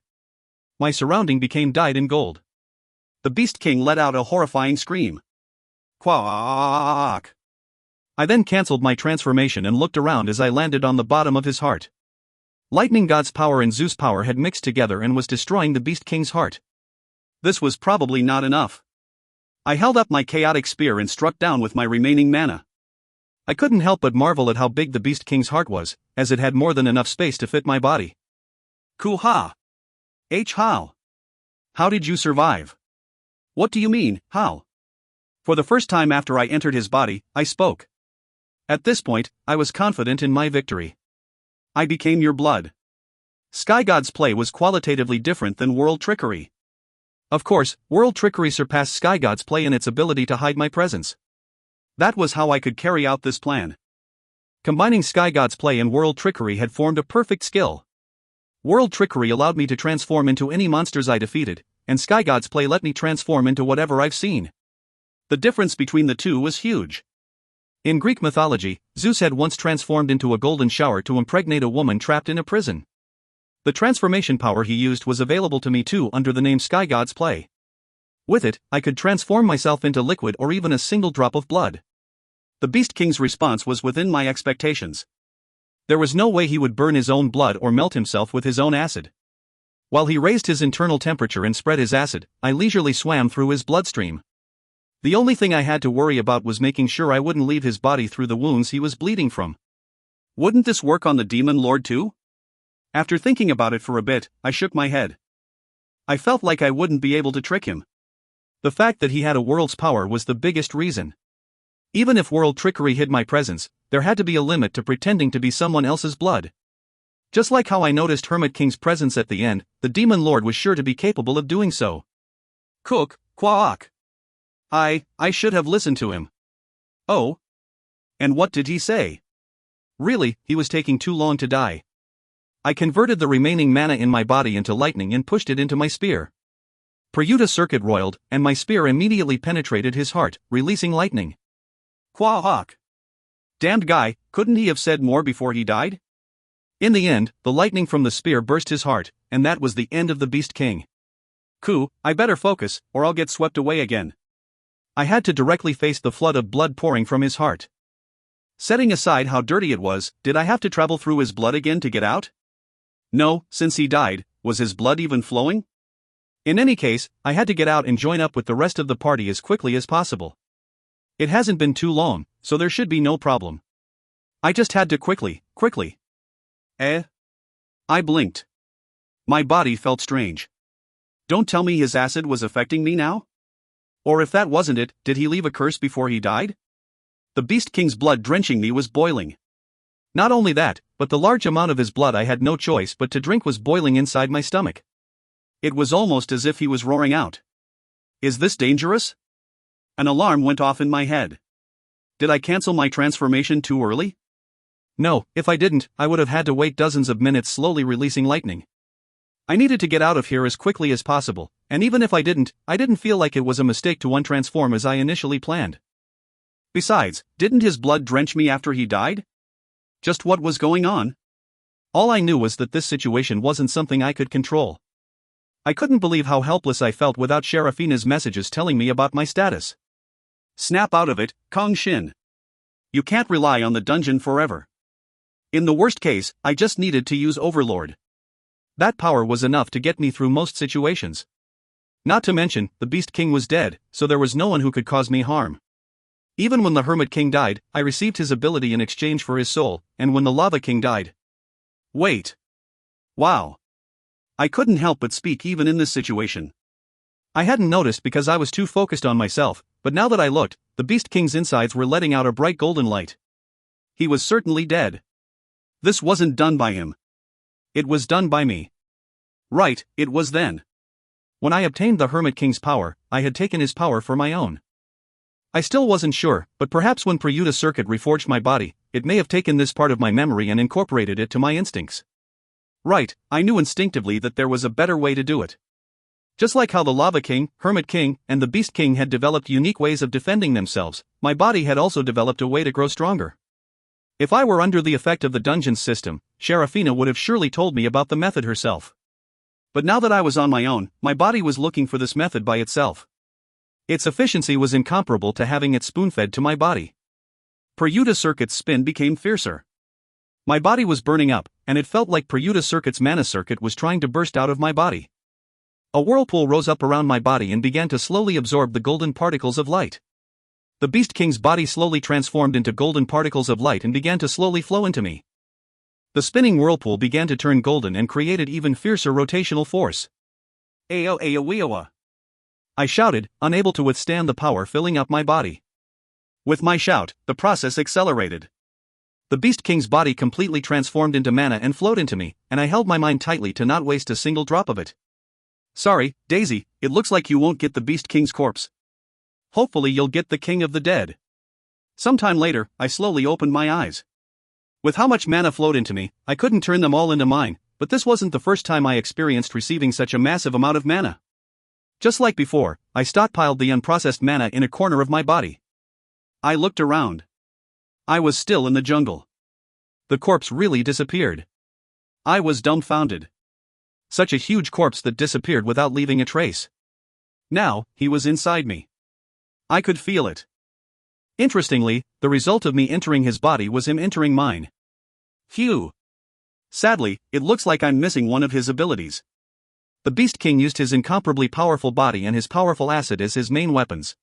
My surrounding became dyed in gold. The Beast King let out a horrifying scream. Quack! I then cancelled my transformation and looked around as I landed on the bottom of his heart. Lightning God's power and Zeus' power had mixed together and was destroying the Beast King's heart. This was probably not enough. I held up my chaotic spear and struck down with my remaining mana. I couldn't help but marvel at how big the Beast King's heart was, as it had more than enough space to fit my body. Ku-ha! How? How did you survive? What do you mean, how? For the first time after I entered his body, I spoke. At this point, I was confident in my victory. I became your blood. Sky God's play was qualitatively different than World Trickery. Of course, World Trickery surpassed Sky God's play in its ability to hide my presence. That was how I could carry out this plan. Combining Sky God's play and World Trickery had formed a perfect skill. World Trickery allowed me to transform into any monsters I defeated, and Sky God's play let me transform into whatever I've seen. The difference between the two was huge. In Greek mythology, Zeus had once transformed into a golden shower to impregnate a woman trapped in a prison. The transformation power he used was available to me too under the name Sky God's play. With it, I could transform myself into liquid or even a single drop of blood. The Beast King's response was within my expectations. There was no way he would burn his own blood or melt himself with his own acid. While he raised his internal temperature and spread his acid, I leisurely swam through his bloodstream. The only thing I had to worry about was making sure I wouldn't leave his body through the wounds he was bleeding from. Wouldn't this work on the Demon Lord too? After thinking about it for a bit, I shook my head. I felt like I wouldn't be able to trick him. The fact that he had a world's power was the biggest reason. Even if World Trickery hid my presence, there had to be a limit to pretending to be someone else's blood. Just like how I noticed Hermit King's presence at the end, the Demon Lord was sure to be capable of doing so. Quack. I should have listened to him. Oh? And what did he say? Really, he was taking too long to die. I converted the remaining mana in my body into lightning and pushed it into my spear. Prayuta circuit roiled, and my spear immediately penetrated his heart, releasing lightning. Quahawk! Damned guy, couldn't he have said more before he died? In the end, the lightning from the spear burst his heart, and that was the end of the Beast King. I better focus, or I'll get swept away again. I had to directly face the flood of blood pouring from his heart. Setting aside how dirty it was, did I have to travel through his blood again to get out? No, since he died, was his blood even flowing? In any case, I had to get out and join up with the rest of the party as quickly as possible. It hasn't been too long, so there should be no problem. I just had to quickly. I blinked. My body felt strange. Don't tell me his acid was affecting me now? Or if that wasn't it, did he leave a curse before he died? The Beast King's blood drenching me was boiling. Not only that, but the large amount of his blood I had no choice but to drink was boiling inside my stomach. It was almost as if he was roaring out. Is this dangerous? An alarm went off in my head. Did I cancel my transformation too early? No, if I didn't, I would have had to wait dozens of minutes slowly releasing lightning. I needed to get out of here as quickly as possible, and even if I didn't feel like it was a mistake to untransform as I initially planned. Besides, didn't his blood drench me after he died? Just what was going on? All I knew was that this situation wasn't something I could control. I couldn't believe how helpless I felt without Sharafina's messages telling me about my status. Snap out of it, Shin. You can't rely on the dungeon forever. In the worst case, I just needed to use Overlord. That power was enough to get me through most situations. Not to mention, the Beast King was dead, so there was no one who could cause me harm. Even when the Hermit King died, I received his ability in exchange for his soul, and when the Lava King died. Wait. Wow. I couldn't help but speak even in this situation. I hadn't noticed because I was too focused on myself, but now that I looked, the Beast King's insides were letting out a bright golden light. He was certainly dead. This wasn't done by him. It was done by me. Right, it was then. When I obtained the Hermit King's power, I had taken his power for my own. I still wasn't sure, but perhaps when Prayuta Circuit reforged my body, it may have taken this part of my memory and incorporated it to my instincts. Right, I knew instinctively that there was a better way to do it. Just like how the Lava King, Hermit King, and the Beast King had developed unique ways of defending themselves, my body had also developed a way to grow stronger. If I were under the effect of the dungeon system, Sharafina would have surely told me about the method herself. But now that I was on my own, my body was looking for this method by itself. Its efficiency was incomparable to having it spoon-fed to my body. Prayuta Circuit's spin became fiercer. My body was burning up, and it felt like Prayuta Circuit's mana circuit was trying to burst out of my body. A whirlpool rose up around my body and began to slowly absorb the golden particles of light. The Beast King's body slowly transformed into golden particles of light and began to slowly flow into me. The spinning whirlpool began to turn golden and created even fiercer rotational force. Ayo ayo weowa. I shouted, unable to withstand the power filling up my body. With my shout, the process accelerated. The Beast King's body completely transformed into mana and flowed into me, and I held my mind tightly to not waste a single drop of it. Sorry, Daisy, it looks like you won't get the Beast King's corpse. Hopefully you'll get the King of the Dead. Sometime later, I slowly opened my eyes. With how much mana flowed into me, I couldn't turn them all into mine, but this wasn't the first time I experienced receiving such a massive amount of mana. Just like before, I stockpiled the unprocessed mana in a corner of my body. I looked around. I was still in the jungle. The corpse really disappeared. I was dumbfounded. Such a huge corpse that disappeared without leaving a trace. Now, he was inside me. I could feel it. Interestingly, the result of me entering his body was him entering mine. Phew. Sadly, it looks like I'm missing one of his abilities. The Beast King used his incomparably powerful body and his powerful acid as his main weapons.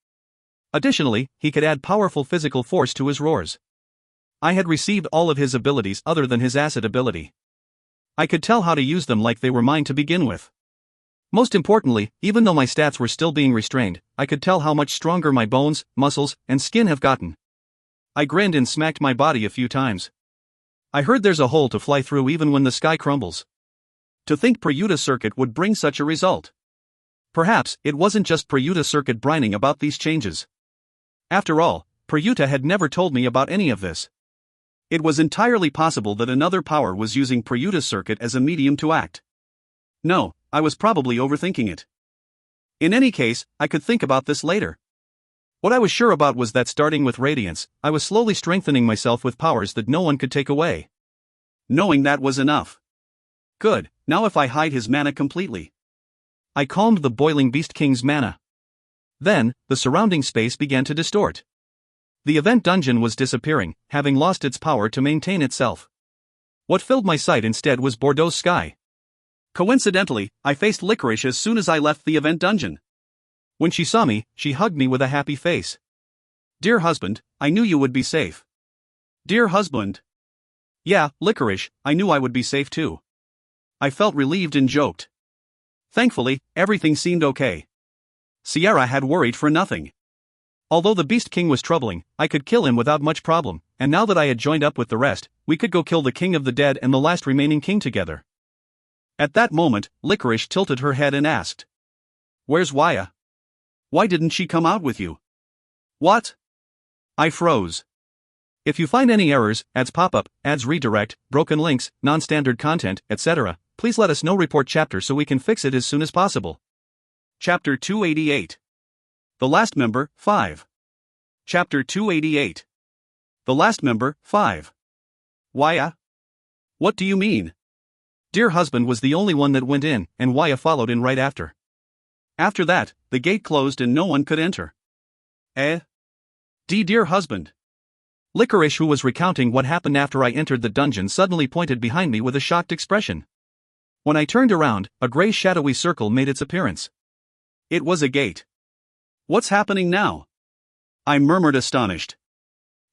Additionally, he could add powerful physical force to his roars. I had received all of his abilities other than his acid ability. I could tell how to use them like they were mine to begin with. Most importantly, even though my stats were still being restrained, I could tell how much stronger my bones, muscles, and skin have gotten. I grinned and smacked my body a few times. I heard there's a hole to fly through even when the sky crumbles. To think Prayuta Circuit would bring such a result. Perhaps it wasn't just Prayuta Circuit brining about these changes. After all, Prayuta had never told me about any of this. It was entirely possible that another power was using Prayuta's circuit as a medium to act. No, I was probably overthinking it. In any case, I could think about this later. What I was sure about was that starting with Radiance, I was slowly strengthening myself with powers that no one could take away. Knowing that was enough. Good, now if I hide his mana completely. I calmed the boiling Beast King's mana. Then, the surrounding space began to distort. The event dungeon was disappearing, having lost its power to maintain itself. What filled my sight instead was Bordeaux sky. Coincidentally, I faced Licorice as soon as I left the event dungeon. When she saw me, she hugged me with a happy face. "Dear husband, I knew you would be safe." "Dear husband?" Yeah, Licorice, I knew I would be safe too. I felt relieved and joked. Thankfully, everything seemed okay. Sierra had worried for nothing. Although the Beast King was troubling, I could kill him without much problem, and now that I had joined up with the rest, we could go kill the King of the Dead and the last remaining king together. At that moment, Licorice tilted her head and asked, "Where's Waya? Why didn't she come out with you?" "What?" I froze. If you find any errors, ads pop up, ads redirect, broken links, non-standard content, etc., please let us know. Report chapter so we can fix it as soon as possible. Chapter 288. The Last Member, 5. Chapter 288. The Last Member, 5. Waya? What do you mean? Dear husband was the only one that went in, and Waya followed in right after. After that, the gate closed and no one could enter. Dear husband. Licorice, who was recounting what happened after I entered the dungeon, suddenly pointed behind me with a shocked expression. When I turned around, a gray shadowy circle made its appearance. It was a gate. "What's happening now?" I murmured, astonished.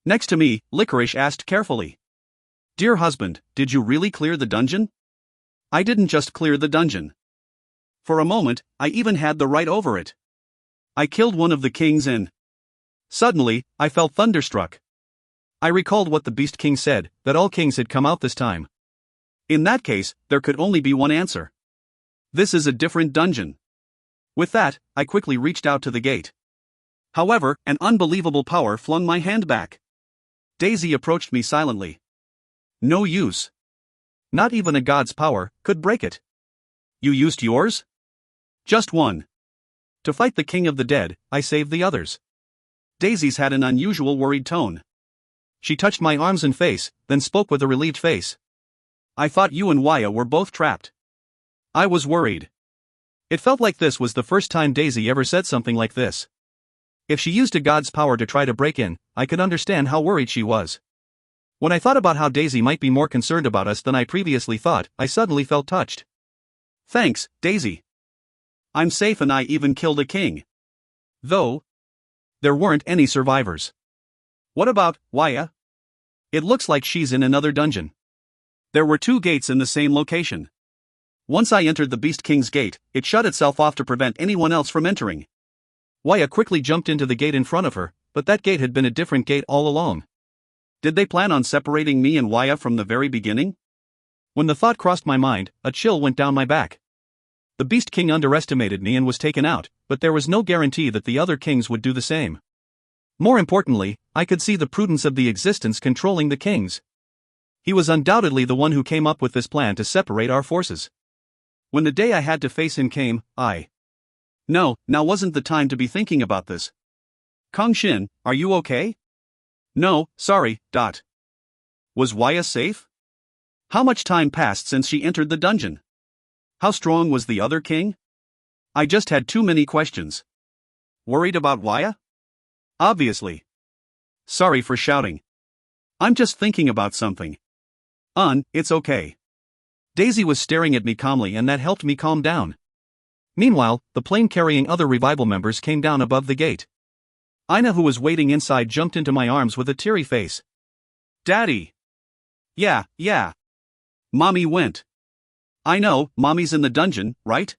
Next to me, Licorice asked carefully. "Dear husband, did you really clear the dungeon?" I didn't just clear the dungeon. For a moment, I even had the right over it. I killed one of the kings and... Suddenly, I felt thunderstruck. I recalled what the Beast King said, that all kings had come out this time. In that case, there could only be one answer. This is a different dungeon. With that, I quickly reached out to the gate. However, an unbelievable power flung my hand back. Daisy approached me silently. No use. Not even a god's power could break it. You used yours? Just one. To fight the King of the Dead, I saved the others. Daisy's had an unusual worried tone. She touched my arms and face, then spoke with a relieved face. I thought you and Waya were both trapped. I was worried. It felt like this was the first time Daisy ever said something like this. If she used a god's power to try to break in, I could understand how worried she was. When I thought about how Daisy might be more concerned about us than I previously thought, I suddenly felt touched. Thanks, Daisy. I'm safe and I even killed a king. Though, there weren't any survivors. What about Waya? It looks like she's in another dungeon. There were two gates in the same location. Once I entered the Beast King's gate, it shut itself off to prevent anyone else from entering. Waya quickly jumped into the gate in front of her, but that gate had been a different gate all along. Did they plan on separating me and Waya from the very beginning? When the thought crossed my mind, a chill went down my back. The Beast King underestimated me and was taken out, but there was no guarantee that the other kings would do the same. More importantly, I could see the prudence of the existence controlling the kings. He was undoubtedly the one who came up with this plan to separate our forces. When the day I had to face him came, No, now wasn't the time to be thinking about this. Kang Shin, are you okay? No, sorry, Was Waya safe? How much time passed since she entered the dungeon? How strong was the other king? I just had too many questions. Worried about Waya? Obviously. Sorry for shouting. I'm just thinking about something. It's okay. Daisy was staring at me calmly and that helped me calm down. Meanwhile, the plane carrying other revival members came down above the gate. Ina, who was waiting inside, jumped into my arms with a teary face. Daddy! Yeah. Mommy went. I know, Mommy's in the dungeon, right?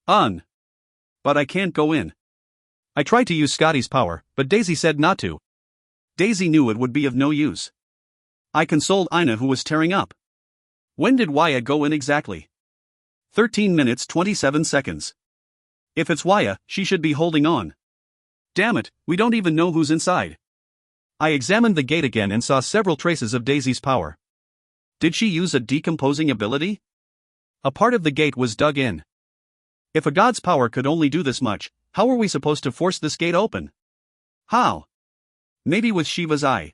But I can't go in. I tried to use Scotty's power, but Daisy said not to. Daisy knew it would be of no use. I consoled Ina, who was tearing up. When did Waya go in exactly? 13 minutes 27 seconds. If it's Waya, she should be holding on. Damn it, we don't even know who's inside. I examined the gate again and saw several traces of Daisy's power. Did she use a decomposing ability? A part of the gate was dug in. If a god's power could only do this much, how were we supposed to force this gate open? How? Maybe with Shiva's eye.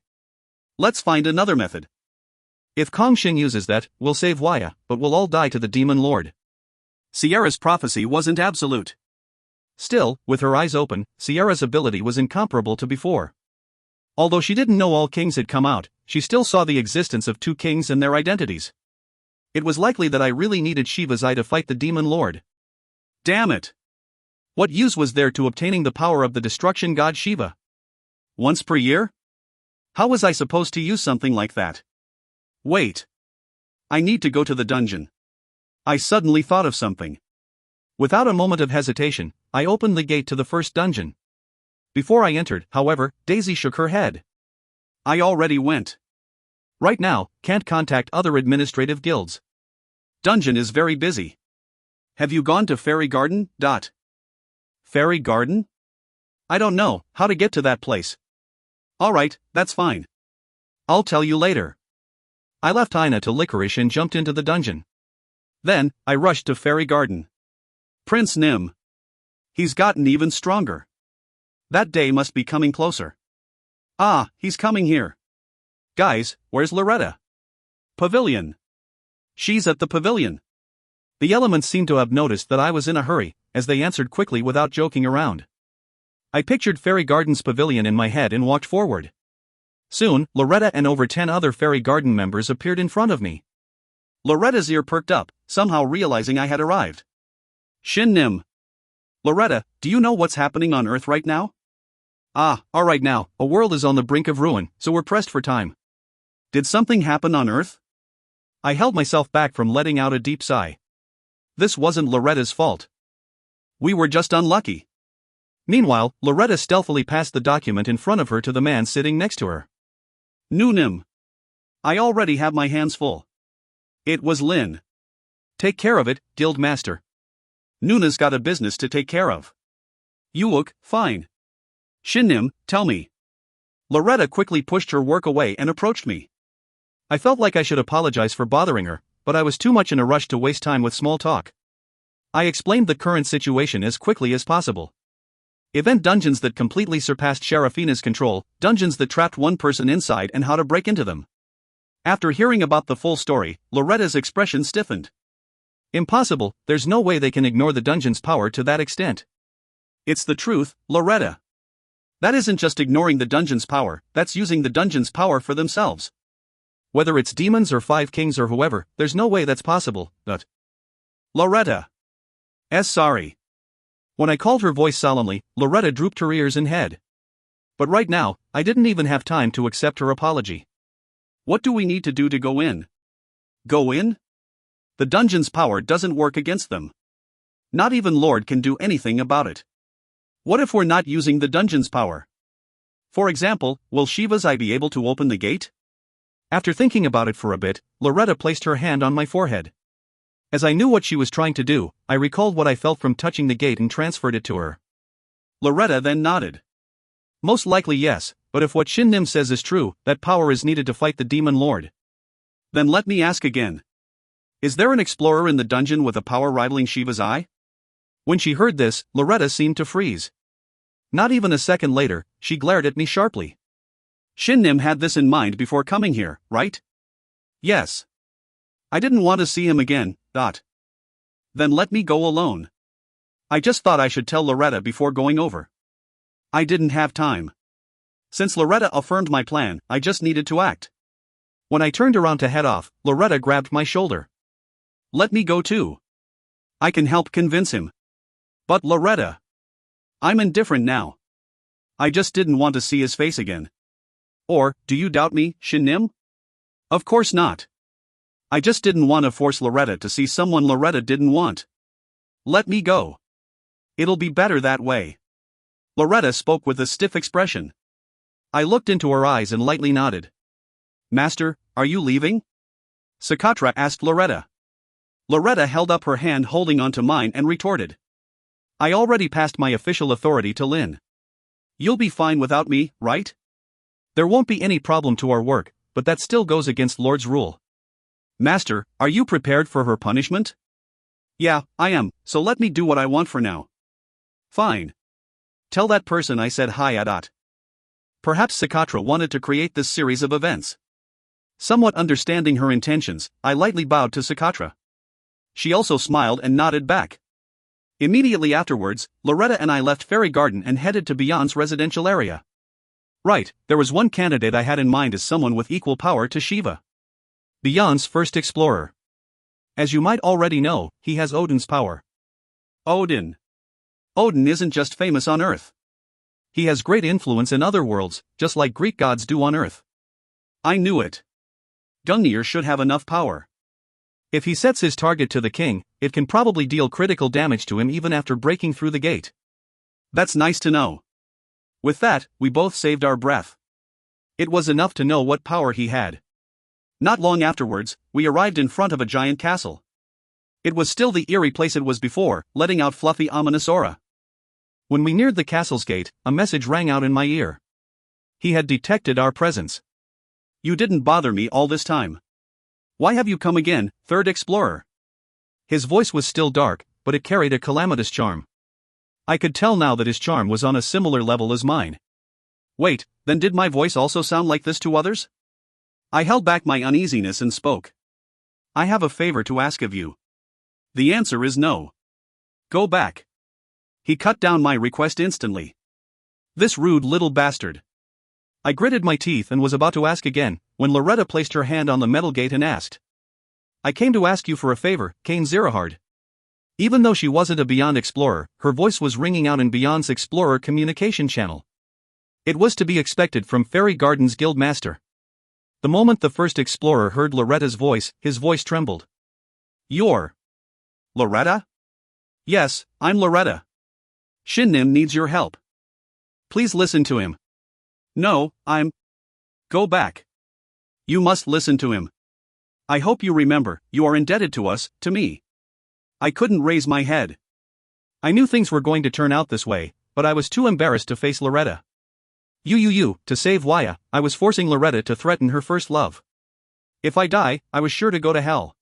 Let's find another method. If Shin uses that, we'll save Waya, but we'll all die to the Demon Lord. Sierra's prophecy wasn't absolute. Still, with her eyes open, Sierra's ability was incomparable to before. Although she didn't know all kings had come out, she still saw the existence of two kings and their identities. It was likely that I really needed Shiva's eye to fight the Demon Lord. Damn it! What use was there to obtaining the power of the destruction god Shiva? Once per year? How was I supposed to use something like that? Wait. I need to go to the dungeon. I suddenly thought of something. Without a moment of hesitation, I opened the gate to the first dungeon. Before I entered, however, Daisy shook her head. I already went. Right now, can't contact other administrative guilds. Dungeon is very busy. Have you gone to Fairy Garden? Fairy Garden? I don't know how to get to that place. Alright, that's fine. I'll tell you later. I left Ina to Licorice and jumped into the dungeon. Then, I rushed to Fairy Garden. Prince Nim. He's gotten even stronger. That day must be coming closer. Ah, he's coming here. Guys, where's Loretta? Pavilion. She's at the pavilion. The elements seemed to have noticed that I was in a hurry, as they answered quickly without joking around. I pictured Fairy Garden's pavilion in my head and walked forward. Soon, Loretta and over 10 other Fairy Garden members appeared in front of me. Loretta's ear perked up, somehow realizing I had arrived. Shin Nim. Loretta, do you know what's happening on Earth right now? Alright now, a world is on the brink of ruin, so we're pressed for time. Did something happen on Earth? I held myself back from letting out a deep sigh. This wasn't Loretta's fault. We were just unlucky. Meanwhile, Loretta stealthily passed the document in front of her to the man sitting next to her. Nim. I already have my hands full. It was Lin. Take care of it, Guild Master. Nuna's got a business to take care of. You look fine. Shin-Nim, tell me. Loretta quickly pushed her work away and approached me. I felt like I should apologize for bothering her, but I was too much in a rush to waste time with small talk. I explained the current situation as quickly as possible. Event dungeons that completely surpassed Sharafina's control, dungeons that trapped one person inside and how to break into them. After hearing about the full story, Loretta's expression stiffened. Impossible, there's no way they can ignore the dungeon's power to that extent. It's the truth, Loretta. That isn't just ignoring the dungeon's power, that's using the dungeon's power for themselves. Whether it's demons or 5 kings or whoever, there's no way that's possible, but... Loretta. Sorry. When I called her voice solemnly, Loretta drooped her ears and head. But right now, I didn't even have time to accept her apology. What do we need to do to go in? Go in? The dungeon's power doesn't work against them. Not even Lord can do anything about it. What if we're not using the dungeon's power? For example, will Shiva's eye be able to open the gate? After thinking about it for a bit, Loretta placed her hand on my forehead. As I knew what she was trying to do, I recalled what I felt from touching the gate and transferred it to her. Loretta then nodded. Most likely yes, but if what Shin Nim says is true, that power is needed to fight the Demon Lord. Then let me ask again. Is there an explorer in the dungeon with a power rivaling Shiva's eye? When she heard this, Loretta seemed to freeze. Not even a second later, she glared at me sharply. Shin Nim had this in mind before coming here, right? Yes. I didn't want to see him again. Then let me go alone. I just thought I should tell Loretta before going over. I didn't have time. Since Loretta affirmed my plan, I just needed to act. When I turned around to head off, Loretta grabbed my shoulder. Let me go too. I can help convince him. But Loretta. I'm indifferent now. I just didn't want to see his face again. Or, do you doubt me, Shin Nim? Of course not. I just didn't want to force Loretta to see someone Loretta didn't want. Let me go. It'll be better that way. Loretta spoke with a stiff expression. I looked into her eyes and lightly nodded. Master, are you leaving? Sakatra asked Loretta. Loretta held up her hand holding onto mine and retorted. I already passed my official authority to Lin. You'll be fine without me, right? There won't be any problem to our work, but that still goes against Lord's rule. Master, are you prepared for her punishment? Yeah, I am, so let me do what I want for now. Fine. Tell that person I said hi at. Perhaps Sakatra wanted to create this series of events. Somewhat understanding her intentions, I lightly bowed to Sakatra. She also smiled and nodded back. Immediately afterwards, Loretta and I left Fairy Garden and headed to Beyond's residential area. Right, there was one candidate I had in mind as someone with equal power to Shiva. Beyond's first explorer. As you might already know, he has Odin's power. Odin. Odin isn't just famous on Earth. He has great influence in other worlds, just like Greek gods do on Earth. I knew it. Gungnir should have enough power. If he sets his target to the king, it can probably deal critical damage to him even after breaking through the gate. That's nice to know. With that, we both saved our breath. It was enough to know what power he had. Not long afterwards, we arrived in front of a giant castle. It was still the eerie place it was before, letting out fluffy ominous aura. When we neared the castle's gate, a message rang out in my ear. He had detected our presence. You didn't bother me all this time. Why have you come again, third explorer? His voice was still dark, but it carried a calamitous charm. I could tell now that his charm was on a similar level as mine. Wait, then did my voice also sound like this to others? I held back my uneasiness and spoke. I have a favor to ask of you. The answer is no. Go back. He cut down my request instantly. This rude little bastard. I gritted my teeth and was about to ask again, when Loretta placed her hand on the metal gate and asked. I came to ask you for a favor, Kane Zerahard. Even though she wasn't a Beyond Explorer, her voice was ringing out in Beyond's Explorer communication channel. It was to be expected from Fairy Garden's guild master. The moment the first explorer heard Loretta's voice, his voice trembled. You're Loretta? Yes, I'm Loretta. Shin needs your help. Please listen to him. No, I'm... Go back. You must listen to him. I hope you remember, you are indebted to us, to me. I couldn't raise my head. I knew things were going to turn out this way, but I was too embarrassed to face Loretta. To save Waya, I was forcing Loretta to threaten her first love. If I die, I was sure to go to hell.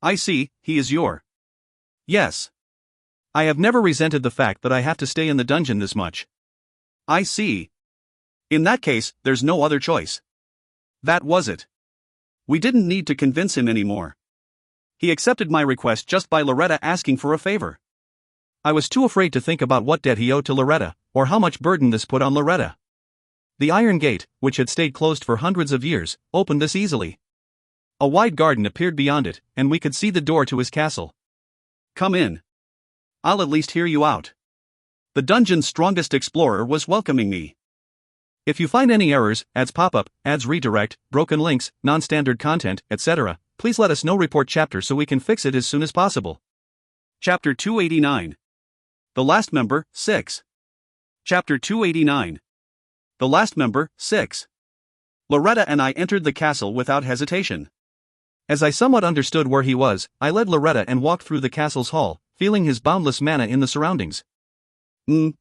I see, he is your... Yes. I have never resented the fact that I have to stay in the dungeon this much. I see. In that case, there's no other choice. That was it. We didn't need to convince him anymore. He accepted my request just by Loretta asking for a favor. I was too afraid to think about what debt he owed to Loretta, or how much burden this put on Loretta. The iron gate, which had stayed closed for hundreds of years, opened this easily. A wide garden appeared beyond it, and we could see the door to his castle. Come in. I'll at least hear you out. The dungeon's strongest explorer was welcoming me. If you find any errors, ads pop-up, ads redirect, broken links, non-standard content, etc., please let us know. Report chapter so we can fix it as soon as possible. Chapter 289. The Last Member, 6. Chapter 289. The Last Member, 6. Loretta and I entered the castle without hesitation. As I somewhat understood where he was, I led Loretta and walked through the castle's hall, feeling his boundless mana in the surroundings.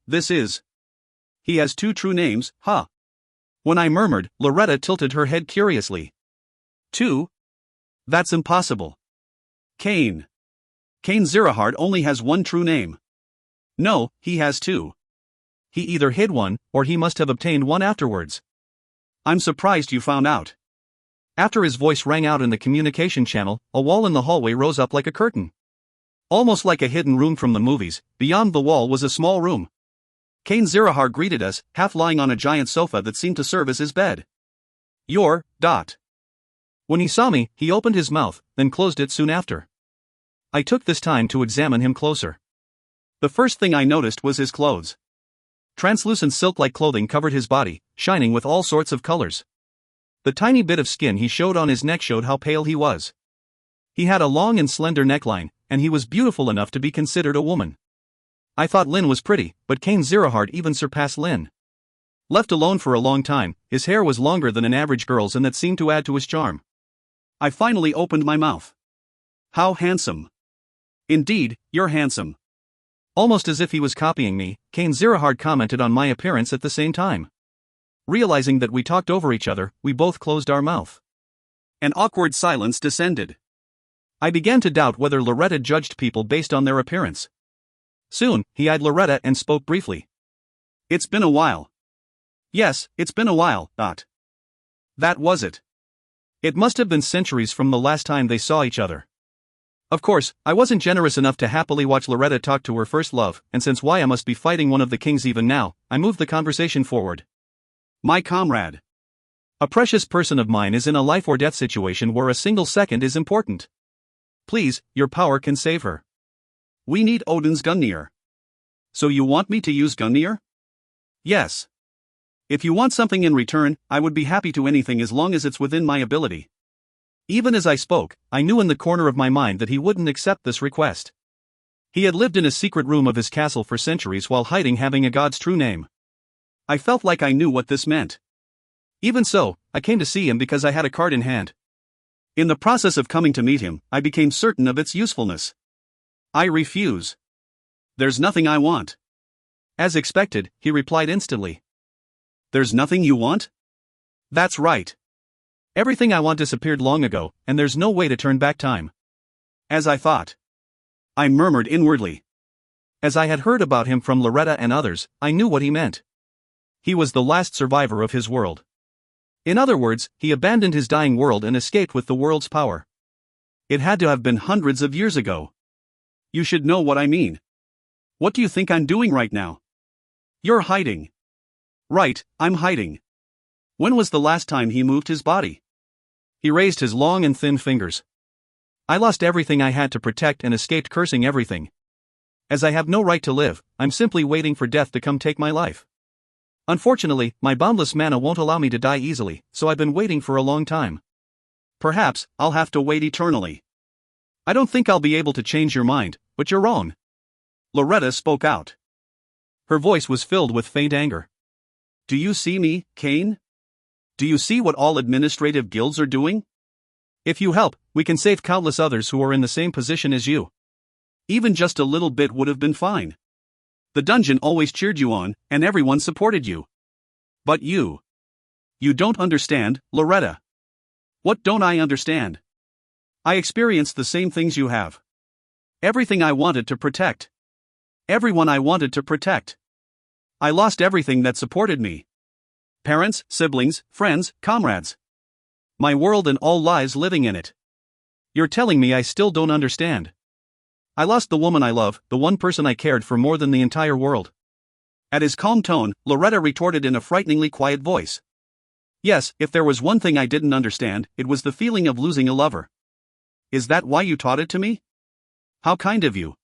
This is... He has two true names, huh? When I murmured, Loretta tilted her head curiously. Two? That's impossible. Kane Zerahard only has one true name. No, he has two. He either hid one, or he must have obtained one afterwards. I'm surprised you found out. After his voice rang out in the communication channel, a wall in the hallway rose up like a curtain. Almost like a hidden room from the movies, beyond the wall was a small room. Kane Zerahard greeted us, half lying on a giant sofa that seemed to serve as his bed. Your... When he saw me, he opened his mouth, then closed it soon after. I took this time to examine him closer. The first thing I noticed was his clothes. Translucent silk-like clothing covered his body, shining with all sorts of colors. The tiny bit of skin he showed on his neck showed how pale he was. He had a long and slender neckline, and he was beautiful enough to be considered a woman. I thought Lin was pretty, but Kane Zerahard even surpassed Lin. Left alone for a long time, his hair was longer than an average girl's, and that seemed to add to his charm. I finally opened my mouth. How handsome. Indeed, you're handsome. Almost as if he was copying me, Kane Zerahard commented on my appearance at the same time. Realizing that we talked over each other, we both closed our mouth. An awkward silence descended. I began to doubt whether Loretta judged people based on their appearance. Soon, he eyed Loretta and spoke briefly. It's been a while. Yes, it's been a while, That was it. It must have been centuries from the last time they saw each other. Of course, I wasn't generous enough to happily watch Loretta talk to her first love, and since I must be fighting one of the kings even now, I moved the conversation forward. My comrade. A precious person of mine is in a life or death situation where a single second is important. Please, your power can save her. We need Odin's Gungnir. So you want me to use Gungnir? Yes. If you want something in return, I would be happy to anything as long as it's within my ability. Even as I spoke, I knew in the corner of my mind that he wouldn't accept this request. He had lived in a secret room of his castle for centuries while hiding having a god's true name. I felt like I knew what this meant. Even so, I came to see him because I had a card in hand. In the process of coming to meet him, I became certain of its usefulness. I refuse. There's nothing I want. As expected, he replied instantly. There's nothing you want? That's right. Everything I want disappeared long ago, and there's no way to turn back time. As I thought. I murmured inwardly. As I had heard about him from Loretta and others, I knew what he meant. He was the last survivor of his world. In other words, he abandoned his dying world and escaped with the world's power. It had to have been hundreds of years ago. You should know what I mean. What do you think I'm doing right now? You're hiding. Right, I'm hiding. When was the last time he moved his body? He raised his long and thin fingers. I lost everything I had to protect and escaped cursing everything. As I have no right to live, I'm simply waiting for death to come take my life. Unfortunately, my boundless mana won't allow me to die easily, so I've been waiting for a long time. Perhaps, I'll have to wait eternally. I don't think I'll be able to change your mind, but you're wrong. Loretta spoke out. Her voice was filled with faint anger. Do you see me, Kane? Do you see what all administrative guilds are doing? If you help, we can save countless others who are in the same position as you. Even just a little bit would have been fine. The dungeon always cheered you on, and everyone supported you. But you don't understand, Loretta. What don't I understand? I experienced the same things you have. Everything I wanted to protect. Everyone I wanted to protect. I lost everything that supported me. Parents, siblings, friends, comrades. My world and all lives living in it. You're telling me I still don't understand. I lost the woman I love, the one person I cared for more than the entire world. At his calm tone, Loretta retorted in a frighteningly quiet voice. Yes, if there was one thing I didn't understand, it was the feeling of losing a lover. Is that why you taught it to me? How kind of you.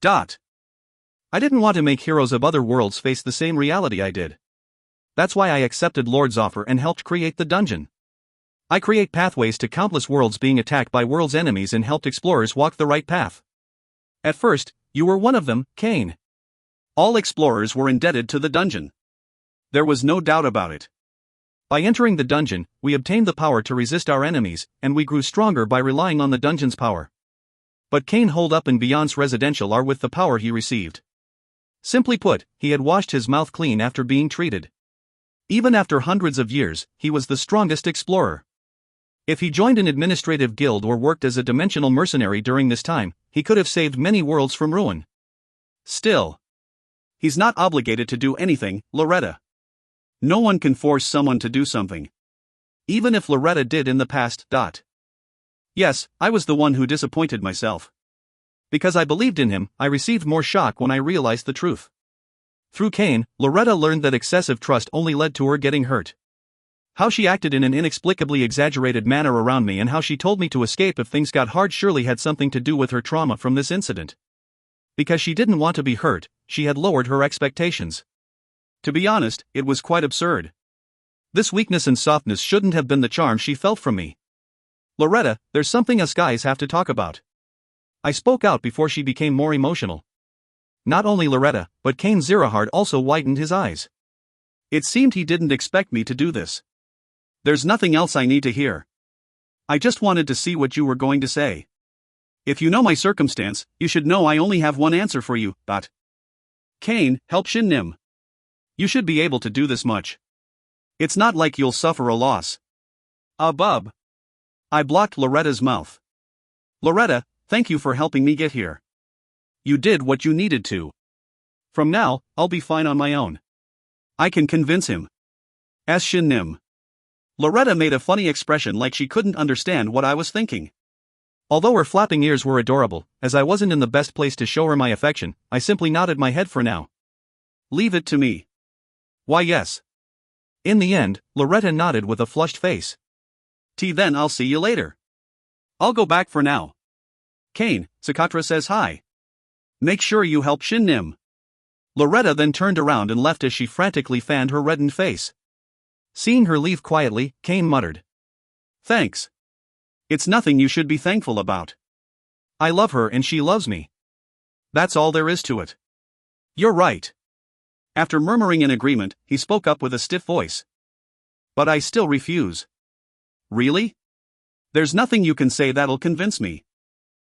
I didn't want to make heroes of other worlds face the same reality I did. That's why I accepted Lord's offer and helped create the dungeon. I create pathways to countless worlds being attacked by world's enemies and helped explorers walk the right path. At first, you were one of them, Kane. All explorers were indebted to the dungeon. There was no doubt about it. By entering the dungeon, we obtained the power to resist our enemies, and we grew stronger by relying on the dungeon's power. But Kane holed up in Beyond's residential are with the power he received. Simply put, he had washed his mouth clean after being treated. Even after hundreds of years, he was the strongest explorer. If he joined an administrative guild or worked as a dimensional mercenary during this time, he could have saved many worlds from ruin. Still, he's not obligated to do anything, Loretta. No one can force someone to do something. Even if Loretta did in the past. Yes, I was the one who disappointed myself. Because I believed in him, I received more shock when I realized the truth. Through Kane, Loretta learned that excessive trust only led to her getting hurt. How she acted in an inexplicably exaggerated manner around me and how she told me to escape if things got hard surely had something to do with her trauma from this incident. Because she didn't want to be hurt, she had lowered her expectations. To be honest, it was quite absurd. This weakness and softness shouldn't have been the charm she felt from me. Loretta, there's something us guys have to talk about. I spoke out before she became more emotional. Not only Loretta, but Kane Zirahard also widened his eyes. It seemed he didn't expect me to do this. There's nothing else I need to hear. I just wanted to see what you were going to say. If you know my circumstance, you should know I only have one answer for you, Kane, help Shin. You should be able to do this much. It's not like you'll suffer a loss. A bub. I blocked Loretta's mouth. Loretta, thank you for helping me get here. You did what you needed to. From now, I'll be fine on my own. I can convince him. As Shin Nim. Loretta made a funny expression like she couldn't understand what I was thinking. Although her flapping ears were adorable, as I wasn't in the best place to show her my affection, I simply nodded my head for now. Leave it to me. Why yes. In the end, Loretta nodded with a flushed face. Then I'll see you later. I'll go back for now. Kane, Sakatra says hi. Make sure you help Shin Nim. Loretta then turned around and left as she frantically fanned her reddened face. Seeing her leave quietly, Kane muttered. Thanks. It's nothing you should be thankful about. I love her and she loves me. That's all there is to it. You're right. After murmuring in agreement, he spoke up with a stiff voice. But I still refuse. Really? There's nothing you can say that'll convince me.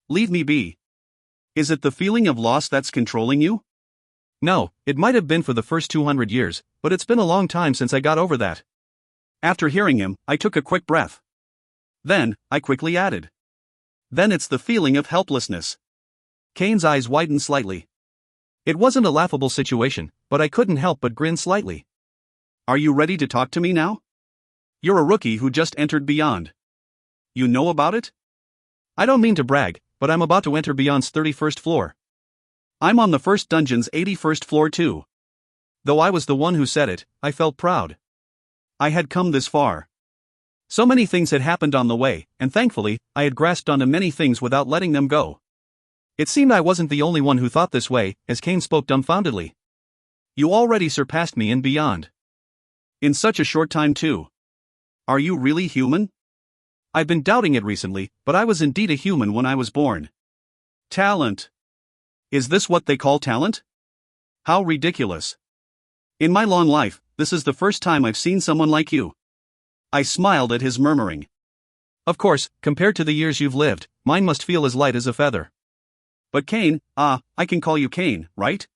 Leave me be. Is it the feeling of loss that's controlling you? No, it might have been for the first 200 years, but it's been a long time since I got over that. After hearing him, I took a quick breath. Then, I quickly added. Then it's the feeling of helplessness. Kane's eyes widened slightly. It wasn't a laughable situation, but I couldn't help but grin slightly. Are you ready to talk to me now? You're a rookie who just entered Beyond. You know about it? I don't mean to brag, but I'm about to enter Beyond's 31st floor. I'm on the first dungeon's 81st floor too. Though I was the one who said it, I felt proud. I had come this far. So many things had happened on the way, and thankfully, I had grasped onto many things without letting them go. It seemed I wasn't the only one who thought this way, as Kane spoke dumbfoundedly. You already surpassed me in Beyond. In such a short time too. Are you really human? I've been doubting it recently, but I was indeed a human when I was born. Talent. Is this what they call talent? How ridiculous. In my long life, this is the first time I've seen someone like you. I smiled at his murmuring. Of course, compared to the years you've lived, mine must feel as light as a feather. But Kane, I can call you Kane, right?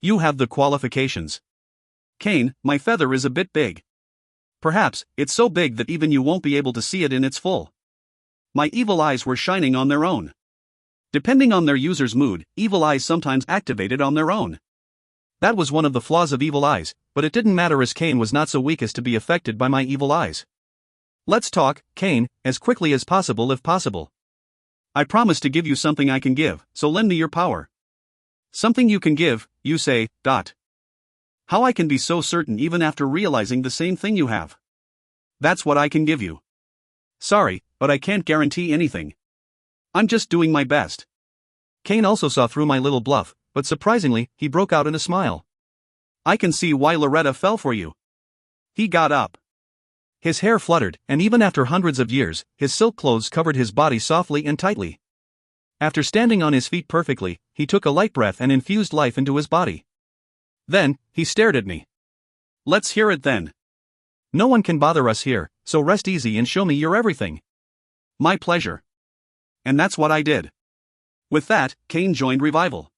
You have the qualifications. Kane, my feather is a bit big. Perhaps, it's so big that even you won't be able to see it in its full. My evil eyes were shining on their own. Depending on their user's mood, evil eyes sometimes activated on their own. That was one of the flaws of evil eyes, but it didn't matter as Kane was not so weak as to be affected by my evil eyes. Let's talk, Kane, as quickly as possible if possible. I promise to give you something I can give, so lend me your power. Something you can give, you say, How I can be so certain even after realizing the same thing you have? That's what I can give you. Sorry, but I can't guarantee anything. I'm just doing my best. Kane also saw through my little bluff, but surprisingly, he broke out in a smile. I can see why Loretta fell for you. He got up. His hair fluttered, and even after hundreds of years, his silk clothes covered his body softly and tightly. After standing on his feet perfectly, he took a light breath and infused life into his body. Then, he stared at me. Let's hear it then. No one can bother us here, so rest easy and show me your everything. My pleasure. And that's what I did. With that, Kane joined Revival.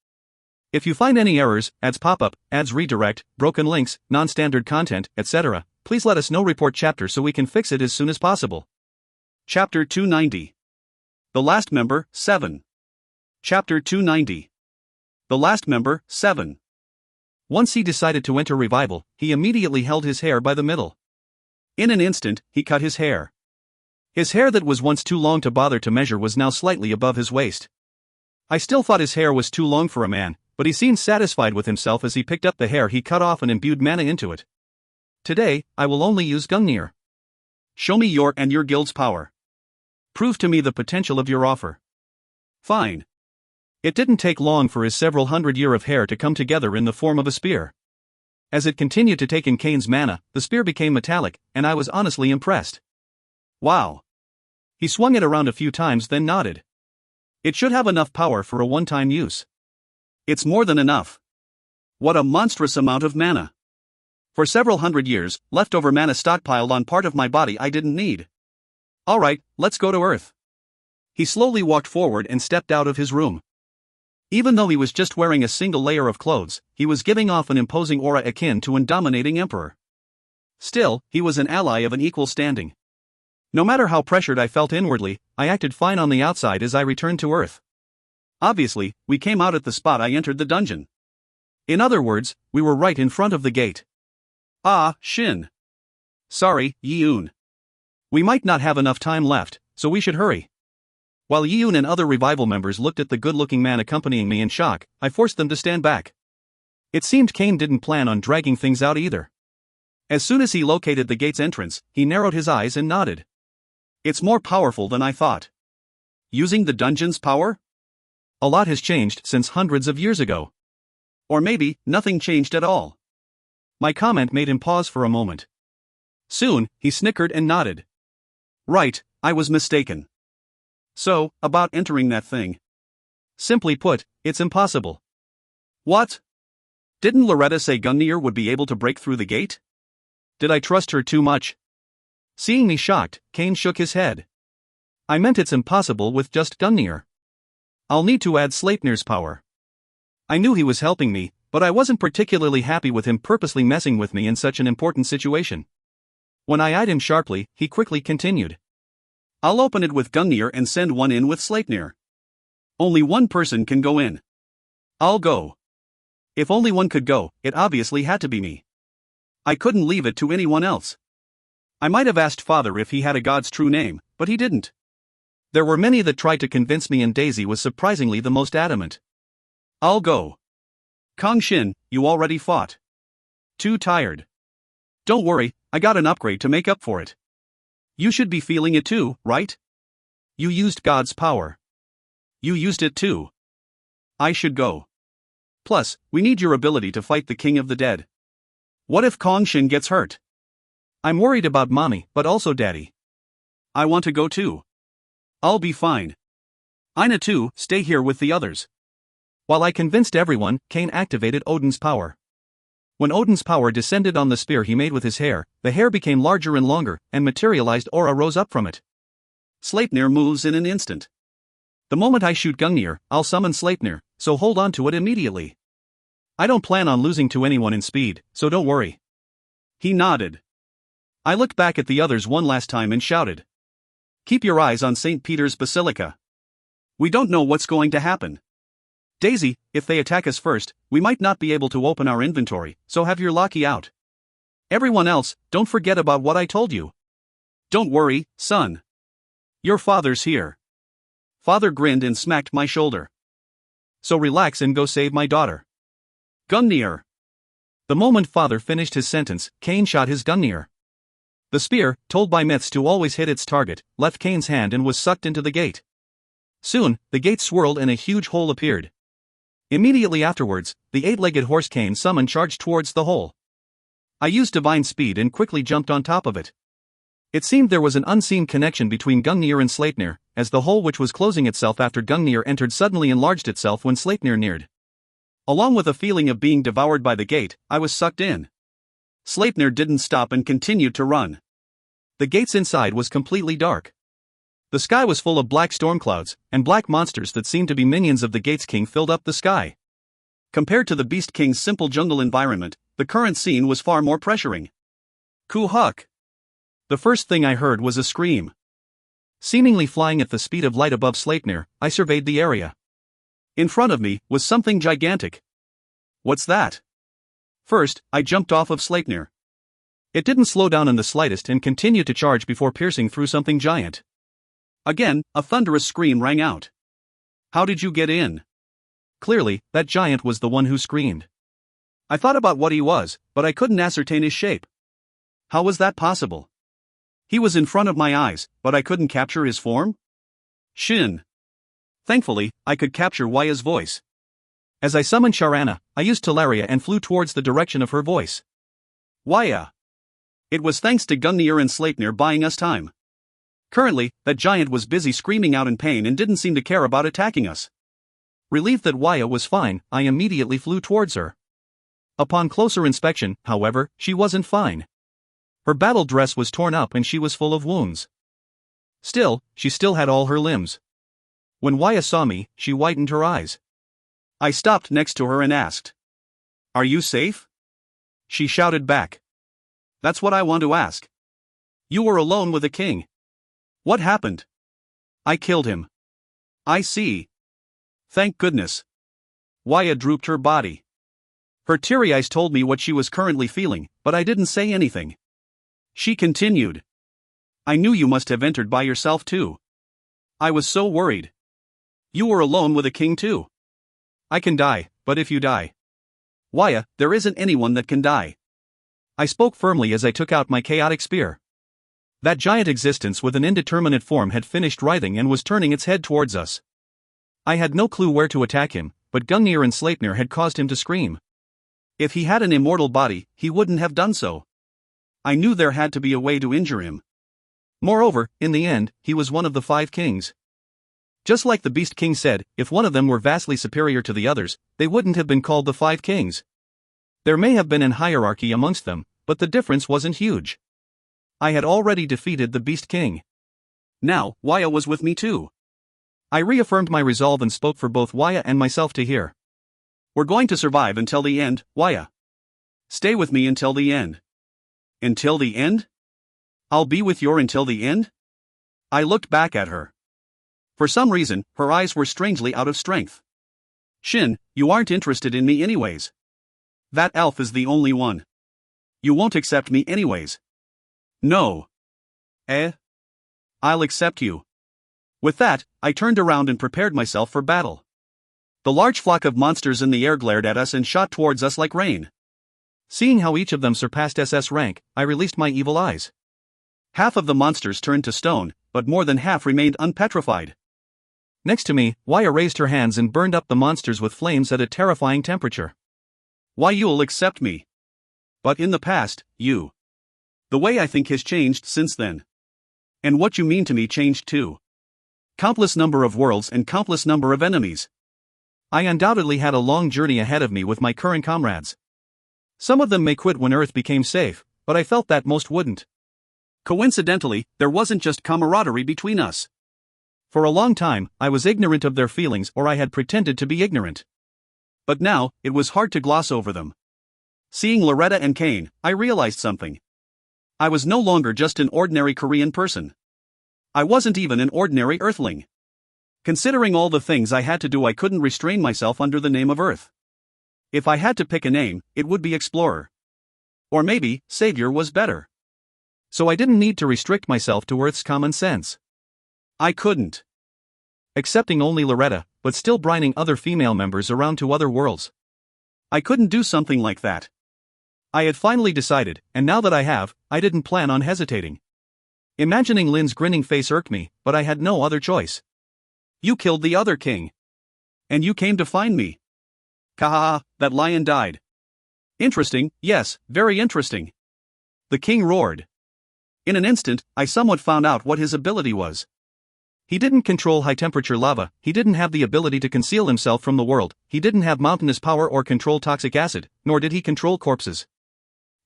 If you find any errors, ads pop up, ads redirect, broken links, non-standard content, etc., please let us know. Report chapter so we can fix it as soon as possible. Chapter 290. The Last Member, 7. Chapter 290. The Last Member, 7. Once he decided to enter Revival, he immediately held his hair by the middle. In an instant, he cut his hair. His hair that was once too long to bother to measure was now slightly above his waist. I still thought his hair was too long for a man, but he seemed satisfied with himself as he picked up the hair he cut off and imbued mana into it. Today, I will only use Gungnir. Show me your and your guild's power. Prove to me the potential of your offer. Fine. It didn't take long for his several hundred year of hair to come together in the form of a spear. As it continued to take in Kane's mana, the spear became metallic, and I was honestly impressed. Wow. He swung it around a few times then nodded. It should have enough power for a one-time use. It's more than enough. What a monstrous amount of mana. For several hundred years, leftover mana stockpiled on part of my body I didn't need. Alright, let's go to Earth. He slowly walked forward and stepped out of his room. Even though he was just wearing a single layer of clothes, he was giving off an imposing aura akin to an dominating emperor. Still, he was an ally of an equal standing. No matter how pressured I felt inwardly, I acted fine on the outside as I returned to Earth. Obviously, we came out at the spot I entered the dungeon. In other words, we were right in front of the gate. Ah, Shin. Sorry, Yi-un. We might not have enough time left, so we should hurry. While Yi-un and other revival members looked at the good-looking man accompanying me in shock, I forced them to stand back. It seemed Kang didn't plan on dragging things out either. As soon as he located the gate's entrance, he narrowed his eyes and nodded. It's more powerful than I thought. Using the dungeon's power? A lot has changed since hundreds of years ago. Or maybe, nothing changed at all. My comment made him pause for a moment. Soon, he snickered and nodded. Right, I was mistaken. So, about entering that thing. Simply put, it's impossible. What? Didn't Loretta say Gungnir would be able to break through the gate? Did I trust her too much? Seeing me shocked, Kang shook his head. I meant it's impossible with just Gungnir. I'll need to add Sleipnir's power. I knew he was helping me, but I wasn't particularly happy with him purposely messing with me in such an important situation. When I eyed him sharply, he quickly continued. I'll open it with Gungnir and send one in with Sleipnir. Only one person can go in. I'll go. If only one could go, it obviously had to be me. I couldn't leave it to anyone else. I might have asked Father if he had a god's true name, but he didn't. There were many that tried to convince me, and Daisy was surprisingly the most adamant. I'll go. Kang Shin, you already fought. Too tired. Don't worry, I got an upgrade to make up for it. You should be feeling it too, right? You used God's power. You used it too. I should go. Plus, we need your ability to fight the King of the Dead. What if Kang Shin gets hurt? I'm worried about Mommy, but also Daddy. I want to go too. I'll be fine. Ina too, stay here with the others. While I convinced everyone, Kang activated Odin's power. When Odin's power descended on the spear he made with his hair, the hair became larger and longer, and materialized aura rose up from it. Sleipnir moves in an instant. The moment I shoot Gungnir, I'll summon Sleipnir, so hold on to it immediately. I don't plan on losing to anyone in speed, so don't worry. He nodded. I looked back at the others one last time and shouted. Keep your eyes on St. Peter's Basilica. We don't know what's going to happen. Daisy, if they attack us first, we might not be able to open our inventory, so have your Locky out. Everyone else, don't forget about what I told you. Don't worry, son. Your father's here. Father grinned and smacked my shoulder. So relax and go save my daughter. Gungnir. The moment Father finished his sentence, Kang shot his Gungnir. The spear, told by myths to always hit its target, left Kang's hand and was sucked into the gate. Soon, the gate swirled and a huge hole appeared. Immediately afterwards, the eight-legged horse Kang summoned charged towards the hole. I used divine speed and quickly jumped on top of it. It seemed there was an unseen connection between Gungnir and Sleipnir, as the hole which was closing itself after Gungnir entered suddenly enlarged itself when Sleipnir neared. Along with a feeling of being devoured by the gate, I was sucked in. Sleipnir didn't stop and continued to run. The gate's inside was completely dark. The sky was full of black storm clouds, and black monsters that seemed to be minions of the gate's king filled up the sky. Compared to the Beast King's simple jungle environment, the current scene was far more pressuring. Kuhuk! The first thing I heard was a scream. Seemingly flying at the speed of light above Sleipnir, I surveyed the area. In front of me was something gigantic. What's that? First, I jumped off of Sleipnir. It didn't slow down in the slightest and continued to charge before piercing through something giant. Again, a thunderous scream rang out. How did you get in? Clearly, that giant was the one who screamed. I thought about what he was, but I couldn't ascertain his shape. How was that possible? He was in front of my eyes, but I couldn't capture his form? Shin. Thankfully, I could capture Waya's voice. As I summoned Sharana, I used Talaria and flew towards the direction of her voice. Waya. It was thanks to Gungnir and Sleipnir buying us time. Currently, that giant was busy screaming out in pain and didn't seem to care about attacking us. Relieved that Waya was fine, I immediately flew towards her. Upon closer inspection, however, she wasn't fine. Her battle dress was torn up and she was full of wounds. Still, she still had all her limbs. When Waya saw me, she widened her eyes. I stopped next to her and asked, "Are you safe?" She shouted back, That's what I want to ask. You were alone with the king. What happened? I killed him. I see. Thank goodness. Waya drooped her body. Her teary eyes told me what she was currently feeling, but I didn't say anything. She continued. I knew you must have entered by yourself too. I was so worried. You were alone with a king too. I can die, but if you die. Waya, there isn't anyone that can die. I spoke firmly as I took out my chaotic spear. That giant existence with an indeterminate form had finished writhing and was turning its head towards us. I had no clue where to attack him, but Gungnir and Sleipnir had caused him to scream. If he had an immortal body, he wouldn't have done so. I knew there had to be a way to injure him. Moreover, in the end, he was one of the 5 kings. Just like the Beast King said, if one of them were vastly superior to the others, they wouldn't have been called the 5 kings. There may have been an hierarchy amongst them, but the difference wasn't huge. I had already defeated the Beast King. Now, Waya was with me too. I reaffirmed my resolve and spoke for both Waya and myself to hear. We're going to survive until the end, Waya. Stay with me until the end. Until the end? I'll be with you until the end? I looked back at her. For some reason, her eyes were strangely out of strength. Shin, you aren't interested in me anyways. That elf is the only one. You won't accept me anyways. No. I'll accept you. With that, I turned around and prepared myself for battle. The large flock of monsters in the air glared at us and shot towards us like rain. Seeing how each of them surpassed SS rank, I released my evil eyes. Half of the monsters turned to stone, but more than half remained unpetrified. Next to me, Waya raised her hands and burned up the monsters with flames at a terrifying temperature. Why you'll accept me. But in the past, you. The way I think has changed since then. And what you mean to me changed too. Countless number of worlds and countless number of enemies. I undoubtedly had a long journey ahead of me with my current comrades. Some of them may quit when Earth became safe, but I felt that most wouldn't. Coincidentally, there wasn't just camaraderie between us. For a long time, I was ignorant of their feelings, or I had pretended to be ignorant. But now, it was hard to gloss over them. Seeing Loretta and Kane, I realized something. I was no longer just an ordinary Korean person. I wasn't even an ordinary Earthling. Considering all the things I had to do, I couldn't restrain myself under the name of Earth. If I had to pick a name, it would be Explorer. Or maybe, Savior was better. So I didn't need to restrict myself to Earth's common sense. I couldn't. Accepting only Loretta, but still brining other female members around to other worlds. I couldn't do something like that. I had finally decided, and now that I have, I didn't plan on hesitating. Imagining Lynn's grinning face irked me, but I had no other choice. You killed the other king. And you came to find me. Kahaha, that lion died. Interesting, yes, very interesting. The king roared. In an instant, I somewhat found out what his ability was. He didn't control high-temperature lava, he didn't have the ability to conceal himself from the world, he didn't have mountainous power or control toxic acid, nor did he control corpses.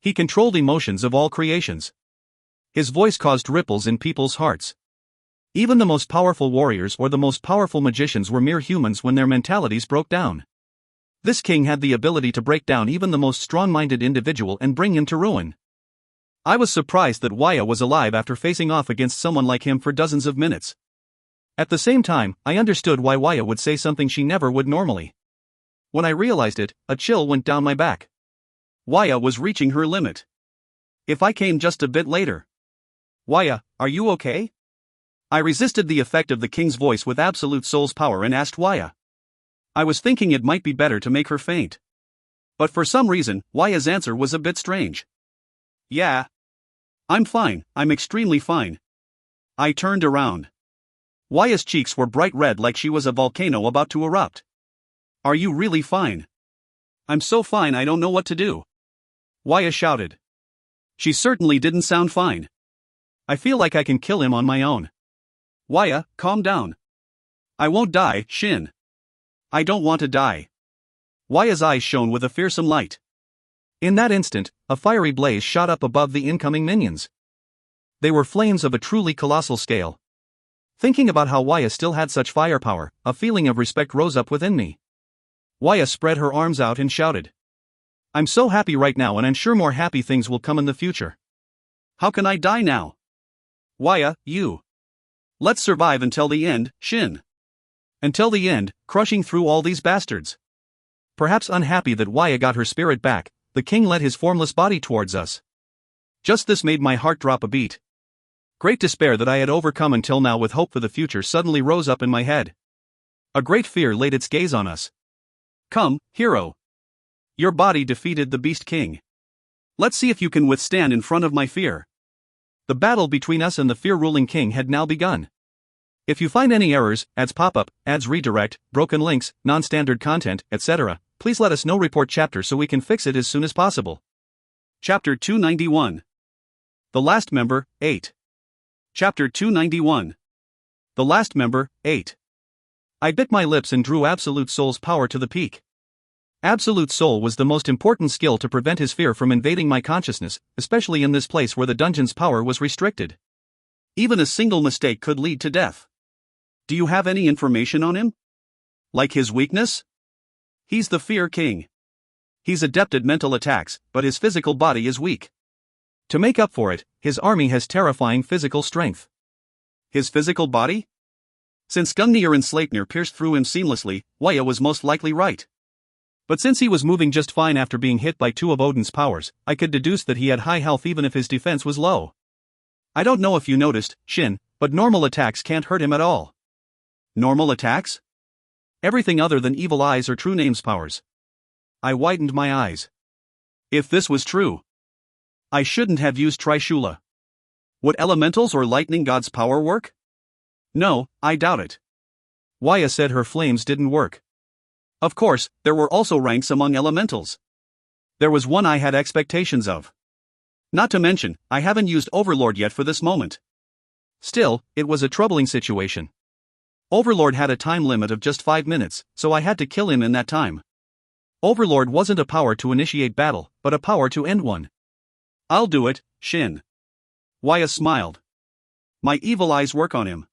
He controlled emotions of all creations. His voice caused ripples in people's hearts. Even the most powerful warriors or the most powerful magicians were mere humans when their mentalities broke down. This king had the ability to break down even the most strong-minded individual and bring him to ruin. I was surprised that Waya was alive after facing off against someone like him for dozens of minutes. At the same time, I understood why Waya would say something she never would normally. When I realized it, a chill went down my back. Waya was reaching her limit. If I came just a bit later. Waya, are you okay? I resisted the effect of the king's voice with absolute soul's power and asked Waya. I was thinking it might be better to make her faint. But for some reason, Waya's answer was a bit strange. Yeah. I'm fine, I'm extremely fine. I turned around. Waya's cheeks were bright red like she was a volcano about to erupt. Are you really fine? I'm so fine I don't know what to do. Waya shouted. She certainly didn't sound fine. I feel like I can kill him on my own. Waya, calm down. I won't die, Shin. I don't want to die. Waya's eyes shone with a fearsome light. In that instant, a fiery blaze shot up above the incoming minions. They were flames of a truly colossal scale. Thinking about how Waya still had such firepower, a feeling of respect rose up within me. Waya spread her arms out and shouted. I'm so happy right now, and I'm sure more happy things will come in the future. How can I die now? Waya, you. Let's survive until the end, Shin. Until the end, crushing through all these bastards. Perhaps unhappy that Waya got her spirit back, the king led his formless body towards us. Just this made my heart drop a beat. Great despair that I had overcome until now with hope for the future suddenly rose up in my head. A great fear laid its gaze on us. Come, hero. Your body defeated the Beast King. Let's see if you can withstand in front of my fear. The battle between us and the fear-ruling king had now begun. If you find any errors, ads pop up, ads redirect, broken links, non-standard content, etc., please let us know. Report chapter so we can fix it as soon as possible. Chapter 291. The Last Member, 8. Chapter 291. The Last Member, 8. I bit my lips and drew Absolute Soul's power to the peak. Absolute Soul was the most important skill to prevent his fear from invading my consciousness, especially in this place where the dungeon's power was restricted. Even a single mistake could lead to death. Do you have any information on him? Like his weakness? He's the Fear King. He's adept at mental attacks, but his physical body is weak. To make up for it, his army has terrifying physical strength. His physical body? Since Gungnir and Sleipnir pierced through him seamlessly, Waya was most likely right. But since he was moving just fine after being hit by two of Odin's powers, I could deduce that he had high health even if his defense was low. I don't know if you noticed, Shin, but normal attacks can't hurt him at all. Normal attacks? Everything other than Evil Eyes or True Name's powers. I widened my eyes. If this was true, I shouldn't have used Trishula. Would elementals or lightning god's power work? No, I doubt it. Waya said her flames didn't work. Of course, there were also ranks among elementals. There was one I had expectations of. Not to mention, I haven't used Overlord yet for this moment. Still, it was a troubling situation. Overlord had a time limit of just 5 minutes, so I had to kill him in that time. Overlord wasn't a power to initiate battle, but a power to end one. I'll do it, Shin. Waya smiled. My evil eyes work on him.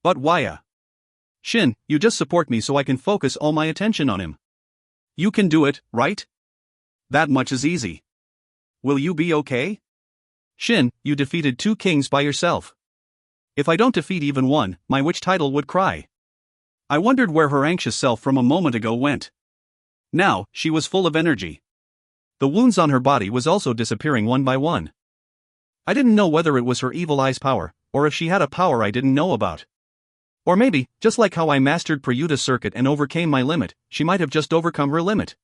But Waya. Shin, you just support me so I can focus all my attention on him. You can do it, right? That much is easy. Will you be okay? Shin, you defeated 2 kings by yourself. If I don't defeat even one, my witch title would cry. I wondered where her anxious self from a moment ago went. Now, she was full of energy. The wounds on her body was also disappearing one by one. I didn't know whether it was her evil eyes power, or if she had a power I didn't know about. Or maybe, just like how I mastered Prayuta's circuit and overcame my limit, she might have just overcome her limit.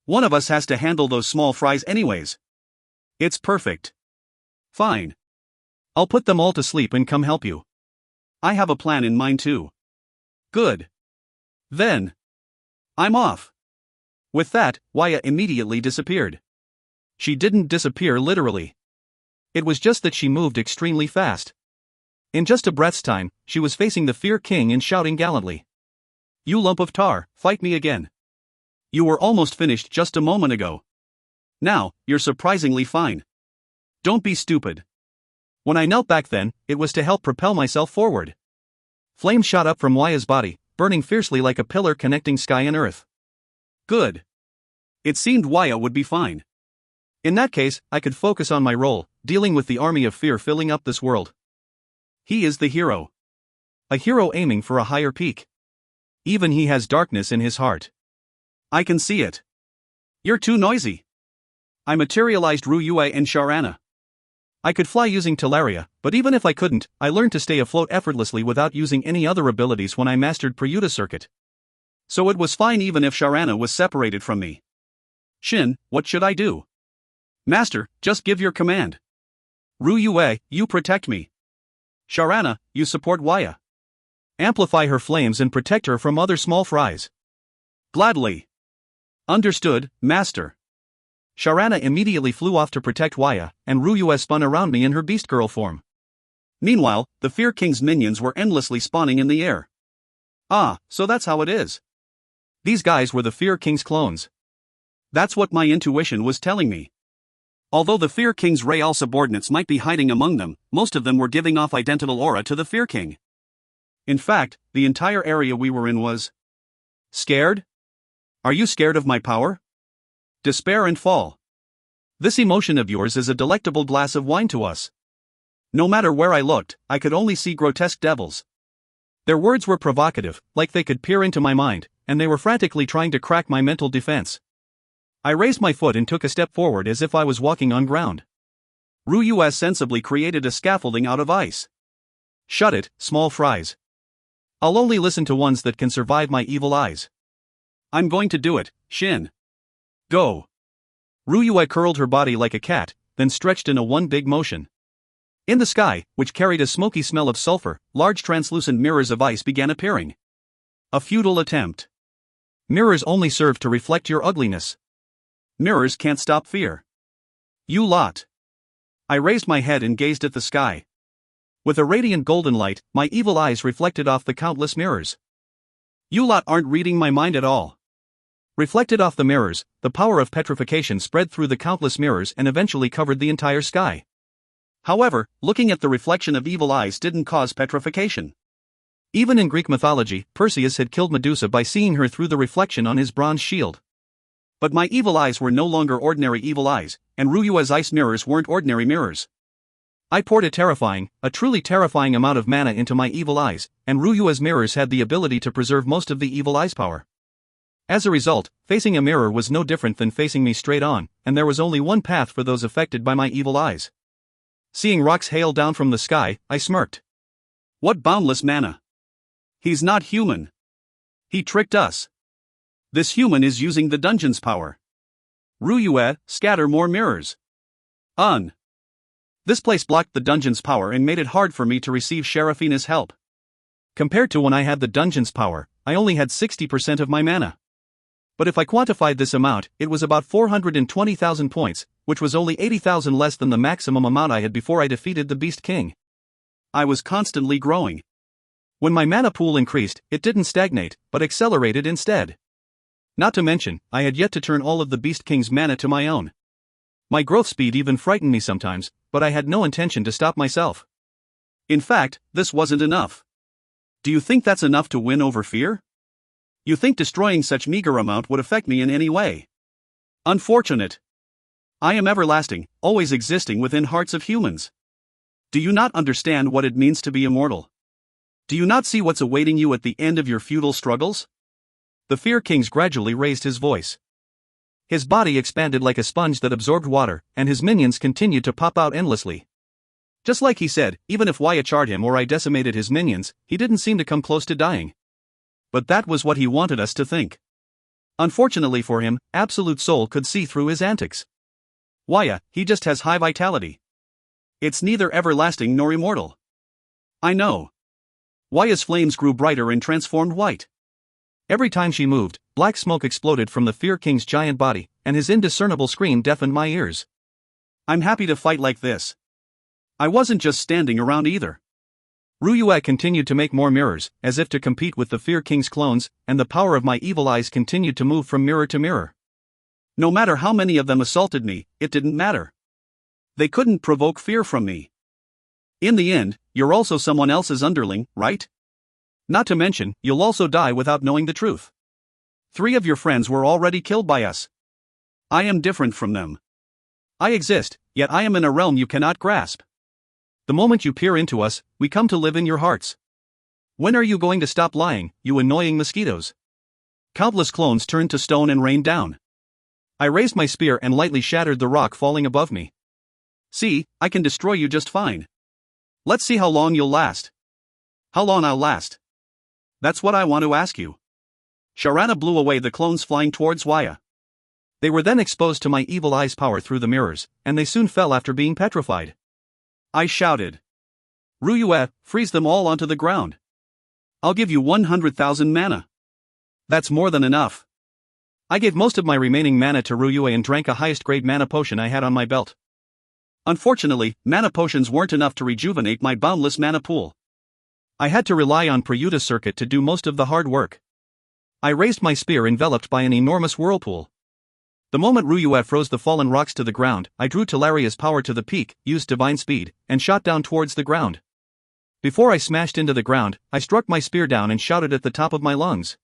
One of us has to handle those small fries anyways. It's perfect. Fine. I'll put them all to sleep and come help you. I have a plan in mind too. Good. Then, I'm off. With that, Waya immediately disappeared. She didn't disappear literally. It was just that she moved extremely fast. In just a breath's time, she was facing the Fear King and shouting gallantly. You lump of tar, fight me again. You were almost finished just a moment ago. Now, you're surprisingly fine. Don't be stupid. When I knelt back then, it was to help propel myself forward. Flame shot up from Waya's body, burning fiercely like a pillar connecting sky and earth. Good. It seemed Waya would be fine. In that case, I could focus on my role, dealing with the army of fear filling up this world. He is the hero. A hero aiming for a higher peak. Even he has darkness in his heart. I can see it. You're too noisy. I materialized Ryue and Sharana. I could fly using Teleria, but even if I couldn't, I learned to stay afloat effortlessly without using any other abilities when I mastered Prayuta's circuit. So it was fine even if Sharana was separated from me. Shin, what should I do? Master, just give your command. Ryue, you protect me. Sharana, you support Waya. Amplify her flames and protect her from other small fries. Gladly. Understood, Master. Sharana immediately flew off to protect Waya, and Ryue spun around me in her beast girl form. Meanwhile, the Fear King's minions were endlessly spawning in the air. Ah, so that's how it is. These guys were the Fear King's clones. That's what my intuition was telling me. Although the Fear King's Real subordinates might be hiding among them, most of them were giving off identical aura to the Fear King. In fact, the entire area we were in was... Scared? Are you scared of my power? Despair and fall. This emotion of yours is a delectable glass of wine to us. No matter where I looked, I could only see grotesque devils. Their words were provocative, like they could peer into my mind, and they were frantically trying to crack my mental defense. I raised my foot and took a step forward as if I was walking on ground. Ryuya sensibly created a scaffolding out of ice. Shut it, small fries. I'll only listen to ones that can survive my evil eyes. I'm going to do it, Shin. Go. Ryuya curled her body like a cat, then stretched in a one big motion. In the sky, which carried a smoky smell of sulfur, large translucent mirrors of ice began appearing. A futile attempt. Mirrors only serve to reflect your ugliness. Mirrors can't stop fear. You lot. I raised my head and gazed at the sky. With a radiant golden light, my evil eyes reflected off the countless mirrors. You lot aren't reading my mind at all. Reflected off the mirrors, the power of petrification spread through the countless mirrors and eventually covered the entire sky. However, looking at the reflection of evil eyes didn't cause petrification. Even in Greek mythology, Perseus had killed Medusa by seeing her through the reflection on his bronze shield. But my evil eyes were no longer ordinary evil eyes, and Ryuya's ice mirrors weren't ordinary mirrors. I poured a truly terrifying amount of mana into my evil eyes, and Ryuya's mirrors had the ability to preserve most of the evil eye's power. As a result, facing a mirror was no different than facing me straight on, and there was only one path for those affected by my evil eyes. Seeing rocks hail down from the sky, I smirked. What boundless mana! He's not human. He tricked us. This human is using the dungeon's power. Ryuya, scatter more mirrors. This place blocked the dungeon's power and made it hard for me to receive Seraphina's help. Compared to when I had the dungeon's power, I only had 60% of my mana. But if I quantified this amount, it was about 420,000 points, which was only 80,000 less than the maximum amount I had before I defeated the Beast King. I was constantly growing. When my mana pool increased, it didn't stagnate, but accelerated instead. Not to mention, I had yet to turn all of the Beast King's mana to my own. My growth speed even frightened me sometimes, but I had no intention to stop myself. In fact, this wasn't enough. Do you think that's enough to win over fear? You think destroying such meager amount would affect me in any way? Unfortunate. I am everlasting, always existing within hearts of humans. Do you not understand what it means to be immortal? Do you not see what's awaiting you at the end of your futile struggles? The Fear King gradually raised his voice. His body expanded like a sponge that absorbed water, and his minions continued to pop out endlessly. Just like he said, even if Waya charred him or I decimated his minions, he didn't seem to come close to dying. But that was what he wanted us to think. Unfortunately for him, Absolute Soul could see through his antics. Waya, he just has high vitality. It's neither everlasting nor immortal. I know. Waya's flames grew brighter and transformed white. Every time she moved, black smoke exploded from the Fear King's giant body, and his indiscernible scream deafened my ears. I'm happy to fight like this. I wasn't just standing around either. Ryuya continued to make more mirrors, as if to compete with the Fear King's clones, and the power of my evil eyes continued to move from mirror to mirror. No matter how many of them assaulted me, it didn't matter. They couldn't provoke fear from me. In the end, you're also someone else's underling, right? Not to mention, you'll also die without knowing the truth. 3 of your friends were already killed by us. I am different from them. I exist, yet I am in a realm you cannot grasp. The moment you peer into us, we come to live in your hearts. When are you going to stop lying, you annoying mosquitoes? Countless clones turned to stone and rained down. I raised my spear and lightly shattered the rock falling above me. See, I can destroy you just fine. Let's see how long you'll last. How long I'll last. That's what I want to ask you. Sharana blew away the clones flying towards Waya. They were then exposed to my evil eye's power through the mirrors, and they soon fell after being petrified. I shouted. Ryuya, freeze them all onto the ground. I'll give you 100,000 mana. That's more than enough. I gave most of my remaining mana to Ryuya and drank a highest grade mana potion I had on my belt. Unfortunately, mana potions weren't enough to rejuvenate my boundless mana pool. I had to rely on Prayuta's circuit to do most of the hard work. I raised my spear enveloped by an enormous whirlpool. The moment Ryuya froze the fallen rocks to the ground, I drew Talaria's power to the peak, used divine speed, and shot down towards the ground. Before I smashed into the ground, I struck my spear down and shouted at the top of my lungs.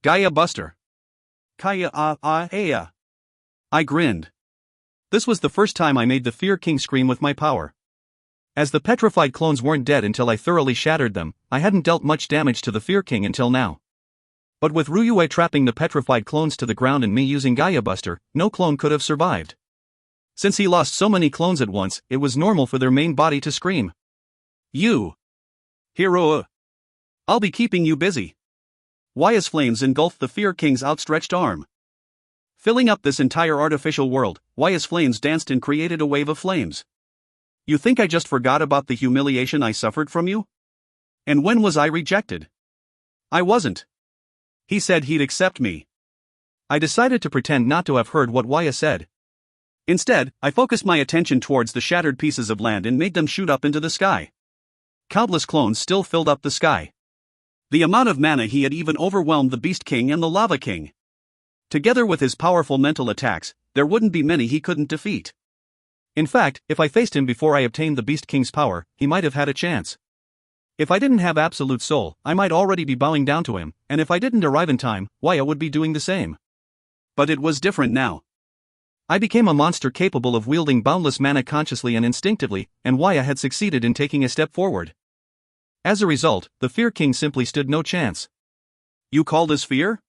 Gaia Buster! Kaya Aya! I grinned. This was the first time I made the Fear King scream with my power. As the petrified clones weren't dead until I thoroughly shattered them, I hadn't dealt much damage to the Fear King until now. But with Ryue trapping the petrified clones to the ground and me using Gaia Buster, no clone could have survived. Since he lost so many clones at once, it was normal for their main body to scream. You! Hero! I'll be keeping you busy. Waya's flames engulfed the Fear King's outstretched arm. Filling up this entire artificial world, Waya's flames danced and created a wave of flames. You think I just forgot about the humiliation I suffered from you? And when was I rejected? I wasn't. He said he'd accept me. I decided to pretend not to have heard what Waya said. Instead, I focused my attention towards the shattered pieces of land and made them shoot up into the sky. Countless clones still filled up the sky. The amount of mana he had even overwhelmed the Beast King and the Lava King. Together with his powerful mental attacks, there wouldn't be many he couldn't defeat. In fact, if I faced him before I obtained the Beast King's power, he might have had a chance. If I didn't have Absolute Soul, I might already be bowing down to him, and if I didn't arrive in time, Waya would be doing the same. But it was different now. I became a monster capable of wielding boundless mana consciously and instinctively, and Waya had succeeded in taking a step forward. As a result, the Fear King simply stood no chance. You call this fear?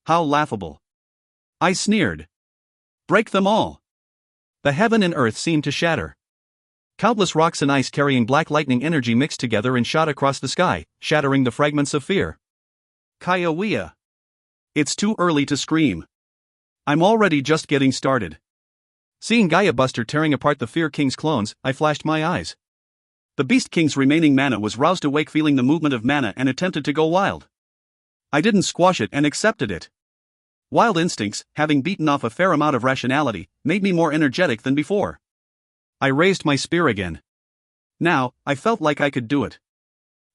How laughable. I sneered. Break them all. The heaven and earth seemed to shatter. Countless rocks and ice carrying black lightning energy mixed together and shot across the sky, shattering the fragments of fear. Kaiowea. It's too early to scream. I'm already just getting started. Seeing Gaia Buster tearing apart the Fear King's clones, I flashed my eyes. The Beast King's remaining mana was roused awake, feeling the movement of mana, and attempted to go wild. I didn't squash it and accepted it. Wild instincts, having beaten off a fair amount of rationality, made me more energetic than before. I raised my spear again. Now, I felt like I could do it.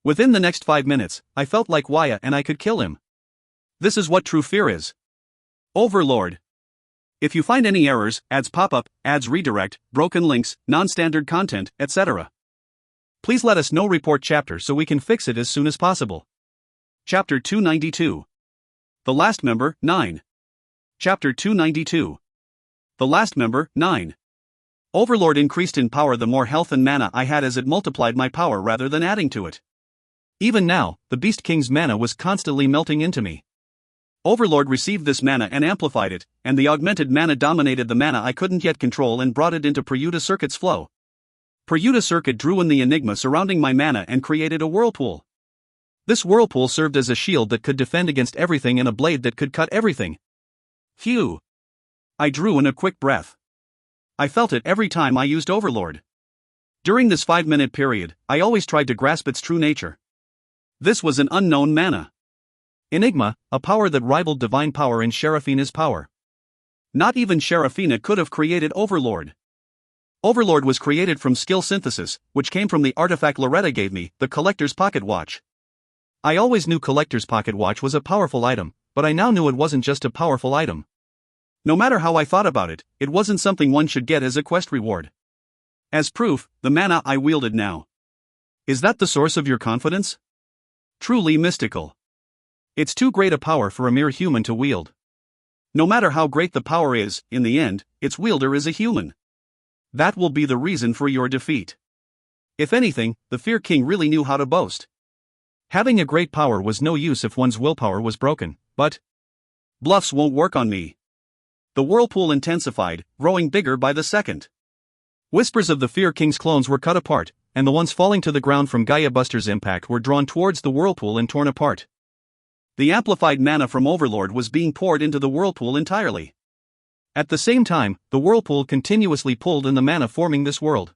Within the next 5 minutes, I felt like Waya and I could kill him. This is what true fear is. Overlord. If you find any errors, ads pop up, ads redirect, broken links, non-standard content, etc., please let us know. Report chapter so we can fix it as soon as possible. Chapter 292. The Last Member, 9. Chapter 292. The Last Member, 9. Overlord increased in power the more health and mana I had, as it multiplied my power rather than adding to it. Even now, the Beast King's mana was constantly melting into me. Overlord received this mana and amplified it, and the augmented mana dominated the mana I couldn't yet control and brought it into Peryuta Circuit's flow. Peryuta Circuit drew in the enigma surrounding my mana and created a whirlpool. This whirlpool served as a shield that could defend against everything and a blade that could cut everything. Phew! I drew in a quick breath. I felt it every time I used Overlord. During this 5-minute period, I always tried to grasp its true nature. This was an unknown mana. Enigma, a power that rivaled divine power in Seraphina's power. Not even Seraphina could have created Overlord. Overlord was created from skill synthesis, which came from the artifact Loretta gave me, the Collector's Pocket Watch. I always knew Collector's Pocket Watch was a powerful item, but I now knew it wasn't just a powerful item. No matter how I thought about it, it wasn't something one should get as a quest reward. As proof, the mana I wielded now. Is that the source of your confidence? Truly mystical. It's too great a power for a mere human to wield. No matter how great the power is, in the end, its wielder is a human. That will be the reason for your defeat. If anything, the Fear King really knew how to boast. Having a great power was no use if one's willpower was broken, but bluffs won't work on me. The whirlpool intensified, growing bigger by the second. Whispers of the Fear King's clones were cut apart, and the ones falling to the ground from Gaia Buster's impact were drawn towards the whirlpool and torn apart. The amplified mana from Overlord was being poured into the whirlpool entirely. At the same time, the whirlpool continuously pulled in the mana forming this world.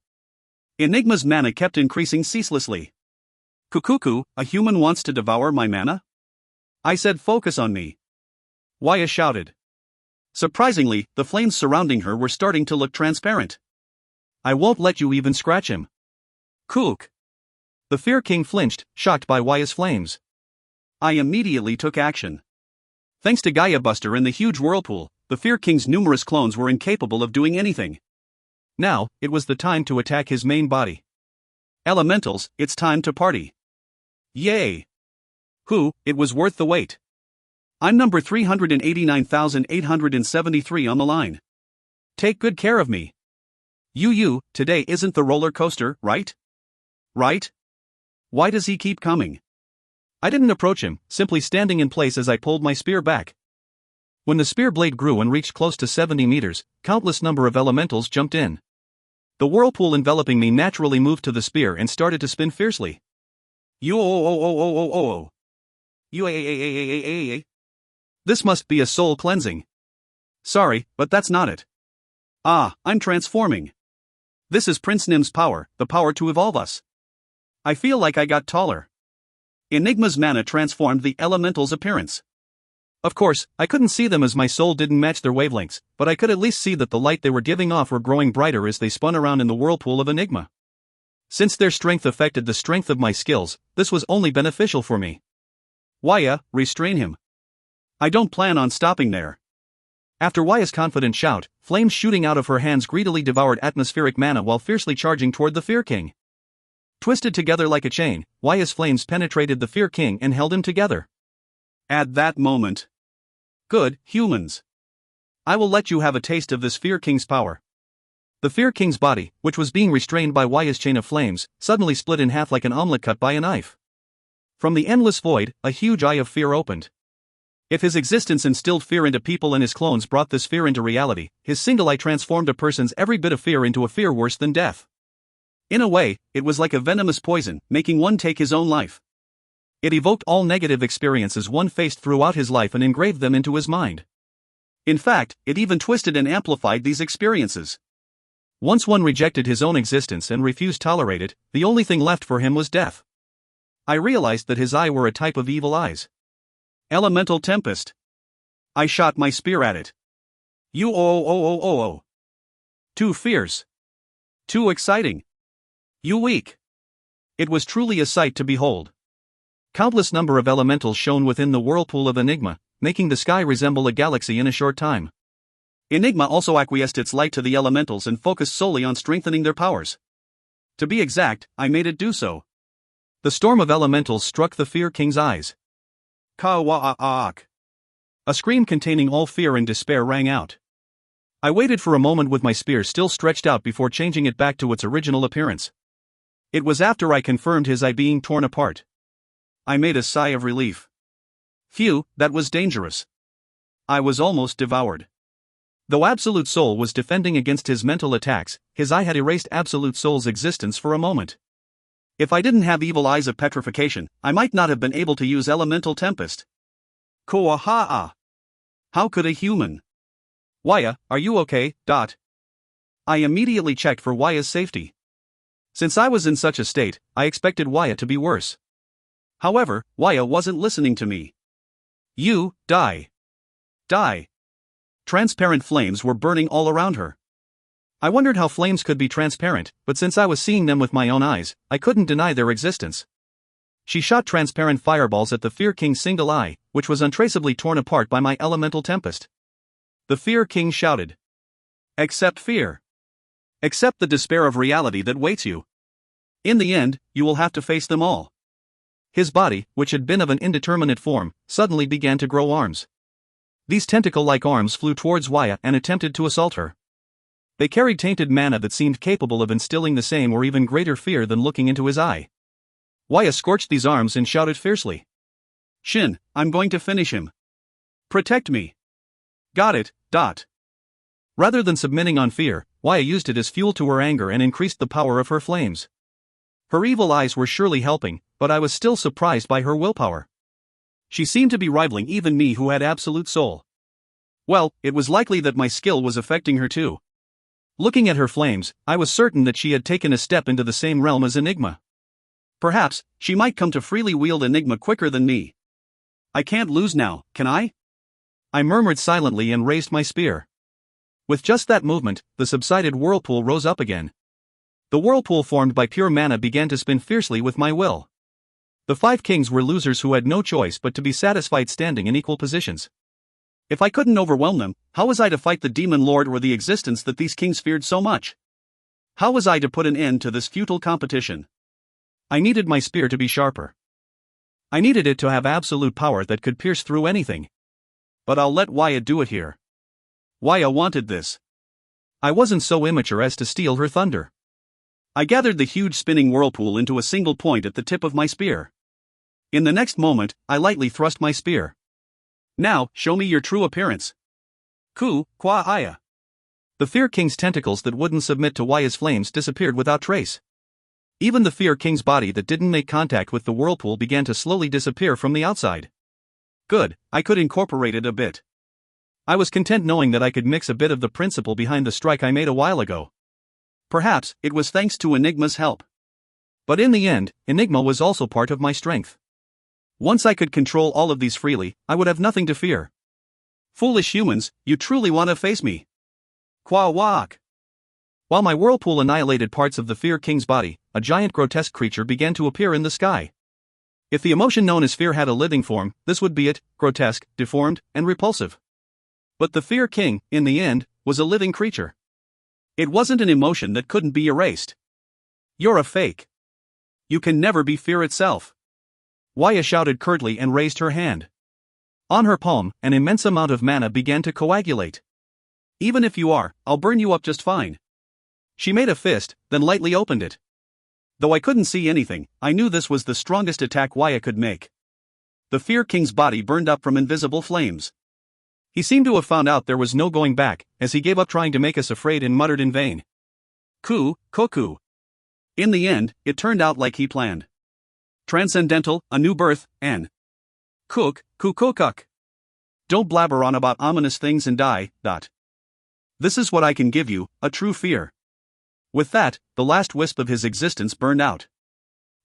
Enigma's mana kept increasing ceaselessly. Kukuku, a human wants to devour my mana? I said, focus on me. Waya shouted. Surprisingly, the flames surrounding her were starting to look transparent. I won't let you even scratch him. Kook. The Fear King flinched, shocked by Waya's flames. I immediately took action. Thanks to Gaia Buster and the huge whirlpool, the Fear King's numerous clones were incapable of doing anything. Now, it was the time to attack his main body. Elementals, it's time to party. Yay! It was worth the wait. I'm number 389,873 on the line. Take good care of me. Today isn't the roller coaster, right? Right? Why does he keep coming? I didn't approach him, simply standing in place as I pulled my spear back. When the spear blade grew and reached close to 70 meters, countless number of elementals jumped in. The whirlpool enveloping me naturally moved to the spear and started to spin fiercely. This must be a soul cleansing. Sorry, but that's not it. I'm transforming. This is Prince Nim's power, the power to evolve us. I feel like I got taller. Enigma's mana transformed the elemental's appearance. Of course, I couldn't see them as my soul didn't match their wavelengths, but I could at least see that the light they were giving off were growing brighter as they spun around in the whirlpool of Enigma. Since their strength affected the strength of my skills, this was only beneficial for me. Waya, restrain him. I don't plan on stopping there. After Waya's confident shout, flames shooting out of her hands greedily devoured atmospheric mana while fiercely charging toward the Fear King. Twisted together like a chain, Waya's flames penetrated the Fear King and held him together. At that moment. Good, humans. I will let you have a taste of this Fear King's power. The Fear King's body, which was being restrained by Waya's chain of flames, suddenly split in half like an omelette cut by a knife. From the endless void, a huge eye of fear opened. If his existence instilled fear into people and his clones brought this fear into reality, his single eye transformed a person's every bit of fear into a fear worse than death. In a way, it was like a venomous poison, making one take his own life. It evoked all negative experiences one faced throughout his life and engraved them into his mind. In fact, it even twisted and amplified these experiences. Once one rejected his own existence and refused to tolerate it, the only thing left for him was death. I realized that his eye were a type of evil eyes. Elemental Tempest. I shot my spear at it. Too fierce. Too exciting. You weak. It was truly a sight to behold. Countless number of elementals shone within the whirlpool of Enigma, making the sky resemble a galaxy in a short time. Enigma also acquiesced its light to the elementals and focused solely on strengthening their powers. To be exact, I made it do so. The storm of elementals struck the Fear King's eyes. Ka-wa-a-ak. A scream containing all fear and despair rang out. I waited for a moment with my spear still stretched out before changing it back to its original appearance. It was after I confirmed his eye being torn apart. I made a sigh of relief. Phew, that was dangerous. I was almost devoured. Though Absolute Soul was defending against his mental attacks, his eye had erased Absolute Soul's existence for a moment. If I didn't have evil eyes of petrification, I might not have been able to use Elemental Tempest. Koaha'a. How could a human? Waya, are you okay? I immediately checked for Waya's safety. Since I was in such a state, I expected Waya to be worse. However, Waya wasn't listening to me. You, die. Die. Transparent flames were burning all around her. I wondered how flames could be transparent, but since I was seeing them with my own eyes, I couldn't deny their existence. She shot transparent fireballs at the Fear King's single eye, which was untraceably torn apart by my elemental tempest. The Fear King shouted. Accept fear. Accept the despair of reality that waits you. In the end, you will have to face them all. His body, which had been of an indeterminate form, suddenly began to grow arms. These tentacle-like arms flew towards Waya and attempted to assault her. They carried tainted mana that seemed capable of instilling the same or even greater fear than looking into his eye. Waya scorched these arms and shouted fiercely. Shin, I'm going to finish him. Protect me. Got it. Rather than submitting on fear, Waya used it as fuel to her anger and increased the power of her flames. Her evil eyes were surely helping, but I was still surprised by her willpower. She seemed to be rivaling even me who had absolute soul. Well, it was likely that my skill was affecting her too. Looking at her flames, I was certain that she had taken a step into the same realm as Enigma. Perhaps, she might come to freely wield Enigma quicker than me. I can't lose now, can I? I murmured silently and raised my spear. With just that movement, the subsided whirlpool rose up again. The whirlpool formed by pure mana began to spin fiercely with my will. The 5 kings were losers who had no choice but to be satisfied standing in equal positions. If I couldn't overwhelm them, how was I to fight the demon lord or the existence that these kings feared so much? How was I to put an end to this futile competition? I needed my spear to be sharper. I needed it to have absolute power that could pierce through anything. But I'll let Waya do it here. Waya wanted this. I wasn't so immature as to steal her thunder. I gathered the huge spinning whirlpool into a single point at the tip of my spear. In the next moment, I lightly thrust my spear. Now, show me your true appearance. Ku, Kwa Aya. The Fear King's tentacles that wouldn't submit to Waya's flames disappeared without trace. Even the Fear King's body that didn't make contact with the whirlpool began to slowly disappear from the outside. Good, I could incorporate it a bit. I was content knowing that I could mix a bit of the principle behind the strike I made a while ago. Perhaps it was thanks to Enigma's help. But in the end, Enigma was also part of my strength. Once I could control all of these freely, I would have nothing to fear. Foolish humans, you truly want to face me? Kwa Waak. While my whirlpool annihilated parts of the Fear King's body, a giant grotesque creature began to appear in the sky. If the emotion known as fear had a living form, this would be it, grotesque, deformed, and repulsive. But the Fear King, in the end, was a living creature. It wasn't an emotion that couldn't be erased. You're a fake. You can never be fear itself. Waya shouted curtly and raised her hand. On her palm, an immense amount of mana began to coagulate. Even if you are, I'll burn you up just fine. She made a fist, then lightly opened it. Though I couldn't see anything, I knew this was the strongest attack Waya could make. The Fear King's body burned up from invisible flames. He seemed to have found out there was no going back, as he gave up trying to make us afraid and muttered in vain. Ku, Koku. In the end, it turned out like he planned. Transcendental, a new birth, and Cook, Kukokuk. Don't blabber on about ominous things and die, dot. This is what I can give you, a true fear. With that, the last wisp of his existence burned out.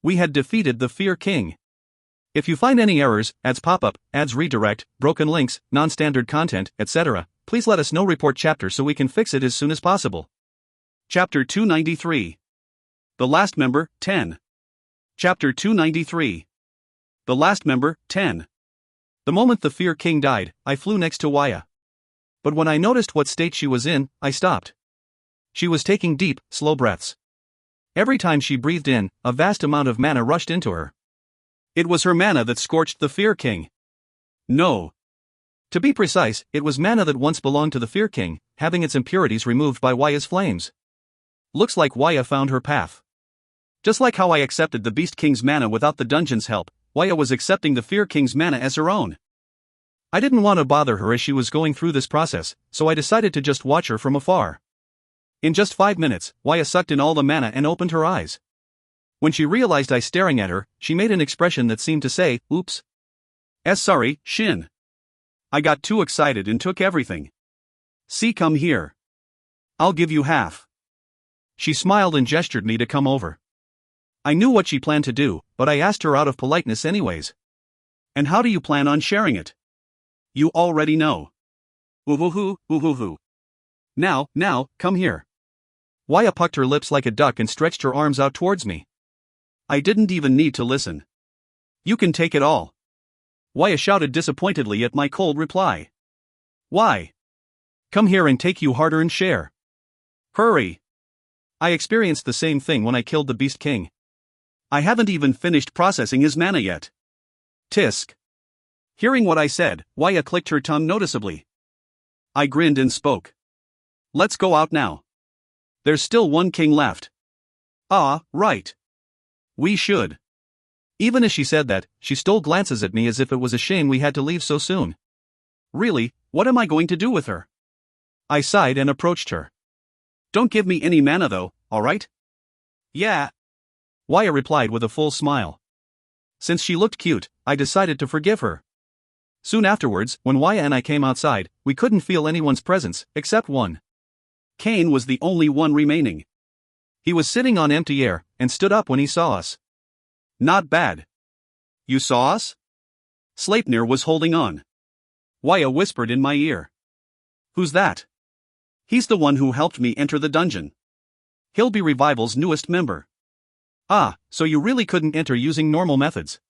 We had defeated the Fear King. If you find any errors, ads pop up, ads redirect, broken links, non-standard content, etc., please let us know. Report chapter so we can fix it as soon as possible. Chapter 293. The Last Member, 10. Chapter 293. The Last Member, 10. The moment the Fear King died, I flew next to Waya. But when I noticed what state she was in, I stopped. She was taking deep, slow breaths. Every time she breathed in, a vast amount of mana rushed into her. It was her mana that scorched the Fear King. No. To be precise, it was mana that once belonged to the Fear King, having its impurities removed by Waya's flames. Looks like Waya found her path. Just like how I accepted the Beast King's mana without the dungeon's help, Waya was accepting the Fear King's mana as her own. I didn't want to bother her as she was going through this process, so I decided to just watch her from afar. In just 5 minutes, Waya sucked in all the mana and opened her eyes. When she realized I staring at her, she made an expression that seemed to say, oops. Sorry, Shin. I got too excited and took everything. See, come here. I'll give you half. She smiled and gestured me to come over. I knew what she planned to do, but I asked her out of politeness anyways. And how do you plan on sharing it? You already know. Ooh-hoo-hoo. Now, come here. Waya pucked her lips like a duck and stretched her arms out towards me. I didn't even need to listen. You can take it all. Waya shouted disappointedly at my cold reply. Why? Come here and take you harder and share. Hurry. I experienced the same thing when I killed the Beast King. I haven't even finished processing his mana yet. Tisk. Hearing what I said, Waya clicked her tongue noticeably. I grinned and spoke. Let's go out now. There's still one king left. Ah, right. We should. Even as she said that, she stole glances at me as if it was a shame we had to leave so soon. Really, what am I going to do with her? I sighed and approached her. Don't give me any mana though, alright? Yeah. Waya replied with a full smile. Since she looked cute, I decided to forgive her. Soon afterwards, when Waya and I came outside, we couldn't feel anyone's presence, except one. Kane was the only one remaining. He was sitting on empty air, and stood up when he saw us. Not bad. You saw us? Sleipnir was holding on. Waya whispered in my ear. Who's that? He's the one who helped me enter the dungeon. He'll be Revival's newest member. Ah, so you really couldn't enter using normal methods.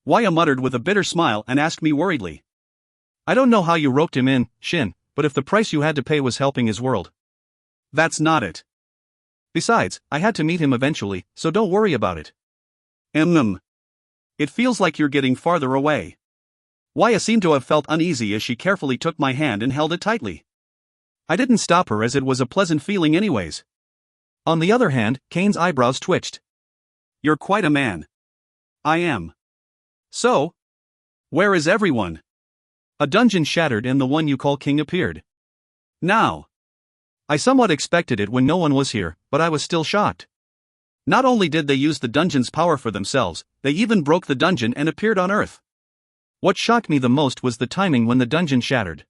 Waya muttered with a bitter smile and asked me worriedly. I don't know how you roped him in, Shin, but if the price you had to pay was helping his world. That's not it. Besides, I had to meet him eventually, so don't worry about it. It feels like you're getting farther away. Waya seemed to have felt uneasy as she carefully took my hand and held it tightly. I didn't stop her as it was a pleasant feeling anyways. On the other hand, Kane's eyebrows twitched. You're quite a man. I am. So? Where is everyone? A dungeon shattered and the one you call king appeared. Now. I somewhat expected it when no one was here, but I was still shocked. Not only did they use the dungeon's power for themselves, they even broke the dungeon and appeared on Earth. What shocked me the most was the timing when the dungeon shattered.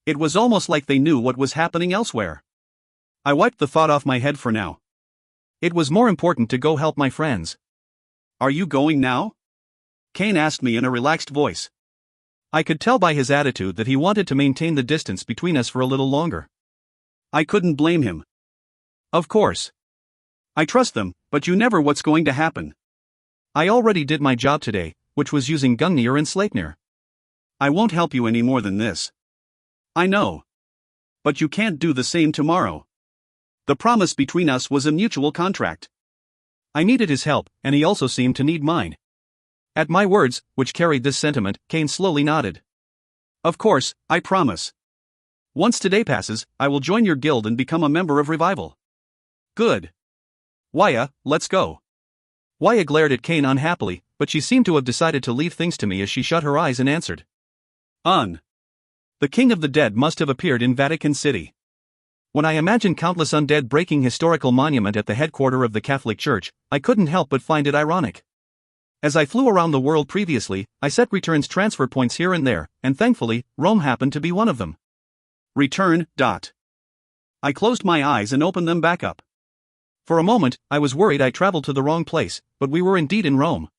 It was almost like they knew what was happening elsewhere. I wiped the thought off my head for now. It was more important to go help my friends. Are you going now? Kane asked me in a relaxed voice. I could tell by his attitude that he wanted to maintain the distance between us for a little longer. I couldn't blame him. Of course. I trust them, but you never what's going to happen. I already did my job today, which was using Gungnir and Sleipnir. I won't help you any more than this. I know. But you can't do the same tomorrow. The promise between us was a mutual contract. I needed his help, and he also seemed to need mine. At my words, which carried this sentiment, Kane slowly nodded. Of course, I promise. Once today passes, I will join your guild and become a member of Revival. Good. Waya, let's go. Waya glared at Kane unhappily, but she seemed to have decided to leave things to me as she shut her eyes and answered. The King of the Dead must have appeared in Vatican City. When I imagined countless undead breaking historical monument at the headquarters of the Catholic Church, I couldn't help but find it ironic. As I flew around the world previously, I set returns transfer points here and there, and thankfully, Rome happened to be one of them. Return. I closed my eyes and opened them back up. For a moment, I was worried I traveled to the wrong place, but we were indeed in Rome.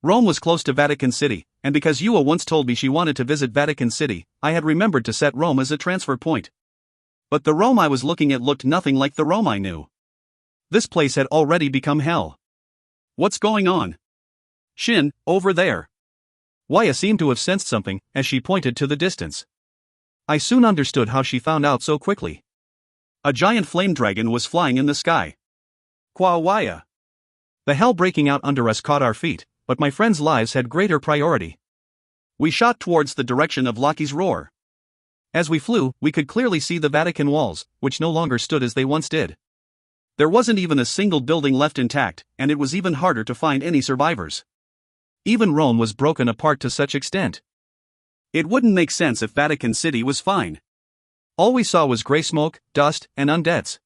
Rome was close to Vatican City, and because Yua once told me she wanted to visit Vatican City, I had remembered to set Rome as a transfer point. But the Rome I was looking at looked nothing like the Rome I knew. This place had already become hell. What's going on? Shin, over there. Waya seemed to have sensed something, as she pointed to the distance. I soon understood how she found out so quickly. A giant flame dragon was flying in the sky. Kwa Waya. The hell breaking out under us caught our feet, but my friends' lives had greater priority. We shot towards the direction of Loki's roar. As we flew, we could clearly see the Vatican walls, which no longer stood as they once did. There wasn't even a single building left intact, and it was even harder to find any survivors. Even Rome was broken apart to such extent. It wouldn't make sense if Vatican City was fine. All we saw was gray smoke, dust, and undeads.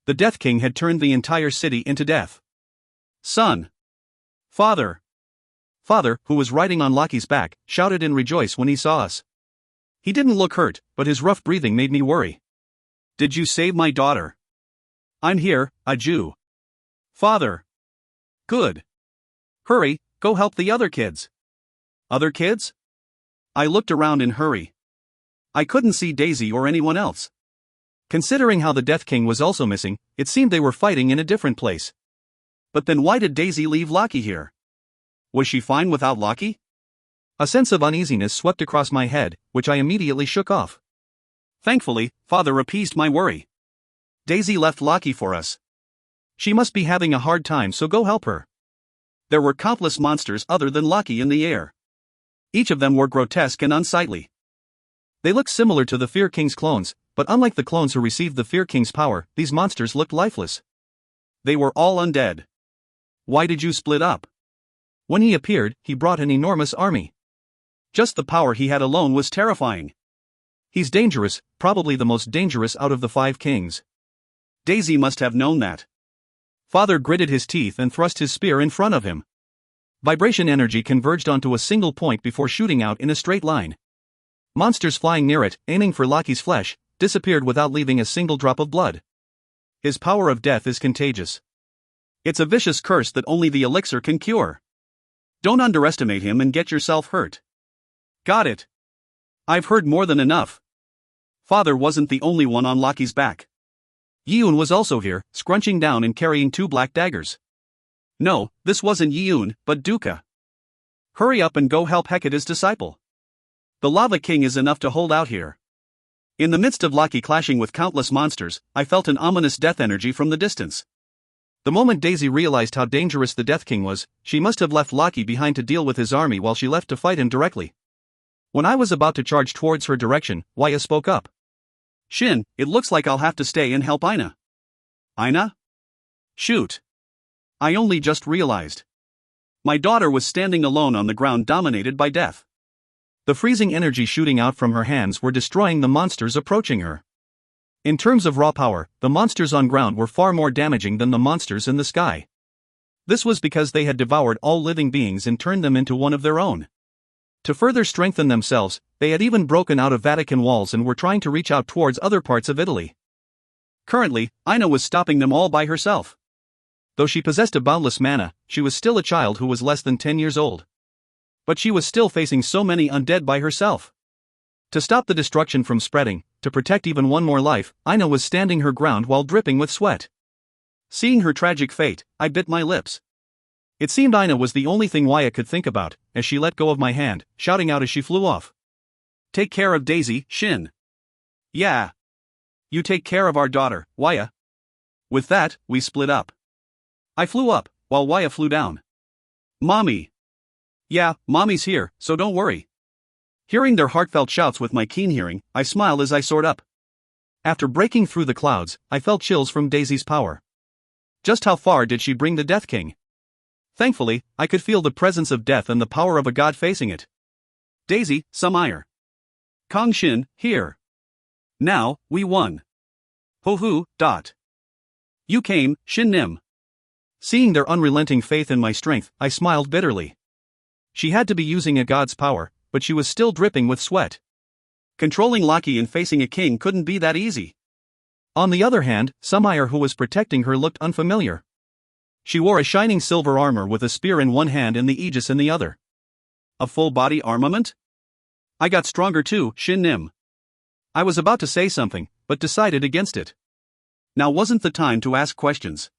The Death King had turned the entire city into death. Son. Father. Father, who was riding on Loki's back, shouted in rejoice when he saw us. He didn't look hurt, but his rough breathing made me worry. Did you save my daughter? I'm here, a Jew. Father. Good. Hurry, go help the other kids. Other kids? I looked around in hurry. I couldn't see Daisy or anyone else. Considering how the Death King was also missing, it seemed they were fighting in a different place. But then why did Daisy leave Loki here? Was she fine without Loki? A sense of uneasiness swept across my head, which I immediately shook off. Thankfully, Father appeased my worry. Daisy left Loki for us. She must be having a hard time, so go help her. There were countless monsters other than Loki in the air. Each of them were grotesque and unsightly. They looked similar to the Fear King's clones, but unlike the clones who received the Fear King's power, these monsters looked lifeless. They were all undead. Why did you split up? When he appeared, he brought an enormous army. Just the power he had alone was terrifying. He's dangerous, probably the most dangerous out of the 5 kings. Daisy must have known that. Father gritted his teeth and thrust his spear in front of him. Vibration energy converged onto a single point before shooting out in a straight line. Monsters flying near it, aiming for Loki's flesh, disappeared without leaving a single drop of blood. His power of death is contagious. It's a vicious curse that only the elixir can cure. Don't underestimate him and get yourself hurt. Got it. I've heard more than enough. Father wasn't the only one on Loki's back. Yeun was also here, scrunching down and carrying 2 black daggers. No, this wasn't Yeun, but Dukkha. Hurry up and go help Hecate's disciple. The Lava King is enough to hold out here. In the midst of Loki clashing with countless monsters, I felt an ominous death energy from the distance. The moment Daisy realized how dangerous the Death King was, she must have left Loki behind to deal with his army while she left to fight him directly. When I was about to charge towards her direction, Waya spoke up. Shin, it looks like I'll have to stay and help Ina. Ina? Shoot. I only just realized. My daughter was standing alone on the ground, dominated by death. The freezing energy shooting out from her hands were destroying the monsters approaching her. In terms of raw power, the monsters on ground were far more damaging than the monsters in the sky. This was because they had devoured all living beings and turned them into one of their own. To further strengthen themselves, they had even broken out of Vatican walls and were trying to reach out towards other parts of Italy. Currently, Ina was stopping them all by herself. Though she possessed a boundless mana, she was still a child who was less than 10 years old. But she was still facing so many undead by herself. To stop the destruction from spreading, to protect even one more life, Ina was standing her ground while dripping with sweat. Seeing her tragic fate, I bit my lips. It seemed Ina was the only thing Waya could think about, as she let go of my hand, shouting out as she flew off. Take care of Daisy, Shin. Yeah. You take care of our daughter, Waya. With that, we split up. I flew up, while Waya flew down. Mommy. Yeah, Mommy's here, so don't worry. Hearing their heartfelt shouts with my keen hearing, I smiled as I soared up. After breaking through the clouds, I felt chills from Daisy's power. Just how far did she bring the Death King? Thankfully, I could feel the presence of death and the power of a god facing it. Daisy, some ire. Kang Shin, here. Now, we won. Ho hoo, dot. You came, Shin Nim. Seeing their unrelenting faith in my strength, I smiled bitterly. She had to be using a god's power, but she was still dripping with sweat. Controlling Loki and facing a king couldn't be that easy. On the other hand, Sumire who was protecting her looked unfamiliar. She wore a shining silver armor with a spear in one hand and the aegis in the other. A full-body armament? I got stronger too, Shin Nim. I was about to say something, but decided against it. Now wasn't the time to ask questions.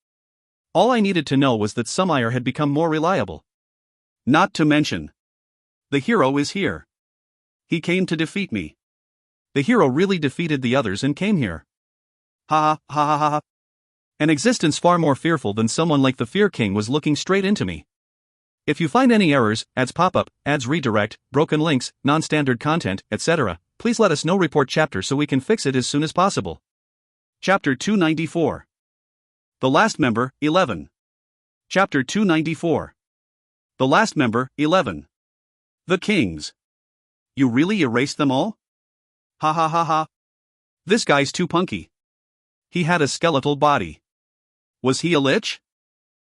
All I needed to know was that Sumire had become more reliable. Not to mention, the hero is here. He came to defeat me. The hero really defeated the others and came here. Ha ha ha ha ha. An existence far more fearful than someone like the Fear King was looking straight into me. If you find any errors, ads pop up, ads redirect, broken links, non-standard content, etc., please let us know. Report chapter so we can fix it as soon as possible. Chapter 294. The Last Member, 11. Chapter 294. The Last Member, 11. The Kings. You really erased them all? Ha ha ha ha. This guy's too punky. He had a skeletal body. Was he a lich?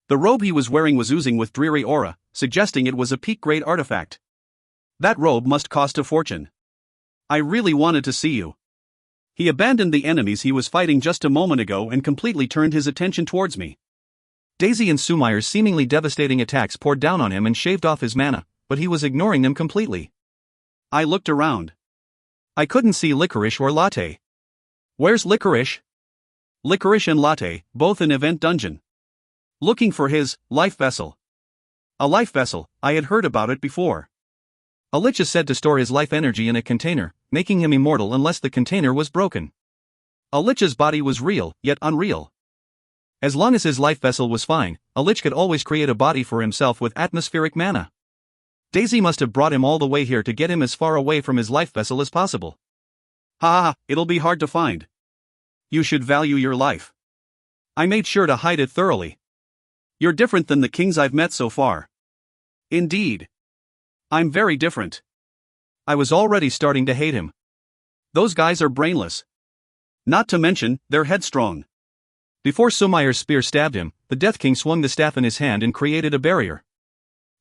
The robe he was wearing was oozing with dreary aura, suggesting it was a peak-grade artifact. That robe must cost a fortune. I really wanted to see you. He abandoned the enemies he was fighting just a moment ago and completely turned his attention towards me. Daisy and Sumire's seemingly devastating attacks poured down on him and shaved off his mana, but he was ignoring them completely. I looked around. I couldn't see Licorice or Latte. Where's Licorice? Licorice and Latte, both in Event Dungeon. Looking for his life vessel. A life vessel, I had heard about it before. A lich is said to store his life energy in a container, making him immortal unless the container was broken. A lich's body was real, yet unreal. As long as his life vessel was fine, a lich could always create a body for himself with atmospheric mana. Daisy must have brought him all the way here to get him as far away from his life vessel as possible. Ha ha, it'll be hard to find. You should value your life. I made sure to hide it thoroughly. You're different than the kings I've met so far. Indeed. I'm very different. I was already starting to hate him. Those guys are brainless. Not to mention, they're headstrong. Before Sumire's spear stabbed him, the Death King swung the staff in his hand and created a barrier.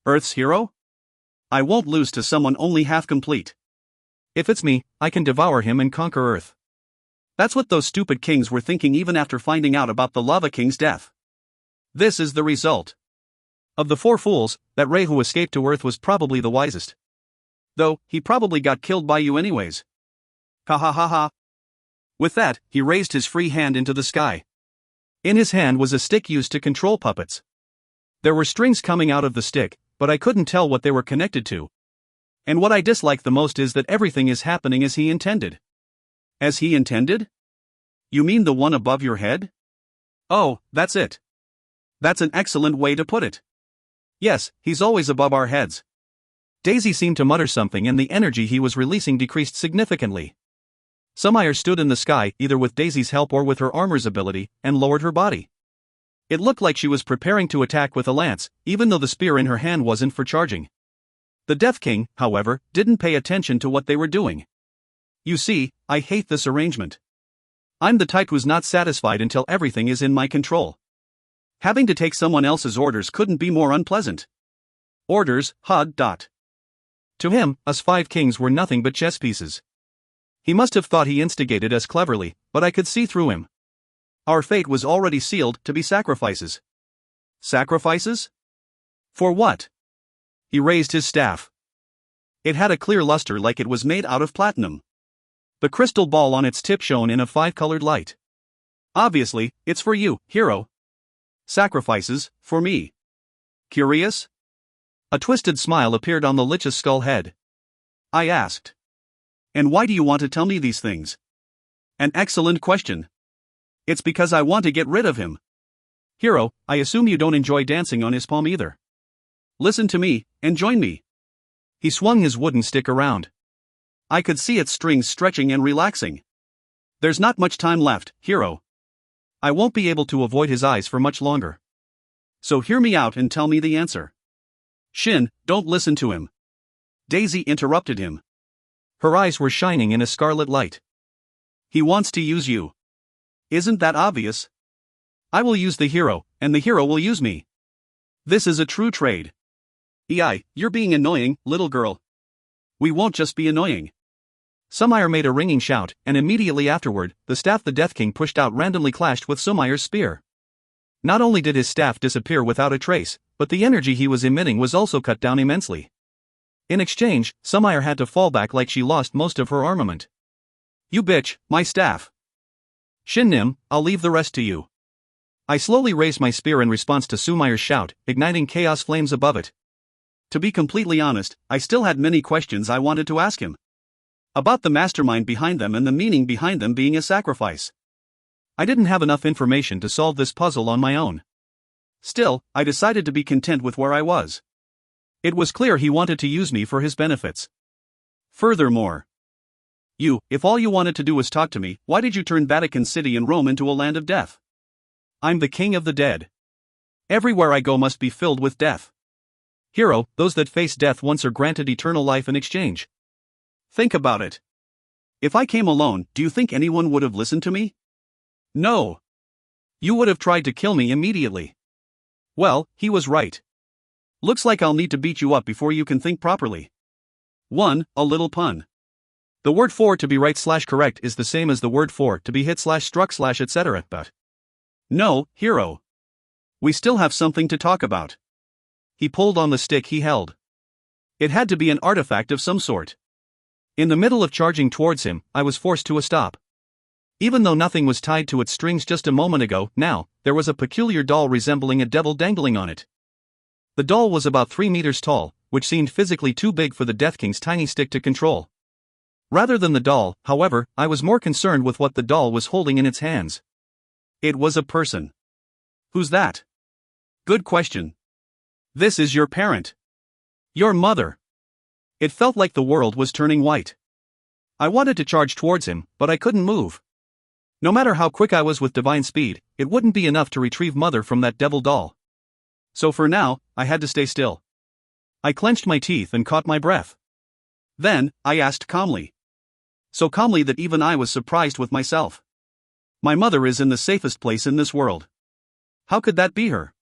Earth's hero? I won't lose to someone only half complete. If it's me, I can devour him and conquer Earth. That's what those stupid kings were thinking even after finding out about the Lava King's death. This is the result. Of the four fools, that Ray who escaped to Earth was probably the wisest. Though, he probably got killed by you anyways. Ha ha ha ha. With that, he raised his free hand into the sky. In his hand was a stick used to control puppets. There were strings coming out of the stick, but I couldn't tell what they were connected to. And what I dislike the most is that everything is happening as he intended. As he intended? You mean the one above your head? Oh, that's it. That's an excellent way to put it. Yes, he's always above our heads. Daisy seemed to mutter something and the energy he was releasing decreased significantly. Sumire stood in the sky, either with Daisy's help or with her armor's ability, and lowered her body. It looked like she was preparing to attack with a lance, even though the spear in her hand wasn't for charging. The Death King, however, didn't pay attention to what they were doing. You see, I hate this arrangement. I'm the type who's not satisfied until everything is in my control. Having to take someone else's orders couldn't be more unpleasant. Orders, Hod. To him, us 5 kings were nothing but chess pieces. He must have thought he instigated us cleverly, but I could see through him. Our fate was already sealed to be sacrifices. Sacrifices? For what? He raised his staff. It had a clear luster like it was made out of platinum. The crystal ball on its tip shone in a 5-colored light. Obviously, it's for you, hero. Sacrifices, for me. Curious? A twisted smile appeared on the Lich's skull head. I asked. And why do you want to tell me these things? An excellent question. It's because I want to get rid of him. Hero, I assume you don't enjoy dancing on his palm either. Listen to me, and join me. He swung his wooden stick around. I could see its strings stretching and relaxing. There's not much time left, hero. I won't be able to avoid his eyes for much longer. So hear me out and tell me the answer. Shin, don't listen to him. Daisy interrupted him. Her eyes were shining in a scarlet light. He wants to use you. Isn't that obvious? I will use the hero, and the hero will use me. This is a true trade. You're being annoying, little girl. We won't just be annoying. Sumire made a ringing shout, and immediately afterward, the staff the Death King pushed out randomly clashed with Sumire's spear. Not only did his staff disappear without a trace, but the energy he was emitting was also cut down immensely. In exchange, Sumire had to fall back like she lost most of her armament. You bitch, my staff. Shin, I'll leave the rest to you. I slowly raised my spear in response to Sumire's shout, igniting chaos flames above it. To be completely honest, I still had many questions I wanted to ask him. About the mastermind behind them and the meaning behind them being a sacrifice. I didn't have enough information to solve this puzzle on my own. Still, I decided to be content with where I was. It was clear he wanted to use me for his benefits. Furthermore, if all you wanted to do was talk to me, why did you turn Vatican City and Rome into a land of death? I'm the king of the dead. Everywhere I go must be filled with death. Hero, those that face death once are granted eternal life in exchange. Think about it. If I came alone, do you think anyone would have listened to me? No. You would have tried to kill me immediately. Well, he was right. Looks like I'll need to beat you up before you can think properly. 1. A little pun. The word for to be right/correct is the same as the word for to be hit/struck/ etc. But no, hero. We still have something to talk about. He pulled on the stick he held. It had to be an artifact of some sort. In the middle of charging towards him, I was forced to a stop. Even though nothing was tied to its strings just a moment ago, now, there was a peculiar doll resembling a devil dangling on it. The doll was about 3 meters tall, which seemed physically too big for the Death King's tiny stick to control. Rather than the doll, however, I was more concerned with what the doll was holding in its hands. It was a person. Who's that? Good question. This is your parent. Your mother. It felt like the world was turning white. I wanted to charge towards him, but I couldn't move. No matter how quick I was with divine speed, it wouldn't be enough to retrieve Mother from that devil doll. So for now, I had to stay still. I clenched my teeth and caught my breath. Then, I asked calmly. So calmly that even I was surprised with myself. My mother is in the safest place in this world. How could that be her?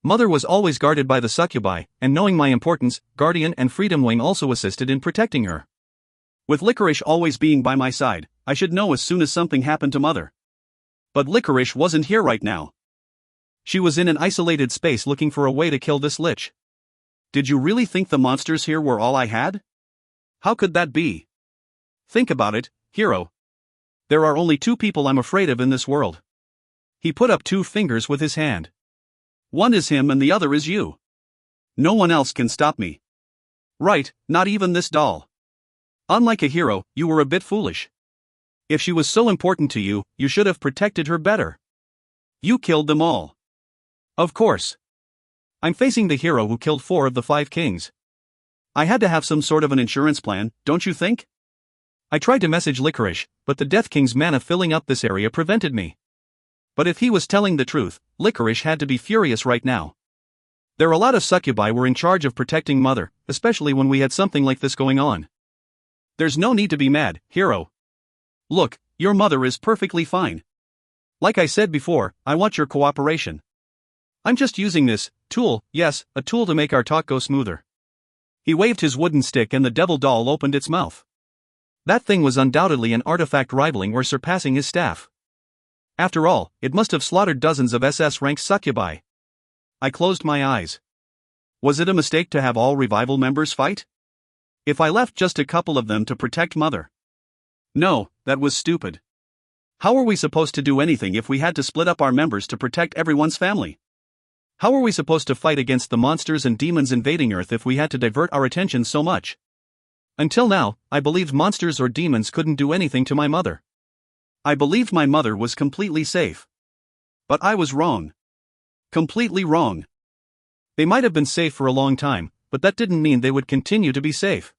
Mother was always guarded by the succubi, and knowing my importance, Guardian and Freedom Wing also assisted in protecting her. With Licorice always being by my side, I should know as soon as something happened to Mother. But Licorice wasn't here right now. She was in an isolated space looking for a way to kill this lich. Did you really think the monsters here were all I had? How could that be? Think about it, hero. There are only 2 people I'm afraid of in this world. He put up 2 fingers with his hand. One is him and the other is you. No one else can stop me. Right, not even this doll. Unlike a hero, you were a bit foolish. If she was so important to you, you should have protected her better. You killed them all. Of course. I'm facing the hero who killed 4 of the 5 kings. I had to have some sort of an insurance plan, don't you think? I tried to message Licorice, but the Death King's mana filling up this area prevented me. But if he was telling the truth, Licorice had to be furious right now. There are a lot of succubi were in charge of protecting Mother, especially when we had something like this going on. There's no need to be mad, hero. Look, your mother is perfectly fine. Like I said before, I want your cooperation. I'm just using this tool, yes, a tool to make our talk go smoother. He waved his wooden stick and the devil doll opened its mouth. That thing was undoubtedly an artifact rivaling or surpassing his staff. After all, it must have slaughtered dozens of SS-rank succubi. I closed my eyes. Was it a mistake to have all revival members fight? If I left just a couple of them to protect Mother? No, that was stupid. How were we supposed to do anything if we had to split up our members to protect everyone's family? How were we supposed to fight against the monsters and demons invading Earth if we had to divert our attention so much? Until now, I believed monsters or demons couldn't do anything to my mother. I believed my mother was completely safe. But I was wrong. Completely wrong. They might have been safe for a long time, but that didn't mean they would continue to be safe.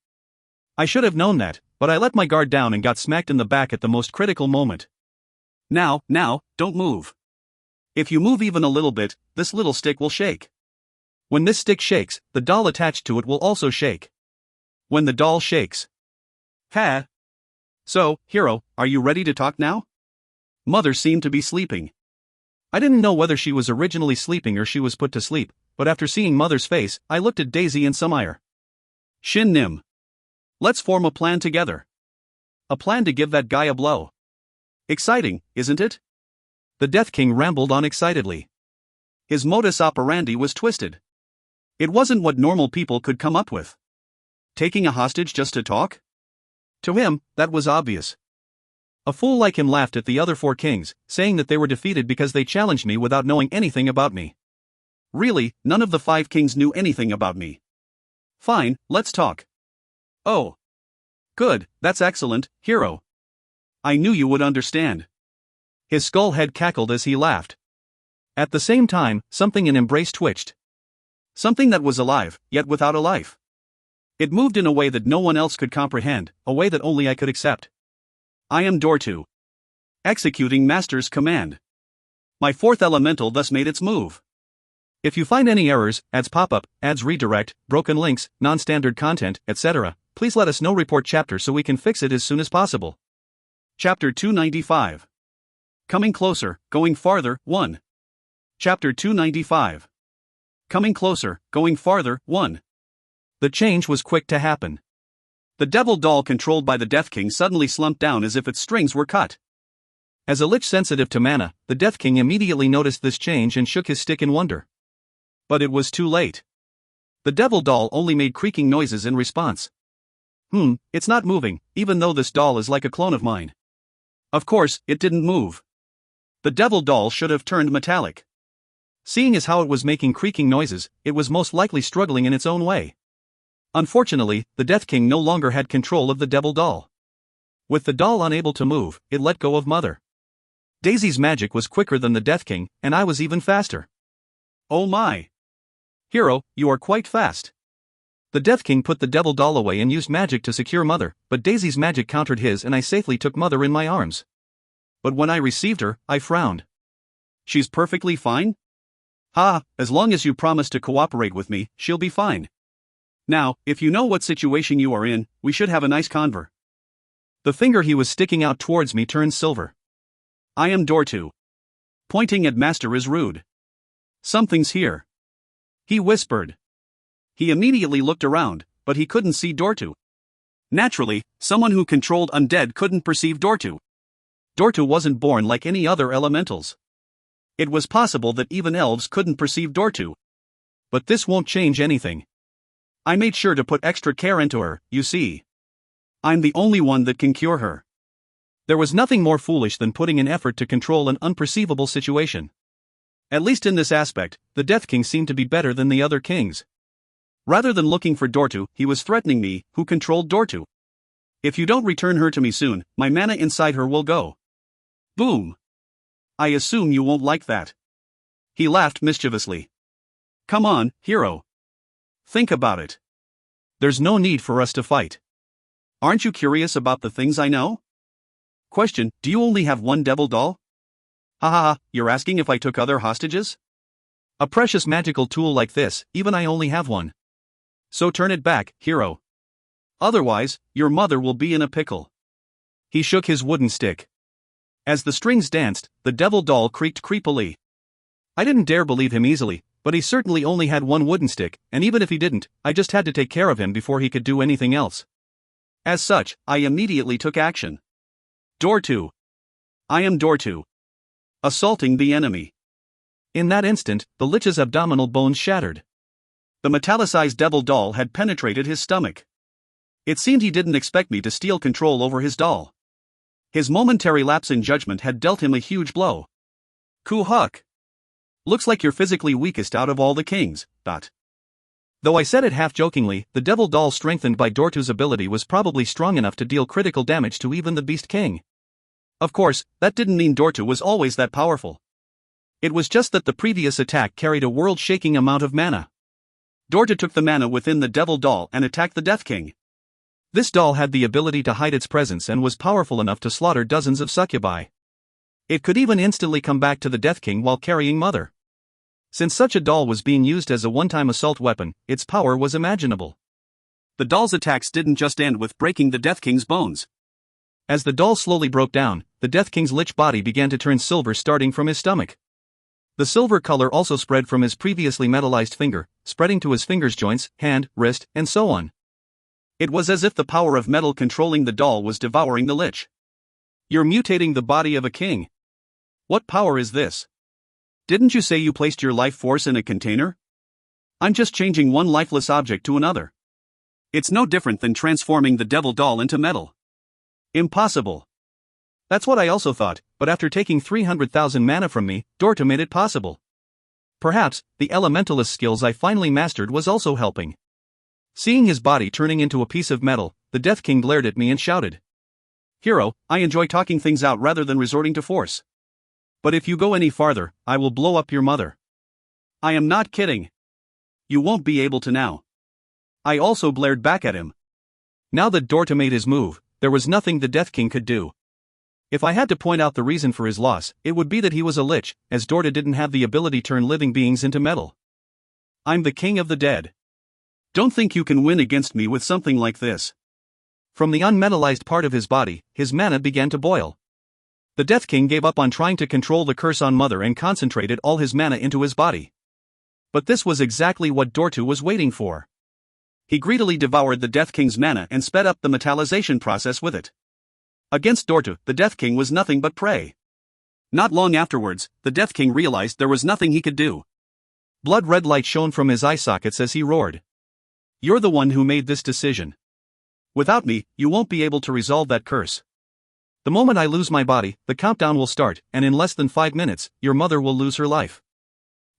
I should have known that, but I let my guard down and got smacked in the back at the most critical moment. Now, don't move. If you move even a little bit, this little stick will shake. When this stick shakes, the doll attached to it will also shake. When the doll shakes. Ha! So, hero, are you ready to talk now? Mother seemed to be sleeping. I didn't know whether she was originally sleeping or she was put to sleep, but after seeing Mother's face, I looked at Daisy in some ire. Shin Nim. Let's form a plan together. A plan to give that guy a blow. Exciting, isn't it? The Death King rambled on excitedly. His modus operandi was twisted. It wasn't what normal people could come up with. Taking a hostage just to talk? To him, that was obvious. A fool like him laughed at the other 4 kings, saying that they were defeated because they challenged me without knowing anything about me. Really, none of the 5 kings knew anything about me. Fine, let's talk. Oh. Good, that's excellent, hero. I knew you would understand. His skull head cackled as he laughed. At the same time, something in Embrace twitched. Something that was alive, yet without a life. It moved in a way that no one else could comprehend, a way that only I could accept. I am Dortu. Executing Master's command. My 4th elemental thus made its move. If you find any errors, ads pop-up, ads redirect, broken links, non-standard content, etc., please let us know. Report chapter so we can fix it as soon as possible. Chapter 295. Coming Closer, Going Farther, 1. Chapter 295. Coming Closer, Going Farther, 1. The change was quick to happen. The devil doll controlled by the Death King suddenly slumped down as if its strings were cut. As a lich sensitive to mana, the Death King immediately noticed this change and shook his stick in wonder. But it was too late. The devil doll only made creaking noises in response. It's not moving, even though this doll is like a clone of mine. Of course, it didn't move. The devil doll should have turned metallic. Seeing as how it was making creaking noises, it was most likely struggling in its own way. Unfortunately, the Death King no longer had control of the devil doll. With the doll unable to move, it let go of Mother. Daisy's magic was quicker than the Death King, and I was even faster. Oh my! Hero, you are quite fast. The Death King put the devil doll away and used magic to secure Mother, but Daisy's magic countered his and I safely took Mother in my arms. But when I received her, I frowned. She's perfectly fine? As long as you promise to cooperate with me, she'll be fine. Now, if you know what situation you are in, we should have a nice conver. The finger he was sticking out towards me turned silver. I am Dortu. Pointing at Master is rude. Something's here. He whispered. He immediately looked around, but he couldn't see Dortu. Naturally, someone who controlled undead couldn't perceive Dortu. Dortu wasn't born like any other elementals. It was possible that even elves couldn't perceive Dortu. But this won't change anything. I made sure to put extra care into her, you see. I'm the only one that can cure her. There was nothing more foolish than putting in effort to control an unperceivable situation. At least in this aspect, the Death King seemed to be better than the other kings. Rather than looking for Dortu, he was threatening me, who controlled Dortu. If you don't return her to me soon, my mana inside her will go. Boom. I assume you won't like that. He laughed mischievously. Come on, hero. Think about it. There's no need for us to fight. Aren't you curious about the things I know? Question, do you only have one devil doll? Ha ha ha, you're asking if I took other hostages? A precious magical tool like this, even I only have one. So turn it back, hero. Otherwise, your mother will be in a pickle. He shook his wooden stick. As the strings danced, the devil doll creaked creepily. I didn't dare believe him easily, but he certainly only had one wooden stick, and even if he didn't, I just had to take care of him before he could do anything else. As such, I immediately took action. Door 2. I am Door 2. Assaulting the enemy. In that instant, the lich's abdominal bones shattered. The metallicized devil doll had penetrated his stomach. It seemed he didn't expect me to steal control over his doll. His momentary lapse in judgment had dealt him a huge blow. Kuhuk. Looks like you're physically weakest out of all the kings, Dot. Though I said it half-jokingly, the devil doll strengthened by Dortu's ability was probably strong enough to deal critical damage to even the Beast King. Of course, that didn't mean Dortu was always that powerful. It was just that the previous attack carried a world-shaking amount of mana. Dortu took the mana within the devil doll and attacked the Death King. This doll had the ability to hide its presence and was powerful enough to slaughter dozens of succubi. It could even instantly come back to the Death King while carrying Mother. Since such a doll was being used as a one-time assault weapon, its power was imaginable. The doll's attacks didn't just end with breaking the Death King's bones. As the doll slowly broke down, the Death King's lich body began to turn silver starting from his stomach. The silver color also spread from his previously metallized finger, spreading to his finger's joints, hand, wrist, and so on. It was as if the power of metal controlling the doll was devouring the lich. You're mutating the body of a king. What power is this? Didn't you say you placed your life force in a container? I'm just changing one lifeless object to another. It's no different than transforming the devil doll into metal. Impossible. That's what I also thought, but after taking 300,000 mana from me, Dortu made it possible. Perhaps, the elementalist skills I finally mastered was also helping. Seeing his body turning into a piece of metal, the Death King glared at me and shouted. Hero, I enjoy talking things out rather than resorting to force. But if you go any farther, I will blow up your mother. I am not kidding. You won't be able to now. I also glared back at him. Now that Dortu made his move, there was nothing the Death King could do. If I had to point out the reason for his loss, it would be that he was a lich, as Dortu didn't have the ability to turn living beings into metal. I'm the king of the dead. Don't think you can win against me with something like this. From the unmetallized part of his body, his mana began to boil. The Death King gave up on trying to control the curse on Mother and concentrated all his mana into his body. But this was exactly what Dortu was waiting for. He greedily devoured the Death King's mana and sped up the metallization process with it. Against Dortu, the Death King was nothing but prey. Not long afterwards, the Death King realized there was nothing he could do. Blood-red light shone from his eye sockets as he roared. You're the one who made this decision. Without me, you won't be able to resolve that curse. The moment I lose my body, the countdown will start, and in less than 5 minutes, your mother will lose her life.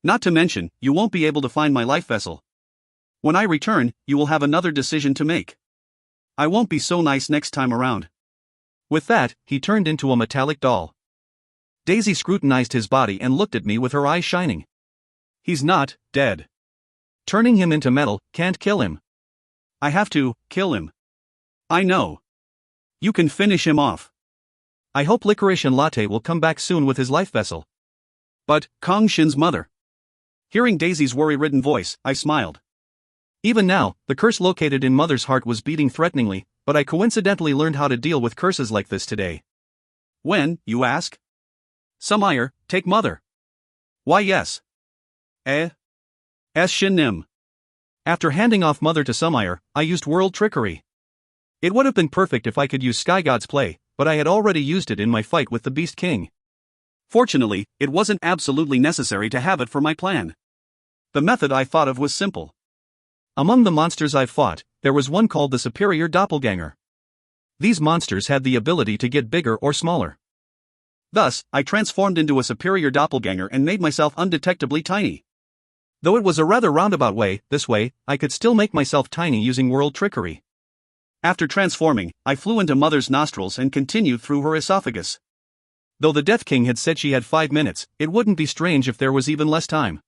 Not to mention, you won't be able to find my life vessel. When I return, you will have another decision to make. I won't be so nice next time around. With that, he turned into a metallic doll. Daisy scrutinized his body and looked at me with her eyes shining. He's not dead. Turning him into metal can't kill him. I have to kill him. I know. You can finish him off. I hope Licorice and Latte will come back soon with his life vessel. But, Kang Shin's mother. Hearing Daisy's worry-ridden voice, I smiled. Even now, the curse located in Mother's heart was beating threateningly, but I coincidentally learned how to deal with curses like this today. When, you ask? Sumire, take Mother. Why yes. Shin Nim. After handing off Mother to Sumire, I used world trickery. It would have been perfect if I could use Sky God's play, but I had already used it in my fight with the Beast King. Fortunately, it wasn't absolutely necessary to have it for my plan. The method I thought of was simple. Among the monsters I've fought, there was one called the Superior Doppelganger. These monsters had the ability to get bigger or smaller. Thus, I transformed into a Superior Doppelganger and made myself undetectably tiny. Though it was a rather roundabout way, this way, I could still make myself tiny using world trickery. After transforming, I flew into Mother's nostrils and continued through her esophagus. Though the Death King had said she had 5 minutes, it wouldn't be strange if there was even less time.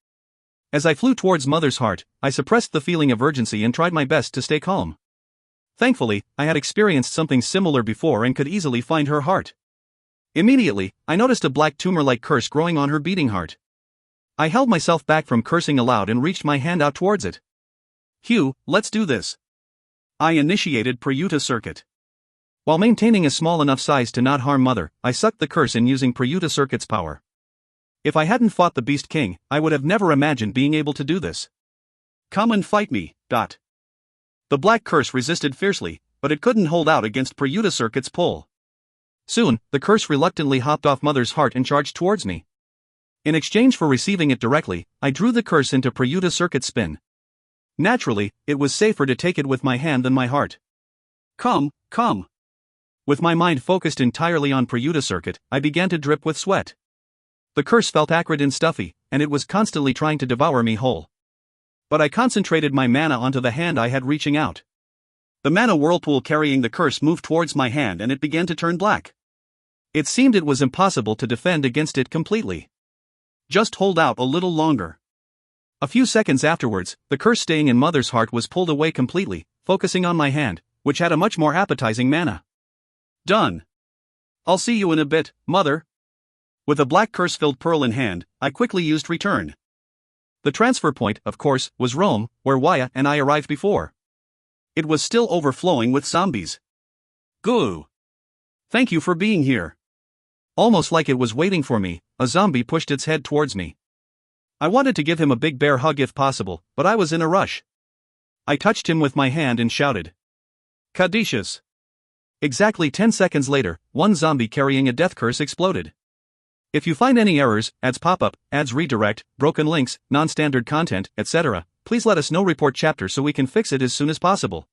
As I flew towards Mother's heart, I suppressed the feeling of urgency and tried my best to stay calm. Thankfully, I had experienced something similar before and could easily find her heart. Immediately, I noticed a black tumor-like curse growing on her beating heart. I held myself back from cursing aloud and reached my hand out towards it. "Hugh, let's do this." I initiated Prayuta circuit. While maintaining a small enough size to not harm Mother, I sucked the curse in using Prayuta circuit's power. If I hadn't fought the Beast King, I would have never imagined being able to do this. "Come and fight me." The black curse resisted fiercely, but it couldn't hold out against Prayuta circuit's pull. Soon, the curse reluctantly hopped off Mother's heart and charged towards me. In exchange for receiving it directly, I drew the curse into Prayuta circuit's spin. Naturally, it was safer to take it with my hand than my heart. Come. With my mind focused entirely on Prayuta circuit, I began to drip with sweat. The curse felt acrid and stuffy, and it was constantly trying to devour me whole. But I concentrated my mana onto the hand I had reaching out. The mana whirlpool carrying the curse moved towards my hand and it began to turn black. It seemed it was impossible to defend against it completely. Just hold out a little longer. A few seconds afterwards, the curse staying in Mother's heart was pulled away completely, focusing on my hand, which had a much more appetizing mana. Done. I'll see you in a bit, Mother. With a black curse-filled pearl in hand, I quickly used return. The transfer point, of course, was Rome, where Waya and I arrived before. It was still overflowing with zombies. Goo! Thank you for being here. Almost like it was waiting for me, a zombie pushed its head towards me. I wanted to give him a big bear hug if possible, but I was in a rush. I touched him with my hand and shouted, "Caduceus!" Exactly 10 seconds later, one zombie carrying a death curse exploded. If you find any errors, ads pop up, ads redirect, broken links, non-standard content, etc., please let us know. Report chapter so we can fix it as soon as possible.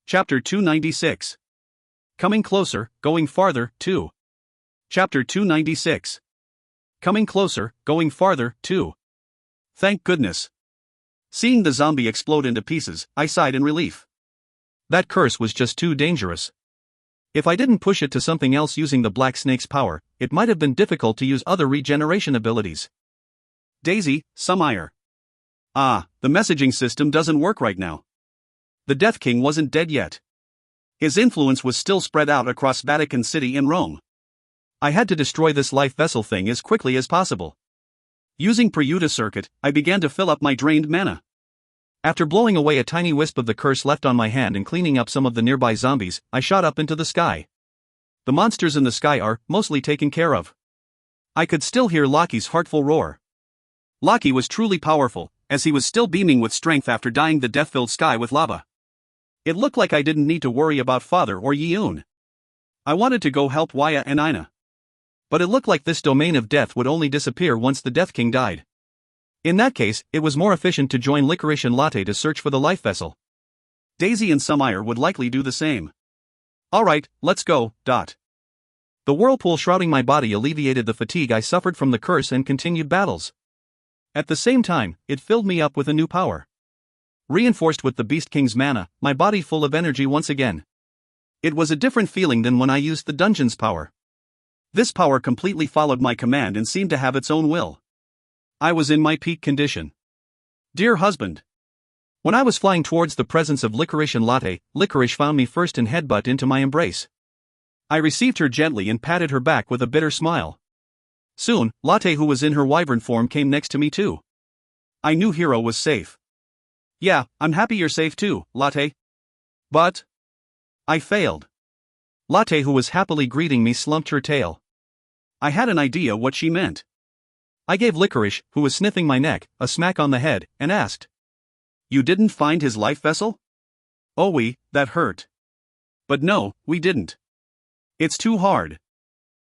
Chapter 296. Coming Closer, Going Farther, 2. Chapter 296. Coming Closer, Going Farther, 2. Thank goodness. Seeing the zombie explode into pieces, I sighed in relief. That curse was just too dangerous. If I didn't push it to something else using the Black Snake's power, it might have been difficult to use other regeneration abilities. Daisy, Sumire. The messaging system doesn't work right now. The Death King wasn't dead yet. His influence was still spread out across Vatican City and Rome. I had to destroy this life vessel thing as quickly as possible. Using Prayuta circuit, I began to fill up my drained mana. After blowing away a tiny wisp of the curse left on my hand and cleaning up some of the nearby zombies, I shot up into the sky. The monsters in the sky are mostly taken care of. I could still hear Loki's heartful roar. Loki was truly powerful, as he was still beaming with strength after dyeing the death-filled sky with lava. It looked like I didn't need to worry about Father or Yeun. I wanted to go help Waya and Ina. But it looked like this domain of death would only disappear once the Death King died. In that case, it was more efficient to join Licorice and Latte to search for the life vessel. Daisy and Sumire would likely do the same. Alright, let's go. The whirlpool shrouding my body alleviated the fatigue I suffered from the curse and continued battles. At the same time, it filled me up with a new power. Reinforced with the Beast King's mana, my body full of energy once again. It was a different feeling than when I used the dungeon's power. This power completely followed my command and seemed to have its own will. I was in my peak condition. Dear husband. When I was flying towards the presence of Licorice and Latte, Licorice found me first and headbutt into my embrace. I received her gently and patted her back with a bitter smile. Soon, Latte, who was in her wyvern form, came next to me too. I knew Hero was safe. Yeah, I'm happy you're safe too, Latte. But I failed. Latte, who was happily greeting me, slumped her tail. I had an idea what she meant. I gave Licorice, who was sniffing my neck, a smack on the head, and asked, "You didn't find his life vessel?" "Oh, that hurt. But no, we didn't. It's too hard.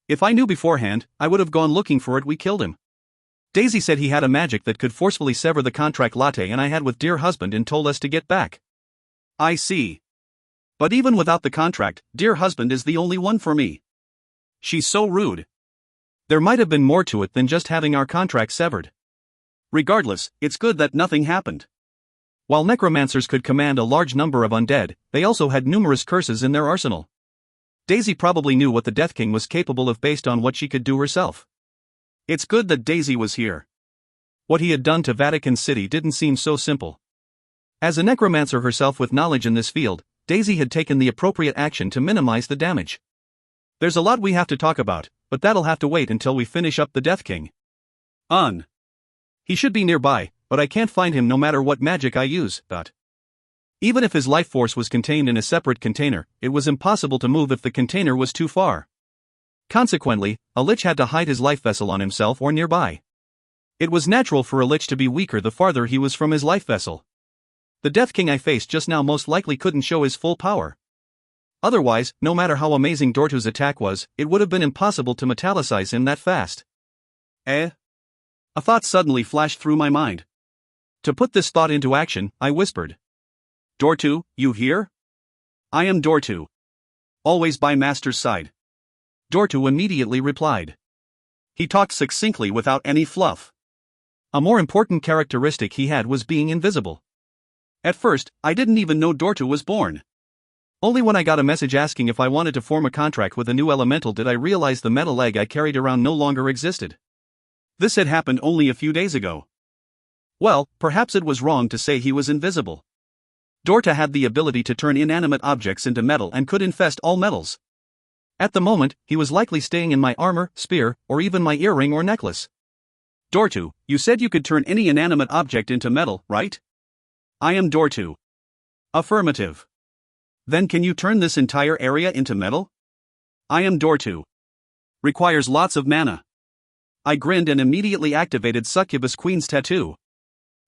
If I knew beforehand, I would have gone looking for it. We killed him." Daisy said he had a magic that could forcefully sever the contract Latte and I had with Dear Husband and told us to get back. I see. But even without the contract, Dear Husband is the only one for me. She's so rude. There might have been more to it than just having our contract severed. Regardless, it's good that nothing happened. While necromancers could command a large number of undead, they also had numerous curses in their arsenal. Daisy probably knew what the Death King was capable of based on what she could do herself. It's good that Daisy was here. What he had done to Vatican City didn't seem so simple. As a necromancer herself with knowledge in this field, Daisy had taken the appropriate action to minimize the damage. There's a lot we have to talk about, but that'll have to wait until we finish up the Death King. He should be nearby, but I can't find him no matter what magic I use. Even if his life force was contained in a separate container, it was impossible to move if the container was too far. Consequently, a lich had to hide his life vessel on himself or nearby. It was natural for a lich to be weaker the farther he was from his life vessel. The Death King I faced just now most likely couldn't show his full power. Otherwise, no matter how amazing Dortu's attack was, it would have been impossible to metallicize him that fast. A thought suddenly flashed through my mind. To put this thought into action, I whispered. Dortu, you here? I am Dortu. Always by Master's side. Dortu immediately replied. He talked succinctly without any fluff. A more important characteristic he had was being invisible. At first, I didn't even know Dortu was born. Only when I got a message asking if I wanted to form a contract with a new elemental did I realize the metal egg I carried around no longer existed. This had happened only a few days ago. Well, perhaps it was wrong to say he was invisible. Dorta had the ability to turn inanimate objects into metal and could infest all metals. At the moment, he was likely staying in my armor, spear, or even my earring or necklace. Dortu, you said you could turn any inanimate object into metal, right? I am Dortu. Affirmative. Then can you turn this entire area into metal? I am Dortu. Requires lots of mana. I grinned and immediately activated Succubus Queen's tattoo.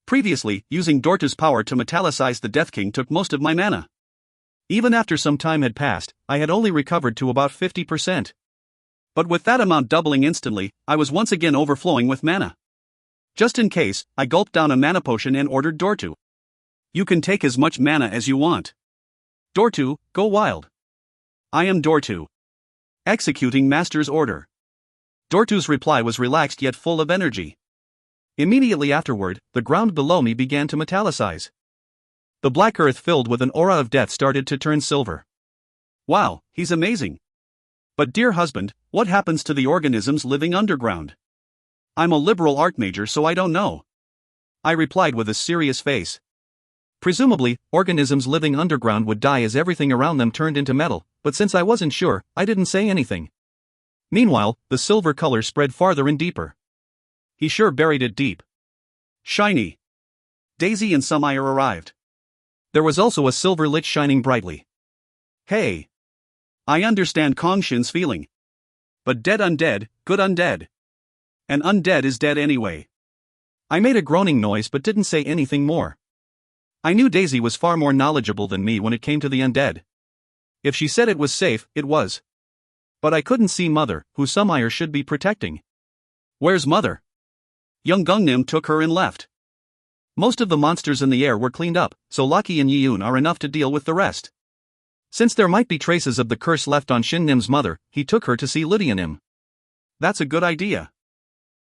Previously, using Dortu's power to metallicize the Death King took most of my mana. Even after some time had passed, I had only recovered to about 50%. But with that amount doubling instantly, I was once again overflowing with mana. Just in case, I gulped down a mana potion and ordered Dortu. You can take as much mana as you want. Dortu, go wild. I am Dortu. Executing Master's order. Dortu's reply was relaxed yet full of energy. Immediately afterward, the ground below me began to metallicize. The black earth filled with an aura of death started to turn silver. Wow, he's amazing. But dear husband, what happens to the organisms living underground? I'm a liberal art major, so I don't know. I replied with a serious face. Presumably, organisms living underground would die as everything around them turned into metal, but since I wasn't sure, I didn't say anything. Meanwhile, the silver color spread farther and deeper. He sure buried it deep. Shiny. Daisy and Sumire arrived. There was also a silver lich shining brightly. Hey. I understand Kang Shin's feeling. But dead undead, good undead. And undead is dead anyway. I made a groaning noise but didn't say anything more. I knew Daisy was far more knowledgeable than me when it came to the undead. If she said it was safe, it was. But I couldn't see Mother, who Sumire should be protecting. Where's Mother? Young Gungnim took her and left. Most of the monsters in the air were cleaned up, so Lucky and Yiyun are enough to deal with the rest. Since there might be traces of the curse left on Shin Nim's mother, he took her to see Lydia Nim. That's a good idea.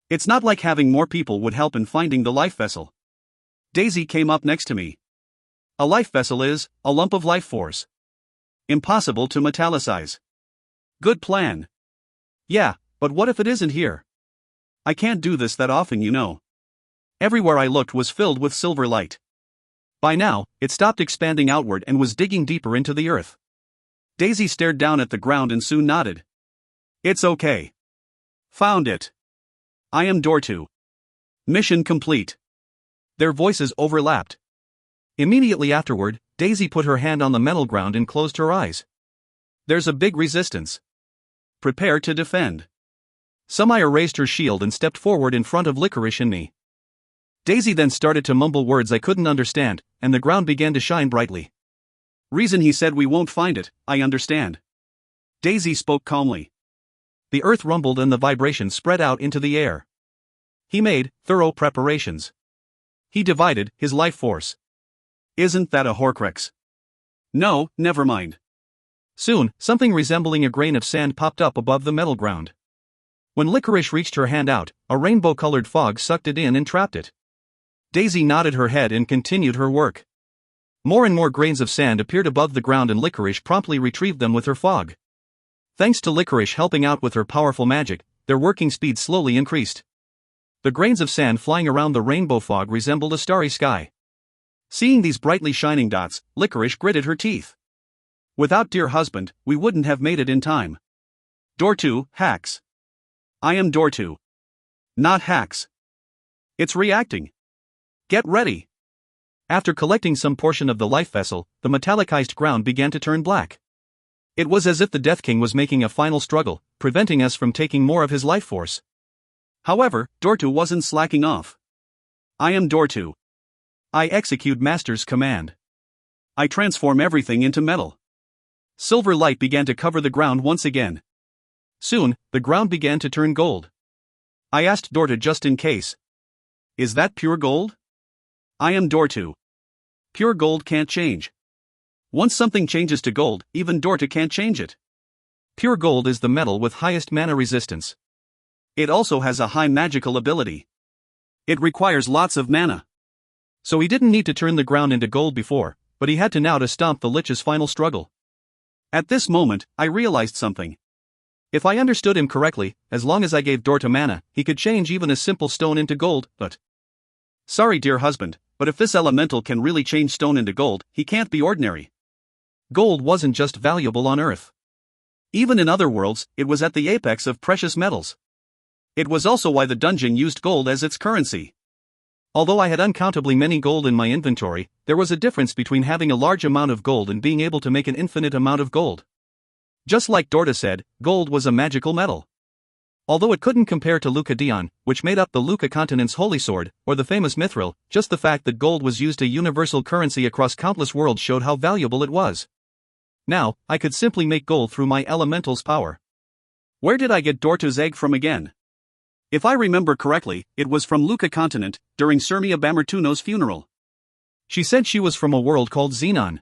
It's not like having more people would help in finding the life vessel. Daisy came up next to me. A life vessel is a lump of life force. Impossible to metallicize. Good plan. Yeah, but what if it isn't here? I can't do this that often, you know. Everywhere I looked was filled with silver light. By now, it stopped expanding outward and was digging deeper into the earth. Daisy stared down at the ground and soon nodded. It's okay. Found it. I am Dortu. Mission complete. Their voices overlapped. Immediately afterward, Daisy put her hand on the metal ground and closed her eyes. There's a big resistance. Prepare to defend. Sumire raised her shield and stepped forward in front of Licorice and me. Daisy then started to mumble words I couldn't understand, and the ground began to shine brightly. Reason he said we won't find it, I understand. Daisy spoke calmly. The earth rumbled and the vibration spread out into the air. He made thorough preparations. He divided his life force. Isn't that a Horcrux? No, never mind. Soon, something resembling a grain of sand popped up above the metal ground. When Licorice reached her hand out, a rainbow-colored fog sucked it in and trapped it. Daisy nodded her head and continued her work. More and more grains of sand appeared above the ground and Licorice promptly retrieved them with her fog. Thanks to Licorice helping out with her powerful magic, their working speed slowly increased. The grains of sand flying around the rainbow fog resembled a starry sky. Seeing these brightly shining dots, Licorice gritted her teeth. Without dear husband, we wouldn't have made it in time. Door 2, hacks. I am door 2. Not hacks. It's reacting. Get ready. After collecting some portion of the life vessel, the metallicized ground began to turn black. It was as if the Death King was making a final struggle, preventing us from taking more of his life force. However, door 2 wasn't slacking off. I am door 2. I execute Master's command. I transform everything into metal. Silver light began to cover the ground once again. Soon, the ground began to turn gold. I asked door 2 just in case. Is that pure gold? I am door 2. Pure gold can't change. Once something changes to gold, even door 2 can't change it. Pure gold is the metal with highest mana resistance. It also has a high magical ability. It requires lots of mana. So he didn't need to turn the ground into gold before, but he had to now to stomp the Lich's final struggle. At this moment, I realized something. If I understood him correctly, as long as I gave door 2 mana, he could change even a simple stone into gold, but... Sorry dear husband, but if this elemental can really change stone into gold, he can't be ordinary. Gold wasn't just valuable on Earth. Even in other worlds, it was at the apex of precious metals. It was also why the dungeon used gold as its currency. Although I had uncountably many gold in my inventory, there was a difference between having a large amount of gold and being able to make an infinite amount of gold. Just like Dorta said, gold was a magical metal. Although it couldn't compare to Leucadion, which made up the Leuca continent's holy sword, or the famous Mithril, just the fact that gold was used as a universal currency across countless worlds showed how valuable it was. Now, I could simply make gold through my elemental's power. Where did I get Dorta's egg from again? If I remember correctly, it was from Leuca continent, during Sirmia Bamertuno's funeral. She said she was from a world called Xenon.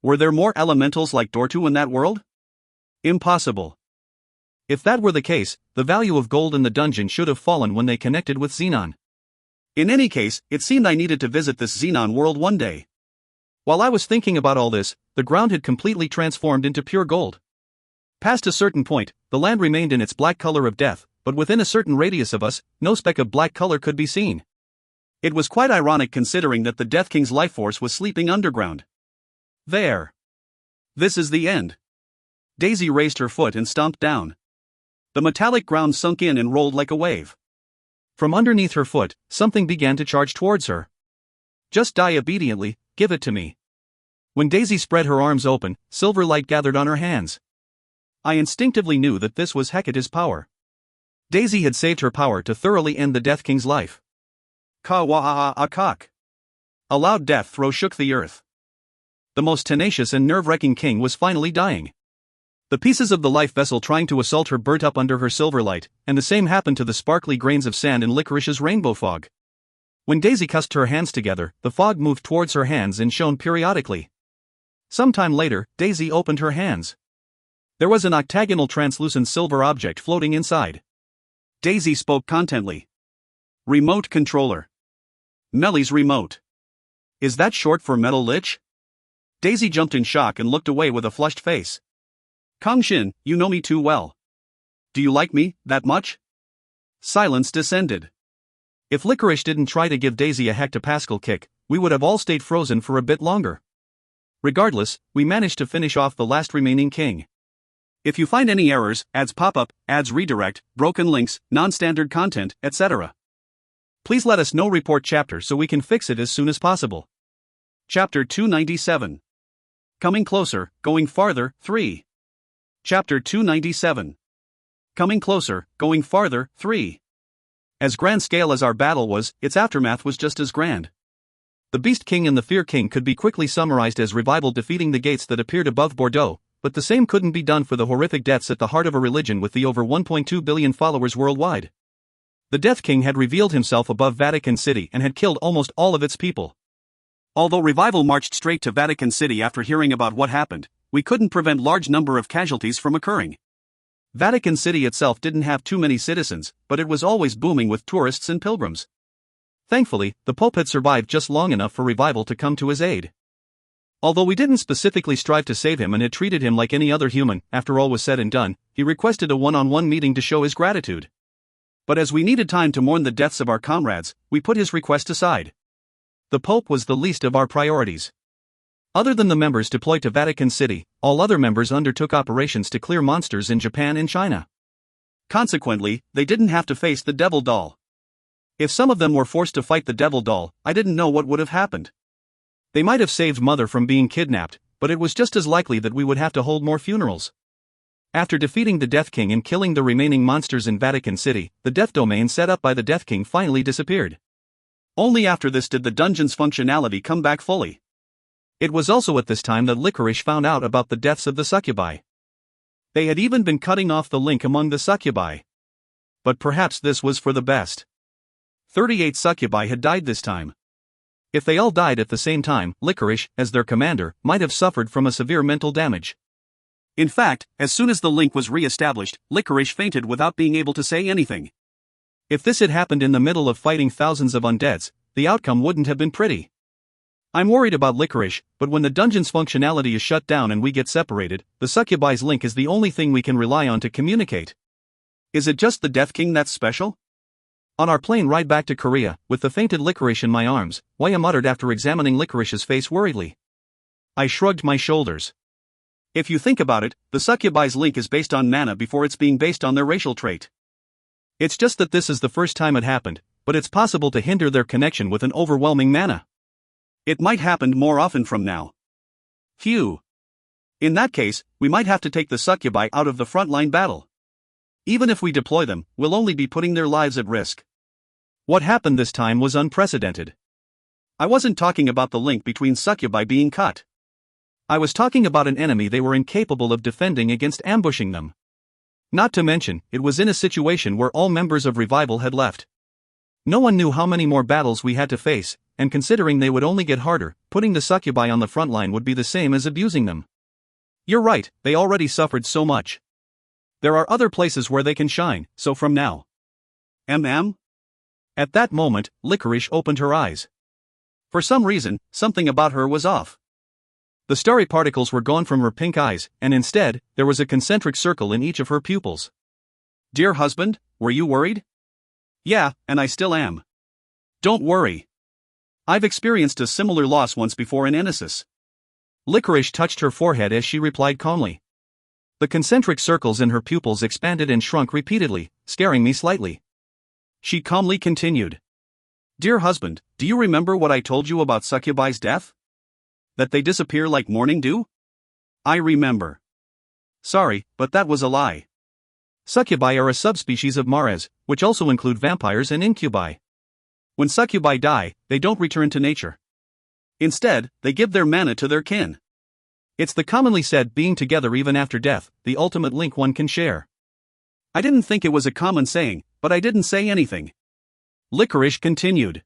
Were there more elementals like Dortu in that world? Impossible. If that were the case, the value of gold in the dungeon should have fallen when they connected with Xenon. In any case, it seemed I needed to visit this Xenon world one day. While I was thinking about all this, the ground had completely transformed into pure gold. Past a certain point, the land remained in its black color of death, but within a certain radius of us, no speck of black color could be seen. It was quite ironic considering that the Death King's life force was sleeping underground. There. This is the end. Daisy raised her foot and stomped down. The metallic ground sunk in and rolled like a wave. From underneath her foot, something began to charge towards her. Just die obediently, give it to me. When Daisy spread her arms open, silver light gathered on her hands. I instinctively knew that this was Hecate's power. Daisy had saved her power to thoroughly end the Death King's life. Ka-wa-a-a-a-kak. A loud death throe shook the earth. The most tenacious and nerve-wracking king was finally dying. The pieces of the life vessel trying to assault her burnt up under her silver light, and the same happened to the sparkly grains of sand in Licorice's rainbow fog. When Daisy cusped her hands together, the fog moved towards her hands and shone periodically. Sometime later, Daisy opened her hands. There was an octagonal translucent silver object floating inside. Daisy spoke contently. Remote controller. Melly's remote. Is that short for Metal Lich? Daisy jumped in shock and looked away with a flushed face. Kang Shin, you know me too well. Do you like me, that much? Silence descended. If Licorice didn't try to give Daisy a hectopascal kick, we would have all stayed frozen for a bit longer. Regardless, we managed to finish off the last remaining king. If you find any errors, ads pop up, ads redirect, broken links, non-standard content, etc., please let us know. Report chapter so we can fix it as soon as possible. Chapter 297. Coming Closer, Going Farther, 3. Chapter 297. Coming Closer, Going Farther, 3. As grand scale as our battle was, its aftermath was just as grand. The Beast King and the Fear King could be quickly summarized as Revival defeating the gates that appeared above Bordeaux, but the same couldn't be done for the horrific deaths at the heart of a religion with the over 1.2 billion followers worldwide. The Death King had revealed himself above Vatican City and had killed almost all of its people. Although Revival marched straight to Vatican City after hearing about what happened, we couldn't prevent large number of casualties from occurring. Vatican City itself didn't have too many citizens, but it was always booming with tourists and pilgrims. Thankfully, the Pope had survived just long enough for Revival to come to his aid. Although we didn't specifically strive to save him and had treated him like any other human, after all was said and done, he requested a one-on-one meeting to show his gratitude. But as we needed time to mourn the deaths of our comrades, we put his request aside. The Pope was the least of our priorities. Other than the members deployed to Vatican City, all other members undertook operations to clear monsters in Japan and China. Consequently, they didn't have to face the Devil Doll. If some of them were forced to fight the Devil Doll, I didn't know what would have happened. They might have saved Mother from being kidnapped, but it was just as likely that we would have to hold more funerals. After defeating the Death King and killing the remaining monsters in Vatican City, the Death Domain set up by the Death King finally disappeared. Only after this did the dungeon's functionality come back fully. It was also at this time that Licorice found out about the deaths of the succubi. They had even been cutting off the link among the succubi. But perhaps this was for the best. 38 succubi had died this time. If they all died at the same time, Licorice, as their commander, might have suffered from a severe mental damage. In fact, as soon as the link was re-established, Licorice fainted without being able to say anything. If this had happened in the middle of fighting thousands of undeads, the outcome wouldn't have been pretty. I'm worried about Licorice, but when the dungeon's functionality is shut down and we get separated, the succubi's link is the only thing we can rely on to communicate. Is it just the Death King that's special? On our plane ride back to Korea, with the fainted Licorice in my arms, Waya muttered after examining Licorice's face worriedly. I shrugged my shoulders. If you think about it, the succubi's link is based on mana before it's being based on their racial trait. It's just that this is the first time it happened, but it's possible to hinder their connection with an overwhelming mana. It might happen more often from now. Phew. In that case, we might have to take the succubi out of the frontline battle. Even if we deploy them, we'll only be putting their lives at risk. What happened this time was unprecedented. I wasn't talking about the link between succubi being cut. I was talking about an enemy they were incapable of defending against ambushing them. Not to mention, it was in a situation where all members of Revival had left. No one knew how many more battles we had to face, and considering they would only get harder, putting the succubi on the front line would be the same as abusing them. You're right, they already suffered so much. There are other places where they can shine, so from now. At that moment, Licorice opened her eyes. For some reason, something about her was off. The starry particles were gone from her pink eyes, and instead, there was a concentric circle in each of her pupils. Dear husband, were you worried? Yeah, and I still am. Don't worry. I've experienced a similar loss once before in Enesis. Licorice touched her forehead as she replied calmly. The concentric circles in her pupils expanded and shrunk repeatedly, scaring me slightly. She calmly continued. Dear husband, do you remember what I told you about succubi's death? That they disappear like morning dew? I remember. Sorry, but that was a lie. Succubi are a subspecies of mares, which also include vampires and incubi. When succubi die, they don't return to nature. Instead, they give their mana to their kin. It's the commonly said being together even after death, the ultimate link one can share. I didn't think it was a common saying, but I didn't say anything. Licorice continued.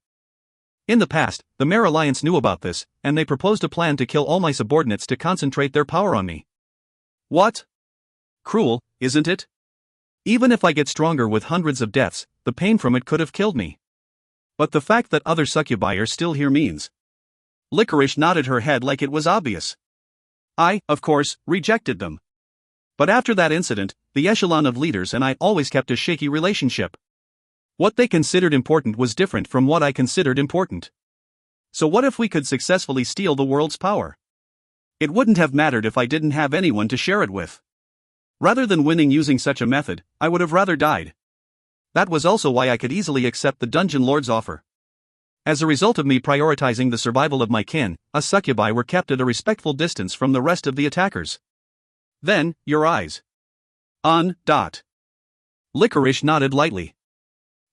In the past, the Mare Alliance knew about this, and they proposed a plan to kill all my subordinates to concentrate their power on me. What? Cruel, isn't it? Even if I get stronger with hundreds of deaths, the pain from it could have killed me. But the fact that other succubi are still here means. Licorice nodded her head like it was obvious. I, of course, rejected them. But after that incident, the echelon of leaders and I always kept a shaky relationship. What they considered important was different from what I considered important. So what if we could successfully steal the world's power? It wouldn't have mattered if I didn't have anyone to share it with. Rather than winning using such a method, I would have rather died. That was also why I could easily accept the Dungeon Lord's offer. As a result of me prioritizing the survival of my kin, us succubi were kept at a respectful distance from the rest of the attackers. Then, your eyes. Licorice nodded lightly.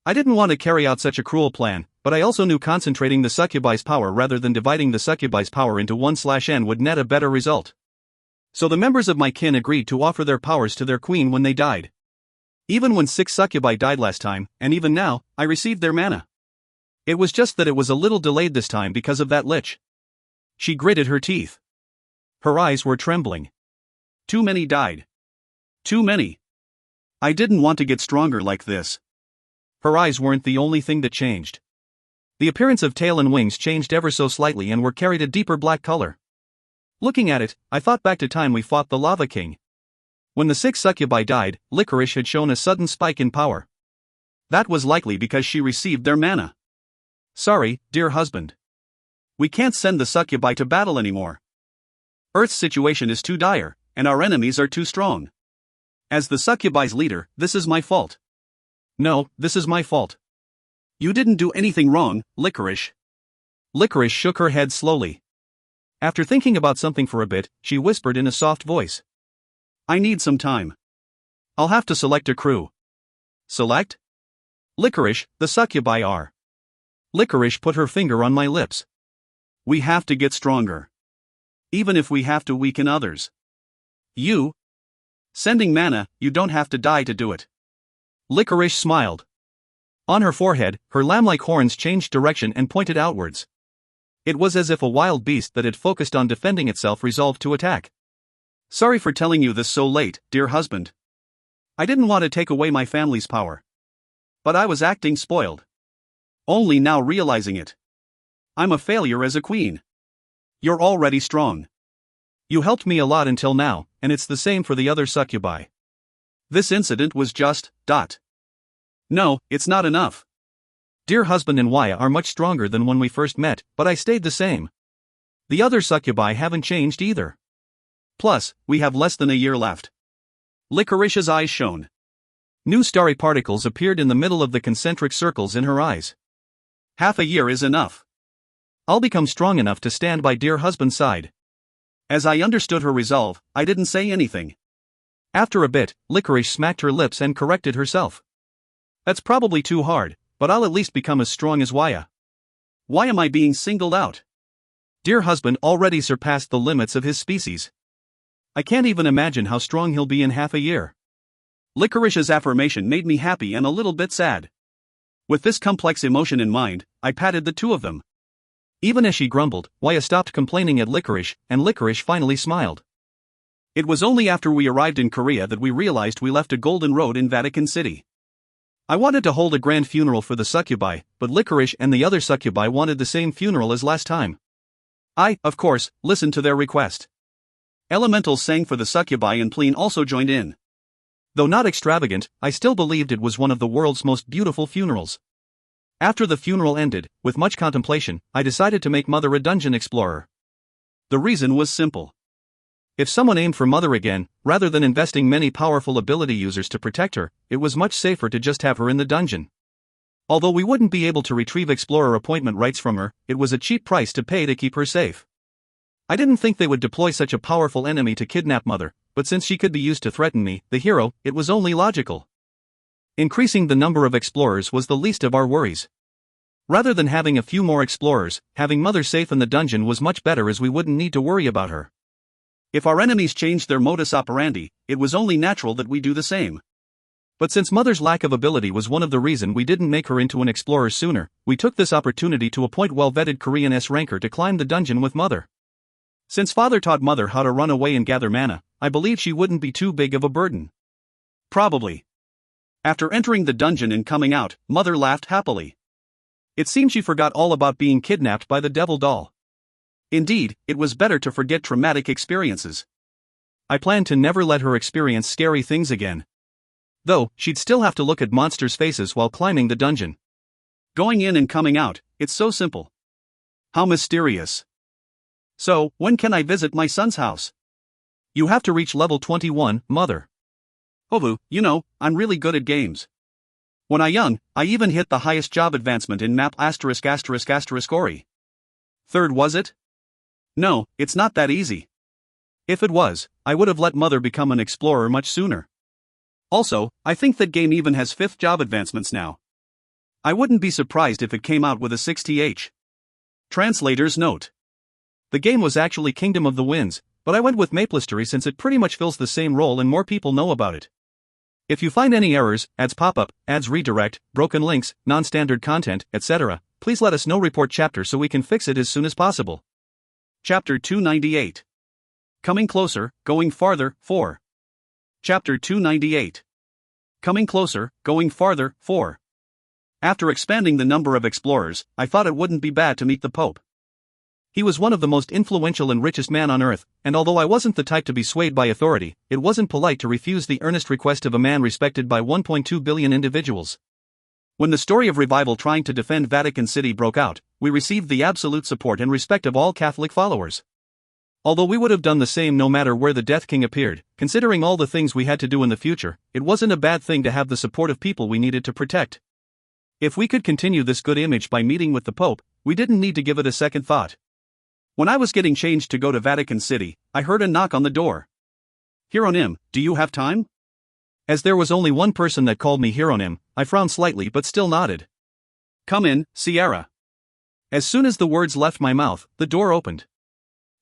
I didn't want to carry out such a cruel plan, but I also knew concentrating the succubi's power rather than dividing the succubi's power into 1/n would net a better result. So the members of my kin agreed to offer their powers to their queen when they died. Even when 6 succubi died last time, and even now, I received their mana. It was just that it was a little delayed this time because of that lich. She gritted her teeth. Her eyes were trembling. Too many died. Too many. I didn't want to get stronger like this. Her eyes weren't the only thing that changed. The appearance of tail and wings changed ever so slightly and were carried a deeper black color. Looking at it, I thought back to time we fought the Lava King. When the 6 succubi died, Licorice had shown a sudden spike in power. That was likely because she received their mana. Sorry, dear husband. We can't send the succubi to battle anymore. Earth's situation is too dire, and our enemies are too strong. As the succubi's leader, this is my fault. No, this is my fault. You didn't do anything wrong, Licorice. Licorice shook her head slowly. After thinking about something for a bit, she whispered in a soft voice. I need some time. I'll have to select a crew. Select? Licorice, the succubi are. Licorice put her finger on my lips. We have to get stronger. Even if we have to weaken others. You? Sending mana, you don't have to die to do it. Licorice smiled. On her forehead, her lamb-like horns changed direction and pointed outwards. It was as if a wild beast that had focused on defending itself resolved to attack. Sorry for telling you this so late, dear husband. I didn't want to take away my family's power. But I was acting spoiled. Only now realizing it. I'm a failure as a queen. You're already strong. You helped me a lot until now, and it's the same for the other succubi. This incident was just. No, it's not enough. Dear husband and Waya are much stronger than when we first met, but I stayed the same. The other succubi haven't changed either. Plus, we have less than a year left. Licorice's eyes shone. New starry particles appeared in the middle of the concentric circles in her eyes. Half a year is enough. I'll become strong enough to stand by dear husband's side. As I understood her resolve, I didn't say anything. After a bit, Licorice smacked her lips and corrected herself. That's probably too hard, but I'll at least become as strong as Waya. Why am I being singled out? Dear husband already surpassed the limits of his species. I can't even imagine how strong he'll be in half a year. Licorice's affirmation made me happy and a little bit sad. With this complex emotion in mind, I patted the two of them. Even as she grumbled, Waya stopped complaining at Licorice, and Licorice finally smiled. It was only after we arrived in Korea that we realized we left a golden road in Vatican City. I wanted to hold a grand funeral for the succubi, but Licorice and the other succubi wanted the same funeral as last time. I, of course, listened to their request. Elementals sang for the succubi and Pleen also joined in. Though not extravagant, I still believed it was one of the world's most beautiful funerals. After the funeral ended, with much contemplation, I decided to make Mother a dungeon explorer. The reason was simple. If someone aimed for Mother again, rather than investing many powerful ability users to protect her, it was much safer to just have her in the dungeon. Although we wouldn't be able to retrieve explorer appointment rights from her, it was a cheap price to pay to keep her safe. I didn't think they would deploy such a powerful enemy to kidnap Mother, but since she could be used to threaten me, the hero, it was only logical. Increasing the number of explorers was the least of our worries. Rather than having a few more explorers, having Mother safe in the dungeon was much better as we wouldn't need to worry about her. If our enemies changed their modus operandi, it was only natural that we do the same. But since Mother's lack of ability was one of the reasons we didn't make her into an explorer sooner, we took this opportunity to appoint well-vetted Korean S-ranker to climb the dungeon with Mother. Since Father taught Mother how to run away and gather mana, I believed she wouldn't be too big of a burden. Probably. After entering the dungeon and coming out, Mother laughed happily. It seemed she forgot all about being kidnapped by the devil doll. Indeed, it was better to forget traumatic experiences. I planned to never let her experience scary things again. Though, she'd still have to look at monsters' faces while climbing the dungeon. Going in and coming out, it's so simple. How mysterious. So, when can I visit my son's house? You have to reach level 21, Mother. Ovu, I'm really good at games. When I young, I even hit the highest job advancement in map ***** Ori. Third was it? No, it's not that easy. If it was, I would have let Mother become an explorer much sooner. Also, I think that game even has 5th job advancements now. I wouldn't be surprised if it came out with a 6th. Translator's note. The game was actually Kingdom of the Winds, but I went with Maplestory since it pretty much fills the same role and more people know about it. If you find any errors, ads pop up, ads redirect, broken links, non-standard content, etc., please let us know. Report chapter so we can fix it as soon as possible. Chapter 298. Coming Closer, Going Farther, 4. Chapter 298. Coming Closer, Going Farther, 4. After expanding the number of explorers, I thought it wouldn't be bad to meet the Pope. He was one of the most influential and richest men on earth, and although I wasn't the type to be swayed by authority, it wasn't polite to refuse the earnest request of a man respected by 1.2 billion individuals. When the story of revival trying to defend Vatican City broke out, we received the absolute support and respect of all Catholic followers. Although we would have done the same no matter where the Death King appeared, considering all the things we had to do in the future, it wasn't a bad thing to have the support of people we needed to protect. If we could continue this good image by meeting with the Pope, we didn't need to give it a second thought. When I was getting changed to go to Vatican City, I heard a knock on the door. Hieronym, do you have time? As there was only one person that called me Hieronym, I frowned slightly but still nodded. Come in, Sierra. As soon as the words left my mouth, the door opened.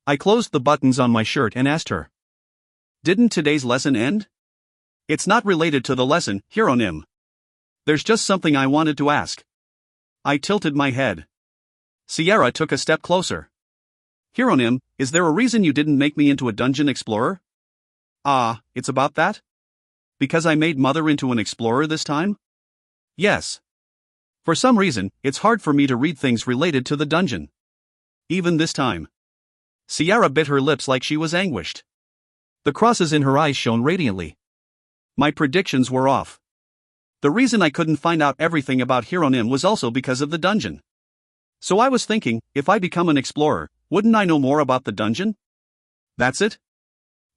I closed the buttons on my shirt and asked her. Didn't today's lesson end? It's not related to the lesson, Hieronym. There's just something I wanted to ask. I tilted my head. Sierra took a step closer. Hieronym, is there a reason you didn't make me into a dungeon explorer? Ah, it's about that? Because I made Mother into an explorer this time? Yes. For some reason, it's hard for me to read things related to the dungeon. Even this time. Sierra bit her lips like she was anguished. The crosses in her eyes shone radiantly. My predictions were off. The reason I couldn't find out everything about Hieronym was also because of the dungeon. So I was thinking, if I become an explorer, wouldn't I know more about the dungeon? That's it?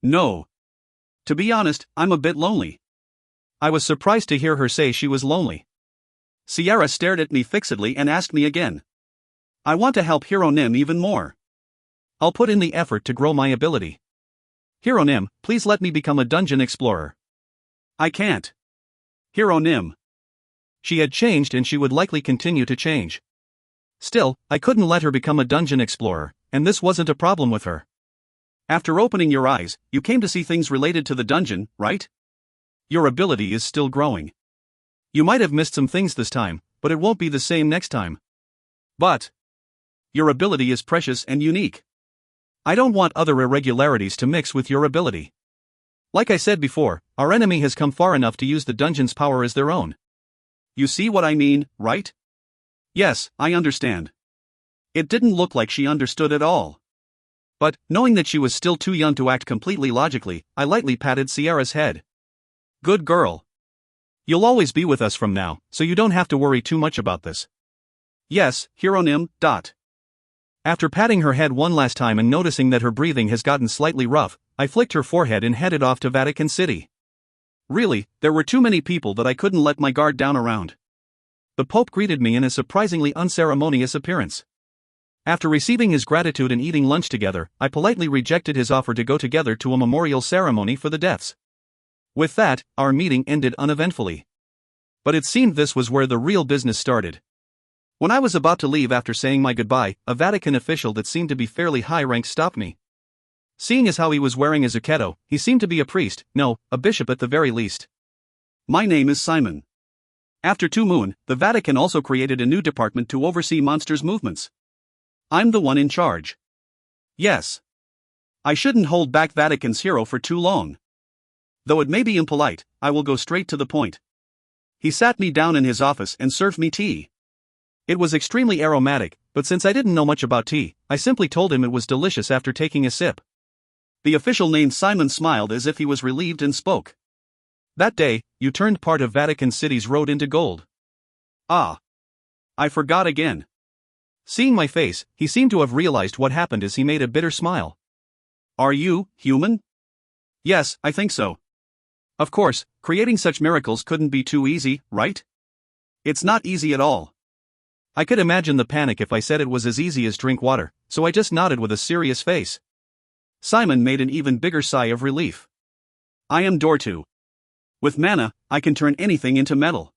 No. To be honest, I'm a bit lonely. I was surprised to hear her say she was lonely. Sierra stared at me fixedly and asked me again. I want to help Hieronym even more. I'll put in the effort to grow my ability. Hieronym, please let me become a dungeon explorer. I can't. Hieronym. She had changed and she would likely continue to change. Still, I couldn't let her become a dungeon explorer, and this wasn't a problem with her. After opening your eyes, you came to see things related to the dungeon, right? Your ability is still growing. You might have missed some things this time, but it won't be the same next time. But your ability is precious and unique. I don't want other irregularities to mix with your ability. Like I said before, our enemy has come far enough to use the dungeon's power as their own. You see what I mean, right? Yes, I understand. It didn't look like she understood at all. But, knowing that she was still too young to act completely logically, I lightly patted Sierra's head. Good girl. You'll always be with us from now, so you don't have to worry too much about this. Yes, Hieronym. After patting her head one last time and noticing that her breathing has gotten slightly rough, I flicked her forehead and headed off to Vatican City. Really, there were too many people that I couldn't let my guard down around. The Pope greeted me in a surprisingly unceremonious appearance. After receiving his gratitude and eating lunch together, I politely rejected his offer to go together to a memorial ceremony for the deaths. With that, our meeting ended uneventfully. But it seemed this was where the real business started. When I was about to leave after saying my goodbye, a Vatican official that seemed to be fairly high-ranked stopped me. Seeing as how he was wearing a zucchetto, he seemed to be a priest, no, a bishop at the very least. My name is Simon. After 2 Moon, the Vatican also created a new department to oversee monsters' movements. I'm the one in charge. Yes. I shouldn't hold back Vatican's hero for too long. Though it may be impolite, I will go straight to the point. He sat me down in his office and served me tea. It was extremely aromatic, but since I didn't know much about tea, I simply told him it was delicious after taking a sip. The official named Simon smiled as if he was relieved and spoke. That day, you turned part of Vatican City's road into gold. Ah. I forgot again. Seeing my face, he seemed to have realized what happened as he made a bitter smile. Are you human? Yes, I think so. Of course, creating such miracles couldn't be too easy, right? It's not easy at all. I could imagine the panic if I said it was as easy as drink water, so I just nodded with a serious face. Simon made an even bigger sigh of relief. I am Dortu. With mana, I can turn anything into metal.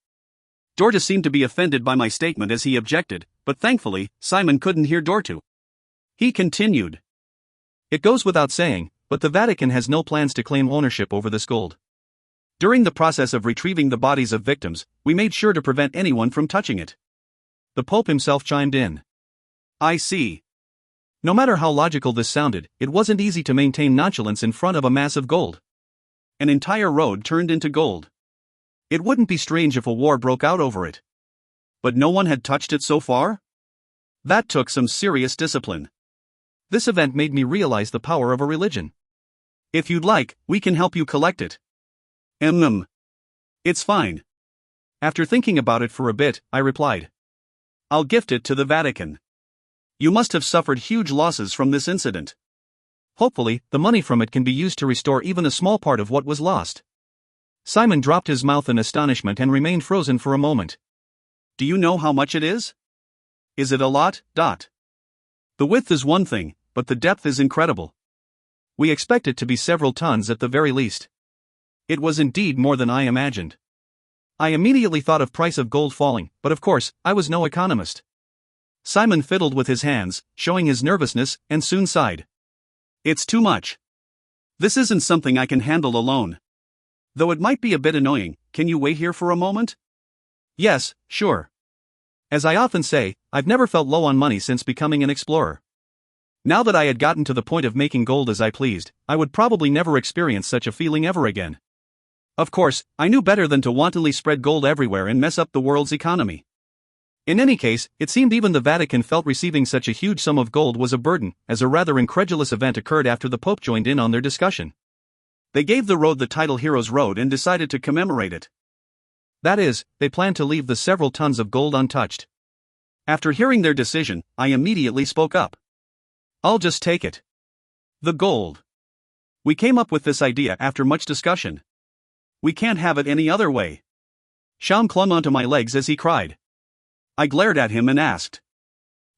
Dortu seemed to be offended by my statement as he objected, but thankfully, Simon couldn't hear Dortu. He continued. It goes without saying, but the Vatican has no plans to claim ownership over this gold. During the process of retrieving the bodies of victims, we made sure to prevent anyone from touching it. The Pope himself chimed in. I see. No matter how logical this sounded, it wasn't easy to maintain nonchalance in front of a mass of gold. An entire road turned into gold. It wouldn't be strange if a war broke out over it. But no one had touched it so far? That took some serious discipline. This event made me realize the power of a religion. If you'd like, we can help you collect it. It's fine. After thinking about it for a bit, I replied. I'll gift it to the Vatican. You must have suffered huge losses from this incident. Hopefully, the money from it can be used to restore even a small part of what was lost. Simon dropped his mouth in astonishment and remained frozen for a moment. Do you know how much it is? Is it a lot? The width is one thing, but the depth is incredible. We expect it to be several tons at the very least. It was indeed more than I imagined. I immediately thought of price of gold falling, but of course, I was no economist. Simon fiddled with his hands, showing his nervousness, and soon sighed. It's too much. This isn't something I can handle alone. Though it might be a bit annoying, can you wait here for a moment? Yes, sure. As I often say, I've never felt low on money since becoming an explorer. Now that I had gotten to the point of making gold as I pleased, I would probably never experience such a feeling ever again. Of course, I knew better than to wantonly spread gold everywhere and mess up the world's economy. In any case, it seemed even the Vatican felt receiving such a huge sum of gold was a burden, as a rather incredulous event occurred after the Pope joined in on their discussion. They gave the road the title Heroes Road and decided to commemorate it. That is, they planned to leave the several tons of gold untouched. After hearing their decision, I immediately spoke up. I'll just take it. The gold. We came up with this idea after much discussion. We can't have it any other way. Sham clung onto my legs as he cried. I glared at him and asked.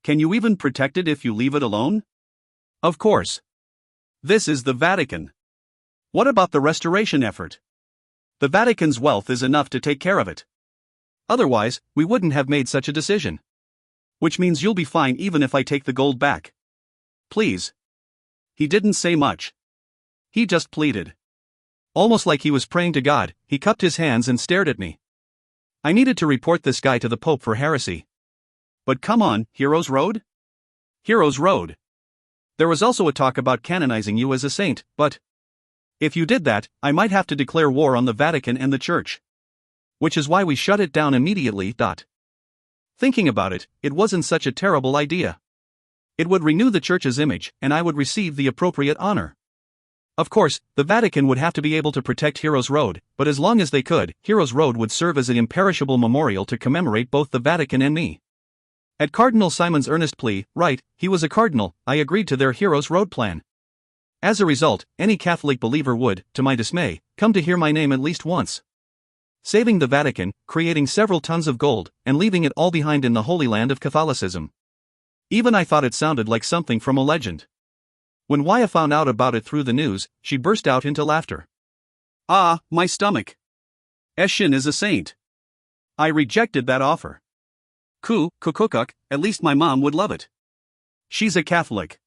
Can you even protect it if you leave it alone? Of course. This is the Vatican. What about the restoration effort? The Vatican's wealth is enough to take care of it. Otherwise, we wouldn't have made such a decision. Which means you'll be fine even if I take the gold back. Please. He didn't say much. He just pleaded. Almost like he was praying to God, he cupped his hands and stared at me. I needed to report this guy to the Pope for heresy. But come on, Heroes Road? Heroes Road. There was also a talk about canonizing you as a saint, but if you did that, I might have to declare war on the Vatican and the Church. Which is why we shut it down immediately. Thinking about it, it wasn't such a terrible idea. It would renew the Church's image, and I would receive the appropriate honor. Of course, the Vatican would have to be able to protect Heroes Road, but as long as they could, Heroes Road would serve as an imperishable memorial to commemorate both the Vatican and me. At Cardinal Simon's earnest plea, right, he was a cardinal, I agreed to their Heroes Road plan. As a result, any Catholic believer would, to my dismay, come to hear my name at least once. Saving the Vatican, creating several tons of gold, and leaving it all behind in the Holy Land of Catholicism. Even I thought it sounded like something from a legend. When Waya found out about it through the news, she burst out into laughter. Ah, my stomach. Shin is a saint. I rejected that offer. Kukukuk, at least my mom would love it. She's a Catholic.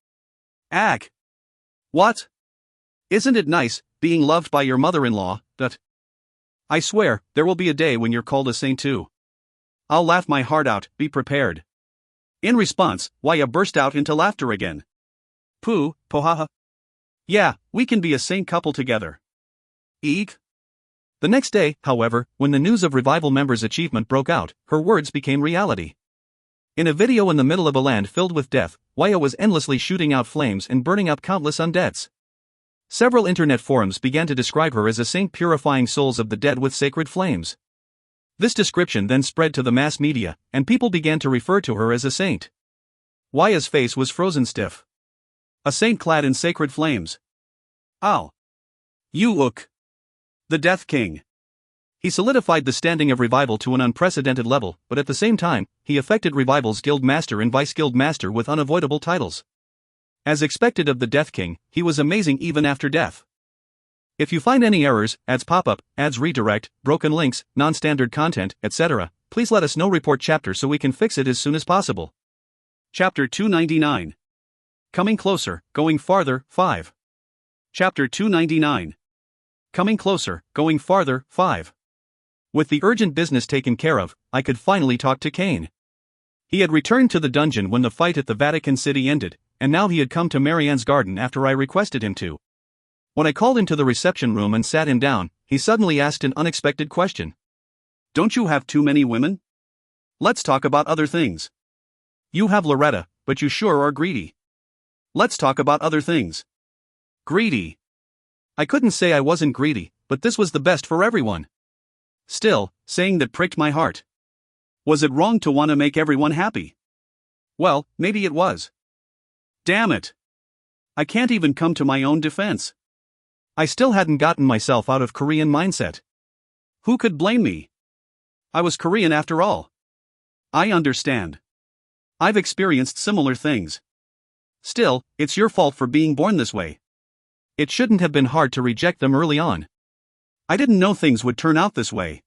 Ack. What? Isn't it nice, being loved by your mother-in-law, I swear, there will be a day when you're called a saint too. I'll laugh my heart out, be prepared. In response, Waya burst out into laughter again. Pohaha. Yeah, we can be a saint couple together. Eek. The next day, however, when the news of Revival members' achievement broke out, her words became reality. In a video in the middle of a land filled with death, Waya was endlessly shooting out flames and burning up countless undeads. Several internet forums began to describe her as a saint purifying souls of the dead with sacred flames. This description then spread to the mass media, and people began to refer to her as a saint. Waya's face was frozen stiff. A saint clad in sacred flames. Ow. You the Death King. He solidified the standing of Revival to an unprecedented level, but at the same time, he affected Revival's Guild Master and Vice Guild Master with unavoidable titles. As expected of the Death King, he was amazing even after death. If you find any errors, ads pop up, ads redirect, broken links, non-standard content, etc., please let us know. Report chapter so we can fix it as soon as possible. Chapter 299. Coming Closer, Going Farther, 5. Chapter 299. Coming Closer, Going Farther, 5. With the urgent business taken care of, I could finally talk to Kang. He had returned to the dungeon when the fight at the Vatican City ended, and now he had come to Marianne's garden after I requested him to. When I called him to the reception room and sat him down, he suddenly asked an unexpected question. Don't you have too many women? Let's talk about other things. You have Loretta, but you sure are greedy. Let's talk about other things. Greedy. I couldn't say I wasn't greedy, but this was the best for everyone. Still, saying that pricked my heart. Was it wrong to want to make everyone happy? Well, maybe it was. Damn it. I can't even come to my own defense. I still hadn't gotten myself out of Korean mindset. Who could blame me? I was Korean after all. I understand. I've experienced similar things. Still, it's your fault for being born this way. It shouldn't have been hard to reject them early on. I didn't know things would turn out this way.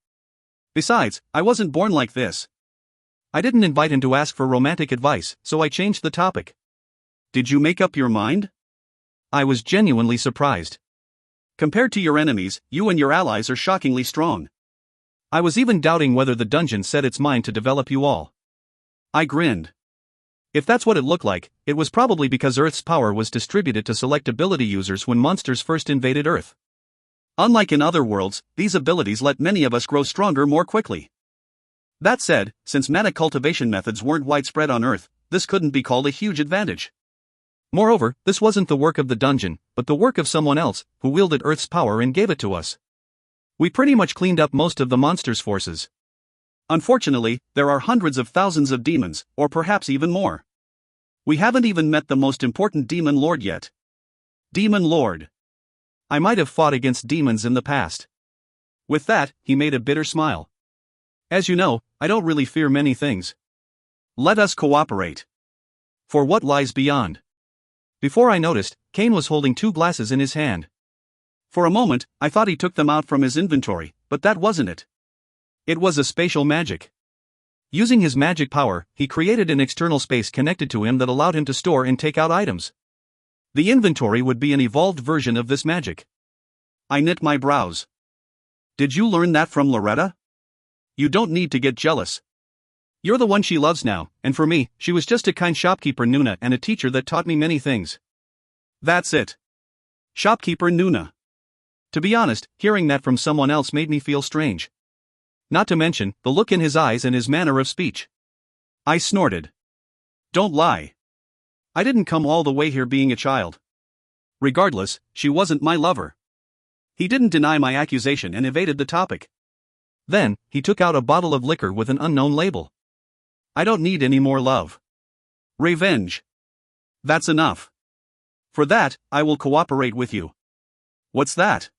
Besides, I wasn't born like this. I didn't invite him to ask for romantic advice, so I changed the topic. Did you make up your mind? I was genuinely surprised. Compared to your enemies, you and your allies are shockingly strong. I was even doubting whether the dungeon set its mind to develop you all. I grinned. If that's what it looked like, it was probably because Earth's power was distributed to select ability users when monsters first invaded Earth. Unlike in other worlds, these abilities let many of us grow stronger more quickly. That said, since mana cultivation methods weren't widespread on Earth, this couldn't be called a huge advantage. Moreover, this wasn't the work of the dungeon, but the work of someone else, who wielded Earth's power and gave it to us. We pretty much cleaned up most of the monsters' forces. Unfortunately, there are hundreds of thousands of demons, or perhaps even more. We haven't even met the most important demon lord yet. Demon Lord. I might have fought against demons in the past. With that, he made a bitter smile. As you know, I don't really fear many things. Let us cooperate. For what lies beyond? Before I noticed, Kane was holding 2 glasses in his hand. For a moment, I thought he took them out from his inventory, but that wasn't it. It was a spatial magic. Using his magic power, he created an external space connected to him that allowed him to store and take out items. The inventory would be an evolved version of this magic. I knit my brows. Did you learn that from Loretta? You don't need to get jealous. You're the one she loves now, and for me, she was just a kind shopkeeper Nuna and a teacher that taught me many things. That's it. Shopkeeper Nuna. To be honest, hearing that from someone else made me feel strange. Not to mention, the look in his eyes and his manner of speech. I snorted. Don't lie. I didn't come all the way here being a child. Regardless, she wasn't my lover. He didn't deny my accusation and evaded the topic. Then, he took out a bottle of liquor with an unknown label. I don't need any more love. Revenge. That's enough. For that, I will cooperate with you. What's that?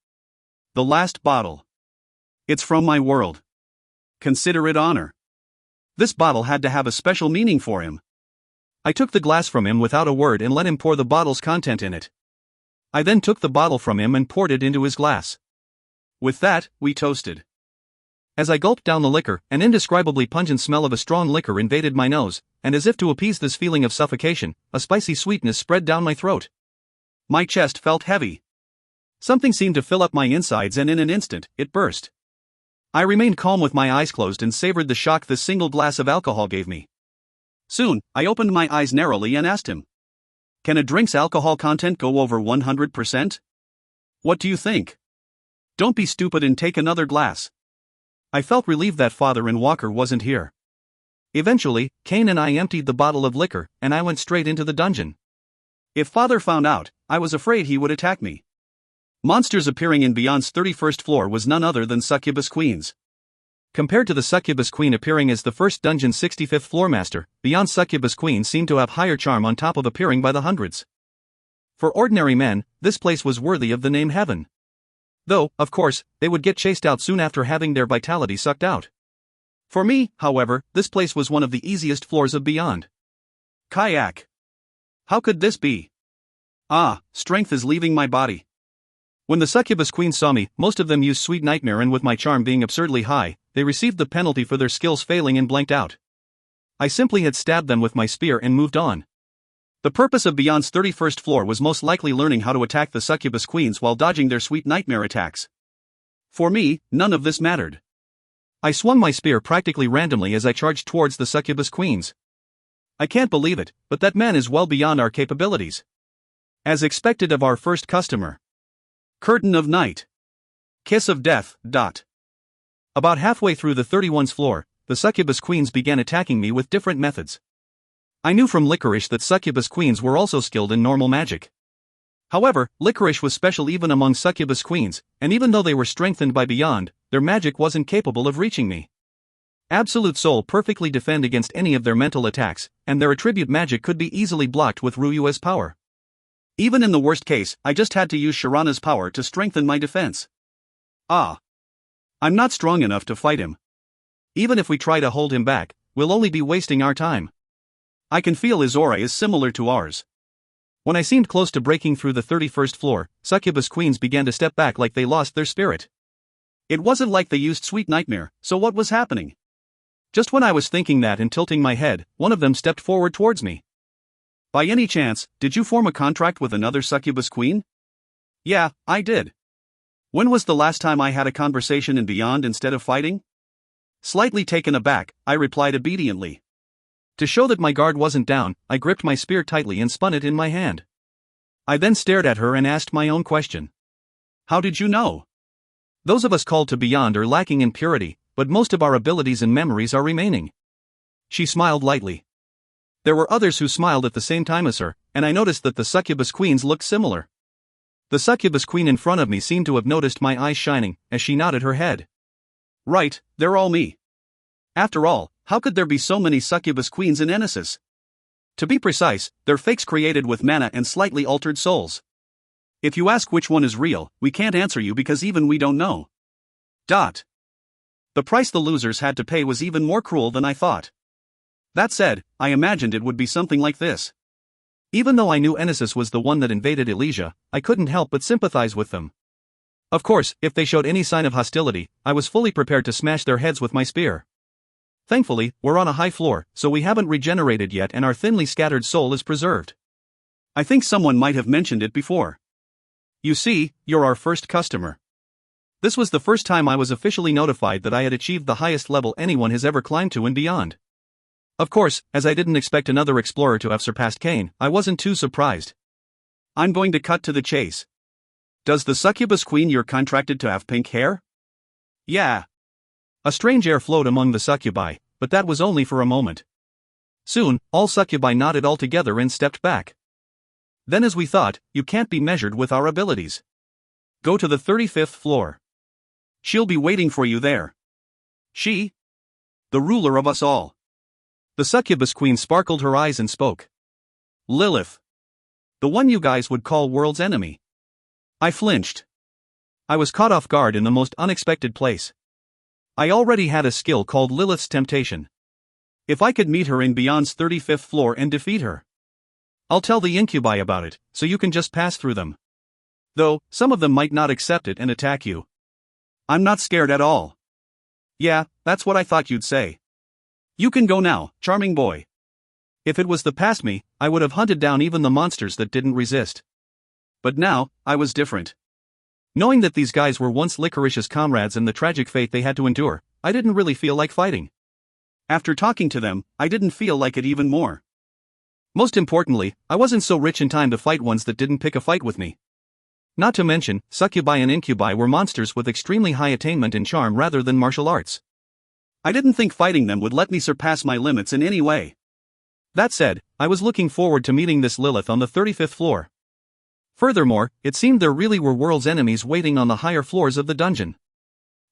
The last bottle. It's from my world. Consider it honor. This bottle had to have a special meaning for him. I took the glass from him without a word and let him pour the bottle's content in it. I then took the bottle from him and poured it into his glass. With that, we toasted. As I gulped down the liquor, an indescribably pungent smell of a strong liquor invaded my nose, and as if to appease this feeling of suffocation, a spicy sweetness spread down my throat. My chest felt heavy. Something seemed to fill up my insides and in an instant, it burst. I remained calm with my eyes closed and savored the shock this single glass of alcohol gave me. Soon, I opened my eyes narrowly and asked him. Can a drink's alcohol content go over 100%? What do you think? Don't be stupid and take another glass. I felt relieved that Father and Walker wasn't here. Eventually, Kane and I emptied the bottle of liquor, and I went straight into the dungeon. If Father found out, I was afraid he would attack me. Monsters appearing in Beyond's 31st floor was none other than succubus queens. Compared to the succubus queen appearing as the first dungeon's 65th floor master, Beyond's succubus queen seemed to have higher charm on top of appearing by the hundreds. For ordinary men, this place was worthy of the name heaven. Though, of course, they would get chased out soon after having their vitality sucked out. For me, however, this place was one of the easiest floors of Beyond. Kayak. How could this be? Ah, strength is leaving my body. When the succubus queens saw me, most of them used Sweet Nightmare, and with my charm being absurdly high, they received the penalty for their skills failing and blanked out. I simply had stabbed them with my spear and moved on. The purpose of Beyond's 31st floor was most likely learning how to attack the succubus queens while dodging their Sweet Nightmare attacks. For me, none of this mattered. I swung my spear practically randomly as I charged towards the succubus queens. I can't believe it, but that man is well beyond our capabilities. As expected of our first customer. Curtain of Night. Kiss of Death. About halfway through the 31's floor, the succubus queens began attacking me with different methods. I knew from Licorice that succubus queens were also skilled in normal magic. However, Licorice was special even among succubus queens, and even though they were strengthened by Beyond, their magic wasn't capable of reaching me. Absolute Soul perfectly defend against any of their mental attacks, and their attribute magic could be easily blocked with Ryua's power. Even in the worst case, I just had to use Sharana's power to strengthen my defense. Ah. I'm not strong enough to fight him. Even if we try to hold him back, we'll only be wasting our time. I can feel his aura is similar to ours. When I seemed close to breaking through the 31st floor, succubus queens began to step back like they lost their spirit. It wasn't like they used Sweet Nightmare, so what was happening? Just when I was thinking that and tilting my head, one of them stepped forward towards me. By any chance, did you form a contract with another succubus queen? Yeah, I did. When was the last time I had a conversation in Beyond instead of fighting? Slightly taken aback, I replied obediently. To show that my guard wasn't down, I gripped my spear tightly and spun it in my hand. I then stared at her and asked my own question. How did you know? Those of us called to Beyond are lacking in purity, but most of our abilities and memories are remaining. She smiled lightly. There were others who smiled at the same time as her, and I noticed that the succubus queens looked similar. The succubus queen in front of me seemed to have noticed my eyes shining, as she nodded her head. Right, they're all me. After all, how could there be so many succubus queens in Enesis? To be precise, they're fakes created with mana and slightly altered souls. If you ask which one is real, we can't answer you because even we don't know. The price the losers had to pay was even more cruel than I thought. That said, I imagined it would be something like this. Even though I knew Enesis was the one that invaded Elysia, I couldn't help but sympathize with them. Of course, if they showed any sign of hostility, I was fully prepared to smash their heads with my spear. Thankfully, we're on a high floor, so we haven't regenerated yet and our thinly scattered soul is preserved. I think someone might have mentioned it before. You see, you're our first customer. This was the first time I was officially notified that I had achieved the highest level anyone has ever climbed to and beyond. Of course, as I didn't expect another explorer to have surpassed Kang, I wasn't too surprised. I'm going to cut to the chase. Does the succubus queen you're contracted to have pink hair? Yeah. A strange air flowed among the succubi, but that was only for a moment. Soon, all succubi nodded all together and stepped back. Then as we thought, you can't be measured with our abilities. Go to the 35th floor. She'll be waiting for you there. She? The ruler of us all. The succubus queen sparkled her eyes and spoke. Lilith. The one you guys would call world's enemy. I flinched. I was caught off guard in the most unexpected place. I already had a skill called Lilith's Temptation. If I could meet her in Beyond's 35th floor and defeat her. I'll tell the incubi about it, so you can just pass through them. Though, some of them might not accept it and attack you. I'm not scared at all. Yeah, that's what I thought you'd say. You can go now, charming boy. If it was the past me, I would have hunted down even the monsters that didn't resist. But now, I was different. Knowing that these guys were once Licorice's comrades and the tragic fate they had to endure, I didn't really feel like fighting. After talking to them, I didn't feel like it even more. Most importantly, I wasn't so rich in time to fight ones that didn't pick a fight with me. Not to mention, succubi and incubi were monsters with extremely high attainment and charm rather than martial arts. I didn't think fighting them would let me surpass my limits in any way. That said, I was looking forward to meeting this Lilith on the 35th floor. Furthermore, it seemed there really were world's enemies waiting on the higher floors of the dungeon.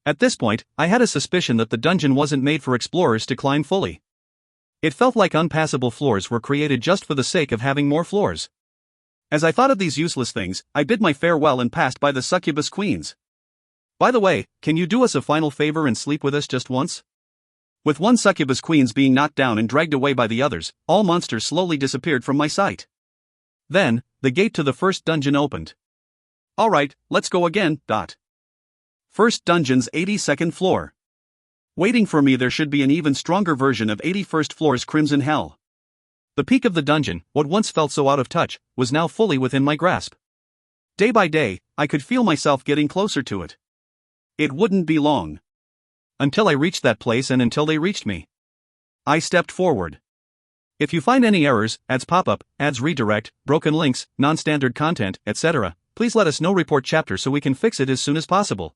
At this point, I had a suspicion that the dungeon wasn't made for explorers to climb fully. It felt like unpassable floors were created just for the sake of having more floors. As I thought of these useless things, I bid my farewell and passed by the succubus queens. By the way, can you do us a final favor and sleep with us just once? With one succubus queens being knocked down and dragged away by the others, all monsters slowly disappeared from my sight. Then, the gate to the first dungeon opened. Alright, let's go again. First dungeon's 82nd floor. Waiting for me there should be an even stronger version of 81st floor's Crimson Hell. The peak of the dungeon, what once felt so out of touch, was now fully within my grasp. Day by day, I could feel myself getting closer to it. It wouldn't be long. Until I reached that place and until they reached me. I stepped forward. If you find any errors, ads pop up, ads redirect, broken links, non-standard content, etc., please let us know. Report chapter so we can fix it as soon as possible.